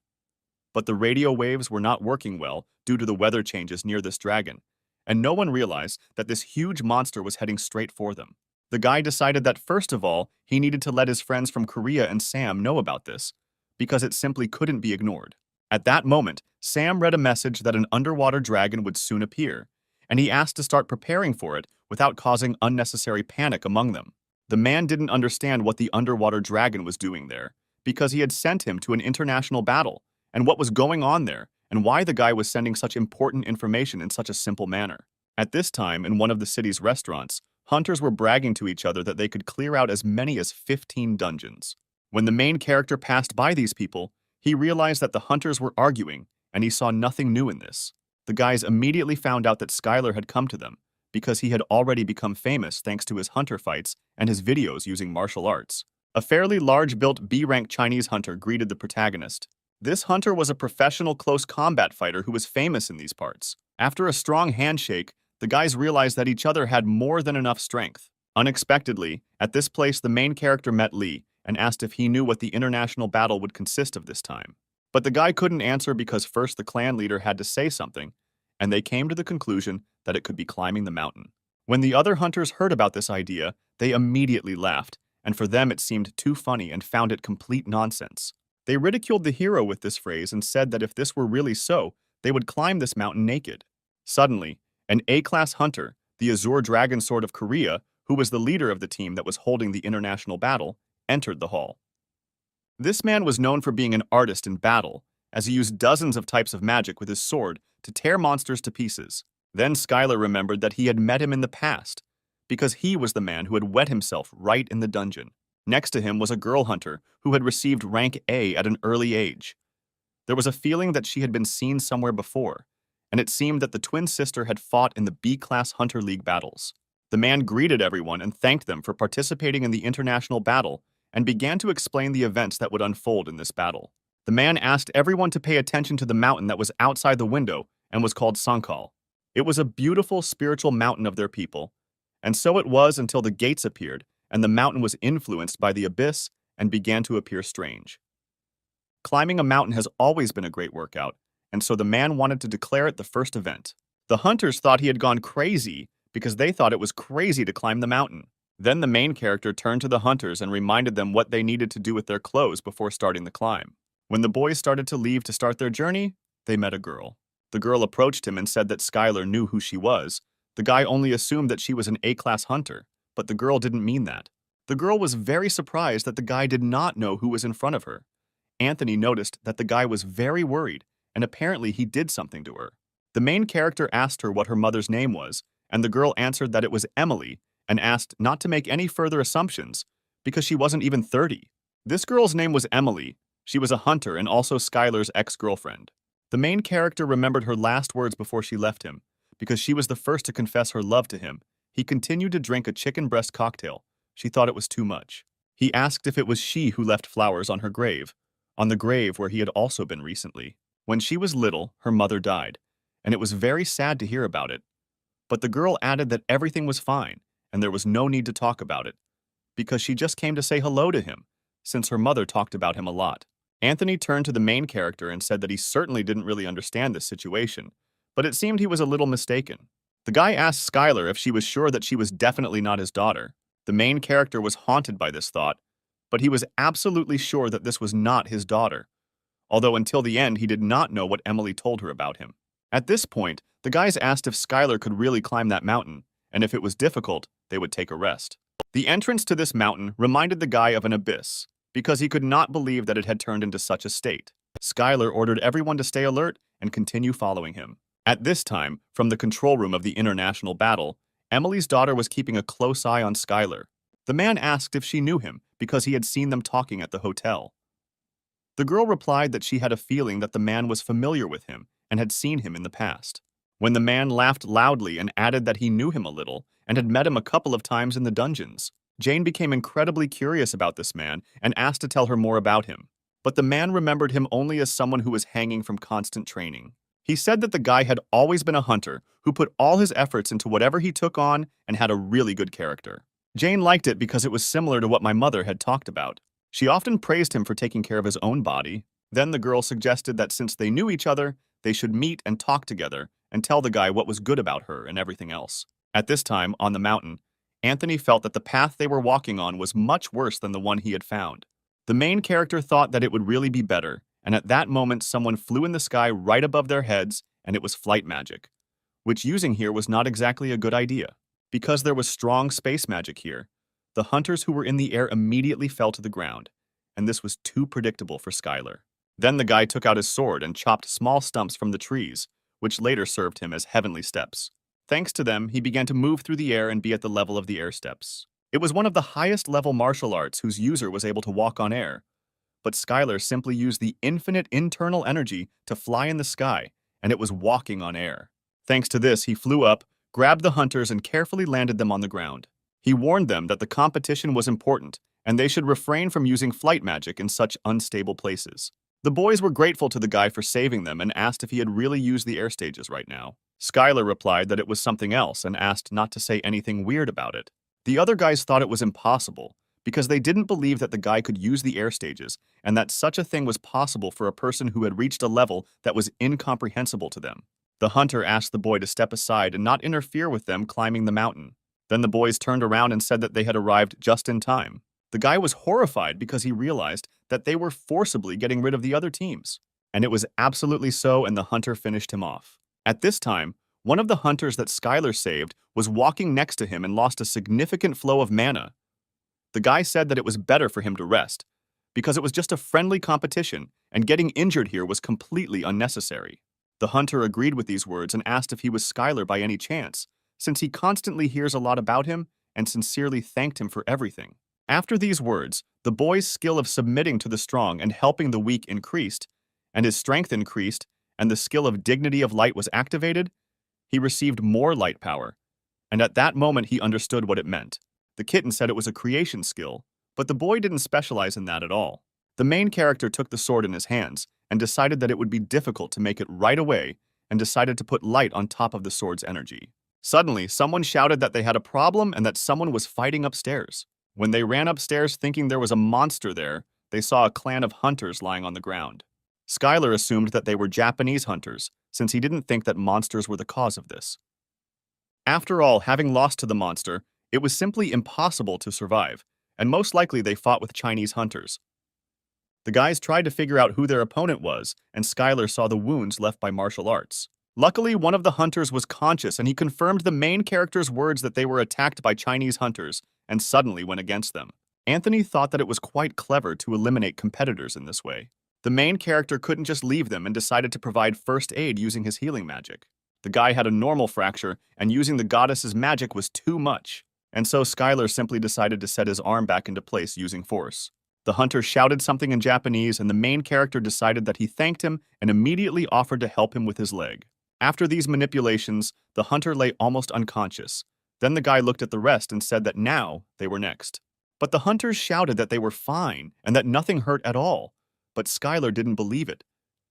A: But the radio waves were not working well due to the weather changes near this dragon, and no one realized that this huge monster was heading straight for them. The guy decided that first of all, he needed to let his friends from Korea and Sam know about this, because it simply couldn't be ignored. At that moment, Sam read a message that an underwater dragon would soon appear, and he asked to start preparing for it without causing unnecessary panic among them. The man didn't understand what the underwater dragon was doing there, because he had sent him to an international battle, and what was going on there, and why the guy was sending such important information in such a simple manner. At this time, in one of the city's restaurants, hunters were bragging to each other that they could clear out as many as 15 dungeons. When the main character passed by these people, he realized that the hunters were arguing, and he saw nothing new in this. The guys immediately found out that Skylar had come to them, because he had already become famous thanks to his hunter fights and his videos using martial arts. A fairly large-built B-rank Chinese hunter greeted the protagonist. This hunter was a professional close combat fighter who was famous in these parts. After a strong handshake, the guys realized that each other had more than enough strength. Unexpectedly, at this place the main character met Lee and asked if he knew what the international battle would consist of this time. But the guy couldn't answer because first the clan leader had to say something, and they came to the conclusion that it could be climbing the mountain. When the other hunters heard about this idea, they immediately laughed, and for them it seemed too funny and found it complete nonsense. They ridiculed the hero with this phrase and said that if this were really so, they would climb this mountain naked. Suddenly, an A-class hunter, the Azure Dragon Sword of Korea, who was the leader of the team that was holding the international battle, entered the hall. This man was known for being an artist in battle, as he used dozens of types of magic with his sword to tear monsters to pieces. Then Skylar remembered that he had met him in the past, because he was the man who had wet himself right in the dungeon. Next to him was a girl hunter who had received rank A at an early age. There was a feeling that she had been seen somewhere before, and it seemed that the twin sister had fought in the B-class Hunter League battles. The man greeted everyone and thanked them for participating in the international battle and began to explain the events that would unfold in this battle. The man asked everyone to pay attention to the mountain that was outside the window and was called Sankal. It was a beautiful spiritual mountain of their people, and so it was until the gates appeared and the mountain was influenced by the abyss and began to appear strange. Climbing a mountain has always been a great workout, and so the man wanted to declare it the first event. The hunters thought he had gone crazy because they thought it was crazy to climb the mountain. Then the main character turned to the hunters and reminded them what they needed to do with their clothes before starting the climb. When the boys started to leave to start their journey, they met a girl. The girl approached him and said that Skylar knew who she was. The guy only assumed that she was an A-class hunter, but the girl didn't mean that. The girl was very surprised that the guy did not know who was in front of her. Anthony noticed that the guy was very worried and apparently he did something to her. The main character asked her what her mother's name was, and the girl answered that it was Emily, and asked not to make any further assumptions, because she wasn't even 30. This girl's name was Emily. She was a hunter and also Skylar's ex-girlfriend. The main character remembered her last words before she left him, because she was the first to confess her love to him. He continued to drink a chicken breast cocktail. She thought it was too much. He asked if it was she who left flowers on her grave, on the grave where he had also been recently. When she was little, her mother died, and it was very sad to hear about it. But the girl added that everything was fine, and there was no need to talk about it, because she just came to say hello to him, since her mother talked about him a lot. Anthony turned to the main character and said that he certainly didn't really understand this situation, but it seemed he was a little mistaken. The guy asked Skylar if she was sure that she was definitely not his daughter. The main character was haunted by this thought, but he was absolutely sure that this was not his daughter, although until the end he did not know what Emily told her about him. At this point, the guys asked if Skylar could really climb that mountain, and if it was difficult, they would take a rest. The entrance to this mountain reminded the guy of an abyss, because he could not believe that it had turned into such a state. Skylar ordered everyone to stay alert and continue following him. At this time, from the control room of the international battle, Emily's daughter was keeping a close eye on Skylar. The man asked if she knew him because he had seen them talking at the hotel. The girl replied that she had a feeling that the man was familiar with him and had seen him in the past. When the man laughed loudly and added that he knew him a little and had met him a couple of times in the dungeons, Jane became incredibly curious about this man and asked to tell her more about him. But the man remembered him only as someone who was hanging from constant training. He said that the guy had always been a hunter who put all his efforts into whatever he took on and had a really good character. Jane liked it because it was similar to what my mother had talked about. She often praised him for taking care of his own body. Then the girl suggested that since they knew each other, they should meet and talk together and tell the guy what was good about her and everything else. At this time, on the mountain, Anthony felt that the path they were walking on was much worse than the one he had found. The main character thought that it would really be better, and at that moment someone flew in the sky right above their heads, and it was flight magic, which using here was not exactly a good idea. Because there was strong space magic here, the hunters who were in the air immediately fell to the ground, and this was too predictable for Skylar. Then the guy took out his sword and chopped small stumps from the trees, which later served him as heavenly steps. Thanks to them, he began to move through the air and be at the level of the air steps. It was one of the highest level martial arts whose user was able to walk on air, but Skylar simply used the infinite internal energy to fly in the sky, and it was walking on air. Thanks to this, he flew up, grabbed the hunters, and carefully landed them on the ground. He warned them that the competition was important, and they should refrain from using flight magic in such unstable places. The boys were grateful to the guy for saving them and asked if he had really used the air stages right now. Skylar replied that it was something else and asked not to say anything weird about it. The other guys thought it was impossible, because they didn't believe that the guy could use the air stages and that such a thing was possible for a person who had reached a level that was incomprehensible to them. The hunter asked the boy to step aside and not interfere with them climbing the mountain. Then the boys turned around and said that they had arrived just in time. The guy was horrified because he realized that they were forcibly getting rid of the other teams. And it was absolutely so, and the hunter finished him off. At this time, one of the hunters that Skylar saved was walking next to him and lost a significant flow of mana. The guy said that it was better for him to rest, because it was just a friendly competition, and getting injured here was completely unnecessary. The hunter agreed with these words and asked if he was Skylar by any chance, since he constantly hears a lot about him and sincerely thanked him for everything. After these words, the boy's skill of submitting to the strong and helping the weak increased, and his strength increased, and the skill of dignity of light was activated. He received more light power, and at that moment he understood what it meant. The kitten said it was a creation skill, but the boy didn't specialize in that at all. The main character took the sword in his hands and decided that it would be difficult to make it right away and decided to put light on top of the sword's energy. Suddenly, someone shouted that they had a problem and that someone was fighting upstairs. When they ran upstairs thinking there was a monster there, they saw a clan of hunters lying on the ground. Skylar assumed that they were Japanese hunters, since he didn't think that monsters were the cause of this. After all, having lost to the monster, it was simply impossible to survive, and most likely they fought with Chinese hunters. The guys tried to figure out who their opponent was, and Skylar saw the wounds left by martial arts. Luckily, one of the hunters was conscious, and he confirmed the main character's words that they were attacked by Chinese hunters, and suddenly went against them. Anthony thought that it was quite clever to eliminate competitors in this way. The main character couldn't just leave them and decided to provide first aid using his healing magic. The guy had a normal fracture, and using the goddess's magic was too much. And so Skylar simply decided to set his arm back into place using force. The hunter shouted something in Japanese, and the main character decided that he thanked him and immediately offered to help him with his leg. After these manipulations, the hunter lay almost unconscious. Then the guy looked at the rest and said that now they were next. But the hunters shouted that they were fine and that nothing hurt at all. But Skylar didn't believe it,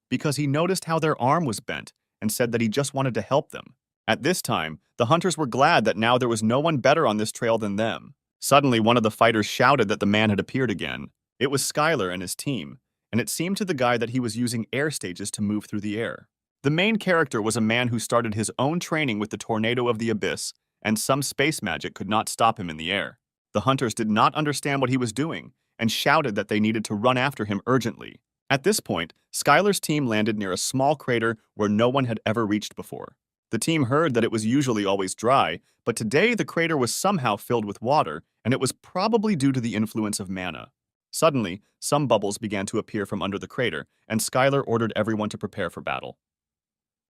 A: because he noticed how their arm was bent and said that he just wanted to help them. At this time, the hunters were glad that now there was no one better on this trail than them. Suddenly, one of the fighters shouted that the man had appeared again. It was Skylar and his team, and it seemed to the guy that he was using air stages to move through the air. The main character was a man who started his own training with the Tornado of the Abyss, and some space magic could not stop him in the air. The hunters did not understand what he was doing, and shouted that they needed to run after him urgently. At this point, Skylar's team landed near a small crater where no one had ever reached before. The team heard that it was usually always dry, but today the crater was somehow filled with water, and it was probably due to the influence of mana. Suddenly, some bubbles began to appear from under the crater, and Skylar ordered everyone to prepare for battle.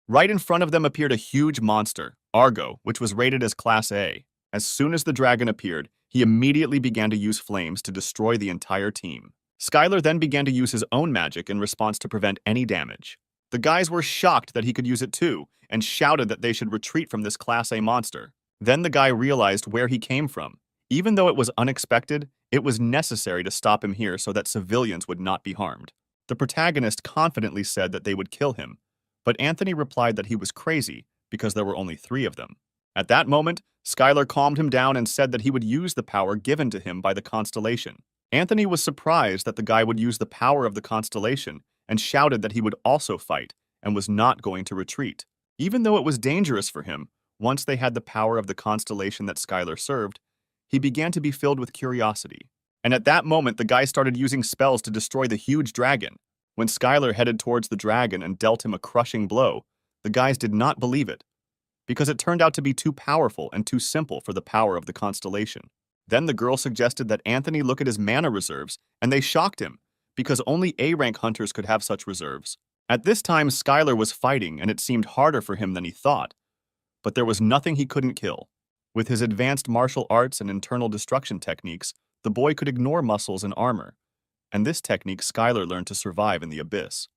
A: Right in front of them appeared a huge monster, Argo, which was rated as Class A. As soon as the dragon appeared, he immediately began to use flames to destroy the entire team. Skylar then began to use his own magic in response to prevent any damage. The guys were shocked that he could use it too, and shouted that they should retreat from this Class A monster. Then the guy realized where he came from. Even though it was unexpected, it was necessary to stop him here so that civilians would not be harmed. The protagonist confidently said that they would kill him, but Anthony replied that he was crazy because there were only 3 of them. At that moment, Skylar calmed him down and said that he would use the power given to him by the constellation. Anthony was surprised that the guy would use the power of the constellation and shouted that he would also fight and was not going to retreat. Even though it was dangerous for him, once they had the power of the constellation that Skylar served, he began to be filled with curiosity. And at that moment, the guy started using spells to destroy the huge dragon. When Skylar headed towards the dragon and dealt him a crushing blow, the guys did not believe it, because it turned out to be too powerful and too simple for the power of the constellation. Then the girl suggested that Anthony look at his mana reserves, and they shocked him, because only A-rank hunters could have such reserves. At this time, Skylar was fighting, and it seemed harder for him than he thought. But there was nothing he couldn't kill. With his advanced martial arts and internal destruction techniques, the boy could ignore muscles and armor, and this technique Skylar learned to survive in the abyss.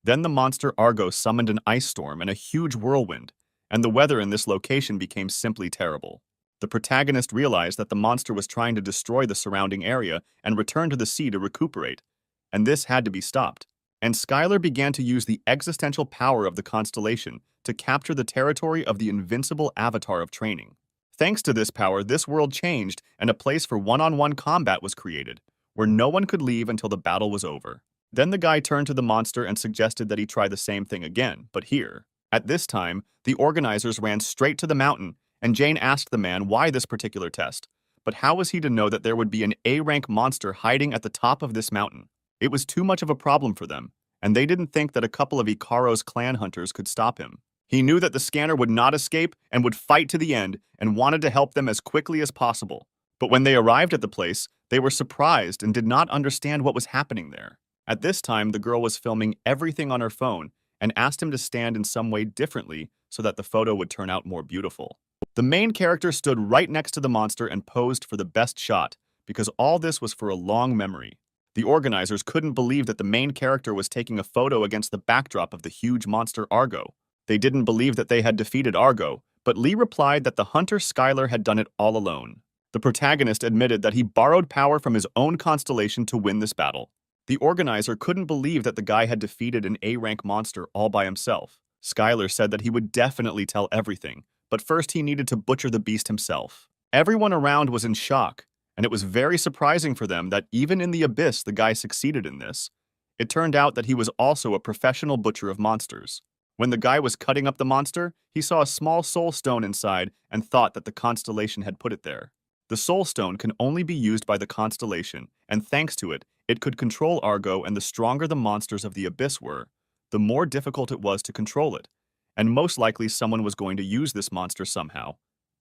A: Then the monster Argo summoned an ice storm and a huge whirlwind, and the weather in this location became simply terrible. The protagonist realized that the monster was trying to destroy the surrounding area and return to the sea to recuperate, and this had to be stopped. And Skylar began to use the existential power of the constellation to capture the territory of the invincible avatar of training. Thanks to this power, this world changed, and a place for one-on-one combat was created, where no one could leave until the battle was over. Then the guy turned to the monster and suggested that he try the same thing again, but here. At this time, the organizers ran straight to the mountain, and Jane asked the man why this particular test. But how was he to know that there would be an A-rank monster hiding at the top of this mountain? It was too much of a problem for them, and they didn't think that a couple of Ikaro's clan hunters could stop him. He knew that the scanner would not escape and would fight to the end and wanted to help them as quickly as possible. But when they arrived at the place, they were surprised and did not understand what was happening there. At this time, the girl was filming everything on her phone and asked him to stand in some way differently so that the photo would turn out more beautiful. The main character stood right next to the monster and posed for the best shot, because all this was for a long memory. The organizers couldn't believe that the main character was taking a photo against the backdrop of the huge monster Argo. They didn't believe that they had defeated Argo, but Lee replied that the hunter Skylar had done it all alone. The protagonist admitted that he borrowed power from his own constellation to win this battle. The organizer couldn't believe that the guy had defeated an A-rank monster all by himself. Skylar said that he would definitely tell everything, but first he needed to butcher the beast himself. Everyone around was in shock, and it was very surprising for them that even in the abyss the guy succeeded in this. It turned out that he was also a professional butcher of monsters. When the guy was cutting up the monster, he saw a small soul stone inside and thought that the constellation had put it there. The soul stone can only be used by the constellation, and thanks to it, it could control Argo, and the stronger the monsters of the abyss were, the more difficult it was to control it, and most likely someone was going to use this monster somehow.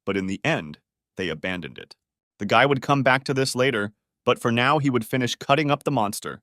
A: But in the end, they abandoned it. The guy would come back to this later, but for now he would finish cutting up the monster.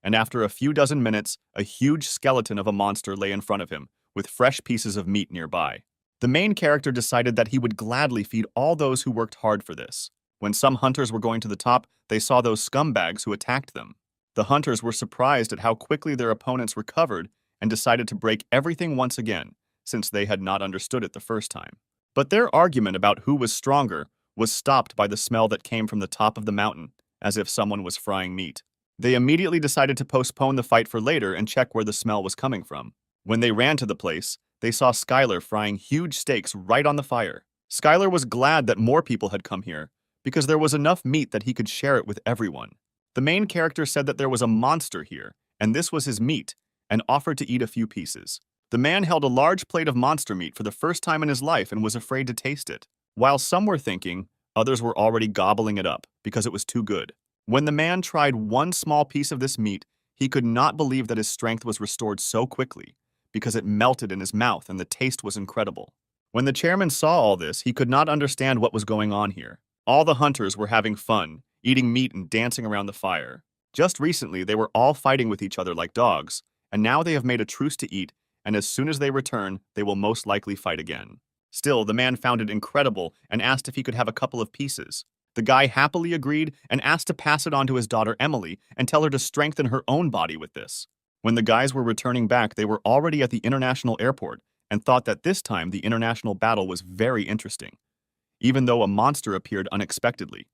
A: and after a few dozen minutes, a huge skeleton of a monster lay in front of him, with fresh pieces of meat nearby. The main character decided that he would gladly feed all those who worked hard for this. When some hunters were going to the top, they saw those scumbags who attacked them. The hunters were surprised at how quickly their opponents recovered and decided to break everything once again, since they had not understood it the first time. But their argument about who was stronger was stopped by the smell that came from the top of the mountain, as if someone was frying meat. They immediately decided to postpone the fight for later and check where the smell was coming from. When they ran to the place, they saw Skylar frying huge steaks right on the fire. Skylar was glad that more people had come here, because there was enough meat that he could share it with everyone. The main character said that there was a monster here, and this was his meat, and offered to eat a few pieces. The man held a large plate of monster meat for the first time in his life and was afraid to taste it. While some were thinking, others were already gobbling it up because it was too good. When the man tried one small piece of this meat, he could not believe that his strength was restored so quickly, because it melted in his mouth and the taste was incredible. When the chairman saw all this, he could not understand what was going on here. All the hunters were having fun, eating meat and dancing around the fire. Just recently, they were all fighting with each other like dogs, and now they have made a truce to eat, and as soon as they return, they will most likely fight again. Still, the man found it incredible and asked if he could have a couple of pieces. The guy happily agreed and asked to pass it on to his daughter Emily and tell her to strengthen her own body with this. When the guys were returning back, they were already at the international airport and thought that this time the international battle was very interesting, even though a monster appeared unexpectedly.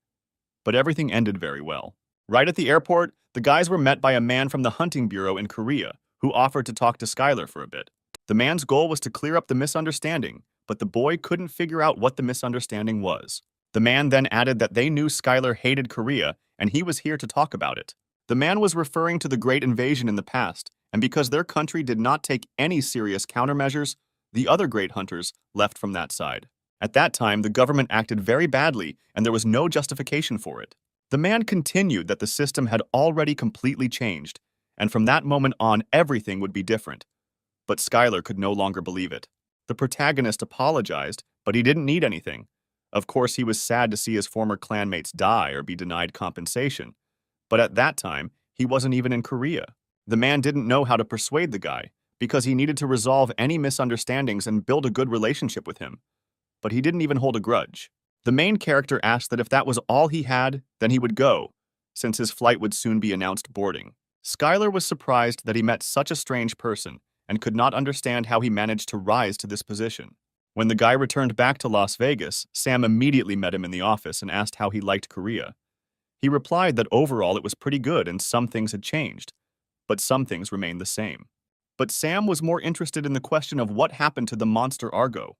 A: But everything ended very well. Right at the airport, the guys were met by a man from the hunting bureau in Korea who offered to talk to Skylar for a bit. The man's goal was to clear up the misunderstanding, but the boy couldn't figure out what the misunderstanding was. The man then added that they knew Skylar hated Korea and he was here to talk about it. The man was referring to the Great Invasion in the past, and because their country did not take any serious countermeasures, the other great hunters left from that side. At that time, the government acted very badly and there was no justification for it. The man continued that the system had already completely changed, and from that moment on, everything would be different. But Skylar could no longer believe it. The protagonist apologized, but he didn't need anything. Of course, he was sad to see his former clanmates die or be denied compensation. But at that time, he wasn't even in Korea. The man didn't know how to persuade the guy, because he needed to resolve any misunderstandings and build a good relationship with him. But he didn't even hold a grudge. The main character asked that if that was all he had, then he would go, since his flight would soon be announced boarding. Skylar was surprised that he met such a strange person and could not understand how he managed to rise to this position. When the guy returned back to Las Vegas, Sam immediately met him in the office and asked how he liked Korea. He replied that overall it was pretty good and some things had changed, but some things remained the same. But Sam was more interested in the question of what happened to the monster Argo.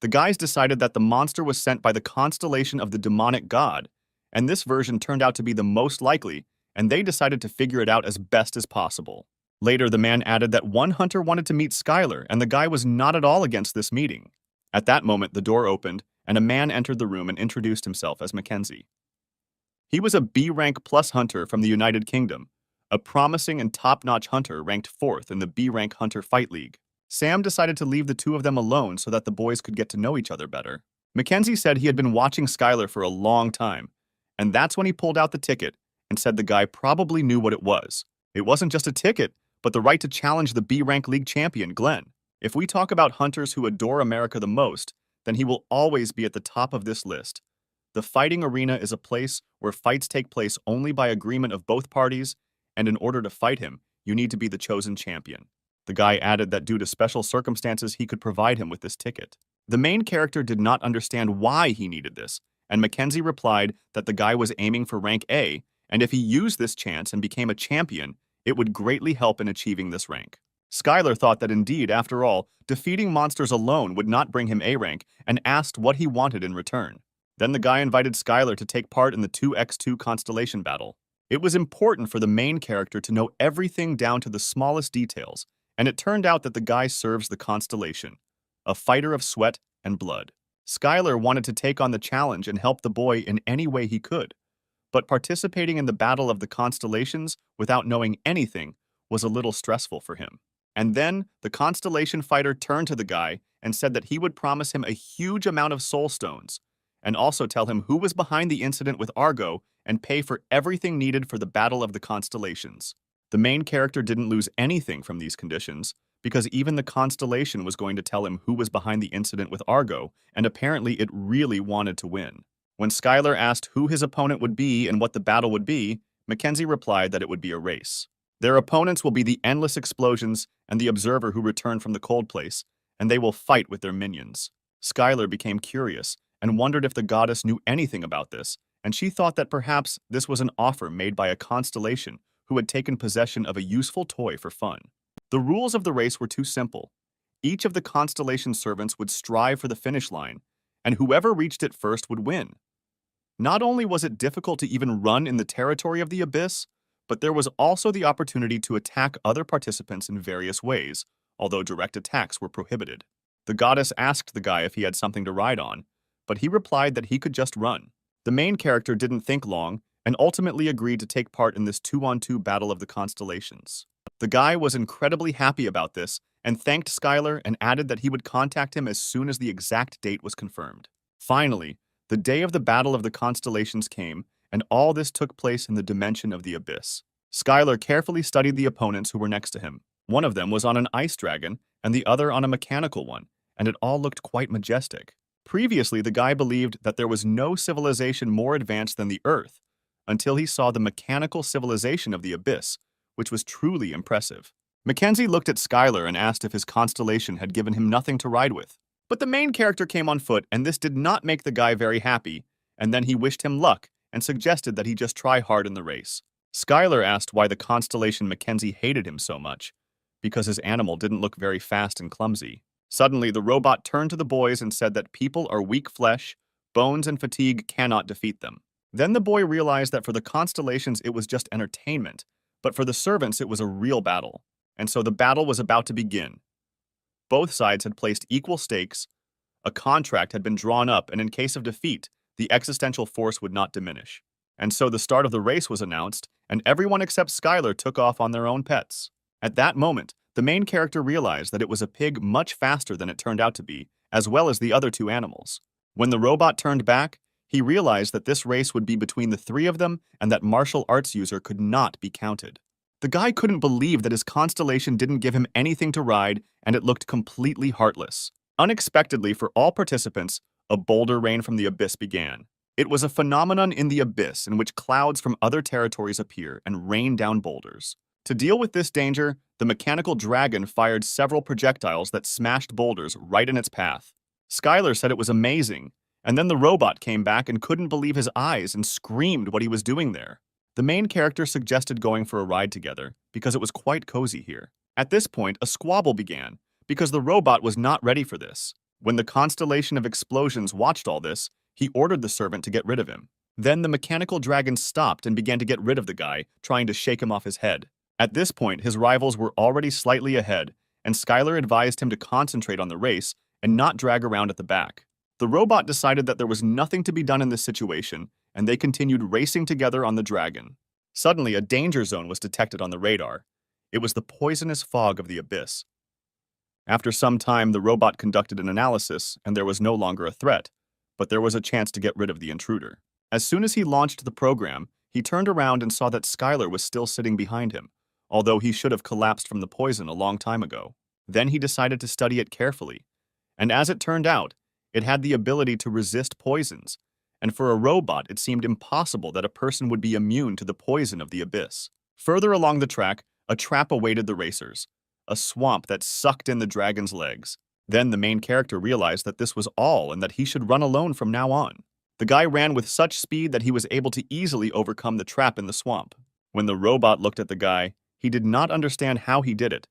A: The guys decided that the monster was sent by the constellation of the demonic god, and this version turned out to be the most likely, and they decided to figure it out as best as possible. Later, the man added that one hunter wanted to meet Skylar, and the guy was not at all against this meeting. At that moment, the door opened, and a man entered the room and introduced himself as Mackenzie. He was a B-rank plus hunter from the United Kingdom, a promising and top-notch hunter ranked 4th in the B-rank Hunter Fight League. Sam decided to leave the two of them alone so that the boys could get to know each other better. Mackenzie said he had been watching Skylar for a long time, and that's when he pulled out the ticket and said the guy probably knew what it was. It wasn't just a ticket, but the right to challenge the B-rank league champion, Glenn. If we talk about hunters who adore America the most, then he will always be at the top of this list. The fighting arena is a place where fights take place only by agreement of both parties, and in order to fight him, you need to be the chosen champion. The guy added that due to special circumstances, he could provide him with this ticket. The main character did not understand why he needed this, and Mackenzie replied that the guy was aiming for rank A, and if he used this chance and became a champion, it would greatly help in achieving this rank. Skylar thought that indeed, after all, defeating monsters alone would not bring him A rank and asked what he wanted in return. Then the guy invited Skylar to take part in the 2x2 constellation battle. It was important for the main character to know everything down to the smallest details, and it turned out that the guy serves the constellation, a fighter of sweat and blood. Skylar wanted to take on the challenge and help the boy in any way he could, but participating in the battle of the constellations without knowing anything was a little stressful for him. And then the constellation fighter turned to the guy and said that he would promise him a huge amount of soul stones, and also tell him who was behind the incident with Argo and pay for everything needed for the battle of the constellations. The main character didn't lose anything from these conditions, because even the constellation was going to tell him who was behind the incident with Argo, and apparently it really wanted to win. When Skylar asked who his opponent would be and what the battle would be, Mackenzie replied that it would be a race. Their opponents will be the endless explosions and the observer who returned from the cold place, and they will fight with their minions. Skylar became curious and wondered if the goddess knew anything about this, and she thought that perhaps this was an offer made by a constellation who had taken possession of a useful toy for fun. The rules of the race were too simple. Each of the constellation servants would strive for the finish line, and whoever reached it first would win. Not only was it difficult to even run in the territory of the abyss, but there was also the opportunity to attack other participants in various ways, although direct attacks were prohibited. The goddess asked the guy if he had something to ride on, but he replied that he could just run. The main character didn't think long and ultimately agreed to take part in this 2-on-2 battle of the constellations. The guy was incredibly happy about this and thanked Skylar and added that he would contact him as soon as the exact date was confirmed. Finally, the day of the Battle of the Constellations came, and all this took place in the dimension of the abyss. Skylar carefully studied the opponents who were next to him. One of them was on an ice dragon, and the other on a mechanical one, and it all looked quite majestic. Previously, the guy believed that there was no civilization more advanced than the Earth, until he saw the mechanical civilization of the abyss, which was truly impressive. Mackenzie looked at Skylar and asked if his constellation had given him nothing to ride with. But the main character came on foot, and this did not make the guy very happy, and then he wished him luck and suggested that he just try hard in the race. Skylar asked why the constellation Mackenzie hated him so much, because his animal didn't look very fast and clumsy. Suddenly, the robot turned to the boys and said that people are weak flesh, bones and fatigue cannot defeat them. Then the boy realized that for the constellations it was just entertainment, but for the servants it was a real battle, and so the battle was about to begin. Both sides had placed equal stakes, a contract had been drawn up, and in case of defeat, the existential force would not diminish. And so the start of the race was announced, and everyone except Skylar took off on their own pets. At that moment, the main character realized that it was a pig much faster than it turned out to be, as well as the other two animals. When the robot turned back, he realized that this race would be between the three of them and that martial arts user could not be counted. The guy couldn't believe that his constellation didn't give him anything to ride, and it looked completely heartless. Unexpectedly for all participants, a boulder rain from the abyss began. It was a phenomenon in the abyss in which clouds from other territories appear and rain down boulders. To deal with this danger, the mechanical dragon fired several projectiles that smashed boulders right in its path. Skylar said it was amazing, and then the robot came back and couldn't believe his eyes and screamed what he was doing there. The main character suggested going for a ride together because it was quite cozy here. At this point, a squabble began because the robot was not ready for this. When the constellation of explosions watched all this, he ordered the servant to get rid of him. Then the mechanical dragon stopped and began to get rid of the guy, trying to shake him off his head. At this point, his rivals were already slightly ahead, and Skylar advised him to concentrate on the race and not drag around at the back. The robot decided that there was nothing to be done in this situation, and they continued racing together on the dragon. Suddenly, a danger zone was detected on the radar. It was the poisonous fog of the abyss. After some time, the robot conducted an analysis, and there was no longer a threat, but there was a chance to get rid of the intruder. As soon as he launched the program, he turned around and saw that Skylar was still sitting behind him, although he should have collapsed from the poison a long time ago. Then he decided to study it carefully, and as it turned out, it had the ability to resist poisons, and for a robot it seemed impossible that a person would be immune to the poison of the abyss. Further along the track, a trap awaited the racers, a swamp that sucked in the dragon's legs. Then the main character realized that this was all and that he should run alone from now on. The guy ran with such speed that he was able to easily overcome the trap in the swamp. When the robot looked at the guy, he did not understand how he did it,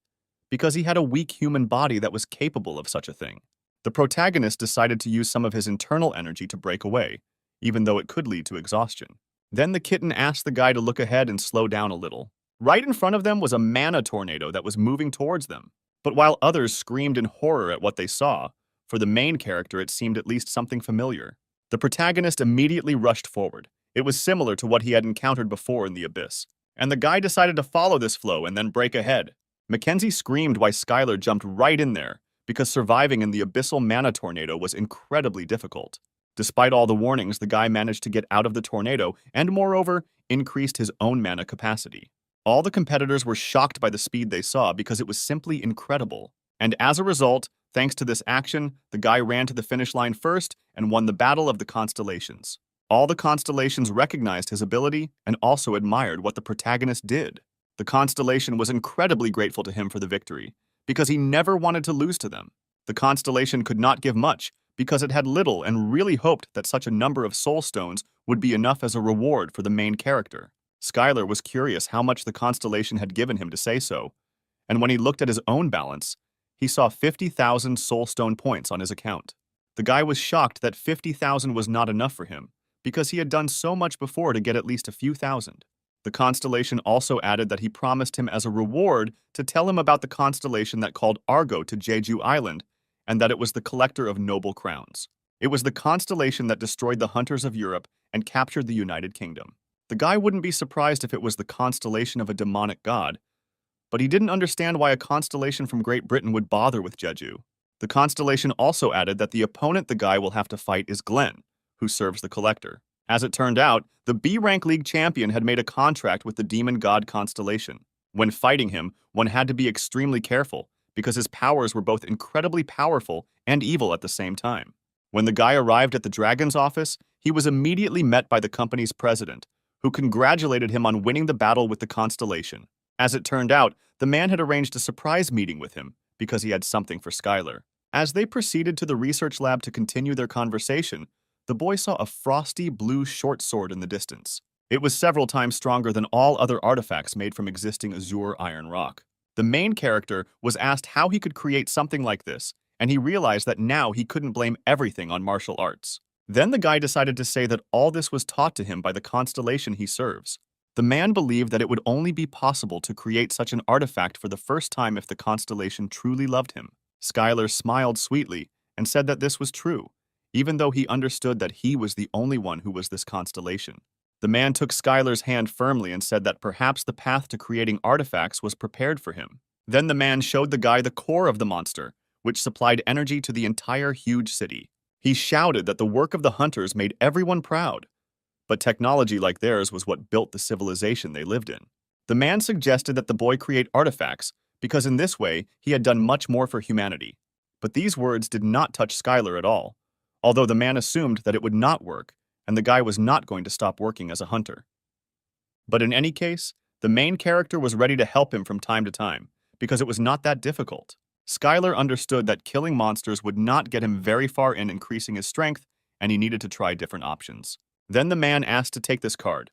A: because he had a weak human body that was capable of such a thing. The protagonist decided to use some of his internal energy to break away, even though it could lead to exhaustion. Then the kitten asked the guy to look ahead and slow down a little. Right in front of them was a mana tornado that was moving towards them. But while others screamed in horror at what they saw, for the main character it seemed at least something familiar. The protagonist immediately rushed forward. It was similar to what he had encountered before in the abyss, and the guy decided to follow this flow and then break ahead. Mackenzie screamed while Skylar jumped right in there, because surviving in the abyssal mana tornado was incredibly difficult. Despite all the warnings, the guy managed to get out of the tornado and, moreover, increased his own mana capacity. All the competitors were shocked by the speed they saw because it was simply incredible. And as a result, thanks to this action, the guy ran to the finish line first and won the Battle of the Constellations. All the constellations recognized his ability and also admired what the protagonist did. The constellation was incredibly grateful to him for the victory, because he never wanted to lose to them. The constellation could not give much, because it had little and really hoped that such a number of soul stones would be enough as a reward for the main character. Skylar was curious how much the constellation had given him to say so, and when he looked at his own balance, he saw 50,000 soul stone points on his account. The guy was shocked that 50,000 was not enough for him, because he had done so much before to get at least a few thousand. The constellation also added that he promised him as a reward to tell him about the constellation that called Argo to Jeju Island, and that it was the collector of noble crowns. It was the constellation that destroyed the hunters of Europe and captured the United Kingdom. The guy wouldn't be surprised if it was the constellation of a demonic god, but he didn't understand why a constellation from Great Britain would bother with Jeju. The constellation also added that the opponent the guy will have to fight is Glenn, who serves the collector. As it turned out, the B-Rank League champion had made a contract with the demon god constellation. When fighting him, one had to be extremely careful, because his powers were both incredibly powerful and evil at the same time. When the guy arrived at the dragon's office, he was immediately met by the company's president, who congratulated him on winning the battle with the constellation. As it turned out, the man had arranged a surprise meeting with him, because he had something for Skylar. As they proceeded to the research lab to continue their conversation, the boy saw a frosty blue short sword in the distance. It was several times stronger than all other artifacts made from existing azure iron rock. The main character was asked how he could create something like this, and he realized that now he couldn't blame everything on martial arts. Then the guy decided to say that all this was taught to him by the constellation he serves. The man believed that it would only be possible to create such an artifact for the first time if the constellation truly loved him. Skylar smiled sweetly and said that this was true, even though he understood that he was the only one who was this constellation. The man took Skylar's hand firmly and said that perhaps the path to creating artifacts was prepared for him. Then the man showed the guy the core of the monster, which supplied energy to the entire huge city. He shouted that the work of the hunters made everyone proud, but technology like theirs was what built the civilization they lived in. The man suggested that the boy create artifacts, because in this way he had done much more for humanity. But these words did not touch Skylar at all, although the man assumed that it would not work, and the guy was not going to stop working as a hunter. But in any case, the main character was ready to help him from time to time, because it was not that difficult. Skylar understood that killing monsters would not get him very far in increasing his strength, and he needed to try different options. Then the man asked to take this card.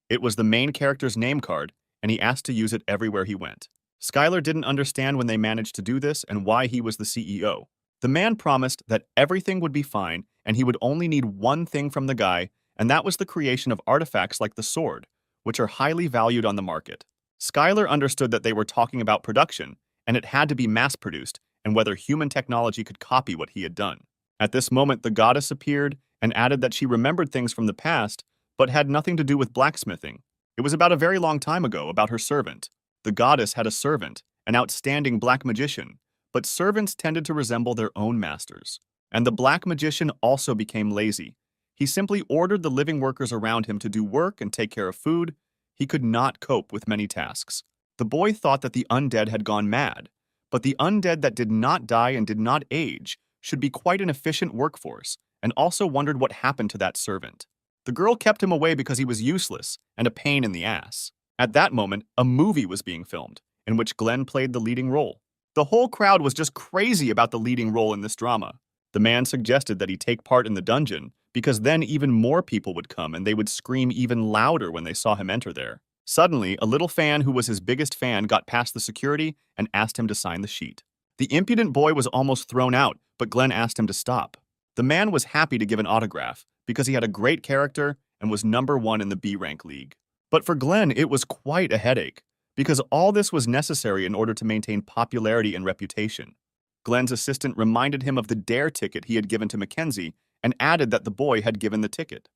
A: It was the main character's name card, and he asked to use it everywhere he went. Skylar didn't understand when they managed to do this and why he was the CEO. The man promised that everything would be fine and he would only need one thing from the guy, and that was the creation of artifacts like the sword, which are highly valued on the market. Skylar understood that they were talking about production, and it had to be mass-produced, and whether human technology could copy what he had done. At this moment, the goddess appeared and added that she remembered things from the past, but had nothing to do with blacksmithing. It was about a very long time ago, about her servant. The goddess had a servant, an outstanding black magician, but servants tended to resemble their own masters. And the black magician also became lazy. He simply ordered the living workers around him to do work and take care of food. He could not cope with many tasks. The boy thought that the undead had gone mad, but the undead that did not die and did not age should be quite an efficient workforce, and also wondered what happened to that servant. The girl kept him away because he was useless and a pain in the ass. At that moment, a movie was being filmed, in which Glenn played the leading role. The whole crowd was just crazy about the leading role in this drama. The man suggested that he take part in the dungeon, because then even more people would come and they would scream even louder when they saw him enter there. Suddenly, a little fan who was his biggest fan got past the security and asked him to sign the sheet. The impudent boy was almost thrown out, but Glenn asked him to stop. The man was happy to give an autograph, because he had a great character and was #1 in the B-Rank League. But for Glenn, it was quite a headache, because all this was necessary in order to maintain popularity and reputation. Glenn's assistant reminded him of the dare ticket he had given to Mackenzie and added that the boy had given the ticket.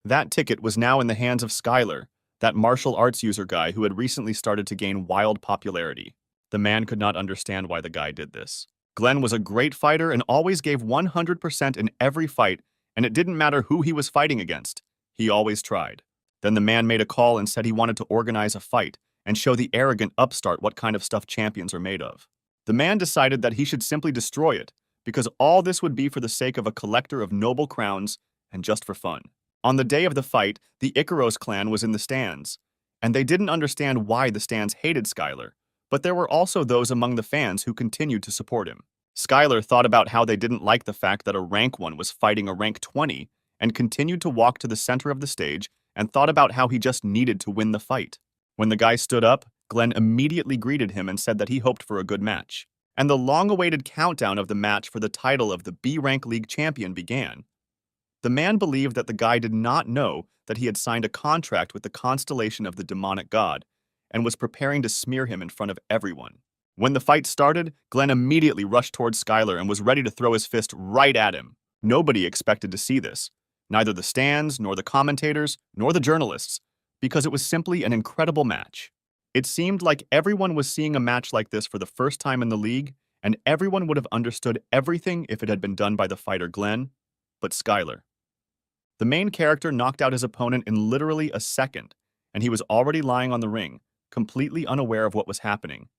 A: That ticket was now in the hands of Skylar, that martial arts user guy who had recently started to gain wild popularity. The man could not understand why the guy did this. Glenn was a great fighter and always gave 100% in every fight, and it didn't matter who he was fighting against. He always tried. Then the man made a call and said he wanted to organize a fight and show the arrogant upstart what kind of stuff champions are made of. The man decided that he should simply destroy it, because all this would be for the sake of a collector of noble crowns and just for fun. On the day of the fight, the Ikaros clan was in the stands, and they didn't understand why the stands hated Skylar, but there were also those among the fans who continued to support him. Skylar thought about how they didn't like the fact that a rank 1 was fighting a rank 20 and continued to walk to the center of the stage and thought about how he just needed to win the fight. When the guy stood up, Glenn immediately greeted him and said that he hoped for a good match. And the long-awaited countdown of the match for the title of the B-Rank League champion began. The man believed that the guy did not know that he had signed a contract with the constellation of the demonic god and was preparing to smear him in front of everyone. When the fight started, Glenn immediately rushed towards Skylar and was ready to throw his fist right at him. Nobody expected to see this, neither the stands, nor the commentators, nor the journalists, because it was simply an incredible match. It seemed like everyone was seeing a match like this for the first time in the league, and everyone would have understood everything if it had been done by the fighter Glenn, but Skylar. The main character knocked out his opponent in literally a second, and he was already lying on the ring, completely unaware of what was happening,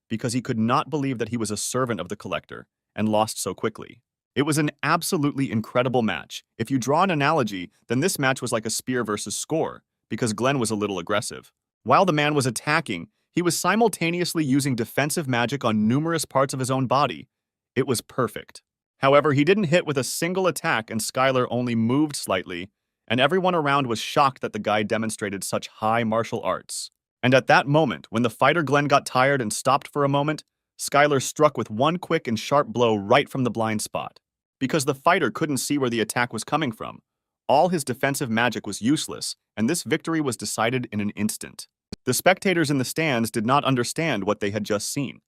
A: because he could not believe that he was a servant of the collector and lost so quickly. It was an absolutely incredible match. If you draw an analogy, then this match was like a spear versus score, because Glenn was a little aggressive. While the man was attacking, he was simultaneously using defensive magic on numerous parts of his own body. It was perfect. However, he didn't hit with a single attack and Skylar only moved slightly, and everyone around was shocked that the guy demonstrated such high martial arts. And at that moment, when the fighter Glenn got tired and stopped for a moment, Skylar struck with one quick and sharp blow right from the blind spot. Because the fighter couldn't see where the attack was coming from, all his defensive magic was useless, and this victory was decided in an instant. The spectators in the stands did not understand what they had just seen.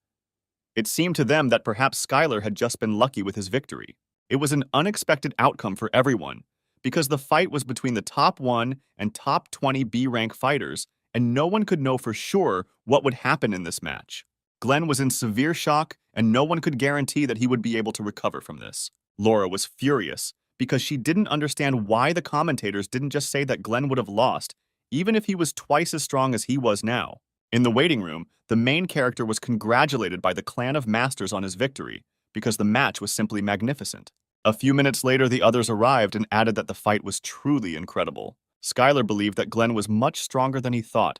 A: It seemed to them that perhaps Skylar had just been lucky with his victory. It was an unexpected outcome for everyone, because the fight was between the top 1 and top 20 B-rank fighters, and no one could know for sure what would happen in this match. Glenn was in severe shock, and no one could guarantee that he would be able to recover from this. Laura was furious, because she didn't understand why the commentators didn't just say that Glenn would have lost, even if he was twice as strong as he was now. In the waiting room, the main character was congratulated by the clan of masters on his victory, because the match was simply magnificent. A few minutes later, the others arrived and added that the fight was truly incredible. Skylar believed that Glenn was much stronger than he thought,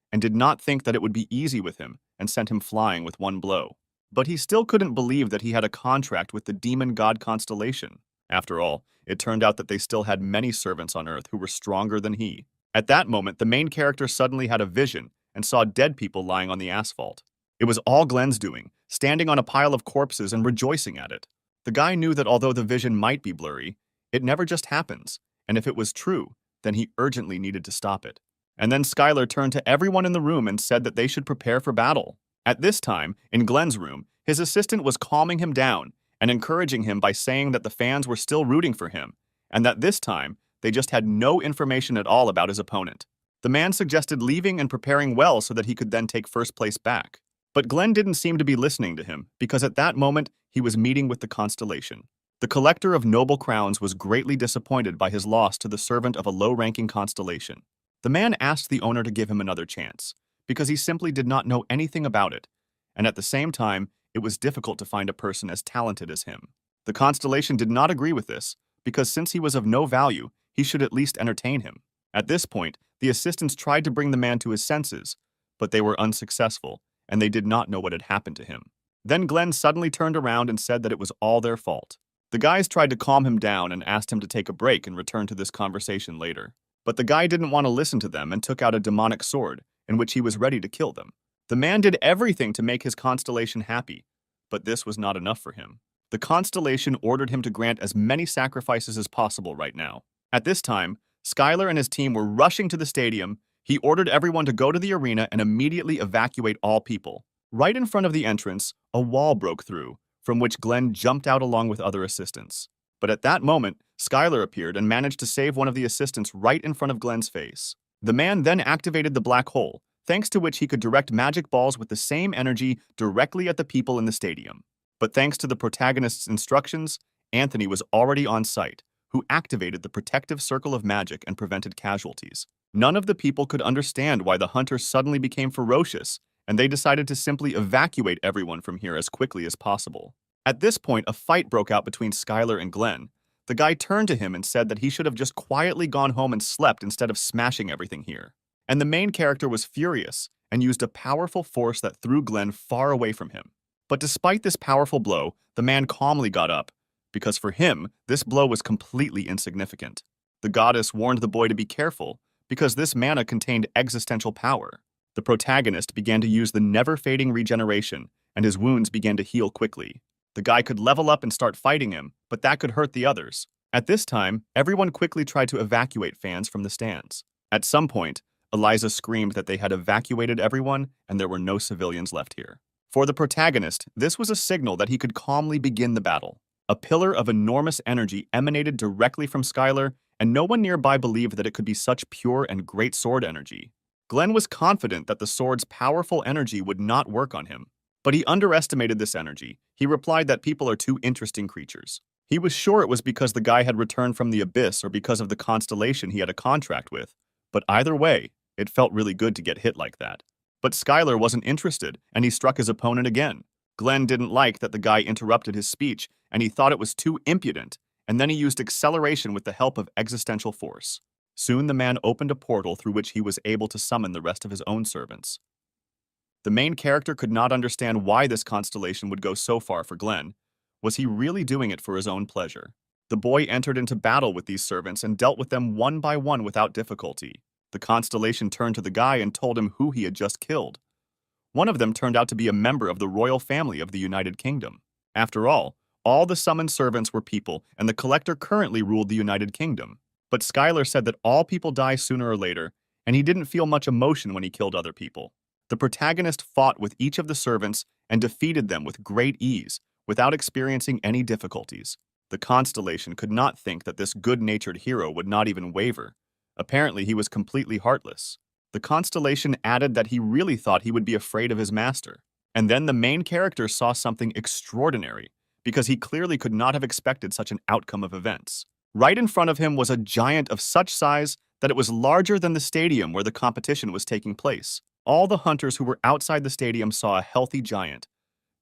A: and did not think that it would be easy with him, and sent him flying with one blow. But he still couldn't believe that he had a contract with the demon god constellation. After all, it turned out that they still had many servants on Earth who were stronger than he. At that moment, the main character suddenly had a vision and saw dead people lying on the asphalt. It was all Glenn's doing, standing on a pile of corpses and rejoicing at it. The guy knew that although the vision might be blurry, it never just happens, and if it was true, then he urgently needed to stop it. And then Skylar turned to everyone in the room and said that they should prepare for battle. At this time, in Glenn's room, his assistant was calming him down and encouraging him by saying that the fans were still rooting for him, and that this time, they just had no information at all about his opponent. The man suggested leaving and preparing well so that he could then take first place back. But Glenn didn't seem to be listening to him, because at that moment, he was meeting with the constellation. The collector of noble crowns was greatly disappointed by his loss to the servant of a low-ranking constellation. The man asked the owner to give him another chance, because he simply did not know anything about it, and at the same time, it was difficult to find a person as talented as him. The constellation did not agree with this, because since he was of no value, he should at least entertain him. At this point, the assistants tried to bring the man to his senses, but they were unsuccessful, and they did not know what had happened to him. Then Glenn suddenly turned around and said that it was all their fault. The guys tried to calm him down and asked him to take a break and return to this conversation later. But the guy didn't want to listen to them and took out a demonic sword, in which he was ready to kill them. The man did everything to make his constellation happy, but this was not enough for him. The constellation ordered him to grant as many sacrifices as possible right now. At this time, Skylar and his team were rushing to the stadium. He ordered everyone to go to the arena and immediately evacuate all people. Right in front of the entrance, a wall broke through, from which Glenn jumped out along with other assistants. But at that moment, Skylar appeared and managed to save one of the assistants right in front of Glenn's face. The man then activated the black hole, thanks to which he could direct magic balls with the same energy directly at the people in the stadium. But thanks to the protagonist's instructions, Anthony was already on site, who activated the protective circle of magic and prevented casualties. None of the people could understand why the hunters suddenly became ferocious, and they decided to simply evacuate everyone from here as quickly as possible. At this point, a fight broke out between Skylar and Glenn. The guy turned to him and said that he should have just quietly gone home and slept instead of smashing everything here. And the main character was furious and used a powerful force that threw Glenn far away from him. But despite this powerful blow, the man calmly got up, because for him, this blow was completely insignificant. The goddess warned the boy to be careful, because this mana contained existential power. The protagonist began to use the never-fading regeneration, and his wounds began to heal quickly. The guy could level up and start fighting him, but that could hurt the others. At this time, everyone quickly tried to evacuate fans from the stands. At some point, Eliza screamed that they had evacuated everyone and there were no civilians left here. For the protagonist, this was a signal that he could calmly begin the battle. A pillar of enormous energy emanated directly from Skylar, and no one nearby believed that it could be such pure and great sword energy. Glenn was confident that the sword's powerful energy would not work on him. But he underestimated this energy. He replied that people are too interesting creatures. He was sure it was because the guy had returned from the abyss or because of the constellation he had a contract with. But either way, it felt really good to get hit like that. But Skylar wasn't interested, and he struck his opponent again. Glenn didn't like that the guy interrupted his speech, and he thought it was too impudent, and then he used acceleration with the help of existential force. Soon the man opened a portal through which he was able to summon the rest of his own servants. The main character could not understand why this constellation would go so far for Glenn. Was he really doing it for his own pleasure? The boy entered into battle with these servants and dealt with them one by one without difficulty. The constellation turned to the guy and told him who he had just killed. One of them turned out to be a member of the royal family of the United Kingdom. After all the summoned servants were people, and the collector currently ruled the United Kingdom. But Skylar said that all people die sooner or later, and he didn't feel much emotion when he killed other people. The protagonist fought with each of the servants and defeated them with great ease, without experiencing any difficulties. The constellation could not think that this good-natured hero would not even waver. Apparently, he was completely heartless. The constellation added that he really thought he would be afraid of his master. And then the main character saw something extraordinary, because he clearly could not have expected such an outcome of events. Right in front of him was a giant of such size that it was larger than the stadium where the competition was taking place. All the hunters who were outside the stadium saw a healthy giant,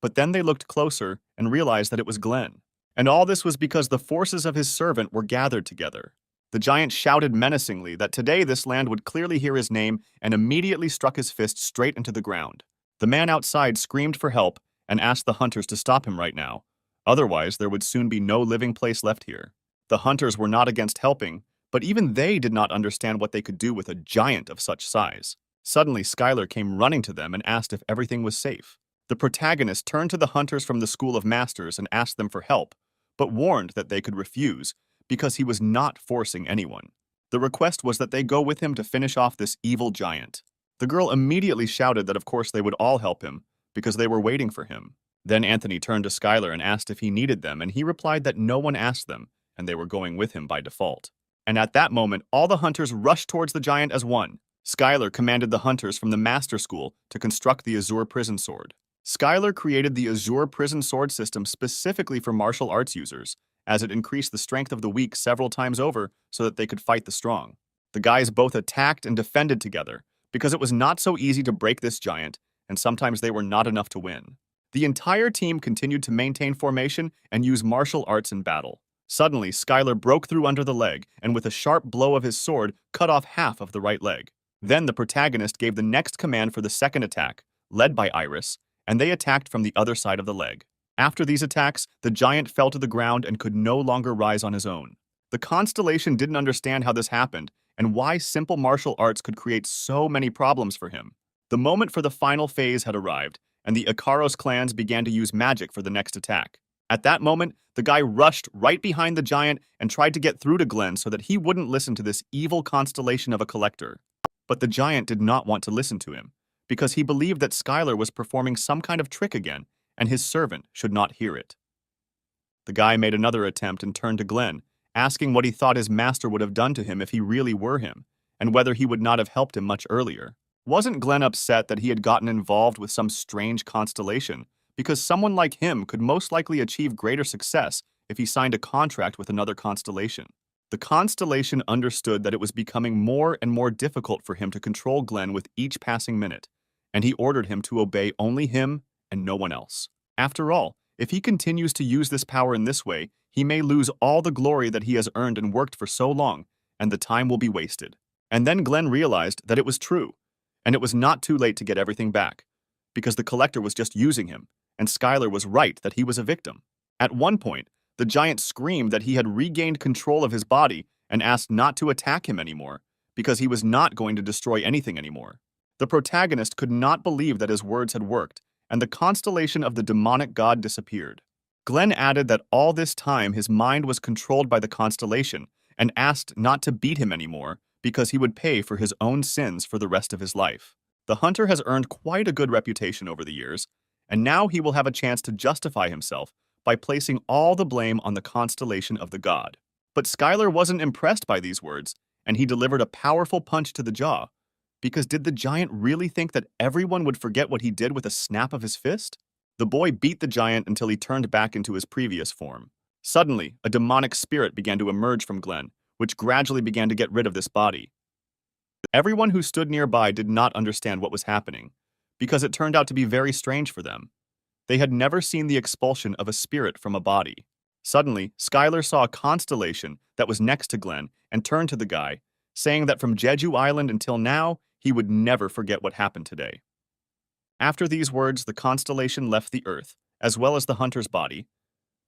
A: but then they looked closer and realized that it was Glenn. And all this was because the forces of his servant were gathered together. The giant shouted menacingly that today this land would clearly hear his name and immediately struck his fist straight into the ground. The man outside screamed for help and asked the hunters to stop him right now. Otherwise, there would soon be no living place left here. The hunters were not against helping, but even they did not understand what they could do with a giant of such size. Suddenly, Skylar came running to them and asked if everything was safe. The protagonist turned to the hunters from the School of Masters and asked them for help, but warned that they could refuse because he was not forcing anyone. The request was that they go with him to finish off this evil giant. The girl immediately shouted that of course they would all help him because they were waiting for him. Then Anthony turned to Skylar and asked if he needed them, and he replied that no one asked them, and they were going with him by default. And at that moment, all the hunters rushed towards the giant as one. Skylar commanded the hunters from the Master School to construct the Azure Prison Sword. Skylar created the Azure Prison Sword system specifically for martial arts users, as it increased the strength of the weak several times over so that they could fight the strong. The guys both attacked and defended together, because it was not so easy to break this giant, and sometimes they were not enough to win. The entire team continued to maintain formation and use martial arts in battle. Suddenly, Skylar broke through under the leg, and with a sharp blow of his sword, cut off half of the right leg. Then the protagonist gave the next command for the second attack, led by Iris, and they attacked from the other side of the leg. After these attacks, the giant fell to the ground and could no longer rise on his own. The constellation didn't understand how this happened and why simple martial arts could create so many problems for him. The moment for the final phase had arrived, and the Ikaros clans began to use magic for the next attack. At that moment, the guy rushed right behind the giant and tried to get through to Glenn so that he wouldn't listen to this evil constellation of a collector. But the giant did not want to listen to him, because he believed that Skylar was performing some kind of trick again, and his servant should not hear it. The guy made another attempt and turned to Glenn, asking what he thought his master would have done to him if he really were him, and whether he would not have helped him much earlier. Wasn't Glenn upset that he had gotten involved with some strange constellation, because someone like him could most likely achieve greater success if he signed a contract with another constellation? The constellation understood that it was becoming more and more difficult for him to control Glenn with each passing minute, and he ordered him to obey only him and no one else. After all, if he continues to use this power in this way, he may lose all the glory that he has earned and worked for so long, and the time will be wasted. And then Glenn realized that it was true, and it was not too late to get everything back, because the collector was just using him, and Skylar was right that he was a victim. At one point, the giant screamed that he had regained control of his body and asked not to attack him anymore, because he was not going to destroy anything anymore. The protagonist could not believe that his words had worked, and the constellation of the demonic god disappeared. Glenn added that all this time his mind was controlled by the constellation and asked not to beat him anymore because he would pay for his own sins for the rest of his life. The hunter has earned quite a good reputation over the years, and now he will have a chance to justify himself by placing all the blame on the constellation of the god. But Skylar wasn't impressed by these words, and he delivered a powerful punch to the jaw. Because did the giant really think that everyone would forget what he did with a snap of his fist? The boy beat the giant until he turned back into his previous form. Suddenly, a demonic spirit began to emerge from Glenn, which gradually began to get rid of this body. Everyone who stood nearby did not understand what was happening, because it turned out to be very strange for them. They had never seen the expulsion of a spirit from a body. Suddenly, Skylar saw a constellation that was next to Glenn and turned to the guy, saying that from Jeju Island until now, he would never forget what happened today. After these words, the constellation left the earth, as well as the hunter's body,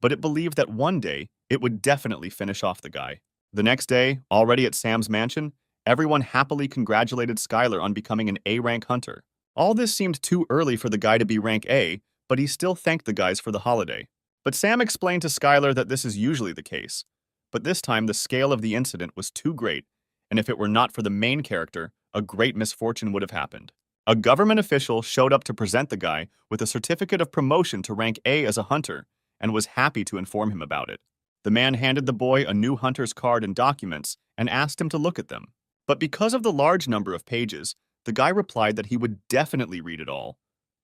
A: but it believed that one day it would definitely finish off the guy. The next day, already at Sam's mansion, everyone happily congratulated Skylar on becoming an A-rank hunter. All this seemed too early for the guy to be rank A, but he still thanked the guys for the holiday. But Sam explained to Skylar that this is usually the case, but this time the scale of the incident was too great, and if it were not for the main character, a great misfortune would have happened. A government official showed up to present the guy with a certificate of promotion to rank A as a hunter, and was happy to inform him about it. The man handed the boy a new hunter's card and documents and asked him to look at them. But because of the large number of pages, the guy replied that he would definitely read it all.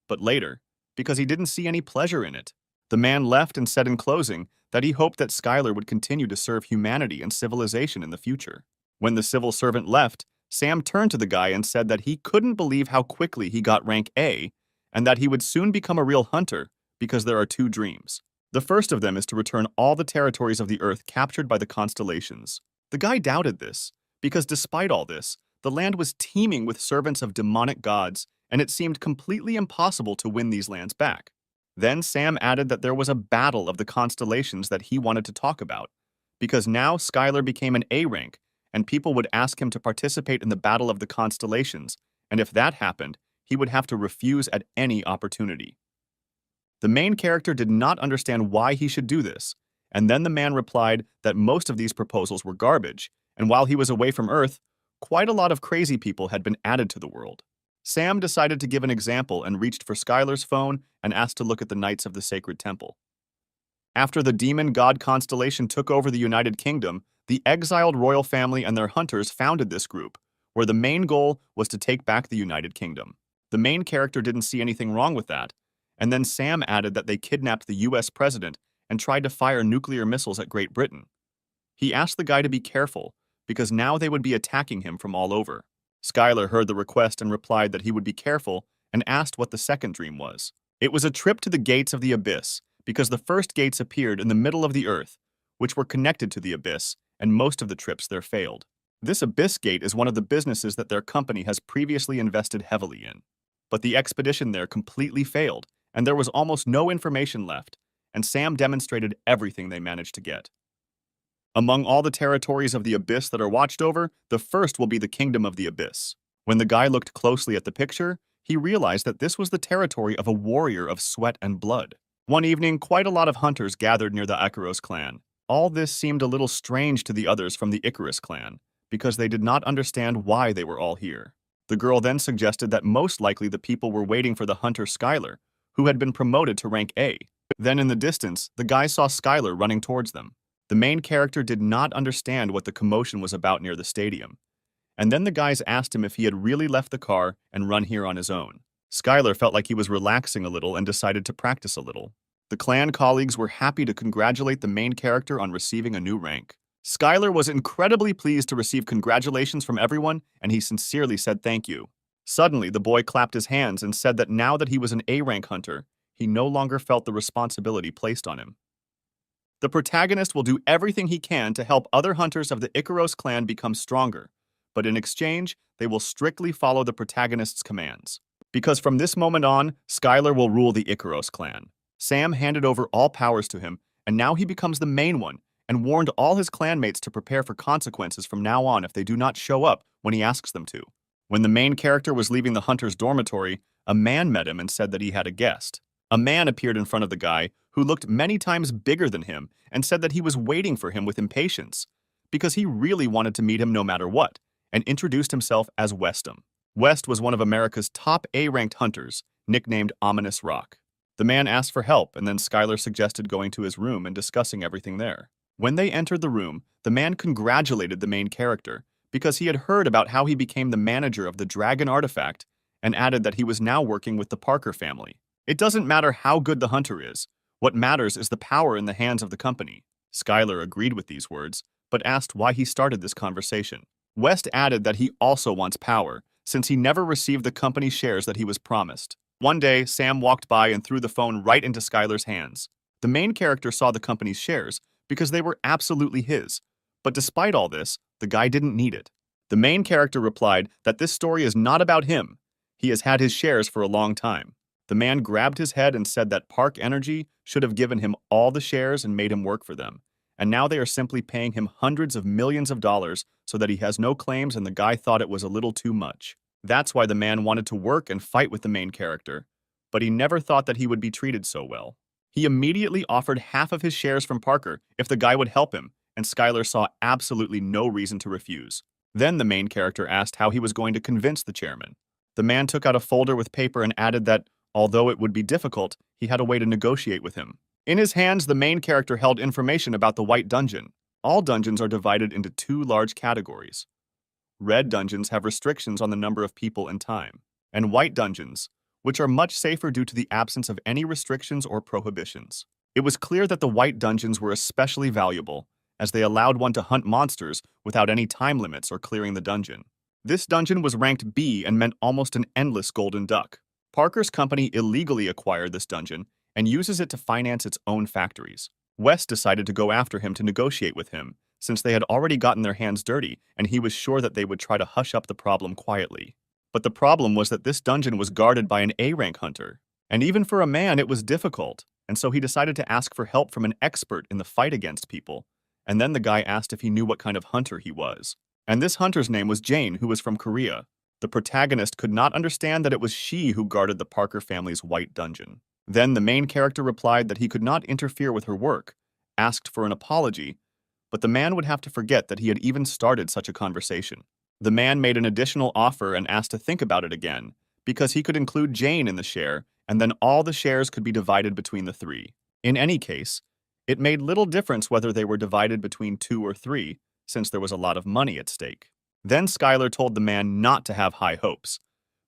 A: But later, because he didn't see any pleasure in it. The man left and said in closing that he hoped that Skylar would continue to serve humanity and civilization in the future. When the civil servant left, Sam turned to the guy and said that he couldn't believe how quickly he got rank A and that he would soon become a real hunter because there are two dreams. The first of them is to return all the territories of the earth captured by the constellations. The guy doubted this because despite all this, the land was teeming with servants of demonic gods and it seemed completely impossible to win these lands back. Then Sam added that there was a battle of the constellations that he wanted to talk about, because now Skylar became an A rank, and people would ask him to participate in the battle of the constellations, and if that happened, he would have to refuse at any opportunity. The main character did not understand why he should do this, and then the man replied that most of these proposals were garbage, and while he was away from Earth, quite a lot of crazy people had been added to the world. Sam decided to give an example and reached for Skylar's phone and asked to look at the Knights of the Sacred Temple. After the demon god constellation took over the United Kingdom, the exiled royal family and their hunters founded this group, where the main goal was to take back the United Kingdom. The main character didn't see anything wrong with that, and then Sam added that they kidnapped the US president and tried to fire nuclear missiles at Great Britain. He asked the guy to be careful, because now they would be attacking him from all over. Skylar heard the request and replied that he would be careful and asked what the second dream was. It was a trip to the gates of the abyss, because the first gates appeared in the middle of the earth, which were connected to the abyss, and most of the trips there failed. This abyss gate is one of the businesses that their company has previously invested heavily in. But the expedition there completely failed, and there was almost no information left, and Sam demonstrated everything they managed to get. Among all the territories of the abyss that are watched over, the first will be the Kingdom of the Abyss. When the guy looked closely at the picture, he realized that this was the territory of a warrior of sweat and blood. One evening, quite a lot of hunters gathered near the Icarus clan. All this seemed a little strange to the others from the Icarus clan, because they did not understand why they were all here. The girl then suggested that most likely the people were waiting for the hunter Skylar, who had been promoted to rank A. Then in the distance, the guy saw Skylar running towards them. The main character did not understand what the commotion was about near the stadium. And then the guys asked him if he had really left the car and run here on his own. Skylar felt like he was relaxing a little and decided to practice a little. The clan colleagues were happy to congratulate the main character on receiving a new rank. Skylar was incredibly pleased to receive congratulations from everyone, and he sincerely said thank you. Suddenly, the boy clapped his hands and said that now that he was an A-rank hunter, he no longer felt the responsibility placed on him. The protagonist will do everything he can to help other hunters of the Icaros clan become stronger, but in exchange, they will strictly follow the protagonist's commands. Because from this moment on, Skylar will rule the Icaros clan. Sam handed over all powers to him, and now he becomes the main one, and warned all his clanmates to prepare for consequences from now on if they do not show up when he asks them to. When the main character was leaving the hunter's dormitory, a man met him and said that he had a guest. A man appeared in front of the guy, who looked many times bigger than him, and said that he was waiting for him with impatience, because he really wanted to meet him no matter what, and introduced himself as Westham. West was one of America's top A-ranked hunters, nicknamed Ominous Rock. The man asked for help, and then Skylar suggested going to his room and discussing everything there. When they entered the room, the man congratulated the main character, because he had heard about how he became the manager of the dragon artifact, and added that he was now working with the Parker family. It doesn't matter how good the hunter is. What matters is the power in the hands of the company. Skylar agreed with these words, but asked why he started this conversation. West added that he also wants power, since he never received the company shares that he was promised. One day, Sam walked by and threw the phone right into Skylar's hands. The main character saw the company's shares because they were absolutely his, but despite all this, the guy didn't need it. The main character replied that this story is not about him. He has had his shares for a long time. The man grabbed his head and said that Park Energy should have given him all the shares and made him work for them, and now they are simply paying him hundreds of millions of dollars so that he has no claims, and the guy thought it was a little too much. That's why the man wanted to work and fight with the main character, but he never thought that he would be treated so well. He immediately offered half of his shares from Parker if the guy would help him, and Skylar saw absolutely no reason to refuse. Then the main character asked how he was going to convince the chairman. The man took out a folder with paper and added that, although it would be difficult, he had a way to negotiate with him. In his hands, the main character held information about the White Dungeon. All dungeons are divided into two large categories. Red dungeons have restrictions on the number of people and time, and white dungeons, which are much safer due to the absence of any restrictions or prohibitions. It was clear that the white dungeons were especially valuable, as they allowed one to hunt monsters without any time limits or clearing the dungeon. This dungeon was ranked B and meant almost an endless golden duck. Parker's company illegally acquired this dungeon and uses it to finance its own factories. West decided to go after him to negotiate with him, since they had already gotten their hands dirty and he was sure that they would try to hush up the problem quietly. But the problem was that this dungeon was guarded by an A-rank hunter, and even for a man it was difficult, and so he decided to ask for help from an expert in the fight against people, and then the guy asked if he knew what kind of hunter he was. And this hunter's name was Jane, who was from Korea. The protagonist could not understand that it was she who guarded the Parker family's white dungeon. Then the main character replied that he could not interfere with her work, asked for an apology, but the man would have to forget that he had even started such a conversation. The man made an additional offer and asked to think about it again, because he could include Jane in the share, and then all the shares could be divided between the three. In any case, it made little difference whether they were divided between 2 or 3, since there was a lot of money at stake. Then Skylar told the man not to have high hopes,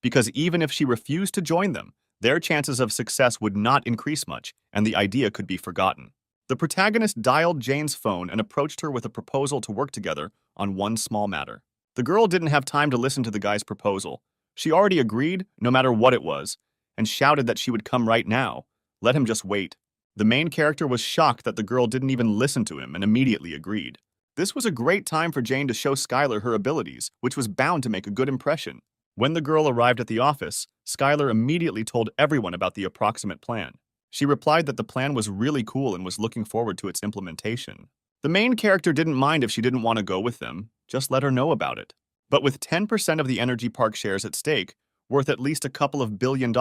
A: because even if she refused to join them, their chances of success would not increase much, and the idea could be forgotten. The protagonist dialed Jane's phone and approached her with a proposal to work together on one small matter. The girl didn't have time to listen to the guy's proposal. She already agreed, no matter what it was, and shouted that she would come right now. Let him just wait. The main character was shocked that the girl didn't even listen to him and immediately agreed. This was a great time for Jane to show Skylar her abilities, which was bound to make a good impression. When the girl arrived at the office, Skylar immediately told everyone about the approximate plan. She replied that the plan was really cool and was looking forward to its implementation. The main character didn't mind if she didn't want to go with them, just let her know about it. But with 10% of the Energy Park shares at stake, worth at least a couple of $1 billion,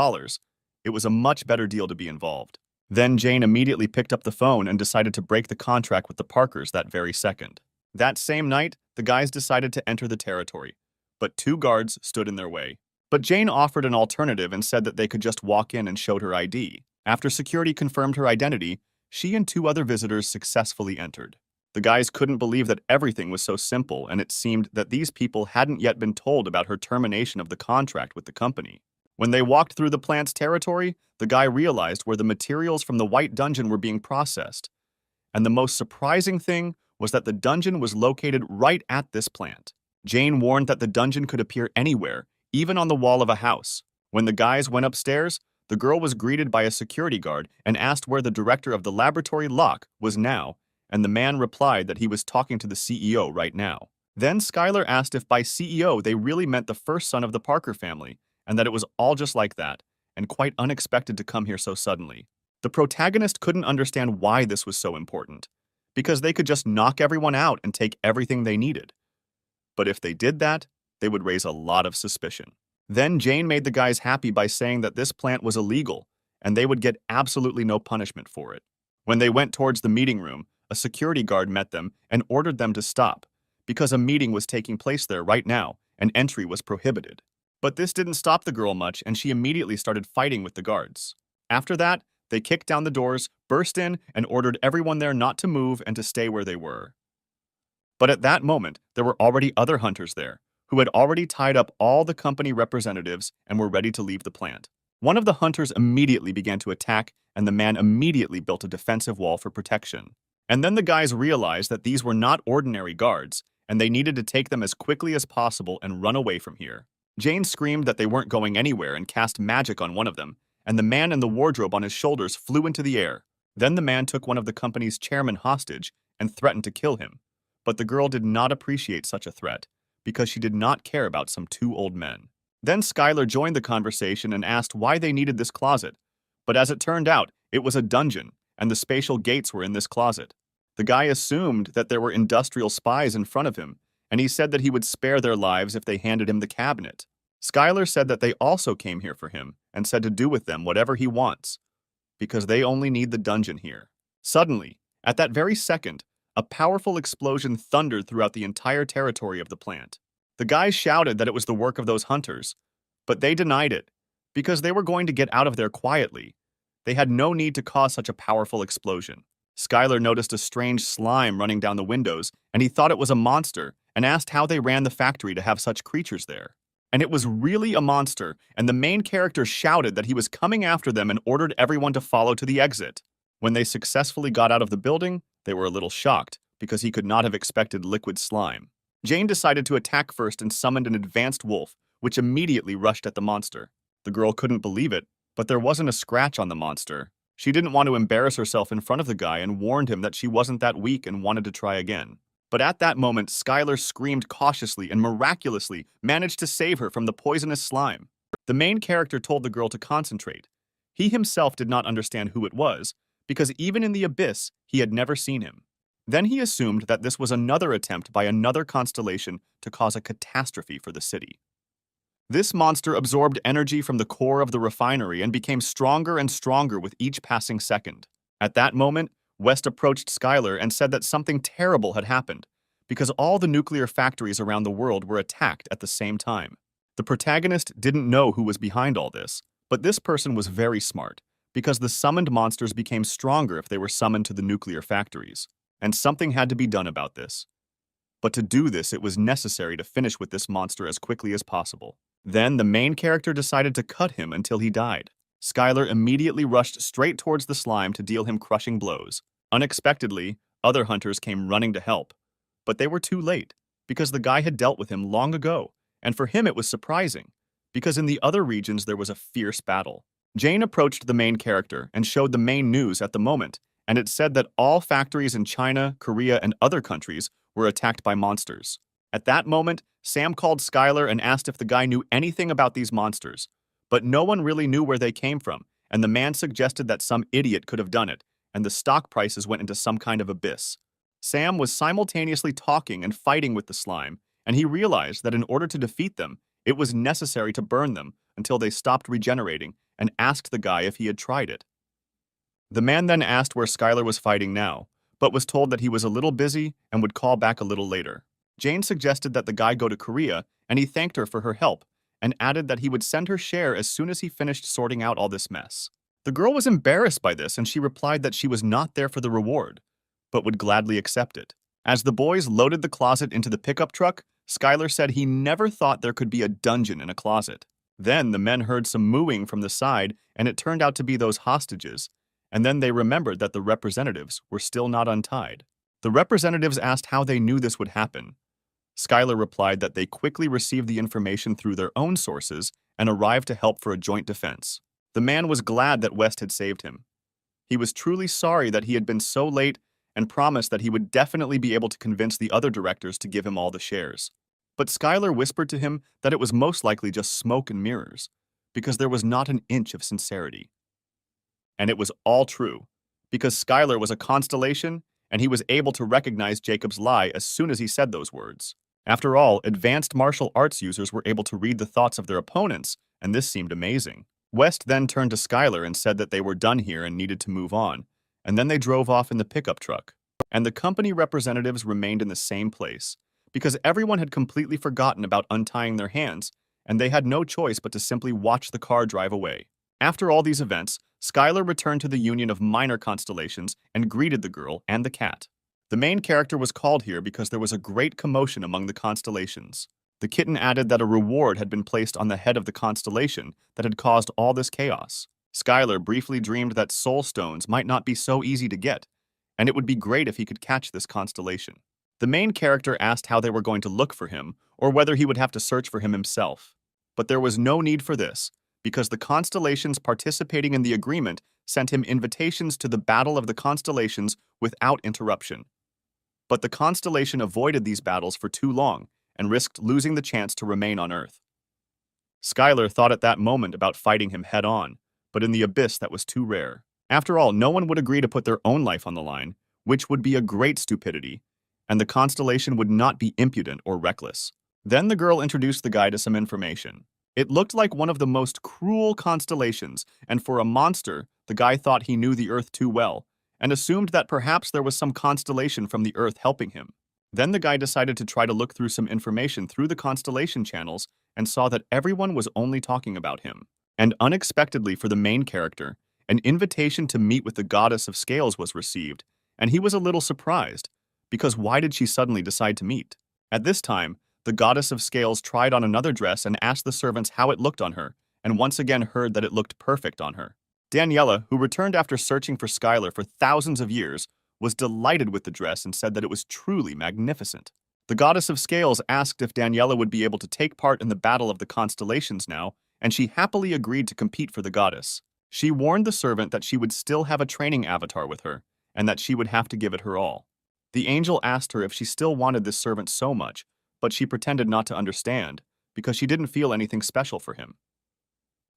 A: it was a much better deal to be involved. Then Jane immediately picked up the phone and decided to break the contract with the Parkers that very second. That same night, the guys decided to enter the territory, but 2 guards stood in their way. But Jane offered an alternative and said that they could just walk in and showed her ID. After security confirmed her identity, she and 2 other visitors successfully entered. The guys couldn't believe that everything was so simple, and it seemed that these people hadn't yet been told about her termination of the contract with the company. When they walked through the plant's territory, the guy realized where the materials from the White Dungeon were being processed. And the most surprising thing was that the dungeon was located right at this plant. Jane warned that the dungeon could appear anywhere, even on the wall of a house. When the guys went upstairs, the girl was greeted by a security guard and asked where the director of the laboratory lock was now, and the man replied that he was talking to the CEO right now. Then Skylar asked if by CEO they really meant the first son of the Parker family, and that it was all just like that, and quite unexpected to come here so suddenly. The protagonist couldn't understand why this was so important, because they could just knock everyone out and take everything they needed. But if they did that, they would raise a lot of suspicion. Then Jane made the guys happy by saying that this plant was illegal, and they would get absolutely no punishment for it. When they went towards the meeting room, a security guard met them and ordered them to stop, because a meeting was taking place there right now, and entry was prohibited. But this didn't stop the girl much, and she immediately started fighting with the guards. After that, they kicked down the doors, burst in, and ordered everyone there not to move and to stay where they were. But at that moment, there were already other hunters there, who had already tied up all the company representatives and were ready to leave the plant. One of the hunters immediately began to attack, and the man immediately built a defensive wall for protection. And then the guys realized that these were not ordinary guards, and they needed to take them as quickly as possible and run away from here. Jane screamed that they weren't going anywhere and cast magic on one of them, and the man in the wardrobe on his shoulders flew into the air. Then the man took one of the company's chairmen hostage and threatened to kill him. But the girl did not appreciate such a threat, because she did not care about some two old men. Then Skylar joined the conversation and asked why they needed this closet. But as it turned out, it was a dungeon, and the spatial gates were in this closet. The guy assumed that there were industrial spies in front of him, and he said that he would spare their lives if they handed him the cabinet. Skylar said that they also came here for him, and said to do with them whatever he wants, because they only need the dungeon here. Suddenly, at that very second, a powerful explosion thundered throughout the entire territory of the plant. The guys shouted that it was the work of those hunters, but they denied it, because they were going to get out of there quietly. They had no need to cause such a powerful explosion. Skylar noticed a strange slime running down the windows, and he thought it was a monster, and asked how they ran the factory to have such creatures there. And it was really a monster, and the main character shouted that he was coming after them and ordered everyone to follow to the exit. When they successfully got out of the building, they were a little shocked, because he could not have expected liquid slime. Jane decided to attack first and summoned an advanced wolf, which immediately rushed at the monster. The girl couldn't believe it, but there wasn't a scratch on the monster. She didn't want to embarrass herself in front of the guy and warned him that she wasn't that weak and wanted to try again. But at that moment, Skylar screamed cautiously and miraculously managed to save her from the poisonous slime. The main character told the girl to concentrate. He himself did not understand who it was, because even in the abyss, he had never seen him. Then he assumed that this was another attempt by another constellation to cause a catastrophe for the city. This monster absorbed energy from the core of the refinery and became stronger and stronger with each passing second. At that moment, West approached Skylar and said that something terrible had happened, because all the nuclear factories around the world were attacked at the same time. The protagonist didn't know who was behind all this, but this person was very smart, because the summoned monsters became stronger if they were summoned to the nuclear factories, and something had to be done about this. But to do this, it was necessary to finish with this monster as quickly as possible. Then the main character decided to cut him until he died. Skylar immediately rushed straight towards the slime to deal him crushing blows. Unexpectedly, other hunters came running to help, but they were too late, because the guy had dealt with him long ago, and for him it was surprising, because in the other regions there was a fierce battle. Jane approached the main character and showed the main news at the moment, and it said that all factories in China, Korea, and other countries were attacked by monsters. At that moment, Sam called Skylar and asked if the guy knew anything about these monsters, but no one really knew where they came from, and the man suggested that some idiot could have done it, and the stock prices went into some kind of abyss. Sam was simultaneously talking and fighting with the slime, and he realized that in order to defeat them, it was necessary to burn them until they stopped regenerating, and asked the guy if he had tried it. The man then asked where Skylar was fighting now, but was told that he was a little busy and would call back a little later. Jane suggested that the guy go to Korea, and he thanked her for her help, and added that he would send her share as soon as he finished sorting out all this mess. The girl was embarrassed by this, and she replied that she was not there for the reward, but would gladly accept it. As the boys loaded the closet into the pickup truck, Skylar said he never thought there could be a dungeon in a closet. Then the men heard some mooing from the side, and it turned out to be those hostages, and then they remembered that the representatives were still not untied. The representatives asked how they knew this would happen. Skylar replied that they quickly received the information through their own sources and arrived to help for a joint defense. The man was glad that West had saved him. He was truly sorry that he had been so late and promised that he would definitely be able to convince the other directors to give him all the shares. But Skylar whispered to him that it was most likely just smoke and mirrors, because there was not an inch of sincerity. And it was all true, because Skylar was a constellation and he was able to recognize Jacob's lie as soon as he said those words. After all, advanced martial arts users were able to read the thoughts of their opponents, and this seemed amazing. West then turned to Skylar and said that they were done here and needed to move on, and then they drove off in the pickup truck. And the company representatives remained in the same place, because everyone had completely forgotten about untying their hands, and they had no choice but to simply watch the car drive away. After all these events, Skylar returned to the Union of Minor Constellations and greeted the girl and the cat. The main character was called here because there was a great commotion among the constellations. The kitten added that a reward had been placed on the head of the constellation that had caused all this chaos. Skylar briefly dreamed that soul stones might not be so easy to get, and it would be great if he could catch this constellation. The main character asked how they were going to look for him, or whether he would have to search for him himself. But there was no need for this, because the constellations participating in the agreement sent him invitations to the Battle of the Constellations without interruption. But the constellation avoided these battles for too long and risked losing the chance to remain on Earth. Skylar thought at that moment about fighting him head-on, but in the abyss that was too rare. After all, no one would agree to put their own life on the line, which would be a great stupidity, and the constellation would not be impudent or reckless. Then the girl introduced the guy to some information. It looked like one of the most cruel constellations, and for a monster, the guy thought he knew the Earth too well, and assumed that perhaps there was some constellation from the Earth helping him. Then the guy decided to try to look through some information through the constellation channels and saw that everyone was only talking about him. And unexpectedly for the main character, an invitation to meet with the goddess of scales was received, and he was a little surprised, because why did she suddenly decide to meet? At this time, the goddess of scales tried on another dress and asked the servants how it looked on her, and once again heard that it looked perfect on her. Daniela, who returned after searching for Skylar for thousands of years, was delighted with the dress and said that it was truly magnificent. The goddess of scales asked if Daniela would be able to take part in the Battle of the Constellations now, and she happily agreed to compete for the goddess. She warned the servant that she would still have a training avatar with her, and that she would have to give it her all. The angel asked her if she still wanted this servant so much, but she pretended not to understand, because she didn't feel anything special for him.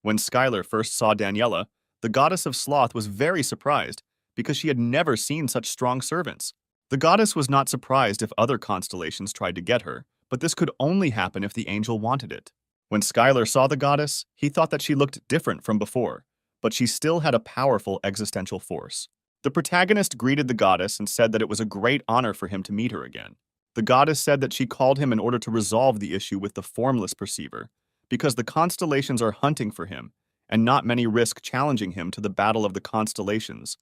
A: When Skylar first saw Daniela, the goddess of sloth was very surprised, because she had never seen such strong servants. The goddess was not surprised if other constellations tried to get her, but this could only happen if the angel wanted it. When Skylar saw the goddess, he thought that she looked different from before, but she still had a powerful existential force. The protagonist greeted the goddess and said that it was a great honor for him to meet her again. The goddess said that she called him in order to resolve the issue with the formless perceiver, because the constellations are hunting for him, and not many risk challenging him to the battle of the constellations,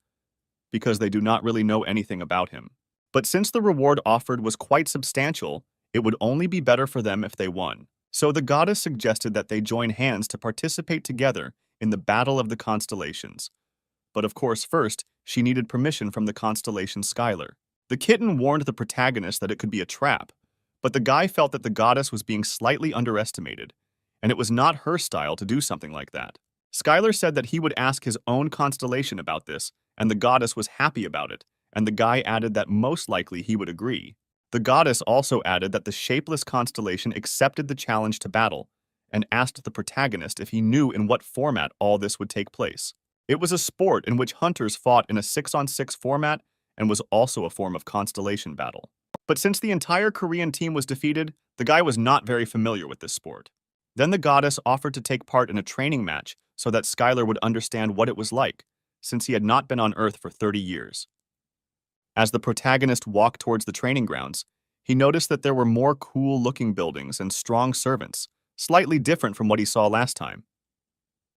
A: because they do not really know anything about him. But since the reward offered was quite substantial, it would only be better for them if they won. So the goddess suggested that they join hands to participate together in the battle of the constellations. But of course, first, she needed permission from the constellation Skylar. The kitten warned the protagonist that it could be a trap, but the guy felt that the goddess was being slightly underestimated, and it was not her style to do something like that. Skylar said that he would ask his own constellation about this, and the goddess was happy about it, and the guy added that most likely he would agree. The goddess also added that the shapeless constellation accepted the challenge to battle, and asked the protagonist if he knew in what format all this would take place. It was a sport in which hunters fought in a 6-on-6 format and was also a form of constellation battle. But since the entire Korean team was defeated, the guy was not very familiar with this sport. Then the goddess offered to take part in a training match so that Skylar would understand what it was like, since he had not been on Earth for 30 years. As the protagonist walked towards the training grounds, he noticed that there were more cool-looking buildings and strong servants, slightly different from what he saw last time.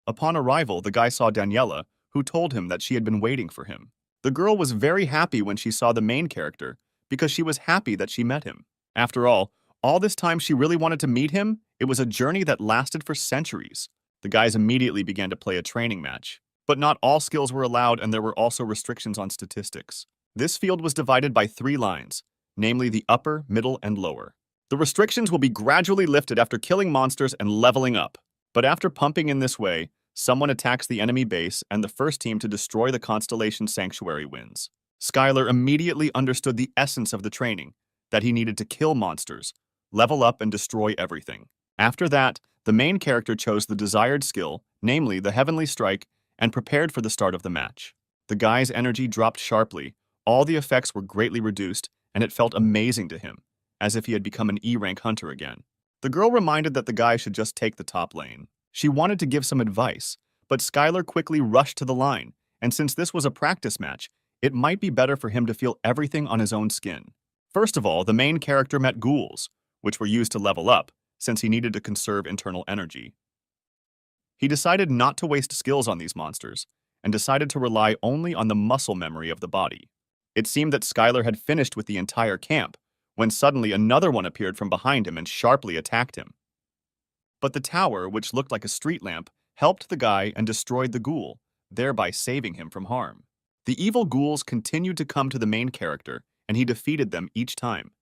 A: Upon arrival, the guy saw Daniela, who told him that she had been waiting for him. The girl was very happy when she saw the main character, because she was happy that she met him. After all this time she really wanted to meet him. It was a journey that lasted for centuries. The guys immediately began to play a training match. But not all skills were allowed, and there were also restrictions on statistics. This field was divided by 3 lines, namely the upper, middle, and lower. The restrictions will be gradually lifted after killing monsters and leveling up. But after pumping in this way, someone attacks the enemy base and the first team to destroy the Constellation Sanctuary wins. Skylar immediately understood the essence of the training, that he needed to kill monsters, level up, and destroy everything. After that, the main character chose the desired skill, namely the Heavenly Strike, and prepared for the start of the match. The guy's energy dropped sharply, all the effects were greatly reduced, and it felt amazing to him, as if he had become an E-rank hunter again. The girl reminded that the guy should just take the top lane. She wanted to give some advice, but Skylar quickly rushed to the line, and since this was a practice match, it might be better for him to feel everything on his own skin. First of all, the main character met ghouls, which were used to level up, since he needed to conserve internal energy. He decided not to waste skills on these monsters, and decided to rely only on the muscle memory of the body. It seemed that Skylar had finished with the entire camp, when suddenly another one appeared from behind him and sharply attacked him. But the tower, which looked like a street lamp, helped the guy and destroyed the ghoul, thereby saving him from harm. The evil ghouls continued to come to the main character, and he defeated them each time.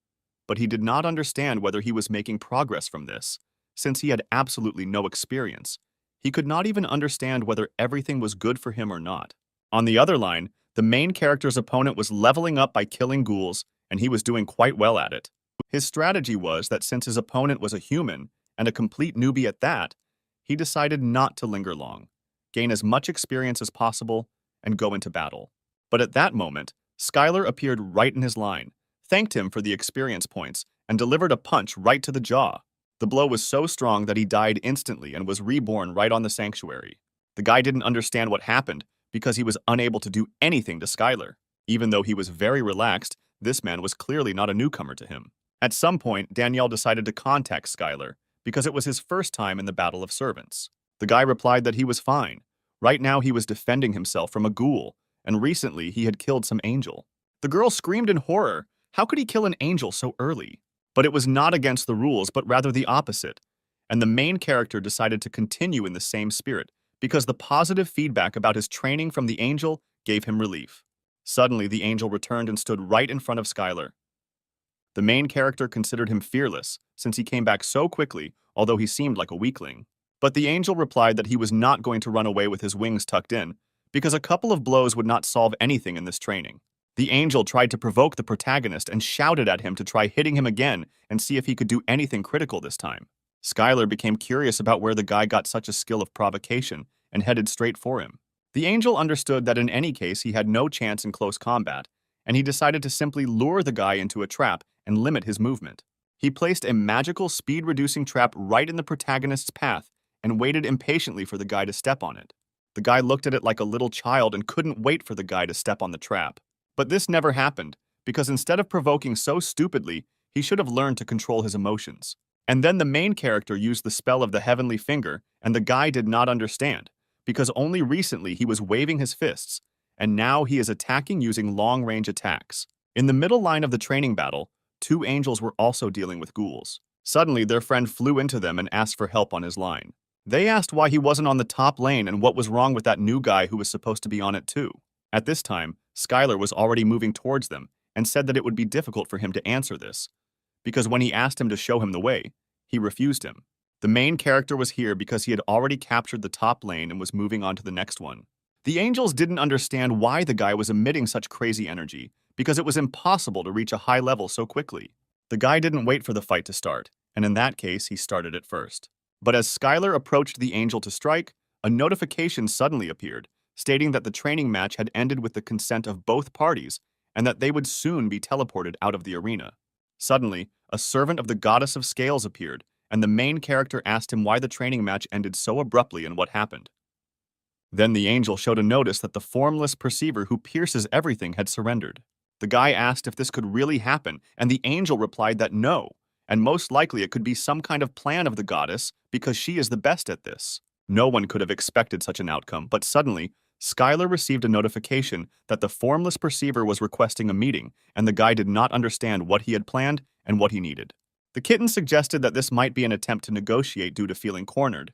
A: But he did not understand whether he was making progress from this, since he had absolutely no experience. He could not even understand whether everything was good for him or not. On the other line, the main character's opponent was leveling up by killing ghouls, and he was doing quite well at it. His strategy was that since his opponent was a human, and a complete newbie at that, he decided not to linger long, gain as much experience as possible, and go into battle. But at that moment, Skylar appeared right in his line, thanked him for the experience points, and delivered a punch right to the jaw. The blow was so strong that he died instantly and was reborn right on the sanctuary. The guy didn't understand what happened because he was unable to do anything to Skylar. Even though he was very relaxed, this man was clearly not a newcomer to him. At some point, Danielle decided to contact Skylar because it was his first time in the Battle of Servants. The guy replied that he was fine. Right now he was defending himself from a ghoul, and recently he had killed some angel. The girl screamed in horror. How could he kill an angel so early? But it was not against the rules, but rather the opposite. And the main character decided to continue in the same spirit because the positive feedback about his training from the angel gave him relief. Suddenly, the angel returned and stood right in front of Skylar. The main character considered him fearless, since he came back so quickly, although he seemed like a weakling. But the angel replied that he was not going to run away with his wings tucked in, because a couple of blows would not solve anything in this training. The angel tried to provoke the protagonist and shouted at him to try hitting him again and see if he could do anything critical this time. Skylar became curious about where the guy got such a skill of provocation and headed straight for him. The angel understood that in any case he had no chance in close combat, and he decided to simply lure the guy into a trap and limit his movement. He placed a magical speed-reducing trap right in the protagonist's path and waited impatiently for the guy to step on it. The guy looked at it like a little child and couldn't wait for the guy to step on the trap. But this never happened, because instead of provoking so stupidly, he should have learned to control his emotions. And then the main character used the spell of the Heavenly Finger, and the guy did not understand, because only recently he was waving his fists, and now he is attacking using long-range attacks. In the middle line of the training battle, 2 angels were also dealing with ghouls. Suddenly, their friend flew into them and asked for help on his line. They asked why he wasn't on the top lane and what was wrong with that new guy who was supposed to be on it too. At this time, Skylar was already moving towards them and said that it would be difficult for him to answer this, because when he asked him to show him the way, he refused him. The main character was here because he had already captured the top lane and was moving on to the next one. The angels didn't understand why the guy was emitting such crazy energy, because it was impossible to reach a high level so quickly. The guy didn't wait for the fight to start, and in that case, he started it first. But as Skylar approached the angel to strike, a notification suddenly appeared, stating that the training match had ended with the consent of both parties and that they would soon be teleported out of the arena. Suddenly, a servant of the goddess of scales appeared, and the main character asked him why the training match ended so abruptly and what happened. Then the angel showed a notice that the formless perceiver who pierces everything had surrendered. The guy asked if this could really happen, and the angel replied that no, and most likely it could be some kind of plan of the goddess because she is the best at this. No one could have expected such an outcome, but suddenly, Skylar received a notification that the formless perceiver was requesting a meeting, and the guy did not understand what he had planned and what he needed. The kitten suggested that this might be an attempt to negotiate due to feeling cornered,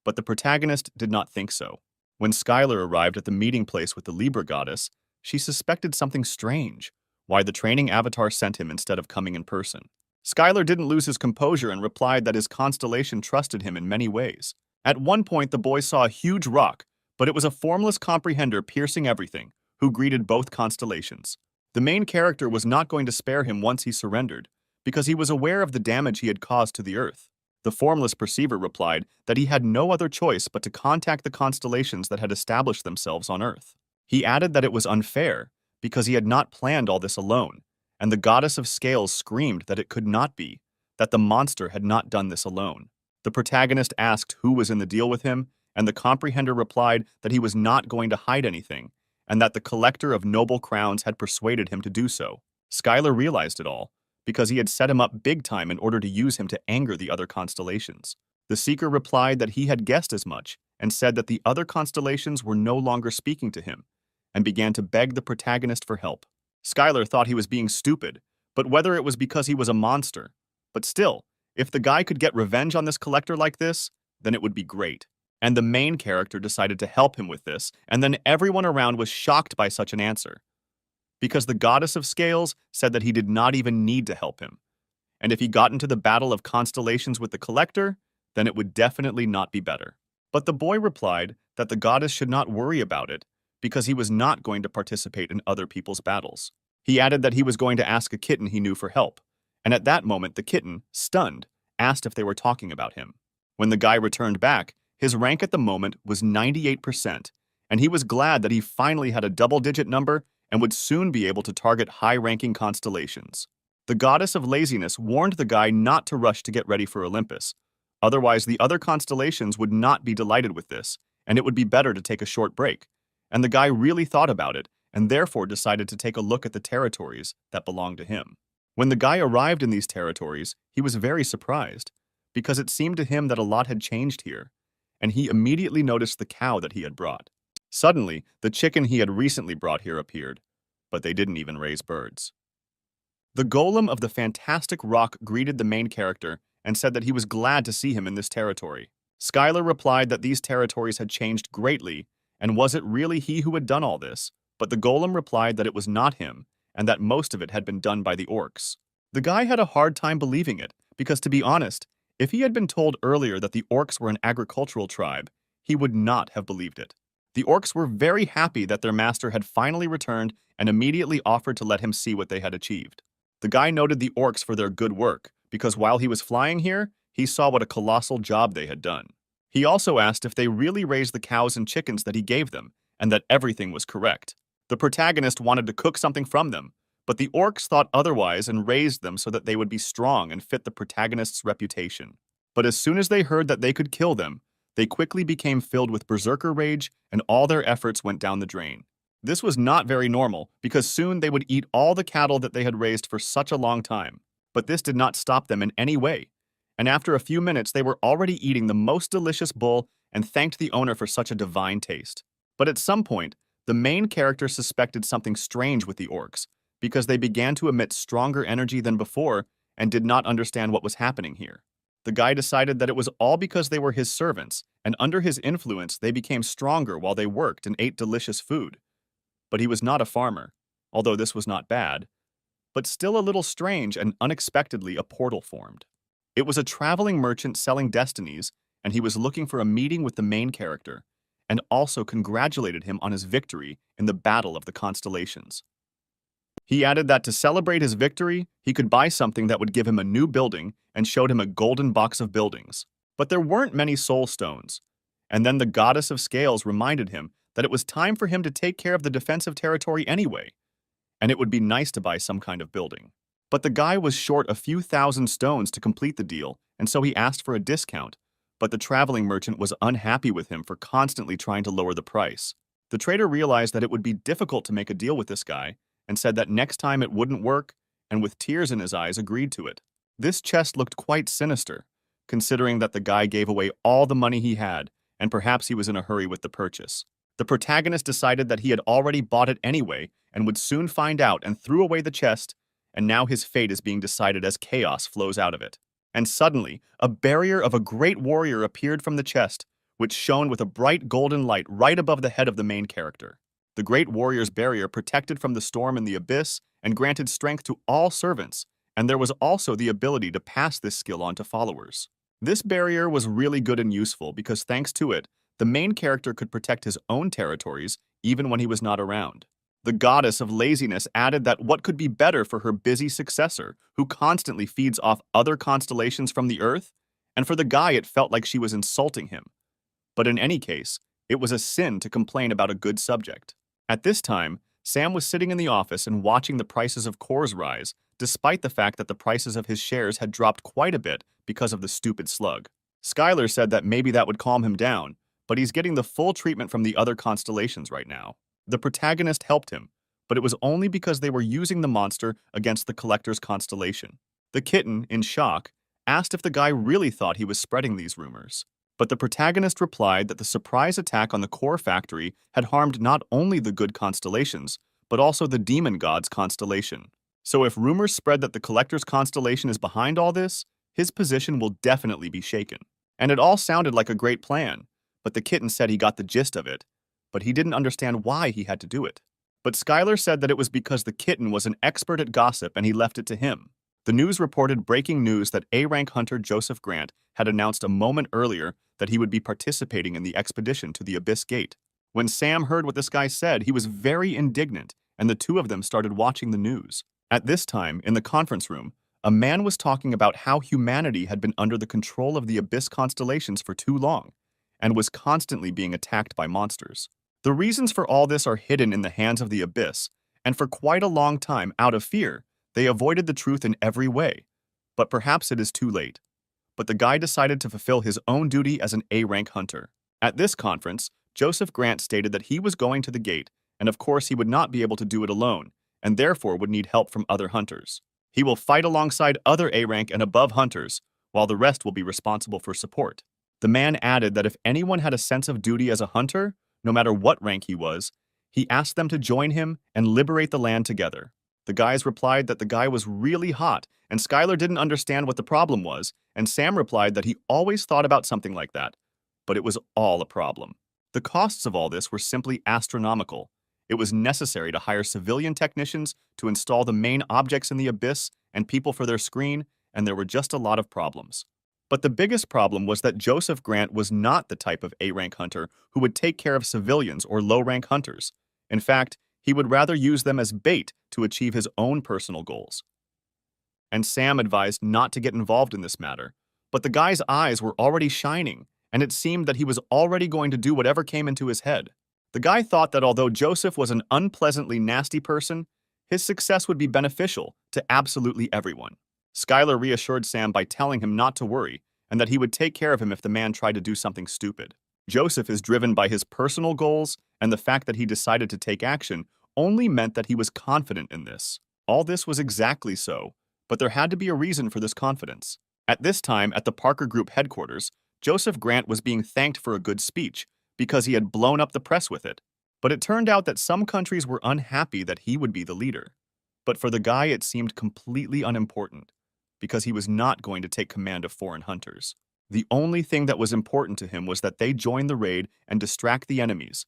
A: but the protagonist did not think so. When Skylar arrived at the meeting place with the Libra goddess, she suspected something strange, why the training avatar sent him instead of coming in person. Skylar didn't lose his composure and replied that his constellation trusted him in many ways. At one point, the boy saw a huge rock, but it was a formless comprehender piercing everything, who greeted both constellations. The main character was not going to spare him once he surrendered, because he was aware of the damage he had caused to the Earth. The formless perceiver replied that he had no other choice but to contact the constellations that had established themselves on Earth. He added that it was unfair, because he had not planned all this alone, and the goddess of scales screamed that it could not be, that the monster had not done this alone. The protagonist asked who was in the deal with him, and the comprehender replied that he was not going to hide anything, and that the collector of noble crowns had persuaded him to do so. Skylar realized it all, because he had set him up big time in order to use him to anger the other constellations. The seeker replied that he had guessed as much, and said that the other constellations were no longer speaking to him, and began to beg the protagonist for help. Skylar thought he was being stupid, but whether it was because he was a monster. But still, if the guy could get revenge on this collector like this, then it would be great. And the main character decided to help him with this, and then everyone around was shocked by such an answer. Because the goddess of scales said that he did not even need to help him. And if he got into the battle of constellations with the collector, then it would definitely not be better. But the boy replied that the goddess should not worry about it, because he was not going to participate in other people's battles. He added that he was going to ask a kitten he knew for help, and at that moment the kitten, stunned, asked if they were talking about him. When the guy returned back, his rank at the moment was 98%, and he was glad that he finally had a double-digit number and would soon be able to target high-ranking constellations. The goddess of laziness warned the guy not to rush to get ready for Olympus, otherwise the other constellations would not be delighted with this, and it would be better to take a short break. And the guy really thought about it, and therefore decided to take a look at the territories that belonged to him. When the guy arrived in these territories, he was very surprised, because it seemed to him that a lot had changed here, and he immediately noticed the cow that he had brought. Suddenly, the chicken he had recently brought here appeared, but they didn't even raise birds. The golem of the fantastic rock greeted the main character and said that he was glad to see him in this territory. Skylar replied that these territories had changed greatly, and was it really he who had done all this? But the golem replied that it was not him, and that most of it had been done by the orcs. The guy had a hard time believing it, because to be honest, if he had been told earlier that the orcs were an agricultural tribe, he would not have believed it. The orcs were very happy that their master had finally returned and immediately offered to let him see what they had achieved. The guy noted the orcs for their good work, because while he was flying here, he saw what a colossal job they had done. He also asked if they really raised the cows and chickens that he gave them, and that everything was correct. The protagonist wanted to cook something from them, but the orcs thought otherwise and raised them so that they would be strong and fit the protagonist's reputation. But as soon as they heard that they could kill them, they quickly became filled with berserker rage, and all their efforts went down the drain. This was not very normal, because soon they would eat all the cattle that they had raised for such a long time. But this did not stop them in any way, and after a few minutes they were already eating the most delicious bull and thanked the owner for such a divine taste. But at some point, the main character suspected something strange with the orcs, because they began to emit stronger energy than before and did not understand what was happening here. The guy decided that it was all because they were his servants, and under his influence they became stronger while they worked and ate delicious food. But he was not a farmer, although this was not bad, but still a little strange, and unexpectedly a portal formed. It was a traveling merchant selling destinies, and he was looking for a meeting with the main character, and also congratulated him on his victory in the Battle of the Constellations. He added that to celebrate his victory, he could buy something that would give him a new building, and showed him a golden box of buildings. But there weren't many soul stones. And then the goddess of scales reminded him that it was time for him to take care of the defensive territory anyway, and it would be nice to buy some kind of building. But the guy was short a few thousand stones to complete the deal, and so he asked for a discount, but the traveling merchant was unhappy with him for constantly trying to lower the price. The trader realized that it would be difficult to make a deal with this guy, and said that next time it wouldn't work, and with tears in his eyes agreed to it. This chest looked quite sinister, considering that the guy gave away all the money he had, and perhaps he was in a hurry with the purchase. The protagonist decided that he had already bought it anyway, and would soon find out, and threw away the chest, and now his fate is being decided as chaos flows out of it. And suddenly, a barrier of a great warrior appeared from the chest, which shone with a bright golden light right above the head of the main character. The great warrior's barrier protected from the storm in the abyss and granted strength to all servants, and there was also the ability to pass this skill on to followers. This barrier was really good and useful because thanks to it, the main character could protect his own territories even when he was not around. The goddess of laziness added that what could be better for her busy successor, who constantly feeds off other constellations from the earth? And for the guy, it felt like she was insulting him. But in any case, it was a sin to complain about a good subject. At this time, Sam was sitting in the office and watching the prices of cores rise, despite the fact that the prices of his shares had dropped quite a bit because of the stupid slug. Skylar said that maybe that would calm him down, but he's getting the full treatment from the other constellations right now. The protagonist helped him, but it was only because they were using the monster against the collector's constellation. The kitten, in shock, asked if the guy really thought he was spreading these rumors. But the protagonist replied that the surprise attack on the core factory had harmed not only the good constellations, but also the demon god's constellation. So if rumors spread that the collector's constellation is behind all this, his position will definitely be shaken. And it all sounded like a great plan, but the kitten said he got the gist of it, but he didn't understand why he had to do it. But Skylar said that it was because the kitten was an expert at gossip and he left it to him. The news reported breaking news that A-rank hunter Joseph Grant had announced a moment earlier that he would be participating in the expedition to the Abyss Gate. When Sam heard what this guy said, he was very indignant, and the two of them started watching the news. At this time, in the conference room, a man was talking about how humanity had been under the control of the Abyss constellations for too long, and was constantly being attacked by monsters. The reasons for all this are hidden in the hands of the Abyss, and for quite a long time, out of fear, they avoided the truth in every way. But perhaps it is too late. But the guy decided to fulfill his own duty as an A-rank hunter. At this conference, Joseph Grant stated that he was going to the gate, and of course he would not be able to do it alone, and therefore would need help from other hunters. He will fight alongside other A-rank and above hunters, while the rest will be responsible for support. The man added that if anyone had a sense of duty as a hunter, no matter what rank he was, he asked them to join him and liberate the land together. The guys replied that the guy was really hot, and Skylar didn't understand what the problem was, and Sam replied that he always thought about something like that, but it was all a problem. The costs of all this were simply astronomical. It was necessary to hire civilian technicians to install the main objects in the abyss and people for their screen, and there were just a lot of problems. But the biggest problem was that Joseph Grant was not the type of A-rank hunter who would take care of civilians or low-rank hunters. In fact, he would rather use them as bait to achieve his own personal goals. And Sam advised not to get involved in this matter, but the guy's eyes were already shining, and it seemed that he was already going to do whatever came into his head. The guy thought that although Joseph was an unpleasantly nasty person, his success would be beneficial to absolutely everyone. Skylar reassured Sam by telling him not to worry, and that he would take care of him if the man tried to do something stupid. Joseph is driven by his personal goals, and the fact that he decided to take action only meant that he was confident in this. All this was exactly so, but there had to be a reason for this confidence. At this time, at the Parker Group headquarters, Joseph Grant was being thanked for a good speech because he had blown up the press with it. But it turned out that some countries were unhappy that he would be the leader. But for the guy, it seemed completely unimportant, because he was not going to take command of foreign hunters. The only thing that was important to him was that they join the raid and distract the enemies.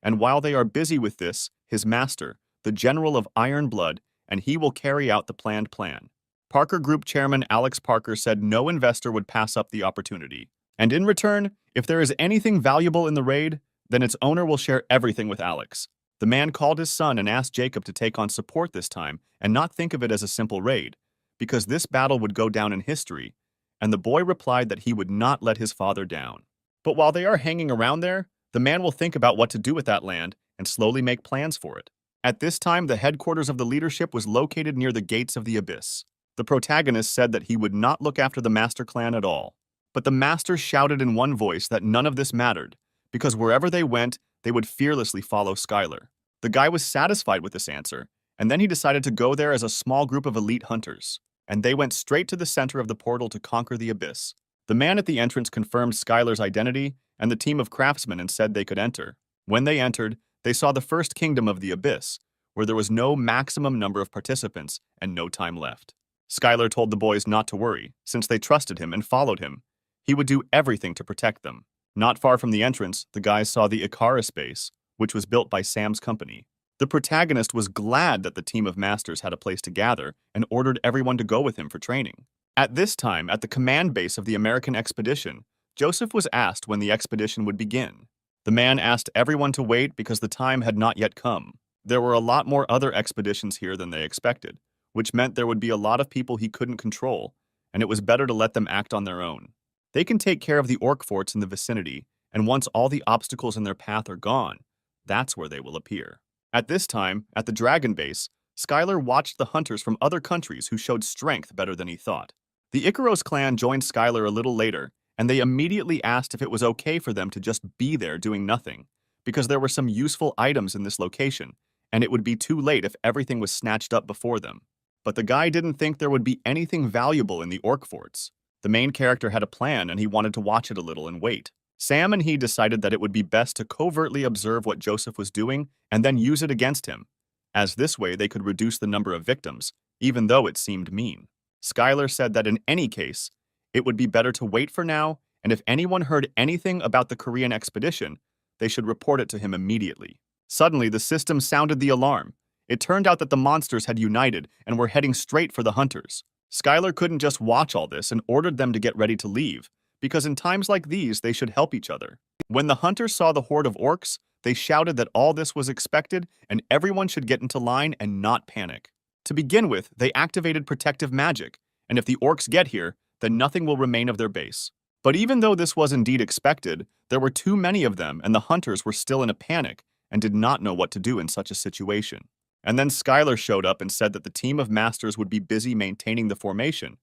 A: And while they are busy with this, his master, the General of Iron Blood, and he will carry out the planned plan. Parker Group Chairman Alex Parker said no investor would pass up the opportunity. And in return, if there is anything valuable in the raid, then its owner will share everything with Alex. The man called his son and asked Jacob to take on support this time and not think of it as a simple raid, because this battle would go down in history, and the boy replied that he would not let his father down. But while they are hanging around there, the man will think about what to do with that land and slowly make plans for it. At this time, the headquarters of the leadership was located near the gates of the abyss. The protagonist said that he would not look after the master clan at all. But the master shouted in one voice that none of this mattered, because wherever they went, they would fearlessly follow Skylar. The guy was satisfied with this answer, and then he decided to go there as a small group of elite hunters. And they went straight to the center of the portal to conquer the abyss. The man at the entrance confirmed Skylar's identity and the team of craftsmen and said they could enter. When they entered, they saw the first kingdom of the abyss, where there was no maximum number of participants and no time left. Skylar told the boys not to worry, since they trusted him and followed him. He would do everything to protect them. Not far from the entrance, the guys saw the Icarus base, which was built by Sam's company. The protagonist was glad that the team of masters had a place to gather and ordered everyone to go with him for training. At this time, at the command base of the American expedition, Joseph was asked when the expedition would begin. The man asked everyone to wait because the time had not yet come. There were a lot more other expeditions here than they expected, which meant there would be a lot of people he couldn't control, and it was better to let them act on their own. They can take care of the orc forts in the vicinity, and once all the obstacles in their path are gone, that's where they will appear. At this time, at the dragon base, Skylar watched the hunters from other countries who showed strength better than he thought. The Icaros clan joined Skylar a little later, and they immediately asked if it was okay for them to just be there doing nothing, because there were some useful items in this location, and it would be too late if everything was snatched up before them. But the guy didn't think there would be anything valuable in the orc forts. The main character had a plan, and he wanted to watch it a little and wait. Sam and he decided that it would be best to covertly observe what Joseph was doing and then use it against him, as this way they could reduce the number of victims, even though it seemed mean. Skylar said that in any case, it would be better to wait for now, and if anyone heard anything about the Korean expedition, they should report it to him immediately. Suddenly, the system sounded the alarm. It turned out that the monsters had united and were heading straight for the hunters. Skylar couldn't just watch all this and ordered them to get ready to leave, because in times like these, they should help each other. When the hunters saw the horde of orcs, they shouted that all this was expected and everyone should get into line and not panic. To begin with, they activated protective magic, and if the orcs get here, then nothing will remain of their base. But even though this was indeed expected, there were too many of them and the hunters were still in a panic and did not know what to do in such a situation. And then Skylar showed up and said that the team of masters would be busy maintaining the formation,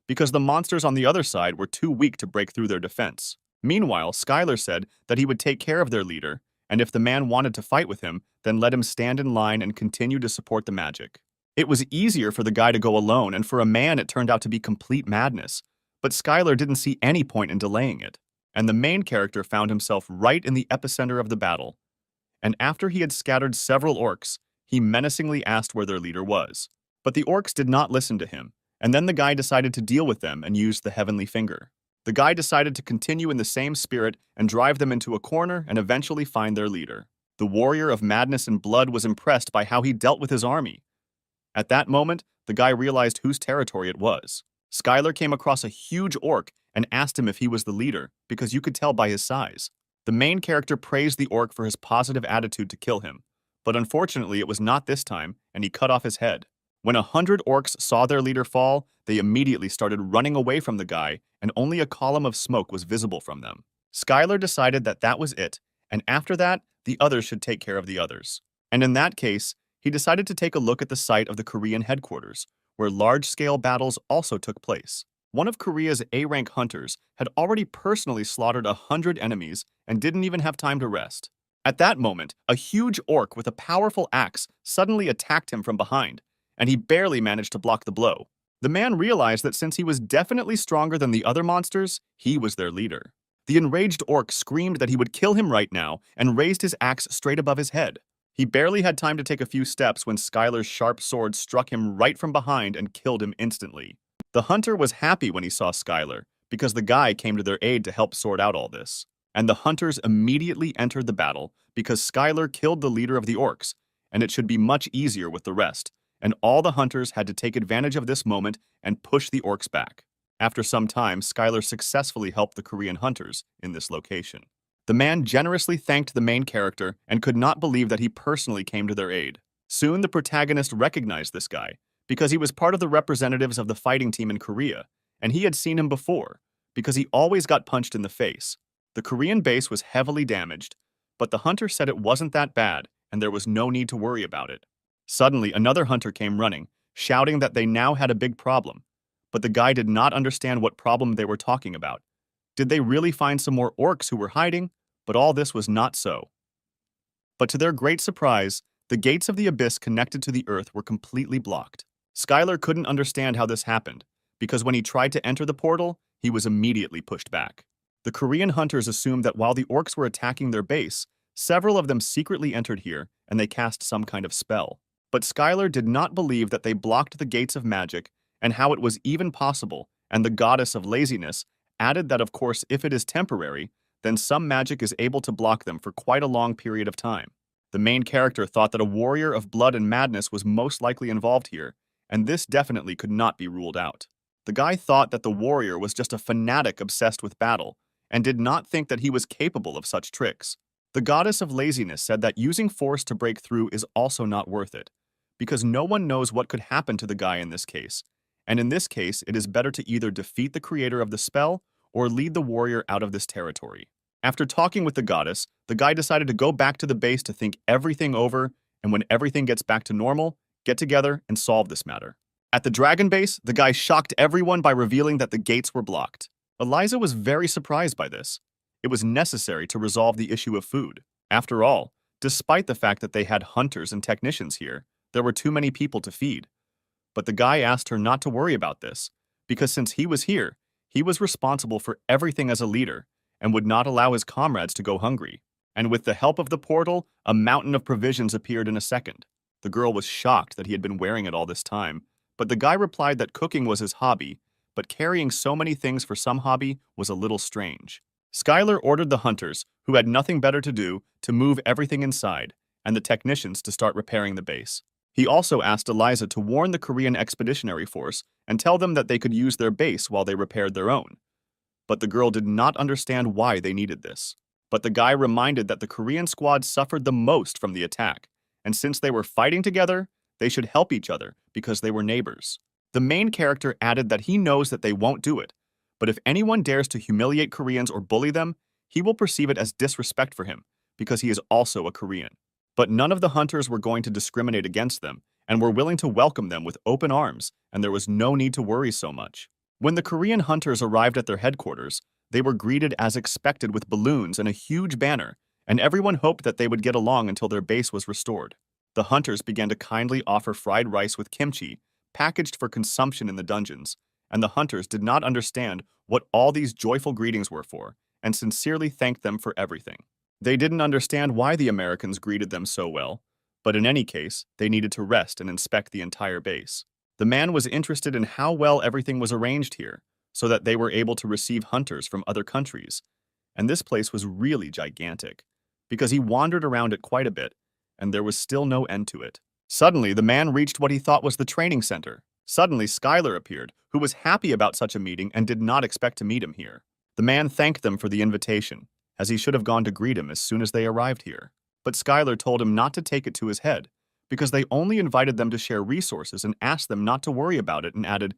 A: because the monsters on the other side were too weak to break through their defense. Meanwhile, Skylar said that he would take care of their leader, and if the man wanted to fight with him, then let him stand in line and continue to support the magic. It was easier for the guy to go alone, and for a man it turned out to be complete madness, but Skylar didn't see any point in delaying it, and the main character found himself right in the epicenter of the battle. And after he had scattered several orcs, he menacingly asked where their leader was. But the orcs did not listen to him, and then the guy decided to deal with them and used the heavenly finger. The guy decided to continue in the same spirit and drive them into a corner and eventually find their leader. The warrior of madness and blood was impressed by how he dealt with his army. At that moment, the guy realized whose territory it was. Skylar came across a huge orc and asked him if he was the leader, because you could tell by his size. The main character praised the orc for his positive attitude to kill him, but unfortunately it was not this time, and he cut off his head. When 100 orcs saw their leader fall, they immediately started running away from the guy, and only a column of smoke was visible from them. Skylar decided that that was it, and after that, the others should take care of the others. And in that case, he decided to take a look at the site of the Korean headquarters, where large-scale battles also took place. One of Korea's A-rank hunters had already personally slaughtered 100 enemies and didn't even have time to rest. At that moment, a huge orc with a powerful axe suddenly attacked him from behind, and he barely managed to block the blow. The man realized that since he was definitely stronger than the other monsters, he was their leader. The enraged orc screamed that he would kill him right now and raised his axe straight above his head. He barely had time to take a few steps when Skylar's sharp sword struck him right from behind and killed him instantly. The hunter was happy when he saw Skylar, because the guy came to their aid to help sort out all this. And the hunters immediately entered the battle because Skylar killed the leader of the orcs, and it should be much easier with the rest, and all the hunters had to take advantage of this moment and push the orcs back. After some time, Skylar successfully helped the Korean hunters in this location. The man generously thanked the main character and could not believe that he personally came to their aid. Soon the protagonist recognized this guy, because he was part of the representatives of the fighting team in Korea, and he had seen him before, because he always got punched in the face. The Korean base was heavily damaged, but the hunter said it wasn't that bad, and there was no need to worry about it. Suddenly, another hunter came running, shouting that they now had a big problem, but the guy did not understand what problem they were talking about. Did they really find some more orcs who were hiding? But all this was not so. But to their great surprise, the gates of the abyss connected to the earth were completely blocked. Skylar couldn't understand how this happened, because when he tried to enter the portal, he was immediately pushed back. The Korean hunters assumed that while the orcs were attacking their base, several of them secretly entered here and they cast some kind of spell. But Skylar did not believe that they blocked the gates of magic and how it was even possible, and the goddess of laziness added that of course if it is temporary, then some magic is able to block them for quite a long period of time. The main character thought that a warrior of blood and madness was most likely involved here, and this definitely could not be ruled out. The guy thought that the warrior was just a fanatic obsessed with battle, and did not think that he was capable of such tricks. The goddess of laziness said that using force to break through is also not worth it, because no one knows what could happen to the guy in this case, and in this case it is better to either defeat the creator of the spell or lead the warrior out of this territory. After talking with the goddess, the guy decided to go back to the base to think everything over, and when everything gets back to normal, get together and solve this matter. At the dragon base, the guy shocked everyone by revealing that the gates were blocked. Eliza was very surprised by this. It was necessary to resolve the issue of food. After all, despite the fact that they had hunters and technicians here, there were too many people to feed. But the guy asked her not to worry about this, because since he was here, he was responsible for everything as a leader, and would not allow his comrades to go hungry. And with the help of the portal, a mountain of provisions appeared in a second. The girl was shocked that he had been wearing it all this time, but the guy replied that cooking was his hobby, but carrying so many things for some hobby was a little strange. Skylar ordered the hunters, who had nothing better to do, to move everything inside, and the technicians to start repairing the base. He also asked Eliza to warn the Korean Expeditionary Force and tell them that they could use their base while they repaired their own. But the girl did not understand why they needed this. But the guy reminded that the Korean squad suffered the most from the attack, and since they were fighting together, they should help each other because they were neighbors. The main character added that he knows that they won't do it, but if anyone dares to humiliate Koreans or bully them, he will perceive it as disrespect for him because he is also a Korean. But none of the hunters were going to discriminate against them and were willing to welcome them with open arms, and there was no need to worry so much. When the Korean hunters arrived at their headquarters, they were greeted as expected with balloons and a huge banner, and everyone hoped that they would get along until their base was restored. The hunters began to kindly offer fried rice with kimchi, packaged for consumption in the dungeons, and the hunters did not understand what all these joyful greetings were for, and sincerely thanked them for everything. They didn't understand why the Americans greeted them so well, but in any case, they needed to rest and inspect the entire base. The man was interested in how well everything was arranged here, so that they were able to receive hunters from other countries, and this place was really gigantic, because he wandered around it quite a bit, and there was still no end to it. Suddenly, the man reached what he thought was the training center. Suddenly, Skylar appeared, who was happy about such a meeting and did not expect to meet him here. The man thanked them for the invitation, as he should have gone to greet him as soon as they arrived here. But Skylar told him not to take it to his head, because they only invited them to share resources and asked them not to worry about it, and added,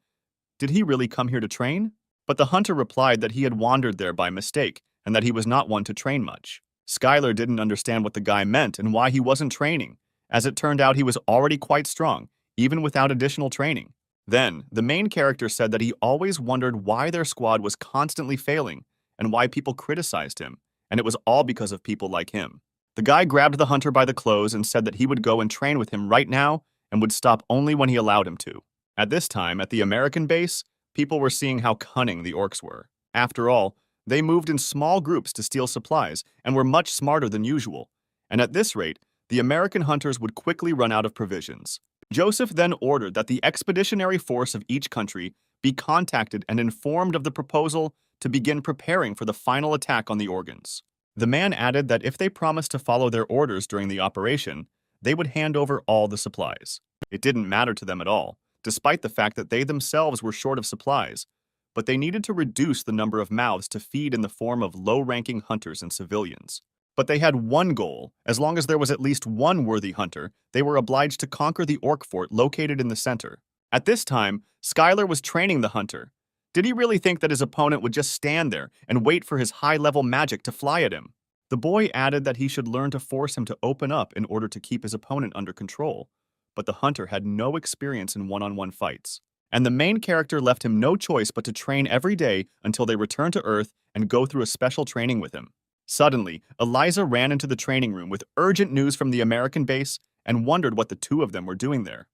A: "Did he really come here to train?" But the hunter replied that he had wandered there by mistake, and that he was not one to train much. Skylar didn't understand what the guy meant and why he wasn't training. As it turned out, he was already quite strong, even without additional training. Then, the main character said that he always wondered why their squad was constantly failing, and why people criticized him, and it was all because of people like him. The guy grabbed the hunter by the clothes and said that he would go and train with him right now and would stop only when he allowed him to. At this time, at the American base, people were seeing how cunning the orcs were. After all, they moved in small groups to steal supplies and were much smarter than usual, and at this rate, the American hunters would quickly run out of provisions. Joseph then ordered that the expeditionary force of each country be contacted and informed of the proposal to begin preparing for the final attack on the organs. The man added that if they promised to follow their orders during the operation, they would hand over all the supplies. It didn't matter to them at all, despite the fact that they themselves were short of supplies, but they needed to reduce the number of mouths to feed in the form of low-ranking hunters and civilians. But they had one goal. As long as there was at least one worthy hunter, they were obliged to conquer the orc fort located in the center. At this time, Skylar was training the hunter. Did he really think that his opponent would just stand there and wait for his high-level magic to fly at him? The boy added that he should learn to force him to open up in order to keep his opponent under control, but the hunter had no experience in one-on-one fights. And the main character left him no choice but to train every day until they returned to Earth and go through a special training with him. Suddenly, Eliza ran into the training room with urgent news from the American base and wondered what the two of them were doing there.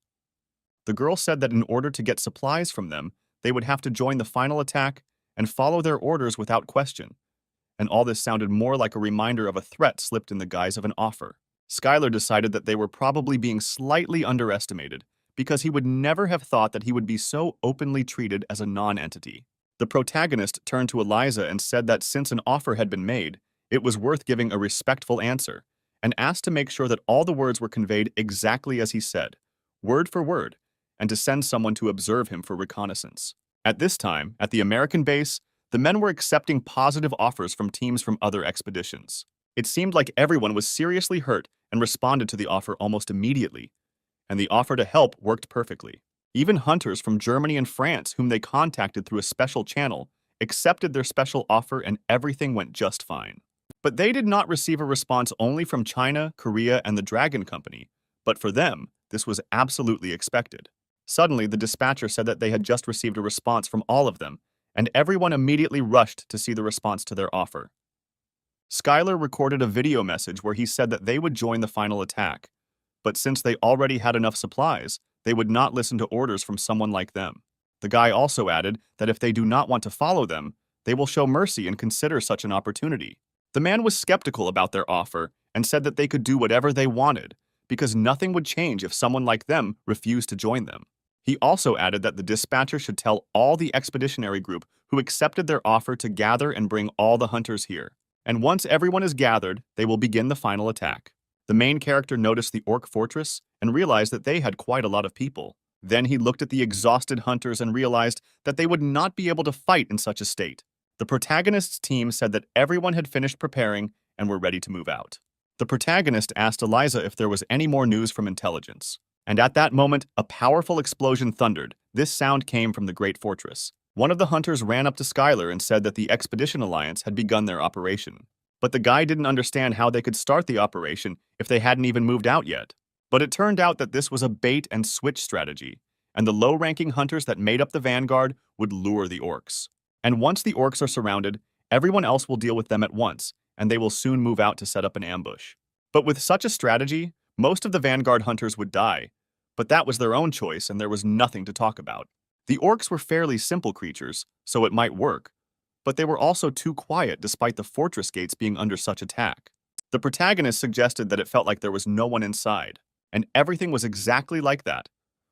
A: The girl said that in order to get supplies from them, they would have to join the final attack and follow their orders without question. And all this sounded more like a reminder of a threat slipped in the guise of an offer. Skylar decided that they were probably being slightly underestimated, because he would never have thought that he would be so openly treated as a non-entity. The protagonist turned to Eliza and said that since an offer had been made, it was worth giving a respectful answer, and asked to make sure that all the words were conveyed exactly as he said, word for word, and to send someone to observe him for reconnaissance. At this time, at the American base, the men were accepting positive offers from teams from other expeditions. It seemed like everyone was seriously hurt and responded to the offer almost immediately, and the offer to help worked perfectly. Even hunters from Germany and France, whom they contacted through a special channel, accepted their special offer and everything went just fine. But they did not receive a response only from China, Korea, and the Dragon Company, but for them, this was absolutely expected. Suddenly, the dispatcher said that they had just received a response from all of them, and everyone immediately rushed to see the response to their offer. Schuyler recorded a video message where he said that they would join the final attack, but since they already had enough supplies, they would not listen to orders from someone like them. The guy also added that if they do not want to follow them, they will show mercy and consider such an opportunity. The man was skeptical about their offer and said that they could do whatever they wanted, because nothing would change if someone like them refused to join them. He also added that the dispatcher should tell all the expeditionary group who accepted their offer to gather and bring all the hunters here. And once everyone is gathered, they will begin the final attack. The main character noticed the orc fortress and realized that they had quite a lot of people. Then he looked at the exhausted hunters and realized that they would not be able to fight in such a state. The protagonist's team said that everyone had finished preparing and were ready to move out. The protagonist asked Eliza if there was any more news from intelligence. And at that moment, a powerful explosion thundered. This sound came from the great fortress. One of the hunters ran up to Schuyler and said that the Expedition Alliance had begun their operation. But the guy didn't understand how they could start the operation if they hadn't even moved out yet. But it turned out that this was a bait-and-switch strategy, and the low-ranking hunters that made up the vanguard would lure the orcs. And once the orcs are surrounded, everyone else will deal with them at once, and they will soon move out to set up an ambush. But with such a strategy, most of the vanguard hunters would die, but that was their own choice and there was nothing to talk about. The orcs were fairly simple creatures, so it might work, but they were also too quiet despite the fortress gates being under such attack. The protagonist suggested that it felt like there was no one inside, and everything was exactly like that.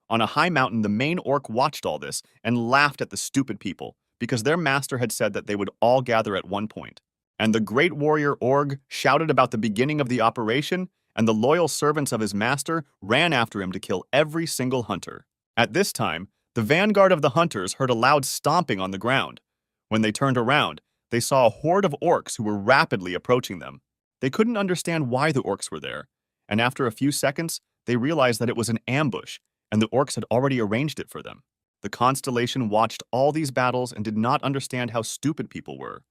A: On a high mountain, the main orc watched all this and laughed at the stupid people because their master had said that they would all gather at one point. And the great warrior Org shouted about the beginning of the operation, and the loyal servants of his master ran after him to kill every single hunter. At this time, the vanguard of the hunters heard a loud stomping on the ground. When they turned around, they saw a horde of orcs who were rapidly approaching them. They couldn't understand why the orcs were there, and after a few seconds, they realized that it was an ambush, and the orcs had already arranged it for them. The constellation watched all these battles and did not understand how stupid people were,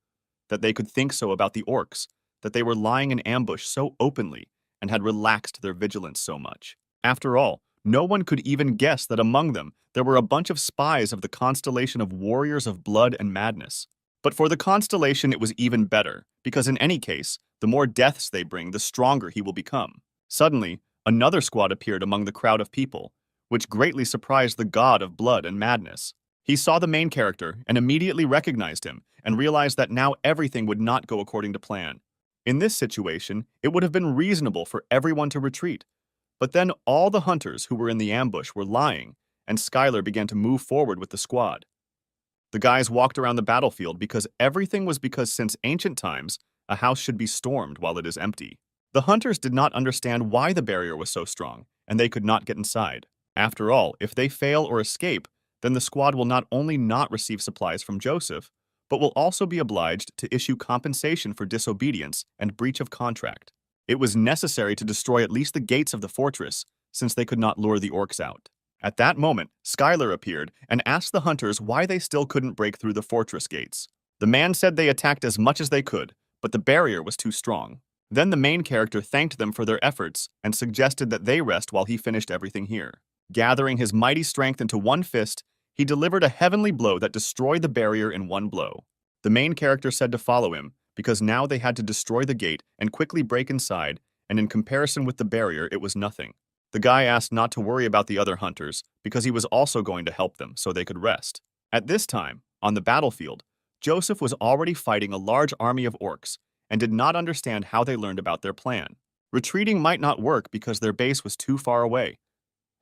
A: that they could think so about the orcs, that they were lying in ambush so openly, and had relaxed their vigilance so much. After all, no one could even guess that among them there were a bunch of spies of the constellation of warriors of blood and madness. But for the constellation it was even better, because in any case, the more deaths they bring, the stronger he will become. Suddenly, another squad appeared among the crowd of people, which greatly surprised the god of blood and madness. He saw the main character and immediately recognized him and realized that now everything would not go according to plan. In this situation, it would have been reasonable for everyone to retreat. But then all the hunters who were in the ambush were lying, and Schuyler began to move forward with the squad. The guys walked around the battlefield because since ancient times, a house should be stormed while it is empty. The hunters did not understand why the barrier was so strong, and they could not get inside. After all, if they fail or escape, then the squad will not only not receive supplies from Joseph, but will also be obliged to issue compensation for disobedience and breach of contract. It was necessary to destroy at least the gates of the fortress, since they could not lure the orcs out. At that moment, Schuyler appeared and asked the hunters why they still couldn't break through the fortress gates. The man said they attacked as much as they could, but the barrier was too strong. Then the main character thanked them for their efforts and suggested that they rest while he finished everything here. Gathering his mighty strength into one fist, he delivered a heavenly blow that destroyed the barrier in one blow. The main character said to follow him, because now they had to destroy the gate and quickly break inside, and in comparison with the barrier, it was nothing. The guy asked not to worry about the other hunters, because he was also going to help them so they could rest. At this time, on the battlefield, Joseph was already fighting a large army of orcs, and did not understand how they learned about their plan. Retreating might not work because their base was too far away,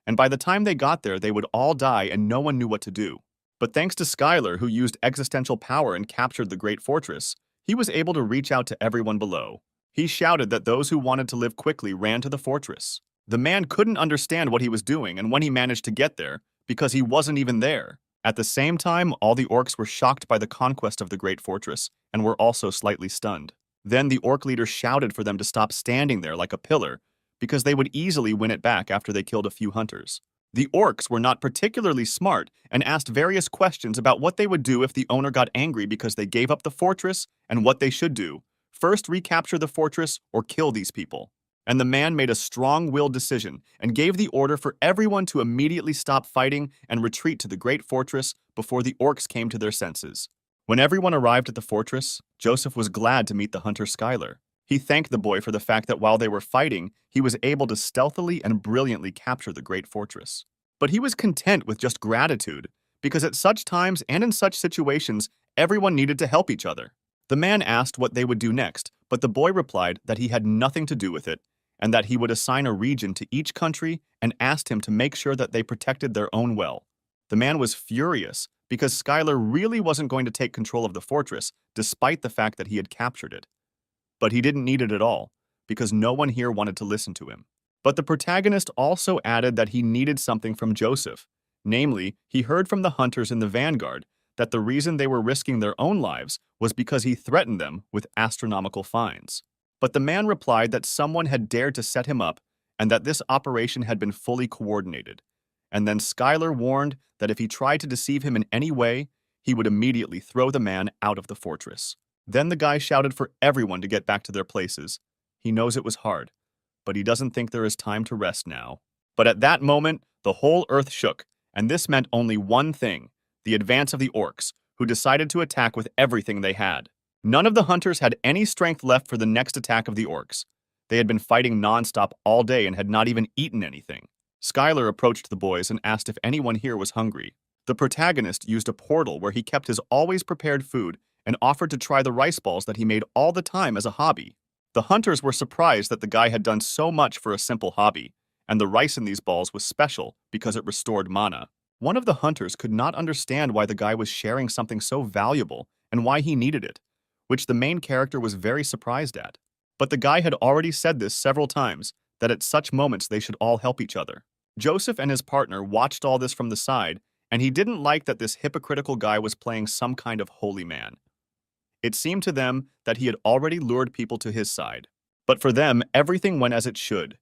A: and by the time they got there, they would all die and no one knew what to do. But thanks to Schuyler, who used existential power and captured the great fortress, he was able to reach out to everyone below. He shouted that those who wanted to live quickly ran to the fortress. The man couldn't understand what he was doing and when he managed to get there, because he wasn't even there. At the same time, all the orcs were shocked by the conquest of the great fortress and were also slightly stunned. Then the orc leader shouted for them to stop standing there like a pillar, because they would easily win it back after they killed a few hunters. The orcs were not particularly smart and asked various questions about what they would do if the owner got angry because they gave up the fortress and what they should do. First, recapture the fortress or kill these people. And the man made a strong-willed decision and gave the order for everyone to immediately stop fighting and retreat to the great fortress before the orcs came to their senses. When everyone arrived at the fortress, Joseph was glad to meet the hunter Skylar. He thanked the boy for the fact that while they were fighting, he was able to stealthily and brilliantly capture the great fortress. But he was content with just gratitude, because at such times and in such situations, everyone needed to help each other. The man asked what they would do next, but the boy replied that he had nothing to do with it, and that he would assign a region to each country and asked him to make sure that they protected their own well. The man was furious, because Skylar really wasn't going to take control of the fortress, despite the fact that he had captured it. But he didn't need it at all, because no one here wanted to listen to him. But the protagonist also added that he needed something from Joseph. Namely, he heard from the hunters in the vanguard that the reason they were risking their own lives was because he threatened them with astronomical fines. But the man replied that someone had dared to set him up and that this operation had been fully coordinated. And then Skylar warned that if he tried to deceive him in any way, he would immediately throw the man out of the fortress. Then the guy shouted for everyone to get back to their places. He knows it was hard, but he doesn't think there is time to rest now. But at that moment, the whole earth shook, and this meant only one thing: the advance of the orcs, who decided to attack with everything they had. None of the hunters had any strength left for the next attack of the orcs. They had been fighting non-stop all day and had not even eaten anything. Skylar approached the boys and asked if anyone here was hungry. The protagonist used a portal where he kept his always prepared food and offered to try the rice balls that he made all the time as a hobby. The hunters were surprised that the guy had done so much for a simple hobby, and the rice in these balls was special because it restored mana. One of the hunters could not understand why the guy was sharing something so valuable and why he needed it, which the main character was very surprised at. But the guy had already said this several times, that at such moments they should all help each other. Joseph and his partner watched all this from the side, and he didn't like that this hypocritical guy was playing some kind of holy man. It seemed to them that he had already lured people to his side. But for them, everything went as it should.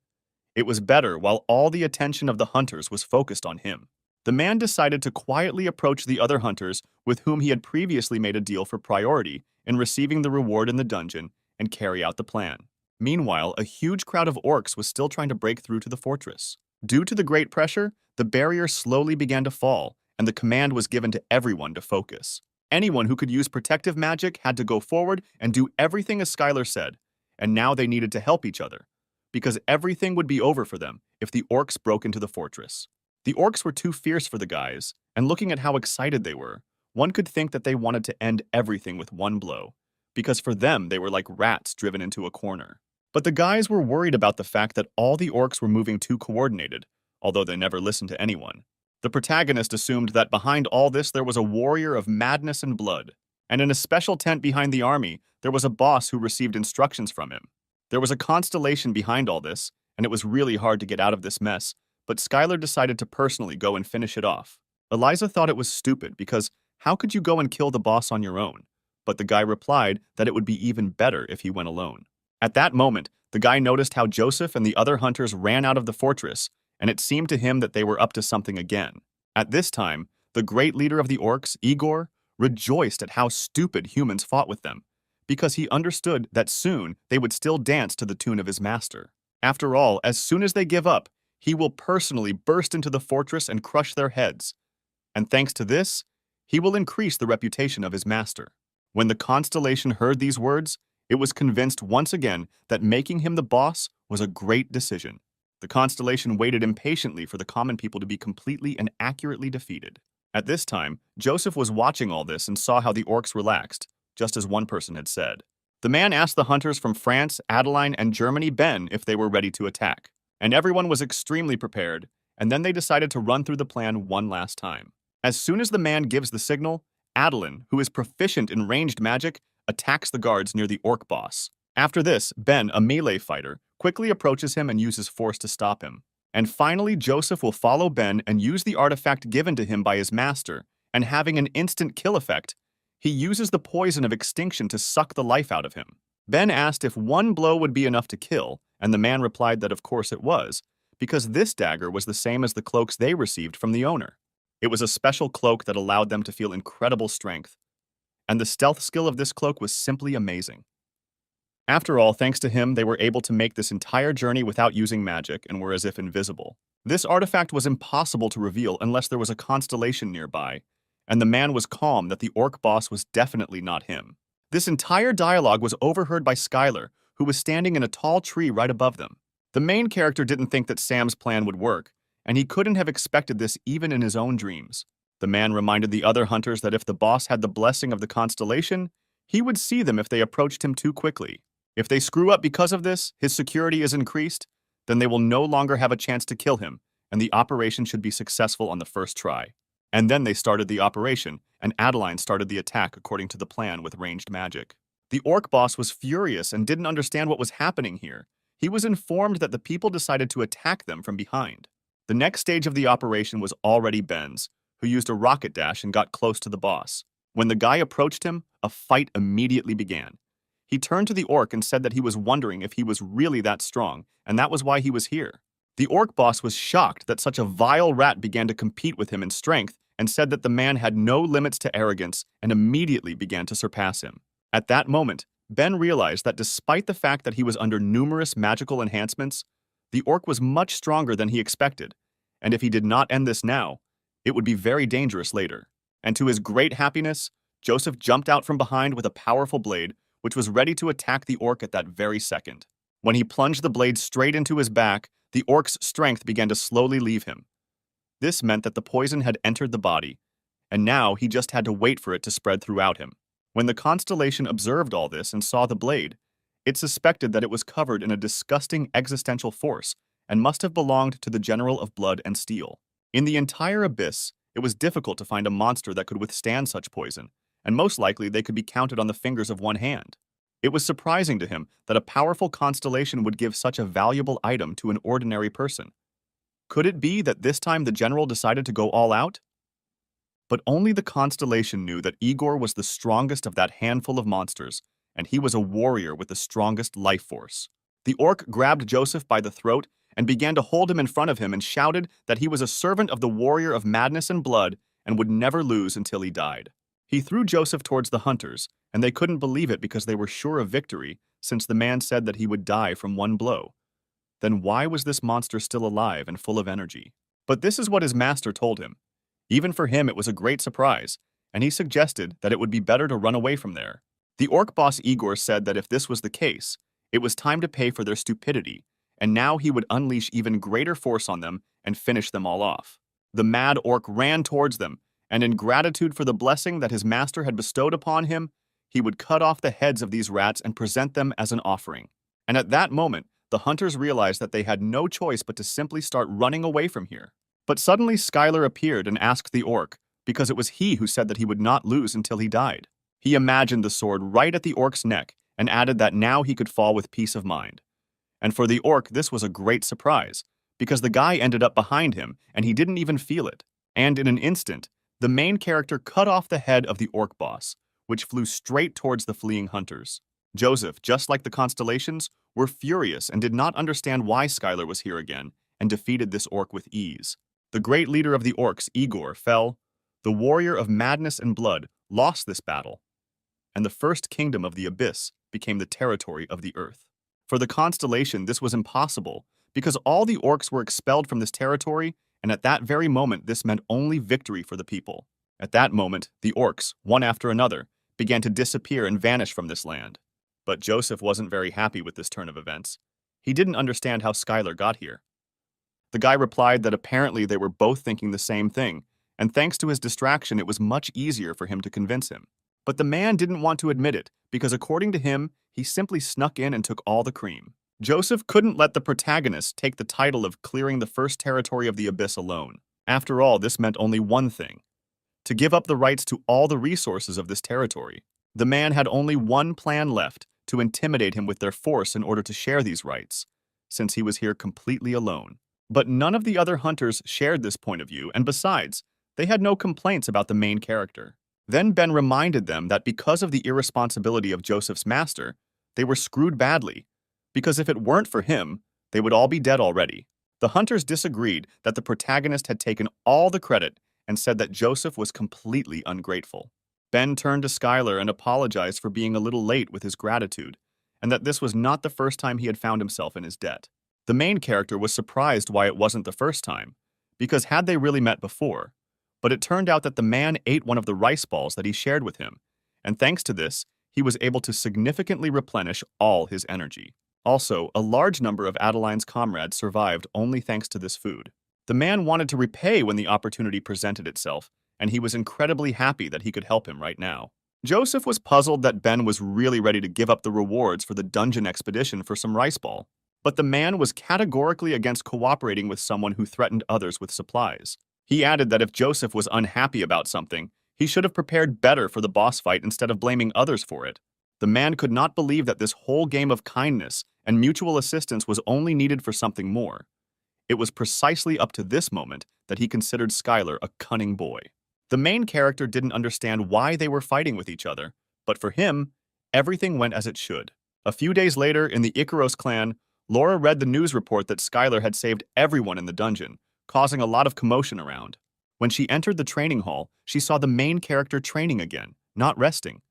A: It was better while all the attention of the hunters was focused on him. The man decided to quietly approach the other hunters with whom he had previously made a deal for priority in receiving the reward in the dungeon and carry out the plan. Meanwhile, a huge crowd of orcs was still trying to break through to the fortress. Due to the great pressure, the barrier slowly began to fall, and the command was given to everyone to focus. Anyone who could use protective magic had to go forward and do everything as Skylar said, and now they needed to help each other, because everything would be over for them if the orcs broke into the fortress. The orcs were too fierce for the guys, and looking at how excited they were, one could think that they wanted to end everything with one blow, because for them they were like rats driven into a corner. But the guys were worried about the fact that all the orcs were moving too coordinated, although they never listened to anyone. The protagonist assumed that behind all this there was a warrior of madness and blood, and in a special tent behind the army, there was a boss who received instructions from him. There was a constellation behind all this, and it was really hard to get out of this mess, but Skylar decided to personally go and finish it off. Eliza thought it was stupid because how could you go and kill the boss on your own? But the guy replied that it would be even better if he went alone. At that moment, the guy noticed how Joseph and the other hunters ran out of the fortress, and it seemed to him that they were up to something again. At this time, the great leader of the orcs, Igor, rejoiced at how stupid humans fought with them, because he understood that soon they would still dance to the tune of his master. After all, as soon as they give up, he will personally burst into the fortress and crush their heads. And thanks to this, he will increase the reputation of his master. When the constellation heard these words, it was convinced once again that making him the boss was a great decision. The constellation waited impatiently for the common people to be completely and accurately defeated. At this time, Joseph was watching all this and saw how the orcs relaxed, just as one person had said. The man asked the hunters from France, Adeline, and Germany, Ben, if they were ready to attack. And everyone was extremely prepared, and then they decided to run through the plan one last time. As soon as the man gives the signal, Adeline, who is proficient in ranged magic, attacks the guards near the orc boss. After this, Ben, a melee fighter, quickly approaches him and uses force to stop him. And finally, Joseph will follow Ben and use the artifact given to him by his master, and having an instant kill effect, he uses the poison of extinction to suck the life out of him. Ben asked if one blow would be enough to kill, and the man replied that of course it was, because this dagger was the same as the cloaks they received from the owner. It was a special cloak that allowed them to feel incredible strength, and the stealth skill of this cloak was simply amazing. After all, thanks to him, they were able to make this entire journey without using magic and were as if invisible. This artifact was impossible to reveal unless there was a constellation nearby, and the man was calm that the orc boss was definitely not him. This entire dialogue was overheard by Skylar, who was standing in a tall tree right above them. The main character didn't think that Sam's plan would work, and he couldn't have expected this even in his own dreams. The man reminded the other hunters that if the boss had the blessing of the constellation, he would see them if they approached him too quickly. If they screw up because of this, his security is increased, then they will no longer have a chance to kill him, and the operation should be successful on the first try. And then they started the operation, and Adeline started the attack according to the plan with ranged magic. The orc boss was furious and didn't understand what was happening here. He was informed that the people decided to attack them from behind. The next stage of the operation was already Ben's, who used a rocket dash and got close to the boss. When the guy approached him, a fight immediately began. He turned to the orc and said that he was wondering if he was really that strong, and that was why he was here. The orc boss was shocked that such a vile rat began to compete with him in strength and said that the man had no limits to arrogance and immediately began to surpass him. At that moment, Ben realized that despite the fact that he was under numerous magical enhancements, the orc was much stronger than he expected, and if he did not end this now, it would be very dangerous later. And to his great happiness, Joseph jumped out from behind with a powerful blade, which was ready to attack the orc at that very second. When he plunged the blade straight into his back, the orc's strength began to slowly leave him. This meant that the poison had entered the body, and now he just had to wait for it to spread throughout him. When the constellation observed all this and saw the blade, it suspected that it was covered in a disgusting existential force and must have belonged to the General of Blood and Steel. In the entire abyss, it was difficult to find a monster that could withstand such poison, and most likely they could be counted on the fingers of one hand. It was surprising to him that a powerful constellation would give such a valuable item to an ordinary person. Could it be that this time the general decided to go all out? But only the constellation knew that Igor was the strongest of that handful of monsters, and he was a warrior with the strongest life force. The orc grabbed Joseph by the throat and began to hold him in front of him and shouted that he was a servant of the warrior of madness and blood and would never lose until he died. He threw Joseph towards the hunters, and they couldn't believe it because they were sure of victory, since the man said that he would die from one blow. Then why was this monster still alive and full of energy? But this is what his master told him. Even for him, it was a great surprise, and he suggested that it would be better to run away from there. The orc boss Igor said that if this was the case, it was time to pay for their stupidity, and now he would unleash even greater force on them and finish them all off. The mad orc ran towards them, and in gratitude for the blessing that his master had bestowed upon him, he would cut off the heads of these rats and present them as an offering. And at that moment, the hunters realized that they had no choice but to simply start running away from here. But suddenly Skylar appeared and asked the orc, because it was he who said that he would not lose until he died. He imagined the sword right at the orc's neck and added that now he could fall with peace of mind. And for the orc, this was a great surprise, because the guy ended up behind him and he didn't even feel it. And in an instant, the main character cut off the head of the orc boss, which flew straight towards the fleeing hunters. Joseph, just like the constellations, were furious and did not understand why Skylar was here again, and defeated this orc with ease. The great leader of the orcs, Igor, fell. The warrior of madness and blood lost this battle, and the first kingdom of the abyss became the territory of the earth. For the constellation, this was impossible, because all the orcs were expelled from this territory, and at that very moment, this meant only victory for the people. At that moment, the orcs, one after another, began to disappear and vanish from this land. But Joseph wasn't very happy with this turn of events. He didn't understand how Skylar got here. The guy replied that apparently they were both thinking the same thing, and thanks to his distraction, it was much easier for him to convince him. But the man didn't want to admit it, because according to him, he simply snuck in and took all the cream. Joseph couldn't let the protagonist take the title of clearing the first territory of the abyss alone. After all, this meant only one thing: to give up the rights to all the resources of this territory. The man had only one plan left, to intimidate him with their force in order to share these rights, since he was here completely alone. But none of the other hunters shared this point of view, and besides, they had no complaints about the main character. Then Ben reminded them that because of the irresponsibility of Joseph's master, they were screwed badly, because if it weren't for him, they would all be dead already. The hunters disagreed that the protagonist had taken all the credit and said that Joseph was completely ungrateful. Ben turned to Skylar and apologized for being a little late with his gratitude, and that this was not the first time he had found himself in his debt. The main character was surprised why it wasn't the first time, because had they really met before? But it turned out that the man ate one of the rice balls that he shared with him, and thanks to this, he was able to significantly replenish all his energy. Also, a large number of Adeline's comrades survived only thanks to this food. The man wanted to repay when the opportunity presented itself, and he was incredibly happy that he could help him right now. Joseph was puzzled that Ben was really ready to give up the rewards for the dungeon expedition for some rice ball, but the man was categorically against cooperating with someone who threatened others with supplies. He added that if Joseph was unhappy about something, he should have prepared better for the boss fight instead of blaming others for it. The man could not believe that this whole game of kindness and mutual assistance was only needed for something more. It was precisely up to this moment that he considered Skylar a cunning boy. The main character didn't understand why they were fighting with each other, but for him, everything went as it should. A few days later, in the Icaros clan, Laura read the news report that Skylar had saved everyone in the dungeon, causing a lot of commotion around. When she entered the training hall, she saw the main character training again, not resting,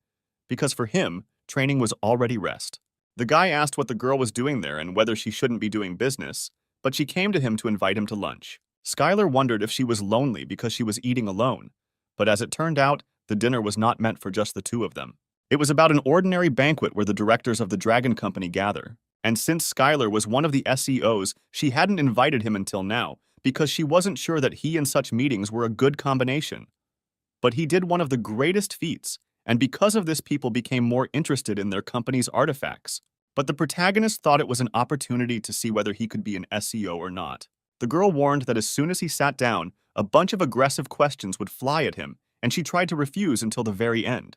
A: because for him, training was already rest. The guy asked what the girl was doing there and whether she shouldn't be doing business, but she came to him to invite him to lunch. Skylar wondered if she was lonely because she was eating alone, but as it turned out, the dinner was not meant for just the two of them. It was about an ordinary banquet where the directors of the Dragon Company gather, and since Skylar was one of the SEOs, she hadn't invited him until now because she wasn't sure that he and such meetings were a good combination. But he did one of the greatest feats, and because of this people became more interested in their company's artifacts. But the protagonist thought it was an opportunity to see whether he could be an SEO or not. The girl warned that as soon as he sat down, a bunch of aggressive questions would fly at him, and she tried to refuse until the very end.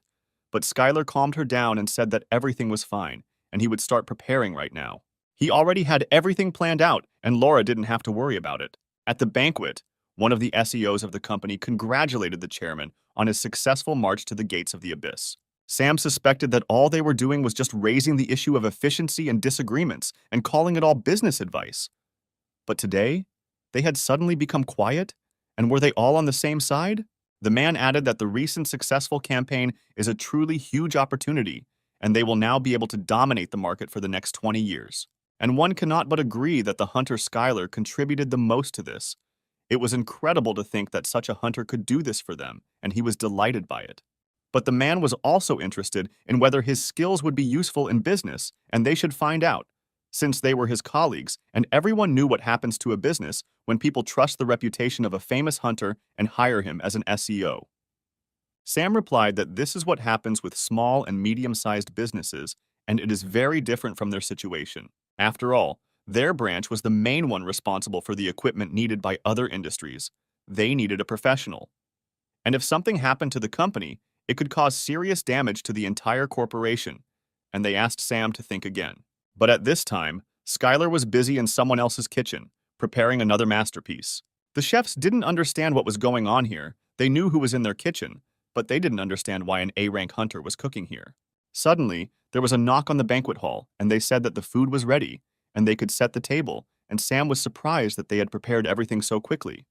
A: But Skylar calmed her down and said that everything was fine, and he would start preparing right now. He already had everything planned out, and Laura didn't have to worry about it. At the banquet, one of the SEOs of the company congratulated the chairman on his successful march to the gates of the abyss. Sam suspected that all they were doing was just raising the issue of efficiency and disagreements and calling it all business advice. But today, they had suddenly become quiet, and were they all on the same side? The man added that the recent successful campaign is a truly huge opportunity, and they will now be able to dominate the market for the next 20 years. And one cannot but agree that the hunter Skylar contributed the most to this. It was incredible to think that such a hunter could do this for them, and he was delighted by it. But the man was also interested in whether his skills would be useful in business, and they should find out, since they were his colleagues, and everyone knew what happens to a business when people trust the reputation of a famous hunter and hire him as an SEO. Sam replied that this is what happens with small and medium-sized businesses, and it is very different from their situation. After all, their branch was the main one responsible for the equipment needed by other industries. They needed a professional. And if something happened to the company, it could cause serious damage to the entire corporation, and they asked Sam to think again. But at this time, Skylar was busy in someone else's kitchen, preparing another masterpiece. The chefs didn't understand what was going on here. They knew who was in their kitchen, but they didn't understand why an A-rank hunter was cooking here. Suddenly, there was a knock on the banquet hall, and they said that the food was ready, and they could set the table, and Sam was surprised that they had prepared everything so quickly.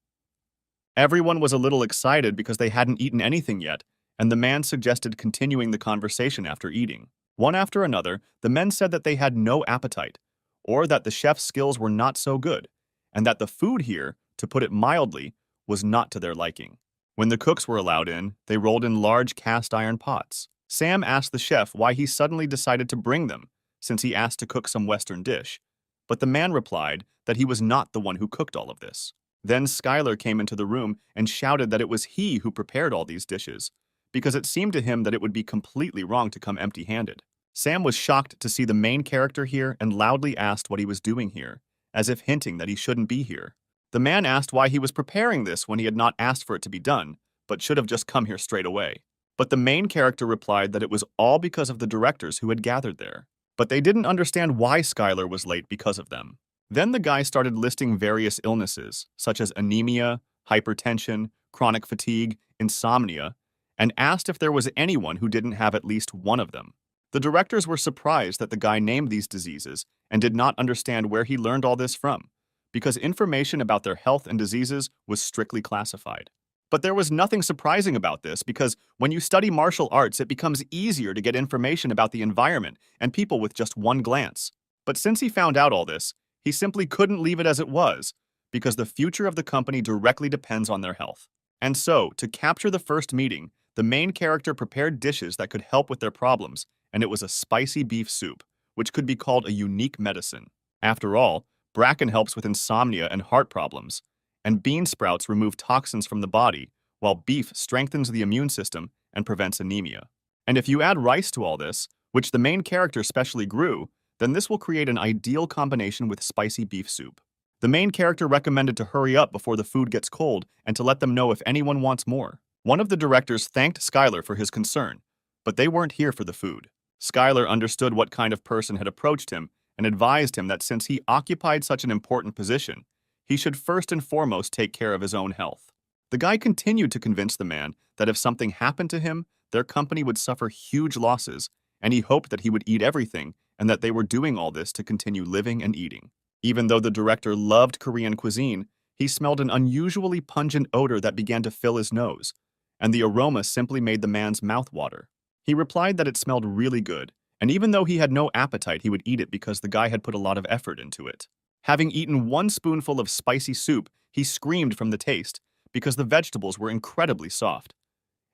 A: Everyone was a little excited because they hadn't eaten anything yet, and the man suggested continuing the conversation after eating. One after another, the men said that they had no appetite, or that the chef's skills were not so good, and that the food here, to put it mildly, was not to their liking. When the cooks were allowed in, they rolled in large cast-iron pots. Sam asked the chef why he suddenly decided to bring them, since he asked to cook some Western dish, but the man replied that he was not the one who cooked all of this. Then Skylar came into the room and shouted that it was he who prepared all these dishes, because it seemed to him that it would be completely wrong to come empty-handed. Sam was shocked to see the main character here and loudly asked what he was doing here, as if hinting that he shouldn't be here. The man asked why he was preparing this when he had not asked for it to be done, but should have just come here straight away. But the main character replied that it was all because of the directors who had gathered there. but they didn't understand why Skylar was late because of them. Then the guy started listing various illnesses, such as anemia, hypertension, chronic fatigue, insomnia, and asked if there was anyone who didn't have at least one of them. The directors were surprised that the guy named these diseases and did not understand where he learned all this from, because information about their health and diseases was strictly classified. But there was nothing surprising about this because when you study martial arts, it becomes easier to get information about the environment and people with just one glance. But since he found out all this, he simply couldn't leave it as it was, because the future of the company directly depends on their health. And so, to capture the first meeting, the main character prepared dishes that could help with their problems, and it was a spicy beef soup, which could be called a unique medicine. After all, bracken helps with insomnia and heart problems, and bean sprouts remove toxins from the body, while beef strengthens the immune system and prevents anemia. And if you add rice to all this, which the main character specially grew, then this will create an ideal combination with spicy beef soup. The main character recommended to hurry up before the food gets cold and to let them know if anyone wants more. One of the directors thanked Skylar for his concern, but they weren't here for the food. Skylar understood what kind of person had approached him and advised him that since he occupied such an important position, he should first and foremost take care of his own health. The guy continued to convince the man that if something happened to him, their company would suffer huge losses, and he hoped that he would eat everything and that they were doing all this to continue living and eating. Even though the director loved Korean cuisine, he smelled an unusually pungent odor that began to fill his nose, and the aroma simply made the man's mouth water. He replied that it smelled really good, and even though he had no appetite, he would eat it because the guy had put a lot of effort into it. Having eaten one spoonful of spicy soup, he screamed from the taste because the vegetables were incredibly soft,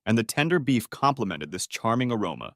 A: and the tender beef complemented this charming aroma.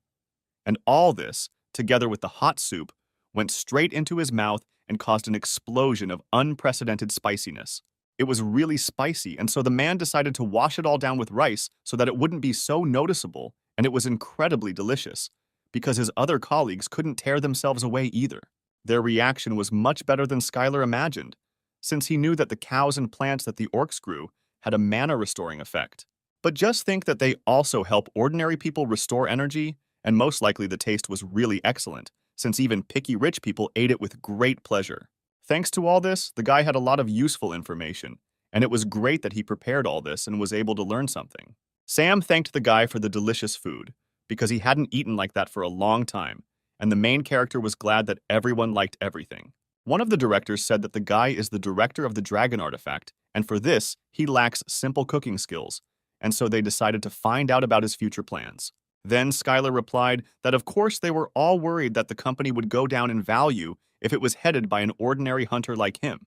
A: And all this, together with the hot soup, went straight into his mouth and caused an explosion of unprecedented spiciness. It was really spicy, and so the man decided to wash it all down with rice so that it wouldn't be so noticeable, and it was incredibly delicious, because his other colleagues couldn't tear themselves away either. Their reaction was much better than Skylar imagined, since he knew that the cows and plants that the orcs grew had a mana-restoring effect. But just think that they also help ordinary people restore energy, and most likely the taste was really excellent, since even picky rich people ate it with great pleasure. Thanks to all this, the guy had a lot of useful information, and it was great that he prepared all this and was able to learn something. Sam thanked the guy for the delicious food, because he hadn't eaten like that for a long time, and the main character was glad that everyone liked everything. One of the directors said that the guy is the director of the dragon artifact, and for this, he lacks simple cooking skills, and so they decided to find out about his future plans. Then Skylar replied that of course they were all worried that the company would go down in value if it was headed by an ordinary hunter like him.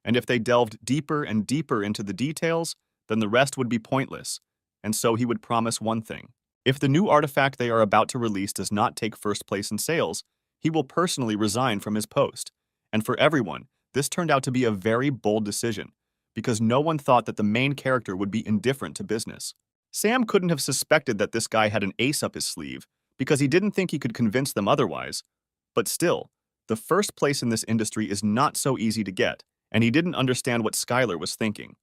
A: And if they delved deeper and deeper into the details, then the rest would be pointless, and so he would promise one thing. If the new artifact they are about to release does not take first place in sales, he will personally resign from his post. And for everyone, this turned out to be a very bold decision, because no one thought that the main character would be indifferent to business. Sam couldn't have suspected that this guy had an ace up his sleeve, because he didn't think he could convince them otherwise. But still, the first place in this industry is not so easy to get, and he didn't understand what Skylar was thinking.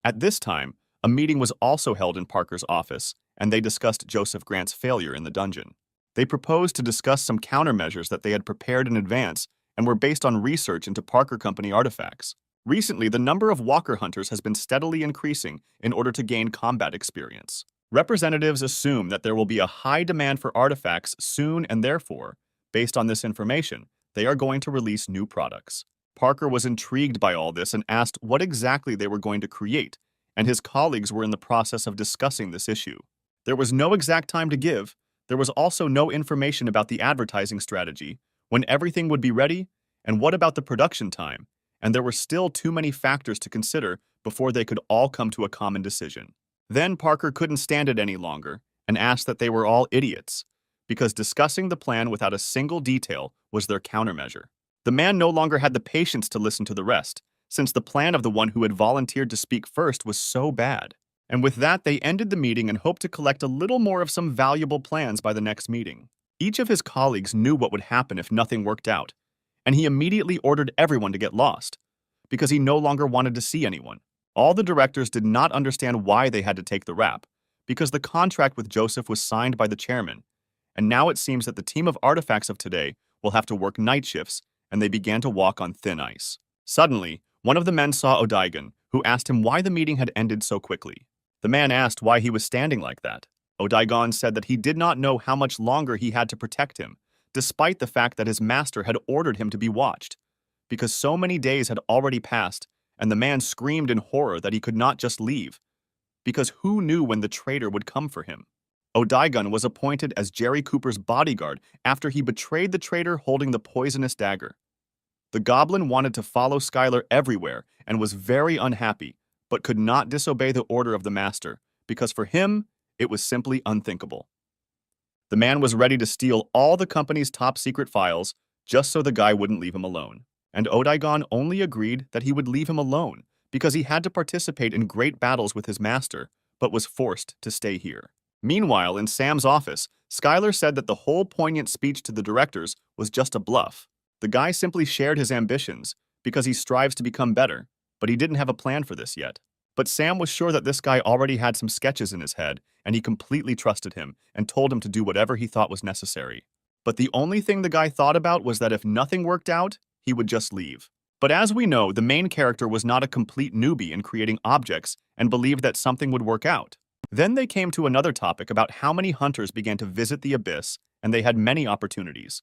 A: At this time, a meeting was also held in Parker's office, and they discussed Joseph Grant's failure in the dungeon. They proposed to discuss some countermeasures that they had prepared in advance and were based on research into Parker Company artifacts. Recently, the number of walker hunters has been steadily increasing in order to gain combat experience. Representatives assume that there will be a high demand for artifacts soon, and therefore, based on this information, they are going to release new products. Parker was intrigued by all this and asked what exactly they were going to create, and his colleagues were in the process of discussing this issue. There was no exact time to give. There was also no information about the advertising strategy, when everything would be ready, and what about the production time, and there were still too many factors to consider before they could all come to a common decision. Then Parker couldn't stand it any longer and asked that they were all idiots, because discussing the plan without a single detail was their countermeasure. The man no longer had the patience to listen to the rest, since the plan of the one who had volunteered to speak first was so bad. And with that, they ended the meeting and hoped to collect a little more of some valuable plans by the next meeting. Each of his colleagues knew what would happen if nothing worked out, and he immediately ordered everyone to get lost, because he no longer wanted to see anyone. All the directors did not understand why they had to take the rap, because the contract with Joseph was signed by the chairman, and now it seems that the team of artifacts of today will have to work night shifts, and they began to walk on thin ice. Suddenly, one of the men saw Odaigan, who asked him why the meeting had ended so quickly. The man asked why he was standing like that. Odaigan said that he did not know how much longer he had to protect him, despite the fact that his master had ordered him to be watched, because so many days had already passed, and the man screamed in horror that he could not just leave, because who knew when the traitor would come for him? Odaigan was appointed as Jerry Cooper's bodyguard after he betrayed the traitor holding the poisonous dagger. The goblin wanted to follow Skylar everywhere and was very unhappy, but could not disobey the order of the master, because for him, it was simply unthinkable. The man was ready to steal all the company's top-secret files just so the guy wouldn't leave him alone. And Odaigan only agreed that he would leave him alone because he had to participate in great battles with his master, but was forced to stay here. Meanwhile, in Sam's office, Skylar said that the whole poignant speech to the directors was just a bluff. The guy simply shared his ambitions because he strives to become better, but he didn't have a plan for this yet. But Sam was sure that this guy already had some sketches in his head, and he completely trusted him and told him to do whatever he thought was necessary. But the only thing the guy thought about was that if nothing worked out, he would just leave. But as we know, the main character was not a complete newbie in creating objects and believed that something would work out. Then they came to another topic about how many hunters began to visit the abyss, and they had many opportunities.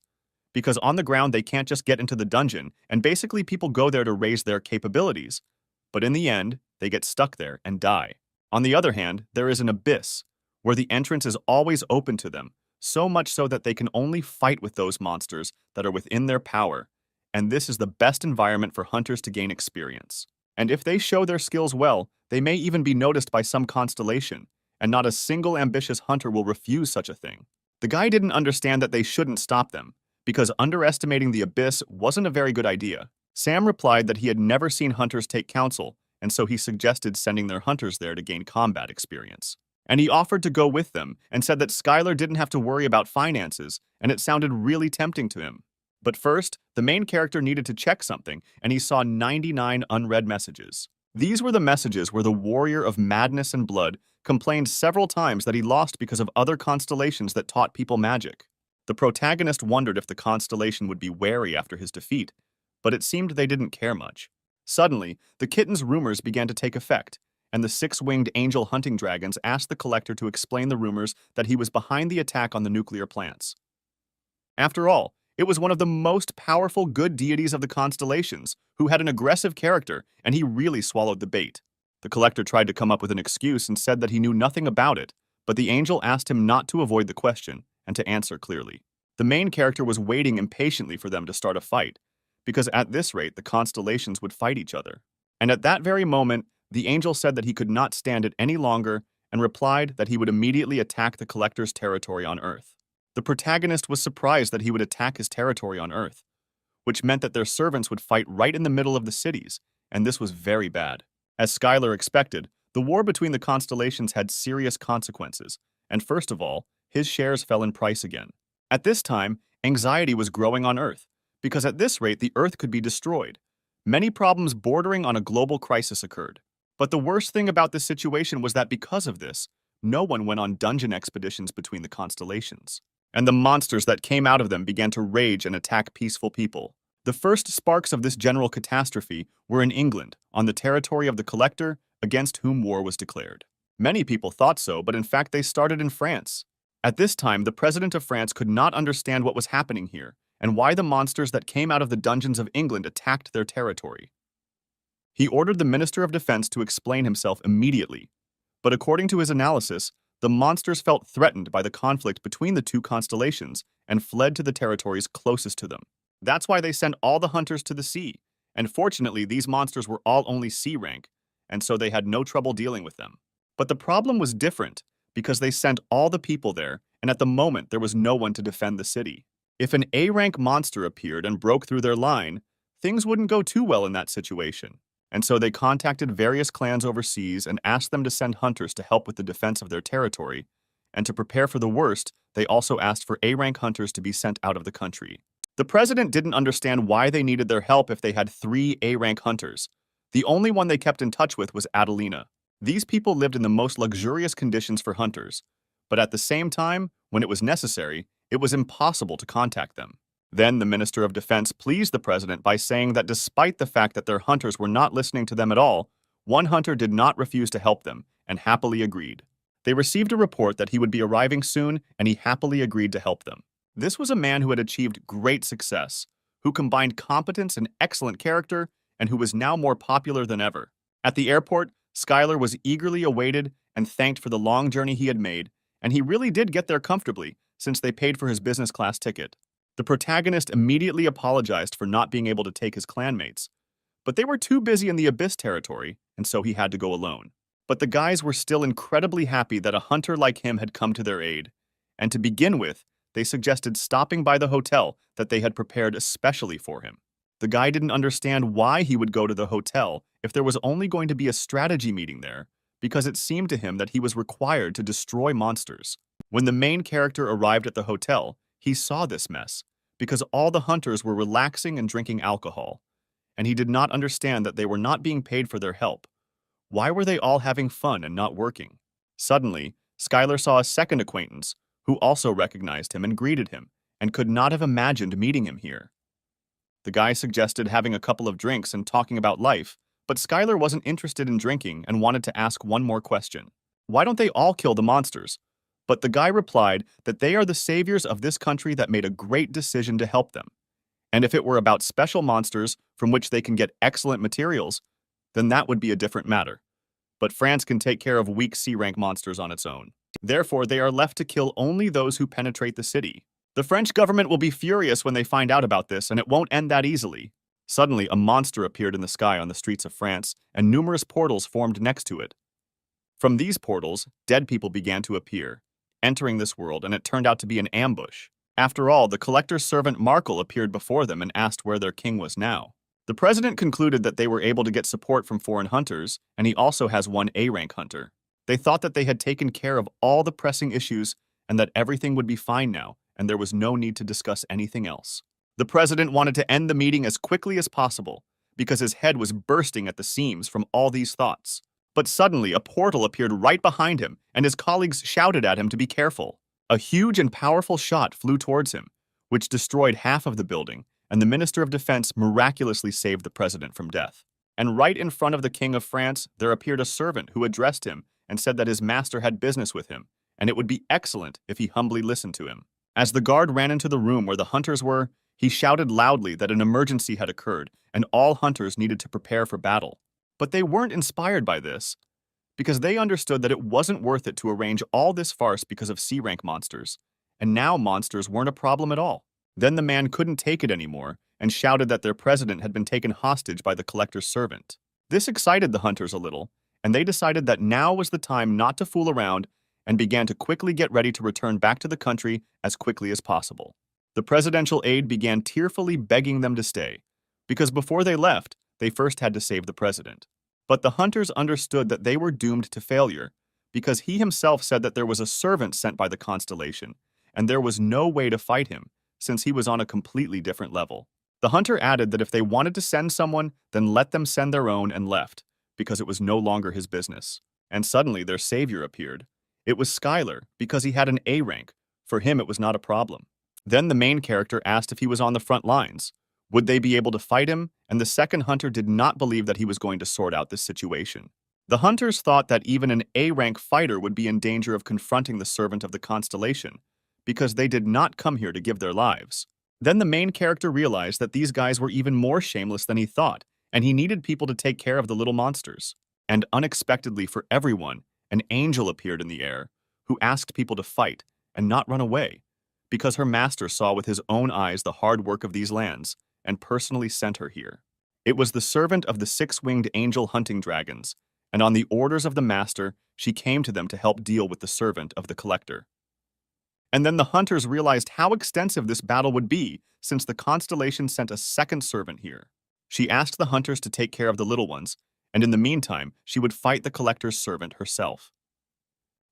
A: Because on the ground they can't just get into the dungeon, and basically people go there to raise their capabilities. But in the end, they get stuck there and die. On the other hand, there is an abyss, where the entrance is always open to them, so much so that they can only fight with those monsters that are within their power, and this is the best environment for hunters to gain experience. And if they show their skills well, they may even be noticed by some constellation, and not a single ambitious hunter will refuse such a thing. The guy didn't understand that they shouldn't stop them, because underestimating the abyss wasn't a very good idea. Sam replied that he had never seen hunters take counsel, and so he suggested sending their hunters there to gain combat experience. And he offered to go with them, and said that Skylar didn't have to worry about finances, and it sounded really tempting to him. But first, the main character needed to check something, and he saw 99 unread messages. These were the messages where the warrior of madness and blood complained several times that he lost because of other constellations that taught people magic. The protagonist wondered if the constellation would be wary after his defeat, but it seemed they didn't care much. Suddenly, the kitten's rumors began to take effect, and the six-winged angel hunting dragons asked the collector to explain the rumors that he was behind the attack on the nuclear plants. After all, it was one of the most powerful good deities of the constellations, who had an aggressive character, and he really swallowed the bait. The collector tried to come up with an excuse and said that he knew nothing about it, but the angel asked him not to avoid the question and to answer clearly. The main character was waiting impatiently for them to start a fight, because at this rate the constellations would fight each other. And at that very moment, the angel said that he could not stand it any longer and replied that he would immediately attack the collector's territory on Earth. The protagonist was surprised that he would attack his territory on Earth, which meant that their servants would fight right in the middle of the cities, and this was very bad. As Skylar expected, the war between the constellations had serious consequences, and first of all, his shares fell in price again. At this time, anxiety was growing on Earth, because at this rate the Earth could be destroyed. Many problems bordering on a global crisis occurred. But the worst thing about this situation was that because of this, no one went on dungeon expeditions between the constellations. And the monsters that came out of them began to rage and attack peaceful people. The first sparks of this general catastrophe were in England, on the territory of the Collector, against whom war was declared. Many people thought so, but in fact they started in France. At this time, the president of France could not understand what was happening here, and why the monsters that came out of the dungeons of England attacked their territory. He ordered the Minister of Defense to explain himself immediately, but according to his analysis, the monsters felt threatened by the conflict between the two constellations and fled to the territories closest to them. That's why they sent all the hunters to the sea, and fortunately these monsters were all only C rank, and so they had no trouble dealing with them. But the problem was different, because they sent all the people there, and at the moment there was no one to defend the city. If an A rank monster appeared and broke through their line, things wouldn't go too well in that situation. And so they contacted various clans overseas and asked them to send hunters to help with the defense of their territory, and to prepare for the worst, they also asked for A-rank hunters to be sent out of the country. The president didn't understand why they needed their help if they had 3 A-rank hunters. The only one they kept in touch with was Adelina. These people lived in the most luxurious conditions for hunters, but at the same time, when it was necessary, It was impossible to contact them. Then the Minister of Defense pleased the president by saying that despite the fact that their hunters were not listening to them at all, one hunter did not refuse to help them and happily agreed. They received a report that he would be arriving soon, and he happily agreed to help them. This was a man who had achieved great success, who combined competence and excellent character, and who was now more popular than ever. At the airport, Schuyler was eagerly awaited and thanked for the long journey he had made, and he really did get there comfortably, since they paid for his business class ticket. The protagonist immediately apologized for not being able to take his clanmates, but they were too busy in the Abyss territory, and so he had to go alone. But the guys were still incredibly happy that a hunter like him had come to their aid, and to begin with, they suggested stopping by the hotel that they had prepared especially for him. The guy didn't understand why he would go to the hotel if there was only going to be a strategy meeting there, because it seemed to him that he was required to destroy monsters. When the main character arrived at the hotel, he saw this mess, because all the hunters were relaxing and drinking alcohol, and he did not understand that they were not being paid for their help. Why were they all having fun and not working? Suddenly, Schuyler saw a second acquaintance, who also recognized him and greeted him, and could not have imagined meeting him here. The guy suggested having a couple of drinks and talking about life, but Schuyler wasn't interested in drinking and wanted to ask one more question. Why don't they all kill the monsters? But the guy replied that they are the saviors of this country that made a great decision to help them. And if it were about special monsters from which they can get excellent materials, then that would be a different matter. But France can take care of weak C-rank monsters on its own. Therefore, they are left to kill only those who penetrate the city. The French government will be furious when they find out about this, and it won't end that easily. Suddenly, a monster appeared in the sky on the streets of France, and numerous portals formed next to it. From these portals, dead people began to appear, entering this world, and it turned out to be an ambush. After all, the collector's servant Markel appeared before them and asked where their king was now. The president concluded that they were able to get support from foreign hunters, and he also has one A-rank hunter. They thought that they had taken care of all the pressing issues and that everything would be fine now, and there was no need to discuss anything else. The president wanted to end the meeting as quickly as possible, because his head was bursting at the seams from all these thoughts. But suddenly, a portal appeared right behind him, and his colleagues shouted at him to be careful. A huge and powerful shot flew towards him, which destroyed half of the building, and the Minister of Defense miraculously saved the president from death. And right in front of the King of France, there appeared a servant who addressed him and said that his master had business with him, and it would be excellent if he humbly listened to him. As the guard ran into the room where the hunters were, he shouted loudly that an emergency had occurred and all hunters needed to prepare for battle. But they weren't inspired by this, because they understood that it wasn't worth it to arrange all this farce because of C-rank monsters, and now monsters weren't a problem at all. Then the man couldn't take it anymore and shouted that their president had been taken hostage by the collector's servant. This excited the hunters a little, and they decided that now was the time not to fool around and began to quickly get ready to return back to the country as quickly as possible. The presidential aide began tearfully begging them to stay, because before they left, they first had to save the president. But the hunters understood that they were doomed to failure, because he himself said that there was a servant sent by the constellation, and there was no way to fight him, since he was on a completely different level. The hunter added that if they wanted to send someone, then let them send their own, and left, because it was no longer his business. And suddenly their savior appeared. It was Schuyler, because he had an A rank. For him, it was not a problem. Then the main character asked if he was on the front lines. Would they be able to fight him? And the second hunter did not believe that he was going to sort out this situation. The hunters thought that even an A-rank fighter would be in danger of confronting the servant of the constellation, because they did not come here to give their lives. Then the main character realized that these guys were even more shameless than he thought, and he needed people to take care of the little monsters. And unexpectedly for everyone, an angel appeared in the air, who asked people to fight and not run away, because her master saw with his own eyes the hard work of these lands, and personally sent her here. It was the servant of the six-winged angel hunting dragons, and on the orders of the master, she came to them to help deal with the servant of the collector. And then the hunters realized how extensive this battle would be, since the constellation sent a second servant here. She asked the hunters to take care of the little ones, and in the meantime, she would fight the collector's servant herself.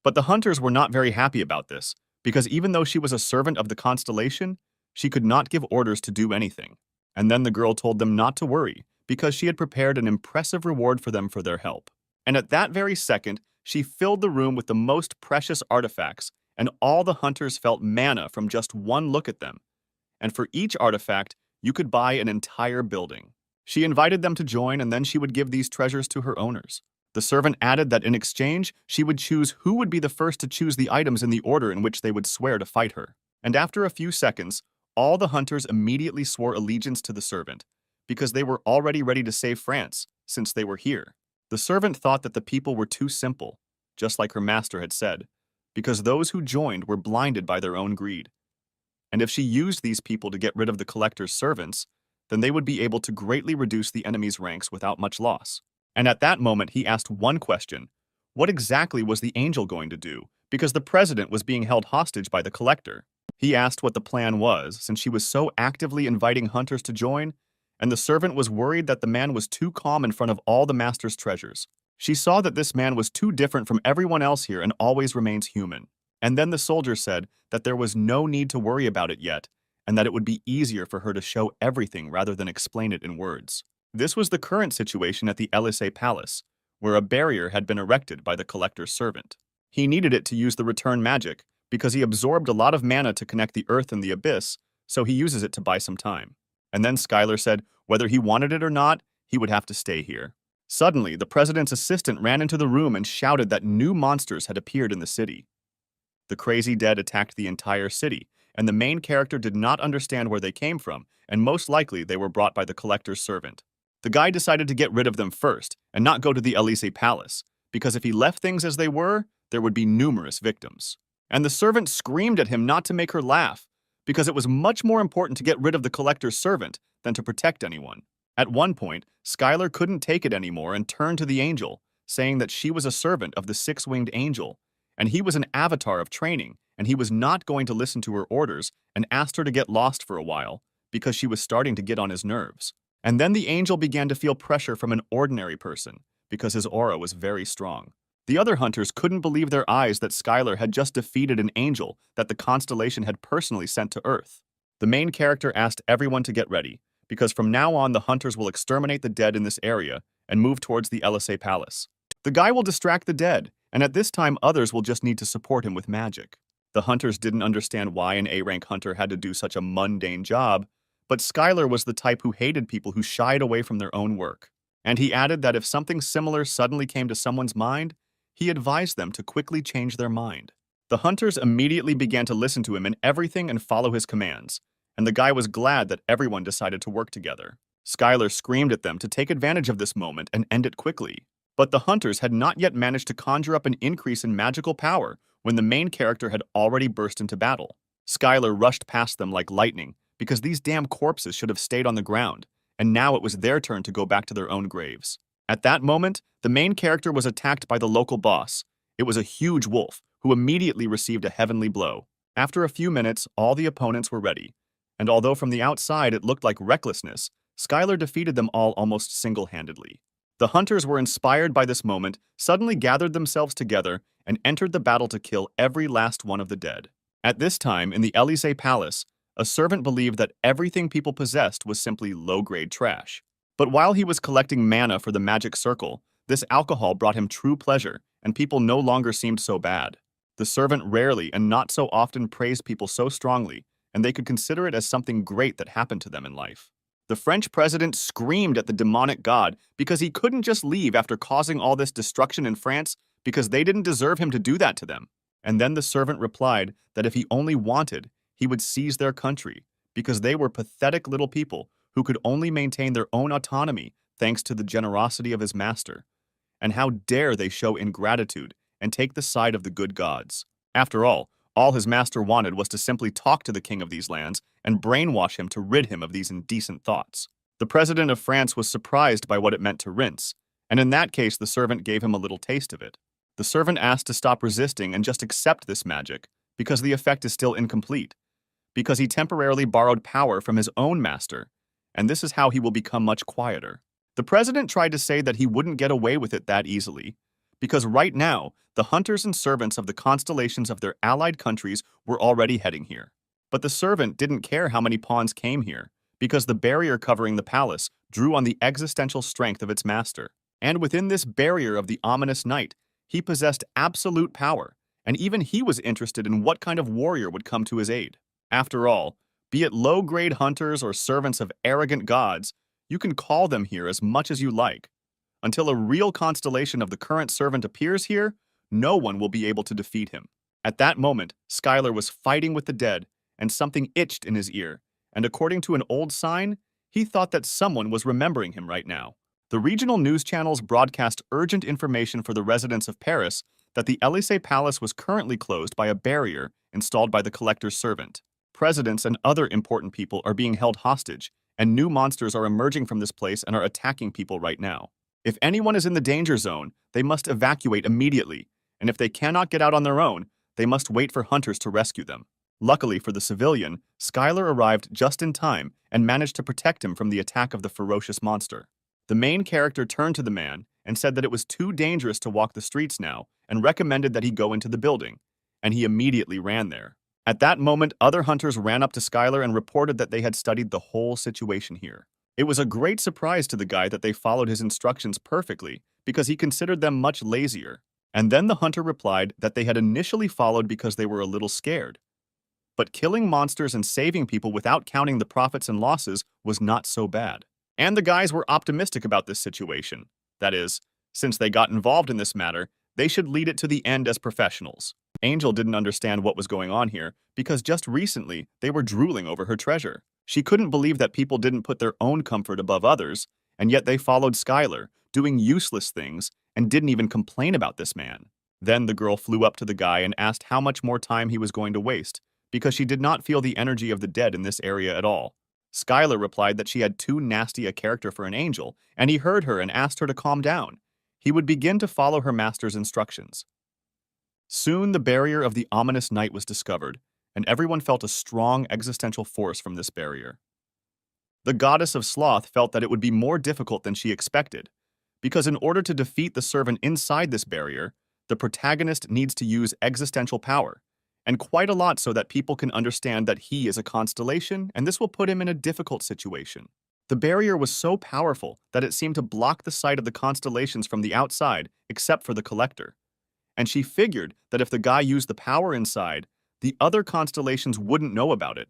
A: But the hunters were not very happy about this, because even though she was a servant of the constellation, she could not give orders to do anything. And then the girl told them not to worry, because she had prepared an impressive reward for them for their help. And at that very second, she filled the room with the most precious artifacts and all the hunters felt mana from just one look at them. And for each artifact, you could buy an entire building. She invited them to join, and then she would give these treasures to her owners. The servant added that in exchange, she would choose who would be the first to choose the items in the order in which they would swear to fight her. And after a few seconds, all the hunters immediately swore allegiance to the servant, because they were already ready to save France, since they were here. The servant thought that the people were too simple, just like her master had said, because those who joined were blinded by their own greed. And if she used these people to get rid of the collector's servants, then they would be able to greatly reduce the enemy's ranks without much loss. And at that moment, he asked one question: what exactly was the angel going to do? Because the president was being held hostage by the collector. He asked what the plan was, since she was so actively inviting hunters to join, and the servant was worried that the man was too calm in front of all the master's treasures. She saw that this man was too different from everyone else here and always remains human. And then the soldier said that there was no need to worry about it yet, and that it would be easier for her to show everything rather than explain it in words. This was the current situation at the Élysée Palace, where a barrier had been erected by the collector's servant. He needed it to use the return magic, because he absorbed a lot of mana to connect the earth and the abyss, so he uses it to buy some time. And then Skylar said whether he wanted it or not, he would have to stay here. Suddenly, the president's assistant ran into the room and shouted that new monsters had appeared in the city. The crazy dead attacked the entire city, and the main character did not understand where they came from, and most likely they were brought by the collector's servant. The guy decided to get rid of them first, and not go to the Élysée Palace, because if he left things as they were, there would be numerous victims. And the servant screamed at him not to make her laugh, because it was much more important to get rid of the collector's servant than to protect anyone. At one point, Skylar couldn't take it anymore and turned to the angel, saying that she was a servant of the six-winged angel, and he was an avatar of training, and he was not going to listen to her orders, and asked her to get lost for a while, because she was starting to get on his nerves. And then the angel began to feel pressure from an ordinary person, because his aura was very strong. The other hunters couldn't believe their eyes that Skylar had just defeated an angel that the constellation had personally sent to Earth. The main character asked everyone to get ready, because from now on the hunters will exterminate the dead in this area and move towards the Élysée Palace. The guy will distract the dead, and at this time others will just need to support him with magic. The hunters didn't understand why an A-rank hunter had to do such a mundane job, but Skylar was the type who hated people who shied away from their own work. And he added that if something similar suddenly came to someone's mind, he advised them to quickly change their mind. The hunters immediately began to listen to him in everything and follow his commands, and the guy was glad that everyone decided to work together. Skylar screamed at them to take advantage of this moment and end it quickly. But the hunters had not yet managed to conjure up an increase in magical power when the main character had already burst into battle. Skylar rushed past them like lightning, because these damn corpses should have stayed on the ground, and now it was their turn to go back to their own graves. At that moment, the main character was attacked by the local boss. It was a huge wolf, who immediately received a heavenly blow. After a few minutes, all the opponents were ready, and although from the outside it looked like recklessness, Skylar defeated them all almost single-handedly. The hunters were inspired by this moment, suddenly gathered themselves together, and entered the battle to kill every last one of the dead. At this time, in the Élysée Palace, a servant believed that everything people possessed was simply low-grade trash. But while he was collecting mana for the magic circle, this alcohol brought him true pleasure, and people no longer seemed so bad. The servant rarely and not so often praised people so strongly, and they could consider it as something great that happened to them in life. The French president screamed at the demonic god because he couldn't just leave after causing all this destruction in France because they didn't deserve him to do that to them. And then the servant replied that if he only wanted, he would seize their country, because they were pathetic little people who could only maintain their own autonomy thanks to the generosity of his master. And how dare they show ingratitude and take the side of the good gods? After all his master wanted was to simply talk to the king of these lands and brainwash him to rid him of these indecent thoughts. The president of France was surprised by what it meant to rinse, and in that case the servant gave him a little taste of it. The servant asked to stop resisting and just accept this magic, because the effect is still incomplete, because he temporarily borrowed power from his own master, and this is how he will become much quieter. The president tried to say that he wouldn't get away with it that easily, because right now, the hunters and servants of the constellations of their allied countries were already heading here. But the servant didn't care how many pawns came here, because the barrier covering the palace drew on the existential strength of its master. And within this barrier of the ominous night, he possessed absolute power, and even he was interested in what kind of warrior would come to his aid. After all, be it low-grade hunters or servants of arrogant gods, you can call them here as much as you like. Until a real constellation of the current servant appears here, no one will be able to defeat him. At that moment, Skylar was fighting with the dead, and something itched in his ear, and according to an old sign, he thought that someone was remembering him right now. The regional news channels broadcast urgent information for the residents of Paris that the Élysée Palace was currently closed by a barrier installed by the collector's servant. Presidents and other important people are being held hostage, and new monsters are emerging from this place and are attacking people right now. If anyone is in the danger zone, they must evacuate immediately, and if they cannot get out on their own, they must wait for hunters to rescue them. Luckily for the civilian, Skylar arrived just in time and managed to protect him from the attack of the ferocious monster. The main character turned to the man and said that it was too dangerous to walk the streets now and recommended that he go into the building, and he immediately ran there. At that moment, other hunters ran up to Skylar and reported that they had studied the whole situation here. It was a great surprise to the guy that they followed his instructions perfectly because he considered them much lazier. And then the hunter replied that they had initially followed because they were a little scared. But killing monsters and saving people without counting the profits and losses was not so bad. And the guys were optimistic about this situation. That is, since they got involved in this matter, they should lead it to the end as professionals. Angel didn't understand what was going on here because just recently they were drooling over her treasure. She couldn't believe that people didn't put their own comfort above others, and yet they followed Skylar, doing useless things, and didn't even complain about this man. Then the girl flew up to the guy and asked how much more time he was going to waste, because she did not feel the energy of the dead in this area at all. Skylar replied that she had too nasty a character for an angel, and he heard her and asked her to calm down. He would begin to follow her master's instructions. Soon the barrier of the ominous night was discovered, and everyone felt a strong existential force from this barrier. The goddess of sloth felt that it would be more difficult than she expected, because in order to defeat the servant inside this barrier, the protagonist needs to use existential power, and quite a lot so that people can understand that he is a constellation, and this will put him in a difficult situation. The barrier was so powerful that it seemed to block the sight of the constellations from the outside, except for the collector. And she figured that if the guy used the power inside, the other constellations wouldn't know about it.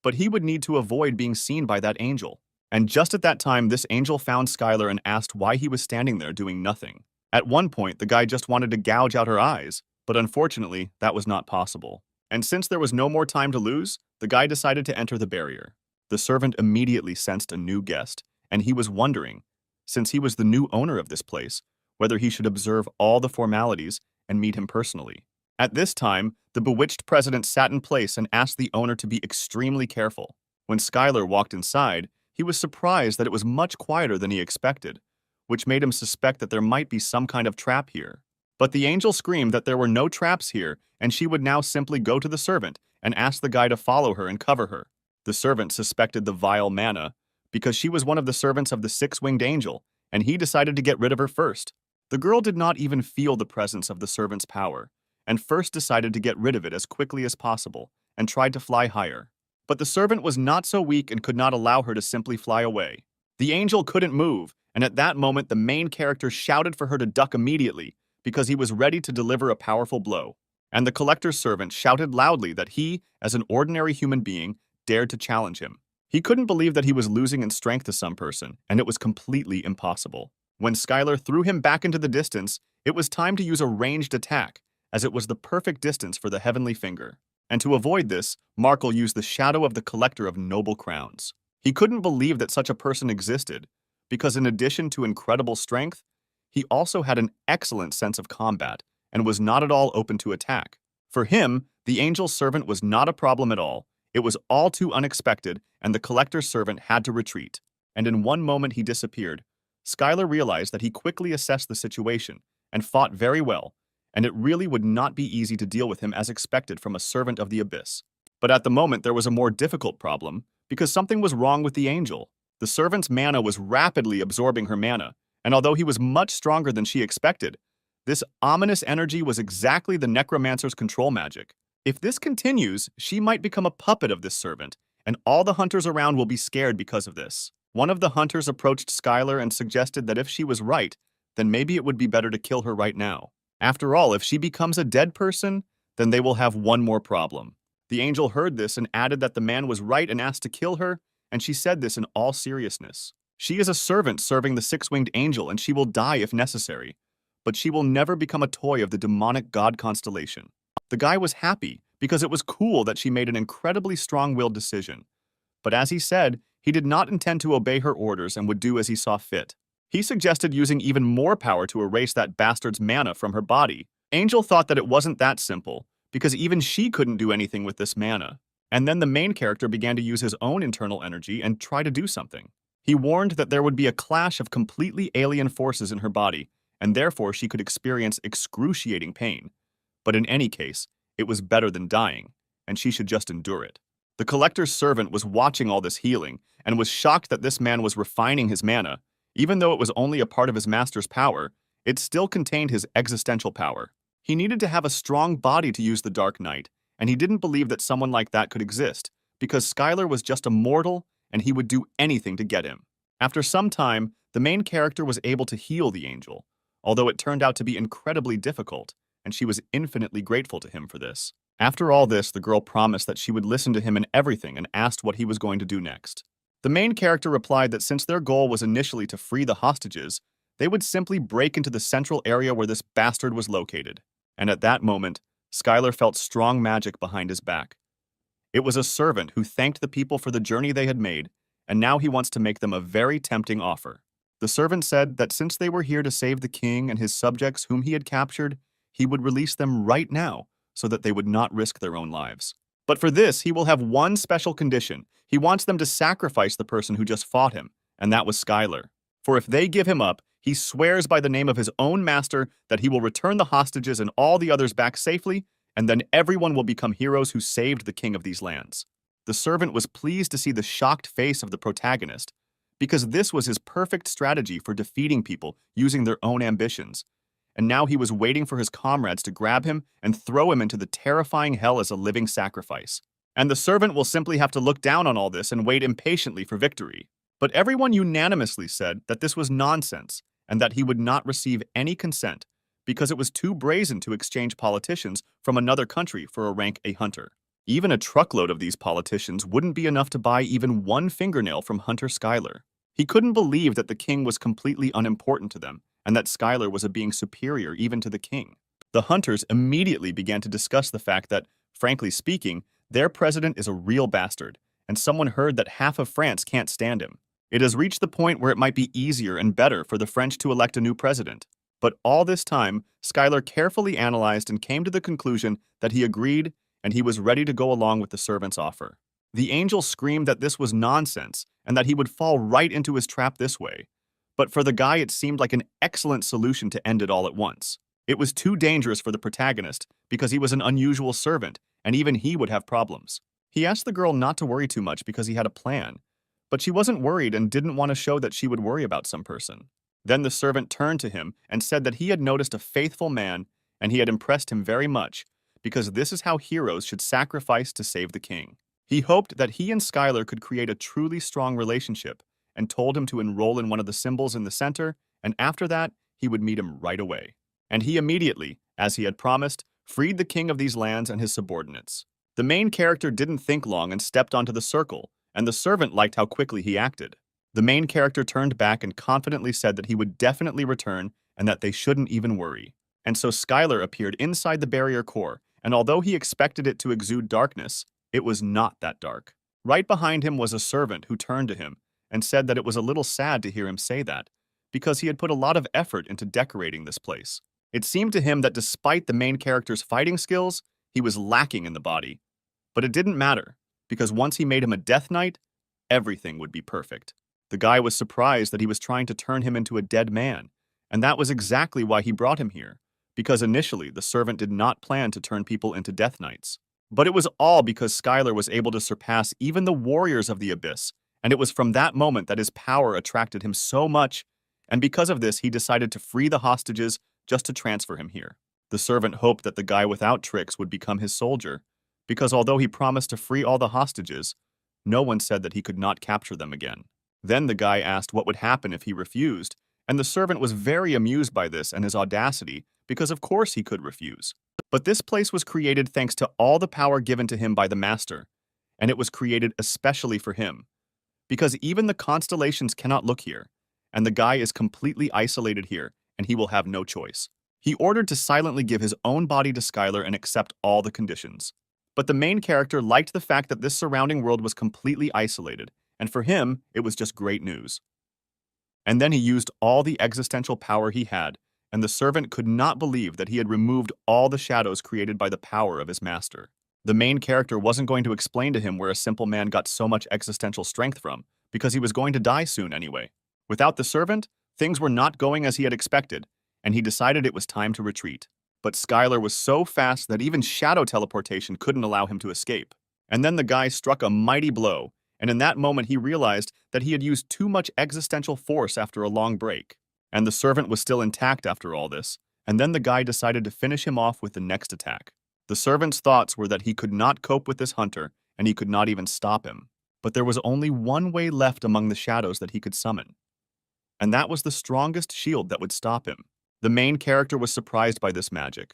A: But he would need to avoid being seen by that angel. And just at that time, this angel found Skylar and asked why he was standing there doing nothing. At one point, the guy just wanted to gouge out her eyes, but unfortunately, that was not possible. And since there was no more time to lose, the guy decided to enter the barrier. The servant immediately sensed a new guest, and he was wondering, since he was the new owner of this place, whether he should observe all the formalities and meet him personally. At this time, the bewitched president sat in place and asked the owner to be extremely careful. When Skylar walked inside, he was surprised that it was much quieter than he expected, which made him suspect that there might be some kind of trap here. But the angel screamed that there were no traps here, and she would now simply go to the servant and ask the guy to follow her and cover her. The servant suspected the vile Manhwa because she was one of the servants of the six-winged angel, and he decided to get rid of her first. The girl did not even feel the presence of the servant's power, and first decided to get rid of it as quickly as possible, and tried to fly higher. But the servant was not so weak and could not allow her to simply fly away. The angel couldn't move, and at that moment the main character shouted for her to duck immediately, because he was ready to deliver a powerful blow. And the collector's servant shouted loudly that he, as an ordinary human being, dared to challenge him. He couldn't believe that he was losing in strength to some person, and it was completely impossible. When Skylar threw him back into the distance, it was time to use a ranged attack, as it was the perfect distance for the heavenly finger. And to avoid this, Markle used the shadow of the collector of noble crowns. He couldn't believe that such a person existed, because in addition to incredible strength, he also had an excellent sense of combat and was not at all open to attack. For him, the angel's servant was not a problem at all. It was all too unexpected, and the collector's servant had to retreat. And in one moment he disappeared. Skylar realized that he quickly assessed the situation and fought very well, and it really would not be easy to deal with him as expected from a servant of the abyss. But at the moment there was a more difficult problem, because something was wrong with the angel. The servant's mana was rapidly absorbing her mana, and although he was much stronger than she expected, this ominous energy was exactly the necromancer's control magic. If this continues, she might become a puppet of this servant, and all the hunters around will be scared because of this. One of the hunters approached Skylar and suggested that if she was right, then maybe it would be better to kill her right now. After all, if she becomes a dead person, then they will have one more problem. The angel heard this and added that the man was right and asked to kill her, and she said this in all seriousness. She is a servant serving the six-winged angel, and she will die if necessary. But she will never become a toy of the demonic god constellation. The guy was happy because it was cool that she made an incredibly strong-willed decision. But as he said, he did not intend to obey her orders and would do as he saw fit. He suggested using even more power to erase that bastard's mana from her body. Angel thought that it wasn't that simple, because even she couldn't do anything with this mana. And then the main character began to use his own internal energy and try to do something. He warned that there would be a clash of completely alien forces in her body, and therefore she could experience excruciating pain. But in any case, it was better than dying, and she should just endure it. The collector's servant was watching all this healing, and was shocked that this man was refining his mana. Even though it was only a part of his master's power, it still contained his existential power. He needed to have a strong body to use the Dark Knight, and he didn't believe that someone like that could exist, because Skylar was just a mortal, and he would do anything to get him. After some time, the main character was able to heal the angel, although it turned out to be incredibly difficult, and she was infinitely grateful to him for this. After all this, the girl promised that she would listen to him in everything and asked what he was going to do next. The main character replied that since their goal was initially to free the hostages, they would simply break into the central area where this bastard was located. And at that moment, Skylar felt strong magic behind his back. It was a servant who thanked the people for the journey they had made, and now he wants to make them a very tempting offer. The servant said that since they were here to save the king and his subjects whom he had captured, he would release them right now so that they would not risk their own lives. But for this, he will have one special condition. He wants them to sacrifice the person who just fought him, and that was Skylar. For if they give him up, he swears by the name of his own master that he will return the hostages and all the others back safely, and then everyone will become heroes who saved the king of these lands. The servant was pleased to see the shocked face of the protagonist, because this was his perfect strategy for defeating people using their own ambitions. And now he was waiting for his comrades to grab him and throw him into the terrifying hell as a living sacrifice. And the servant will simply have to look down on all this and wait impatiently for victory. But everyone unanimously said that this was nonsense and that he would not receive any consent because it was too brazen to exchange politicians from another country for a rank A hunter. Even a truckload of these politicians wouldn't be enough to buy even one fingernail from Hunter Skylar. He couldn't believe that the king was completely unimportant to them, and that Skylar was a being superior even to the king. The hunters immediately began to discuss the fact that, frankly speaking, their president is a real bastard, and someone heard that half of France can't stand him. It has reached the point where it might be easier and better for the French to elect a new president. But all this time, Skylar carefully analyzed and came to the conclusion that he agreed and he was ready to go along with the servant's offer. The angel screamed that this was nonsense and that he would fall right into his trap this way. But for the guy, it seemed like an excellent solution to end it all at once. It was too dangerous for the protagonist because he was an unusual servant, and even he would have problems. He asked the girl not to worry too much because he had a plan, but she wasn't worried and didn't want to show that she would worry about some person. Then the servant turned to him and said that he had noticed a faithful man and he had impressed him very much because this is how heroes should sacrifice to save the king. He hoped that he and Skylar could create a truly strong relationship and told him to enroll in one of the symbols in the center, and after that, he would meet him right away. And he immediately, as he had promised, freed the king of these lands and his subordinates. The main character didn't think long and stepped onto the circle, and the servant liked how quickly he acted. The main character turned back and confidently said that he would definitely return and that they shouldn't even worry. And so Skylar appeared inside the barrier core, and although he expected it to exude darkness, it was not that dark. Right behind him was a servant who turned to him and said that it was a little sad to hear him say that, because he had put a lot of effort into decorating this place. It seemed to him that despite the main character's fighting skills, he was lacking in the body. But it didn't matter, because once he made him a Death Knight, everything would be perfect. The guy was surprised that he was trying to turn him into a dead man, and that was exactly why he brought him here, because initially the servant did not plan to turn people into Death Knights. But it was all because Skylar was able to surpass even the warriors of the Abyss, and it was from that moment that his power attracted him so much, and because of this he decided to free the hostages just to transfer him here. The servant hoped that the guy without tricks would become his soldier, because although he promised to free all the hostages, no one said that he could not capture them again. Then the guy asked what would happen if he refused, And the servant was very amused by this and his audacity, because of course he could refuse. But this place was created thanks to all the power given to him by the master, and it was created especially for him, because even the constellations cannot look here, and the guy is completely isolated here, and he will have no choice. He ordered to silently give his own body to Skylar and accept all the conditions. But the main character liked the fact that this surrounding world was completely isolated, and for him, it was just great news. And then he used all the existential power he had, and the servant could not believe that he had removed all the shadows created by the power of his master. The main character wasn't going to explain to him where a simple man got so much existential strength from, because he was going to die soon anyway. Without the servant, things were not going as he had expected, and he decided it was time to retreat. But Skylar was so fast that even shadow teleportation couldn't allow him to escape. And then the guy struck a mighty blow, and in that moment he realized that he had used too much existential force after a long break. And the servant was still intact after all this, and then the guy decided to finish him off with the next attack. The servant's thoughts were that he could not cope with this hunter, and he could not even stop him. But there was only one way left among the shadows that he could summon, and that was the strongest shield that would stop him. The main character was surprised by this magic.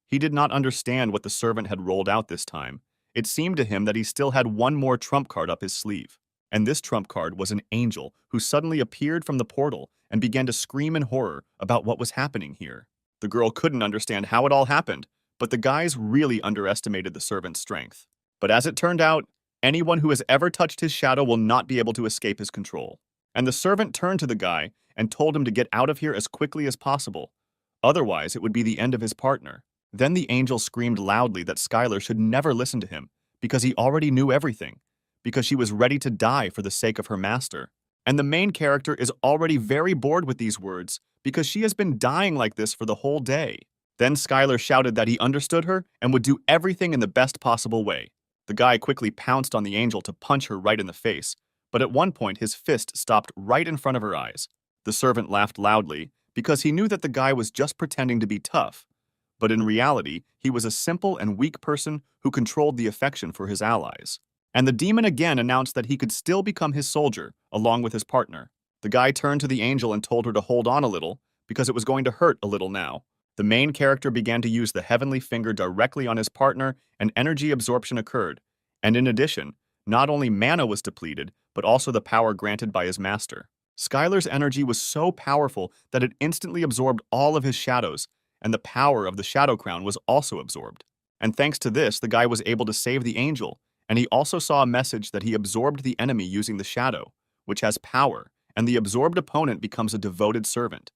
A: He did not understand what the servant had rolled out this time. It seemed to him that he still had one more trump card up his sleeve. And this trump card was an angel who suddenly appeared from the portal and began to scream in horror about what was happening here. The girl couldn't understand how it all happened, but the guys really underestimated the servant's strength. But as it turned out, anyone who has ever touched his shadow will not be able to escape his control. And the servant turned to the guy and told him to get out of here as quickly as possible. Otherwise, it would be the end of his partner. Then the angel screamed loudly that Skylar should never listen to him, because he already knew everything, because she was ready to die for the sake of her master. And the main character is already very bored with these words, because she has been dying like this for the whole day. Then Skylar shouted that he understood her and would do everything in the best possible way. The guy quickly pounced on the angel to punch her right in the face, but at one point his fist stopped right in front of her eyes. The servant laughed loudly, because he knew that the guy was just pretending to be tough. But in reality, he was a simple and weak person who controlled the affection for his allies. And the demon again announced that he could still become his soldier, along with his partner. The guy turned to the angel and told her to hold on a little, because it was going to hurt a little now. The main character began to use the heavenly finger directly on his partner, and energy absorption occurred. And in addition, not only mana was depleted, but also the power granted by his master. Skylar's energy was so powerful that it instantly absorbed all of his shadows, and the power of the Shadow Crown was also absorbed. And thanks to this, the guy was able to save the angel, and he also saw a message that he absorbed the enemy using the shadow, which has power, and the absorbed opponent becomes a devoted servant.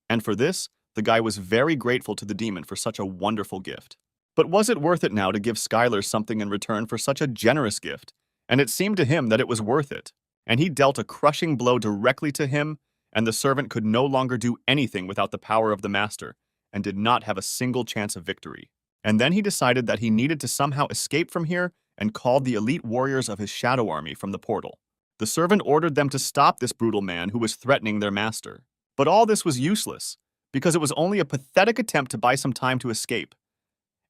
A: And for this, the guy was very grateful to the demon for such a wonderful gift. But was it worth it now to give Skylar something in return for such a generous gift? And it seemed to him that it was worth it. And he dealt a crushing blow directly to him, and the servant could no longer do anything without the power of the master, and did not have a single chance of victory. And then he decided that he needed to somehow escape from here and called the elite warriors of his shadow army from the portal. The servant ordered them to stop this brutal man who was threatening their master. But all this was useless, because it was only a pathetic attempt to buy some time to escape.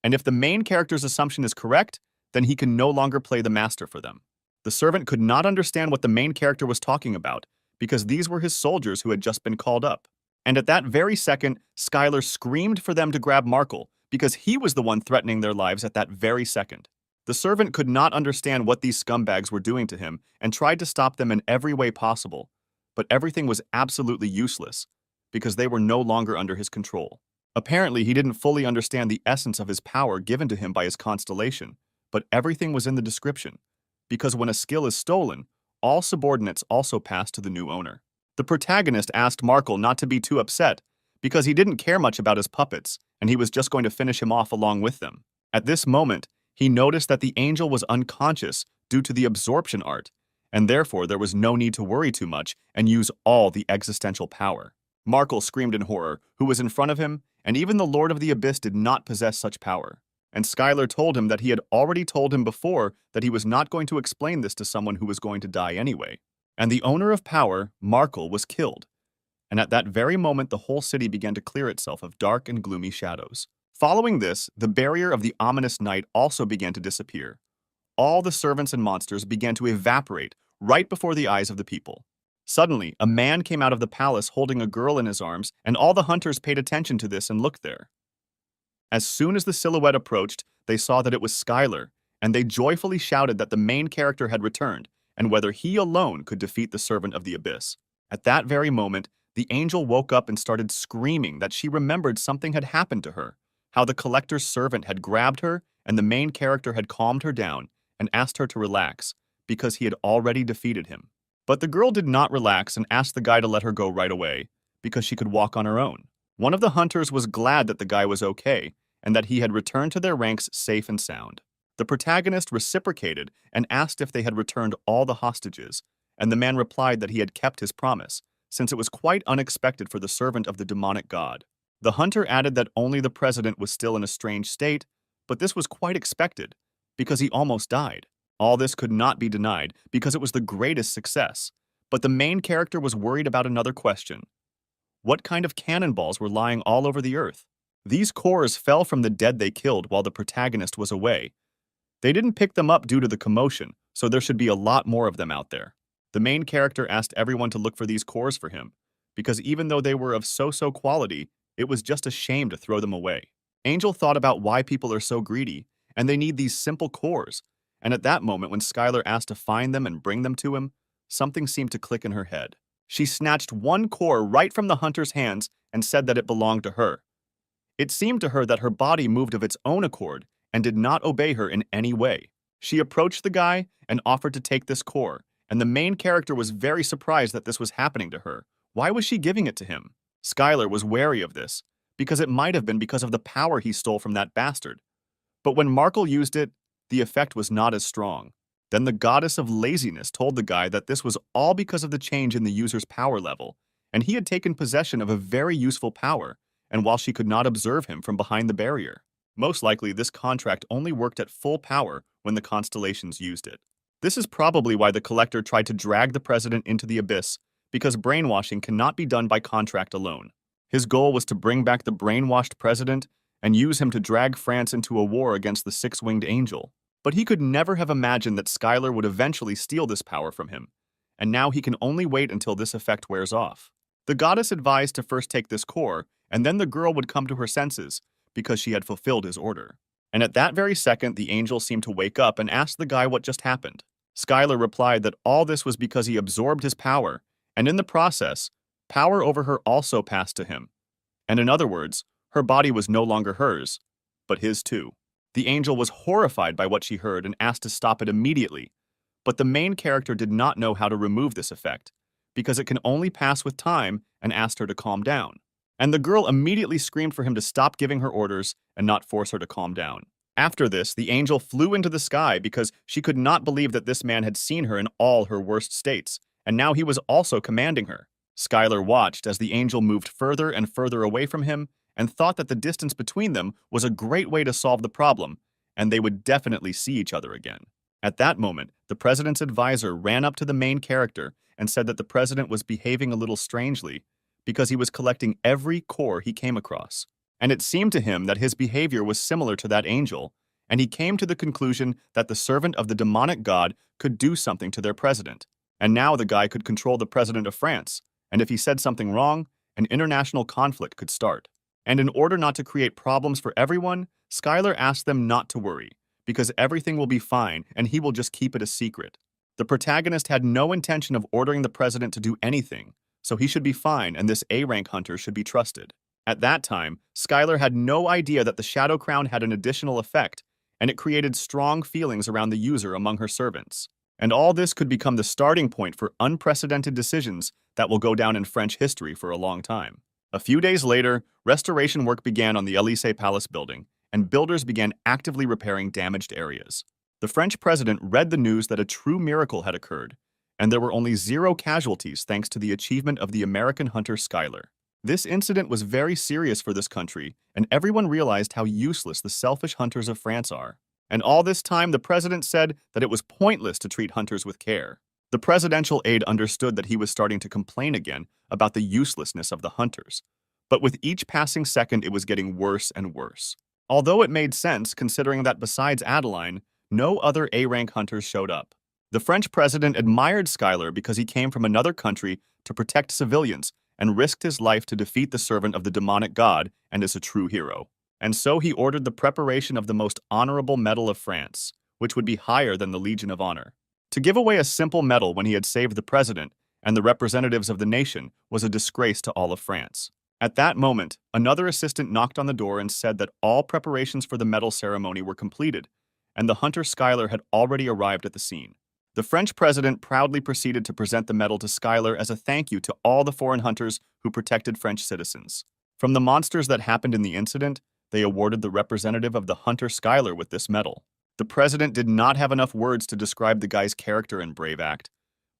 A: And if the main character's assumption is correct, then he can no longer play the master for them. The servant could not understand what the main character was talking about, because these were his soldiers who had just been called up. And at that very second, Skylar screamed for them to grab Markle, because he was the one threatening their lives at that very second. The servant could not understand what these scumbags were doing to him and tried to stop them in every way possible, but everything was absolutely useless, because they were no longer under his control. Apparently, he didn't fully understand the essence of his power given to him by his constellation, but everything was in the description, because when a skill is stolen, all subordinates also pass to the new owner. The protagonist asked Markle not to be too upset, because he didn't care much about his puppets, and he was just going to finish him off along with them. At this moment, he noticed that the angel was unconscious due to the absorption art, and therefore there was no need to worry too much and use all the existential power. Markle screamed in horror, who was in front of him, and even the Lord of the Abyss did not possess such power. And Skylar told him that he had already told him before that he was not going to explain this to someone who was going to die anyway. And the owner of power, Markle, was killed. And at that very moment, the whole city began to clear itself of dark and gloomy shadows. Following this, the barrier of the ominous night also began to disappear. All the servants and monsters began to evaporate right before the eyes of the people. Suddenly, a man came out of the palace holding a girl in his arms, and all the hunters paid attention to this and looked there. As soon as the silhouette approached, they saw that it was Skylar, and they joyfully shouted that the main character had returned, and whether he alone could defeat the Servant of the Abyss. At that very moment, the angel woke up and started screaming that she remembered something had happened to her, how the collector's servant had grabbed her, and the main character had calmed her down and asked her to relax, because he had already defeated him. But the girl did not relax and asked the guy to let her go right away, because she could walk on her own. One of the hunters was glad that the guy was okay, and that he had returned to their ranks safe and sound. The protagonist reciprocated and asked if they had returned all the hostages, and the man replied that he had kept his promise, since it was quite unexpected for the servant of the demonic god. The hunter added that only the president was still in a strange state, but this was quite expected, because he almost died. All this could not be denied, because it was the greatest success. But the main character was worried about another question. What kind of cannonballs were lying all over the earth? These cores fell from the dead they killed while the protagonist was away. They didn't pick them up due to the commotion, so there should be a lot more of them out there. The main character asked everyone to look for these cores for him, because even though they were of so-so quality, it was just a shame to throw them away. Angel thought about why people are so greedy, and they need these simple cores, and at that moment when Skylar asked to find them and bring them to him, something seemed to click in her head. She snatched one core right from the hunter's hands and said that it belonged to her. It seemed to her that her body moved of its own accord and did not obey her in any way. She approached the guy and offered to take this core, and the main character was very surprised that this was happening to her. Why was she giving it to him? Skylar was wary of this, because it might have been because of the power he stole from that bastard. But when Markle used it, the effect was not as strong. Then the goddess of laziness told the guy that this was all because of the change in the user's power level, and he had taken possession of a very useful power, and while she could not observe him from behind the barrier. Most likely, this contract only worked at full power when the constellations used it. This is probably why the collector tried to drag the president into the abyss, because brainwashing cannot be done by contract alone. His goal was to bring back the brainwashed president and use him to drag France into a war against the six-winged angel. But he could never have imagined that Skylar would eventually steal this power from him, and now he can only wait until this effect wears off. The goddess advised to first take this core, and then the girl would come to her senses, because she had fulfilled his order. And at that very second, the angel seemed to wake up and asked the guy what just happened. Skylar replied that all this was because he absorbed his power, and in the process, power over her also passed to him. And in other words, her body was no longer hers, but his too. The angel was horrified by what she heard and asked to stop it immediately, but the main character did not know how to remove this effect, because it can only pass with time, and asked her to calm down. And the girl immediately screamed for him to stop giving her orders and not force her to calm down. After this, the angel flew into the sky because she could not believe that this man had seen her in all her worst states, and now he was also commanding her. Skylar watched as the angel moved further and further away from him and thought that the distance between them was a great way to solve the problem, and they would definitely see each other again. At that moment, the president's advisor ran up to the main character and said that the president was behaving a little strangely because he was collecting every core he came across. And it seemed to him that his behavior was similar to that angel, and he came to the conclusion that the servant of the demonic god could do something to their president. And now the guy could control the president of France, and if he said something wrong, an international conflict could start. And in order not to create problems for everyone, Skylar asked them not to worry, because everything will be fine and he will just keep it a secret. The protagonist had no intention of ordering the president to do anything, so he should be fine and this A-rank hunter should be trusted. At that time, Skylar had no idea that the Shadow Crown had an additional effect, and it created strong feelings around the user among her servants. And all this could become the starting point for unprecedented decisions that will go down in French history for a long time. A few days later, restoration work began on the Élysée Palace building, and builders began actively repairing damaged areas. The French president read the news that a true miracle had occurred, and there were only 0 casualties thanks to the achievement of the American hunter Skylar. This incident was very serious for this country, and everyone realized how useless the selfish hunters of France are. And all this time, the president said that it was pointless to treat hunters with care. The presidential aide understood that he was starting to complain again about the uselessness of the hunters, but with each passing second it was getting worse and worse. Although it made sense considering that besides Adeline, no other A-rank hunters showed up. The French president admired Schuyler because he came from another country to protect civilians and risked his life to defeat the servant of the demonic god and is a true hero. And so he ordered the preparation of the most honorable medal of France, which would be higher than the Legion of Honor. To give away a simple medal when he had saved the president and the representatives of the nation was a disgrace to all of France. At that moment, another assistant knocked on the door and said that all preparations for the medal ceremony were completed, and the hunter Schuyler had already arrived at the scene. The French president proudly proceeded to present the medal to Schuyler as a thank you to all the foreign hunters who protected French citizens. From the monsters that happened in the incident, they awarded the representative of the hunter Schuyler with this medal. The president did not have enough words to describe the guy's character and brave act.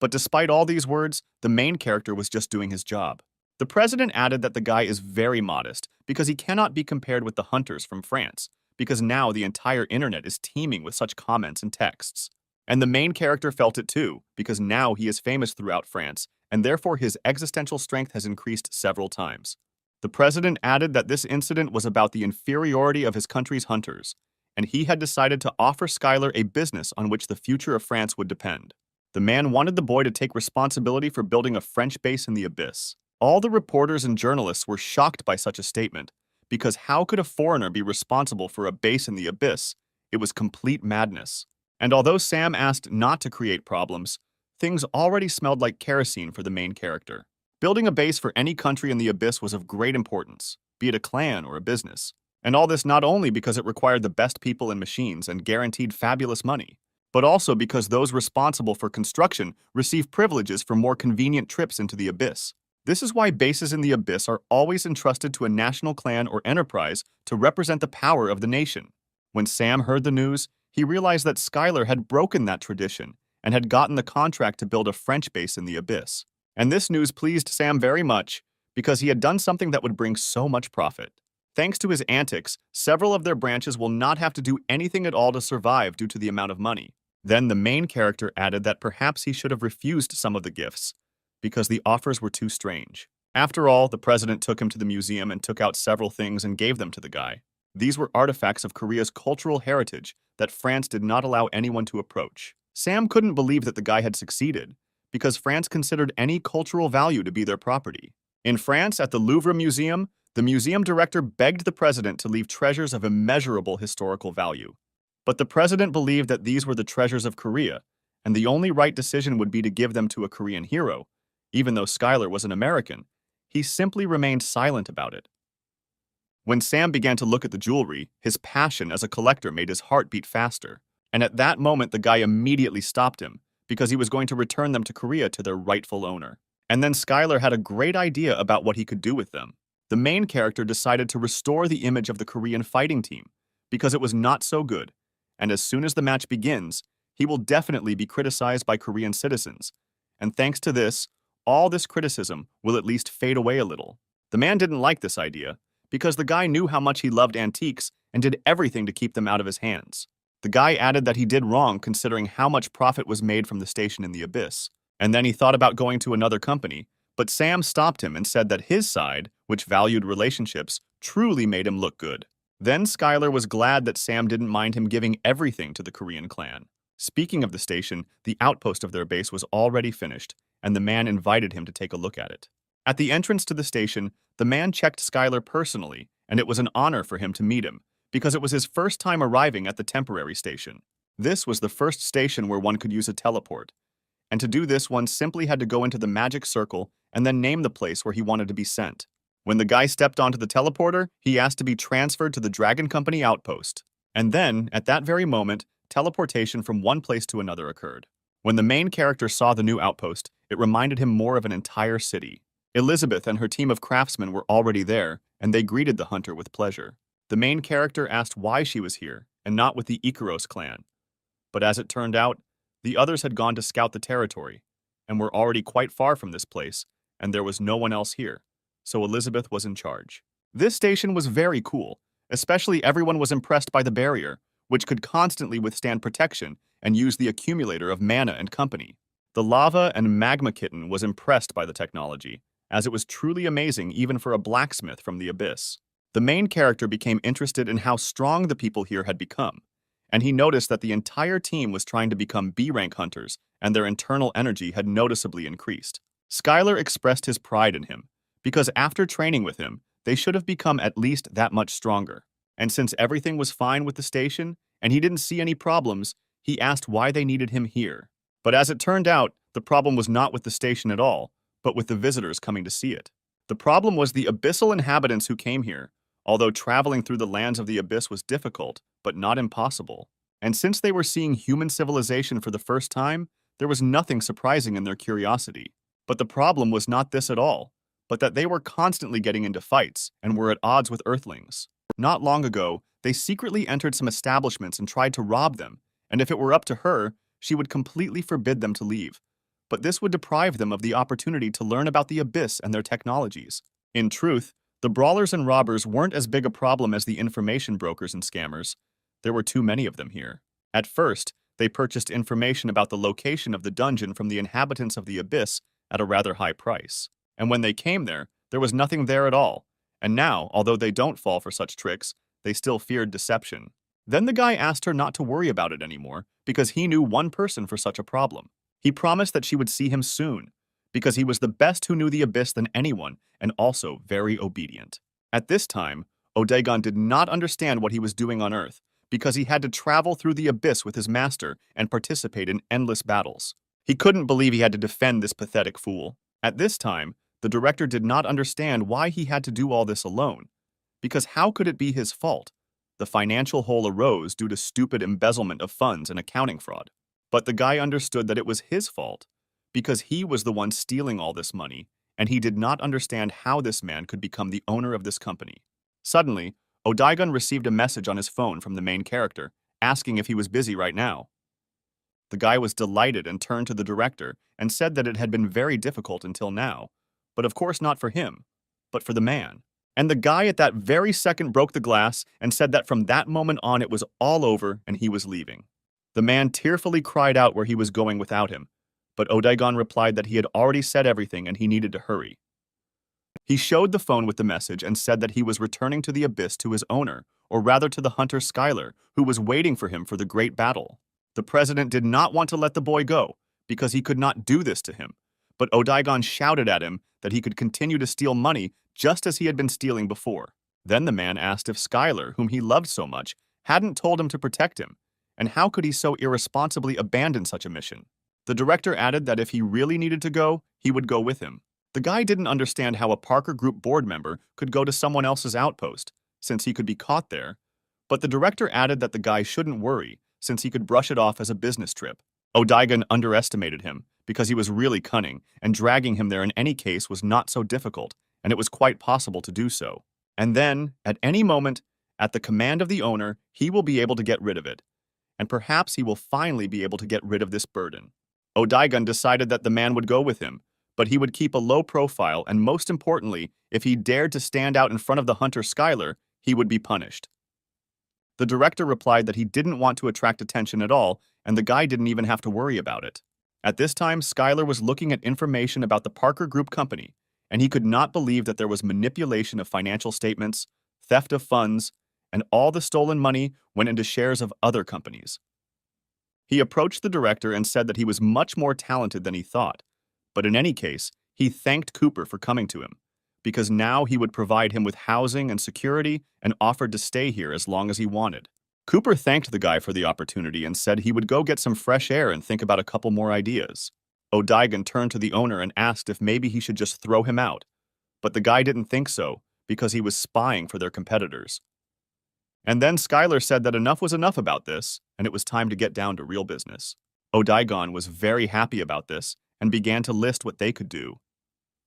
A: But despite all these words, the main character was just doing his job. The president added that the guy is very modest because he cannot be compared with the hunters from France, because now the entire internet is teeming with such comments and texts. And the main character felt it too, because now he is famous throughout France, and therefore his existential strength has increased several times. The president added that this incident was about the inferiority of his country's hunters, and he had decided to offer Schuyler a business on which the future of France would depend. The man wanted the boy to take responsibility for building a French base in the abyss. All the reporters and journalists were shocked by such a statement, because how could a foreigner be responsible for a base in the abyss? It was complete madness. And although Sam asked not to create problems, things already smelled like kerosene for the main character. Building a base for any country in the abyss was of great importance, be it a clan or a business. And all this not only because it required the best people and machines and guaranteed fabulous money, but also because those responsible for construction receive privileges for more convenient trips into the abyss. This is why bases in the abyss are always entrusted to a national clan or enterprise to represent the power of the nation. When Sam heard the news, he realized that Schuyler had broken that tradition and had gotten the contract to build a French base in the abyss. And this news pleased Sam very much because he had done something that would bring so much profit. Thanks to his antics, several of their branches will not have to do anything at all to survive due to the amount of money. Then the main character added that perhaps he should have refused some of the gifts, because the offers were too strange. After all, the president took him to the museum and took out several things and gave them to the guy. These were artifacts of Korea's cultural heritage that France did not allow anyone to approach. Sam couldn't believe that the guy had succeeded, because France considered any cultural value to be their property. In France, at the Louvre Museum, the museum director begged the president to leave treasures of immeasurable historical value. But the president believed that these were the treasures of Korea, and the only right decision would be to give them to a Korean hero. Even though Schuyler was an American, he simply remained silent about it. When Sam began to look at the jewelry, his passion as a collector made his heart beat faster. And at that moment, the guy immediately stopped him, because he was going to return them to Korea to their rightful owner. And then Schuyler had a great idea about what he could do with them. The main character decided to restore the image of the Korean fighting team, because it was not so good. And as soon as the match begins, he will definitely be criticized by Korean citizens. And thanks to this, all this criticism will at least fade away a little. The man didn't like this idea, because the guy knew how much he loved antiques and did everything to keep them out of his hands. The guy added that he did wrong considering how much profit was made from the station in the abyss. And then he thought about going to another company, but Sam stopped him and said that his side, which valued relationships, truly made him look good. Then Schuyler was glad that Sam didn't mind him giving everything to the Korean clan. Speaking of the station, the outpost of their base was already finished, and the man invited him to take a look at it. At the entrance to the station, the man checked Schuyler personally, and it was an honor for him to meet him, because it was his first time arriving at the temporary station. This was the first station where one could use a teleport, and to do this one simply had to go into the magic circle and then name the place where he wanted to be sent. When the guy stepped onto the teleporter, he asked to be transferred to the Dragon Company outpost. And then, at that very moment, teleportation from one place to another occurred. When the main character saw the new outpost, it reminded him more of an entire city. Elizabeth and her team of craftsmen were already there, and they greeted the hunter with pleasure. The main character asked why she was here, and not with the Ikaros clan. But as it turned out, the others had gone to scout the territory, and were already quite far from this place, and there was no one else here. So Elizabeth was in charge. This station was very cool, especially everyone was impressed by the barrier, which could constantly withstand protection and use the accumulator of mana and company. The lava and magma kitten was impressed by the technology, as it was truly amazing even for a blacksmith from the abyss. The main character became interested in how strong the people here had become, and he noticed that the entire team was trying to become B-rank hunters, and their internal energy had noticeably increased. Skylar expressed his pride in him, because after training with him, they should have become at least that much stronger. And since everything was fine with the station, and he didn't see any problems, he asked why they needed him here. But as it turned out, the problem was not with the station at all, but with the visitors coming to see it. The problem was the abyssal inhabitants who came here, although traveling through the lands of the abyss was difficult, but not impossible. And since they were seeing human civilization for the first time, there was nothing surprising in their curiosity. But the problem was not this at all, but that they were constantly getting into fights and were at odds with Earthlings. Not long ago, they secretly entered some establishments and tried to rob them, and if it were up to her, she would completely forbid them to leave. But this would deprive them of the opportunity to learn about the abyss and their technologies. In truth, the brawlers and robbers weren't as big a problem as the information brokers and scammers. There were too many of them here. At first, they purchased information about the location of the dungeon from the inhabitants of the abyss at a rather high price. And when they came there was nothing there at all. And now, although they don't fall for such tricks, they still feared deception. Then the guy asked her not to worry about it anymore because he knew one person for such a problem. He promised that she would see him soon, because he was the best who knew the abyss than anyone and also very obedient. At this time, Odagon did not understand what he was doing on Earth because he had to travel through the abyss with his master and participate in endless battles. He couldn't believe he had to defend this pathetic fool. At this time, the director did not understand why he had to do all this alone, because how could it be his fault? The financial hole arose due to stupid embezzlement of funds and accounting fraud. But the guy understood that it was his fault, because he was the one stealing all this money, and he did not understand how this man could become the owner of this company. Suddenly, Odaigon received a message on his phone from the main character, asking if he was busy right now. The guy was delighted and turned to the director and said that it had been very difficult until now, but of course not for him, but for the man. And the guy at that very second broke the glass and said that from that moment on it was all over and he was leaving. The man tearfully cried out where he was going without him, but Odaigon replied that he had already said everything and he needed to hurry. He showed the phone with the message and said that he was returning to the abyss to his owner, or rather to the hunter Skylar, who was waiting for him for the great battle. The president did not want to let the boy go, because he could not do this to him, but Odaigon shouted at him that he could continue to steal money just as he had been stealing before. Then the man asked if Skylar, whom he loved so much, hadn't told him to protect him, and how could he so irresponsibly abandon such a mission? The director added that if he really needed to go, he would go with him. The guy didn't understand how a Parker Group board member could go to someone else's outpost, since he could be caught there, but the director added that the guy shouldn't worry, since he could brush it off as a business trip. Odaigon underestimated him, because he was really cunning, and dragging him there in any case was not so difficult, and it was quite possible to do so. And then, at any moment, at the command of the owner, he will be able to get rid of it, and perhaps he will finally be able to get rid of this burden. Odaigon decided that the man would go with him, but he would keep a low profile, and most importantly, if he dared to stand out in front of the hunter Skylar, he would be punished. The director replied that he didn't want to attract attention at all, and the guy didn't even have to worry about it. At this time, Skylar was looking at information about the Parker Group company, and he could not believe that there was manipulation of financial statements, theft of funds, and all the stolen money went into shares of other companies. He approached the director and said that he was much more talented than he thought, but in any case, he thanked Cooper for coming to him, because now he would provide him with housing and security and offered to stay here as long as he wanted. Cooper thanked the guy for the opportunity and said he would go get some fresh air and think about a couple more ideas. Odaigon turned to the owner and asked if maybe he should just throw him out, but the guy didn't think so because he was spying for their competitors. And then Skylar said that enough was enough about this, and it was time to get down to real business. Odaigon was very happy about this and began to list what they could do.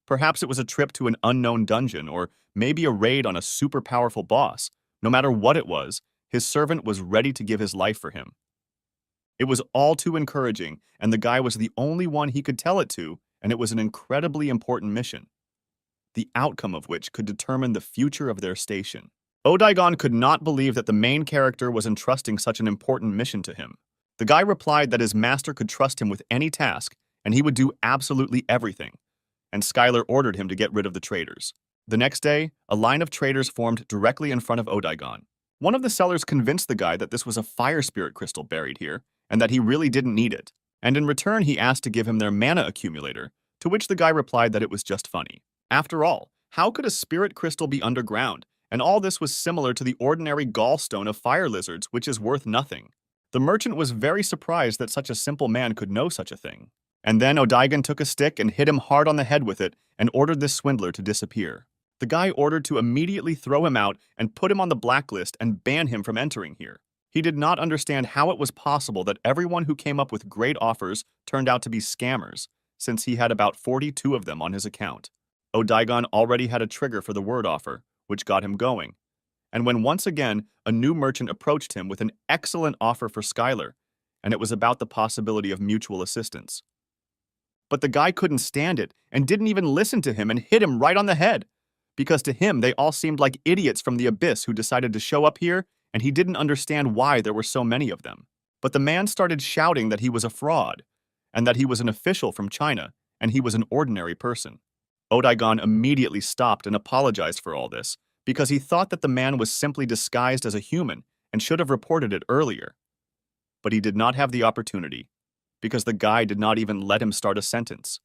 A: Perhaps it was a trip to an unknown dungeon, or maybe a raid on a super powerful boss. No matter what it was, his servant was ready to give his life for him. It was all too encouraging, and the guy was the only one he could tell it to, and it was an incredibly important mission, the outcome of which could determine the future of their station. Odaigon could not believe that the main character was entrusting such an important mission to him. The guy replied that his master could trust him with any task, and he would do absolutely everything, and Skylar ordered him to get rid of the traitors. The next day, a line of traitors formed directly in front of Odaigon. One of the sellers convinced the guy that this was a fire spirit crystal buried here, and that he really didn't need it. And in return, he asked to give him their mana accumulator, to which the guy replied that it was just funny. After all, how could a spirit crystal be underground? And all this was similar to the ordinary gallstone of fire lizards, which is worth nothing. The merchant was very surprised that such a simple man could know such a thing. And then Odaigan took a stick and hit him hard on the head with it and ordered this swindler to disappear. The guy ordered to immediately throw him out and put him on the blacklist and ban him from entering here. He did not understand how it was possible that everyone who came up with great offers turned out to be scammers, since he had about 42 of them on his account. Odaigan already had a trigger for the word offer, which got him going. And when once again a new merchant approached him with an excellent offer for Skylar, and it was about the possibility of mutual assistance. But the guy couldn't stand it and didn't even listen to him and hit him right on the head, because to him they all seemed like idiots from the abyss who decided to show up here, and he didn't understand why there were so many of them. But the man started shouting that he was a fraud, and that he was an official from China, and he was an ordinary person. Odaigan immediately stopped and apologized for all this, because he thought that the man was simply disguised as a human and should have reported it earlier. But he did not have the opportunity, because the guy did not even let him start a sentence.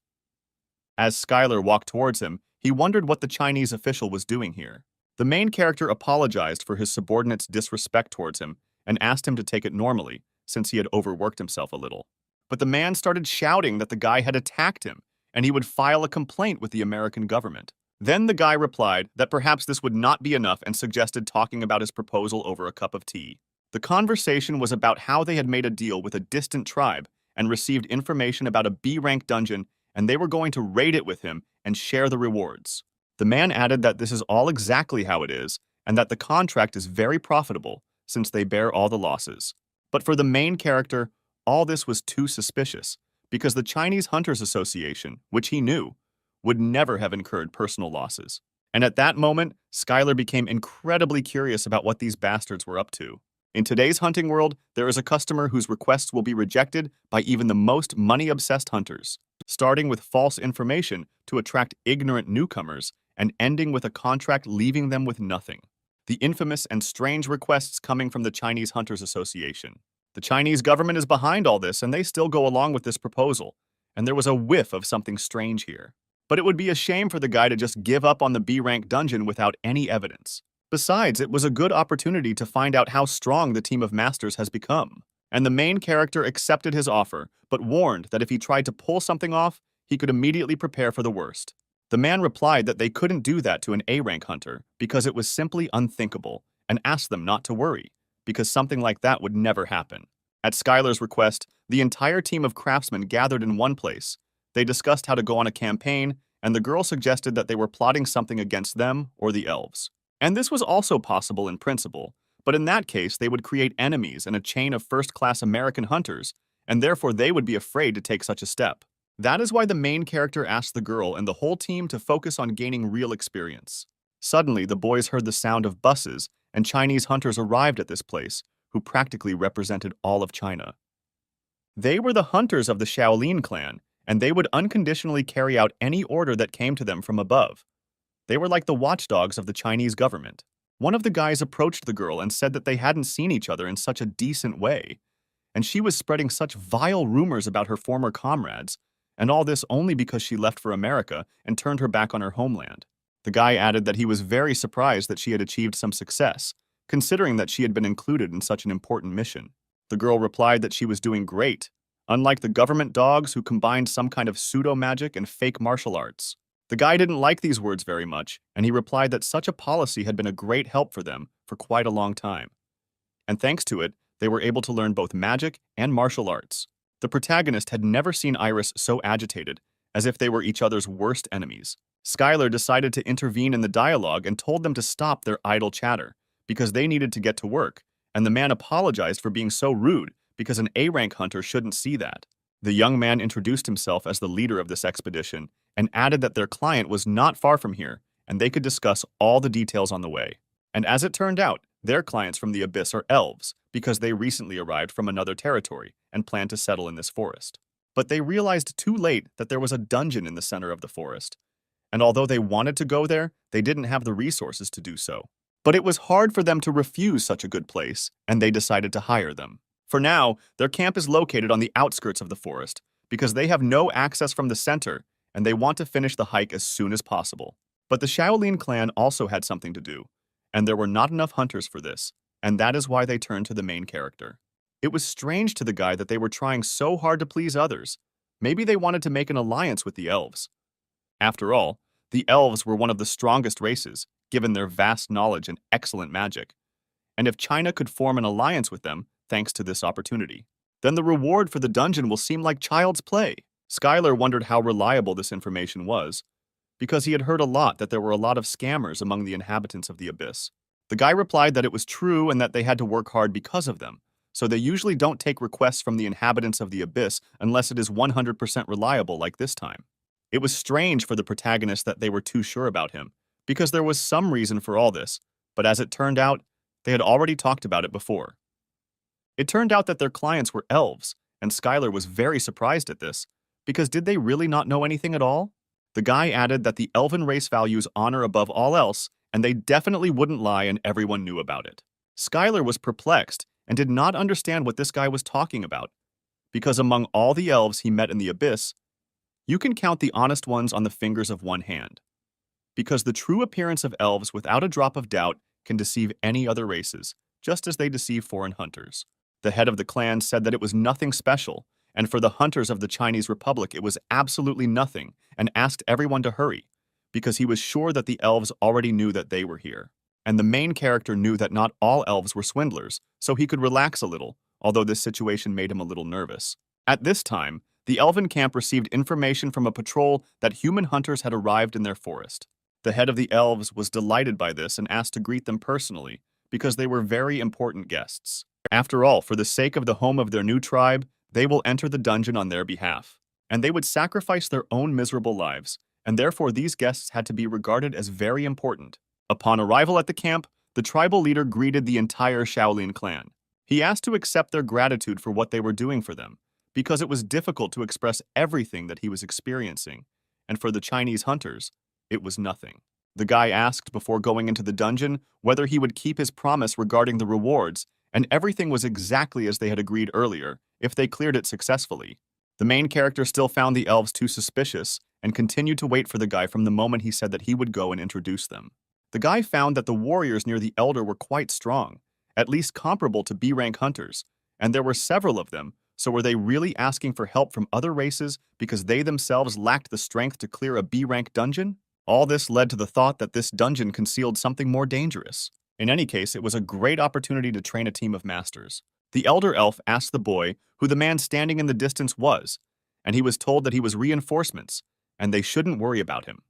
A: As Skylar walked towards him, he wondered what the Chinese official was doing here. The main character apologized for his subordinate's disrespect towards him and asked him to take it normally, since he had overworked himself a little. But the man started shouting that the guy had attacked him, and he would file a complaint with the American government. Then the guy replied that perhaps this would not be enough and suggested talking about his proposal over a cup of tea. The conversation was about how they had made a deal with a distant tribe and received information about a B-rank dungeon, and they were going to raid it with him and share the rewards. The man added that this is all exactly how it is, and that the contract is very profitable, since they bear all the losses. But for the main character, all this was too suspicious, because the Chinese Hunters Association, which he knew, would never have incurred personal losses. And at that moment, Skylar became incredibly curious about what these bastards were up to. In today's hunting world, there is a customer whose requests will be rejected by even the most money-obsessed hunters, starting with false information to attract ignorant newcomers and ending with a contract leaving them with nothing. The infamous and strange requests coming from the Chinese Hunters Association. The Chinese government is behind all this, and they still go along with this proposal, and there was a whiff of something strange here. But it would be a shame for the guy to just give up on the B-rank dungeon without any evidence. Besides, it was a good opportunity to find out how strong the team of masters has become. And the main character accepted his offer, but warned that if he tried to pull something off, he could immediately prepare for the worst. The man replied that they couldn't do that to an A-rank hunter because it was simply unthinkable, and asked them not to worry, because something like that would never happen. At Skylar's request, the entire team of craftsmen gathered in one place. They discussed how to go on a campaign, and the girl suggested that they were plotting something against them or the elves. And this was also possible in principle, but in that case they would create enemies and a chain of first-class American hunters, and therefore they would be afraid to take such a step. That is why the main character asked the girl and the whole team to focus on gaining real experience. Suddenly, the boys heard the sound of buses, and Chinese hunters arrived at this place, who practically represented all of China. They were the hunters of the Shaolin clan, and they would unconditionally carry out any order that came to them from above. They were like the watchdogs of the Chinese government. One of the guys approached the girl and said that they hadn't seen each other in such a decent way, and she was spreading such vile rumors about her former comrades, and all this only because she left for America and turned her back on her homeland. The guy added that he was very surprised that she had achieved some success, considering that she had been included in such an important mission. The girl replied that she was doing great, unlike the government dogs who combined some kind of pseudo-magic and fake martial arts. The guy didn't like these words very much, and he replied that such a policy had been a great help for them for quite a long time. And thanks to it, they were able to learn both magic and martial arts. The protagonist had never seen Iris so agitated, as if they were each other's worst enemies. Skylar decided to intervene in the dialogue and told them to stop their idle chatter, because they needed to get to work, and the man apologized for being so rude because an A-rank hunter shouldn't see that. The young man introduced himself as the leader of this expedition and added that their client was not far from here and they could discuss all the details on the way. And as it turned out, their clients from the Abyss are elves because they recently arrived from another territory and planned to settle in this forest. But they realized too late that there was a dungeon in the center of the forest, and although they wanted to go there, they didn't have the resources to do so. But it was hard for them to refuse such a good place, and they decided to hire them. For now, their camp is located on the outskirts of the forest, because they have no access from the center, and they want to finish the hike as soon as possible. But the Shaolin clan also had something to do, and there were not enough hunters for this, and that is why they turned to the main character. It was strange to the guy that they were trying so hard to please others. Maybe they wanted to make an alliance with the elves. After all, the elves were one of the strongest races, given their vast knowledge and excellent magic. And if China could form an alliance with them, thanks to this opportunity, then the reward for the dungeon will seem like child's play. Skylar wondered how reliable this information was, because he had heard a lot that there were a lot of scammers among the inhabitants of the abyss. The guy replied that it was true and that they had to work hard because of them, so they usually don't take requests from the inhabitants of the abyss unless it is 100% reliable like this time. It was strange for the protagonist that they were too sure about him, because there was some reason for all this, but as it turned out, they had already talked about it before. It turned out that their clients were elves, and Skylar was very surprised at this, because did they really not know anything at all? The guy added that the elven race values honor above all else, and they definitely wouldn't lie and everyone knew about it. Skylar was perplexed and did not understand what this guy was talking about, because among all the elves he met in the abyss, you can count the honest ones on the fingers of one hand. Because the true appearance of elves without a drop of doubt can deceive any other races, just as they deceive foreign hunters. The head of the clan said that it was nothing special, and for the hunters of the Chinese Republic it was absolutely nothing, and asked everyone to hurry, because he was sure that the elves already knew that they were here. And the main character knew that not all elves were swindlers, so he could relax a little, although this situation made him a little nervous. At this time, the elven camp received information from a patrol that human hunters had arrived in their forest. The head of the elves was delighted by this and asked to greet them personally, because they were very important guests. After all, for the sake of the home of their new tribe, they will enter the dungeon on their behalf, and they would sacrifice their own miserable lives, and therefore these guests had to be regarded as very important. Upon arrival at the camp, the tribal leader greeted the entire Shaolin clan. He asked to accept their gratitude for what they were doing for them, because it was difficult to express everything that he was experiencing, and for the Chinese hunters, it was nothing. The guy asked before going into the dungeon whether he would keep his promise regarding the rewards, and everything was exactly as they had agreed earlier, if they cleared it successfully. The main character still found the elves too suspicious and continued to wait for the guy from the moment he said that he would go and introduce them. The guy found that the warriors near the elder were quite strong, at least comparable to B-rank hunters, and there were several of them, so were they really asking for help from other races because they themselves lacked the strength to clear a B-rank dungeon? All this led to the thought that this dungeon concealed something more dangerous. In any case, it was a great opportunity to train a team of masters. The elder elf asked the boy who the man standing in the distance was, and he was told that he was reinforcements, and they shouldn't worry about him.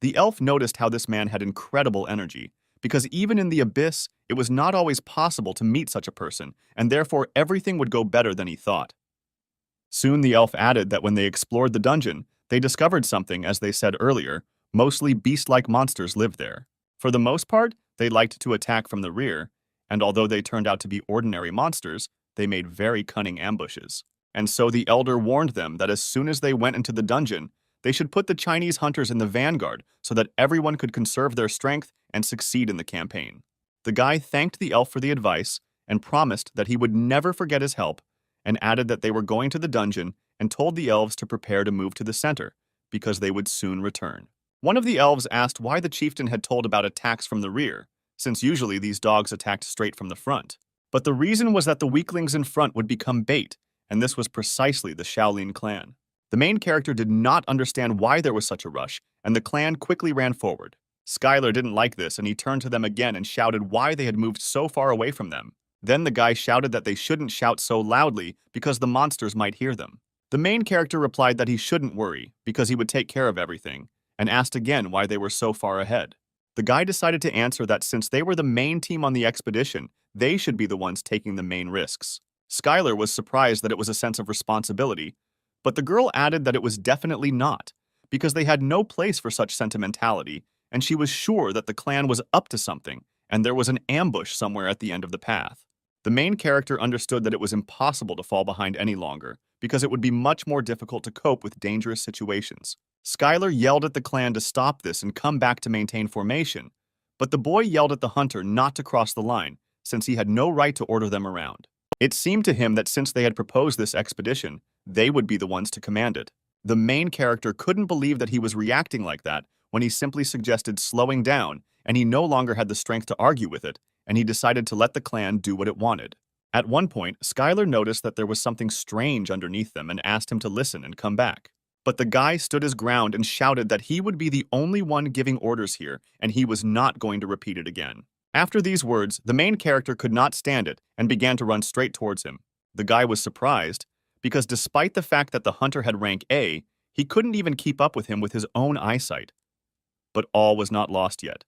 A: The elf noticed how this man had incredible energy, because even in the abyss, it was not always possible to meet such a person, and therefore everything would go better than he thought. Soon the elf added that when they explored the dungeon, they discovered something, as they said earlier, mostly beast-like monsters lived there. For the most part, they liked to attack from the rear, and although they turned out to be ordinary monsters, they made very cunning ambushes. And so the elder warned them that as soon as they went into the dungeon, they should put the Chinese hunters in the vanguard so that everyone could conserve their strength and succeed in the campaign. The guy thanked the elf for the advice and promised that he would never forget his help, and added that they were going to the dungeon and told the elves to prepare to move to the center, because they would soon return. One of the elves asked why the chieftain had told about attacks from the rear, since usually these dogs attacked straight from the front. But the reason was that the weaklings in front would become bait, and this was precisely the Shaolin clan. The main character did not understand why there was such a rush, and the clan quickly ran forward. Skylar didn't like this, and he turned to them again and shouted why they had moved so far away from them. Then the guy shouted that they shouldn't shout so loudly because the monsters might hear them. The main character replied that he shouldn't worry because he would take care of everything, and asked again why they were so far ahead. The guy decided to answer that since they were the main team on the expedition, they should be the ones taking the main risks. Skylar was surprised that it was a sense of responsibility, but the girl added that it was definitely not, because they had no place for such sentimentality, and she was sure that the clan was up to something, and there was an ambush somewhere at the end of the path. The main character understood that it was impossible to fall behind any longer, because it would be much more difficult to cope with dangerous situations. Skylar yelled at the clan to stop this and come back to maintain formation, But the boy yelled at the hunter not to cross the line, since he had no right to order them around. It seemed to him that since they had proposed this expedition, they would be the ones to command it. The main character couldn't believe that he was reacting like that when he simply suggested slowing down, and he no longer had the strength to argue with it, and he decided to let the clan do what it wanted. At one point, Skylar noticed that there was something strange underneath them and asked him to listen and come back. But the guy stood his ground and shouted that he would be the only one giving orders here, and he was not going to repeat it again. After these words, the main character could not stand it and began to run straight towards him. The guy was surprised, because despite the fact that the hunter had rank A, he couldn't even keep up with him with his own eyesight. But all was not lost yet,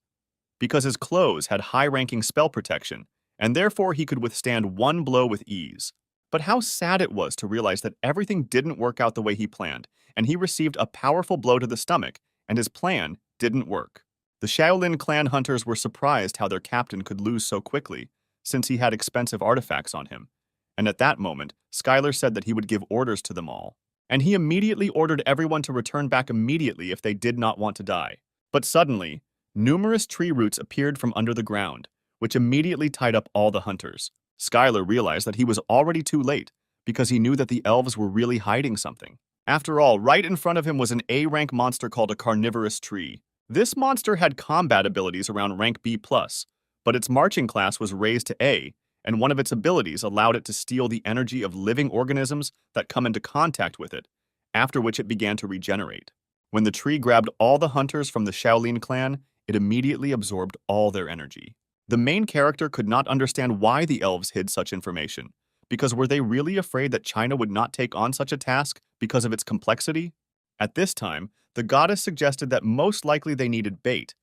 A: because his clothes had high-ranking spell protection, and therefore he could withstand one blow with ease. But how sad it was to realize that everything didn't work out the way he planned, and he received a powerful blow to the stomach, and his plan didn't work. The Shaolin clan hunters were surprised how their captain could lose so quickly, since he had expensive artifacts on him. And at that moment, Skylar said that he would give orders to them all. And he immediately ordered everyone to return back immediately if they did not want to die. But suddenly, numerous tree roots appeared from under the ground, which immediately tied up all the hunters. Skylar realized that he was already too late, because he knew that the elves were really hiding something. After all, right in front of him was an A-rank monster called a carnivorous tree. This monster had combat abilities around rank B+, but its marching class was raised to A, and one of its abilities allowed it to steal the energy of living organisms that come into contact with it, after which it began to regenerate. When the tree grabbed all the hunters from the Shaolin clan, it immediately absorbed all their energy. The main character could not understand why the elves hid such information, because were they really afraid that China would not take on such a task because of its complexity? At this time, the goddess suggested that most likely they needed bait.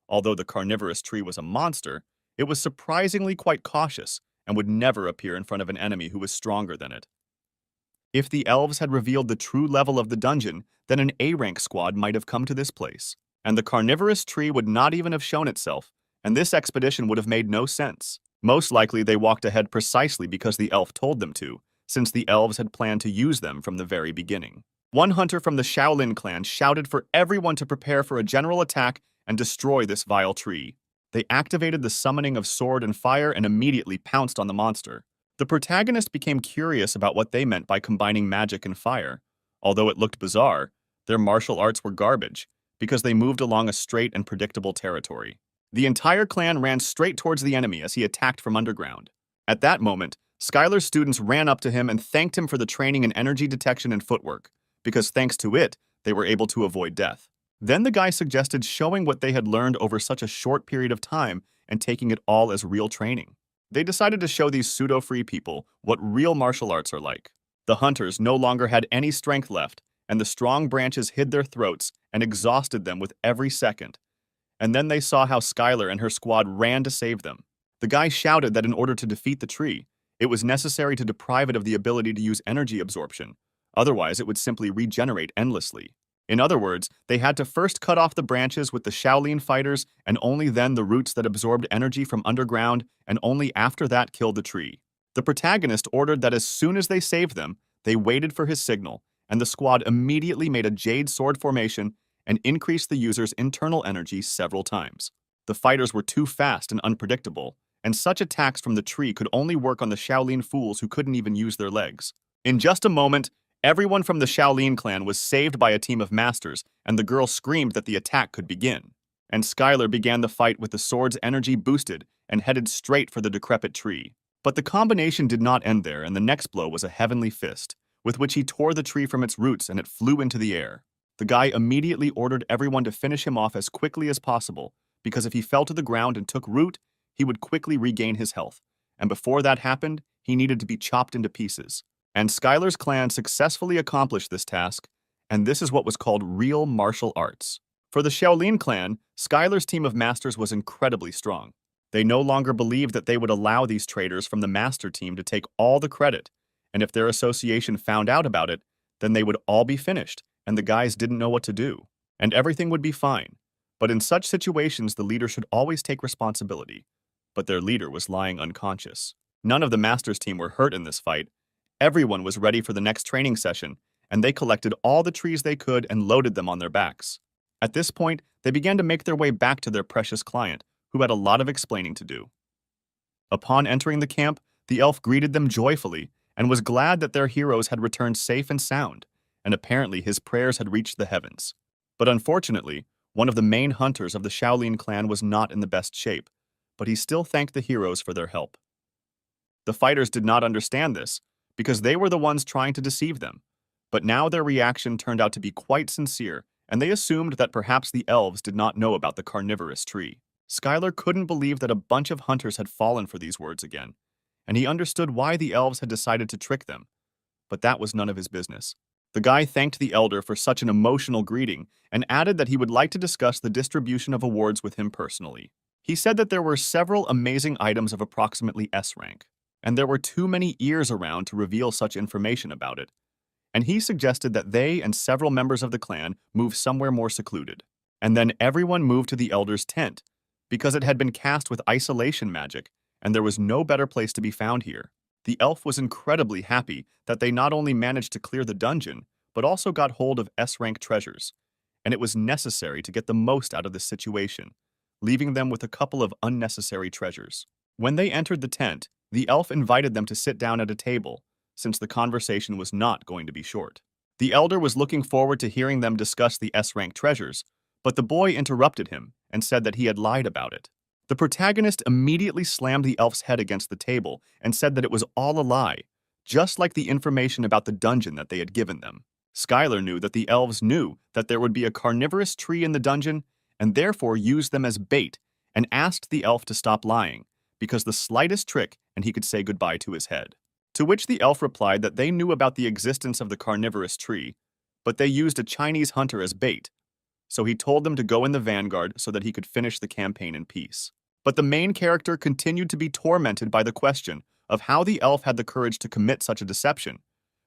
A: Although the carnivorous tree was a monster, it was surprisingly quite cautious and would never appear in front of an enemy who was stronger than it. If the elves had revealed the true level of the dungeon, then an A-rank squad might have come to this place, and the carnivorous tree would not even have shown itself, and this expedition would have made no sense. Most likely they walked ahead precisely because the elf told them to, since the elves had planned to use them from the very beginning. One hunter from the Shaolin clan shouted for everyone to prepare for a general attack and destroy this vile tree. They activated the summoning of sword and fire and immediately pounced on the monster. The protagonist became curious about what they meant by combining magic and fire. Although it looked bizarre, their martial arts were garbage, because they moved along a straight and predictable territory. The entire clan ran straight towards the enemy as he attacked from underground. At that moment, Skylar's students ran up to him and thanked him for the training in energy detection and footwork, because thanks to it, they were able to avoid death. Then the guy suggested showing what they had learned over such a short period of time and taking it all as real training. They decided to show these pseudo-free people what real martial arts are like. The hunters no longer had any strength left, and the strong branches hid their throats and exhausted them with every second. And then they saw how Skylar and her squad ran to save them. The guy shouted that in order to defeat the tree, it was necessary to deprive it of the ability to use energy absorption. Otherwise, it would simply regenerate endlessly. In other words, they had to first cut off the branches with the Shaolin fighters and only then the roots that absorbed energy from underground, and only after that kill the tree. The protagonist ordered that as soon as they saved them, they waited for his signal, and the squad immediately made a jade sword formation and increased the user's internal energy several times. The fighters were too fast and unpredictable, and such attacks from the tree could only work on the Shaolin fools who couldn't even use their legs. In just a moment, everyone from the Shaolin clan was saved by a team of masters, and the girl screamed that the attack could begin. And Skylar began the fight with the sword's energy boosted and headed straight for the decrepit tree. But the combination did not end there, and the next blow was a heavenly fist, with which he tore the tree from its roots and it flew into the air. The guy immediately ordered everyone to finish him off as quickly as possible, because if he fell to the ground and took root, he would quickly regain his health, and before that happened, he needed to be chopped into pieces. And Skylar's clan successfully accomplished this task, and this is what was called real martial arts. For the Shaolin clan, Skylar's team of masters was incredibly strong. They no longer believed that they would allow these traitors from the master team to take all the credit, and if their association found out about it, then they would all be finished, and the guys didn't know what to do, and everything would be fine. But in such situations, the leader should always take responsibility. But their leader was lying unconscious. None of the master's team were hurt in this fight. Everyone was ready for the next training session, and they collected all the trees they could and loaded them on their backs. At this point, they began to make their way back to their precious client, who had a lot of explaining to do. Upon entering the camp, the elf greeted them joyfully and was glad that their heroes had returned safe and sound, and apparently his prayers had reached the heavens. But unfortunately, one of the main hunters of the Shaolin clan was not in the best shape, but he still thanked the heroes for their help. The fighters did not understand this, because they were the ones trying to deceive them. But now their reaction turned out to be quite sincere, and they assumed that perhaps the elves did not know about the carnivorous tree. Skylar couldn't believe that a bunch of hunters had fallen for these words again, and he understood why the elves had decided to trick them. But that was none of his business. The guy thanked the elder for such an emotional greeting and added that he would like to discuss the distribution of awards with him personally. He said that there were several amazing items of approximately S rank, and there were too many ears around to reveal such information about it, and he suggested that they and several members of the clan move somewhere more secluded. And then everyone moved to the elder's tent, because it had been cast with isolation magic, and there was no better place to be found here. The elf was incredibly happy that they not only managed to clear the dungeon, but also got hold of S-rank treasures, and it was necessary to get the most out of this situation, leaving them with a couple of unnecessary treasures. When they entered the tent, the elf invited them to sit down at a table, since the conversation was not going to be short. The elder was looking forward to hearing them discuss the S-rank treasures, but the boy interrupted him and said that he had lied about it. The protagonist immediately slammed the elf's head against the table and said that it was all a lie, just like the information about the dungeon that they had given them. Skylar knew that the elves knew that there would be a carnivorous tree in the dungeon and therefore used them as bait and asked the elf to stop lying, because the slightest trick and he could say goodbye to his head. To which the elf replied that they knew about the existence of the carnivorous tree, but they used a Chinese hunter as bait, so he told them to go in the vanguard so that he could finish the campaign in peace. But the main character continued to be tormented by the question of how the elf had the courage to commit such a deception,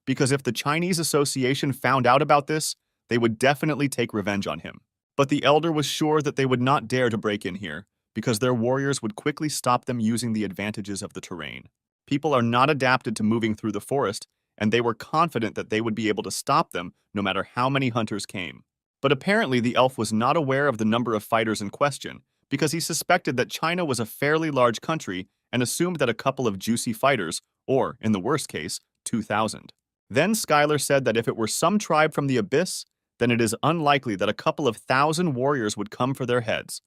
A: because if the Chinese Association found out about this, they would definitely take revenge on him. But the elder was sure that they would not dare to break in here, because their warriors would quickly stop them using the advantages of the terrain. People are not adapted to moving through the forest, and they were confident that they would be able to stop them no matter how many hunters came. But apparently the elf was not aware of the number of fighters in question, because he suspected that China was a fairly large country and assumed that a couple of juicy fighters, or, in the worst case, 2,000. Then Skylar said that if it were some tribe from the abyss, then it is unlikely that a couple of thousand warriors would come for their heads.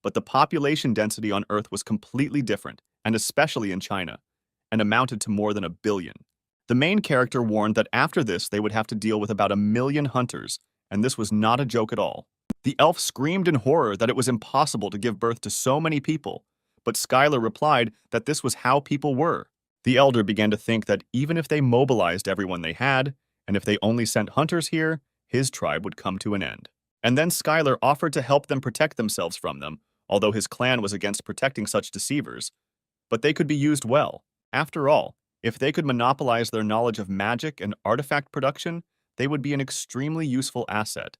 A: But the population density on Earth was completely different, and especially in China, and amounted to more than 1 billion. The main character warned that after this they would have to deal with about 1 million hunters, and this was not a joke at all. The elf screamed in horror that it was impossible to give birth to so many people, but Skylar replied that this was how people were. The elder began to think that even if they mobilized everyone they had, and if they only sent hunters here, his tribe would come to an end. And then Skylar offered to help them protect themselves from them, although his clan was against protecting such deceivers. But they could be used well. After all, if they could monopolize their knowledge of magic and artifact production, they would be an extremely useful asset.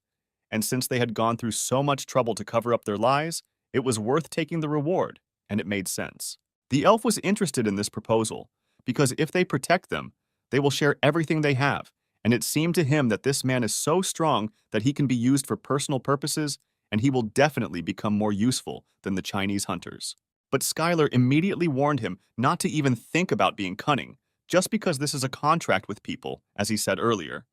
A: And since they had gone through so much trouble to cover up their lies, it was worth taking the reward, and it made sense. The elf was interested in this proposal, because if they protect them, they will share everything they have, and it seemed to him that this man is so strong that he can be used for personal purposes, and he will definitely become more useful than the Chinese hunters. But Skylar immediately warned him not to even think about being cunning, just because this is a contract with people, as he said earlier.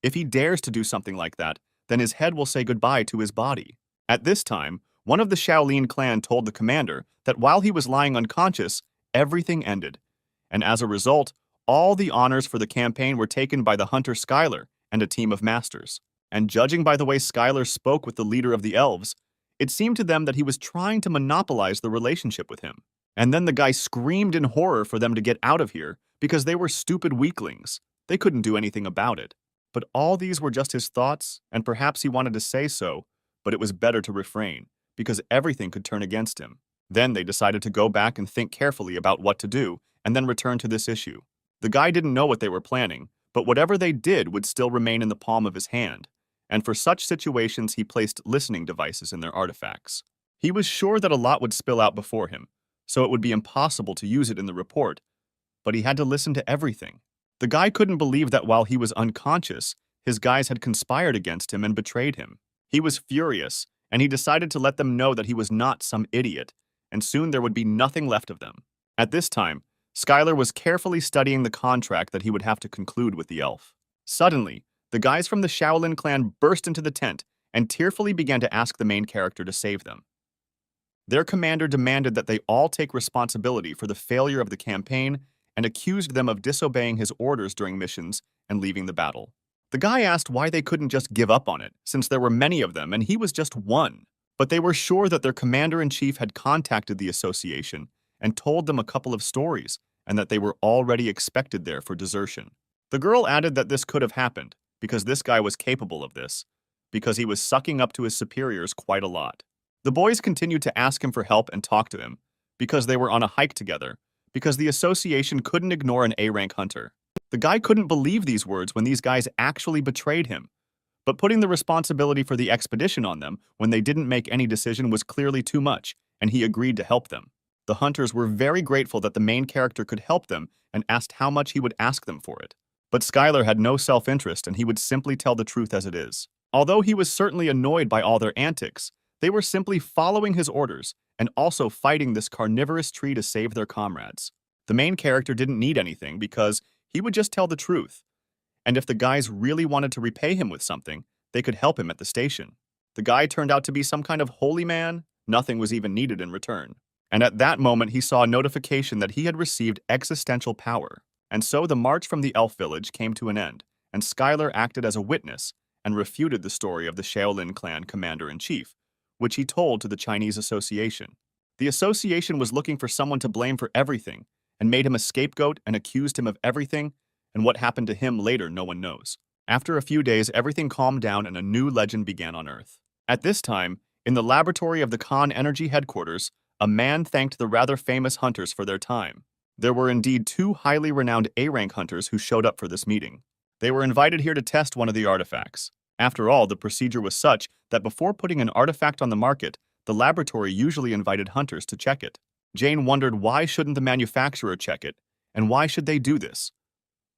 A: If he dares to do something like that, then his head will say goodbye to his body. At this time, one of the Shaolin clan told the commander that while he was lying unconscious, everything ended, and as a result, all the honors for the campaign were taken by the hunter Skylar and a team of masters. And judging by the way Skylar spoke with the leader of the elves, it seemed to them that he was trying to monopolize the relationship with him. And then the guy screamed in horror for them to get out of here because they were stupid weaklings. They couldn't do anything about it. But all these were just his thoughts, and perhaps he wanted to say so, but it was better to refrain, because everything could turn against him. Then they decided to go back and think carefully about what to do, and then return to this issue. The guy didn't know what they were planning, but whatever they did would still remain in the palm of his hand, and for such situations he placed listening devices in their artifacts. He was sure that a lot would spill out before him, so it would be impossible to use it in the report, but he had to listen to everything. The guy couldn't believe that while he was unconscious, his guys had conspired against him and betrayed him. He was furious, and he decided to let them know that he was not some idiot, and soon there would be nothing left of them. At this time, Skylar was carefully studying the contract that he would have to conclude with the elf. Suddenly, the guys from the Shaolin clan burst into the tent and tearfully began to ask the main character to save them. Their commander demanded that they all take responsibility for the failure of the campaign and accused them of disobeying his orders during missions and leaving the battle. The guy asked why they couldn't just give up on it, since there were many of them and he was just one. But they were sure that their commander-in-chief had contacted the association and told them a couple of stories, and that they were already expected there for desertion. The girl added that this could have happened, because this guy was capable of this, because he was sucking up to his superiors quite a lot. The boys continued to ask him for help and talk to him, because they were on a hike together, because the association couldn't ignore an A-rank hunter. The guy couldn't believe these words when these guys actually betrayed him. But putting the responsibility for the expedition on them when they didn't make any decision was clearly too much, and he agreed to help them. The hunters were very grateful that the main character could help them and asked how much he would ask them for it. But Skylar had no self-interest and he would simply tell the truth as it is. Although he was certainly annoyed by all their antics, they were simply following his orders and also fighting this carnivorous tree to save their comrades. The main character didn't need anything because he would just tell the truth. And if the guys really wanted to repay him with something, they could help him at the station. The guy turned out to be some kind of holy man. Nothing was even needed in return. And at that moment, he saw a notification that he had received existential power. And so the march from the elf village came to an end, and Skylar acted as a witness and refuted the story of the Shaolin clan commander-in-chief, which he told to the Chinese association. The association was looking for someone to blame for everything, and made him a scapegoat and accused him of everything, and what happened to him later no one knows. After a few days, everything calmed down and a new legend began on Earth. At this time, in the laboratory of the Khan Energy headquarters, a man thanked the rather famous hunters for their time. There were indeed 2 highly renowned A-rank hunters who showed up for this meeting. They were invited here to test one of the artifacts. After all, the procedure was such that before putting an artifact on the market, the laboratory usually invited hunters to check it. Jane wondered why shouldn't the manufacturer check it, and why should they do this?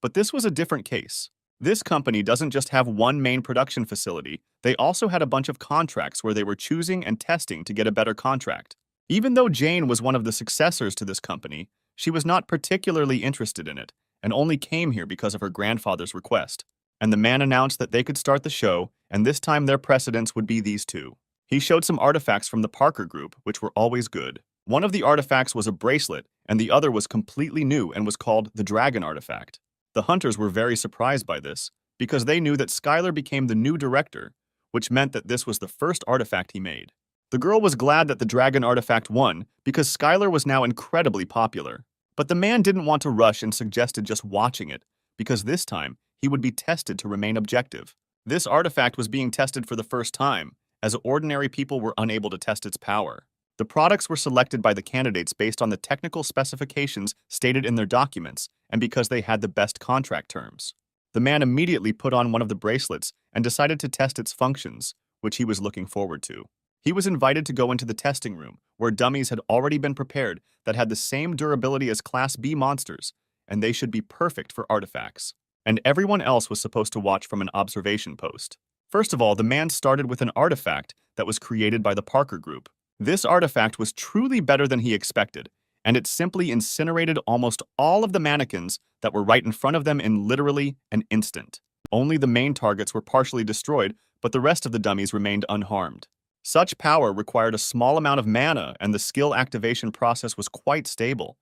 A: But this was a different case. This company doesn't just have one main production facility, they also had a bunch of contracts where they were choosing and testing to get a better contract. Even though Jane was one of the successors to this company, she was not particularly interested in it, and only came here because of her grandfather's request. And the man announced that they could start the show, and this time their precedents would be these 2. He showed some artifacts from the Parker group, which were always good. One of the artifacts was a bracelet, and the other was completely new and was called the Dragon Artifact. The hunters were very surprised by this, because they knew that Skylar became the new director, which meant that this was the first artifact he made. The girl was glad that the Dragon Artifact won, because Skylar was now incredibly popular. But the man didn't want to rush and suggested just watching it, because this time, he would be tested to remain objective. This artifact was being tested for the first time, as ordinary people were unable to test its power. The products were selected by the candidates based on the technical specifications stated in their documents, and because they had the best contract terms. The man immediately put on one of the bracelets and decided to test its functions, which he was looking forward to. He was invited to go into the testing room, where dummies had already been prepared that had the same durability as Class B monsters, and they should be perfect for artifacts. And everyone else was supposed to watch from an observation post. First of all, the man started with an artifact that was created by the Parker group. This artifact was truly better than he expected, and it simply incinerated almost all of the mannequins that were right in front of them in literally an instant. Only the main targets were partially destroyed, but the rest of the dummies remained unharmed. Such power required a small amount of mana, and the skill activation process was quite stable,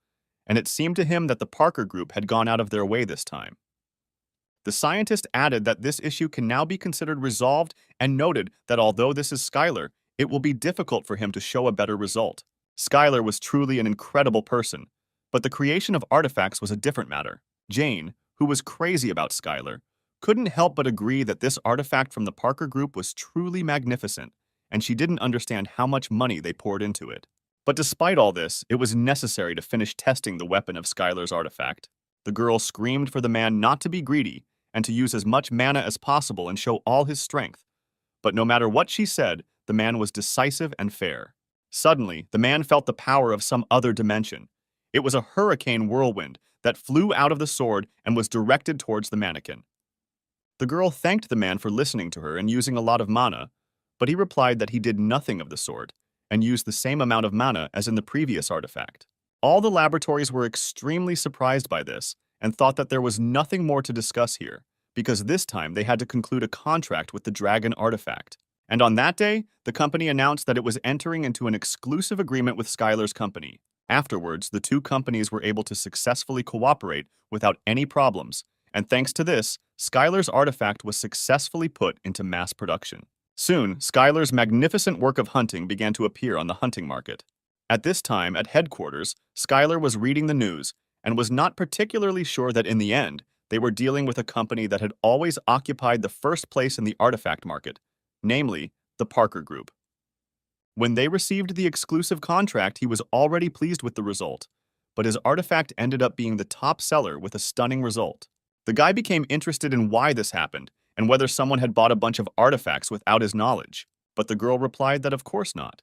A: and it seemed to him that the Parker group had gone out of their way this time. The scientist added that this issue can now be considered resolved and noted that although this is Skylar, it will be difficult for him to show a better result. Skylar was truly an incredible person, but the creation of artifacts was a different matter. Jane, who was crazy about Skylar, couldn't help but agree that this artifact from the Parker group was truly magnificent, and she didn't understand how much money they poured into it. But despite all this, it was necessary to finish testing the weapon of Skylar's artifact. The girl screamed for the man not to be greedy and to use as much mana as possible and show all his strength. But no matter what she said, the man was decisive and fair. Suddenly, the man felt the power of some other dimension. It was a hurricane whirlwind that flew out of the sword and was directed towards the mannequin. The girl thanked the man for listening to her and using a lot of mana, but he replied that he did nothing of the sort and used the same amount of mana as in the previous artifact. All the laboratories were extremely surprised by this and thought that there was nothing more to discuss here, because this time they had to conclude a contract with the dragon artifact. And on that day, the company announced that it was entering into an exclusive agreement with Skylar's company. Afterwards, the two companies were able to successfully cooperate without any problems, and thanks to this, Skylar's artifact was successfully put into mass production. Soon, Skylar's magnificent work of hunting began to appear on the hunting market. At this time, at headquarters, Skylar was reading the news and was not particularly sure that in the end, they were dealing with a company that had always occupied the first place in the artifact market, namely, the Parker Group. When they received the exclusive contract, he was already pleased with the result, but his artifact ended up being the top seller with a stunning result. The guy became interested in why this happened and whether someone had bought a bunch of artifacts without his knowledge, but the girl replied that of course not.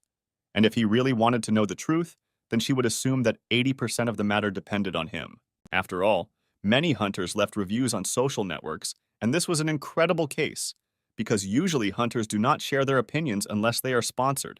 A: And if he really wanted to know the truth, then she would assume that 80% of the matter depended on him. After all, many hunters left reviews on social networks, and this was an incredible case, because usually hunters do not share their opinions unless they are sponsored,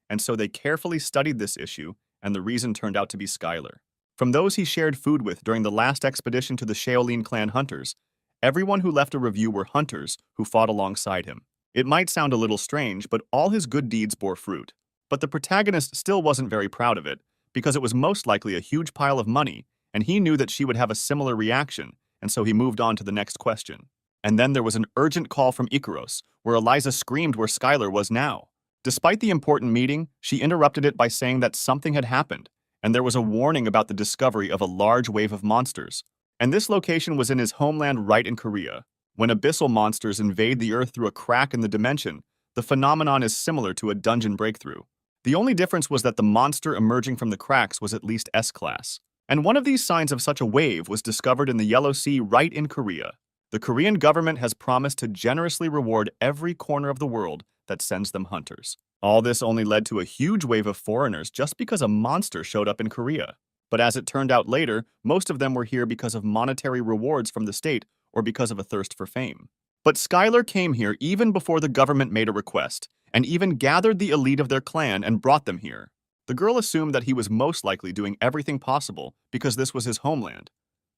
A: and so they carefully studied this issue, and the reason turned out to be Skylar. From those he shared food with during the last expedition to the Shaolin clan hunters, everyone who left a review were hunters who fought alongside him. It might sound a little strange, but all his good deeds bore fruit. But the protagonist still wasn't very proud of it, because it was most likely a huge pile of money, and he knew that she would have a similar reaction, and so he moved on to the next question. And then there was an urgent call from Ikaros, where Eliza screamed where Skylar was now. Despite the important meeting, she interrupted it by saying that something had happened, and there was a warning about the discovery of a large wave of monsters. And this location was in his homeland right in Korea. When abyssal monsters invade the Earth through a crack in the dimension, the phenomenon is similar to a dungeon breakthrough. The only difference was that the monster emerging from the cracks was at least S-class. And one of these signs of such a wave was discovered in the Yellow Sea right in Korea. The Korean government has promised to generously reward every corner of the world that sends them hunters. All this only led to a huge wave of foreigners just because a monster showed up in Korea. But as it turned out later, most of them were here because of monetary rewards from the state or because of a thirst for fame. But Skylar came here even before the government made a request, and even gathered the elite of their clan and brought them here. The girl assumed that he was most likely doing everything possible because this was his homeland.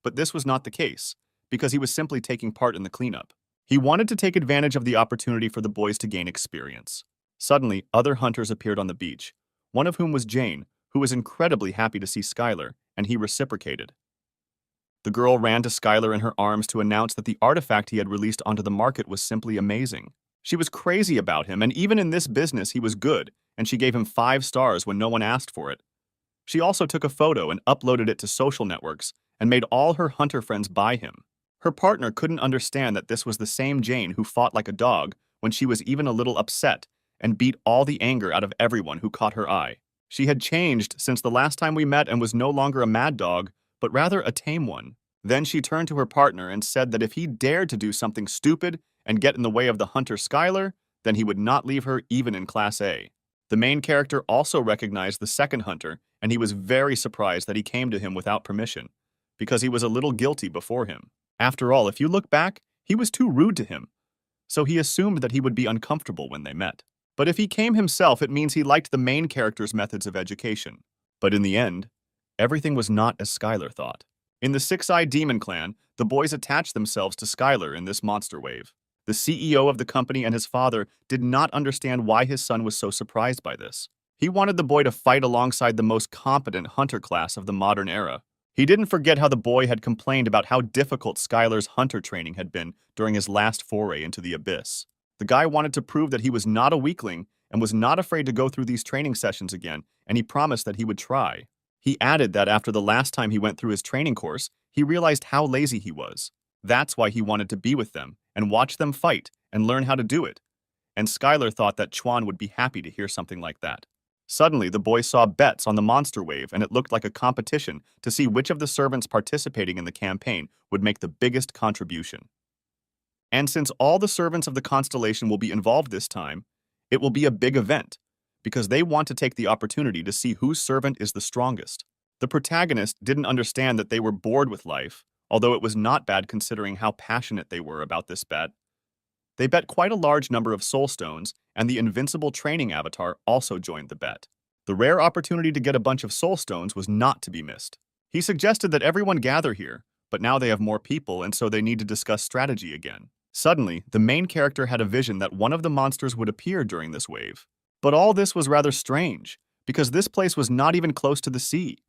A: But this was not the case, because he was simply taking part in the cleanup. He wanted to take advantage of the opportunity for the boys to gain experience. Suddenly, other hunters appeared on the beach, one of whom was Jane, who was incredibly happy to see Skylar, and he reciprocated. The girl ran to Skylar in her arms to announce that the artifact he had released onto the market was simply amazing. She was crazy about him, and even in this business he was good, and she gave him 5 stars when no one asked for it. She also took a photo and uploaded it to social networks, and made all her hunter friends buy him. Her partner couldn't understand that this was the same Jane who fought like a dog when she was even a little upset, and beat all the anger out of everyone who caught her eye. She had changed since the last time we met and was no longer a mad dog, but rather a tame one. Then she turned to her partner and said that if he dared to do something stupid and get in the way of the hunter Skylar, then he would not leave her even in Class A. The main character also recognized the second hunter, and he was very surprised that he came to him without permission, because he was a little guilty before him. After all, if you look back, he was too rude to him, so he assumed that he would be uncomfortable when they met. But if he came himself, it means he liked the main character's methods of education. But in the end, everything was not as Skylar thought. In the Six-Eyed Demon Clan, the boys attached themselves to Skylar in this monster wave. The CEO of the company and his father did not understand why his son was so surprised by this. He wanted the boy to fight alongside the most competent hunter class of the modern era. He didn't forget how the boy had complained about how difficult Skylar's hunter training had been during his last foray into the abyss. The guy wanted to prove that he was not a weakling and was not afraid to go through these training sessions again, and he promised that he would try. He added that after the last time he went through his training course, he realized how lazy he was. That's why he wanted to be with them and watch them fight and learn how to do it. And Skylar thought that Chuan would be happy to hear something like that. Suddenly, the boy saw bets on the monster wave, and it looked like a competition to see which of the servants participating in the campaign would make the biggest contribution. And since all the servants of the constellation will be involved this time, it will be a big event, because they want to take the opportunity to see whose servant is the strongest. The protagonist didn't understand that they were bored with life, although it was not bad considering how passionate they were about this bet. They bet quite a large number of soul stones, and the invincible training avatar also joined the bet. The rare opportunity to get a bunch of soul stones was not to be missed. He suggested that everyone gather here, but now they have more people and so they need to discuss strategy again. Suddenly, the main character had a vision that one of the monsters would appear during this wave. But all this was rather strange, because this place was not even close to the sea.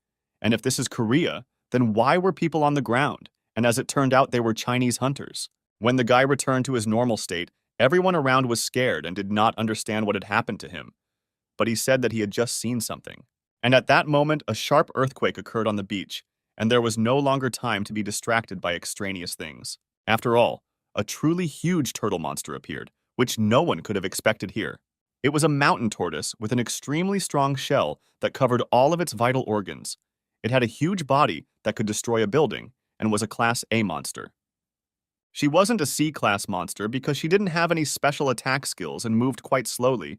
A: And if this is Korea, then why were people on the ground? And as it turned out, they were Chinese hunters. When the guy returned to his normal state, everyone around was scared and did not understand what had happened to him. But he said that he had just seen something. And at that moment, a sharp earthquake occurred on the beach, and there was no longer time to be distracted by extraneous things. After all, a truly huge turtle monster appeared, which no one could have expected here. It was a mountain tortoise with an extremely strong shell that covered all of its vital organs. It had a huge body that could destroy a building and was a Class A monster. She wasn't a C-class monster because she didn't have any special attack skills and moved quite slowly.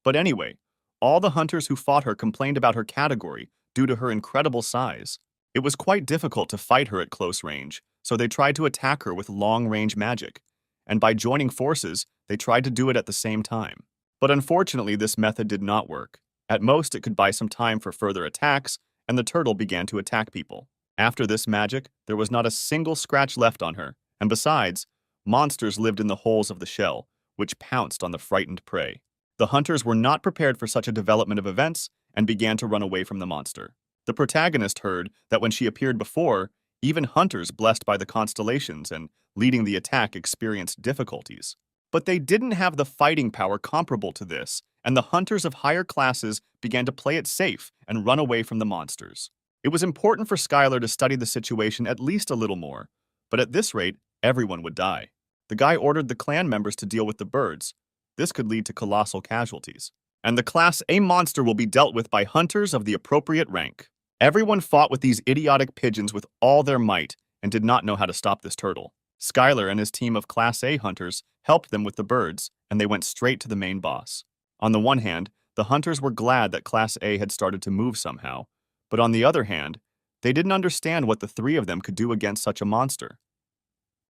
A: But anyway, all the hunters who fought her complained about her category due to her incredible size. It was quite difficult to fight her at close range, so they tried to attack her with long-range magic. And by joining forces, they tried to do it at the same time. But unfortunately, this method did not work. At most, it could buy some time for further attacks, and the turtle began to attack people. After this magic, there was not a single scratch left on her, and besides, monsters lived in the holes of the shell, which pounced on the frightened prey. The hunters were not prepared for such a development of events and began to run away from the monster. The protagonist heard that when she appeared before, even hunters blessed by the constellations and leading the attack experienced difficulties. But they didn't have the fighting power comparable to this, and the hunters of higher classes began to play it safe and run away from the monsters. It was important for Skylar to study the situation at least a little more, but at this rate, everyone would die. The guy ordered the clan members to deal with the birds. This could lead to colossal casualties. And the Class A monster will be dealt with by hunters of the appropriate rank. Everyone fought with these idiotic pigeons with all their might and did not know how to stop this turtle. Skylar and his team of Class A hunters helped them with the birds, and they went straight to the main boss. On the one hand, the hunters were glad that Class A had started to move somehow, but on the other hand, they didn't understand what the three of them could do against such a monster.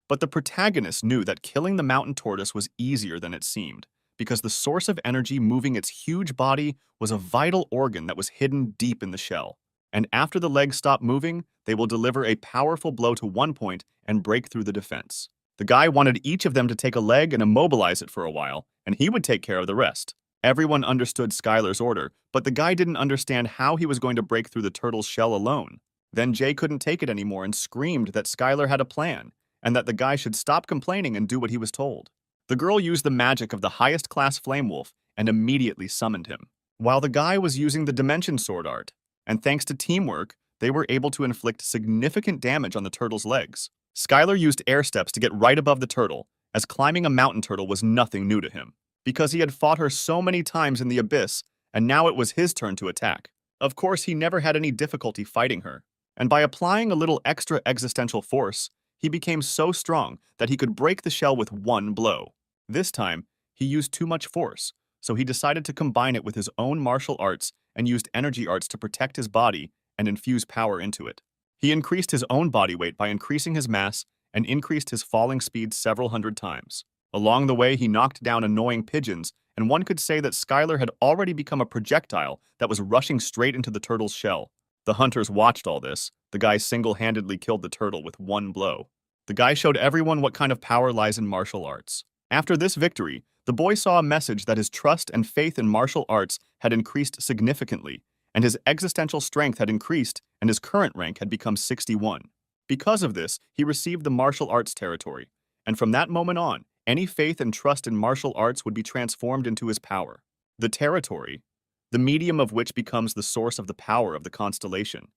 A: But the protagonist knew that killing the mountain tortoise was easier than it seemed, because the source of energy moving its huge body was a vital organ that was hidden deep in the shell. And after the legs stop moving, they will deliver a powerful blow to one point and break through the defense. The guy wanted each of them to take a leg and immobilize it for a while, and he would take care of the rest. Everyone understood Skylar's order, but the guy didn't understand how he was going to break through the turtle's shell alone. Then Jay couldn't take it anymore and screamed that Skylar had a plan, and that the guy should stop complaining and do what he was told. The girl used the magic of the highest class flame wolf and immediately summoned him, while the guy was using the dimension sword art, and thanks to teamwork, they were able to inflict significant damage on the turtle's legs. Skylar used air steps to get right above the turtle, as climbing a mountain turtle was nothing new to him, because he had fought her so many times in the abyss, and now it was his turn to attack. Of course, he never had any difficulty fighting her, and by applying a little extra existential force, he became so strong that he could break the shell with one blow. This time, he used too much force, so he decided to combine it with his own martial arts and used energy arts to protect his body and infuse power into it. He increased his own body weight by increasing his mass and increased his falling speed several hundred times. Along the way, he knocked down annoying pigeons, and one could say that Skylar had already become a projectile that was rushing straight into the turtle's shell. The hunters watched all this. The guy single-handedly killed the turtle with one blow. The guy showed everyone what kind of power lies in martial arts. After this victory, the boy saw a message that his trust and faith in martial arts had increased significantly, and his existential strength had increased, and his current rank had become 61. Because of this, he received the martial arts territory, and from that moment on, any faith and trust in martial arts would be transformed into his power. The territory, the medium of which becomes the source of the power of the constellation.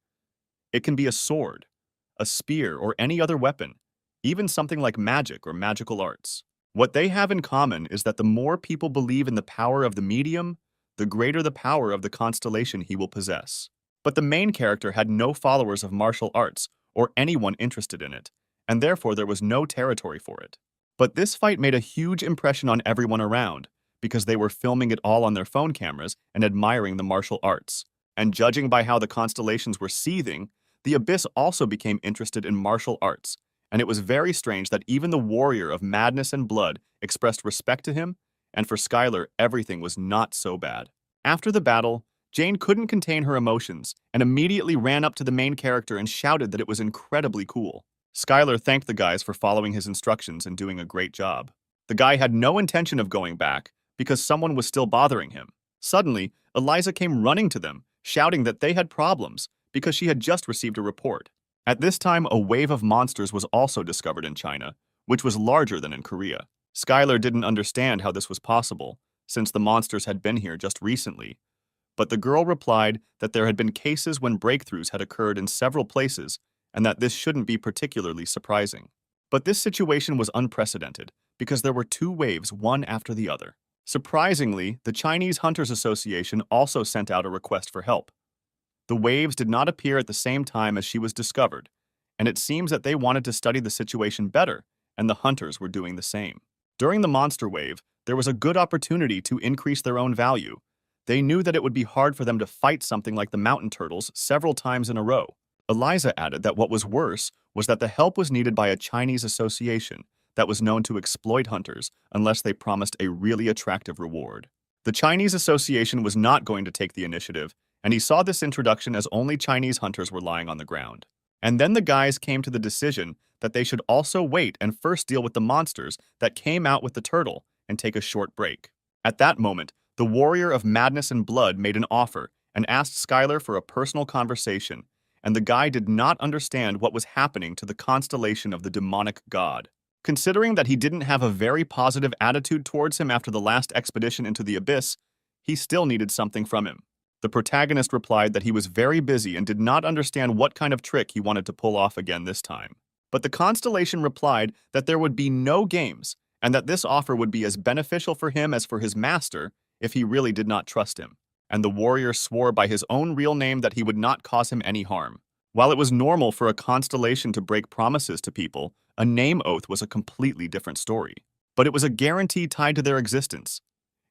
A: It can be a sword, a spear, or any other weapon, even something like magic or magical arts. What they have in common is that the more people believe in the power of the medium, the greater the power of the constellation he will possess. But the main character had no followers of martial arts or anyone interested in it, and therefore there was no territory for it. But this fight made a huge impression on everyone around, because they were filming it all on their phone cameras and admiring the martial arts. And judging by how the constellations were seething, the Abyss also became interested in martial arts, and it was very strange that even the warrior of madness and blood expressed respect to him, and for Skylar, everything was not so bad. After the battle, Jane couldn't contain her emotions and immediately ran up to the main character and shouted that it was incredibly cool. Skylar thanked the guys for following his instructions and doing a great job. The guy had no intention of going back because someone was still bothering him. Suddenly, Eliza came running to them, shouting that they had problems because she had just received a report. At this time, a wave of monsters was also discovered in China, which was larger than in Korea. Skylar didn't understand how this was possible, since the monsters had been here just recently, but the girl replied that there had been cases when breakthroughs had occurred in several places and that this shouldn't be particularly surprising. But this situation was unprecedented because there were two waves, one after the other. Surprisingly, the Chinese Hunters Association also sent out a request for help. The waves did not appear at the same time as she was discovered, and it seems that they wanted to study the situation better, and the hunters were doing the same. During the monster wave, there was a good opportunity to increase their own value. They knew that it would be hard for them to fight something like the mountain turtles several times in a row. Eliza added that what was worse was that the help was needed by a Chinese association that was known to exploit hunters unless they promised a really attractive reward. The Chinese association was not going to take the initiative, and he saw this introduction as only Chinese hunters were lying on the ground. And then the guys came to the decision that they should also wait and first deal with the monsters that came out with the turtle and take a short break. At that moment, the warrior of madness and blood made an offer and asked Skylar for a personal conversation, and the guy did not understand what was happening to the constellation of the demonic god. Considering that he didn't have a very positive attitude towards him after the last expedition into the abyss, he still needed something from him. The protagonist replied that he was very busy and did not understand what kind of trick he wanted to pull off again this time. But the constellation replied that there would be no games, and that this offer would be as beneficial for him as for his master if he really did not trust him. And the warrior swore by his own real name that he would not cause him any harm. While it was normal for a constellation to break promises to people, a name oath was a completely different story. But it was a guarantee tied to their existence.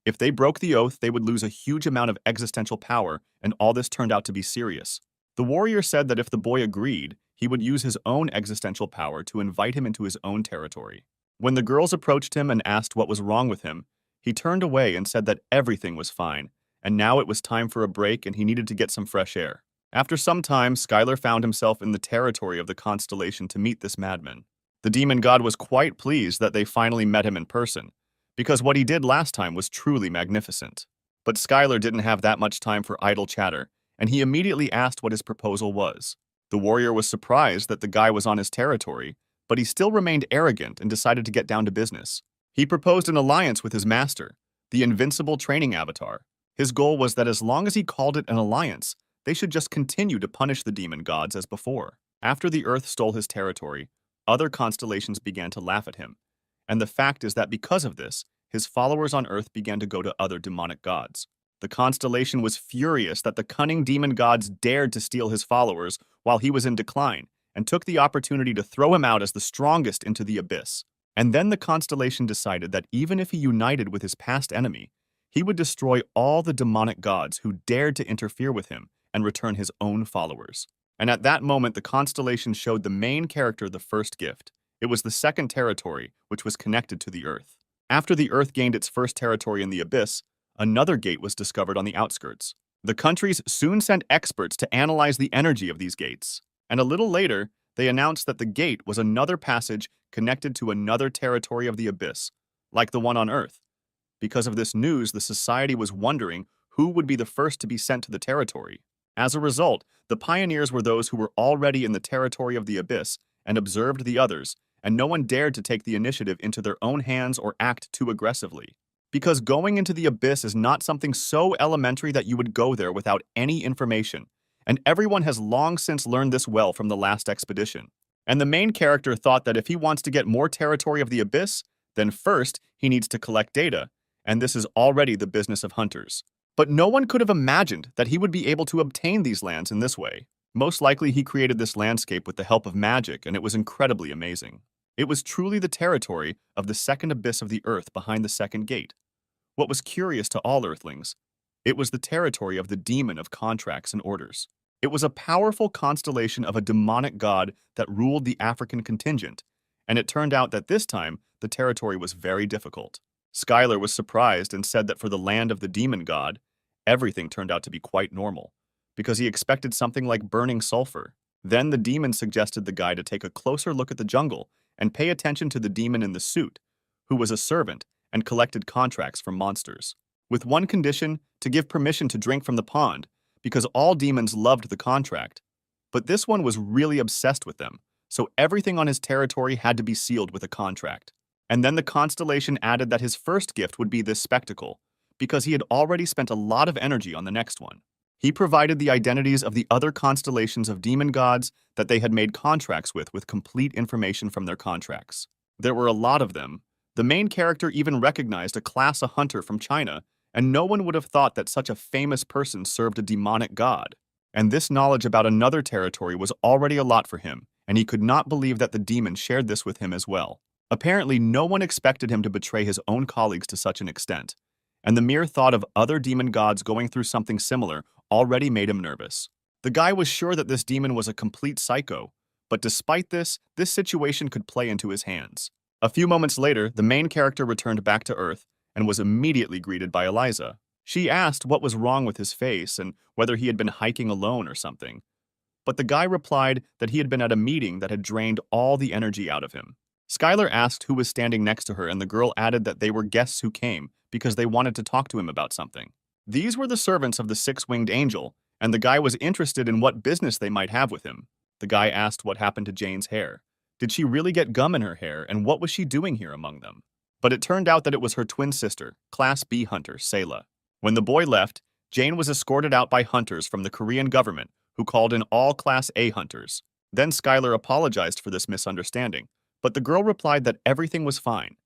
A: If they broke the oath, they would lose a huge amount of existential power, and all this turned out to be serious. The warrior said that if the boy agreed, he would use his own existential power to invite him into his own territory. When the girls approached him and asked what was wrong with him, he turned away and said that everything was fine, and now it was time for a break and he needed to get some fresh air. After some time, Skylar found himself in the territory of the constellation to meet this madman. The demon god was quite pleased that they finally met him in person, because what he did last time was truly magnificent. But Skylar didn't have that much time for idle chatter, and he immediately asked what his proposal was. The warrior was surprised that the guy was on his territory, but he still remained arrogant and decided to get down to business. He proposed an alliance with his master, the invincible training avatar. His goal was that as long as he called it an alliance, they should just continue to punish the demon gods as before. After the Earth stole his territory, other constellations began to laugh at him. And the fact is that because of this, his followers on Earth began to go to other demonic gods. The constellation was furious that the cunning demon gods dared to steal his followers while he was in decline, and took the opportunity to throw him out as the strongest into the abyss. And then the constellation decided that even if he united with his past enemy, he would destroy all the demonic gods who dared to interfere with him and return his own followers. And at that moment, the constellation showed the main character the first gift. It was the second territory, which was connected to the Earth. After the Earth gained its first territory in the abyss, another gate was discovered on the outskirts. The countries soon sent experts to analyze the energy of these gates, and a little later, they announced that the gate was another passage connected to another territory of the abyss, like the one on Earth. Because of this news, the society was wondering who would be the first to be sent to the territory. As a result, the pioneers were those who were already in the territory of the abyss and observed the others, and no one dared to take the initiative into their own hands or act too aggressively. Because going into the abyss is not something so elementary that you would go there without any information, and everyone has long since learned this well from the last expedition. And the main character thought that if he wants to get more territory of the abyss, then first he needs to collect data, and this is already the business of hunters. But no one could have imagined that he would be able to obtain these lands in this way. Most likely he created this landscape with the help of magic, and it was incredibly amazing. It was truly the territory of the second abyss of the Earth behind the second gate. What was curious to all Earthlings, it was the territory of the demon of contracts and orders. It was a powerful constellation of a demonic god that ruled the African contingent, and it turned out that this time the territory was very difficult. Skylar was surprised and said that for the land of the demon god, everything turned out to be quite normal, because he expected something like burning sulfur. Then the demon suggested the guy to take a closer look at the jungle and pay attention to the demon in the suit, who was a servant and collected contracts from monsters. With one condition, to give permission to drink from the pond, because all demons loved the contract. But this one was really obsessed with them, so everything on his territory had to be sealed with a contract. And then the constellation added that his first gift would be this spectacle, because he had already spent a lot of energy on the next one. He provided the identities of the other constellations of demon gods that they had made contracts with complete information from their contracts. There were a lot of them. The main character even recognized a class a hunter from China, and no one would have thought that such a famous person served a demonic god. And this knowledge about another territory was already a lot for him, and he could not believe that the demon shared this with him as well. Apparently, no one expected him to betray his own colleagues to such an extent, and the mere thought of other demon gods going through something similar already made him nervous. The guy was sure that this demon was a complete psycho, but despite this situation could play into his hands. A few moments later, the main character returned back to Earth and was immediately greeted by Eliza. She asked what was wrong with his face and whether he had been hiking alone or something. But the guy replied that he had been at a meeting that had drained all the energy out of him. Skylar asked who was standing next to her, and the girl added that they were guests who came because they wanted to talk to him about something. These were the servants of the six-winged angel, and the guy was interested in what business they might have with him. The guy asked what happened to Jane's hair. Did she really get gum in her hair, and what was she doing here among them? But it turned out that it was her twin sister, Class B hunter, Selah. When the boy left, Jane was escorted out by hunters from the Korean government, who called in all Class A hunters. Then Skylar apologized for this misunderstanding, but the girl replied that everything was fine.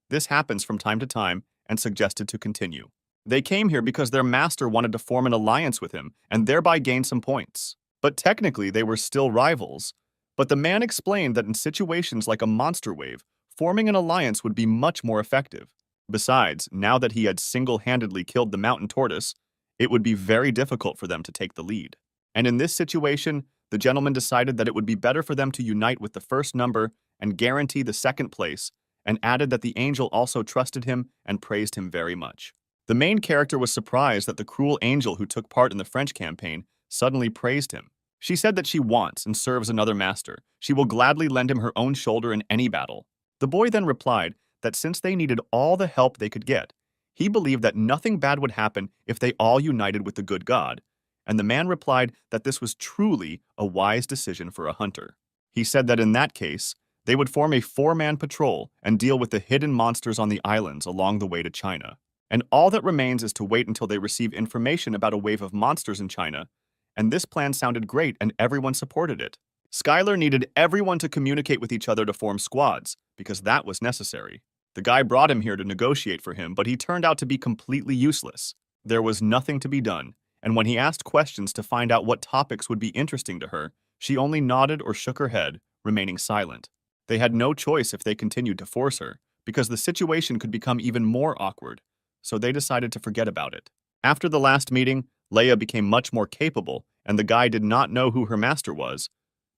A: This happens from time to time and suggested to continue. They came here because their master wanted to form an alliance with him and thereby gain some points. But technically, they were still rivals. But the man explained that in situations like a monster wave, forming an alliance would be much more effective. Besides, now that he had single-handedly killed the mountain tortoise, it would be very difficult for them to take the lead. And in this situation, the gentleman decided that it would be better for them to unite with the first number and guarantee the second place, and added that the angel also trusted him and praised him very much. The main character was surprised that the cruel angel who took part in the French campaign suddenly praised him. She said that she wants and serves another master. She will gladly lend him her own shoulder in any battle. The boy then replied that since they needed all the help they could get, he believed that nothing bad would happen if they all united with the good God, and the man replied that this was truly a wise decision for a hunter. He said that in that case, they would form a four-man patrol and deal with the hidden monsters on the islands along the way to China. And all that remains is to wait until they receive information about a wave of monsters in China, and this plan sounded great and everyone supported it. Skylar needed everyone to communicate with each other to form squads, because that was necessary. The guy brought him here to negotiate for him, but he turned out to be completely useless. There was nothing to be done, and when he asked questions to find out what topics would be interesting to her, she only nodded or shook her head, remaining silent. They had no choice if they continued to force her, because the situation could become even more awkward, so they decided to forget about it. After the last meeting, Leia became much more capable, and the guy did not know who her master was,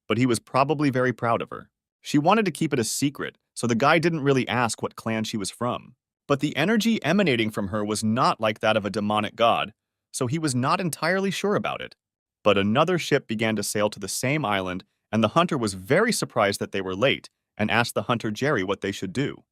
A: but he was probably very proud of her. She wanted to keep it a secret, so the guy didn't really ask what clan she was from. But the energy emanating from her was not like that of a demonic god, so he was not entirely sure about it. But another ship began to sail to the same island, and the hunter was very surprised that they were late, and asked the hunter Jerry what they should do.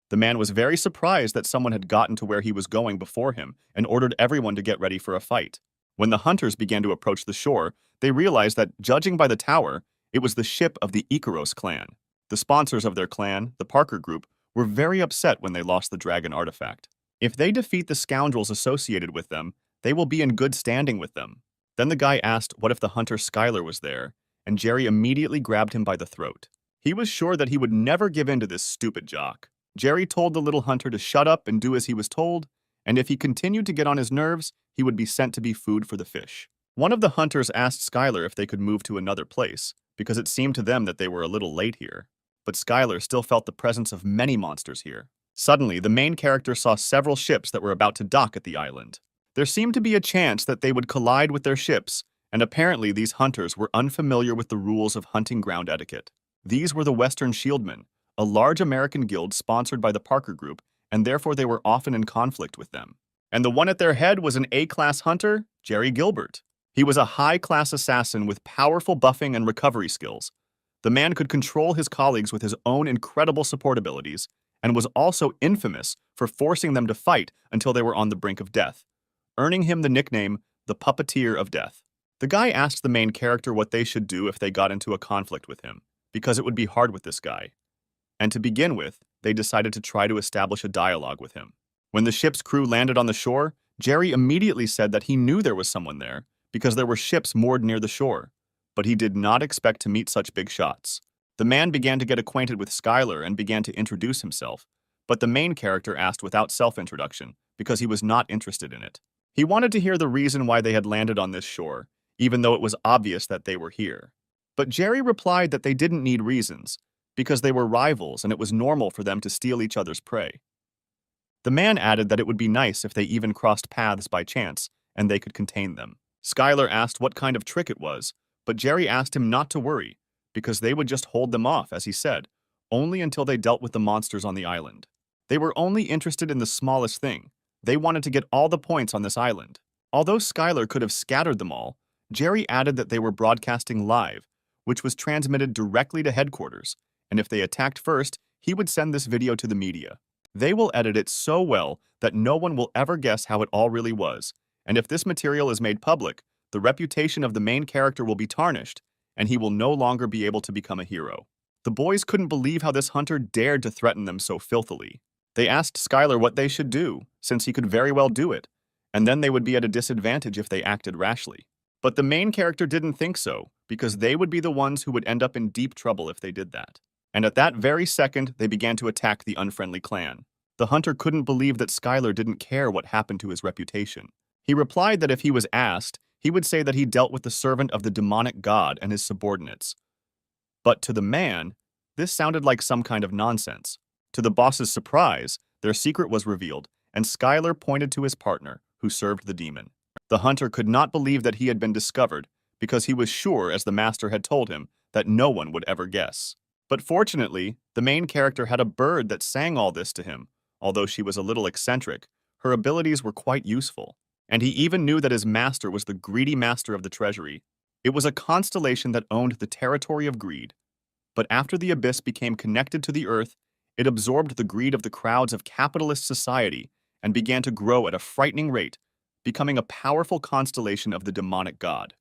A: The man was very surprised that someone had gotten to where he was going before him and ordered everyone to get ready for a fight. When the hunters began to approach the shore, they realized that, judging by the tower, it was the ship of the Icaros clan. The sponsors of their clan, the Parker Group, were very upset when they lost the dragon artifact. If they defeat the scoundrels associated with them, they will be in good standing with them. Then the guy asked what if the hunter Skylar was there, and Jerry immediately grabbed him by the throat. He was sure that he would never give in to this stupid jock. Jerry told the little hunter to shut up and do as he was told, and if he continued to get on his nerves, he would be sent to be food for the fish. One of the hunters asked Skylar if they could move to another place, because it seemed to them that they were a little late here. But Skylar still felt the presence of many monsters here. Suddenly, the main character saw several ships that were about to dock at the island. There seemed to be a chance that they would collide with their ships, And apparently these hunters were unfamiliar with the rules of hunting ground etiquette. These were the Western Shieldmen, a large American guild sponsored by the Parker Group, and therefore they were often in conflict with them. And the one at their head was an A-class hunter, Jerry Gilbert. He was a high-class assassin with powerful buffing and recovery skills. The man could control his colleagues with his own incredible support abilities, and was also infamous for forcing them to fight until they were on the brink of death, earning him the nickname the Puppeteer of Death. The guy asked the main character what they should do if they got into a conflict with him, because it would be hard with this guy. And to begin with, they decided to try to establish a dialogue with him. When the ship's crew landed on the shore, Jerry immediately said that he knew there was someone there because there were ships moored near the shore, but he did not expect to meet such big shots. The man began to get acquainted with Skylar and began to introduce himself, but the main character asked without self-introduction because he was not interested in it. He wanted to hear the reason why they had landed on this shore, even though it was obvious that they were here. But Jerry replied that they didn't need reasons, because they were rivals and it was normal for them to steal each other's prey. The man added that it would be nice if they even crossed paths by chance and they could contain them. Skylar asked what kind of trick it was, but Jerry asked him not to worry, because they would just hold them off, as he said, only until they dealt with the monsters on the island. They were only interested in the smallest thing. They wanted to get all the points on this island. Although Skylar could have scattered them all, Jerry added that they were broadcasting live, which was transmitted directly to headquarters, and if they attacked first, he would send this video to the media. They will edit it so well that no one will ever guess how it all really was, and if this material is made public, the reputation of the main character will be tarnished, and he will no longer be able to become a hero. The boys couldn't believe how this hunter dared to threaten them so filthily. They asked Skylar what they should do, since he could very well do it, and then they would be at a disadvantage if they acted rashly. But the main character didn't think so, because they would be the ones who would end up in deep trouble if they did that. And at that very second, they began to attack the unfriendly clan. The hunter couldn't believe that Skylar didn't care what happened to his reputation. He replied that if he was asked, he would say that he dealt with the servant of the demonic god and his subordinates. But to the man, this sounded like some kind of nonsense. To the boss's surprise, their secret was revealed, and Skylar pointed to his partner, who served the demon. The hunter could not believe that he had been discovered, because he was sure, as the master had told him, that no one would ever guess. But fortunately, the main character had a bird that sang all this to him. Although she was a little eccentric, her abilities were quite useful. And he even knew that his master was the greedy master of the treasury. It was a constellation that owned the territory of greed. But after the abyss became connected to the earth, it absorbed the greed of the crowds of capitalist society and began to grow at a frightening rate, becoming a powerful constellation of the demonic god.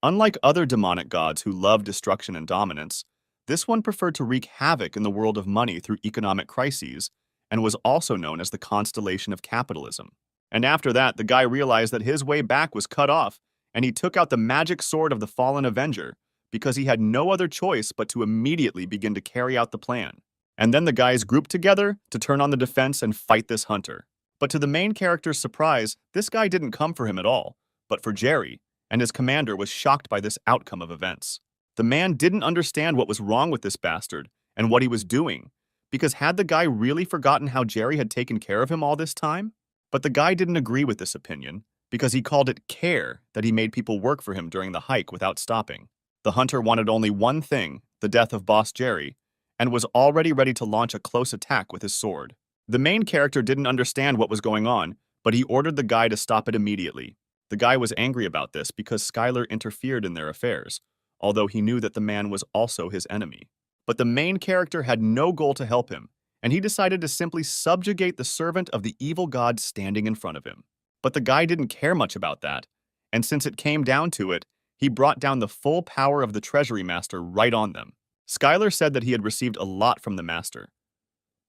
A: Unlike other demonic gods who love destruction and dominance, this one preferred to wreak havoc in the world of money through economic crises, and was also known as the constellation of capitalism. And after that, the guy realized that his way back was cut off, and he took out the magic sword of the fallen Avenger, because he had no other choice but to immediately begin to carry out the plan. And then the guys grouped together to turn on the defense and fight this hunter. But to the main character's surprise, this guy didn't come for him at all, but for Jerry, and his commander was shocked by this outcome of events. The man didn't understand what was wrong with this bastard and what he was doing, because had the guy really forgotten how Jerry had taken care of him all this time? But the guy didn't agree with this opinion, because he called it care that he made people work for him during the hike without stopping. The hunter wanted only one thing, the death of Boss Jerry, and was already ready to launch a close attack with his sword. The main character didn't understand what was going on, but he ordered the guy to stop it immediately. The guy was angry about this because Skylar interfered in their affairs, although he knew that the man was also his enemy. But the main character had no goal to help him, and he decided to simply subjugate the servant of the evil god standing in front of him. But the guy didn't care much about that, and since it came down to it, he brought down the full power of the treasury master right on them. Skylar said that he had received a lot from the master.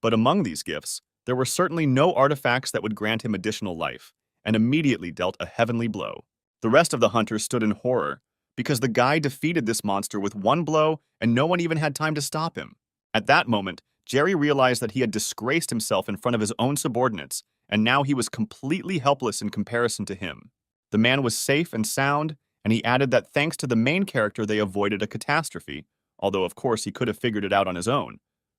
A: But among these gifts, there were certainly no artifacts that would grant him additional life, and immediately dealt a heavenly blow. The rest of the hunters stood in horror, because the guy defeated this monster with one blow and no one even had time to stop him. At that moment, Jerry realized that he had disgraced himself in front of his own subordinates, and now he was completely helpless in comparison to him. The man was safe and sound, and he added that thanks to the main character they avoided a catastrophe, although of course he could have figured it out on his own,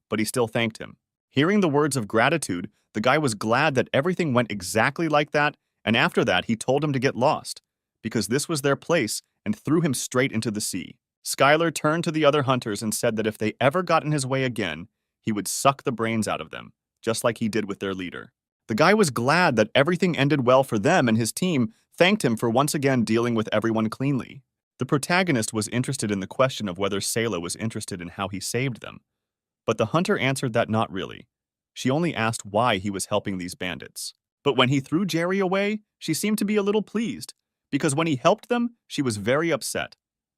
A: but he still thanked him. Hearing the words of gratitude, the guy was glad that everything went exactly like that, and after that he told him to get lost, because this was their place and threw him straight into the sea. Skylar turned to the other hunters and said that if they ever got in his way again, he would suck the brains out of them, just like he did with their leader. The guy was glad that everything ended well for them, and his team thanked him for once again dealing with everyone cleanly. The protagonist was interested in the question of whether Sayla was interested in how he saved them, but the hunter answered that not really. She only asked why he was helping these bandits. But when he threw Jerry away, she seemed to be a little pleased, because when he helped them, she was very upset.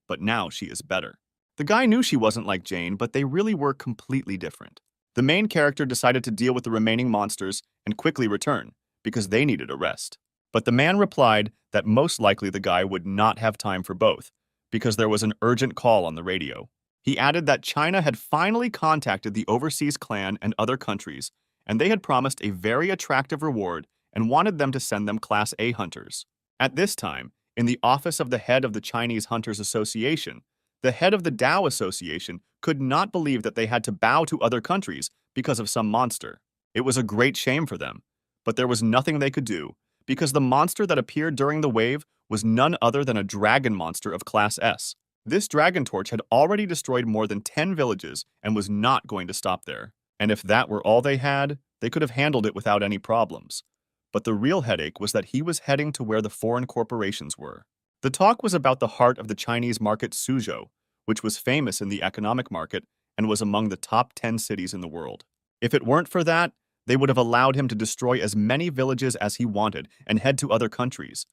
A: But now she is better. The guy knew she wasn't like Jane, but they really were completely different. The main character decided to deal with the remaining monsters and quickly return, because they needed a rest. But the man replied that most likely the guy would not have time for both, because there was an urgent call on the radio. He added that China had finally contacted the overseas clan and other countries, and they had promised a very attractive reward and wanted them to send them Class A hunters. At this time, in the office of the head of the Chinese Hunters Association, the head of the Tao Association could not believe that they had to bow to other countries because of some monster. It was a great shame for them, but there was nothing they could do, because the monster that appeared during the wave was none other than a dragon monster of Class S. This dragon torch had already destroyed more than 10 villages and was not going to stop there. And if that were all they had, they could have handled it without any problems. But the real headache was that he was heading to where the foreign corporations were. The talk was about the heart of the Chinese market, Suzhou, which was famous in the economic market and was among the top 10 cities in the world. If it weren't for that, they would have allowed him to destroy as many villages as he wanted and head to other countries.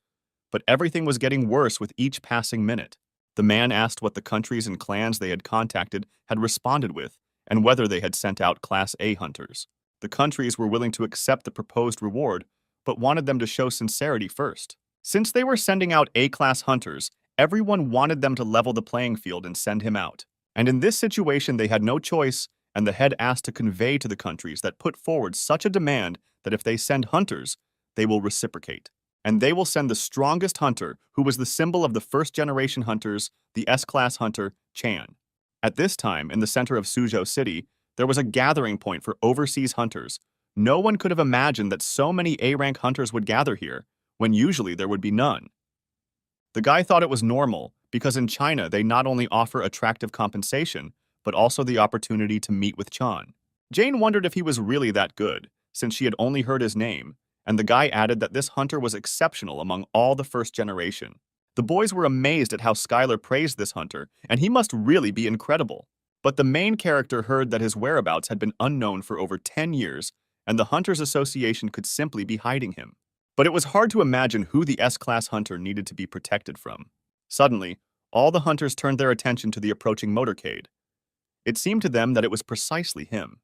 A: But everything was getting worse with each passing minute. The man asked what the countries and clans they had contacted had responded with, and whether they had sent out Class A hunters. The countries were willing to accept the proposed reward, but wanted them to show sincerity first. Since they were sending out A-class hunters, everyone wanted them to level the playing field and send him out. And in this situation, they had no choice, and the head asked to convey to the countries that put forward such a demand that if they send hunters, they will reciprocate. And they will send the strongest hunter, who was the symbol of the first-generation hunters, the S-class hunter, Chan. At this time, in the center of Suzhou City, there was a gathering point for overseas hunters. No one could have imagined that so many A-rank hunters would gather here, when usually there would be none. The guy thought it was normal, because in China they not only offer attractive compensation, but also the opportunity to meet with Chan. Jane wondered if he was really that good, since she had only heard his name, and the guy added that this hunter was exceptional among all the first generation. The boys were amazed at how Skylar praised this hunter, and he must really be incredible. But the main character heard that his whereabouts had been unknown for over 10 years, and the Hunters Association could simply be hiding him. But it was hard to imagine who the S-class hunter needed to be protected from. Suddenly, all the hunters turned their attention to the approaching motorcade. It seemed to them that it was precisely him.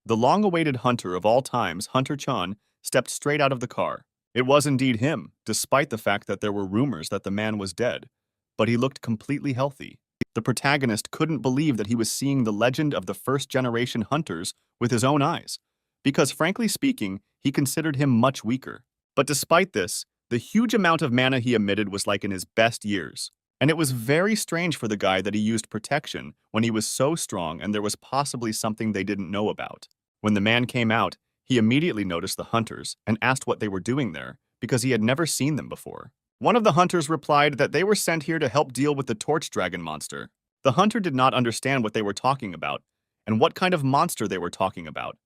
A: The long-awaited hunter of all times, Hunter Chan, stepped straight out of the car. It was indeed him, despite the fact that there were rumors that the man was dead, but he looked completely healthy. The protagonist couldn't believe that he was seeing the legend of the first-generation hunters with his own eyes, because frankly speaking, he considered him much weaker. But despite this, the huge amount of mana he emitted was like in his best years. And it was very strange for the guy that he used protection when he was so strong and there was possibly something they didn't know about. When the man came out, he immediately noticed the hunters and asked what they were doing there, because he had never seen them before. One of the hunters replied that they were sent here to help deal with the torch dragon monster. The hunter did not understand what they were talking about and what kind of monster they were talking about.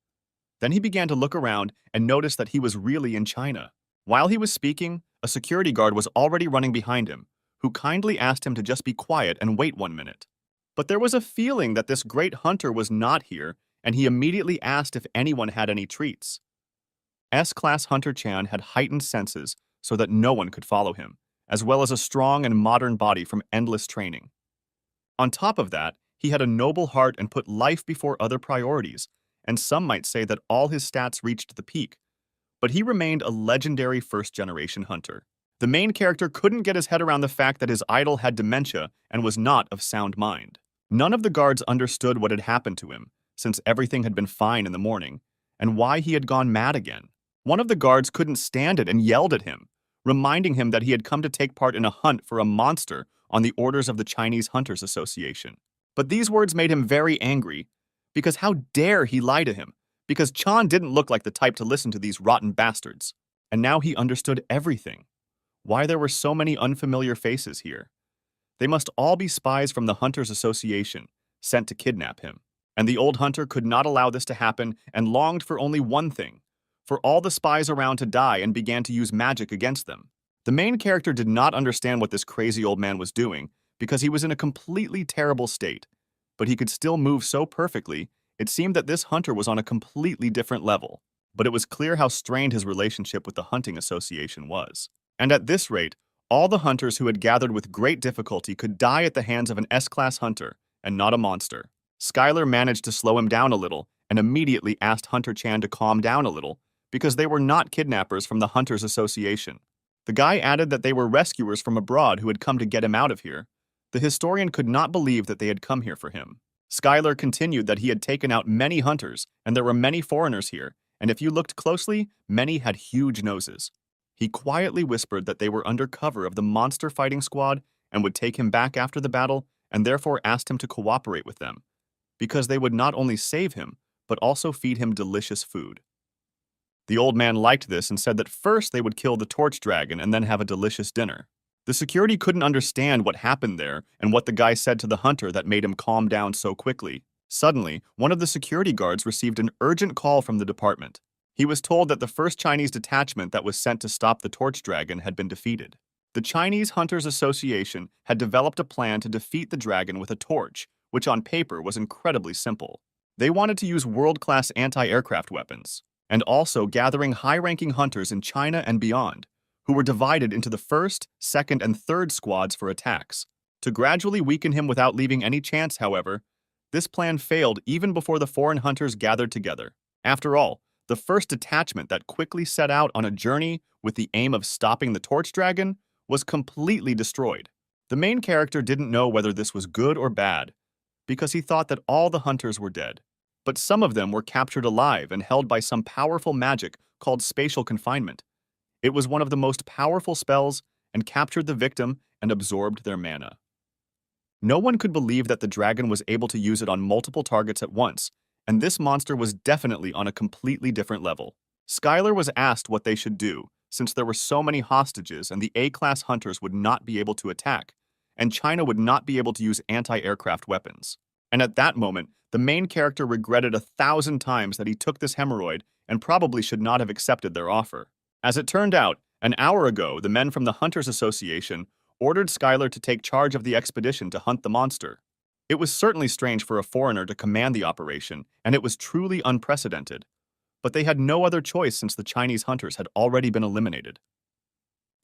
A: Then he began to look around and noticed that he was really in China. While he was speaking, a security guard was already running behind him, who kindly asked him to just be quiet and wait 1 minute. But there was a feeling that this great hunter was not here, and he immediately asked if anyone had any treats. S-class Hunter Chan had heightened senses so that no one could follow him, as well as a strong and modern body from endless training. On top of that, he had a noble heart and put life before other priorities, and some might say that all his stats reached the peak. But he remained a legendary first-generation hunter. The main character couldn't get his head around the fact that his idol had dementia and was not of sound mind. None of the guards understood what had happened to him, since everything had been fine in the morning, and why he had gone mad again. One of the guards couldn't stand it and yelled at him, reminding him that he had come to take part in a hunt for a monster on the orders of the Chinese Hunters Association. But these words made him very angry, because how dare he lie to him, because Chan didn't look like the type to listen to these rotten bastards. And now he understood everything. why there were so many unfamiliar faces here. They must all be spies from the Hunters Association, sent to kidnap him. And the old hunter could not allow this to happen and longed for only one thing, for all the spies around to die, and began to use magic against them. The main character did not understand what this crazy old man was doing because he was in a completely terrible state, but he could still move so perfectly, it seemed that this hunter was on a completely different level. But it was clear how strained his relationship with the hunting association was. And at this rate, all the hunters who had gathered with great difficulty could die at the hands of an S-class hunter, and not a monster. Skylar managed to slow him down a little and immediately asked Hunter Chan to calm down a little because they were not kidnappers from the Hunters Association. The guy added that they were rescuers from abroad who had come to get him out of here. The historian could not believe that they had come here for him. Skylar continued that he had taken out many hunters and there were many foreigners here, and if you looked closely, many had huge noses. He quietly whispered that they were under cover of the monster fighting squad and would take him back after the battle, and therefore asked him to cooperate with them, because they would not only save him, but also feed him delicious food. The old man liked this and said that first they would kill the torch dragon and then have a delicious dinner. The security couldn't understand what happened there and what the guy said to the hunter that made him calm down so quickly. Suddenly, one of the security guards received an urgent call from the department. He was told that the first Chinese detachment that was sent to stop the torch dragon had been defeated. The Chinese Hunters Association had developed a plan to defeat the dragon with a torch, which on paper was incredibly simple. They wanted to use world-class anti-aircraft weapons, and also gathering high-ranking hunters in China and beyond, who were divided into the first, second, and third squads for attacks. To gradually weaken him without leaving any chance, however, this plan failed even before the foreign hunters gathered together. After all, the first detachment that quickly set out on a journey with the aim of stopping the torch dragon was completely destroyed. The main character didn't know whether this was good or bad, because he thought that all the hunters were dead. But some of them were captured alive and held by some powerful magic called spatial confinement. It was one of the most powerful spells and captured the victim and absorbed their mana. No one could believe that the dragon was able to use it on multiple targets at once, and this monster was definitely on a completely different level. Skylar was asked what they should do, since there were so many hostages and the A-class hunters would not be able to attack, and China would not be able to use anti-aircraft weapons. And at that moment, the main character regretted 1,000 times that he took this hemorrhoid and probably should not have accepted their offer. As it turned out, an hour ago, the men from the Hunters Association ordered Skylar to take charge of the expedition to hunt the monster. It was certainly strange for a foreigner to command the operation, and it was truly unprecedented. But they had no other choice since the Chinese hunters had already been eliminated.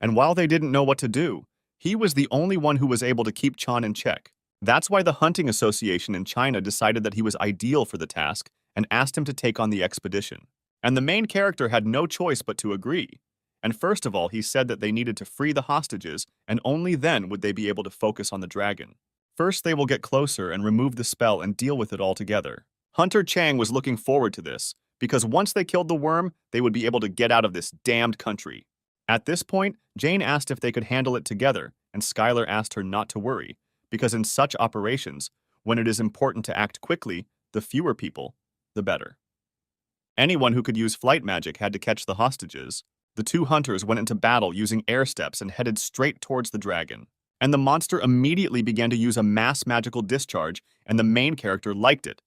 A: And while they didn't know what to do, he was the only one who was able to keep Chan in check. That's why the Hunting Association in China decided that he was ideal for the task and asked him to take on the expedition. And the main character had no choice but to agree. And first of all, he said that they needed to free the hostages, and only then would they be able to focus on the dragon. First, they will get closer and remove the spell and deal with it all together. Hunter Chang was looking forward to this, because once they killed the worm, they would be able to get out of this damned country. At this point, Jane asked if they could handle it together, and Skylar asked her not to worry, because in such operations, when it is important to act quickly, the fewer people, the better. Anyone who could use flight magic had to catch the hostages. The two hunters went into battle using air steps and headed straight towards the dragon. And the monster immediately began to use a mass magical discharge, and the main character liked it,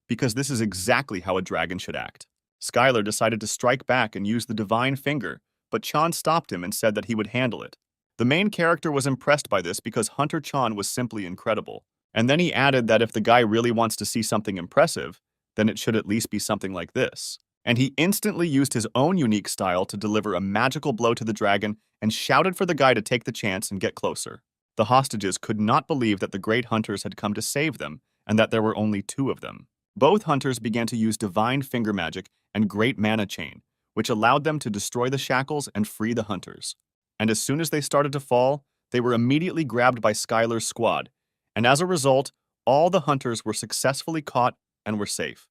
A: because this is exactly how a dragon should act. Skylar decided to strike back and use the divine finger, but Chan stopped him and said that he would handle it. The main character was impressed by this because Hunter Chan was simply incredible. And then he added that if the guy really wants to see something impressive, then it should at least be something like this. And he instantly used his own unique style to deliver a magical blow to the dragon and shouted for the guy to take the chance and get closer. The hostages could not believe that the great hunters had come to save them and that there were only two of them. Both hunters began to use divine finger magic and great mana chain, which allowed them to destroy the shackles and free the hunters. And as soon as they started to fall, they were immediately grabbed by Skylar's squad, and as a result, all the hunters were successfully caught and were safe.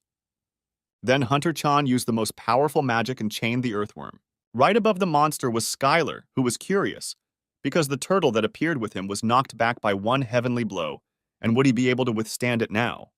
A: Then Hunter Chan used the most powerful magic and chained the earthworm. Right above the monster was Skylar, who was curious, because the turtle that appeared with him was knocked back by one heavenly blow, and would he be able to withstand it now?